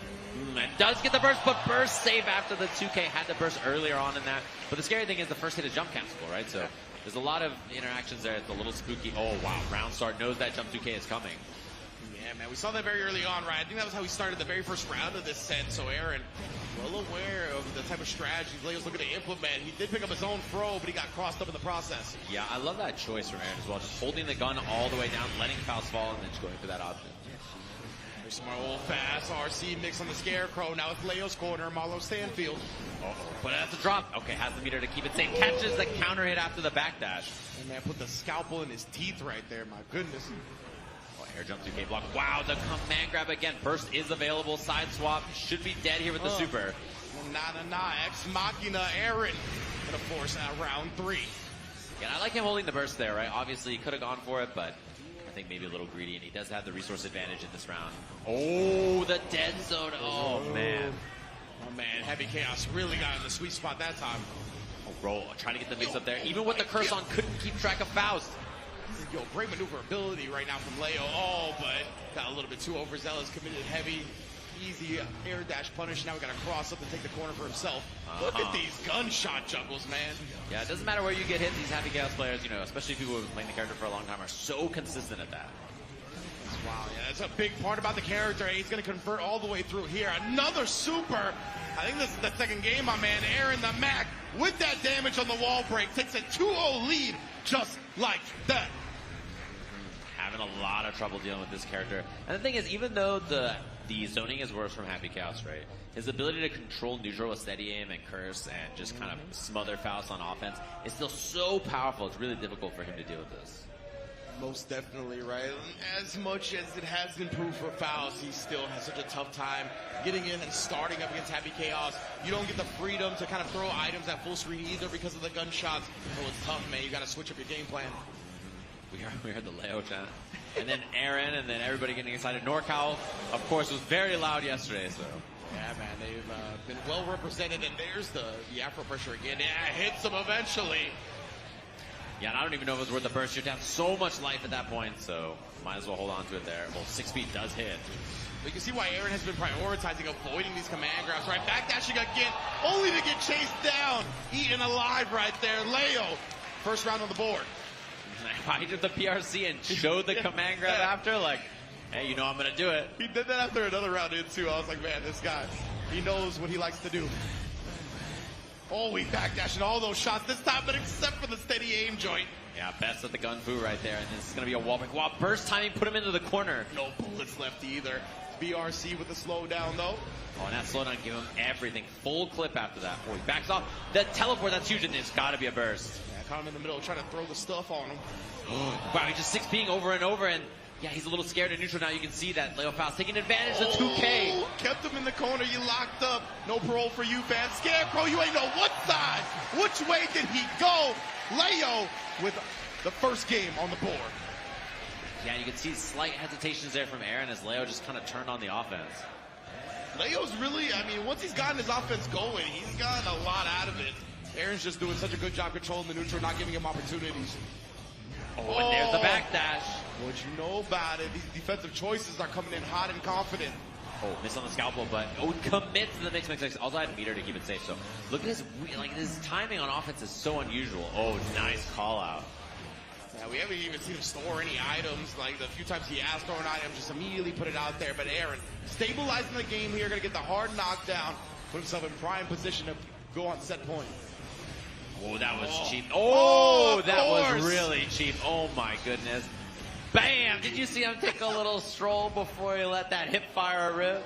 Speaker 4: And does get the burst, but burst safe after the 2K. Had the burst earlier on in that. But the scary thing is the first hit is jump cancelable, right? So there's a lot of interactions there. It's a little spooky. Oh, wow. Round start knows that jump 2K is coming.
Speaker 12: Yeah, man, we saw that very early on, right? I think that was how we started the very first round of this set. So Aaron, well aware of the type of strategies Leo's looking to implement. He did pick up his own throw, but he got crossed up in the process.
Speaker 4: Yeah, I love that choice from Aaron as well. Just holding the gun all the way down, letting Faust fall, and then just going for that option.
Speaker 12: There's some old fast RC mix on the Scarecrow. Now it's Leo's corner, Marlo Stanfield.
Speaker 4: But that's a drop. Okay, has the meter to keep it safe. Catches the counter hit after the backdash.
Speaker 12: And man, put the scalpel in his teeth right there. My goodness.
Speaker 4: Air jump 2K block. Wow, the command grab again. Burst is available. Side swap. Should be dead here with the super.
Speaker 12: Nah. Ex Machina Aaron. Gonna force out round 3.
Speaker 4: Yeah, I like him holding the burst there, right? Obviously, he could have gone for it, but I think maybe a little greedy, and he does have the resource advantage in this round. Oh, the dead zone. Oh, man.
Speaker 12: Oh, man. Heavy Chaos really got in the sweet spot that time.
Speaker 4: Oh, roll. Trying to get the mix up there. Even with the curse on, couldn't keep track of Faust.
Speaker 12: Yo, great maneuverability right now from Leo. Oh, but got a little bit too overzealous, committed heavy, easy air dash punish. Now we got to cross up and take the corner for himself. Look at these gunshot juggles, man.
Speaker 4: Yeah, it doesn't matter where you get hit. These Happy Chaos players, you know, especially people who've been playing the character for a long time, are so consistent at that.
Speaker 12: Wow, yeah, that's a big part about the character. He's going to convert all the way through here. Another super. I think this is the second game, my man. Aaron the Mac, with that damage on the wall break, takes a 2-0 lead just like that.
Speaker 4: Having a lot of trouble dealing with this character. And the thing is, even though the zoning is worse from Happy Chaos, right? His ability to control neutral with steady aim and curse and just kind of smother Faust on offense is still so powerful. It's really difficult for him to deal with this.
Speaker 12: Most definitely, right? As much as it has improved for Faust, he still has such a tough time getting in and starting up against Happy Chaos. You don't get the freedom to kind of throw items at full screen either because of the gunshots. Oh, it's tough, man. You got to switch up your game plan.
Speaker 4: We heard the Leo chant. And then Aaron, and then everybody getting excited. NorCal, of course, was very loud yesterday, so.
Speaker 12: Yeah, man, they've been well represented, and there's the Afro pressure again. Yeah, hits him eventually.
Speaker 4: Yeah, and I don't even know if it was worth the burst. You're down so much life at that point, so might as well hold on to it there. Well, 6 feet does hit.
Speaker 12: You can see why Aaron has been prioritizing avoiding these command grabs, right? Backdashing again, only to get chased down. Eaten alive right there. Leo, first round on the board.
Speaker 4: I did the PRC and showed the command grab after, like, hey, you know I'm going to do it.
Speaker 12: He did that after another round in, too. I was like, man, this guy, he knows what he likes to do. Oh, he backdashing all those shots this time, but except for the steady aim joint.
Speaker 4: Yeah, best at the gun fu right there, and this is going to be a wall break. Wow, burst timing put him into the corner.
Speaker 12: No bullets left either. BRC with the slowdown, though.
Speaker 4: Oh, and that slowdown gave him everything. Full clip after that. Oh, he backs off. The teleport, that's huge, and it's got to be a burst.
Speaker 12: Caught him in the middle, trying to throw the stuff on him.
Speaker 4: Wow, he's just 6P'ing over and over, and yeah, he's a little scared in neutral now. You can see that Leo Faust taking advantage of 2K.
Speaker 12: Kept him in the corner, you locked up. No parole for you, fans. Scarecrow, you ain't know what side. Which way did he go? Leo with the first game on the board.
Speaker 4: Yeah, you can see slight hesitations there from Aaron as Leo just kind of turned on the offense.
Speaker 12: Leo's really, I mean, once he's gotten his offense going, he's gotten a lot out of it. Aaron's just doing such a good job controlling the neutral, not giving him opportunities.
Speaker 4: Oh, and there's the backdash.
Speaker 12: What you know about it, these defensive choices are coming in hot and confident.
Speaker 4: Oh, miss on the scalpel, but commits to the mix. Also had meter to keep it safe, so look at his timing on offense is so unusual. Oh, nice call out.
Speaker 12: Yeah, we haven't even seen him store any items. Like the few times he asked for an item, just immediately put it out there. But Aaron, stabilizing the game here, gonna get the hard knockdown, put himself in prime position to go on set point.
Speaker 4: Oh, that was cheap. Oh, that was really cheap. Oh, my goodness. Bam! Did you see him take a little stroll before he let that hip fire rip?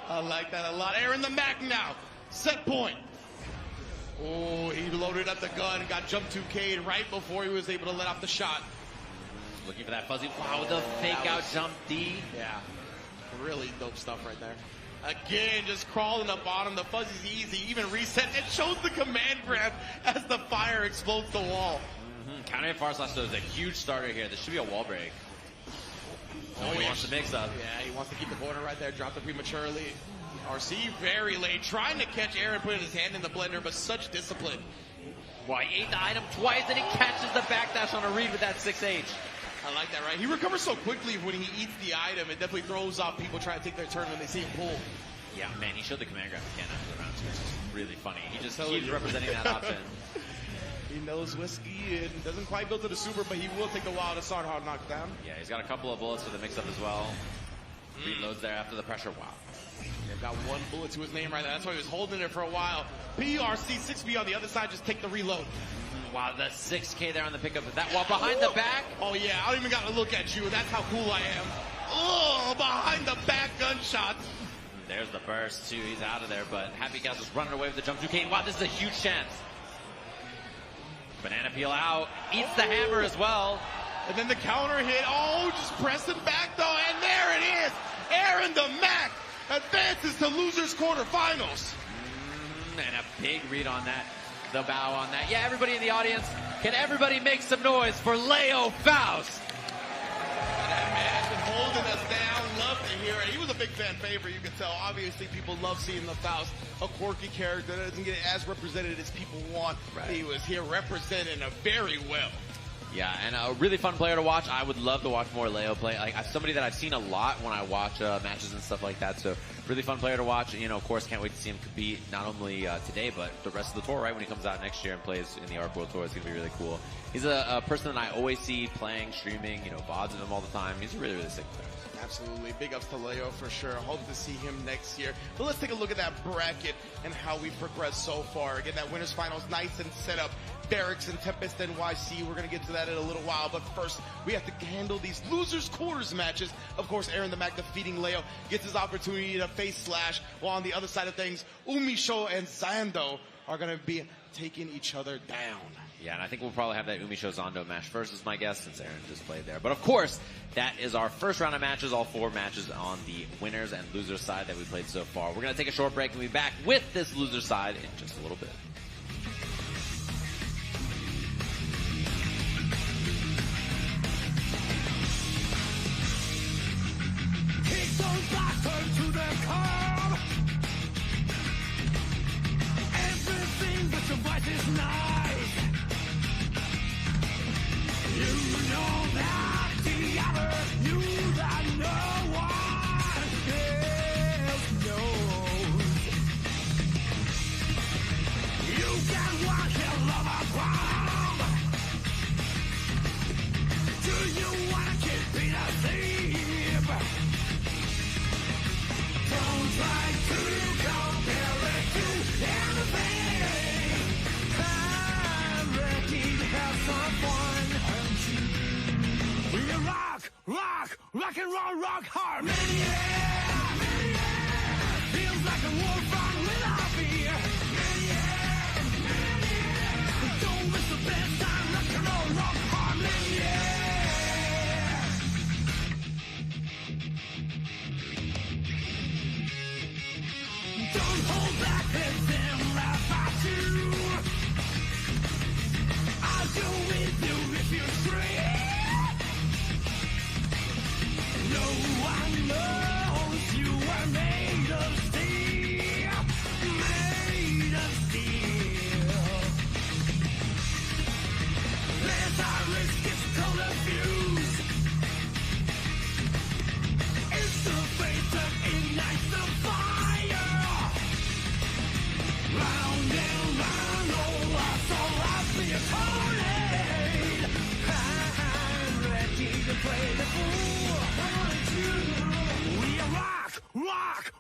Speaker 12: I like that a lot. Aaron the Mac now. Set point. Oh, he loaded up the gun, got jump 2K'd right before he was able to let off the shot.
Speaker 4: Looking for that fuzzy. Wow, the fake out jump D.
Speaker 12: Yeah. Really dope stuff right there. Again, just crawling up on him. The fuzzy's easy. Even reset. It shows the command grab as the fire explodes the wall.
Speaker 4: Counter hit far slash though is a huge starter here. This should be a wall break. Oh, he wants to mix up.
Speaker 12: Yeah, he wants to keep the corner right there. Dropped it prematurely. RC very late. Trying to catch Aaron, putting his hand in the blender, but such discipline.
Speaker 4: Well, he ate the item twice, and he catches the backdash on a read with that 6H.
Speaker 12: I like that, right? He recovers so quickly when he eats the item. It definitely throws off people trying to take their turn when they see him pull.
Speaker 4: Yeah, man, he showed the command grab again after the round, which is really funny. He just keeps representing that option.
Speaker 12: He knows whiskey and doesn't quite build to the super, but he will take the wild to start hard knockdown.
Speaker 4: Yeah, he's got a couple of bullets for the mix-up as well. Reloads there after the pressure. Wow.
Speaker 12: They've got one bullet to his name right there. That's why he was holding it for a while. PRC 6B on the other side, just take the reload.
Speaker 4: Wow, the 6K there on the pickup. That while behind the back.
Speaker 12: Oh yeah, I don't even got to look at you. That's how cool I am. Oh, behind the back gunshots.
Speaker 4: There's the burst too. He's out of there, but Happy Castle's running away with the jump 2K. Wow, this is a huge chance. Banana peel out. Eats the hammer as well.
Speaker 12: And then the counter hit. Oh, just pressing back though. And there it is. Aaron the Mac advances to losers quarterfinals.
Speaker 4: And a big read on that. The bow on that. Yeah, everybody in the audience, can everybody make some noise for Leo Faust?
Speaker 12: That man's been holding us down. Love to hear it. He was a big fan favorite, you can tell. Obviously, people love seeing the Faust, a quirky character that doesn't get as represented as people want. Right. He was here representing very well.
Speaker 4: Yeah, and a really fun player to watch. I would love to watch more Leo play. Like, somebody that I've seen a lot when I watch matches and stuff like that. So really fun player to watch. You know, of course, can't wait to see him compete not only today, but the rest of the tour, right? When he comes out next year and plays in the Arc World Tour, it's going to be really cool. He's a person that I always see playing, streaming, you know, VODs of him all the time. He's a really, really sick player.
Speaker 12: Absolutely. Big ups to Leo for sure. Hope to see him next year. But let's take a look at that bracket and how we progressed so far. Again, that winners finals nice and set up. Barracks and Tempest NYC. We're going to get to that in a little while. But first, we have to handle these losers quarters matches. Of course, Aaron the Mac defeating Leo gets his opportunity to face Slash. While on the other side of things, Umisho and Zando are going to be taking each other down.
Speaker 4: Yeah, and I think we'll probably have that Umisho Zando match first is my guess, since Aaron just played there. But of course, that is our first round of matches, all 4 matches on the winners and losers side that we played so far. We're going to take a short break and be back with this loser side in just a little bit.
Speaker 15: Kick those bastards to the curb. Everything but your voice is nice. You know that the other, you that no one else knows. You got one hell of a bomb. Do you wanna keep being a thief? Don't try to compare it to anything. I'm ready to have some fun. We rock and roll, rock hard. Maniac, maniac. Feels like a war front without fear. Maniac, maniac. Don't miss the best time. Rock and roll, rock hard. Maniac. Don't hold back, let them laugh at you. I'll go with you if you scream. No one knows you were made of steel, made of steel. Let our risk get cold fuse. It's the fate that ignites the fire. Round and round, oh, our soul has been opponent. I'm ready to play the fool. We are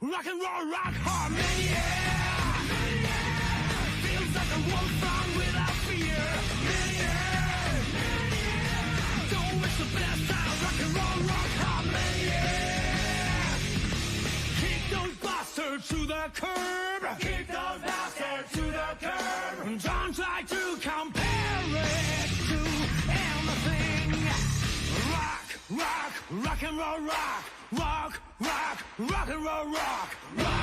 Speaker 15: rock and roll, rock hard. Maniac, maniac. Feels like a wolf song without fear. Maniac, maniac. Don't miss the best time. Rock and roll, rock hard. Maniac. Kick those bastards to the curb. Kick those bastards to the curb. Don't try to compare it to anything. Rock and roll, rock and roll, rock and roll, rock and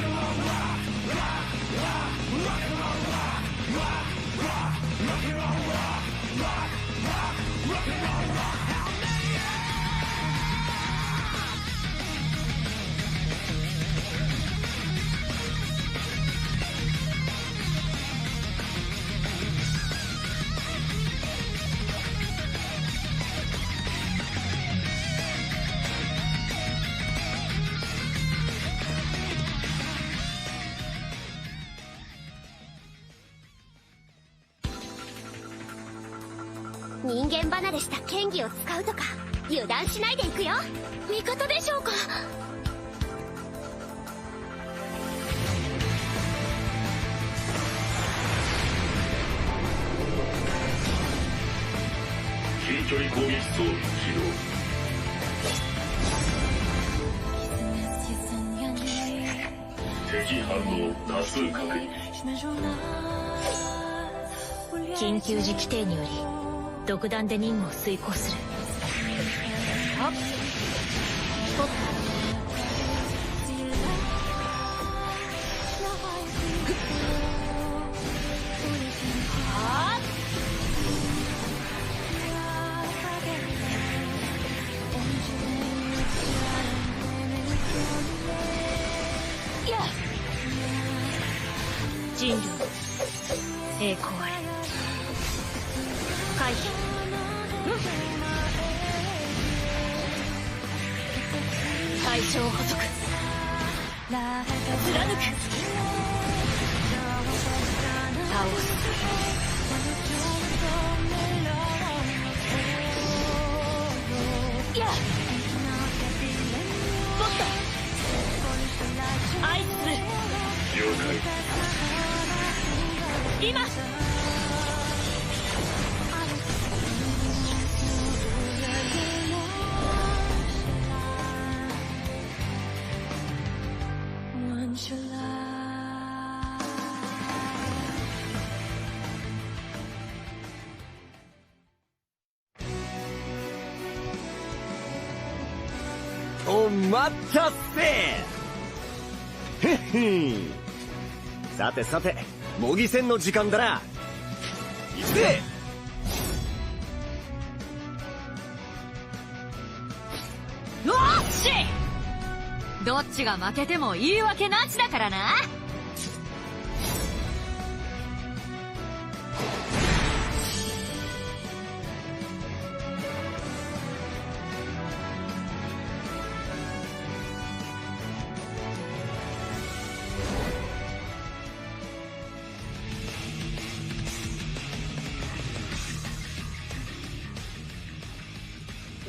Speaker 15: roll, rock and roll, rock. How many?
Speaker 14: 人間離れした剣技を使うとか油断しないでいくよ。味方でしょうか。
Speaker 8: 近距離攻撃装備起動。敵反応多数確認。
Speaker 17: 緊急時規定により独断で任務を遂行する。はっほっはっやっ人類栄光あれ。回避。対象捕捉。貫く。倒す。やっもっと愛する。
Speaker 8: 了解。
Speaker 17: 今。
Speaker 13: お待たせ。へっへん。さてさて、模擬戦の時間だな。行くぜ。
Speaker 17: よっしゃ。どっちが負けても言い訳なしだからな。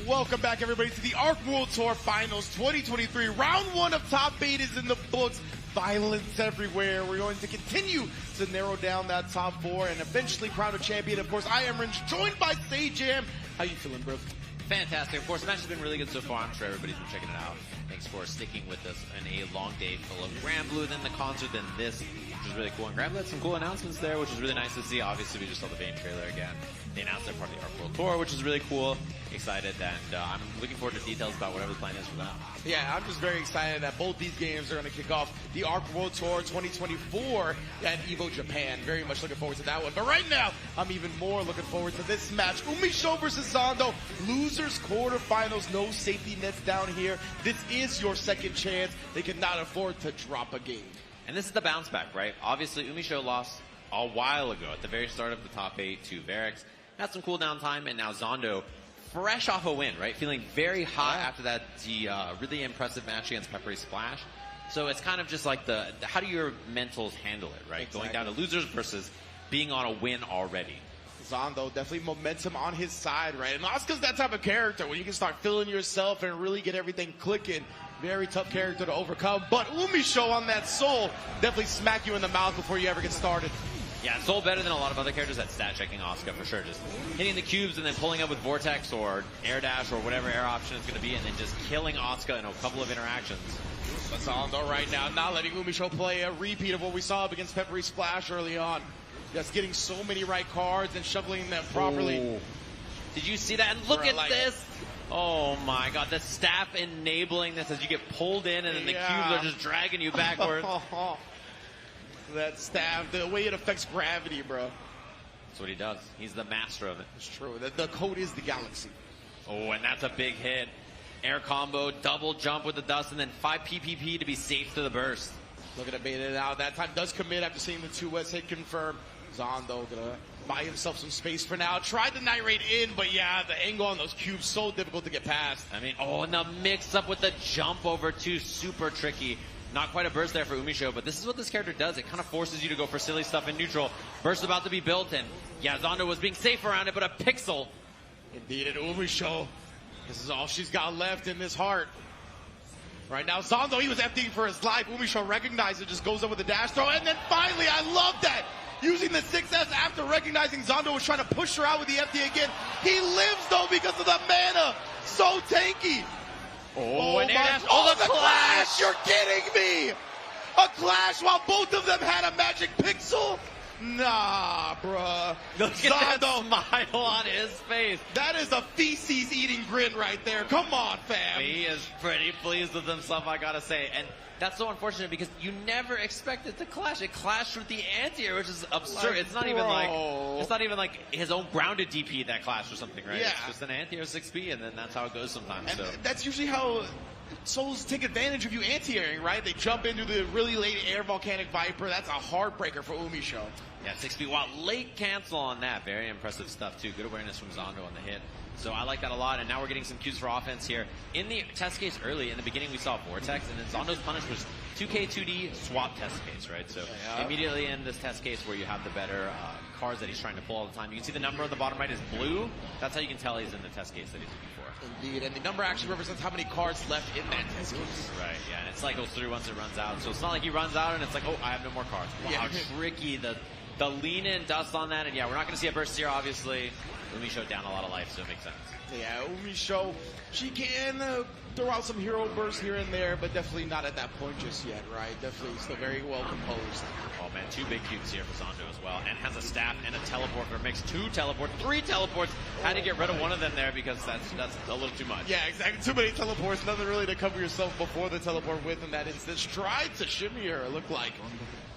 Speaker 12: Welcome back, everybody, to the ARC World Tour Finals 2023. Round 1 of top 8 is in the books. Violence everywhere. We're going to continue to narrow down that top 4 and eventually crown a champion. Of course, I am Ringe, joined by Jam. How you feeling, bro?
Speaker 4: Fantastic. Of course, the match has been really good so far. I'm sure everybody's been checking it out. Thanks for sticking with us in a long day full of Grand Blue, then the concert, then this, which is really cool. And Grand Blue had some cool announcements there, which is really nice to see. Obviously, we just saw the Vayne trailer again. They announced their part of the ARC World Tour, which is really cool. Excited, and I'm looking forward to details about whatever the plan is for that.
Speaker 12: Yeah, I'm just very excited that both these games are going to kick off the ARC World Tour 2024 at EVO Japan. Very much looking forward to that one. But right now, I'm even more looking forward to this match. Umisho versus Zondo. Losers quarterfinals, no safety nets down here. This is your second chance. They cannot afford to drop a game.
Speaker 4: And this is the bounce back, right? Obviously, Umisho lost a while ago at the very start of the top 8 to Varix. Had some cooldown time, and now Zondo, fresh off a win, right? Feeling very hot after that really impressive match against Peppery Splash. So it's kind of just like how do your mentals handle it, right? Exactly. Going down to losers versus being on a win already.
Speaker 12: Zondo, definitely momentum on his side, right? And Asuka's that type of character when you can start feeling yourself and really get everything clicking. Very tough character to overcome. But Umisho on that soul definitely smack you in the mouth before you ever get started.
Speaker 4: Yeah, Soul better than a lot of other characters at stat checking Asuka for sure. Just hitting the cubes and then pulling up with Vortex or Air Dash or whatever air option it's going to be, and then just killing Asuka in a couple of interactions.
Speaker 12: But Zondo right now not letting Umisho play a repeat of what we saw up against Peppery Splash early on. Just getting so many right cards and shoveling them properly.
Speaker 4: Ooh. Did you see that? And look at this! Oh my god, the staff enabling this as you get pulled in and then the cubes are just dragging you backwards.
Speaker 12: That staff, the way it affects gravity, bro.
Speaker 4: That's what he does. He's the master of it.
Speaker 12: It's true. The code is the galaxy.
Speaker 4: Oh, and that's a big hit. Air combo, double jump with the dust, and then 5 PPP to be safe to the burst.
Speaker 12: Looking to bait it out. That time does commit after seeing the 2S hit confirm. Zondo gonna buy himself some space for now. Tried the Night Raid in, but yeah, the angle on those cubes, so difficult to get past.
Speaker 4: I mean, oh, and the mix up with the jump over too, super tricky. Not quite a burst there for Umisho, but this is what this character does. It kind of forces you to go for silly stuff in neutral. Burst about to be built, and yeah, Zondo was being safe around it, but a pixel
Speaker 12: Indeed, and Umisho, this is all she's got left in this heart. Right now, Zondo, he was emptying for his life. Umisho recognizes it, just goes up with the dash throw, and then finally, I love that! Using the 6S after recognizing Zondo was trying to push her out with the empty again. He lives, though, because of the mana. So tanky.
Speaker 4: Oh, and
Speaker 12: the clash! You're kidding me! A clash while both of them had a magic pixel? Nah, bruh.
Speaker 4: Look at that smile on his face.
Speaker 12: That is a feces eating grin right there. Come on, fam.
Speaker 4: He is pretty pleased with himself, I gotta say. And that's so unfortunate because you never expect it to clash. It clashed with the anti-air, which is absurd.
Speaker 12: Like,
Speaker 4: it's not even like his own grounded DP that clashed or something, right?
Speaker 12: Yeah.
Speaker 4: It's just an anti-air 6B, and then that's how it goes sometimes.
Speaker 12: And
Speaker 4: so
Speaker 12: that's usually how Souls take advantage of you anti-airing, right? They jump into the really late air volcanic Viper. That's a heartbreaker for Umisho.
Speaker 4: Yeah, 6B. Wow, late cancel on that. Very impressive stuff, too. Good awareness from Zondo on the hit. So I like that a lot, and now we're getting some cues for offense here. In the test case early, in the beginning, we saw Vortex, and then Zondo's punish was 2K, 2D, swap test case, right? So immediately in this test case where you have the better cards that he's trying to pull all the time, you can see the number on the bottom right is blue. That's how you can tell he's in the test case that he's looking for.
Speaker 12: Indeed, and the number actually represents how many cards left in that test case.
Speaker 4: Right, yeah, and it cycles through once it runs out. So it's not like he runs out and it's like, oh, I have no more cards. Wow,
Speaker 12: Yeah.
Speaker 4: tricky. The lean-in dust on that, and yeah, we're not going to see a burst here, obviously. Umisho down a lot of life, so it makes sense.
Speaker 12: Yeah, Umisho, she can throw out some hero bursts here and there, but definitely not at that point just yet, right? Definitely still very well composed.
Speaker 4: Oh man, 2 big cubes here for Zondo as well, and has a staff and a teleport for mix. 2 teleports, 3 teleports. Had to get rid of one of them there because that's a little too much.
Speaker 12: Yeah, exactly. Too many teleports. Nothing really to cover yourself before the teleport with in that instance. Tried to shimmy her, it looked like,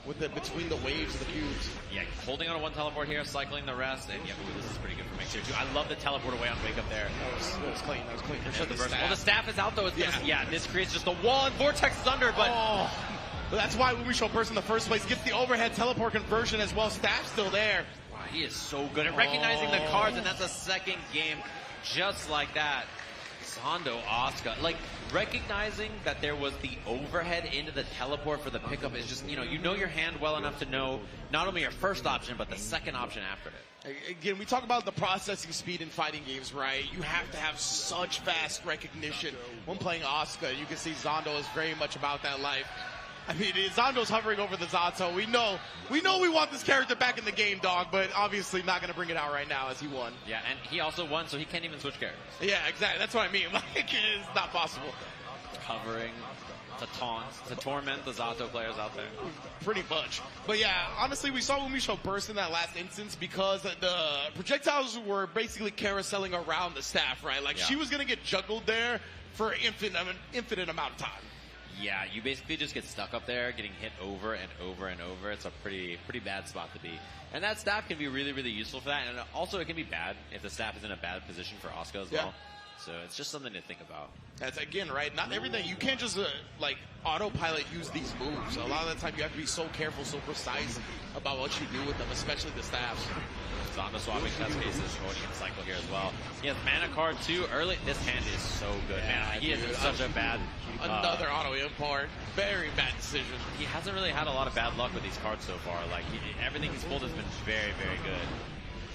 Speaker 12: with the between the waves of the cubes.
Speaker 4: Yeah, holding on to one teleport here, cycling the rest, and yeah, ooh, this is pretty good for mix here too. I love the teleport away on Wake Up there.
Speaker 12: That was clean. That was clean. For sure.
Speaker 4: The burst. Well, the staff is out though. It's yeah, this creates just a wall, and Vortex is under, but.
Speaker 12: Oh. That's why Umisho burst in the first place. Gets the overhead teleport conversion as well. Staff's still there.
Speaker 4: Wow, he is so good at recognizing the cards, and that's a second game just like that. Zondo, Asuka, like recognizing that there was the overhead into the teleport for the pickup is just, you know your hand well enough to know not only your first option, but the second option after it.
Speaker 12: Again, we talk about the processing speed in fighting games, right? You have to have such fast recognition when playing Asuka. You can see Zondo is very much about that life. I mean, Zondo's hovering over the Zato. We know we want this character back in the game, dog, but obviously not going to bring it out right now as he won.
Speaker 4: Yeah, and he also won, so he can't even switch characters.
Speaker 12: Yeah, exactly. That's what I mean. Like, it's not possible.
Speaker 4: Hovering to taunt, to torment the Zato players out there.
Speaker 12: Pretty much. But yeah, honestly, we saw Umisho burst in that last instance because the projectiles were basically carouseling around the staff, right? Like, she was going to get juggled there for infinite amount of time.
Speaker 4: Yeah, you basically just get stuck up there, getting hit over and over and over. It's a pretty bad spot to be. And that staff can be really, really useful for that. And also, it can be bad if the staff is in a bad position for Asuka as well. So it's just something to think about.
Speaker 12: That's, again, right, not everything. You can't just, like, autopilot use these moves. A lot of the time, you have to be so careful, so precise about what you do with them, especially the staffs.
Speaker 4: Zondo swapping test cases, avoiding a cycle here as well. He has mana card too early. This hand is so good, man. He is in such a bad...
Speaker 12: Another auto import. Very bad decision.
Speaker 4: He hasn't really had a lot of bad luck with these cards so far. Like, everything he's pulled has been very, very good.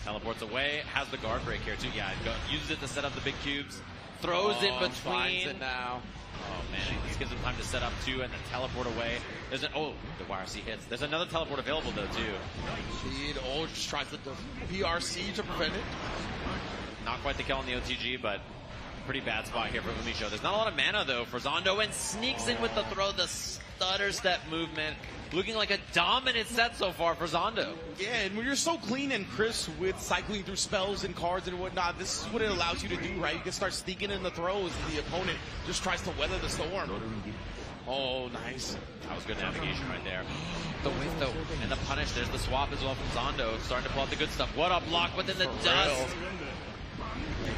Speaker 4: Teleports away, has the guard break here too. Yeah, uses it to set up the big cubes. Throws in between.
Speaker 12: Finds it now.
Speaker 4: Oh man, this gives him time to set up too and then teleport away. There's the YRC hits. There's another teleport available though too.
Speaker 12: Indeed, just tries the PRC to prevent it.
Speaker 4: Not quite the kill on the OTG, but pretty bad spot here for Umisho. There's not a lot of mana though for Zondo, and sneaks in with the throw, the stutter step movement. Looking like a dominant set so far for Zondo.
Speaker 12: Yeah, and when you're so clean and crisp with cycling through spells and cards and whatnot, this is what it allows you to do, right? You can start sneaking in the throws, and the opponent just tries to weather the storm. Oh, nice.
Speaker 4: That was good navigation right there. The whiff though, and the punish. There's the swap as well from Zondo. Starting to pull out the good stuff. What a block within the dust.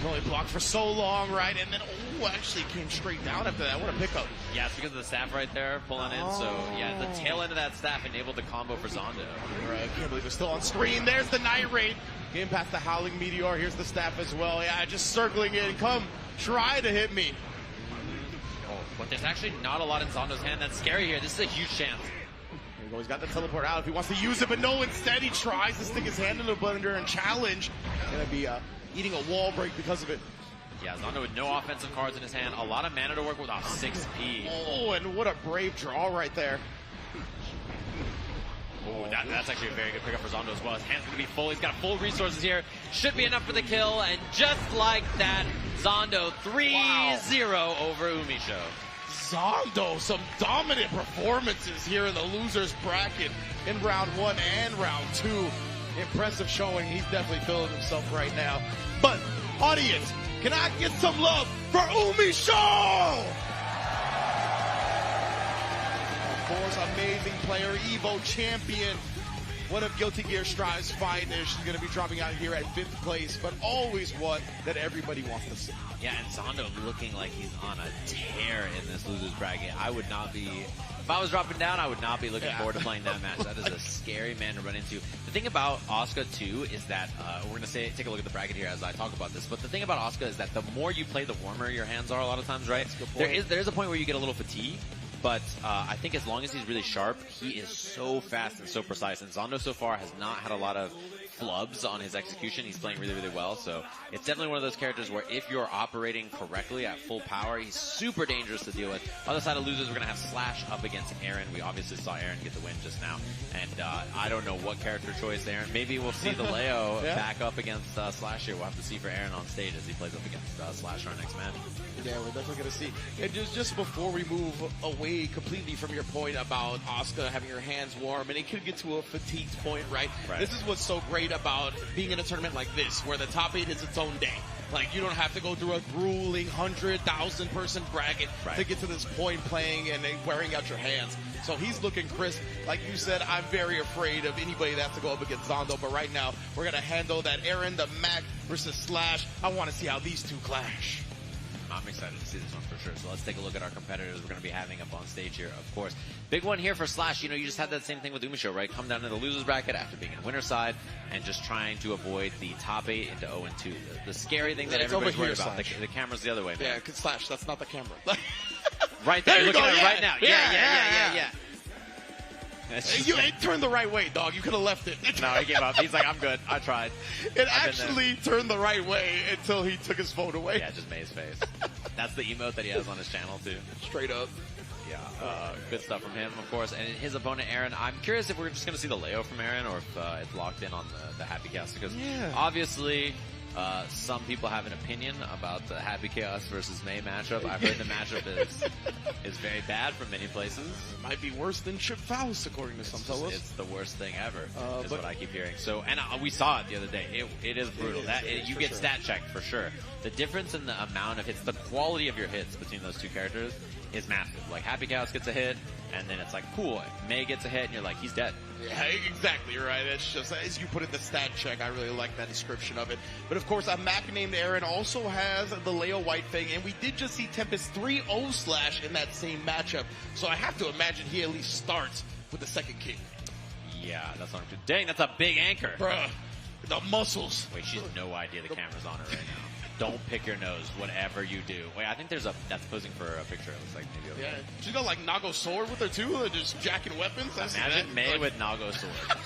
Speaker 12: He only blocked for so long, right? And then, actually came straight down after that. What a pickup.
Speaker 4: Yeah, it's because of the staff right there pulling in. So, yeah, the tail end of that staff enabled the combo for Zondo.
Speaker 12: Right, I can't believe it's still on screen. There's the Night Raid. Getting past the Howling Meteor. Here's the staff as well. Yeah, just circling in. Come, try to hit me.
Speaker 4: Oh, but there's actually not a lot in Zondo's hand. That's scary here. This is a huge chance.
Speaker 12: Here we go. He's got the teleport out if he wants to use it, but no, instead he tries to stick his hand in the blender and challenge. Gonna be a eating a wall break because of it.
Speaker 4: Yeah, Zondo with no offensive cards in his hand. A lot of mana to work with off 6P.
Speaker 12: Oh, and what a brave draw right there.
Speaker 4: Oh, that's actually a very good pickup for Zondo as well. His hand's going to be full. He's got full resources here. Should be enough for the kill. And just like that, Zondo 3-0 over Umisho.
Speaker 12: Zondo, some dominant performances here in the losers bracket in round 1 and round 2. Impressive showing. He's definitely feeling himself right now. But, audience, can I get some love for Umisho? Of course, amazing player, Evo champion. One of Guilty Gear Strive's finest. She's going to be dropping out here at 5th place, but always one that everybody wants to see.
Speaker 4: Yeah, and Zondo looking like he's on a tear in this losers bracket. I would not be, if I was dropping down, I would not be looking forward to playing that match. That is a scary man to run into. The thing about Asuka too is that, we're going to take a look at the bracket here as I talk about this, but the thing about Asuka is that the more you play, the warmer your hands are a lot of times, right? There is a point where you get a little fatigued. But I think as long as he's really sharp, he is so fast and so precise. And Zondo so far has not had a lot of flubs on his execution. He's playing really, really well. So it's definitely one of those characters where if you're operating correctly at full power, he's super dangerous to deal with. Other side of losers, we're going to have Slash up against Aaron. We obviously saw Aaron get the win just now. And I don't know what character choice Aaron. Maybe we'll see the Leo back up against Slash here. We'll have to see for Aaron on stage as he plays up against Slash our next match.
Speaker 12: Yeah, we're definitely going to see. And just before we move away completely from your point about Asuka having her hands warm, and it could get to a fatigued point, right? This is what's so great about being in a tournament like this, where the top 8 is its own day. Like, you don't have to go through a grueling 100,000 person bracket to get to this point playing and wearing out your hands. So he's looking crisp. Like you said, I'm very afraid of anybody that has to go up against Zondo, but right now, we're going to handle that Aaron, the Mac versus Slash. I want to see how these two clash.
Speaker 4: I'm excited to see this one for sure. So let's take a look at our competitors we're going to be having up on stage here, of course. Big one here for Slash. You know, you just had that same thing with Umisho, right? Come down to the losers bracket after being in winner's side and just trying to avoid the top 8 into 0-2. The scary thing that everybody's worried about. The camera's the other way, man.
Speaker 12: Yeah, because Slash, that's not the camera.
Speaker 4: Right there. You're looking at it right now. Yeah.
Speaker 12: You ain't turned the right way, dog. You could have left it.
Speaker 4: No, he gave up. He's like, I'm good. I tried.
Speaker 12: It actually turned the right way until he took his phone away.
Speaker 4: Yeah, just made his face. That's the emote that he has on his channel, too.
Speaker 12: Straight up.
Speaker 4: Yeah, good stuff from him, of course. And his opponent, Aaron, I'm curious if we're just going to see the Leo from Aaron or if it's locked in on the Happy Chaos. Because obviously, some people have an opinion about the Happy Chaos versus May matchup. I've heard the matchup is very bad from many places.
Speaker 12: It might be worse than Chip Faust, according to some fellows.
Speaker 4: It's the worst thing ever, is what I keep hearing. So, and we saw it the other day. It is brutal. You get stat checked for sure. The difference in the amount of hits, the quality of your hits between those two characters is massive. Like, Happy Chaos gets a hit, and then it's like, cool. May gets a hit, and you're like, he's dead.
Speaker 12: Yeah, exactly right. It's just, as you put in the stat check, I really like that description of it. But of course, a Mac named Aaron also has the Leo White thing, and we did just see Tempest 3-0 Slash in that same matchup. So I have to imagine he at least starts with the second king.
Speaker 4: Yeah, that's what I'm doing. Dang, that's a big anchor.
Speaker 12: Bruh, the muscles.
Speaker 4: Wait, she has no idea the camera's on her right now. Don't pick your nose, whatever you do. Wait, I think there's that's posing for a picture. It looks like maybe over there.
Speaker 12: She's got like Nago sword with her too, and just jacking weapons.
Speaker 4: Imagine May with Nago sword.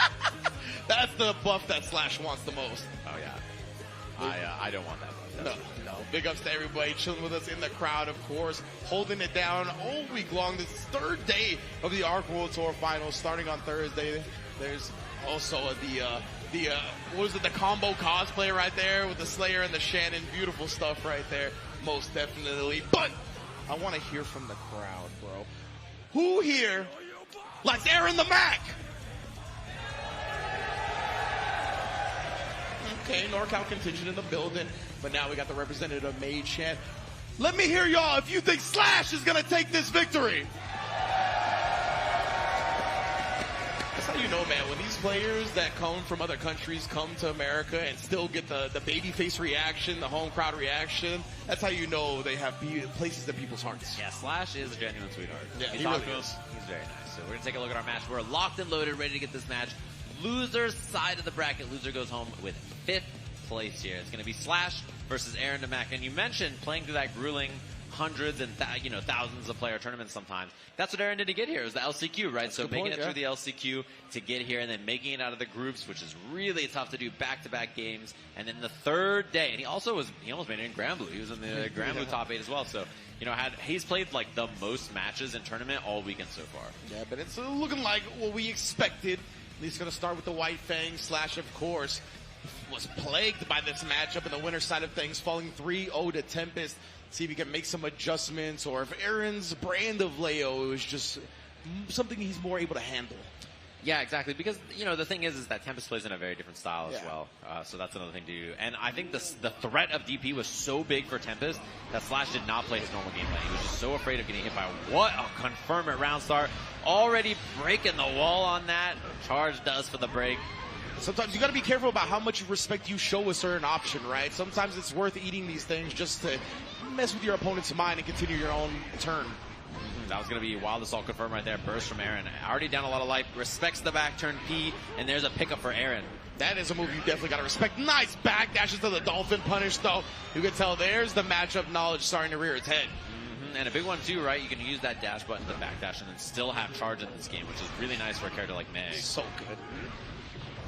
Speaker 12: That's the buff that Slash wants the most.
Speaker 4: Oh yeah. I don't want that buff.
Speaker 12: No. Big ups to everybody chilling with us in the crowd, of course, holding it down all week long. This is third day of the ARC World Tour Finals, starting on Thursday. There's also what was it, the combo cosplay right there with the Slayer and the Shannon. Beautiful stuff right there, most definitely. But I want to hear from the crowd, bro. Who here likes Aaron the Mac? Okay, NorCal contingent in the building, but now we got the representative of Mage Chan. Let me hear y'all if you think Slash is going to take this victory. That's how you know, man, when these players that come from other countries come to America and still get the babyface reaction, the home crowd reaction, that's how you know they have places in people's hearts.
Speaker 4: Yeah, Slash is a genuine sweetheart.
Speaker 12: Yeah,
Speaker 4: he's
Speaker 12: he
Speaker 4: awesome.
Speaker 12: really is.
Speaker 4: He's very nice. So we're going to take a look at our match. We're locked and loaded, ready to get this match. Loser's side of the bracket. Loser goes home with 5th place here. It's going to be Slash versus Aaron DeMac. And you mentioned playing through that grueling hundreds and thousands of player tournaments sometimes. That's what Aaron did to get here. It was the LCQ, right? So making it through the LCQ to get here and then making it out of the groups, which is really tough to do back-to-back games. And then the third day, and he almost made it in Grand Blue. He was in the Grand Blue top 8 as well. So, he's played like the most matches in tournament all weekend so far.
Speaker 12: Yeah, but it's looking like what we expected. He's going to start with the White Fang. Slash, of course, was plagued by this matchup in the winner side of things, falling 3-0 to Tempest. See if he can make some adjustments, or if Aaron's brand of Leo is just something he's more able to handle.
Speaker 4: Yeah, exactly. Because, the thing is that Tempest plays in a very different style as well. So that's another thing to do. And I think the threat of DP was so big for Tempest that Slash did not play his normal game plan. He was just so afraid of getting hit by what a confirm at round start. Already breaking the wall on that. Charge does for the break.
Speaker 12: Sometimes you got to be careful about how much respect you show a certain option, right? Sometimes it's worth eating these things just to mess with your opponent's mind and continue your own turn.
Speaker 4: That was going to be wild assault confirmed right there. Burst from Aaron. Already down a lot of life. Respects the back turn P, and there's a pickup for Aaron.
Speaker 12: That is a move you definitely got to respect. Nice back dashes to the Dolphin punish, though. You can tell there's the matchup knowledge starting to rear its head.
Speaker 4: And a big one, too, right? You can use that dash button to back dash and then still have charge in this game, which is really nice for a character like Meg.
Speaker 12: So good.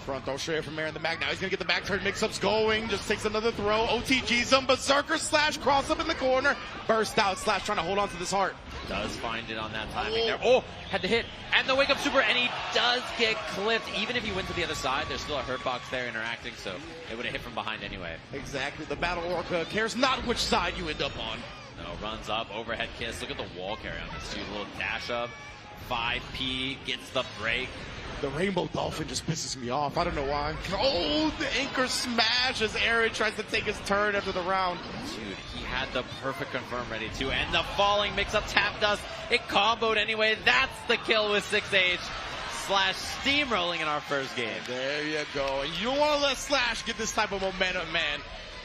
Speaker 12: Front throw straight from Aaron the Mag. Now he's going to get the back turn mix-ups going. Just takes another throw. OTGs him. Berserker Slash cross up in the corner. Burst out. Slash trying to hold on to this heart.
Speaker 4: Does find it on that timing there. Oh, had to hit. And the wake-up super, and he does get clipped. Even if he went to the other side, there's still a hurt box there interacting, so it would have hit from behind anyway.
Speaker 12: Exactly. The Battle Orca cares not which side you end up on.
Speaker 4: No, runs up, overhead kiss. Look at the wall carry on this, too. A little dash up. 5P gets the break.
Speaker 12: The Rainbow Dolphin just pisses me off. I don't know why. Oh, the anchor smash as Aaron tries to take his turn after the round.
Speaker 4: Dude, he had the perfect confirm ready too. And the falling mix-up tap dust. It comboed anyway. That's the kill with 6H. Slash steamrolling in our first game.
Speaker 12: There you go. And you don't want to let Slash get this type of momentum, man.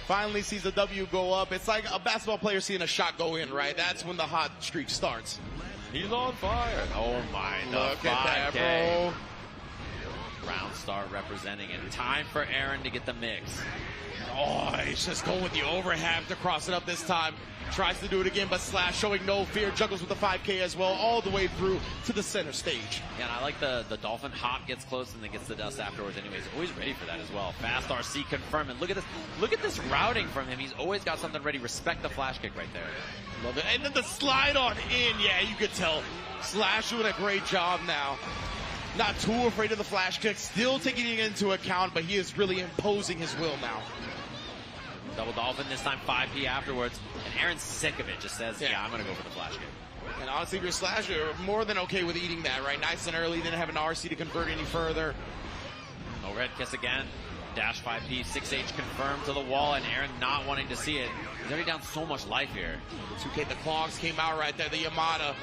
Speaker 12: Finally sees the W go up. It's like a basketball player seeing a shot go in, right? That's when the hot streak starts.
Speaker 4: He's on fire. Oh my,
Speaker 12: Look at that, bro.
Speaker 4: Round start representing it. Time for Aaron to get the mix.
Speaker 12: Oh, he's just going with the overhand to cross it up this time. Tries to do it again, but Slash showing no fear. Juggles with the 5K as well, all the way through to the center stage.
Speaker 4: Yeah, and I like the Dolphin hop gets close and then gets the dust afterwards anyways. Always ready for that as well. Fast RC confirm. And look at this routing from him. He's always got something ready. Respect the flash kick right there.
Speaker 12: Love it. And then the slide on in. Yeah, you could tell. Slash doing a great job now. Not too afraid of the flash kick. Still taking it into account, but he is really imposing his will now.
Speaker 4: Double Dolphin this time, 5P afterwards. And Aaron's sick of it. Just says, yeah I'm going to go for the flash kick.
Speaker 12: And honestly, if you're Slash, you're more than okay with eating that, right? Nice and early. Didn't have an RC to convert any further.
Speaker 4: Overhead kiss again. Dash 5P, 6H confirmed to the wall, and Aaron not wanting to see it. He's already down so much life here.
Speaker 12: 2K, the clogs came out right there. The Yamada.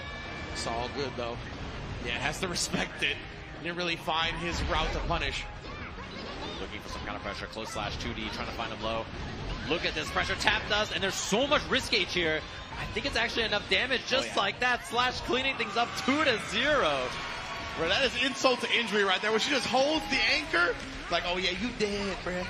Speaker 12: It's all good, though. Yeah, has to respect it. Didn't really find his route to punish.
Speaker 4: Looking for some kind of pressure. Close slash 2D, trying to find him low. Look at this pressure. Tap does, and there's so much risk H here. I think it's actually enough damage just like that. Slash cleaning things up 2-0.
Speaker 12: Bro, that is insult to injury right there. When she just holds the anchor, it's like, oh yeah, you dead, bro.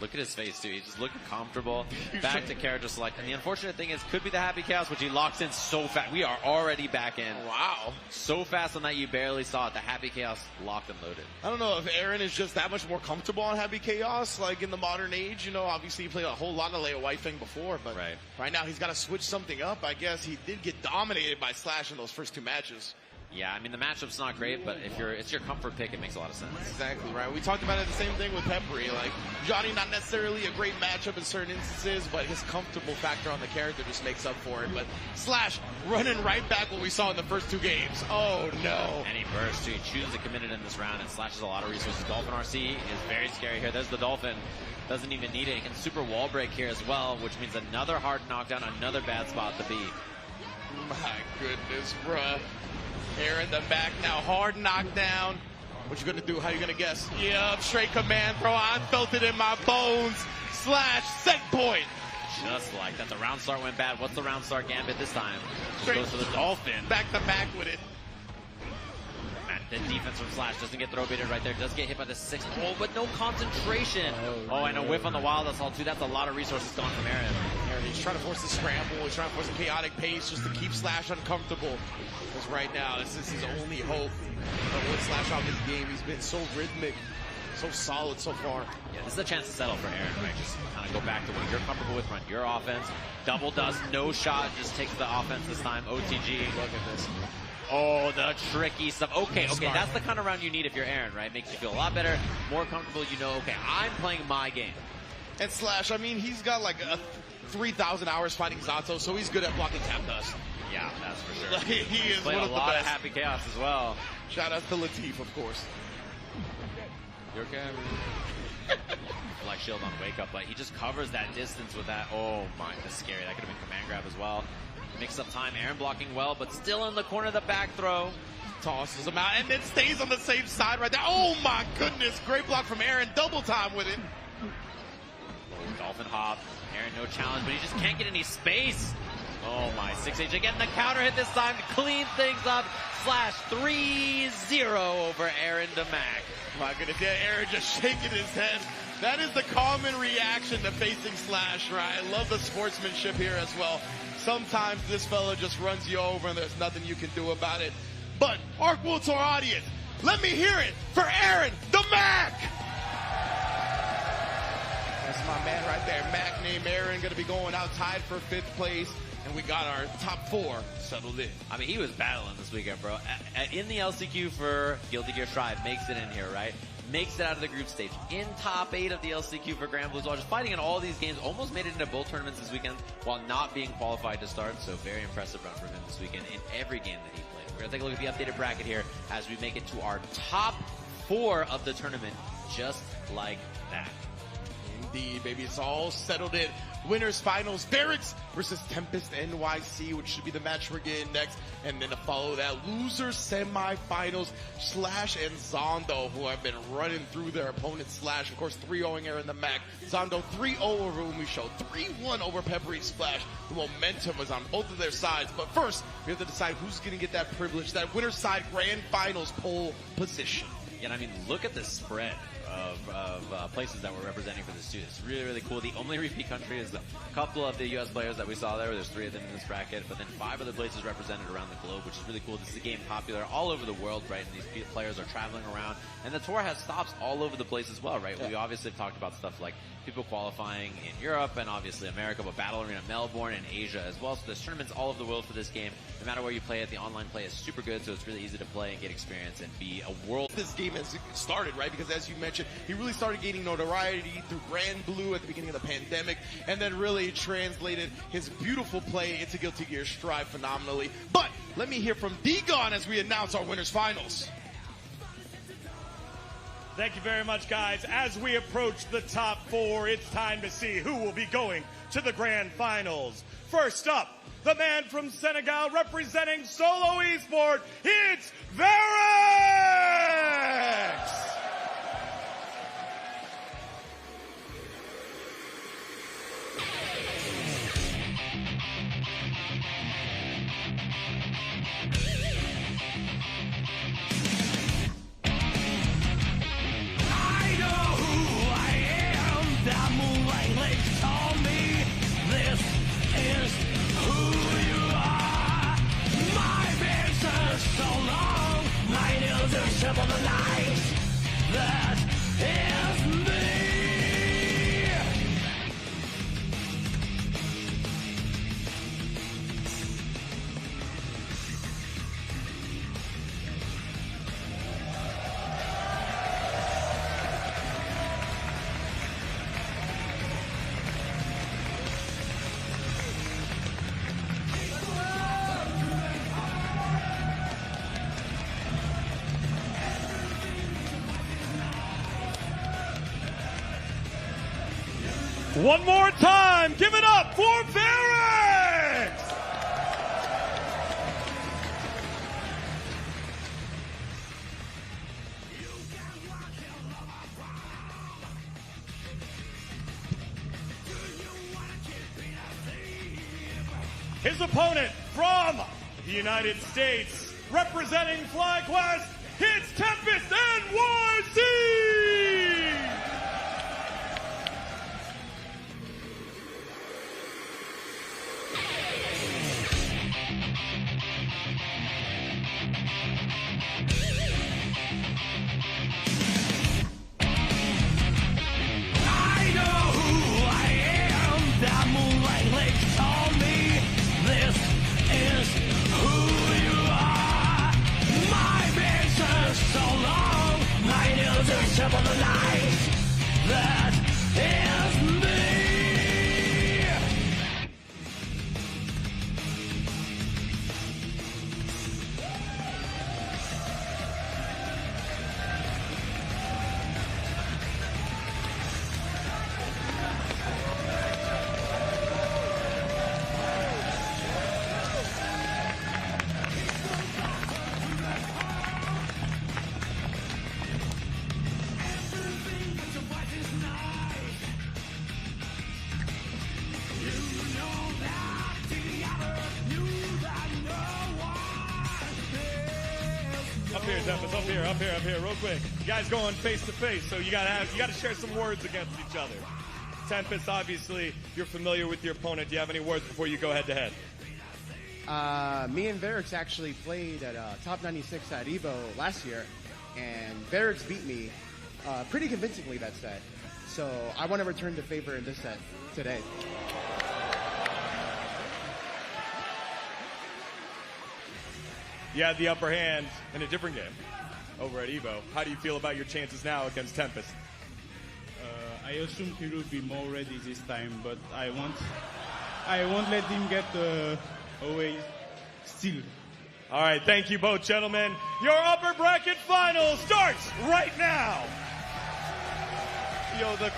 Speaker 4: Look at his face, too. He's just looking comfortable. Back to character select. And the unfortunate thing is, could be the Happy Chaos, which he locks in so fast. We are already back in.
Speaker 12: Wow.
Speaker 4: So fast on that you barely saw it. The Happy Chaos locked and loaded.
Speaker 12: I don't know if Aaron is just that much more comfortable on Happy Chaos, like in the modern age. You know, obviously he played a whole lot of Leo White thing before, but right now he's got to switch something up. I guess he did get dominated by Slash in those first two matches.
Speaker 4: Yeah, I mean, the matchup's not great, but if it's your comfort pick, it makes a lot of sense.
Speaker 12: Exactly, right. We talked about it the same thing with Peppery. Like, Johnny, not necessarily a great matchup in certain instances, but his comfortable factor on the character just makes up for it. But Slash running right back what we saw in the first two games. Oh, no.
Speaker 4: And he bursts, too. He chooses to commit it in this round and slashes a lot of resources. Dolphin RC is very scary here. There's the Dolphin. Doesn't even need it. He can super wall break here as well, which means another hard knockdown, another bad spot to be.
Speaker 12: My goodness, bruh. Aaron the back now, hard knockdown. What you gonna do? How you gonna guess? Yep, straight command throw. I felt it in my bones. Slash, set point.
Speaker 4: Just like that. The round start went bad. What's the round start gambit this time? Straight goes to the Dolphin.
Speaker 12: Back to back with it.
Speaker 4: The defense from Slash doesn't get throw baited right there. Does get hit by the 6th. Oh, but no concentration. Oh, and a whiff on the wild assault too. That's a lot of resources gone from Aaron.
Speaker 12: Aaron He's trying to force the scramble. He's trying to force a chaotic pace just to keep Slash uncomfortable. Because right now, this is his only hope. But with Slash out this game, he's been so rhythmic, so solid so far.
Speaker 4: Yeah, this is a chance to settle for Aaron, right? Just kind of go back to what you're comfortable with, run your offense. Double dust, no shot, just takes the offense this time. OTG, look at this. Oh, the tricky stuff. Okay, that's the kind of round you need if you're Aaron, right? Makes you feel a lot better, more comfortable. You know, okay, I'm playing my game.
Speaker 12: And Slash, I mean, he's got like 3,000 hours fighting Zato, so he's good at blocking tap dust.
Speaker 4: Yeah, that's for sure.
Speaker 12: Like, he is
Speaker 4: played
Speaker 12: one of
Speaker 4: a
Speaker 12: the
Speaker 4: lot
Speaker 12: best.
Speaker 4: of Happy Chaos as well.
Speaker 12: Shout out to Latif, of course.
Speaker 4: You okay? Like shield on wake up, but he just covers that distance with that. Oh my, that's scary. That could have been command grab as well. Mix up time. Aaron blocking well, but still in the corner. The back throw
Speaker 12: tosses him out and then stays on the same side right there. Oh my goodness! Great block from Aaron. Double time with it.
Speaker 4: Dolphin hop. Aaron no challenge, but he just can't get any space. Oh my, 6H getting the counter hit this time to clean things up. Slash 3-0 over Aaron DeMac.
Speaker 12: My goodness, yeah, Aaron just shaking his head. That is the common reaction to facing Slash, right? I love the sportsmanship here as well. Sometimes this fella just runs you over and there's nothing you can do about it. But, Arkwood to our audience, let me hear it for Aaron DeMac! That's my man right there. Mac named Aaron, going to be going out tied for 5th place. And we got our top 4 settled in.
Speaker 4: I mean, he was battling this weekend, bro. In the LCQ for Guilty Gear Strive, makes it in here, right? Makes it out of the group stage. In top 8 of the LCQ for Grand Blue as well. Just fighting in all these games. Almost made it into both tournaments this weekend while not being qualified to start. So very impressive run from him this weekend in every game that he played. We're going to take a look at the updated bracket here as we make it to our top 4 of the tournament. Just like that.
Speaker 12: Indeed, baby. It's all settled in. Winners finals, Barracks versus Tempest NYC, which should be the match we're getting next. And then to follow that, losers semifinals, Slash and Zondo, who have been running through their opponent. Slash, of course, 3-0ing Aaron the Mac. Zondo 3-0 over Umi Show, 3-1 over Peppery Splash. The momentum was on both of their sides. But first, we have to decide who's going to get that privilege, that winner's side grand finals pole position.
Speaker 4: Yeah, and I mean, look at the spread of places that we're representing for this too. It's really, really cool. The only repeat country is a couple of the U.S. players that we saw there. There's 3 of them in this bracket, but then 5 other places represented around the globe, which is really cool. This is a game popular all over the world, right? And these players are traveling around. And the tour has stops all over the place as well, right? Yeah. We obviously have talked about stuff like people qualifying in Europe and obviously America, but Battle Arena Melbourne and Asia as well. So there's tournaments all over the world for this game. No matter where you play it, the online play is super good, so it's really easy to play and get experience and be a world.
Speaker 12: This game has started, right? Because as you mentioned, he really started gaining notoriety through Grand Blue at the beginning of the pandemic, and then really translated his beautiful play into Guilty Gear Strive phenomenally. But let me hear from D-Gon as we announce our winners finals.
Speaker 1: Thank you very much, guys. As we approach the top 4, it's time to see who will be going to the grand finals. First up, the man from Senegal representing Solo Esport, it's Varix!
Speaker 15: Of the light that is me.
Speaker 1: One more time, give it up for Varix! His opponent from the United States, representing FlyQuest, it's Tempest NYC! here, Tempest. Up here, real quick. You guys going face to face, so you gotta share some words against each other. Tempest, obviously, you're familiar with your opponent. Do you have any words before you go head to head?
Speaker 7: Me and Varix actually played at Top 96 at Evo last year, and Varix beat me pretty convincingly that set. So I want to return the favor in this set today.
Speaker 1: You had the upper hand in a different game over at Evo. How do you feel about your chances now against Tempest?
Speaker 18: I assume he will be more ready this time, but I won't let him get away still.
Speaker 1: All right, thank you both, gentlemen. Your upper bracket final starts right now.
Speaker 12: Yo, the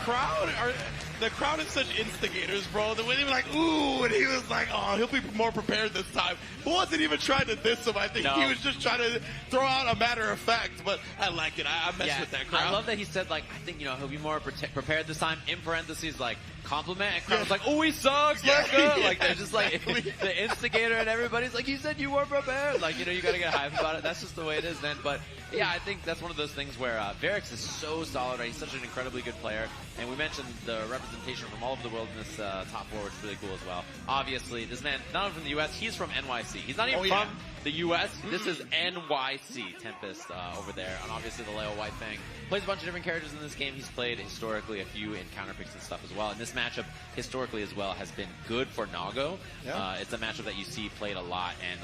Speaker 12: crowd is such instigators, bro. The way they were like, ooh, and he was like, oh, he'll be more prepared this time. He wasn't even trying to diss him. I think he was just trying to throw out a matter of fact, but I liked it. I messed with that crowd.
Speaker 4: I love that he said, like, I think, he'll be more prepared this time, in parentheses, like, compliment, and crowd was like, oh, he sucks, let's go. Like, they're just like, the instigator, and everybody's like, you said you weren't prepared. Like, you gotta get hyped about it. That's just the way it is, then. But yeah, I think that's one of those things where Varix is so solid, right? He's such an incredibly good player. And we mentioned the representation from all over the world in this top four, which is really cool as well. Obviously, this man, not from the U.S., he's from NYC. He's not even from the U.S. This is NYC, Tempest over there. And obviously the Leo White thing. Plays a bunch of different characters in this game. He's played historically a few in counterpicks and stuff as well. And this matchup, historically as well, has been good for Nago.
Speaker 12: Yeah.
Speaker 4: It's a matchup that you see played a lot. And,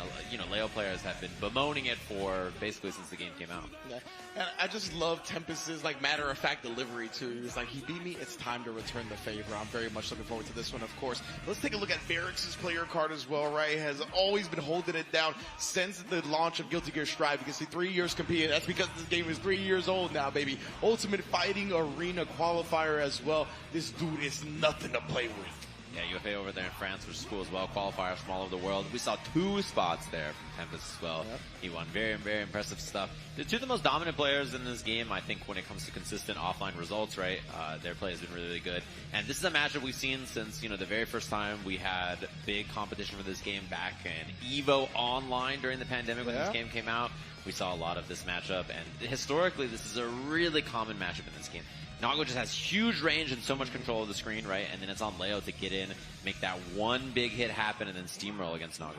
Speaker 4: Leo players have been bemoaning it for basically since the game came out.
Speaker 12: Yeah. And I just love Tempest's matter-of-fact delivery too. He was like, he beat me, it's time to return the favor. I'm very much looking forward to this one, of course. Let's take a look at Varix's player card as well, right? Has always been holding it down since the launch of Guilty Gear Strive. You can see 3 years competing. That's because this game is 3 years old now, baby. Ultimate Fighting Arena qualifier as well. This dude is nothing to play with.
Speaker 4: Yeah, UFA over there in France, which is cool as well. Qualifiers from all over the world. We saw 2 spots there from Tempest as well. Yep. He won. Very, very impressive stuff. The 2 of the most dominant players in this game, I think, when it comes to consistent offline results, right? Their play has been really, really good. And this is a matchup we've seen since, the very first time we had big competition for this game back in EVO Online during the pandemic when this game came out. We saw a lot of this matchup. And historically, this is a really common matchup in this game. Nago just has huge range and so much control of the screen, right? And then it's on Leo to get in, make that one big hit happen, and then steamroll against Nago.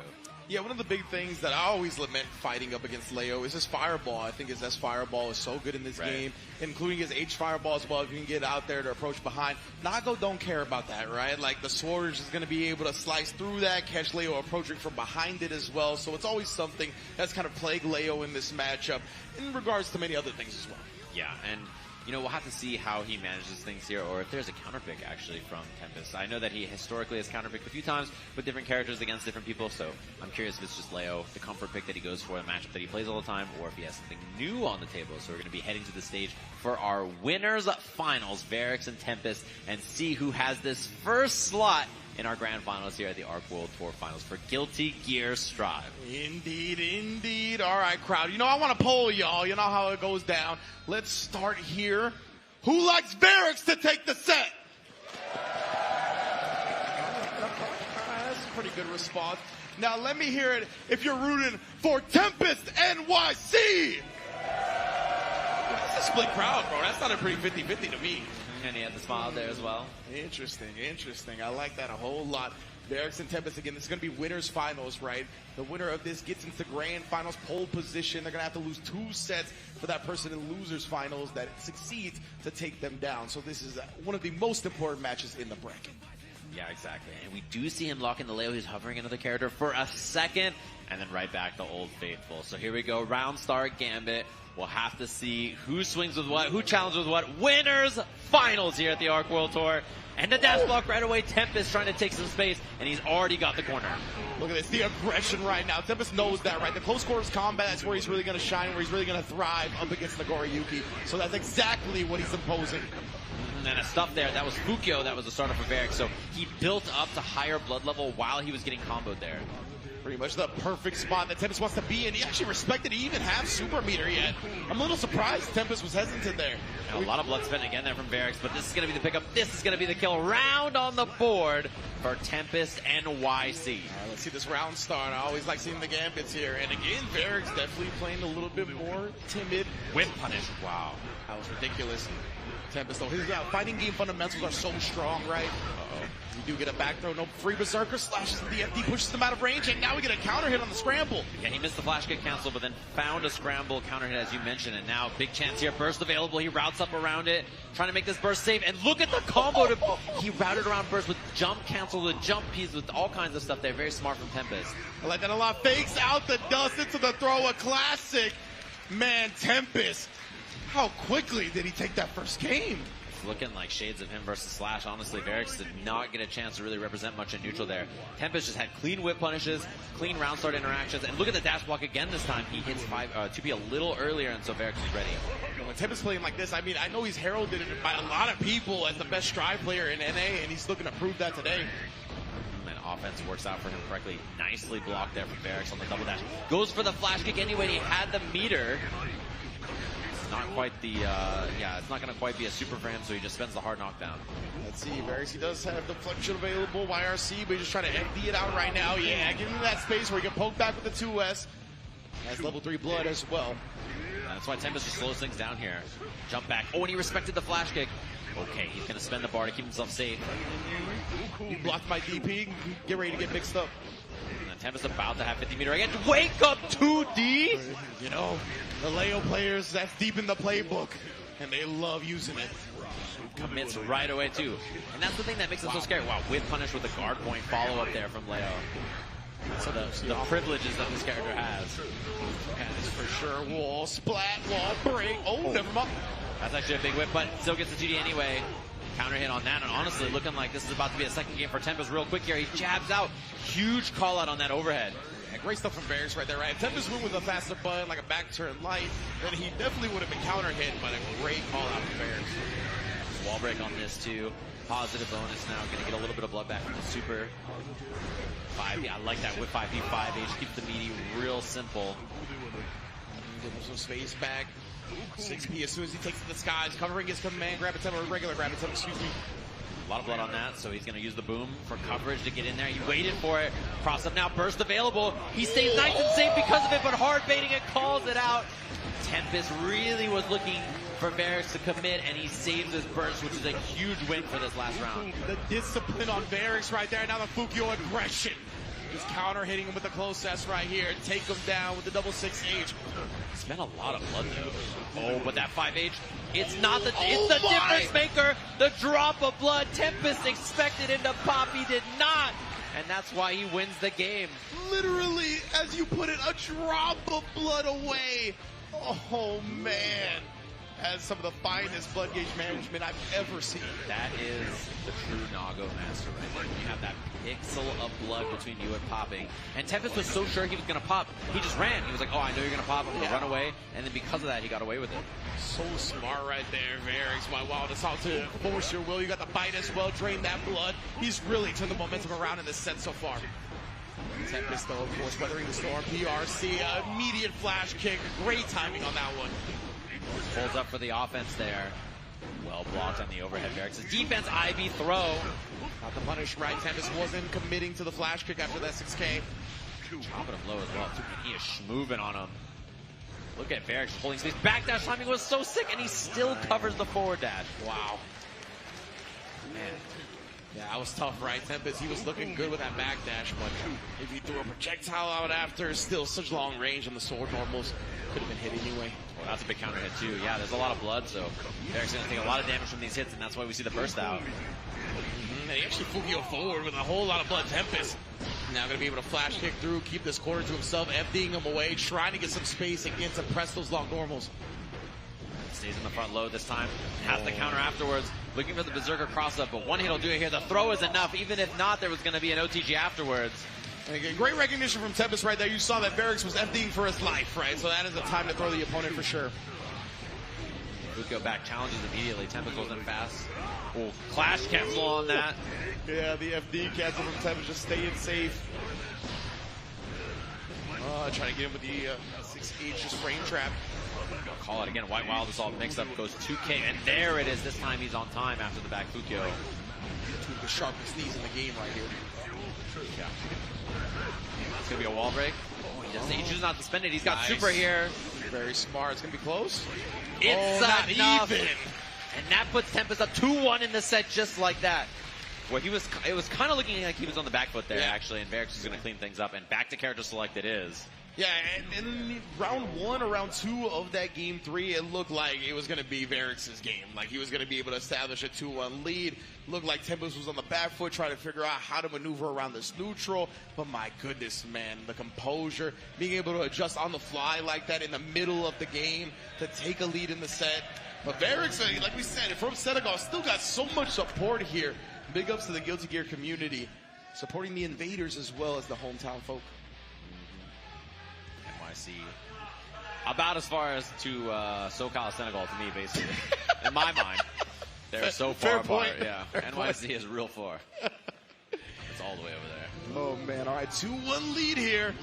Speaker 12: Yeah, one of the big things that I always lament fighting up against Leo is his fireball. I think his S fireball is so good in this game, including his H fireball as well. If you can get out there to approach behind. Nago don't care about that, right? Like, the sword is going to be able to slice through that, catch Leo approaching from behind it as well. So it's always something that's kind of plagued Leo in this matchup in regards to many other things as well.
Speaker 4: Yeah, and we'll have to see how he manages things here, or if there's a counterpick actually from Tempest. I know that he historically has counterpicked a few times with different characters against different people, so I'm curious if it's just Leo, the comfort pick that he goes for, the matchup that he plays all the time, or if he has something new on the table. So we're going to be heading to the stage for our winners finals, Varix and Tempest, and see who has this first slot in our grand finals here at the Arc World Tour Finals for Guilty Gear Strive.
Speaker 12: Indeed, indeed. All right, crowd. I want to poll y'all. You know how it goes down. Let's start here. Who likes Varix to take the set? That's a pretty good response. Now, let me hear it if you're rooting for Tempest NYC. That's a split crowd, bro. That sounded pretty 50-50 to me.
Speaker 4: And he had the smile there as well.
Speaker 12: Interesting, interesting. I like that a whole lot. Varix and Tempest again. This is going to be winners finals, right? The winner of this gets into grand finals pole position. They're going to have to lose 2 sets for that person in losers finals that succeeds to take them down. So this is one of the most important matches in the bracket.
Speaker 4: Yeah, exactly. And we do see him lock in the Leo. He's hovering another character for a second, and then right back to Old Faithful. So here we go. Round start Gambit. We'll have to see who swings with what, who challenges with what. Winners finals here at the Arc World Tour. And the dash block right away. Tempest trying to take some space, and he's already got the corner.
Speaker 12: Look at this, the aggression right now. Tempest knows that, right? The close quarters combat, that's where he's really going to shine, where he's really going to thrive up against Nagoriyuki. So that's exactly what he's imposing.
Speaker 4: And a stuff there, that was Fukyo, that was the starter for Varix. So he built up to higher blood level while he was getting comboed there.
Speaker 12: Pretty much the perfect spot that Tempest wants to be in. He actually respected he even have super meter yet. I'm a little surprised Tempest was hesitant there.
Speaker 4: And a lot of blood spent again there from Varix, but this is going to be the pickup. This is going to be the kill. Round on the board for Tempest NYC.
Speaker 12: All right, let's see this round start. I always like seeing the gambits here. And again, Varix definitely playing a little bit more timid.
Speaker 4: Whip punish. Wow.
Speaker 12: That was ridiculous. Tempest, though, his fighting game fundamentals are so strong, right? Uh-oh. You do get a back throw, no free berserker, slashes with the FD, pushes them out of range, and now we get a counter hit on the scramble.
Speaker 4: Yeah, he missed the flash kick cancel, but then found a scramble counter hit, as you mentioned, and now big chance here. Burst available, he routes up around it, trying to make this burst safe, and look at the combo. He routed around burst with jump cancel, with jump piece, with all kinds of stuff there. Very smart from Tempest.
Speaker 12: I like that a lot. Fakes out the dust into the throw, a classic. Man, Tempest, how quickly did he take that first game?
Speaker 4: Looking like shades of him versus Slash. Honestly, Varix did not get a chance to really represent much in neutral there. Tempest just had clean whip punishes, clean round start interactions, and look at the dash block again this time. He hits 2B a little earlier, and so Varix is ready.
Speaker 12: When Tempest playing like this, I mean, I know he's heralded by a lot of people as the best stride player in NA, and he's looking to prove that today.
Speaker 4: And offense works out for him correctly. Nicely blocked there from Varix on the double dash. Goes for the flash kick anyway. He had the meter. Not quite the, it's not going to quite be a super for him, so he just spends the hard knockdown.
Speaker 12: Let's see, Varix, he does have deflection available, YRC, but he's just trying to FD it out right now. Yeah, get into that space where he can poke back with the 2S. Has level 3 blood as well.
Speaker 4: That's why Tempest just slows things down here. Jump back. Oh, and he respected the flash kick. Okay, he's going to spend the bar to keep himself safe.
Speaker 12: He blocked my DP, get ready to get mixed up.
Speaker 4: And Tempest about to have 50 meter again. Wake up 2D!
Speaker 12: You know, the Leo players, that's deep in the playbook, and they love using it.
Speaker 4: Commits right away, too. And that's the thing that makes him so scary. Wow, whip punish with a guard point follow-up there from Leo. So the privileges that this character has.
Speaker 12: Has for sure. Wall splat, wall break. Oh, never mind.
Speaker 4: That's actually a big whip, but still gets the 2D anyway. Counter hit on that, and honestly, looking like this is about to be a second game for Tempest real quick here. He jabs out. Huge call out on that overhead.
Speaker 12: Yeah, great stuff from Varix right there, right? If Tempest went with a faster button, like a back turn light, then he definitely would have been counter hit, but a great call out from Varix.
Speaker 4: Wall break on this too. Positive bonus now. Gonna get a little bit of blood back from the super. 5B. I like that with 5B, 5H. Keep the meaty real simple.
Speaker 12: Give him some space back. 6P as soon as he takes to the skies, covering his command grab attempt, or regular grab attempt, excuse me.
Speaker 4: A lot of blood on that, so he's going to use the boom for coverage to get in there. He waited for it. Cross up now, burst available. He stays nice and safe because of it, but hard baiting it, calls it out. Tempest really was looking for Varix to commit, and he saves his burst, which is a huge win for this last round.
Speaker 12: The discipline on Varix right there. Now the Fukyo aggression. Just counter hitting him with the close S right here. Take him down with the double 6H.
Speaker 4: Spent a lot of blood though. Oh, but that 5H, it's not the, it's the difference maker. The drop of blood. Tempest expected him to pop, he did not. And that's why he wins the game.
Speaker 12: Literally, as you put it, a drop of blood away. Oh man. Has some of the finest blood gauge management I've ever seen.
Speaker 4: That is the true Nago master right there. You have that pixel of blood between you and popping. And Tempest was so sure he was going to pop. He just ran. He was like, oh, I know you're going to pop. I'm going to run away. And then because of that, he got away with it.
Speaker 12: So smart right there, Varix. Wow, that's how to force your will. You got the bite as well, drain that blood. He's really turned the momentum around in this set so far. Tempest, though, of course, weathering the storm. PRC, immediate flash kick. Great timing on that one.
Speaker 4: Pulls up for the offense there. Well blocked on the overhead. Varix's defense, Ivy throw.
Speaker 12: Not the punish right. Tempest wasn't committing to the flash kick after that 6K.
Speaker 4: Chopping him low as well. He is schmoving on him. Look at Varix holding space. Backdash timing was so sick, and he still covers the forward dash.
Speaker 12: Wow. Man. Yeah, that was tough, right? Tempest, he was looking good with that backdash, but if he threw a projectile out after, still such long range on the sword normals. Could have been hit anyway.
Speaker 4: Well, that's a big counter hit too. Yeah, there's a lot of blood, so Varix going to take a lot of damage from these hits, and that's why we see the burst out.
Speaker 12: And he actually Fukio forward with a whole lot of blood. Tempest now going to be able to flash kick through, keep this corner to himself, FDing him away, trying to get some space again to press those long normals.
Speaker 4: Stays in the front low this time. Has the counter afterwards. Looking for the Berserker cross-up, but one hit will do it here. The throw is enough. Even if not, there was going to be an OTG afterwards.
Speaker 12: And again, great recognition from Tempest right there. You saw that Varix was FDing for his life, right? So that is the time to throw the opponent for sure.
Speaker 4: Fukio back challenges immediately. Tempest wasn't fast. Oh, clash cancel on that.
Speaker 12: Yeah, the FD cancel from Tempest, just staying safe. Trying to get him with the 6H just frame trap.
Speaker 4: Call it again. White Wild is all mixed up. Goes 2K, and there it is. This time he's on time after the back Fukyo.
Speaker 12: Two of the sharpest knees in the game right here.
Speaker 4: Yeah. It's gonna be a wall break. Oh, he chooses not to spend it. He's got
Speaker 12: Nice.
Speaker 4: super here.
Speaker 12: Very smart. It's gonna be close.
Speaker 4: It's
Speaker 12: not
Speaker 4: enough.
Speaker 12: even.
Speaker 4: And that puts Tempest up 2-1 in the set just like that. Well, it was kind of looking like he was on the back foot there, actually, and Varix is going to clean things up, and back to character select it is.
Speaker 12: Yeah, and in round 1 or round 2 of that game 3, it looked like it was going to be Varix's game. Like he was going to be able to establish a 2-1 lead. Looked like Tempest was on the back foot trying to figure out how to maneuver around this neutral. But my goodness, man, the composure, being able to adjust on the fly like that in the middle of the game to take a lead in the set. But Varix, like we said, from Senegal, still got so much support here. Big ups to the Guilty Gear community, supporting the invaders as well as the hometown folk.
Speaker 4: NYC. About as far as to SoCal Senegal to me, basically. In my mind. They're so far apart. Yeah. NYC is real far. It's all the way over there.
Speaker 12: Oh, man. All right, 2-1 lead here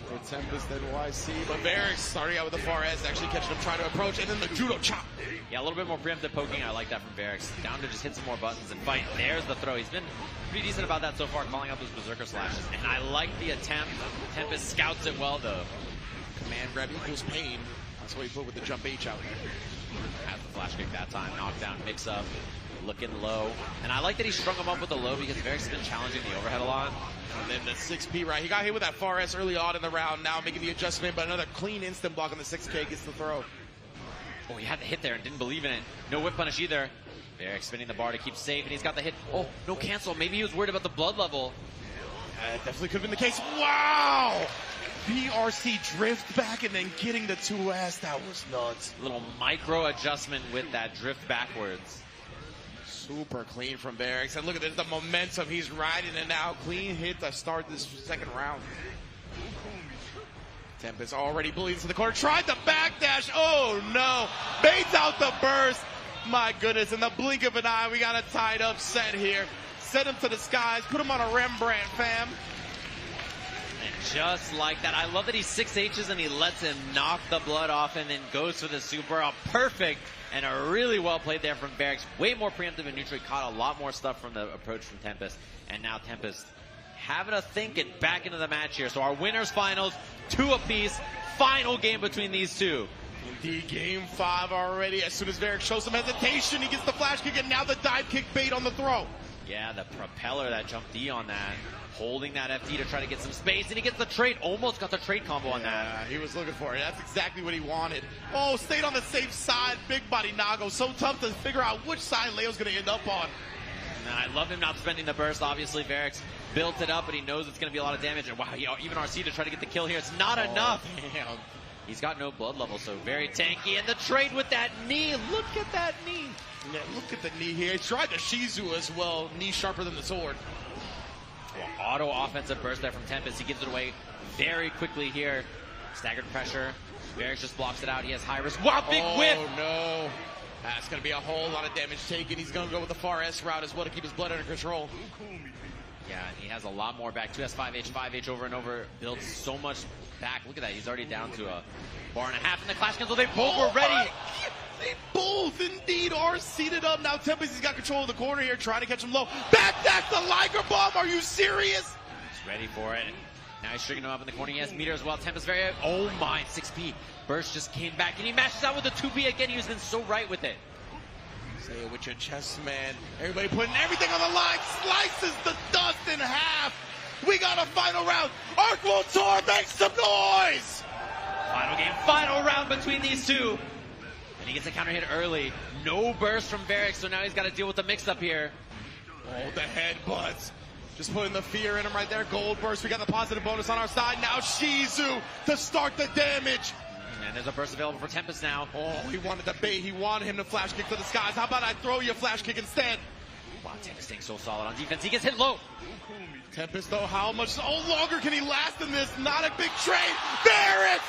Speaker 12: for Tempest NYC. But Varix starting out with the far S, actually catching him, trying to approach, and then the judo chop.
Speaker 4: Yeah, a little bit more preemptive poking. I like that from Varix. Down to just hit some more buttons and fight. There's the throw. He's been pretty decent about that so far, calling out those berserker slashes. And I like the attempt. Tempest scouts it well, though.
Speaker 12: Command grab equals pain. That's what he put with the jump H out there.
Speaker 4: Has the flash kick that time. Knockdown, mix up, looking low. And I like that he strung him up with the low because Varix has been challenging the overhead a lot.
Speaker 12: And then the 6P, right? He got hit with that far S early on in the round. Now making the adjustment, but another clean instant block on the 6K gets the throw.
Speaker 4: Oh, he had the hit there and didn't believe in it. No whip punish either. Varix spinning the bar to keep safe, and he's got the hit. Oh, no cancel. Maybe he was worried about the blood level.
Speaker 12: Definitely could have been the case. Wow! VRC drift back and then getting the 2S. That was nuts.
Speaker 4: Little micro adjustment with that drift backwards.
Speaker 12: Super clean from Varix. And look at this, the momentum. He's riding it now. Clean hit to start this second round. Tempest already bleeds to the corner. Tried the backdash. Oh, no. Baits out the burst. My goodness. In the blink of an eye, we got a tied up set here. Send him to the skies. Put him on a Rembrandt, fam.
Speaker 4: And just like that, I love that he 6Hs and he lets him knock the blood off and then goes for the super. A perfect and a really well played there from Varix. Way more preemptive and neutral. He caught a lot more stuff from the approach from Tempest. And now Tempest having a think and back into the match here. So our winners finals, 2 apiece. Final game between these two.
Speaker 12: Indeed, game 5 already. As soon as Varix shows some hesitation, he gets the flash kick and now the dive kick bait on the throw.
Speaker 4: Yeah, the propeller, that jump D on that. Holding that FD to try to get some space, and he gets the trade. Almost got the trade combo on that.
Speaker 12: Yeah, he was looking for it. That's exactly what he wanted. Oh, stayed on the safe side. Big body Nago. So tough to figure out which side Leo's going to end up on.
Speaker 4: And I love him not spending the burst. Obviously, Varix built it up, but he knows it's going to be a lot of damage. And wow, even RC to try to get the kill here. It's not enough.
Speaker 12: Damn.
Speaker 4: He's got no blood level, so very tanky. And the trade with that knee. Look at that knee.
Speaker 12: Yeah, look at the knee here. He tried the Shizu as well. Knee sharper than the sword.
Speaker 4: Well, auto offensive burst there from Tempest. He gives it away very quickly here. Staggered pressure. Varix just blocks it out. He has high risk. Wow, big whip!
Speaker 12: Oh, no. That's going to be a whole lot of damage taken. He's going to go with the far S route as well to keep his blood under control.
Speaker 4: Yeah, and he has a lot more back. 2S, 5H, 5H over and over. Builds so much back. Look at that. He's already down to a bar and a half in the clash cancel. They both were ready.
Speaker 12: They both indeed are seated up. Now Tempest, he's got control of the corner here, trying to catch him low. Backdash the Liger Bomb. Are you serious?
Speaker 4: He's ready for it. Now he's stringing him up in the corner. He has meter as well. Tempest very... Oh my, 6P. Burst just came back, and he mashes out with the 2P again. He was been so right with it.
Speaker 12: Say it with your chest, man. Everybody putting everything on the line. Slices the dust in half. We got a final round. Archival Tour, make some noise!
Speaker 4: Final game, final round between these two. And he gets a counter hit early. No burst from Varix, so now he's got to deal with the mix-up here.
Speaker 12: Oh, the headbutts. Just putting the fear in him right there. Gold burst. We got the positive bonus on our side. Now Shizu to start the damage.
Speaker 4: And there's a burst available for Tempest now.
Speaker 12: Oh, he wanted the bait. He wanted him to flash kick to the skies. How about I throw you a flash kick instead?
Speaker 4: Wow, Tempest staying so solid on defense. He gets hit low.
Speaker 12: Tempest, though, how much longer can he last in this? Not a big trade. Varix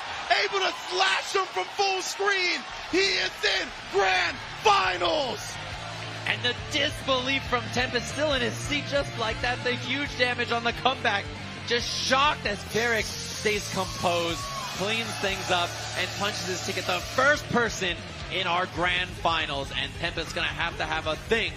Speaker 12: able to slash him from full screen. He is in grand finals.
Speaker 4: And the disbelief from Tempest still in his seat just like that. The huge damage on the comeback. just shocked as Varric stays composed, cleans things up, and punches his ticket. The first person in our grand finals, and Tempest's going to have a thing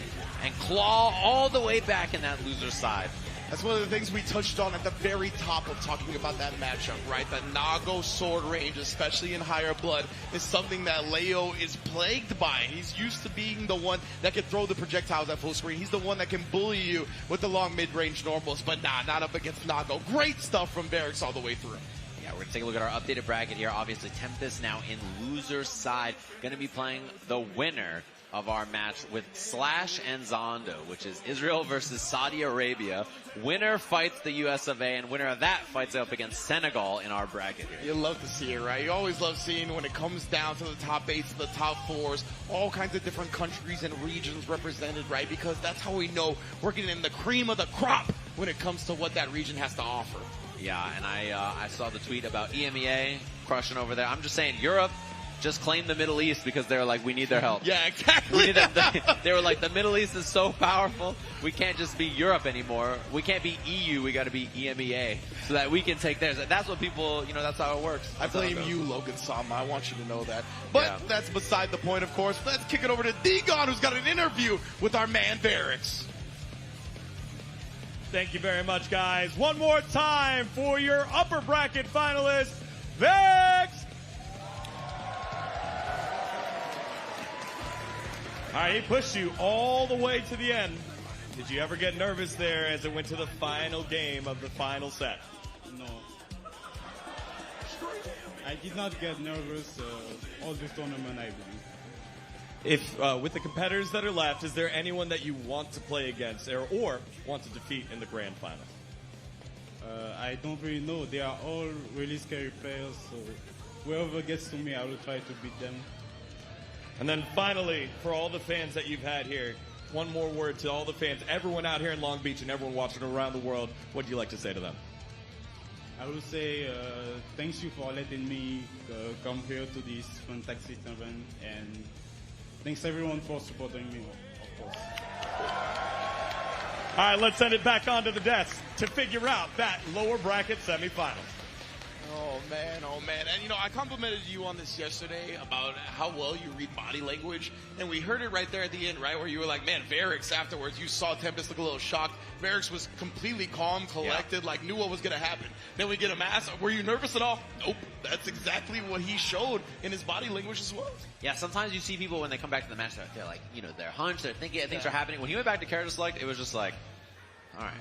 Speaker 4: and claw all the way back in that loser side.
Speaker 12: That's one of the things we touched on at the very top of talking about that matchup, right? The Nago sword range, especially in higher blood, is something that Leo is plagued by. He's used to being the one that can throw the projectiles at full screen. He's the one that can bully you with the long mid-range normals, but not up against Nago. Great stuff from Varric all the way through.
Speaker 4: Yeah, we're going to take a look at our updated bracket here. Obviously, Tempest now in loser side, going to be playing the winner of our match with Slash and Zondo, which is Israel versus Saudi Arabia. Winner fights the US of A, and winner of that fights up against Senegal in our bracket here.
Speaker 12: You love to see it, right? You always love seeing when it comes down to the top 8s, the top 4s, all kinds of different countries and regions represented, right? Because that's how we know we're getting in the cream of the crop when it comes to what that region has to offer.
Speaker 4: Yeah, and I saw the tweet about EMEA crushing over there. I'm just saying, Europe just claimed the Middle East because they were like, we need their help.
Speaker 12: Yeah, exactly.
Speaker 4: They were like, the Middle East is so powerful, we can't just be Europe anymore. We can't be EU, we got to be EMEA so that we can take theirs. That's what people, that's how it works.
Speaker 12: I blame you, Logan Sama. I want you to know that. But that's beside the point, of course. Let's kick it over to Digon, who's got an interview with our man, Varric.
Speaker 1: Thank you very much, guys. One more time for your upper bracket finalists, Varric. All right, he pushed you all the way to the end. Did you ever get nervous there as it went to the final game of the final set?
Speaker 18: No. I did not get nervous all this tournament, I believe.
Speaker 1: If with the competitors that are left, is there anyone that you want to play against or want to defeat in the grand final?
Speaker 18: I don't really know. They are all really scary players, so whoever gets to me, I will try to beat them.
Speaker 1: And then finally, for all the fans that you've had here, one more word to all the fans, everyone out here in Long Beach and everyone watching around the world, what do you like to say to them?
Speaker 18: I will say thanks you for letting me come here to this fantastic event, and thanks everyone for supporting me, of course.
Speaker 1: All right, let's send it back onto the desk to figure out that lower bracket semifinals.
Speaker 12: Oh, man. And, I complimented you on this yesterday about how well you read body language. And we heard it right there at the end, right, where you were like, man, Varric, afterwards, you saw Tempest look a little shocked. Varric was completely calm, collected, knew what was going to happen. Then we get a mass. Were you nervous at all? Nope. That's exactly what he showed in his body language as well.
Speaker 4: Yeah, sometimes you see people when they come back to the match, they're like, they're hunched, they're thinking things are happening. When he went back to character select, it was just like, all right.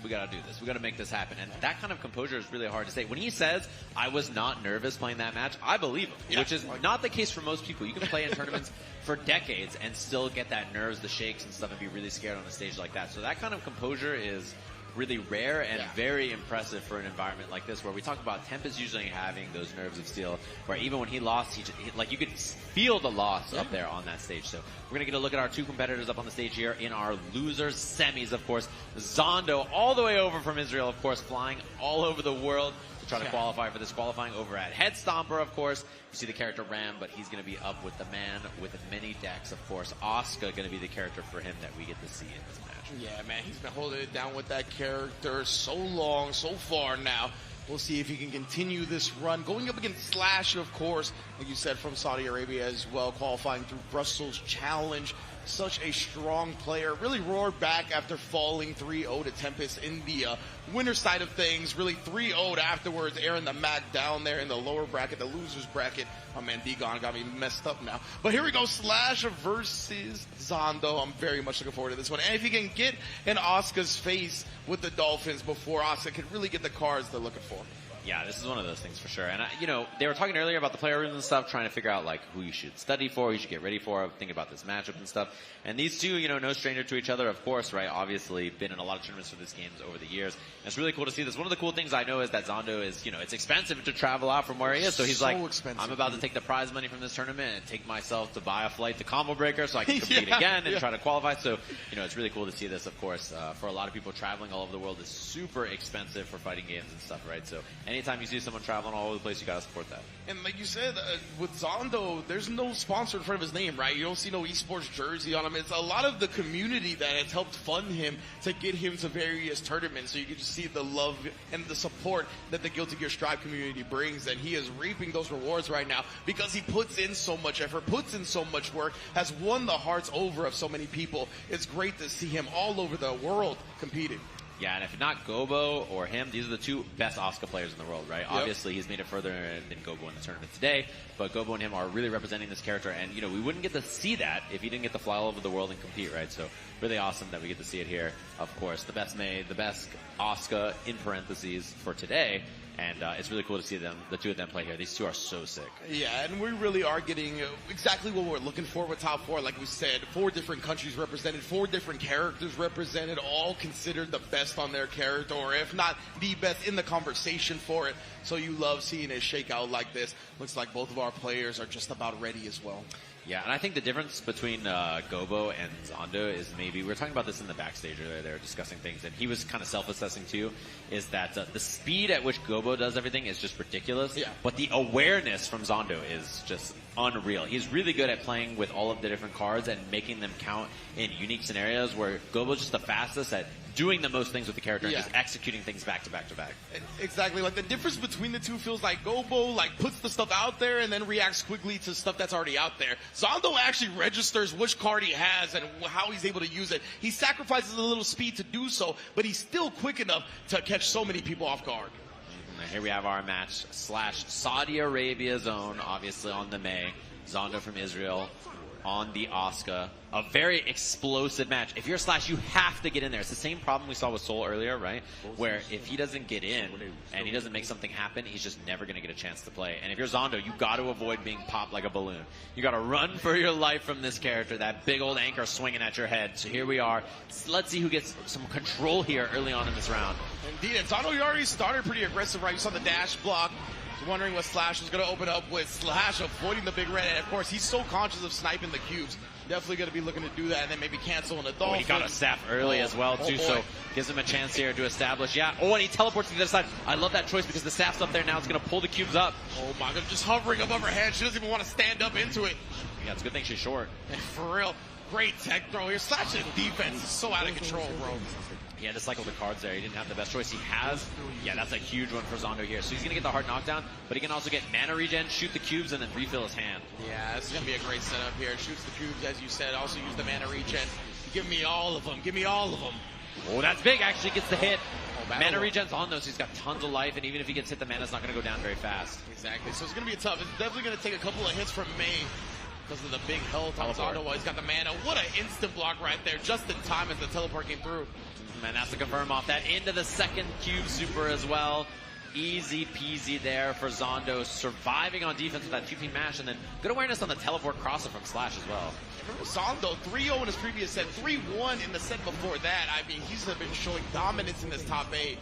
Speaker 4: We got to do this. We got to make this happen. And that kind of composure is really hard to say. When he says, I was not nervous playing that match, I believe him, which is not the case for most people. You can play in tournaments for decades and still get that nerves, the shakes and stuff, and be really scared on a stage like that. So that kind of composure is really rare and very impressive for an environment like this, where we talk about Tempest usually having those nerves of steel, where even when he lost, you could feel the loss up there on that stage. So we're going to get a look at our two competitors up on the stage here in our losers semis, of course. Zondo, all the way over from Israel, of course, flying all over the world to try to qualify for this, qualifying over at Head Stomper, of course. You see the character Ram, but he's going to be up with the man with many decks, of course. Asuka going to be the character for him that we get to see in this match.
Speaker 12: Yeah, man, he's been holding it down with that character so long, so far now. We'll see if he can continue this run. Going up against Slash, of course, like you said, from Saudi Arabia as well, qualifying through Brussels Challenge. Such a strong player. Really roared back after falling 3-0 to Tempest in the winner side of things. Really 3-0'd afterwards, airing the Mac down there in the lower bracket, the losers bracket. Oh man, Digon got me messed up now. But here we go, Slash versus Zondo. I'm very much looking forward to this one. And if he can get in Asuka's face with the Dolphins before Asuka can really get the cards they're looking for.
Speaker 4: Yeah, this is one of those things for sure. And, they were talking earlier about the player rooms and stuff, trying to figure out, who you should study for, who you should get ready for, thinking about this matchup and stuff. And these two, no stranger to each other, of course, right? Obviously, been in a lot of tournaments for these games over the years. And it's really cool to see this. One of the cool things I know is that Zondo is, it's expensive to travel out from where he is. So he's I'm about to take the prize money from this tournament and take myself to buy a flight to Combo Breaker so I can compete again and try to qualify. So, it's really cool to see this, of course. For a lot of people, traveling all over the world is super expensive for fighting games and stuff, right? So anything anytime you see someone traveling all over the place, you gotta support that.
Speaker 12: And like you said, with Zondo, there's no sponsor in front of his name, right? You don't see no esports jersey on him. It's a lot of the community that has helped fund him to get him to various tournaments. So you can just see the love and the support that the Guilty Gear Strive community brings. And he is reaping those rewards right now because he puts in so much effort, puts in so much work, has won the hearts over of so many people. It's great to see him all over the world competing.
Speaker 4: Yeah, and if not Gobo or him, these are the two best Asuka players in the world, right? Yep. Obviously, he's made it further than Gobo in the tournament today, but Gobo and him are really representing this character, and, you know, we wouldn't get to see that if he didn't get to fly all over the world and compete, right? So, really awesome that we get to see it here. Of course, the best Mei, the best Asuka, in parentheses, for today, and it's really cool to see them, the two of them play here. These two are so sick.
Speaker 12: Yeah, and we really are getting exactly what we're looking for with top four. Like we said, 4 different countries represented, 4 different characters represented, all considered the best on their character, or if not the best in the conversation for it. So you love seeing it shake out like this. Looks like both of our players are just about ready as well.
Speaker 4: Yeah, and I think the difference between Gobo and Zondo is maybe, we were talking about this in the backstage earlier, they were discussing things, and he was kind of self-assessing too, is that the speed at which Gobo does everything is just ridiculous, but the awareness from Zondo is just unreal. He's really good at playing with all of the different cards and making them count in unique scenarios, where Gobo's just the fastest at doing the most things with the character and just executing things back to back to back.
Speaker 12: Exactly. Like the difference between the two feels like Gobo like puts the stuff out there and then reacts quickly to stuff that's already out there. Zondo actually registers which card he has and how he's able to use it. He sacrifices a little speed to do so, but he's still quick enough to catch so many people off guard.
Speaker 4: Here we have our match / Saudi Arabia zone, obviously on the Mei. Zondo from Israel on the Asuka. A very explosive match. If you're Slash, you have to get in there. It's the same problem we saw with Soul earlier, right? Where if he doesn't get in and he doesn't make something happen, he's just never going to get a chance to play. And if you're Zondo, you got to avoid being popped like a balloon. You got to run for your life from this character, that big old anchor swinging at your head. So here we are. Let's see who gets some control here early on in this round.
Speaker 12: Indeed, and Zondo, you already started pretty aggressive, right? You saw the dash block. Wondering what Slash was going to open up with. Slash avoiding the big red, and of course he's so conscious of sniping the cubes. Definitely going to be looking to do that, and then maybe cancel an adult.
Speaker 4: Oh, he got a staff early as well too, so gives him a chance here to establish. Yeah. Oh, and he teleports to the other side. I love that choice because the staff's up there now. It's going to pull the cubes up.
Speaker 12: Oh my God, just hovering above her head. She doesn't even want to stand up into it.
Speaker 4: Yeah, it's a good thing she's short.
Speaker 12: For real, great tech throw here. Slash's defense is so out of control, bro.
Speaker 4: He had to cycle the cards there. He didn't have the best choice. He has. Yeah, that's a huge one for Zondo here. So he's going to get the hard knockdown, but he can also get mana regen, shoot the cubes, and then refill his hand.
Speaker 12: Yeah, this is going to be a great setup here. Shoots the cubes, as you said. Also use the mana regen. Give me all of them. Give me all of them.
Speaker 4: Oh, that's big. Actually gets the hit. Mana regen's on, though, so he's got tons of life, and even if he gets hit, the mana's not going to go down very fast.
Speaker 12: Exactly. So it's going to be tough. It's definitely going to take a couple of hits from Mei because of the big health on Zondo while he's got the mana. What an instant block right there, just in time as the teleport came through.
Speaker 4: And that's to confirm off that into the second cube super as well. Easy peasy there for Zondo, surviving on defense with that 2P mash, and then good awareness on the teleport crosser from Slash as well.
Speaker 12: Zondo 3-0 in his previous set, 3-1 in the set before that. I mean, he's been showing dominance in this top 8.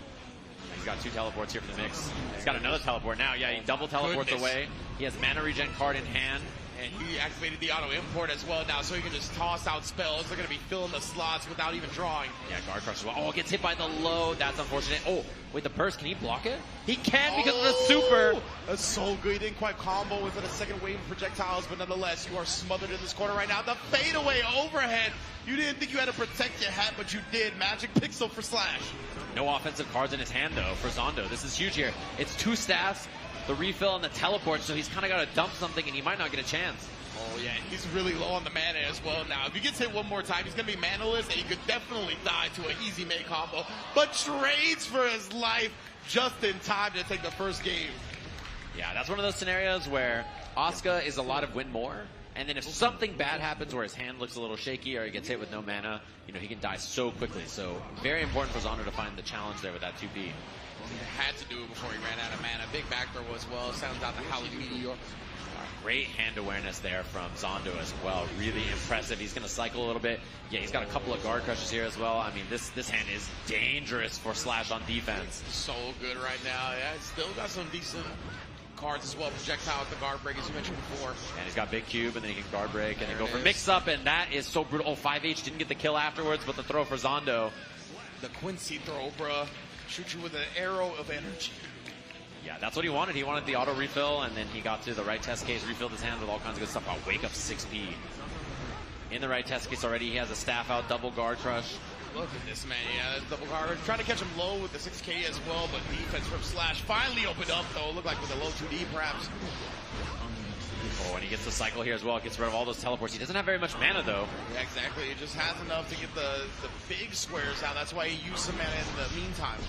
Speaker 4: He's got 2 teleports here for the mix. He's got another teleport now. Yeah, he double teleports away. He has mana regen card in hand.
Speaker 12: And he activated the auto import as well now, so he can just toss out spells. They're going to be filling the slots without even drawing.
Speaker 4: Yeah, guard crush as well. Oh, gets hit by the low. That's unfortunate. Oh, wait, the burst. Can he block it? He can because of the super.
Speaker 12: That's so good. He didn't quite combo with a second wave of projectiles, but nonetheless, you are smothered in this corner right now. The fadeaway overhead. You didn't think you had to protect your hat, but you did. Magic pixel for Slash.
Speaker 4: No offensive cards in his hand, though, for Zondo. This is huge here. It's 2 staffs, the refill, and the teleport, so he's kind of got to dump something, and he might not get a chance.
Speaker 12: Oh, yeah, he's really low on the mana as well now. If he gets hit one more time, he's going to be manaless, and he could definitely die to an easy Mei combo. But trades for his life just in time to take the first game.
Speaker 4: Yeah, that's one of those scenarios where Asuka is a lot of win more, and then if something bad happens where his hand looks a little shaky or he gets hit with no mana, you know, he can die so quickly. So very important for Zondo to find the challenge there with that 2P.
Speaker 12: He had to do it before he ran out of mana. Big back throw as well. Sounds out the Howling Meteor.
Speaker 4: Great hand awareness there from Zondo as well. Really impressive. He's going to cycle a little bit. Yeah, he's got a couple of guard crushes here as well. I mean, this hand is dangerous for Slash on defense.
Speaker 12: So good right now. Yeah, it's still got some decent cards as well. Projectile with the guard break, as you mentioned before.
Speaker 4: And he's got big cube, and then he can guard break, and then go for mix-up, and that is so brutal. Oh, 5H didn't get the kill afterwards, but the throw for Zondo.
Speaker 12: The Quincy throw, bruh. Shoot you with an arrow of energy.
Speaker 4: Yeah, that's what he wanted. He wanted the auto refill, and then he got to the right test case, refilled his hands with all kinds of good stuff. I'll wake up 6P. In the right test case already, he has a staff out, double guard crush.
Speaker 12: Look at this, man. Yeah, that's double guard. Trying to catch him low with the 6K as well, but defense from Slash finally opened up, though. Looked like with a low 2D, perhaps.
Speaker 4: Oh, and he gets the cycle here as well. Gets rid of all those teleports. He doesn't have very much mana, though.
Speaker 12: Yeah, exactly. He just has enough to get the big squares out. That's why he used some mana in the meantime.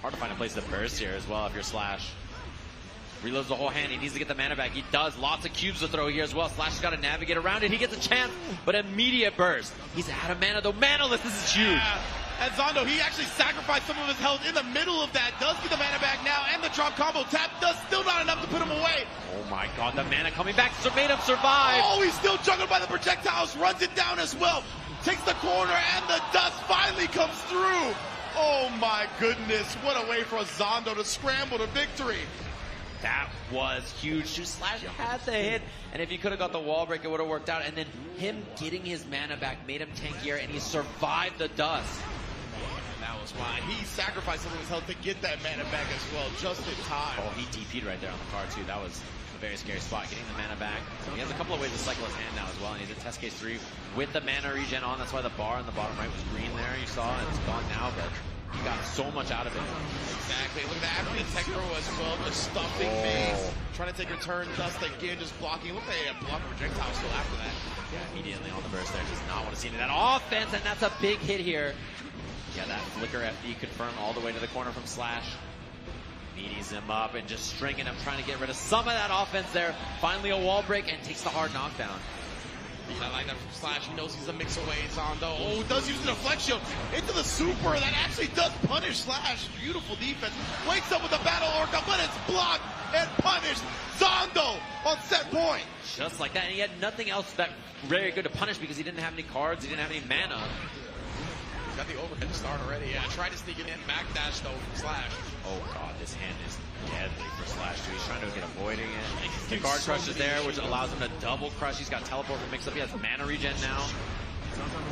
Speaker 4: Hard to find a place to burst here as well if you're Slash. Reloads the whole hand. He needs to get the mana back. He does. Lots of cubes to throw here as well. Slash has got to navigate around it. He gets a chance, but immediate burst. He's out of mana, though. Manaless, this is huge.
Speaker 12: Yeah. And Zondo, he actually sacrificed some of his health in the middle of that. Does get the mana back now, and the drop combo tap does still not enough to put him away.
Speaker 4: Oh my god, the mana coming back. Made him survive.
Speaker 12: Oh, he's still juggled by the projectiles. Runs it down as well. Takes the corner, and the dust finally comes through. Oh my goodness, what a way for Zondo to scramble to victory.
Speaker 4: That was huge. Slash had the hit, and if he could have got the wall break, it would have worked out. And then him getting his mana back made him tankier, and he survived the dust.
Speaker 12: That was why he sacrificed some of his health to get that mana back as well, just in time.
Speaker 4: Oh, he DP'd right there on the card too. That was a very scary spot, getting the mana back. He has a couple of ways to cycle his hand now as well, and he's in test case 3 with the mana regen on. That's why the bar on the bottom right was green there, you saw, and it's gone now, but he got so much out of it.
Speaker 12: Exactly. Look at that. After the tech throw as well, just stuffing Maze. Trying to take return, dust again, just blocking. Look at that block projectile still after that.
Speaker 4: Yeah, immediately on the burst there. Does not want to see any of that offense, and that's a big hit here. Yeah, that flicker FD confirmed all the way to the corner from Slash. Meaties him up and just stringing him, trying to get rid of some of that offense there. Finally a wall break and takes the hard knockdown.
Speaker 12: I like that from Slash. He knows he's a mix away. Zondo. Oh, does use the deflection into the super. That actually does punish Slash. Beautiful defense. Wakes up with the battle orca, but it's blocked and punished. Zondo on set point.
Speaker 4: Just like that. And he had nothing else that very good to punish because he didn't have any cards. He didn't have any mana.
Speaker 12: He's got the overhead start already. Yeah, tried to sneak it in. Backdash though from Slash.
Speaker 4: Oh god, this hand is deadly for Slash too. He's trying to get avoiding it. The guard crush is there, which allows him to double crush. He's got teleport for mix up. He has mana regen now.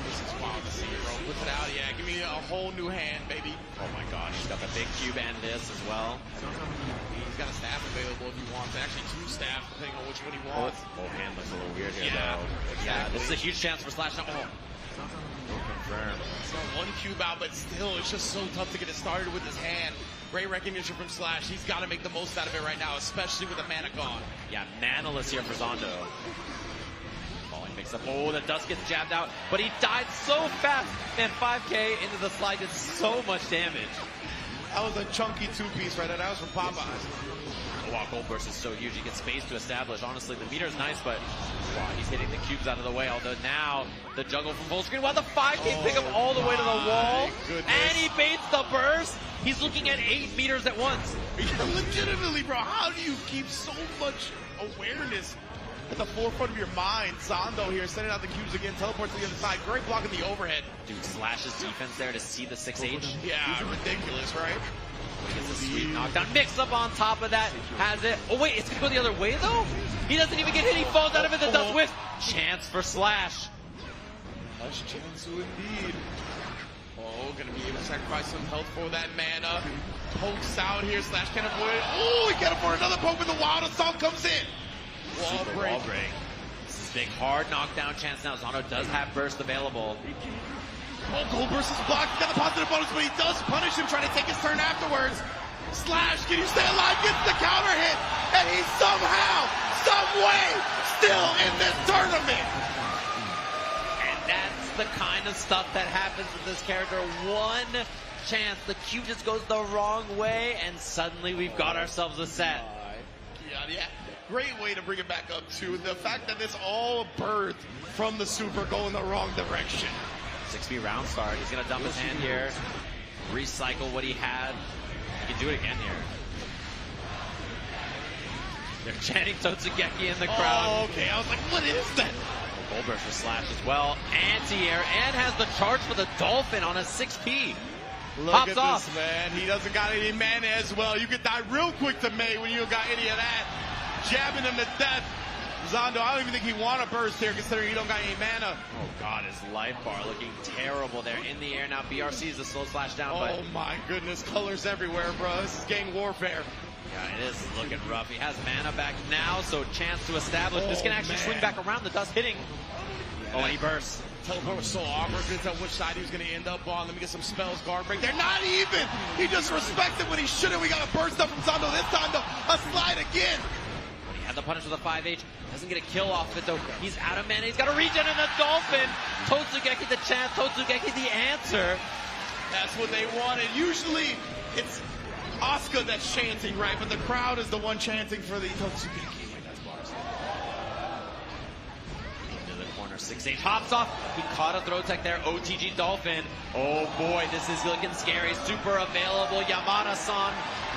Speaker 12: This is wild to see, bro. Puts it out. Yeah, give me a whole new hand, baby.
Speaker 4: Oh my god, he's got the big cube and this as well.
Speaker 12: He's got a staff available if he wants. Actually, 2 staffs depending on which one he wants.
Speaker 4: Oh, hand looks a little weird here,
Speaker 12: yeah,
Speaker 4: though.
Speaker 12: Exactly.
Speaker 4: Yeah, this is a huge chance for Slash now. Oh. Confirm.
Speaker 12: So 1 cube out, but still, it's just so tough to get it started with his hand. Great recognition from Slash. He's got to make the most out of it right now, especially with the mana gone.
Speaker 4: Yeah, manaless here for Zondo. Falling mix up. Oh, the dust gets jabbed out, but he died so fast. Man, 5K into the slide did so much damage.
Speaker 12: That was a chunky 2-piece right there. That was from Popeyes.
Speaker 4: Oh, wow, Gold Burst is so huge. He gets space to establish. Honestly, the meter is nice, but wow, he's hitting the cubes out of the way. Although now the juggle from full screen. Wow, the 5K pick him all the way to the wall.
Speaker 12: Goodness.
Speaker 4: And he baits the burst. He's looking at 8 meters at once.
Speaker 12: Legitimately, bro, how do you keep so much awareness at the forefront of your mind? Zondo here, sending out the cubes again, teleport to the other side. Great block in the overhead.
Speaker 4: Dude, Slash's defense there to see the 6H.
Speaker 12: Yeah, ridiculous, right?
Speaker 4: He gets a sweet knockdown. Mix up on top of that. Has it. Oh, wait, it's going to go the other way, though? He doesn't even get hit. He falls out of it. The dust whiff. Chance for Slash.
Speaker 12: Much chance indeed. Oh, going to be able to sacrifice some health for that mana. Pokes out here. Slash can't avoid it. Oh, he can't afford another poke with the Wild Assault comes in. Wall break.
Speaker 4: Wall break. This is big, hard knockdown chance now. Zondo does have burst available.
Speaker 12: Oh, Gold Burst is blocked. He's got the positive bonus, but he does punish him, trying to take his turn afterwards. Slash, can you stay alive? Gets the counter hit, and he's somehow, some way, still in this tournament.
Speaker 4: And that's the kind of stuff that happens with this character. One chance, the cube just goes the wrong way, and suddenly we've got ourselves a set.
Speaker 12: Yeah. Great way to bring it back up, too. The fact that this all birthed from the super going the wrong direction.
Speaker 4: 6B round start. He's going to dump his hand here. Recycle what he had. He can do it again here. They're chanting Totsugeki in the crowd.
Speaker 12: Oh, okay. I was like, what is that?
Speaker 4: Gold Burst for Slash as well. Anti-air and has the charge for the Dolphin on a 6P.
Speaker 12: Look
Speaker 4: Pops
Speaker 12: at
Speaker 4: off.
Speaker 12: this, man. He doesn't got any mana as well. You could die real quick to May when you don't got any of that. Jabbing him to death. Zondo, I don't even think he want to burst here considering he don't got any mana.
Speaker 4: Oh god, his life bar looking terrible there in the air. Now BRC is the slow Slash down.
Speaker 12: Oh my goodness, colors everywhere, bro. This is gang warfare.
Speaker 4: Yeah, it is looking rough. He has mana back now, so chance to establish. This can actually swing back around. The dust hitting. Oh, and he bursts.
Speaker 12: Teleport was so awkward. Couldn't tell which side he was going to end up on. Let me get some spells. Guard break. They're not even. He just respected when he shouldn't. We got a burst up from Zondo. This time, though, a slide again.
Speaker 4: He had the punish with a 5H. Doesn't get a kill off of it, though. He's out of mana. He's got a regen and a dolphin. Totsugeki the chance. Totsugeki the answer.
Speaker 12: That's what they wanted. Usually, it's Asuka that's chanting, right? But the crowd is the one chanting for the Totsugeki.
Speaker 4: 6H hops off. He caught a throw tech there. OTG Dolphin. Oh boy, this is looking scary. Super available. Yamada-san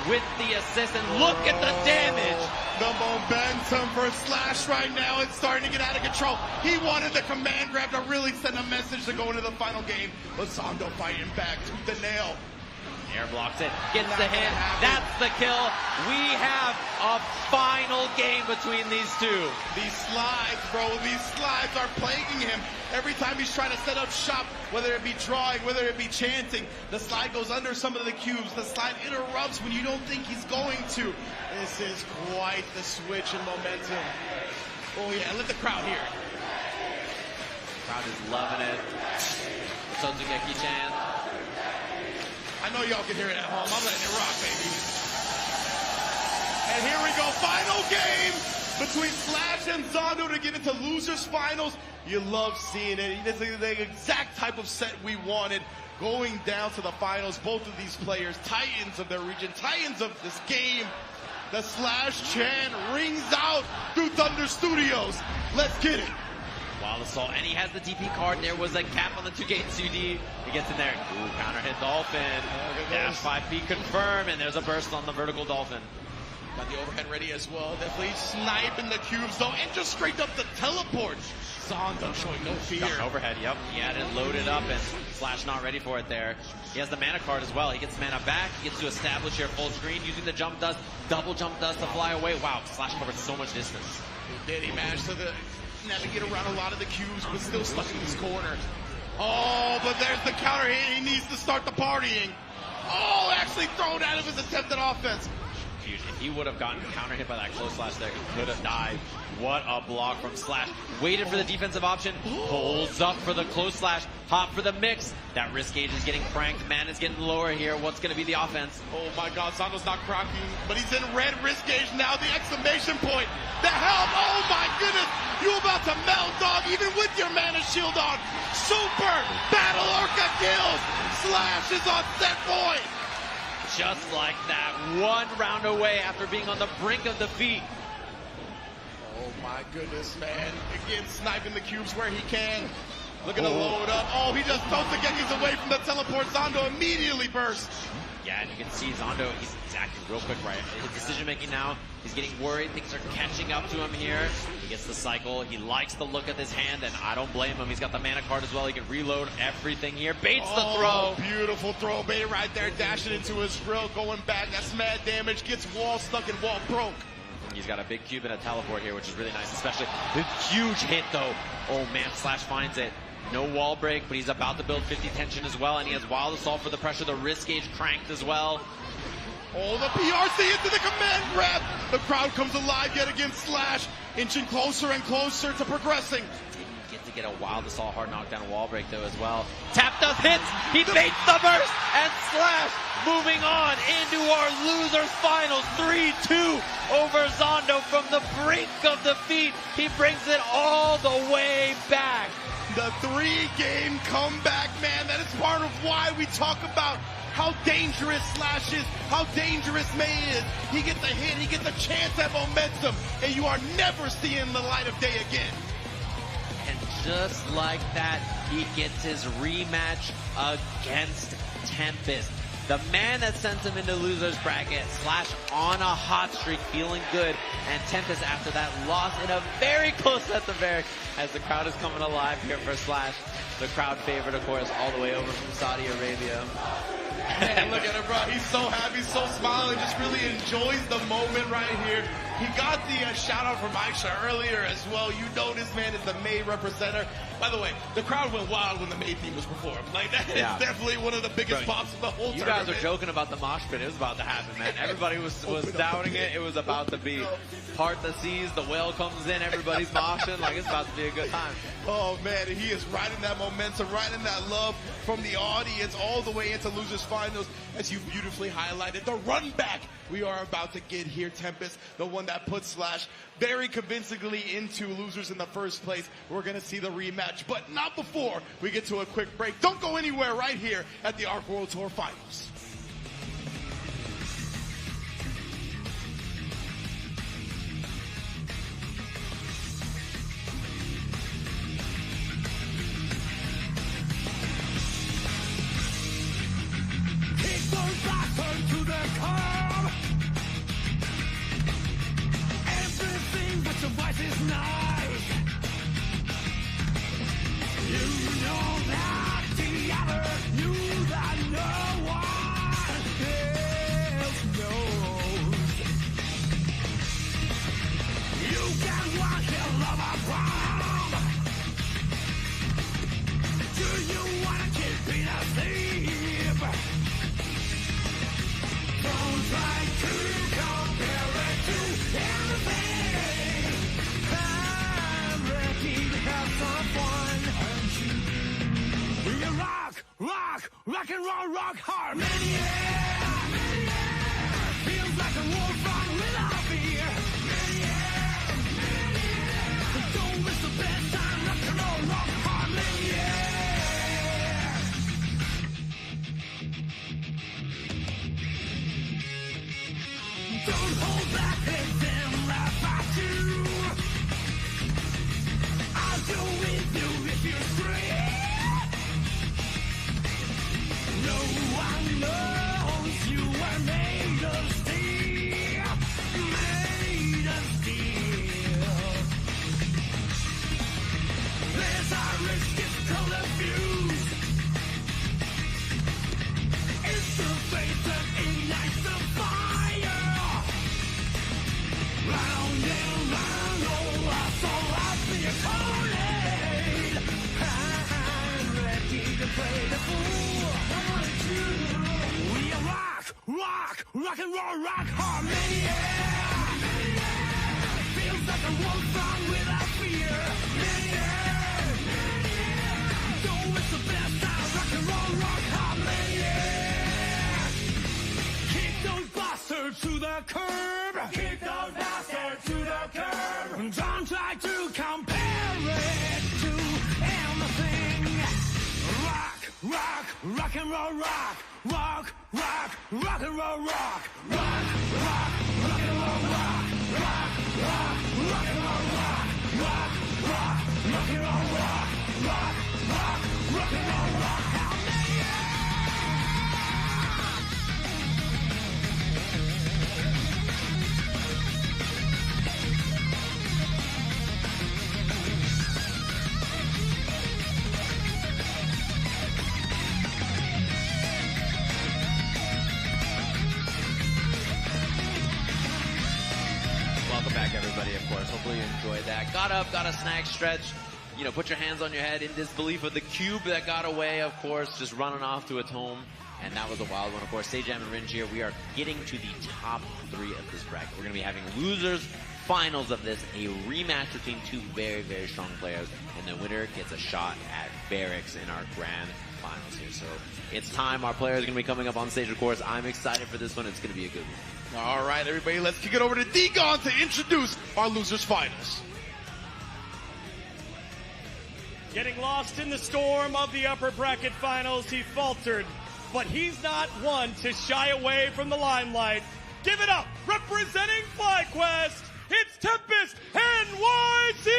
Speaker 4: with the assist. And look at the damage.
Speaker 12: The momentum for Slash right now. It's starting to get out of control. He wanted the command grab to really send a message to go into the final game. But Zondo fighting back to the nail.
Speaker 4: Air blocks it, gets the hit, that's the kill. We have a final game between these two.
Speaker 12: These slides, bro, these slides are plaguing him. Every time he's trying to set up shop, whether it be drawing, whether it be chanting, the slide goes under some of the cubes. The slide interrupts when you don't think he's going to. This is quite the switch in momentum. Oh yeah, let the crowd hear it.
Speaker 4: Crowd is loving it. Totsugeki chant.
Speaker 12: I know y'all can hear it at home. I'm letting it rock, baby. And here we go. Final game between Slash and Zondo to get into losers finals. You love seeing it. This is the exact type of set we wanted. Going down to the finals, both of these players, titans of their region, titans of this game. The Slash chant rings out through Thunder Studios. Let's get it.
Speaker 4: Wild Assault, and he has the DP card. There was a cap on the 2-gate CD. He gets in there. Ooh, counter hit Dolphin. Dash 5P confirm, and there's a burst on the vertical Dolphin.
Speaker 12: Got the overhead ready as well. Definitely sniping the cubes though, and just straight up the teleport. Zondo showing no fear.
Speaker 4: Got an overhead, yep. He had it loaded up, and Slash not ready for it there. He has the mana card as well. He gets mana back. He gets to establish here full screen using the jump dust, double jump dust to fly away. Wow, Slash covered so much distance.
Speaker 12: He did. He managed to navigate around a lot of the cubes, but still stuck in this corner. Oh, but there's the counter hit. He needs to start the partying. Oh, actually thrown out of his attempted offense.
Speaker 4: If he would have gotten counter hit by that close slash there, he could have died. What a block from Slash. Waited for the defensive option, pulls up for the close slash, hop for the mix. That risk gauge is getting cranked. Mana's getting lower here. What's going to be the offense?
Speaker 12: Oh my God, Zondo's not cracking, but he's in red risk gauge now. The exclamation point. The help. Oh my goodness. You about to melt, dog, even with your mana shield on. Super Battle Orca kills. Slash is on set point.
Speaker 4: Just like that, one round away after being on the brink of defeat.
Speaker 12: Oh my goodness, man. Again, sniping the cubes where he can. Looking to load up. Oh, he just Totsugeki away from the teleport. Zondo immediately bursts.
Speaker 4: Yeah, and you can see Zondo, he's acting real quick, right? His decision making now, he's getting worried. Things are catching up to him here. He gets the cycle. He likes the look at his hand, and I don't blame him. He's got the mana card as well. He can reload everything here. Baits the throw.
Speaker 12: Beautiful throw bait right there. Dashing into his grill, going back. That's mad damage. Gets wall stuck and wall broke.
Speaker 4: He's got a big cube and a teleport here, which is really nice, especially the huge hit, though. Oh, man, Slash finds it. No wall break, but he's about to build 50 tension as well, and he has Wild Assault for the pressure. The risk gauge cranked as well.
Speaker 12: Oh, the PRC into the command grab. The crowd comes alive yet again. Slash inching closer and closer to progressing.
Speaker 4: Didn't get to get a Wild Assault hard knockdown wall break, though, as well. Tap does hits. He baits the burst, and Slash moving on into our losers finals. 3-2 over Zondo from the brink of defeat. He brings it all the way back.
Speaker 12: The 3-game comeback, man. That is part of why we talk about how dangerous Slash is, how dangerous May is. He gets a hit, he gets a chance at momentum, and you are never seeing the light of day again.
Speaker 4: And just like that, he gets his rematch against Tempest. The man that sends him into loser's bracket. Slash on a hot streak, feeling good. And Tempest after that loss in a very close set to Varric as the crowd is coming alive here for Slash. The crowd favorite, of course, all the way over from Saudi Arabia.
Speaker 12: Man, look at him, bro. He's so happy, so smiling, just really enjoys the moment right here. He got the shout out from Aisha earlier as well. You know this man is the May representative. By the way, the crowd went wild when the May theme was performed. Like, that is definitely one of the biggest pops of the whole
Speaker 4: You
Speaker 12: tournament.
Speaker 4: guys are joking about the mosh pit. It was about to happen, man. Everybody was doubting it. It was about to be part the seas. The whale comes in. Everybody's moshing. Like, it's about to be a good time.
Speaker 12: Oh, man, and he is riding that momentum, riding that love from the audience all the way into Losers Finals, as you beautifully highlighted. The run back we are about to get here, Tempest, the one that put Slash very convincingly into Losers in the first place. We're going to see the rematch, but not before we get to a quick break. Don't go anywhere right here at the ARC World Tour Finals.
Speaker 15: To the curb. Everything but your voice is nice. You know that the other you that no one else knows. You can walk your love around. Do you wanna keep being a thief? Don't try to compare it to anything. I'm ready to have some fun. We are rock and roll, rock hard. Mania, feels like a war front without fear. Don't miss the best time. Rock and roll, rock hard. Mania. Don't hold back, let them laugh at you. I'll go with you if you're free. No one knows you are made of steel. Made of steel. There's our risk, it's confused. It's the faith that ignites the fire. Round and round, oh, I saw out the opponent. I'm ready to play the fool. We are rock and roll, rock hard. Mania. Feels like a war song without fear. Mania. Don't miss the best time. Rock and roll, rock hard. Mania. Kick those bastards to the curb. Kick those bastards to the curb. Don't try to compare it to anything. Rock and roll, rock and roll, rock and roll, rock and roll, rock and roll, rock and roll, rock.
Speaker 4: Welcome back, everybody, of course. Hopefully you enjoyed that. Got up, got a snack stretch. You know, put your hands on your head in disbelief of the cube that got away, of course, just running off to its home. And that was a wild one, of course. Sajam and Ringe here. We are getting to the top 3 of this bracket. We're going to be having losers finals of this, a rematch between two very, very strong players. And the winner gets a shot at Barracks in our grand finals here. So it's time. Our players are going to be coming up on stage, of course. I'm excited for this one. It's going to be a good one.
Speaker 12: All right, everybody, let's kick it over to D-Gon to introduce our Losers Finals.
Speaker 1: Getting lost in the storm of the upper bracket finals, he faltered, but he's not one to shy away from the limelight. Give it up, representing FlyQuest, it's Tempest NYC!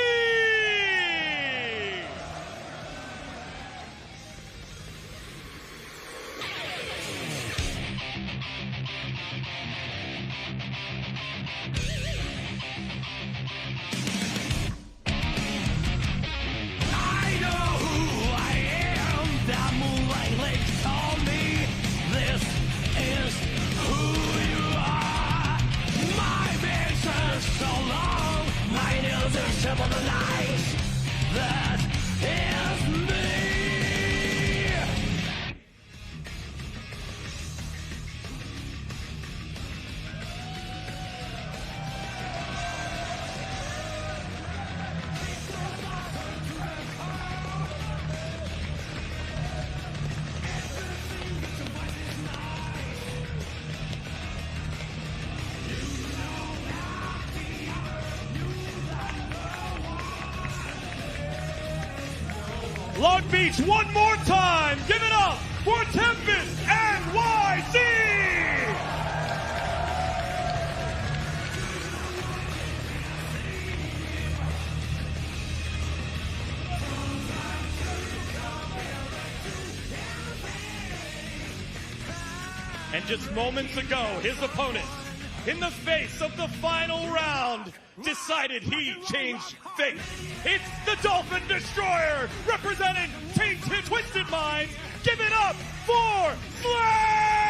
Speaker 15: This is who you are. My vision's
Speaker 1: Long Beach one more time. Give it up for Tempest NYC! And just moments ago, his opponent, in the face of the final round, decided he changed fate. It's the Dolphin Destroyer, representing Tainted Twisted Minds. Give it up for Slash!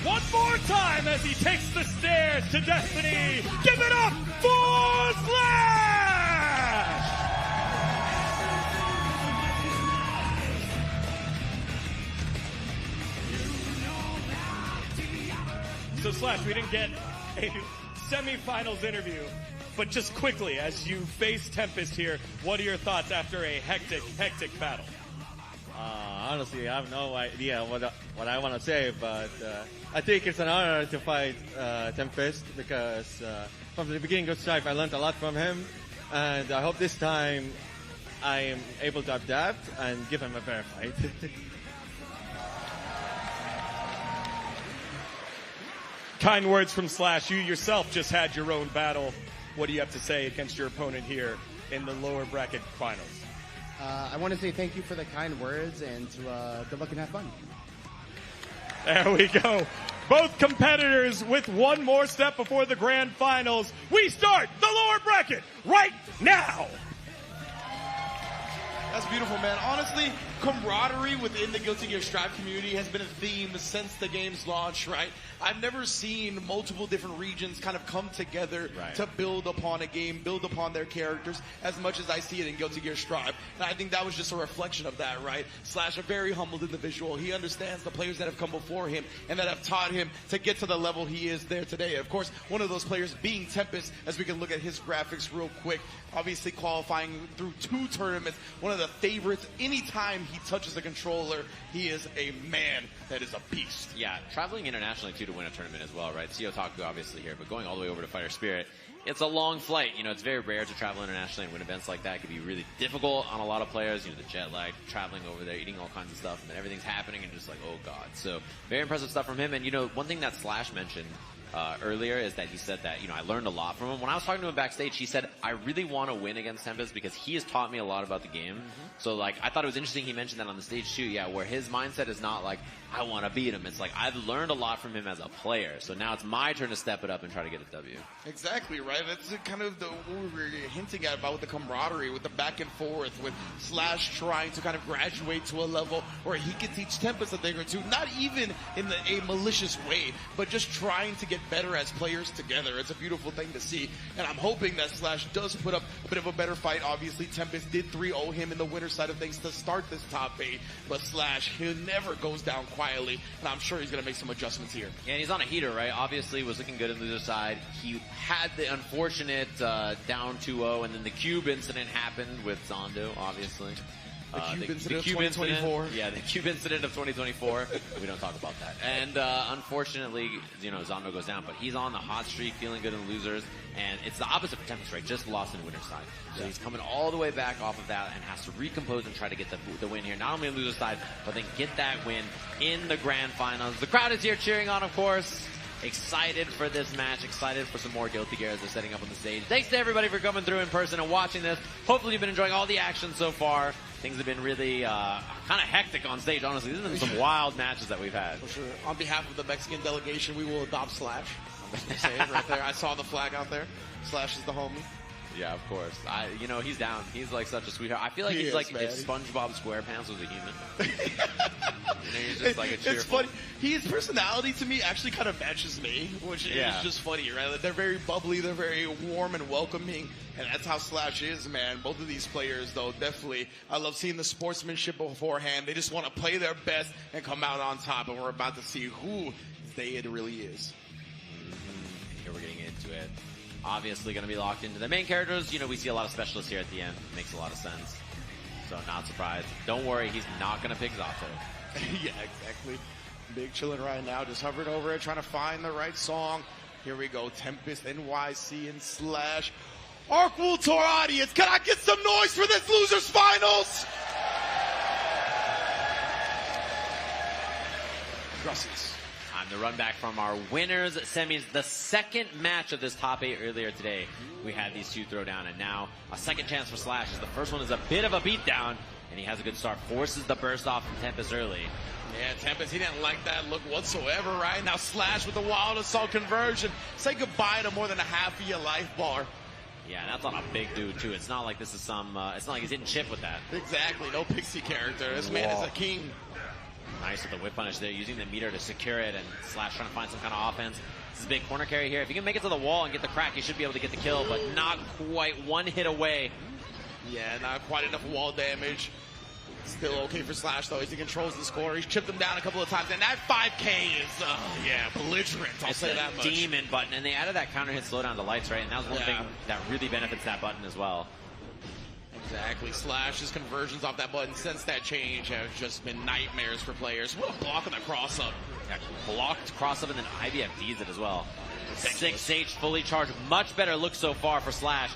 Speaker 1: One more time as he takes the stairs to destiny. Give it up for Slash! So Slash, we didn't get a semifinals interview, but just quickly, as you face Tempest here, what are your thoughts after a hectic battle?
Speaker 19: Honestly, I have no idea what I want to say, but I think it's an honor to fight Tempest because from the beginning of Strife, I learned a lot from him, and I hope this time I am able to adapt and give him a fair fight.
Speaker 1: Kind words from Slash. You yourself just had your own battle. What do you have to say against your opponent here in the lower bracket finals?
Speaker 7: I want to say thank you for the kind words and to good luck and have fun.
Speaker 1: There we go. Both competitors with one more step before the grand finals. We start the lower bracket right now.
Speaker 12: That's beautiful, man. Honestly, camaraderie within the Guilty Gear Strive community has been a theme since the game's launch, right? I've never seen multiple different regions kind of come together to build upon a game, build upon their characters as much as I see it in Guilty Gear Strive. And I think that was just a reflection of that, right? Slash, a very humbled individual. He understands the players that have come before him and that have taught him to get to the level he is there today. Of course, one of those players being Tempest, as we can look at his graphics real quick. Obviously qualifying through 2 tournaments, one of the favorites. Anytime he touches the controller, he is a man that is a beast.
Speaker 4: Yeah, traveling internationally too to win a tournament as well, right? CEO Taku obviously here, but going all the way over to Fighter Spirit, it's a long flight. You know, it's very rare to travel internationally and win events like that. It can be really difficult on a lot of players. You know, the jet lag, traveling over there, eating all kinds of stuff, and then everything's happening and just like, oh god. So very impressive stuff from him. And you know, one thing that Slash mentioned earlier is that he said that, you know, I learned a lot from him. When I was talking to him backstage, he said, I really want to win against Tempest because he has taught me a lot about the game. So, like, I thought it was interesting he mentioned that on the stage, too, yeah, where his mindset is not like, I want to beat him. It's like, I've learned a lot from him as a player, so now it's my turn to step it up and try to get a W.
Speaker 12: Exactly, right? That's kind of what we were hinting at about with the camaraderie, with the back and forth, with Slash trying to kind of graduate to a level where he can teach Tempest a thing or two, not even in a malicious way, but just trying to get better as players together. It's a beautiful thing to see, and I'm hoping that Slash does put up a bit of a better fight. Obviously, Tempest did 3-0 him in the winner side of things to start this top 8, but Slash, he never goes down quietly, and I'm sure he's going to make some adjustments here.
Speaker 4: Yeah, and he's on a heater, right? Obviously was looking good in loser side. He had the unfortunate down 2-0, and then the cube incident happened with Zondo, obviously.
Speaker 12: The cube incident of 2024.
Speaker 4: Yeah, the cube incident of 2024. We don't talk about that. And unfortunately, you know, Zondo goes down, but he's on the hot streak, feeling good in losers, and it's the opposite for Tempest, right? Just lost in winner's side. So he's coming all the way back off of that and has to recompose and try to get the win here. Not only in loser's side, but then get that win in the grand finals. The crowd is here cheering on, of course. Excited for this match, excited for some more Guilty Gear as they're setting up on the stage. Thanks to everybody for coming through in person and watching this. Hopefully you've been enjoying all the action so far. things have been really kind of hectic on stage, honestly. These have been some wild matches that we've had.
Speaker 12: For sure. On behalf of the Mexican delegation, we will adopt Slash. I'm just gonna say it right there. I saw the flag out there. Slash is the homie.
Speaker 4: Yeah, of course. You know, he's down. He's like such a sweetheart. I feel like he's like if SpongeBob SquarePants was a human. You know, he's just like a cheerful.
Speaker 12: It's funny. His personality to me actually kind of matches me, which is just funny, right? They're very bubbly, they're very warm and welcoming, and that's how Slash is, man. Both of these players, though, definitely. I love seeing the sportsmanship beforehand. They just want to play their best and come out on top, and we're about to see who it really is.
Speaker 4: Here we're getting into it. Obviously going to be locked into the main characters. You know, we see a lot of specialists here at the end. Makes a lot of sense. So not surprised. Don't worry, he's not going to pick Zato.
Speaker 12: Yeah, exactly. Big chilling right now, just hovering over it, trying to find the right song. Here we go, Tempest, NYC, and Slash. Archival Tour audience, can I get some noise for this Losers Finals? Gracias.
Speaker 4: Time to run back from our winners semis. The second match of this top 8 earlier today. We had these two throw down, and now a second chance for Slash. As the first one is a bit of a beatdown, and he has a good start. Forces the burst off from Tempest early.
Speaker 12: Yeah, Tempest, he didn't like that look whatsoever, right? Now Slash with the Wild Assault conversion. Say goodbye to more than a half of your life bar.
Speaker 4: Yeah, and that's on a big dude, too. It's not like this is some, it's not like he's hitting chip with that.
Speaker 12: Exactly, no pixie character. This man is a king.
Speaker 4: Nice with the whip punish there, using the meter to secure it, and Slash trying to find some kind of offense. This is a big corner carry here. If he can make it to the wall and get the crack, he should be able to get the kill, but not quite. One hit away.
Speaker 12: Yeah, not quite enough wall damage. Still okay for Slash, though, as he controls the score. He's chipped him down a couple of times, and that 5K is, belligerent, I'll say that much.
Speaker 4: Demon button, and they added that counter hit slowdown to lights, right? And that was one thing that really benefits that button as well.
Speaker 12: Exactly. Slash's conversions off that button since that change have just been nightmares for players. What a block on that cross-up.
Speaker 4: Yeah, blocked cross-up, and then IBFDs it as well. 6H fully charged. Much better look so far for Slash.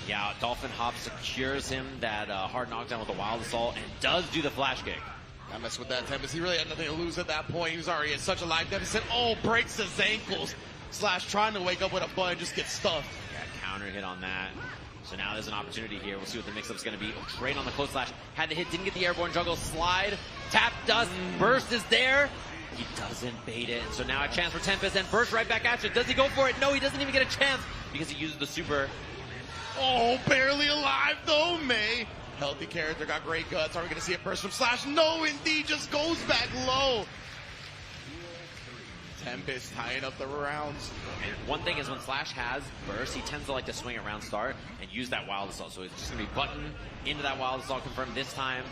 Speaker 4: Yeah, Dolphin Hop secures him that hard knockdown with the Wild Assault and does do the flash kick.
Speaker 12: I mess with that, Tempest. He really had nothing to lose at that point. He was already at such a life deficit. Oh, breaks his ankles. Slash trying to wake up with a button, just gets stuffed.
Speaker 4: Yeah, counter hit on that. So now there's an opportunity here. We'll see what the mix-up's going to be. Trade on the close slash. Had the hit, didn't get the airborne juggle. Slide, tap, dust, burst is there. He doesn't bait it. So now a chance for Tempest and burst right back at you. Does he go for it? No, he doesn't even get a chance because he uses the super.
Speaker 12: Oh, barely alive though, May. Healthy character, got great guts. Are we going to see a burst from Slash? No, indeed, just goes back low. Tempest tying up the rounds.
Speaker 4: And one thing is when Slash has burst, he tends to like to swing around start and use that Wild Assault. So it's just going to be button into that Wild Assault confirmed this time.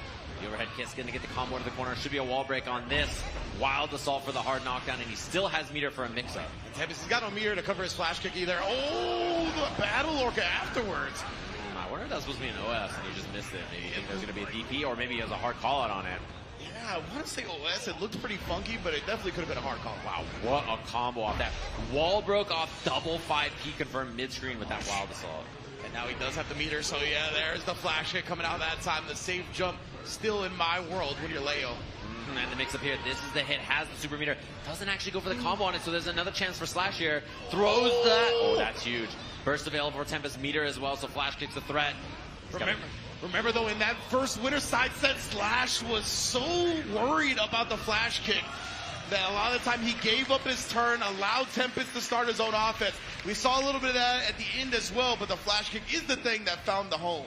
Speaker 4: The overhead kick's going to get the combo to the corner. Should be a wall break on this. Wild Assault for the hard knockdown, and he still has meter for a mix-up.
Speaker 12: Tempest, he's got no meter to cover his flash kick either. Oh, the Battle Orca afterwards.
Speaker 4: I wonder if that was supposed to be an OS and he just missed it. Maybe he thinks there's going to be a DP, or maybe he has a hard call out on it.
Speaker 12: Yeah, I want to say OS. It looked pretty funky, but it definitely could have been a hard call.
Speaker 4: Wow, what a combo off that. Wall broke off double 5P confirmed mid-screen with that Wild Assault.
Speaker 12: And now he does have the meter, so yeah, there's the flash hit coming out that time. The safe jump still in my world when you're Leo.
Speaker 4: And the mix up here, this is the hit, has the super meter, doesn't actually go for the combo on it, so there's another chance for Slash here. Throws that, oh, that's huge. Burst available for Tempest meter as well, so Flash kicks the threat.
Speaker 12: Remember though, in that first winner side set, Slash was so worried about the flash kick that a lot of the time he gave up his turn, allowed Tempest to start his own offense. We saw a little bit of that at the end as well, but the flash kick is the thing that found the home.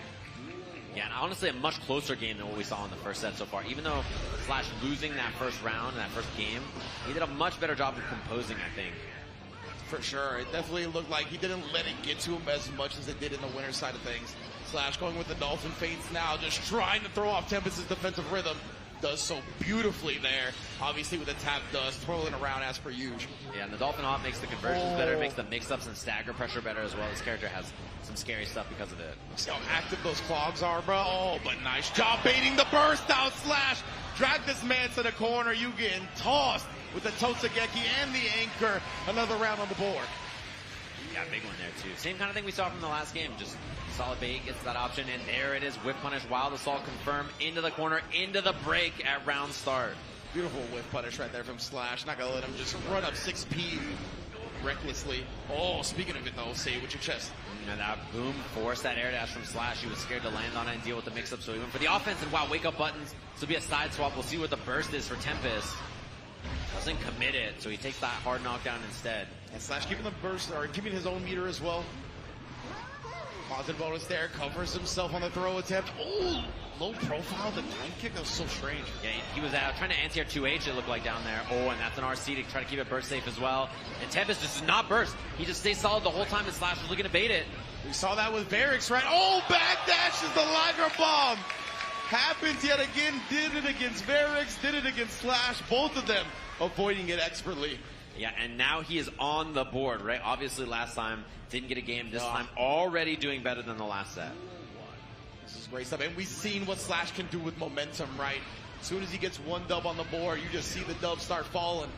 Speaker 4: Yeah, and honestly, a much closer game than what we saw in the first set so far. Even though Slash losing that first round, that first game, he did a much better job of composing, I think.
Speaker 12: For sure. It definitely looked like he didn't let it get to him as much as it did in the winner side of things. Slash going with the Dolphin feints now, just trying to throw off Tempest's defensive rhythm. Does so beautifully there. Obviously with the tap dust, twirling around as per usual.
Speaker 4: Yeah, and the Dolphin Hop makes the conversions better, makes the mix-ups and stagger pressure better as well. This character has some scary stuff because of it.
Speaker 12: See how active those clogs are, bro? Oh, but nice job baiting the burst out. Slash. Drag this man to the corner. You getting tossed with the Totsugeki and the anchor. Another round on the board.
Speaker 4: Yeah, big one there too. Same kind of thing we saw from the last game. Just solid bait gets that option, and there it is. Whip punish, Wild Assault confirmed into the corner, into the break at round start.
Speaker 12: Beautiful whip punish right there from Slash. Not gonna let him just run up 6P. recklessly. Oh, speaking of it though, say it with your chest.
Speaker 4: And that boom forced that air dash from Slash. He was scared to land on it and deal with the mix-up, so he went for the offense. And wow, wake up buttons. This will be a side swap. We'll see what the burst is for Tempest. Doesn't commit it, so he takes that hard knockdown instead.
Speaker 12: And Slash keeping the burst, or keeping his own meter as well. Positive bonus there, covers himself on the throw attempt. Oh, low profile, the time kick, that was so strange.
Speaker 4: Yeah, he was trying to anti-air 2H, it looked like down there. Oh, and that's an RC to try to keep it burst safe as well. And Tempest just does not burst. He just stays solid the whole time, and Slash was looking to bait it.
Speaker 12: We saw that with Varix, right? Oh, backdashes the Liger Bomb. Happens yet again, did it against Varix, did it against Slash. Both of them avoiding it expertly.
Speaker 4: Yeah, and now he is on the board, right? Obviously last time didn't get a game. This time already doing better than the last set.
Speaker 12: This is great stuff. And we've seen what Slash can do with momentum, right? As soon as he gets one dub on the board, you just see the dubs start falling.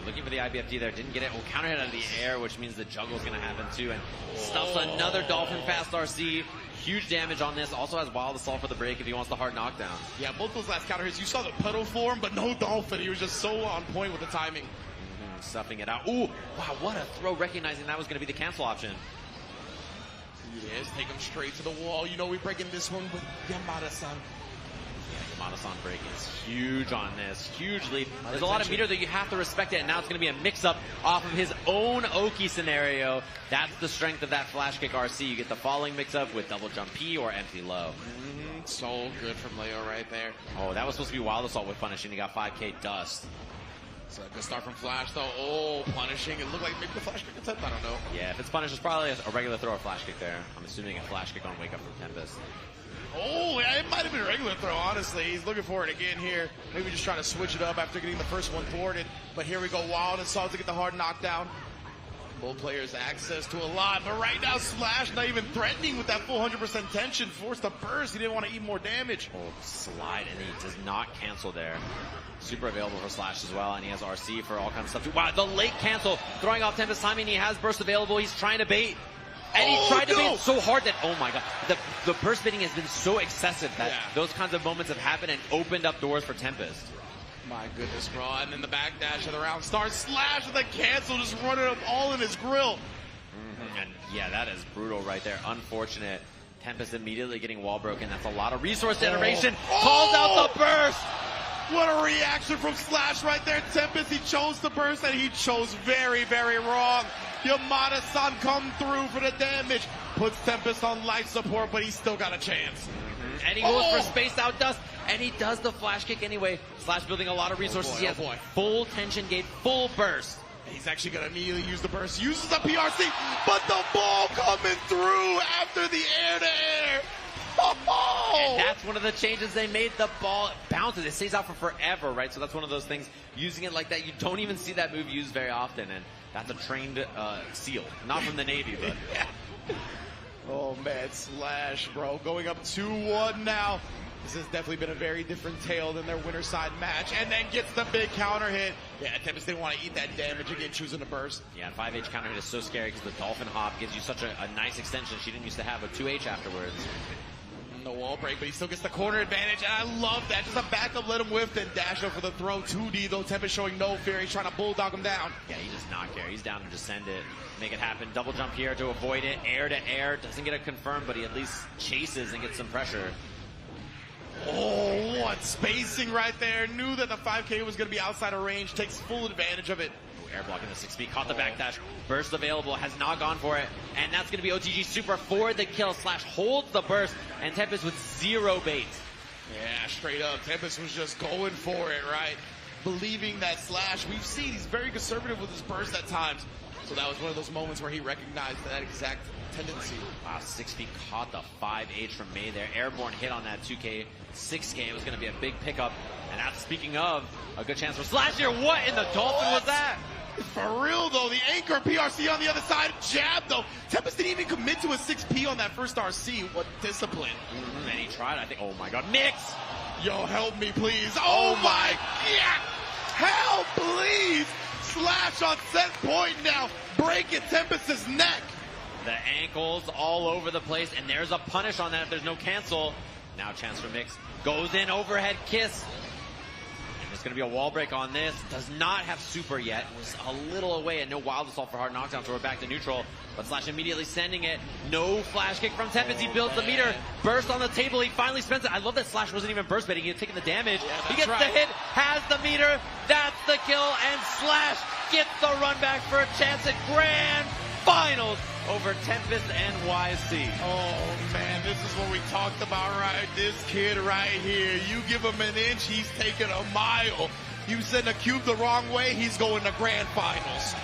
Speaker 4: Looking for the IBFD there, didn't get it. Will counter hit out of the air, which means the juggle's going to happen too. And stuffs another Dolphin fast RC. Huge damage on this. Also has Wild Assault for the break if he wants the hard knockdown.
Speaker 12: Yeah, both those last counter hits, you saw the pedal form, but no Dolphin. He was just so on point with the timing.
Speaker 4: Stuffing it out. Ooh, wow, what a throw, recognizing that was going to be the cancel option.
Speaker 12: Yes, take him straight to the wall. You know we're breaking this one with Yamada-san.
Speaker 4: Yamada-san break is huge on this, huge lead. There's a lot of meter that you have to respect it, and now it's going to be a mix-up off of his own Oki scenario. That's the strength of that flash kick RC. You get the falling mix-up with double jump P or empty low.
Speaker 12: So good from Leo right there.
Speaker 4: Oh, that was supposed to be Wild Assault with punishing. He got 5K dust.
Speaker 12: So a good start from Flash though. Oh, punishing. It looked like maybe the flash kick attempt. I don't know.
Speaker 4: Yeah, if it's punished, it's probably a regular throw or flash kick there. I'm assuming a flash kick on wake up from Tempest.
Speaker 12: Oh, yeah, it might have been a regular throw, honestly. He's looking for it again here. Maybe just trying to switch it up after getting the first one thwarted. But here we go, Wild Assault to get the hard knockdown. Both players access to a lot, but right now Slash not even threatening with that full 100% tension. Forced the burst. He didn't want to eat more damage.
Speaker 4: Oh, slide, and he does not cancel there. Super available for Slash as well, and he has RC for all kinds of stuff too. Wow, the late cancel, throwing off Tempest timing. He has burst available. He's trying to bait. And he tried to bait so hard that, oh my god, the burst baiting has been so excessive that those kinds of moments have happened and opened up doors for Tempest.
Speaker 12: My goodness, bro. And then the backdash of the round starts. Slash with the cancel, just running up all in his grill.
Speaker 4: And yeah, that is brutal right there. Unfortunate. Tempest immediately getting wall broken. That's a lot of resource generation. Calls out the burst.
Speaker 12: What a reaction from Slash right there. Tempest, he chose the burst, and he chose very, very wrong. Yamada-san come through for the damage. Puts Tempest on life support, but he's still got a chance.
Speaker 4: And he goes for spaced out dust, and he does the flash kick anyway. Slash building a lot of resources. He has full tension gate, full burst.
Speaker 12: He's actually going to immediately use the burst. Uses the PRC, but the ball coming through after the air-to-air.
Speaker 4: And that's one of the changes they made. The ball bounces. It stays out for forever, right? So that's one of those things. Using it like that, you don't even see that move used very often. And that's a trained SEAL. Not from the Navy, but...
Speaker 12: Oh, man, Slash, bro. Going up 2-1 now. This has definitely been a very different tale than their winner side match. And then gets the big counter hit. Yeah, Tempest didn't want to eat that damage again, choosing to burst.
Speaker 4: Yeah, 5H counter hit is so scary because the Dolphin Hop gives you such a nice extension. She didn't used to have a 2H afterwards.
Speaker 12: No wall break, but he still gets the corner advantage, and I love that. Just a backup, let him whiff, then dash up for the throw. 2D, though, Tempest showing no fear. He's trying to bulldog him down.
Speaker 4: Yeah, he does not care. He's down to just send it, make it happen. Double jump here to avoid it. Air to air. Doesn't get it confirmed, but he at least chases and gets some pressure.
Speaker 12: Oh, what spacing right there. Knew that the 5K was going to be outside of range. Takes full advantage of it.
Speaker 4: Air blocking the 6B, caught the backdash, burst available, has not gone for it, and that's going to be OTG Super for the kill. Slash holds the burst, and Tempest with zero bait.
Speaker 12: Yeah, straight up, Tempest was just going for it, right? Believing that Slash, we've seen he's very conservative with his burst at times, so that was one of those moments where he recognized that exact tendency.
Speaker 4: Wow, 6B caught the 5H from May there. Airborne hit on that 2K, 6K. It was going to be a big pickup, and that's, speaking of, a good chance for Slash here. What in the Dolphin was that?
Speaker 12: For real, though, the anchor PRC on the other side. Jab, though. Tempest didn't even commit to a 6P on that first RC. What discipline.
Speaker 4: And he tried, I think. Oh, my God. Mix!
Speaker 12: Yo, help me, please. Oh, my God. Help, please. Slash on set point now. Breaking Tempest's neck.
Speaker 4: The ankles all over the place, and there's a punish on that if there's no cancel. Now chance for Mix. Goes in, overhead kiss. there's going to be a wall break on this. Does not have super yet. Was a little away and no wild assault for hard knockdown, so we're back to neutral. But Slash immediately sending it. No flash kick from Tempest. He builds the meter. Burst on the table. He finally spends it. I love that Slash wasn't even burst baiting. He had taken the damage. He gets the hit, has the meter. That's the kill, and Slash gets the run back for a chance at Grand Finals over Tempest and YC.
Speaker 20: Oh man, this is what we talked about, right? This kid right here, you give him an inch, he's taking a mile. You send a cube the wrong way, he's going to Grand Finals.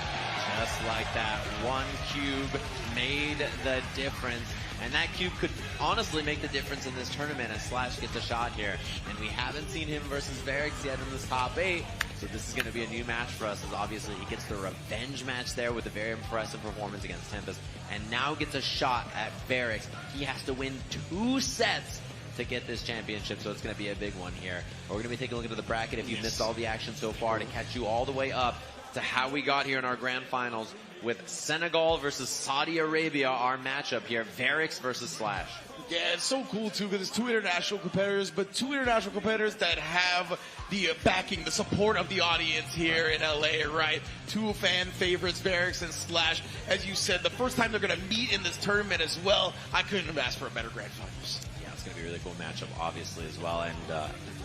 Speaker 4: Just like that, one cube made the difference. And that cube could honestly make the difference in this tournament as Slash gets a shot here. And we haven't seen him versus Varix yet in this top 8. So this is going to be a new match for us, as obviously he gets the revenge match there with a very impressive performance against Tempest. And now gets a shot at Varix. He has to win 2 sets to get this championship, so it's going to be a big one here. We're going to be taking a look into the bracket if you've missed all the action so far to catch you all the way up to how we got here in our grand finals with Senegal versus Saudi Arabia, our matchup here, Varix versus Slash.
Speaker 20: Yeah, it's so cool too because it's 2 international competitors, but 2 international competitors that have the backing, the support of the audience here in LA, right? 2 fan favorites, Varix and Slash. As you said, the first time they're going to meet in this tournament as well. I couldn't have asked for a better grand finals.
Speaker 4: Yeah, it's going to be a really cool matchup, obviously, as well. And,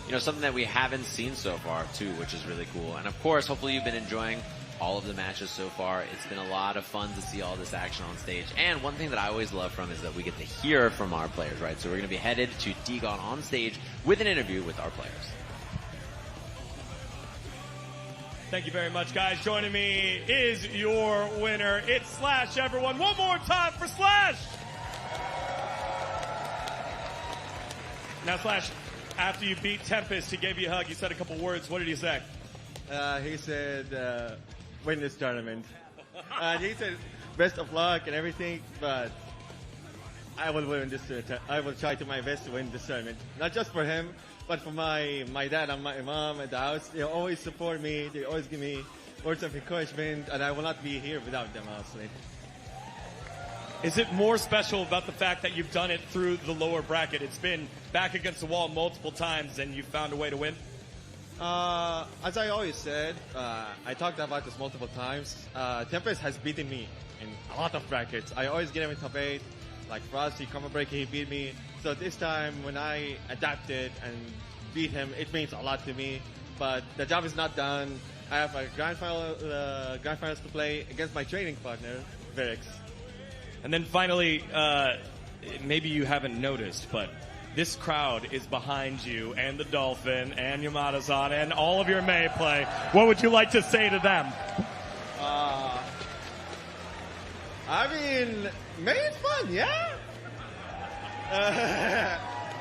Speaker 4: you know, something that we haven't seen so far, too, which is really cool. And, of course, hopefully you've been enjoying all of the matches so far. It's been a lot of fun to see all this action on stage. And one thing that I always love from is that we get to hear from our players, right? So we're going to be headed to Digon on stage with an interview with our players.
Speaker 1: Thank you very much, guys. Joining me is your winner. It's Slash, everyone. One more time for Slash. Now, Slash, after you beat Tempest, he gave you a hug. You said a couple words. What did he say?
Speaker 19: He said, win this tournament. He said, best of luck and everything, but I will win this tournament. I will try to my best to win this tournament. Not just for him, but for my dad and my mom at the house. They always support me. They always give me words of encouragement, and I will not be here without them, honestly.
Speaker 1: Is it more special about the fact that you've done it through the lower bracket? It's been back against the wall multiple times, and you've found a way to win?
Speaker 19: As I always said, I talked about this multiple times. Tempest has beaten me in a lot of brackets. I always get him in top 8. Like Frosty, Combo Breaker, he beat me. So this time, when I adapted and beat him, it means a lot to me. But the job is not done. I have a grand finals to play against my training partner, Varix.
Speaker 1: And then finally, maybe you haven't noticed, but this crowd is behind you and the Dolphin and Yamada-san and all of your May play. What would you like to say to them?
Speaker 19: I mean, May is fun, yeah?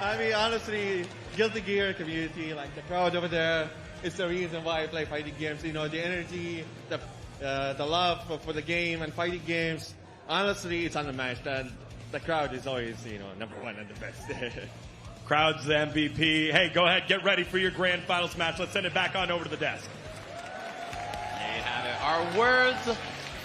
Speaker 19: I mean, honestly, Guilty Gear community, like the crowd over there, is the reason why I play fighting games. You know, the energy, the love for the game and fighting games. Honestly, it's unmatched, and the crowd is always, you know, #1 and the best.
Speaker 1: Crowd's the MVP. Hey, go ahead, get ready for your grand finals match. Let's send it back on over to the desk.
Speaker 4: There you have it. Our words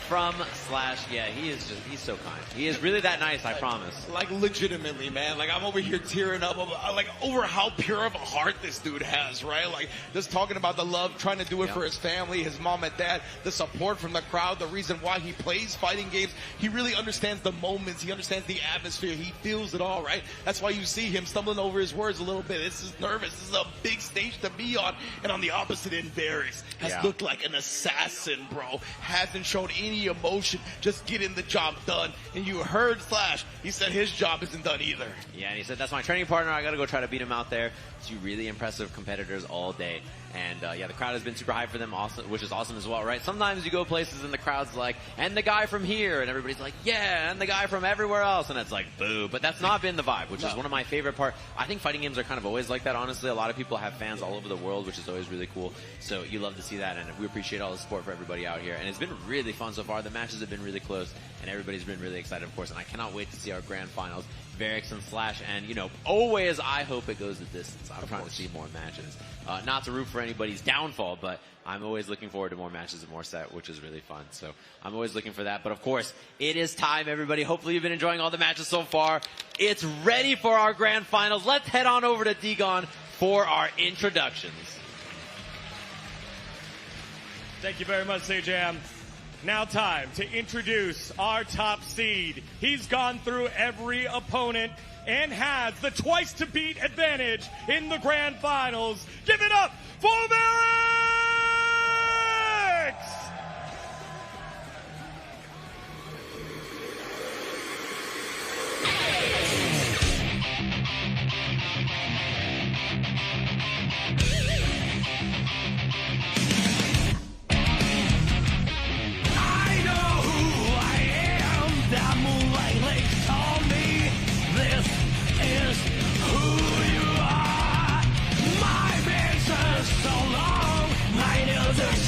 Speaker 4: from Slash. Yeah, he's so kind. He is really that nice, I promise.
Speaker 20: Like, legitimately, man. Like, I'm over here tearing up, like, over how pure of a heart this dude has, right? Like, just talking about the love, trying to do it for his family, his mom and dad, the support from the crowd, the reason why he plays fighting games. He really understands the moments. He understands the atmosphere. He feels it all, right? That's why you see him stumbling over his words a little bit. This is nervous. This is a big stage to be on. And on the opposite end, Varix has looked like an assassin, bro. Hasn't shown any emotion, just getting the job done. And you heard Slash, he said his job isn't done either.
Speaker 4: Yeah, and he said, that's my training partner, I gotta go try to beat him out there. Two really impressive competitors all day. And yeah, the crowd has been super high for them, also, which is awesome as well, right? Sometimes you go places and the crowd's like, and the guy from here, and everybody's like, yeah, and the guy from everywhere else, and it's like, boo. But that's not been the vibe, which is one of my favorite parts. I think fighting games are kind of always like that, honestly. A lot of people have fans all over the world, which is always really cool. So you love to see that, and we appreciate all the support for everybody out here. And it's been really fun so far. The matches have been really close, and everybody's been really excited, of course. And I cannot wait to see our grand finals, Varix and Slash. And, you know, always I hope it goes the distance. I'm trying to see more matches. Not to root for anybody's downfall, but I'm always looking forward to more matches and more set, which is really fun. So I'm always looking for that. But of course, it is time, everybody. Hopefully you've been enjoying all the matches so far. It's ready for our grand finals. Let's head on over to Digon for our introductions.
Speaker 1: Thank you very much, Sejam. Now time to introduce our top seed. He's gone through every opponent and has the twice-to-beat advantage in the grand finals. Give it up for Varix!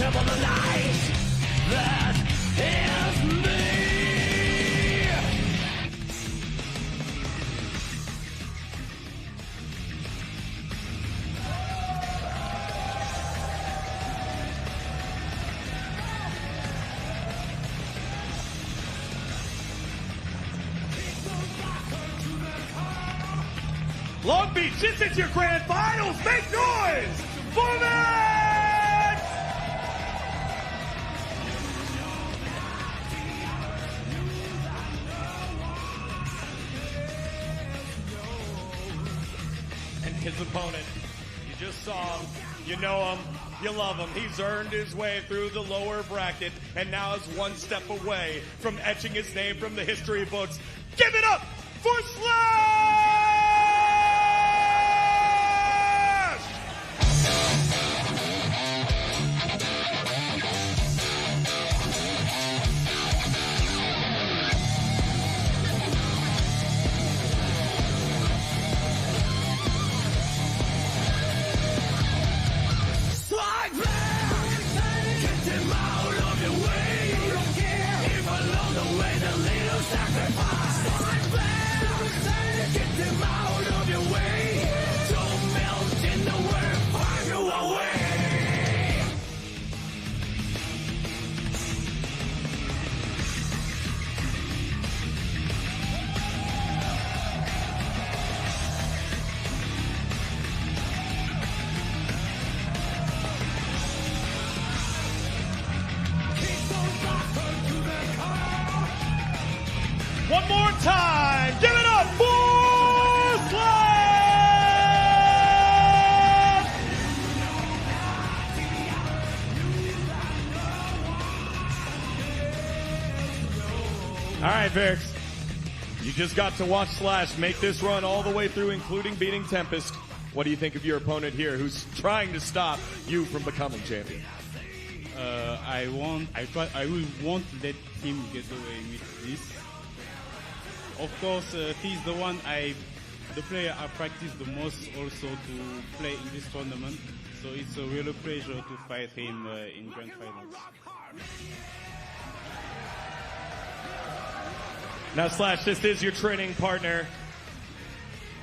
Speaker 15: Of the night, that is me.
Speaker 1: Long Beach, this is your grand finals. Make noise for Varix! His opponent. You just saw him, you know him, you love him. He's earned his way through the lower bracket and now is one step away from etching his name from the history books. Give it up for Slash! One more time. Give it up for Slash! All right, Varix. You just got to watch Slash make this run all the way through, including beating Tempest. What do you think of your opponent here who's trying to stop you from becoming champion?
Speaker 18: I will won't let him get away with this. Of course, he's the one the player I practice the most also to play in this tournament. So it's a real pleasure to fight him in grand finals.
Speaker 1: Now, Slash, this is your training partner.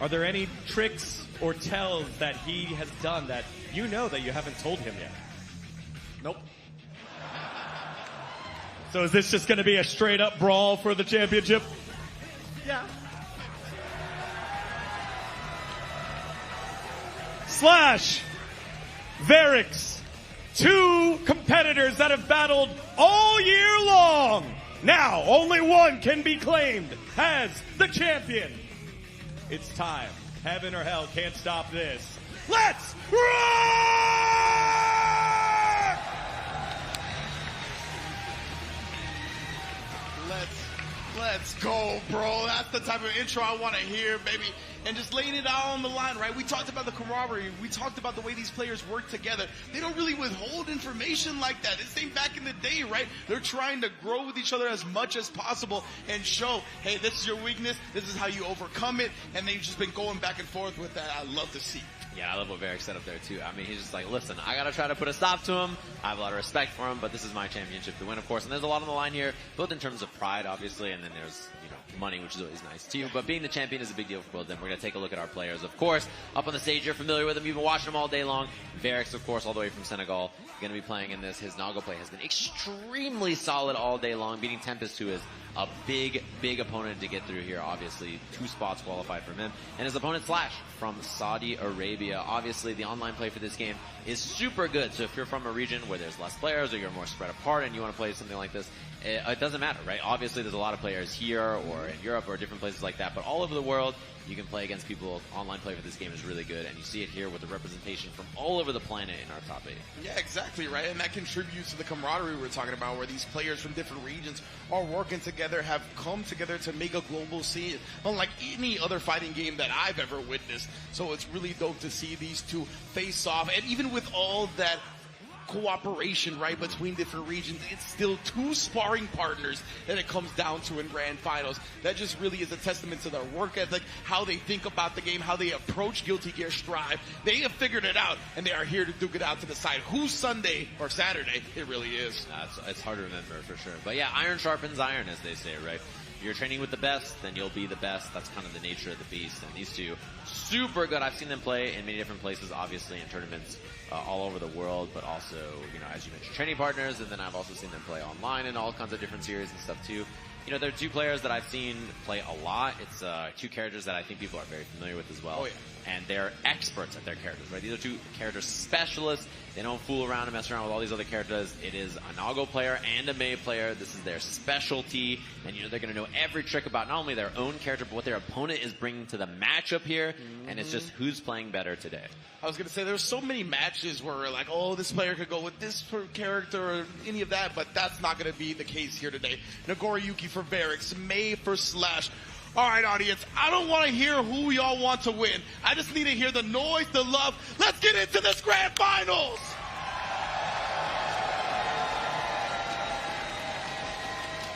Speaker 1: Are there any tricks or tells that he has done that you know that you haven't told him yet? Nope. So is this just going to be a straight-up brawl for the championship?
Speaker 18: Yeah.
Speaker 1: Slash, Varix, two competitors that have battled all year long. Now, only one can be claimed as the champion. It's time. Heaven or hell can't stop this. Let's rock!
Speaker 5: Let's go, bro. That's the type of intro I want to hear, baby. And just laying it out on the line, right? We talked about the camaraderie. We talked about the way these players work together. They don't really withhold information like that. This ain't back in the day, right? They're trying to grow with each other as much as possible and show, hey, this is your weakness. This is how you overcome it. And they've just been going back and forth with that. I love to see.
Speaker 4: Yeah, I love what Varix said up there, too. I mean, he's just like, listen, I got to try to put a stop to him. I have a lot of respect for him, but this is my championship to win, of course. And there's a lot on the line here, both in terms of pride, obviously, and then there's, money, which is always nice, too. But being the champion is a big deal for both of them. We're going to take a look at our players, of course. Up on the stage, you're familiar with them. You've been watching them all day long. Varix, of course, all the way from Senegal, going to be playing in this. His Nago play has been extremely solid all day long, beating Tempest, who is a big, big opponent to get through here. Obviously, 2 spots qualified from him. And his opponent, Slash, from Saudi Arabia. Obviously, the online play for this game is super good. So if you're from a region where there's less players or you're more spread apart and you want to play something like this, it doesn't matter, right? Obviously, there's a lot of players here or in Europe or different places like that. But all over the world, you can play against people. Online play for this game is really good. And you see it here with the representation from all over the planet in our top 8.
Speaker 5: Yeah, exactly, right? And that contributes to the camaraderie we were talking about, where these players from different regions are working together, have come together to make a global scene, unlike any other fighting game that I've ever witnessed. So it's really dope to see these two face off. And even with all that cooperation, right, between different regions, it's still 2 sparring partners that it comes down to in grand finals. That just really is a testament to their work ethic, how they think about the game, how they approach Guilty Gear Strive. They have figured it out, and they are here to duke it out to decide who's Sunday or Saturday. It really is.
Speaker 4: It's hard to remember for sure. But yeah, iron sharpens iron, as they say, right? If you're training with the best, then you'll be the best. That's kind of the nature of the beast. And these two, super good. I've seen them play in many different places, obviously in tournaments all over the world, but also, you know, as you mentioned, training partners. And then I've also seen them play online in all kinds of different series and stuff too. You know, there are 2 players that I've seen play a lot. It's 2 characters that I think people are very familiar with as well.
Speaker 5: Oh, yeah.
Speaker 4: And they're experts at their characters, right? These are 2 character specialists. They don't fool around and mess around with all these other characters. It is a Nago player and a Mei player. This is their specialty. And, you know, they're going to know every trick about not only their own character, but what their opponent is bringing to the matchup here. And it's just who's playing better today.
Speaker 5: I was going to say, there's so many matches where we're like, oh, this player could go with this character or any of that, but that's not going to be the case here today. Nagoriyuki for Varix, Mei for Slash. All right, audience, I don't want to hear who y'all want to win. I just need to hear the noise, the love. Let's get into this grand finals.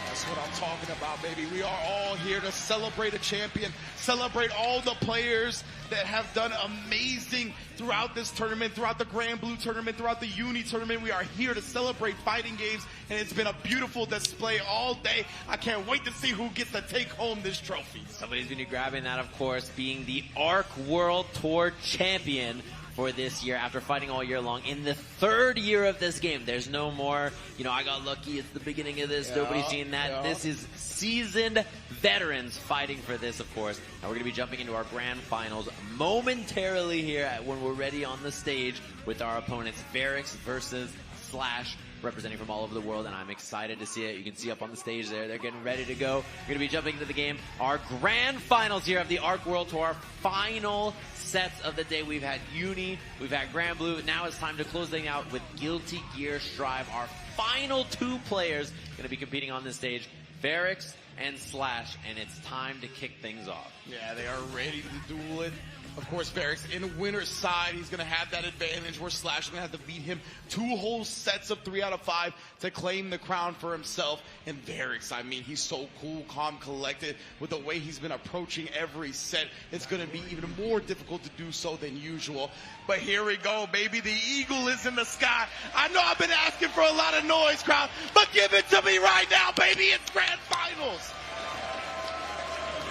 Speaker 5: That's what I'm talking about, baby. We are all here to celebrate a champion, celebrate all the players that have done amazing throughout this tournament, throughout the Grand Blue tournament, throughout the Uni tournament. We are here to celebrate fighting games, and it's been a beautiful display all day. I can't wait to see who gets to take home this trophy.
Speaker 4: Somebody's going to be grabbing that, of course, being the ARC World Tour champion for this year after fighting all year long. In the 3rd year of this game, there's no more, you know, I got lucky, it's the beginning of this, nobody's seen that. Yeah. This is seasoned veterans fighting for this, of course. And we're going to be jumping into our grand finals momentarily here when we're ready on the stage with our opponents, Varix versus Slash, representing from all over the world, and I'm excited to see it. You can see up on the stage there, they're getting ready to go. We're going to be jumping into the game. Our grand finals here of the ARC World Tour, final sets of the day. We've had Uni, we've had Grand Blue. Now it's time to close things out with Guilty Gear Strive. Our final 2 players going to be competing on this stage, Varix and Slash, and it's time to kick things off.
Speaker 5: Yeah, they are ready to duel it. Of course, Varix in winner's side, he's going to have that advantage where Slash is going to have to beat him 2 whole sets of 3 out of 5 to claim the crown for himself. And Varix, I mean, he's so cool, calm, collected with the way he's been approaching every set. It's going to be even more difficult to do so than usual. But here we go, baby. The eagle is in the sky. I know I've been asking for a lot of noise, crowd, but give it to me right now, baby. It's grand finals.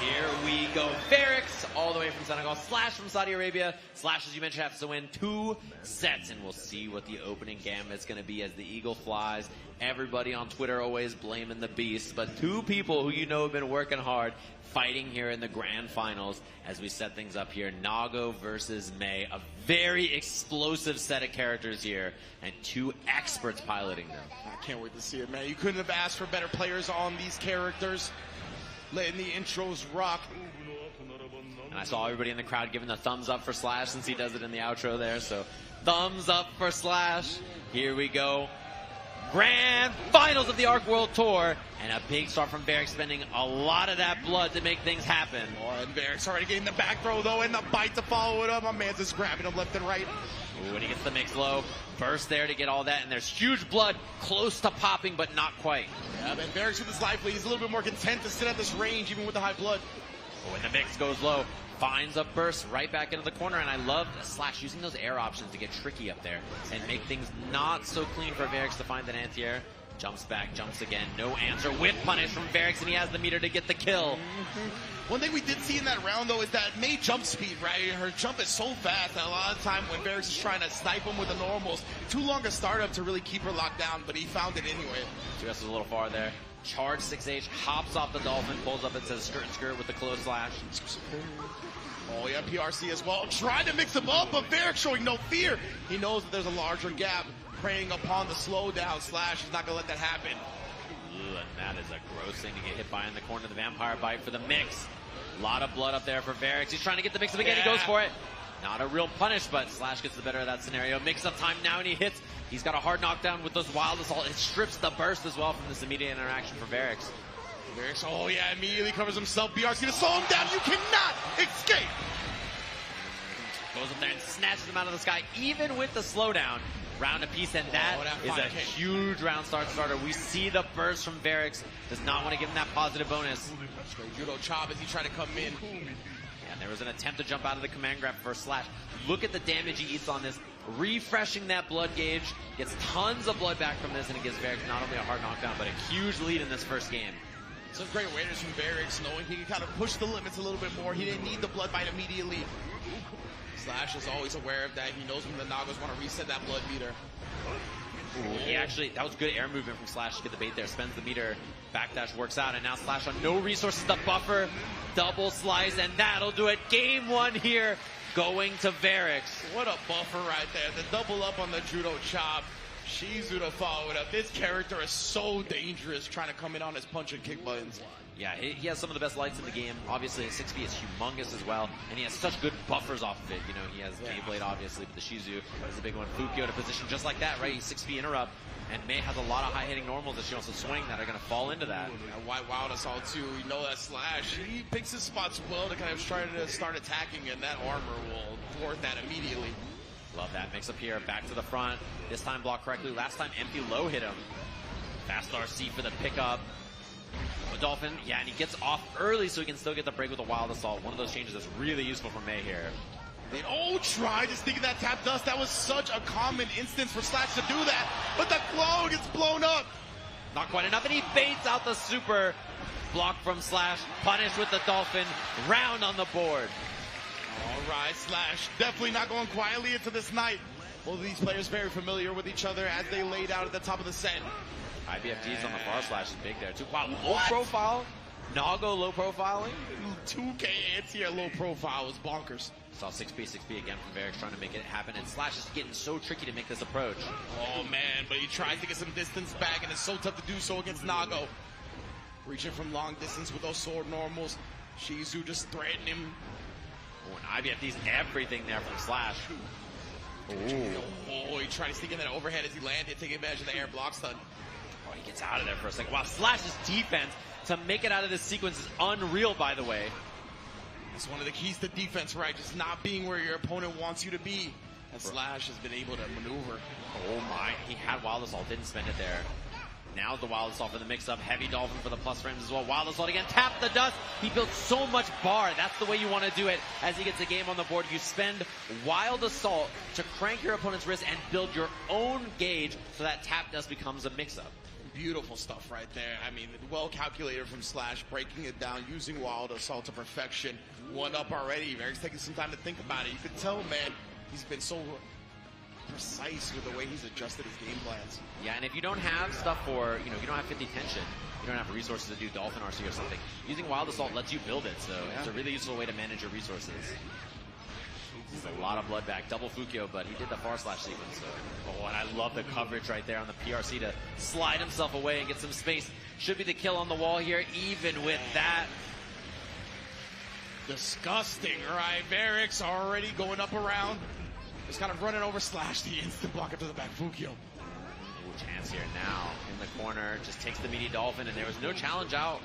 Speaker 4: Here we go. Varix, all the way from Senegal. Slash from Saudi Arabia. Slash, as you mentioned, has to win 2 sets, and we'll see what the opening gambit's going to be as the eagle flies. Everybody on Twitter always blaming the beast, but 2 people who you know have been working hard fighting here in the grand finals as we set things up here. Nago versus Mei, a very explosive set of characters here, and 2 experts piloting them.
Speaker 5: I can't wait to see it, man. You couldn't have asked for better players on these characters. Letting the intros rock.
Speaker 4: And I saw everybody in the crowd giving the thumbs up for Slash since he does it in the outro there. So thumbs up for Slash. Here we go. Grand finals of the ARC World Tour. And a big start from Varix, spending a lot of that blood to make things happen.
Speaker 5: Oh, and Varix already getting the back throw, though, and the bite to follow it up. My man's just grabbing him left and right.
Speaker 4: Ooh, when he gets the mix low, burst there to get all that, and there's huge blood close to popping, but not quite.
Speaker 5: Yeah, man, Varix with his life lead, he's a little bit more content to sit at this range, even with the high blood.
Speaker 4: Oh, when the mix goes low, finds a burst right back into the corner, and I love Slash using those air options to get tricky up there and make things not so clean for Varix to find an anti-air. Jumps back, jumps again, no answer. Whip punish from Varix, and he has the meter to get the kill.
Speaker 5: One thing we did see in that round, though, is that Mei jump speed, right? Her jump is so fast that a lot of time when Varix is trying to snipe him with the normals, too long a startup to really keep her locked down, but he found it anyway.
Speaker 4: Just a little far there. Charge 6H, hops off the Dolphin, pulls up and says skirt and skirt with the close slash.
Speaker 5: Oh yeah, PRC as well. Trying to mix him up, but Varix showing no fear. He knows that there's a larger gap. Preying upon the slowdown. Slash is not going to let that happen.
Speaker 4: Ooh, and that is a gross thing to get hit by in the corner. The Vampire Bite for the mix. A lot of blood up there for Varix. He's trying to get the mix up again. He goes for it. Not a real punish, but Slash gets the better of that scenario. Mix up time now, and he hits. He's got a hard knockdown with those Wild Assault. It strips the burst as well from this immediate interaction for Varix.
Speaker 5: Varix, oh yeah, immediately covers himself. BRC to slow him down. You cannot escape.
Speaker 4: Goes up there and snatches him out of the sky, even with the slowdown. Round apiece, and that is a huge round starter. We see the burst from Varix. Does not want to give him that positive bonus.
Speaker 5: Judo chop as he tried to come in.
Speaker 4: And there was an attempt to jump out of the command grab for Slash. Look at the damage he eats on this. Refreshing that blood gauge. Gets tons of blood back from this, and it gives Varix not only a hard knockdown, but a huge lead in this first game.
Speaker 5: Some great awareness from Varix, knowing he can kind of push the limits a little bit more. He didn't need the blood bite immediately. Slash is always aware of that. He knows when the Nagos want to reset that blood meter.
Speaker 4: He actually, that was good air movement from Slash to get the bait there. Spends the meter, backdash works out, and now Slash on no resources to buffer. Double slice, and that'll do it. Game one here, going to Varix.
Speaker 5: What a buffer right there. The double up on the Judo chop. Shizu to follow it up. This character is so dangerous trying to come in on his punch and kick buttons.
Speaker 4: Yeah, he has some of the best lights in the game. Obviously, his 6B is humongous as well, and he has such good buffers off of it. You know, he has Beyblade, obviously, but the Shizu is a big one. Fukyo to position just like that, right? He's 6B interrupt, and Mei has a lot of high-hitting normals that she also swing that are going to fall into that.
Speaker 5: And White Wild Assault, too. You know that Slash, he picks his spots well to kind of try to start attacking, and that armor will thwart that immediately.
Speaker 4: Love that mix up here, back to the front. This time blocked correctly. Last time empty low hit him. Fast RC for the pickup. The Dolphin, yeah, and he gets off early so he can still get the break with a Wild Assault. One of those changes that's really useful for Mei here.
Speaker 5: They all tried to stick in that tap dust. That was such a common instance for Slash to do that, but the glow gets blown up.
Speaker 4: Not quite enough, and he baits out the super. Block from Slash, punish with the Dolphin. Round on the board.
Speaker 5: All right, Slash definitely not going quietly into this night. Both of these players very familiar with each other as they laid out at the top of the set.
Speaker 4: IBFD's on the far slash is big there too. Wow, low profile. Nago low profiling.
Speaker 5: 2K anti low profile was bonkers.
Speaker 4: Saw 6B again from Varix trying to make it happen, and Slash is getting so tricky to make this approach.
Speaker 5: Oh man, but he tries to get some distance back, and it's so tough to do so against Nago. Reaching from long distance with those sword normals. Shizu just threatening him.
Speaker 4: Oh, and IBFD's everything there from Slash.
Speaker 5: Oh, he tried to sneak in that overhead as he landed, taking advantage of the air block stun.
Speaker 4: Oh, he gets out of there for a second. Wow, Slash's defense to make it out of this sequence is unreal, by the way.
Speaker 5: It's one of the keys to defense, right? Just not being where your opponent wants you to be. And Slash has been able to maneuver.
Speaker 4: Oh my, he had Wild Assault, didn't spend it there. Now's the Wild Assault for the mix-up. Heavy Dolphin for the plus frames as well. Wild Assault again, tap the dust. He built so much bar. That's the way you want to do it as he gets a game on the board. You spend Wild Assault to crank your opponent's wrist and build your own gauge so that tap dust becomes a mix-up.
Speaker 5: Beautiful stuff right there. I mean, well calculated from Slash, breaking it down, using Wild Assault to perfection. One up already. Varix taking some time to think about it. You can tell, man, he's been so precise with the way he's adjusted his game plans.
Speaker 4: Yeah, and if you don't have stuff for, you don't have 50 tension, you don't have resources to do Dolphin RC or something, using Wild Assault lets you build it, so it's a really useful way to manage your resources. This is a lot of blood back, double Fukyo, but he did the far slash sequence, so. Oh, and I love the coverage right there on the PRC to slide himself away and get some space. Should be the kill on the wall here, even with that.
Speaker 5: Disgusting, right? Varix already going up around. Just kind of running over Slash, the instant block up to the back, Fukyo.
Speaker 4: Ooh, chance here now in the corner, just takes the meaty Dolphin, and there was no challenge out.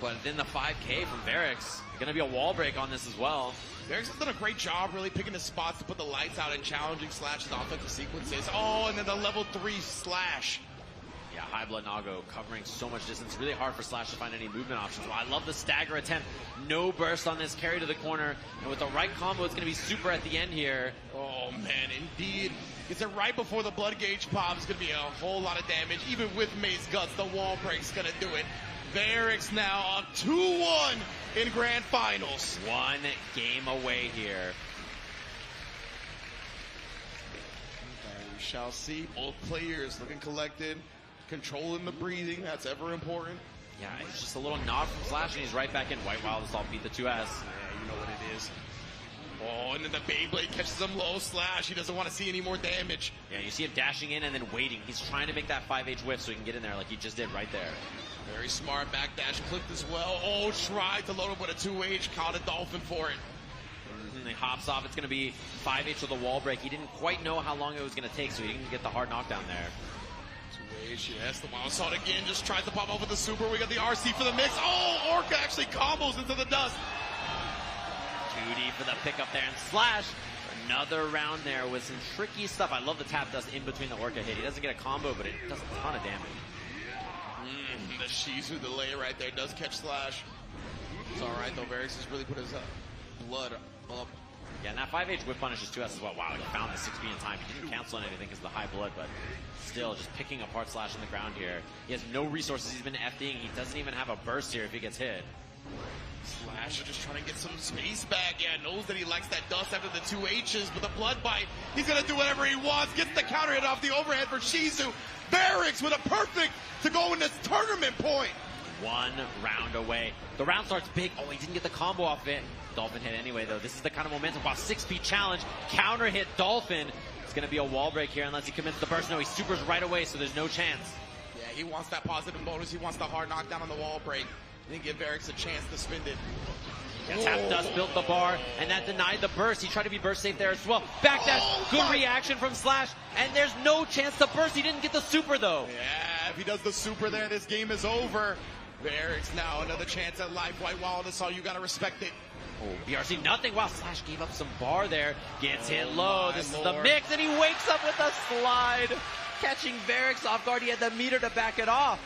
Speaker 4: But then the 5K from Varix, gonna be a wall break on this as well.
Speaker 5: Varix has done a great job really picking the spots to put the lights out and challenging Slash's offensive sequences. Oh, and then the level 3 Slash.
Speaker 4: Yeah, high blood Nago covering so much distance. Really hard for Slash to find any movement options. Well, I love the stagger attempt. No burst on this carry to the corner. And with the right combo, it's going to be super at the end here.
Speaker 5: Oh, man, indeed. Gets it right before the blood gauge pops. It's going to be a whole lot of damage. Even with Maze Guts, the wall break's going to do it. Varix now on 2-1 in Grand Finals.
Speaker 4: One game away here.
Speaker 5: We shall see. Both players looking collected, controlling the breathing. That's ever important.
Speaker 4: Yeah, it's just a little nod from Slash, and he's right back in. White Wild Assault beat the 2S.
Speaker 5: Yeah, you know what it is. Oh, and then the Beyblade catches him low. Slash, he doesn't want to see any more damage.
Speaker 4: Yeah, you see him dashing in and then waiting. He's trying to make that 5H whiff so he can get in there like he just did right there.
Speaker 5: Very smart backdash, clipped as well. Oh, tried to load him with a 2H, caught a Dolphin for it.
Speaker 4: He hops off. It's going to be 5H with a wall break. He didn't quite know how long it was going to take, so he didn't get the hard knockdown there.
Speaker 5: 2H, yes, the Wild Assault again, just tries to pop off with the super. We got the RC for the mix. Oh, Orca actually combos into the dust.
Speaker 4: 2D for the pickup there, and Slash, another round there with some tricky stuff. I love the tap dust in between the Orca hit. He doesn't get a combo, but it does a ton of damage.
Speaker 5: The Shizu delay right there does catch Slash. It's alright though, Varix has really put his blood up.
Speaker 4: Yeah, and that 5H whip punishes 2S as well. Wow, he found the 6B in time. He didn't cancel on anything because of the high blood, but still just picking apart Slash on the ground here. He has no resources. He's been FDing. He doesn't even have a burst here if he gets hit.
Speaker 5: Slash is just trying to get some space back. Yeah, knows that he likes that dust after the 2Hs, but the blood bite, he's going to do whatever he wants. Gets the counter hit off the overhead for Shizu. Varix with a perfect to go in this tournament point.
Speaker 4: One round away. The round starts big. Oh, he didn't get the combo off it. Dolphin hit anyway, though. This is the kind of momentum. Wow, 6-feet challenge. Counter hit Dolphin. It's going to be a wall break here unless he commits the burst. No, he supers right away, so there's no chance.
Speaker 5: Yeah, he wants that positive bonus. He wants the hard knockdown on the wall break. Then give Varix a chance to spin it.
Speaker 4: Yeah, tap dust built the bar, and that denied the burst. He tried to be burst safe there as well. Backdash, good reaction from Slash, and there's no chance to burst. He didn't get the super, though.
Speaker 5: Yeah, if he does the super there, this game is over. Varix now another chance at life. White Wild Assault, you got to respect it.
Speaker 4: Oh, BRC, nothing. Wow, Slash gave up some bar there. Gets hit low. This is the mix, and he wakes up with a slide. Catching Varix off guard. He had the meter to back it off.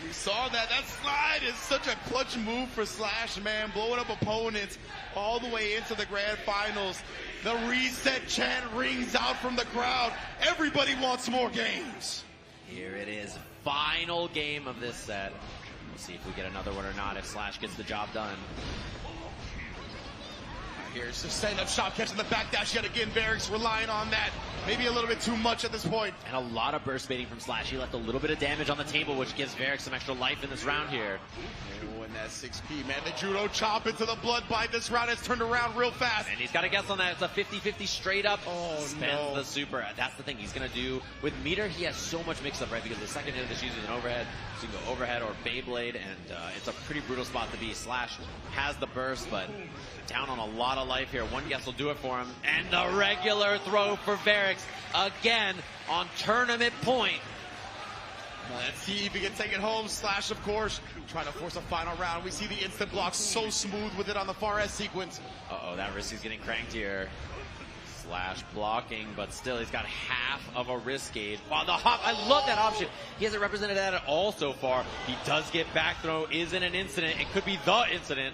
Speaker 5: We saw that. That slide is such a clutch move for Slash, man. Blowing up opponents all the way into the grand finals. The reset chant rings out from the crowd. Everybody wants more games.
Speaker 4: Here it is. Final game of this set. We'll see if we get another one or not, if Slash gets the job done.
Speaker 5: Here's the setting up shot, catching the backdash yet again. Varix relying on that. Maybe a little bit too much at this point.
Speaker 4: And a lot of burst baiting from Slash. He left a little bit of damage on the table, which gives Varix some extra life in this round here.
Speaker 5: Oh, and that 6P, man. The judo chop into the blood bite. This round has turned around real fast.
Speaker 4: And he's got a guess on that. It's a 50-50 straight up.
Speaker 5: Oh,
Speaker 4: Spends the super. That's the thing he's going to do. With meter, he has so much mix-up, right? Because the second hit of the shoes is an overhead. So you can go overhead or Beyblade, and it's a pretty brutal spot to be. Slash has the burst, but down on a lot of life here. One guess will do it for him. And the regular throw for Varix. Again, on tournament point.
Speaker 5: Let's see if he can take it home. Slash, of course, trying to force a final round. We see the instant block so smooth with it on the far S sequence.
Speaker 4: Uh-oh, that wrist is getting cranked here. Slash blocking, but still he's got half of a wrist gauge. Wow, the hop, I love that option. He hasn't represented that at all so far. He does get back throw, isn't an incident. It could be the incident.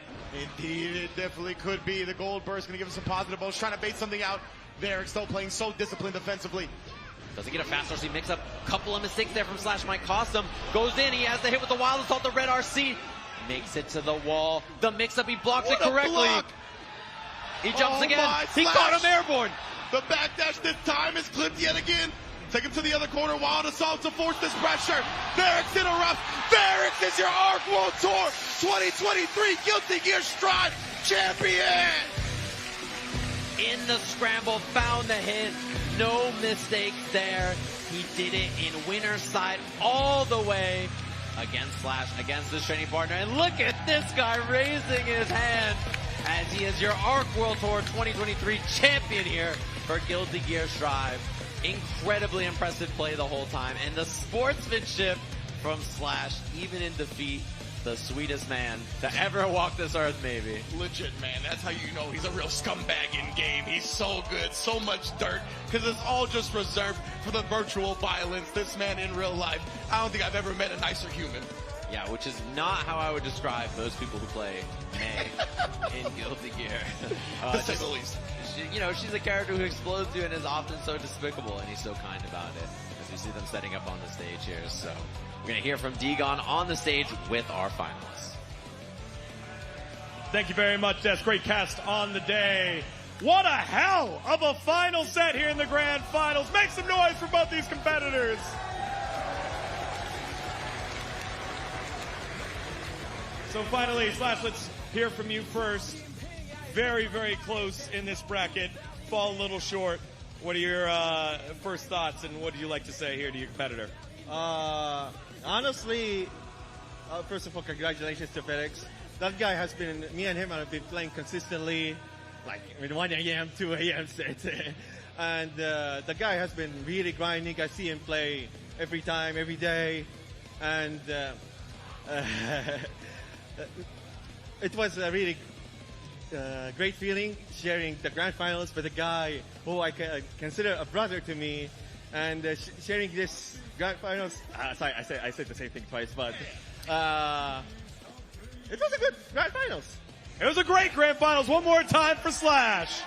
Speaker 5: Indeed, it definitely could be. The gold burst going to give him some positive bonus, trying to bait something out. Varix still playing so disciplined defensively.
Speaker 4: Doesn't get a fast RC mix up. Couple of mistakes there from Slash might cost him. Goes in, he has the hit with the Wild Assault, the red RC. Makes it to the wall. The mix up, he blocks it correctly. He jumps again. He caught him airborne.
Speaker 5: The backdash this time is clipped yet again. Take him to the other corner. Wild Assault to force this pressure. Varix interrupts. Varix is your Arc World Tour 2023 Guilty Gear Strive champion.
Speaker 4: In the scramble, found the hit. No mistakes there. He did it in winner's side all the way against Slash, against his training partner. And look at this guy raising his hand as he is your Arc World Tour 2023 champion here for Guilty Gear Strive. Incredibly impressive play the whole time. And the sportsmanship from Slash, even in defeat, the sweetest man to ever walk this earth, maybe.
Speaker 5: Legit, man. That's how you know he's a real scumbag in game. He's so good, so much dirt, because it's all just reserved for the virtual violence. This man in real life, I don't think I've ever met a nicer human.
Speaker 4: Yeah, which is not how I would describe most people who play May in Guilty Gear.
Speaker 5: To say the least.
Speaker 4: She's a character who explodes you and is often so despicable, and he's so kind about it. As we see them setting up on the stage here. So we're going to hear from Degon on the stage with our finalists.
Speaker 1: Thank you very much, Des. Great cast on the day. What a hell of a final set here in the grand finals. Make some noise for both these competitors. So finally, Slash, let's hear from you first. Very, very close in this bracket. Fall a little short. What are your first thoughts, and what do you like to say here to your competitor?
Speaker 19: Honestly, first of all, congratulations to Felix. That guy has been, me and him have been playing consistently, like 1 a.m., 2 a.m. sets. And the guy has been really grinding. I see him play every time, every day. And it was a really great feeling sharing the grand finals with a guy who I consider a brother to me, and sharing this grand finals. Sorry, I said the same thing twice, but it was a good grand finals.
Speaker 1: It was a great grand finals. One more time for Slash.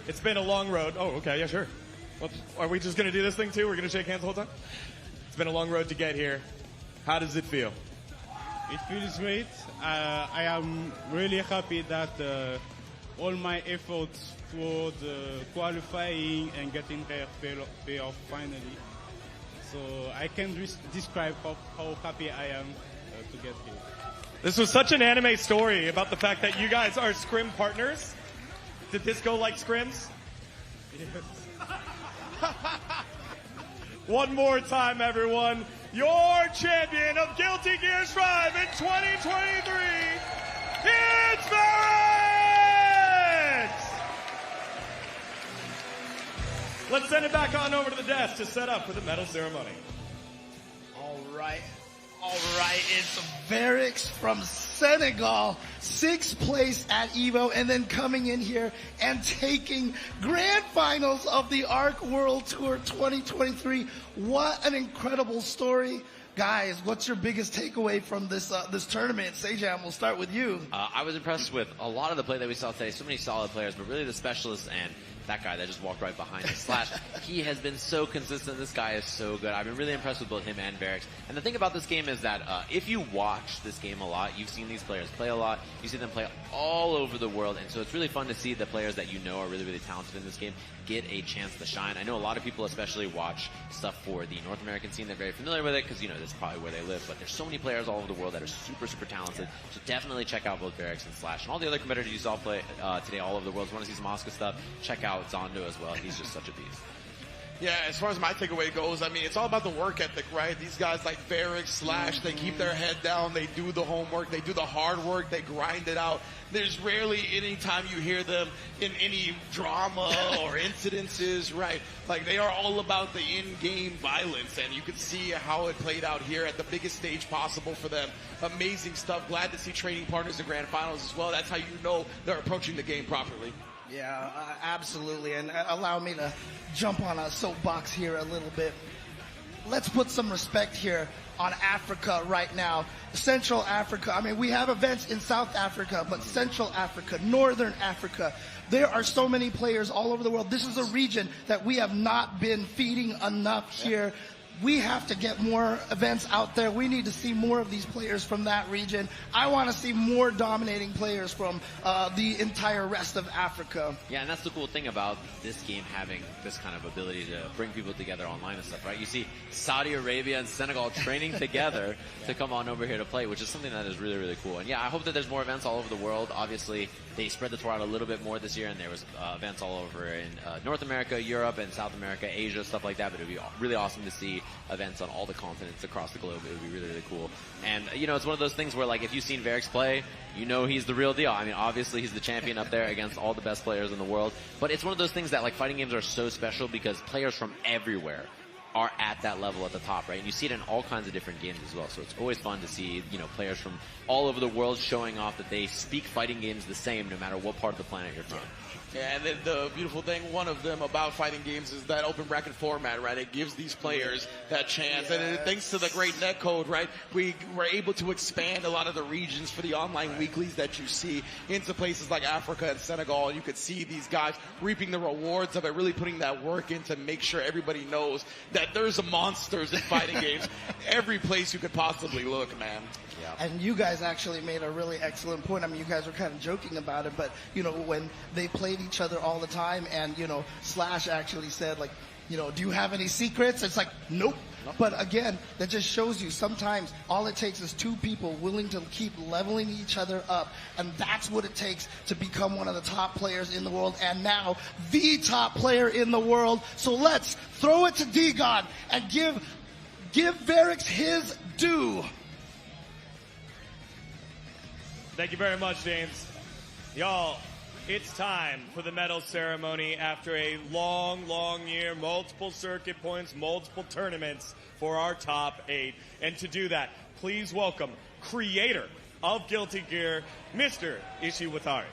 Speaker 1: It's been a long road. Oh, okay, yeah, sure. Well, are we just going to do this thing too? We're going to shake hands the whole time? It's been a long road to get here. How does it feel?
Speaker 18: It feels great. I am really happy that all my efforts toward qualifying and getting there pay off finally. So I can describe how happy I am to get here.
Speaker 1: This was such an anime story about the fact that you guys are scrim partners. Did this go like scrims?
Speaker 18: Yes. One
Speaker 1: more time, everyone. Your champion of Guilty Gear Strive in 2023, it's Varix! Let's send it back on over to the desk to set up for the medal ceremony.
Speaker 2: All right. It's Varix from Senegal, 6th place at EVO, and then coming in here and taking grand finals of the ARC World Tour 2023. What an incredible story. Guys, what's your biggest takeaway from this tournament? Sejam, we'll start with you.
Speaker 4: I was impressed with a lot of the play that we saw today. So many solid players, but really the specialists and that guy that just walked right behind us, Slash, he has been so consistent. This guy is so good. I've been really impressed with both him and Varix. And the thing about this game is that if you watch this game a lot, you've seen these players play a lot. You see them play all over the world. And so it's really fun to see the players that you know are really, really talented in this game get a chance to shine. I know a lot of people especially watch stuff for the North American scene. They're very familiar with it because, that's probably where they live. But there's so many players all over the world that are super, super talented. So definitely check out both Varix and Slash. And all the other competitors you saw play today all over the world. If you want to see some Oscar stuff, check out Zondo as well. He's just such a beast.
Speaker 5: Yeah, as far as my takeaway goes, it's all about the work ethic, right? These guys like Varix, Slash, they keep their head down, they do the homework, they do the hard work, they grind it out. There's rarely any time you hear them in any drama or incidences, right? Like, they are all about the in-game violence, and you can see how it played out here at the biggest stage possible for them. Amazing stuff. Glad to see training partners in grand finals as well. That's how you know they're approaching the game properly.
Speaker 2: Yeah, absolutely. And allow me to jump on a soapbox here a little bit. Let's put some respect here on Africa right now. Central Africa. We have events in South Africa, but Central Africa, Northern Africa, there are so many players all over the world. This is a region that we have not been feeding enough here. We have to get more events out there. We need to see more of these players from that region. I want to see more dominating players from the entire rest of Africa.
Speaker 4: Yeah, and that's the cool thing about this game having this kind of ability to bring people together online and stuff, right? You see Saudi Arabia and Senegal training together to come on over here to play, which is something that is really, really cool. And yeah, I hope that there's more events all over the world. Obviously, they spread the tour out a little bit more this year, and there was events all over in North America, Europe, and South America, Asia, stuff like that. But it would be really awesome to see events on all the continents across the globe. It would be really, really cool. And, you know, it's one of those things where, like, if you've seen Varix play, you know he's the real deal. I mean, obviously he's the champion up there against all the best players in the world. But it's one of those things that, like, fighting games are so special because players from everywhere are at that level at the top, right? And you see it in all kinds of different games as well. So it's always fun to see, you know, players from all over the world showing off that they speak fighting games the same no matter what part of the planet you're from.
Speaker 12: Yeah, and then the beautiful thing, one of them about fighting games is that open bracket format, right? It gives these players that chance. And thanks to the great netcode, right, we were able to expand a lot of the regions for the online weeklies that you see into places like Africa and Senegal. And you could see these guys reaping the rewards of it, really putting that work in to make sure everybody knows that there's monsters in fighting games every place you could possibly look, man.
Speaker 2: And you guys actually made a really excellent point. I mean, you guys were kind of joking about it, but, you know, when they played each other all the time and, you know, Slash actually said, like, you know, do you have any secrets? It's like, nope. But again, that just shows you sometimes all it takes is two people willing to keep leveling each other up. And that's what it takes to become one of the top players in the world. And now the top player in the world. So let's throw it to D-God and give Varix his due.
Speaker 1: Thank you very much, James. Y'all, it's time for the medal ceremony after a long, long year, multiple circuit points, multiple tournaments for our top 8. And to do that, please welcome creator of Guilty Gear, Mr. Ishiwatari.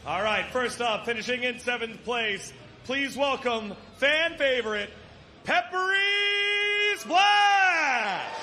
Speaker 1: All right, first up, finishing in 7th place, please welcome fan favorite, Peppery Splash!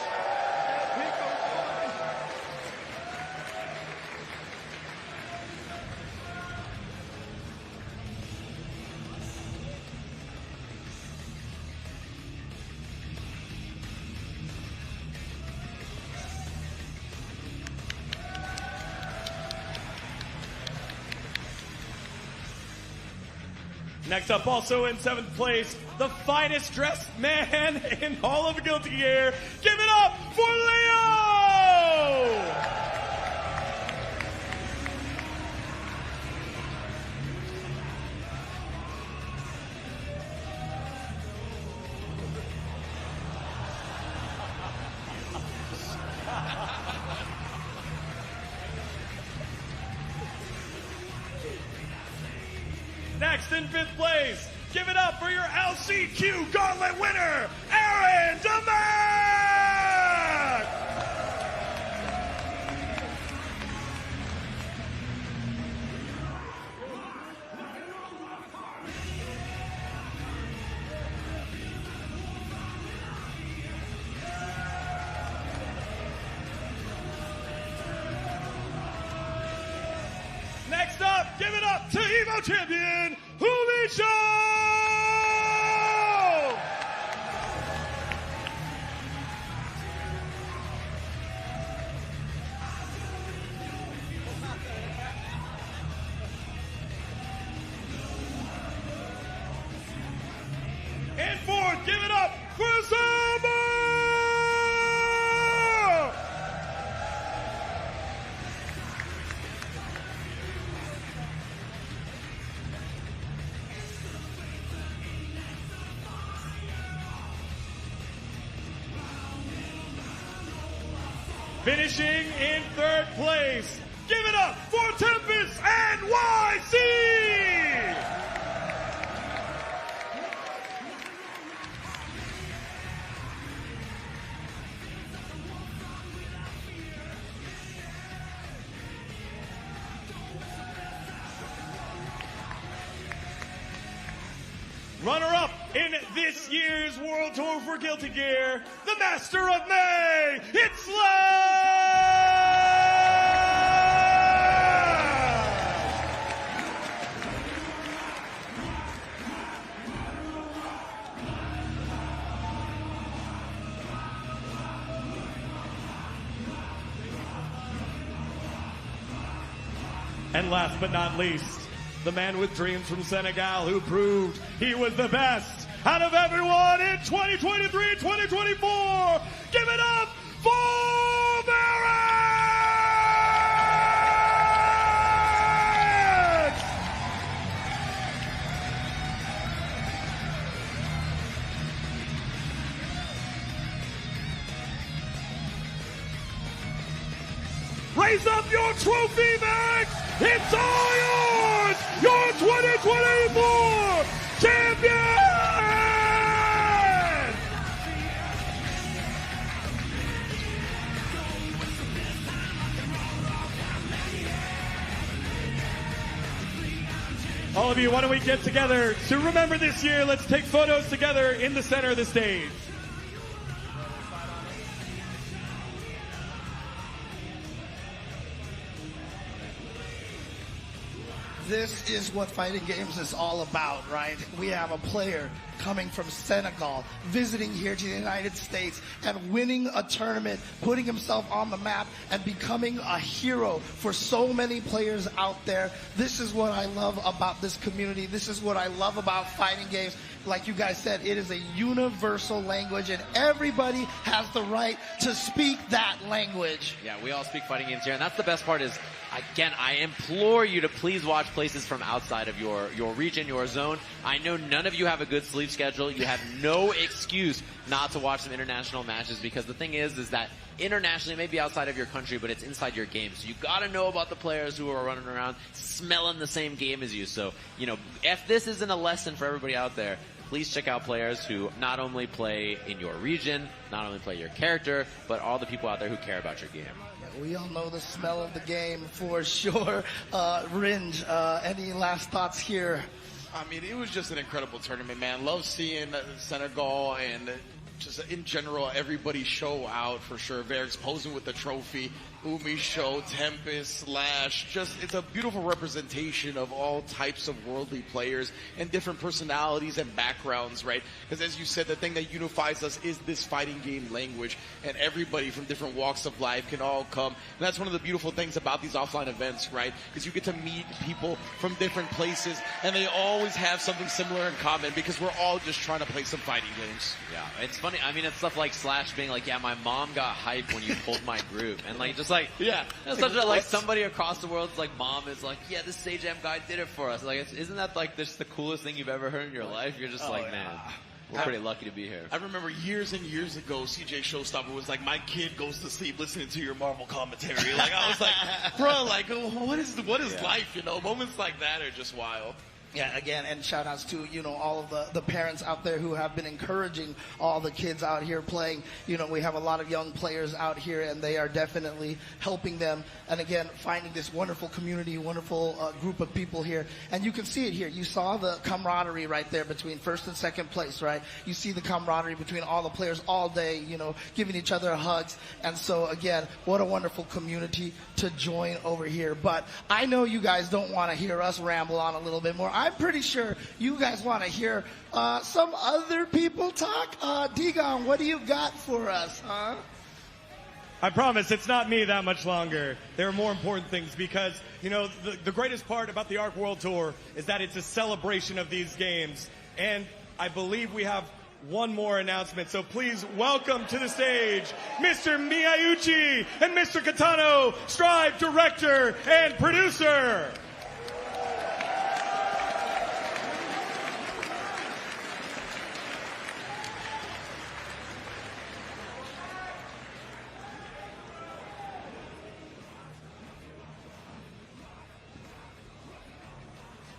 Speaker 1: Next up, also in 7th place, the finest dressed man in all of Guilty Gear. Give it up for Leo! Next in 5th place, give it up for your LCQ Gauntlet winner, Aaron DeMac! Next up, give it up to Evo Champion, Humicho! And 4th, give it up for Zama! Finishing in 3rd place, give it up for Tempest NYC! Runner-up in this year's World Tour for Guilty Gear, the Master of May, it's Slash! And last but not least, the man with dreams from Senegal who proved he was the best out of everyone in 2023-2024. Give it up for Barrett! Raise up your trophy, Max! It's all yours! Your 2024 champion! All of you, why don't we get together to remember this year? Let's take photos together in the center of the stage.
Speaker 2: This is what fighting games is all about, right? We have a player coming from Senegal, visiting here to the United States and winning a tournament, putting himself on the map and becoming a hero for so many players out there. This is what I love about this community. This is what I love about fighting games. Like you guys said, it is a universal language and everybody has the right to speak that language.
Speaker 4: Yeah, we all speak fighting games here, and that's the best part is, again, I implore you to please watch places from outside of your region, your zone. I know none of you have a good sleep schedule. You have no excuse not to watch some international matches because the thing is that internationally, maybe outside of your country, but it's inside your game. So you gotta know about the players who are running around smelling the same game as you. So, you know, if this isn't a lesson for everybody out there, please check out players who not only play in your region, not only play your character, but all the people out there who care about your game.
Speaker 2: We all know the smell of the game for sure. Ringe, any last thoughts here?
Speaker 5: I mean, it was just an incredible tournament, man. Love seeing Senegal and just in general everybody show out for sure. Verix posing with the trophy, Umi show, Tempest, Slash. Just it's a beautiful representation of all types of worldly players and different personalities and backgrounds, right? Because as you said, the thing that unifies us is this fighting game language, and everybody from different walks of life can all come. And that's one of the beautiful things about these offline events, right? Because you get to meet people from different places, and they always have something similar in common because we're all just trying to play some fighting games.
Speaker 4: Yeah, it's funny. I mean, it's stuff like Slash being like, yeah, my mom got hyped when you pulled my group. And like, just like,
Speaker 5: yeah,
Speaker 4: it's such a, like somebody across the world's like, mom is like, yeah, this Sage Jam guy did it for us. Like, isn't that like just the coolest thing you've ever heard in your life? You're just like, man, we're pretty lucky to be here.
Speaker 5: I remember years and years ago, CJ Showstopper was like, my kid goes to sleep listening to your Marvel commentary. Like, I was like, bro, like, what is life, you know? Moments like that are just wild.
Speaker 2: Yeah, again, and shout outs to, you know, all of the parents out there who have been encouraging all the kids out here playing. You know, we have a lot of young players out here and they are definitely helping them. And again, finding this wonderful community, wonderful group of people here. And you can see it here. You saw the camaraderie right there between first and second place, right? You see the camaraderie between all the players all day, you know, giving each other hugs. And so again, what a wonderful community to join over here. But I know you guys don't want to hear us ramble on a little bit more. I'm pretty sure you guys want to hear some other people talk. Digon, what do you got for us, huh?
Speaker 1: I promise it's not me that much longer. There are more important things because, you know, the greatest part about the ARC World Tour is that it's a celebration of these games. And I believe we have one more announcement. So please welcome to the stage Mr. Miyauchi and Mr. Katano, Strive Director and Producer.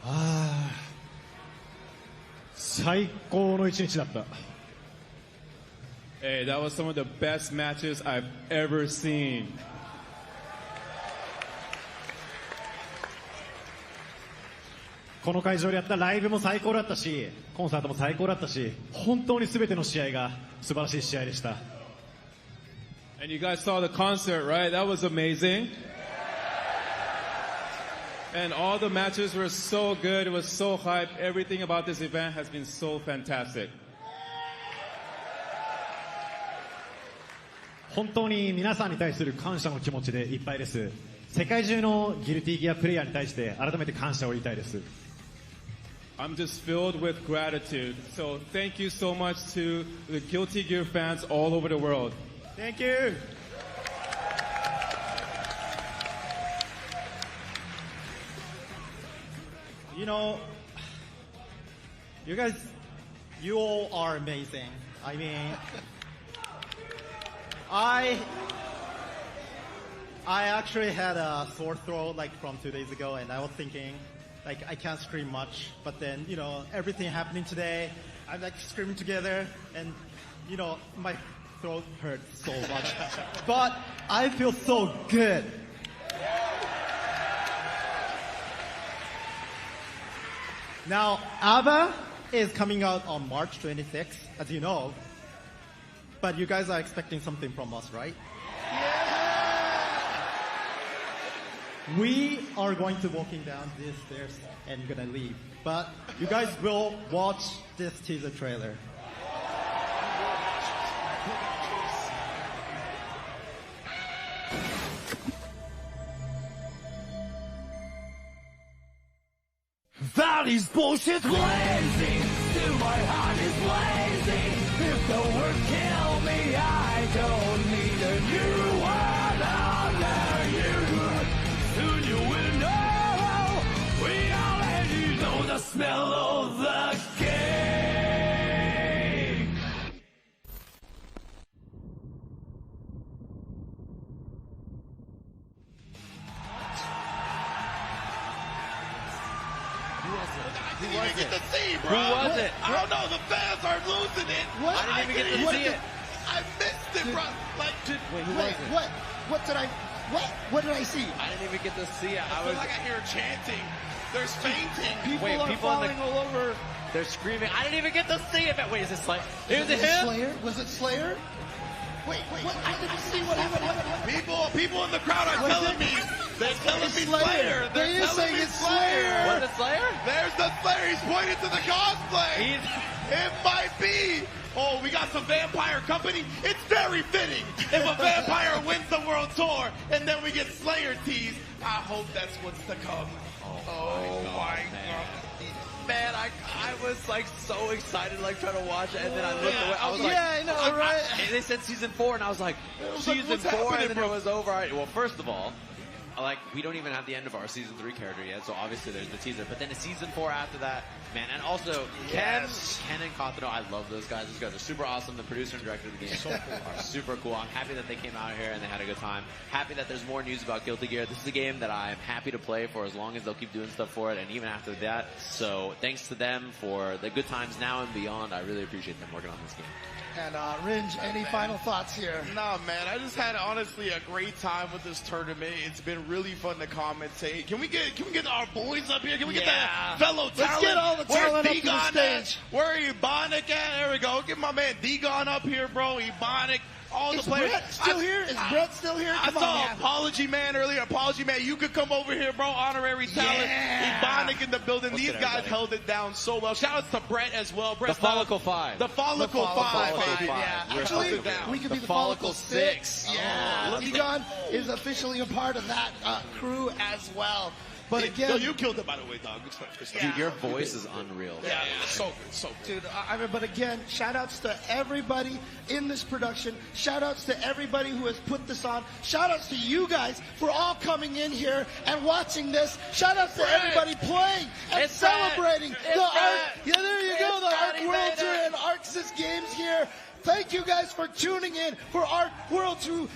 Speaker 11: Ah, 最高の一日だった。
Speaker 18: Hey, that was some of the best matches I've ever seen.
Speaker 11: この会場でやったライブも最高だったし、コンサートも最高だったし、本当に全ての試合が素晴らしい試合でした。
Speaker 18: And you guys saw the concert, right? That was amazing. And all the matches were so good. It was so hype. Everything about this event has been so fantastic.
Speaker 11: 本当に皆さんに対する感謝の気持ちでいっぱいです。世界中のギルティギアプレイヤーに対して改めて感謝を言いたいです。
Speaker 18: I'm just filled with gratitude. So thank you so much to the Guilty Gear fans all over the world.
Speaker 11: Thank you.
Speaker 21: You know, you guys, you all are amazing. I mean, I actually had a sore throat like from 2 days ago, and I was thinking, like, I can't scream much. But then, you know, everything happening today, I'm like screaming together, and you know, my throat hurts so much. But I feel so good. Now, ABBA is coming out on March 26th, as you know. But you guys are expecting something from us, right? We are going to walking down these stairs and gonna leave. But you guys will watch this teaser trailer.
Speaker 15: That is bullshit. Blazing, still my heart is blazing. If the word kill me, I don't need a new word under you. Soon you will know. We already know the smell of the game.
Speaker 5: I didn't even get to see, bro.
Speaker 4: Who was it?
Speaker 5: I don't know. The fans are losing it.
Speaker 2: What?
Speaker 4: I didn't even get to see it.
Speaker 5: I missed it, bro. Like,
Speaker 2: Wait, what did I? What did I see?
Speaker 4: I didn't even get to see it.
Speaker 5: I feel like I hear chanting. There's fainting.
Speaker 2: People
Speaker 4: Wait,
Speaker 2: are
Speaker 4: people in the-
Speaker 2: falling all over.
Speaker 4: They're screaming. I didn't even get to see it. Wait, is it Slayer? Is it
Speaker 2: Was
Speaker 4: him?
Speaker 2: Slayer? Was it Slayer? Wait, what? I didn't see what happened.
Speaker 5: People in the crowd are telling me. They're telling me
Speaker 2: It's
Speaker 5: Slayer.
Speaker 2: Slayer.
Speaker 5: They're
Speaker 2: They is
Speaker 5: telling
Speaker 2: saying
Speaker 5: me
Speaker 2: it's
Speaker 5: Slayer.
Speaker 2: Slayer.
Speaker 4: Was it Slayer?
Speaker 5: There's the Slayer. He's pointing to the cosplay. It might be. Oh, we got some vampire company. It's very fitting if a vampire wins the world tour and then we get Slayer teased. I hope that's what's to come. Oh my God.
Speaker 4: Man, I was like so excited, like trying to watch it, and then I looked away. I was like,
Speaker 2: yeah, I know, right?
Speaker 4: They said season 4, and I was like, season
Speaker 5: what's
Speaker 4: 4,
Speaker 5: happening,
Speaker 4: and then
Speaker 5: bro?
Speaker 4: it was over. Well, first of all, like we don't even have the end of our season 3 character yet, so obviously there's the teaser. But then a season 4 after that, man, and also Ken and Katano, I love those guys. Those guys are super awesome. The producer and director of the game are super cool. I'm happy that they came out here and they had a good time. Happy that there's more news about Guilty Gear. This is a game that I'm happy to play for as long as they'll keep doing stuff for it, and even after that. So thanks to them for the good times now and beyond. I really appreciate them working on this game.
Speaker 2: And Ringe, any final thoughts here?
Speaker 5: Nah, man, I just had honestly a great time with this tournament. It's been really fun to commentate. Can we get our boys up here? Can we get that fellow talent?
Speaker 2: Let's get all the talent up to the stage.
Speaker 5: Where Ebonic at? There we go. Get my man Degon up here, bro. Ebonic. All
Speaker 2: Is
Speaker 5: the players.
Speaker 2: Brett still here? Is Brett still here?
Speaker 5: I
Speaker 2: Come
Speaker 5: saw
Speaker 2: on, man.
Speaker 5: Apology Man earlier. Apology Man, you could come over here, bro. Honorary talent. Ebonic in the building.
Speaker 4: What's
Speaker 5: These
Speaker 4: good,
Speaker 5: guys
Speaker 4: everybody?
Speaker 5: held it down so well. Shout outs to Brett as well. Brett's
Speaker 4: The Follicle 5.
Speaker 5: The Follicle 5, baby.
Speaker 2: Yeah,
Speaker 5: We're
Speaker 2: actually,
Speaker 5: holding it down.
Speaker 2: we could be
Speaker 4: The
Speaker 2: the
Speaker 4: Follicle
Speaker 2: Follicle 6. Yeah,
Speaker 5: Oh,
Speaker 2: Egon is officially a part of that crew as well. But again,
Speaker 5: No, you killed it, by the way, dog.
Speaker 4: Dude, your voice is unreal.
Speaker 5: Yeah, so good, so good.
Speaker 2: Dude, but again, shout outs to everybody in this production. Shout outs to everybody who has put this on. Shout outs to you guys for all coming in here and watching this. Shout outs to everybody playing and celebrating the Arc. Yeah, there you go, the Arc World Tour and Arxis Games here. Thank you guys for tuning in for Arc World Tour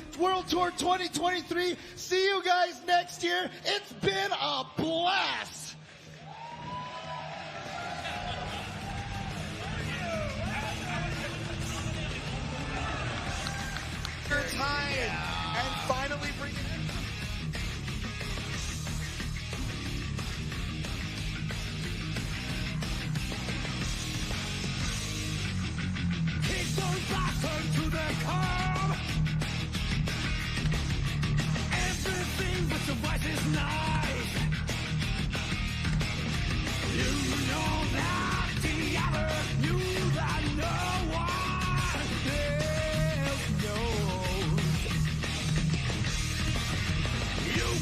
Speaker 2: 2023. See you guys next year. It's been a blast.
Speaker 5: Time and finally bring it in.
Speaker 15: Keep those bastards to the curb. Everything but your voice is nice. You know that the other knew that no one else knows.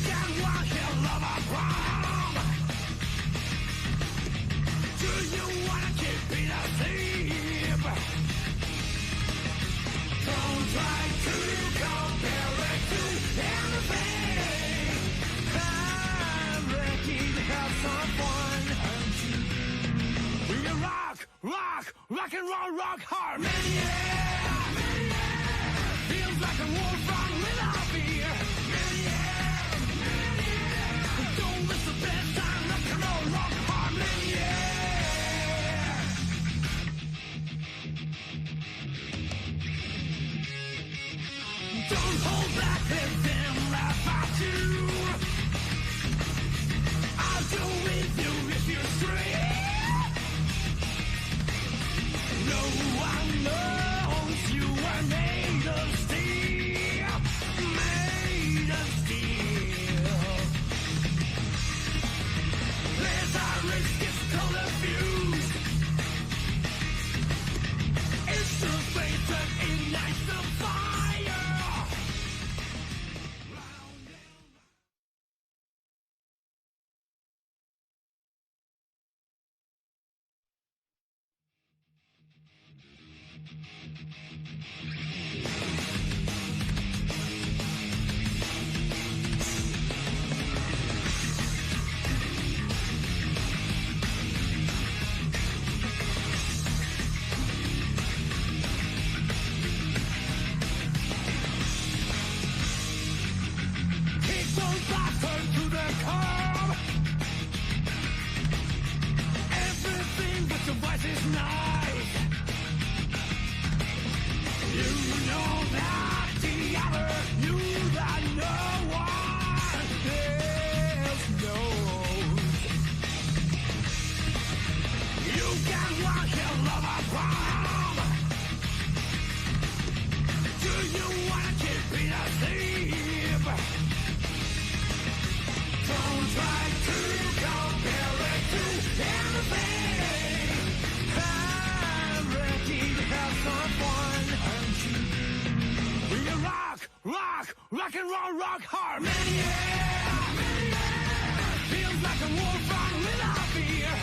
Speaker 15: got one hell of a problem. Do you wanna keep it asleep? Don't try to compare it to anything. I'm ready to have some fun. We rock, rock, rock and roll, rock hard. Feels like a war from without fear. Don't miss the best time. Rock and roll, rock hard. Don't hold back, let them laugh at you. I'll go with you if you're straight. No one knows you are made of steel. Made of steel. There's our risk, it's color fused. It's the faith that ignites the fire. Kick those bastards to the curb. Everything but your voice is nice. You know that the other, you that no one else knows. You got one hell of a problem. Do you wanna keep it asleep? Don't try to compare it to anything. I'm ready to have some fun. We rock, rock, rock and roll, rock hard. Feels like a war from without fear.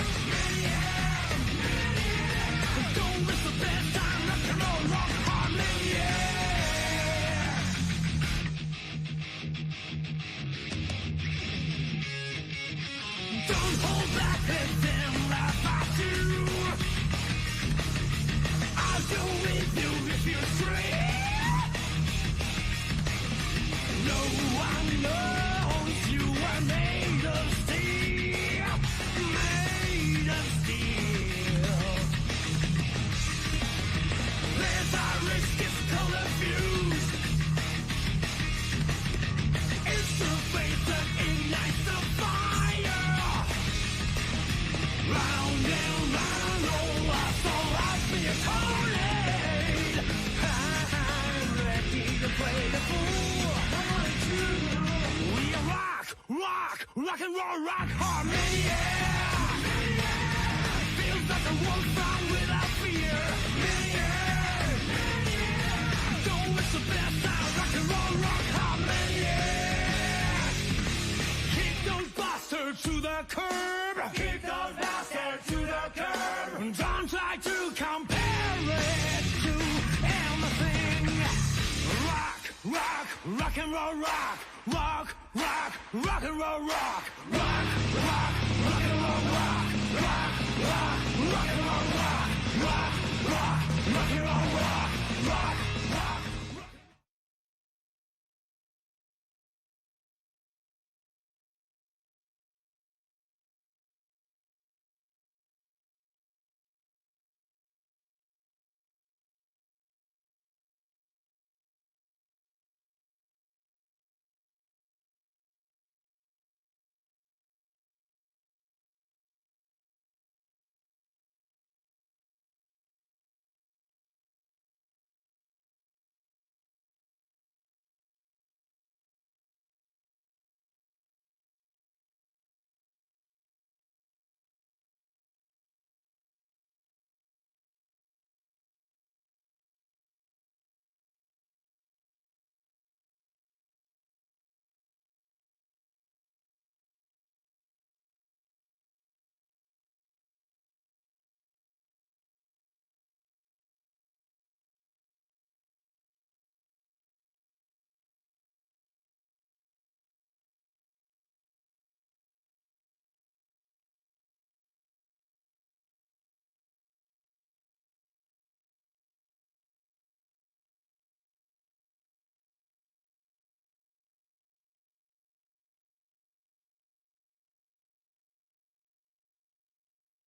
Speaker 15: Don't miss the best time. Rock and roll, rock hard. Don't hold back, let them laugh at you. I'll go with you if you're straight. No one knows you are made of steel. Made of steel. There's our risk, it's color fused. It's the faith that ignites the fire. Round and round, oh, I saw life be a tornade. I'm ready to play the fool. We rock, rock, rock and roll, rock hard. Feels like a war from without fear. Don't miss the best time. Rock and roll, rock hard. Kick those bastards to the curb. Kick those bastards to the curb. Don't try to compare it to anything. Rock, rock, rock and roll, rock. Rock, rock, rock and roll, rock. Rock, rock, rock and roll, rock.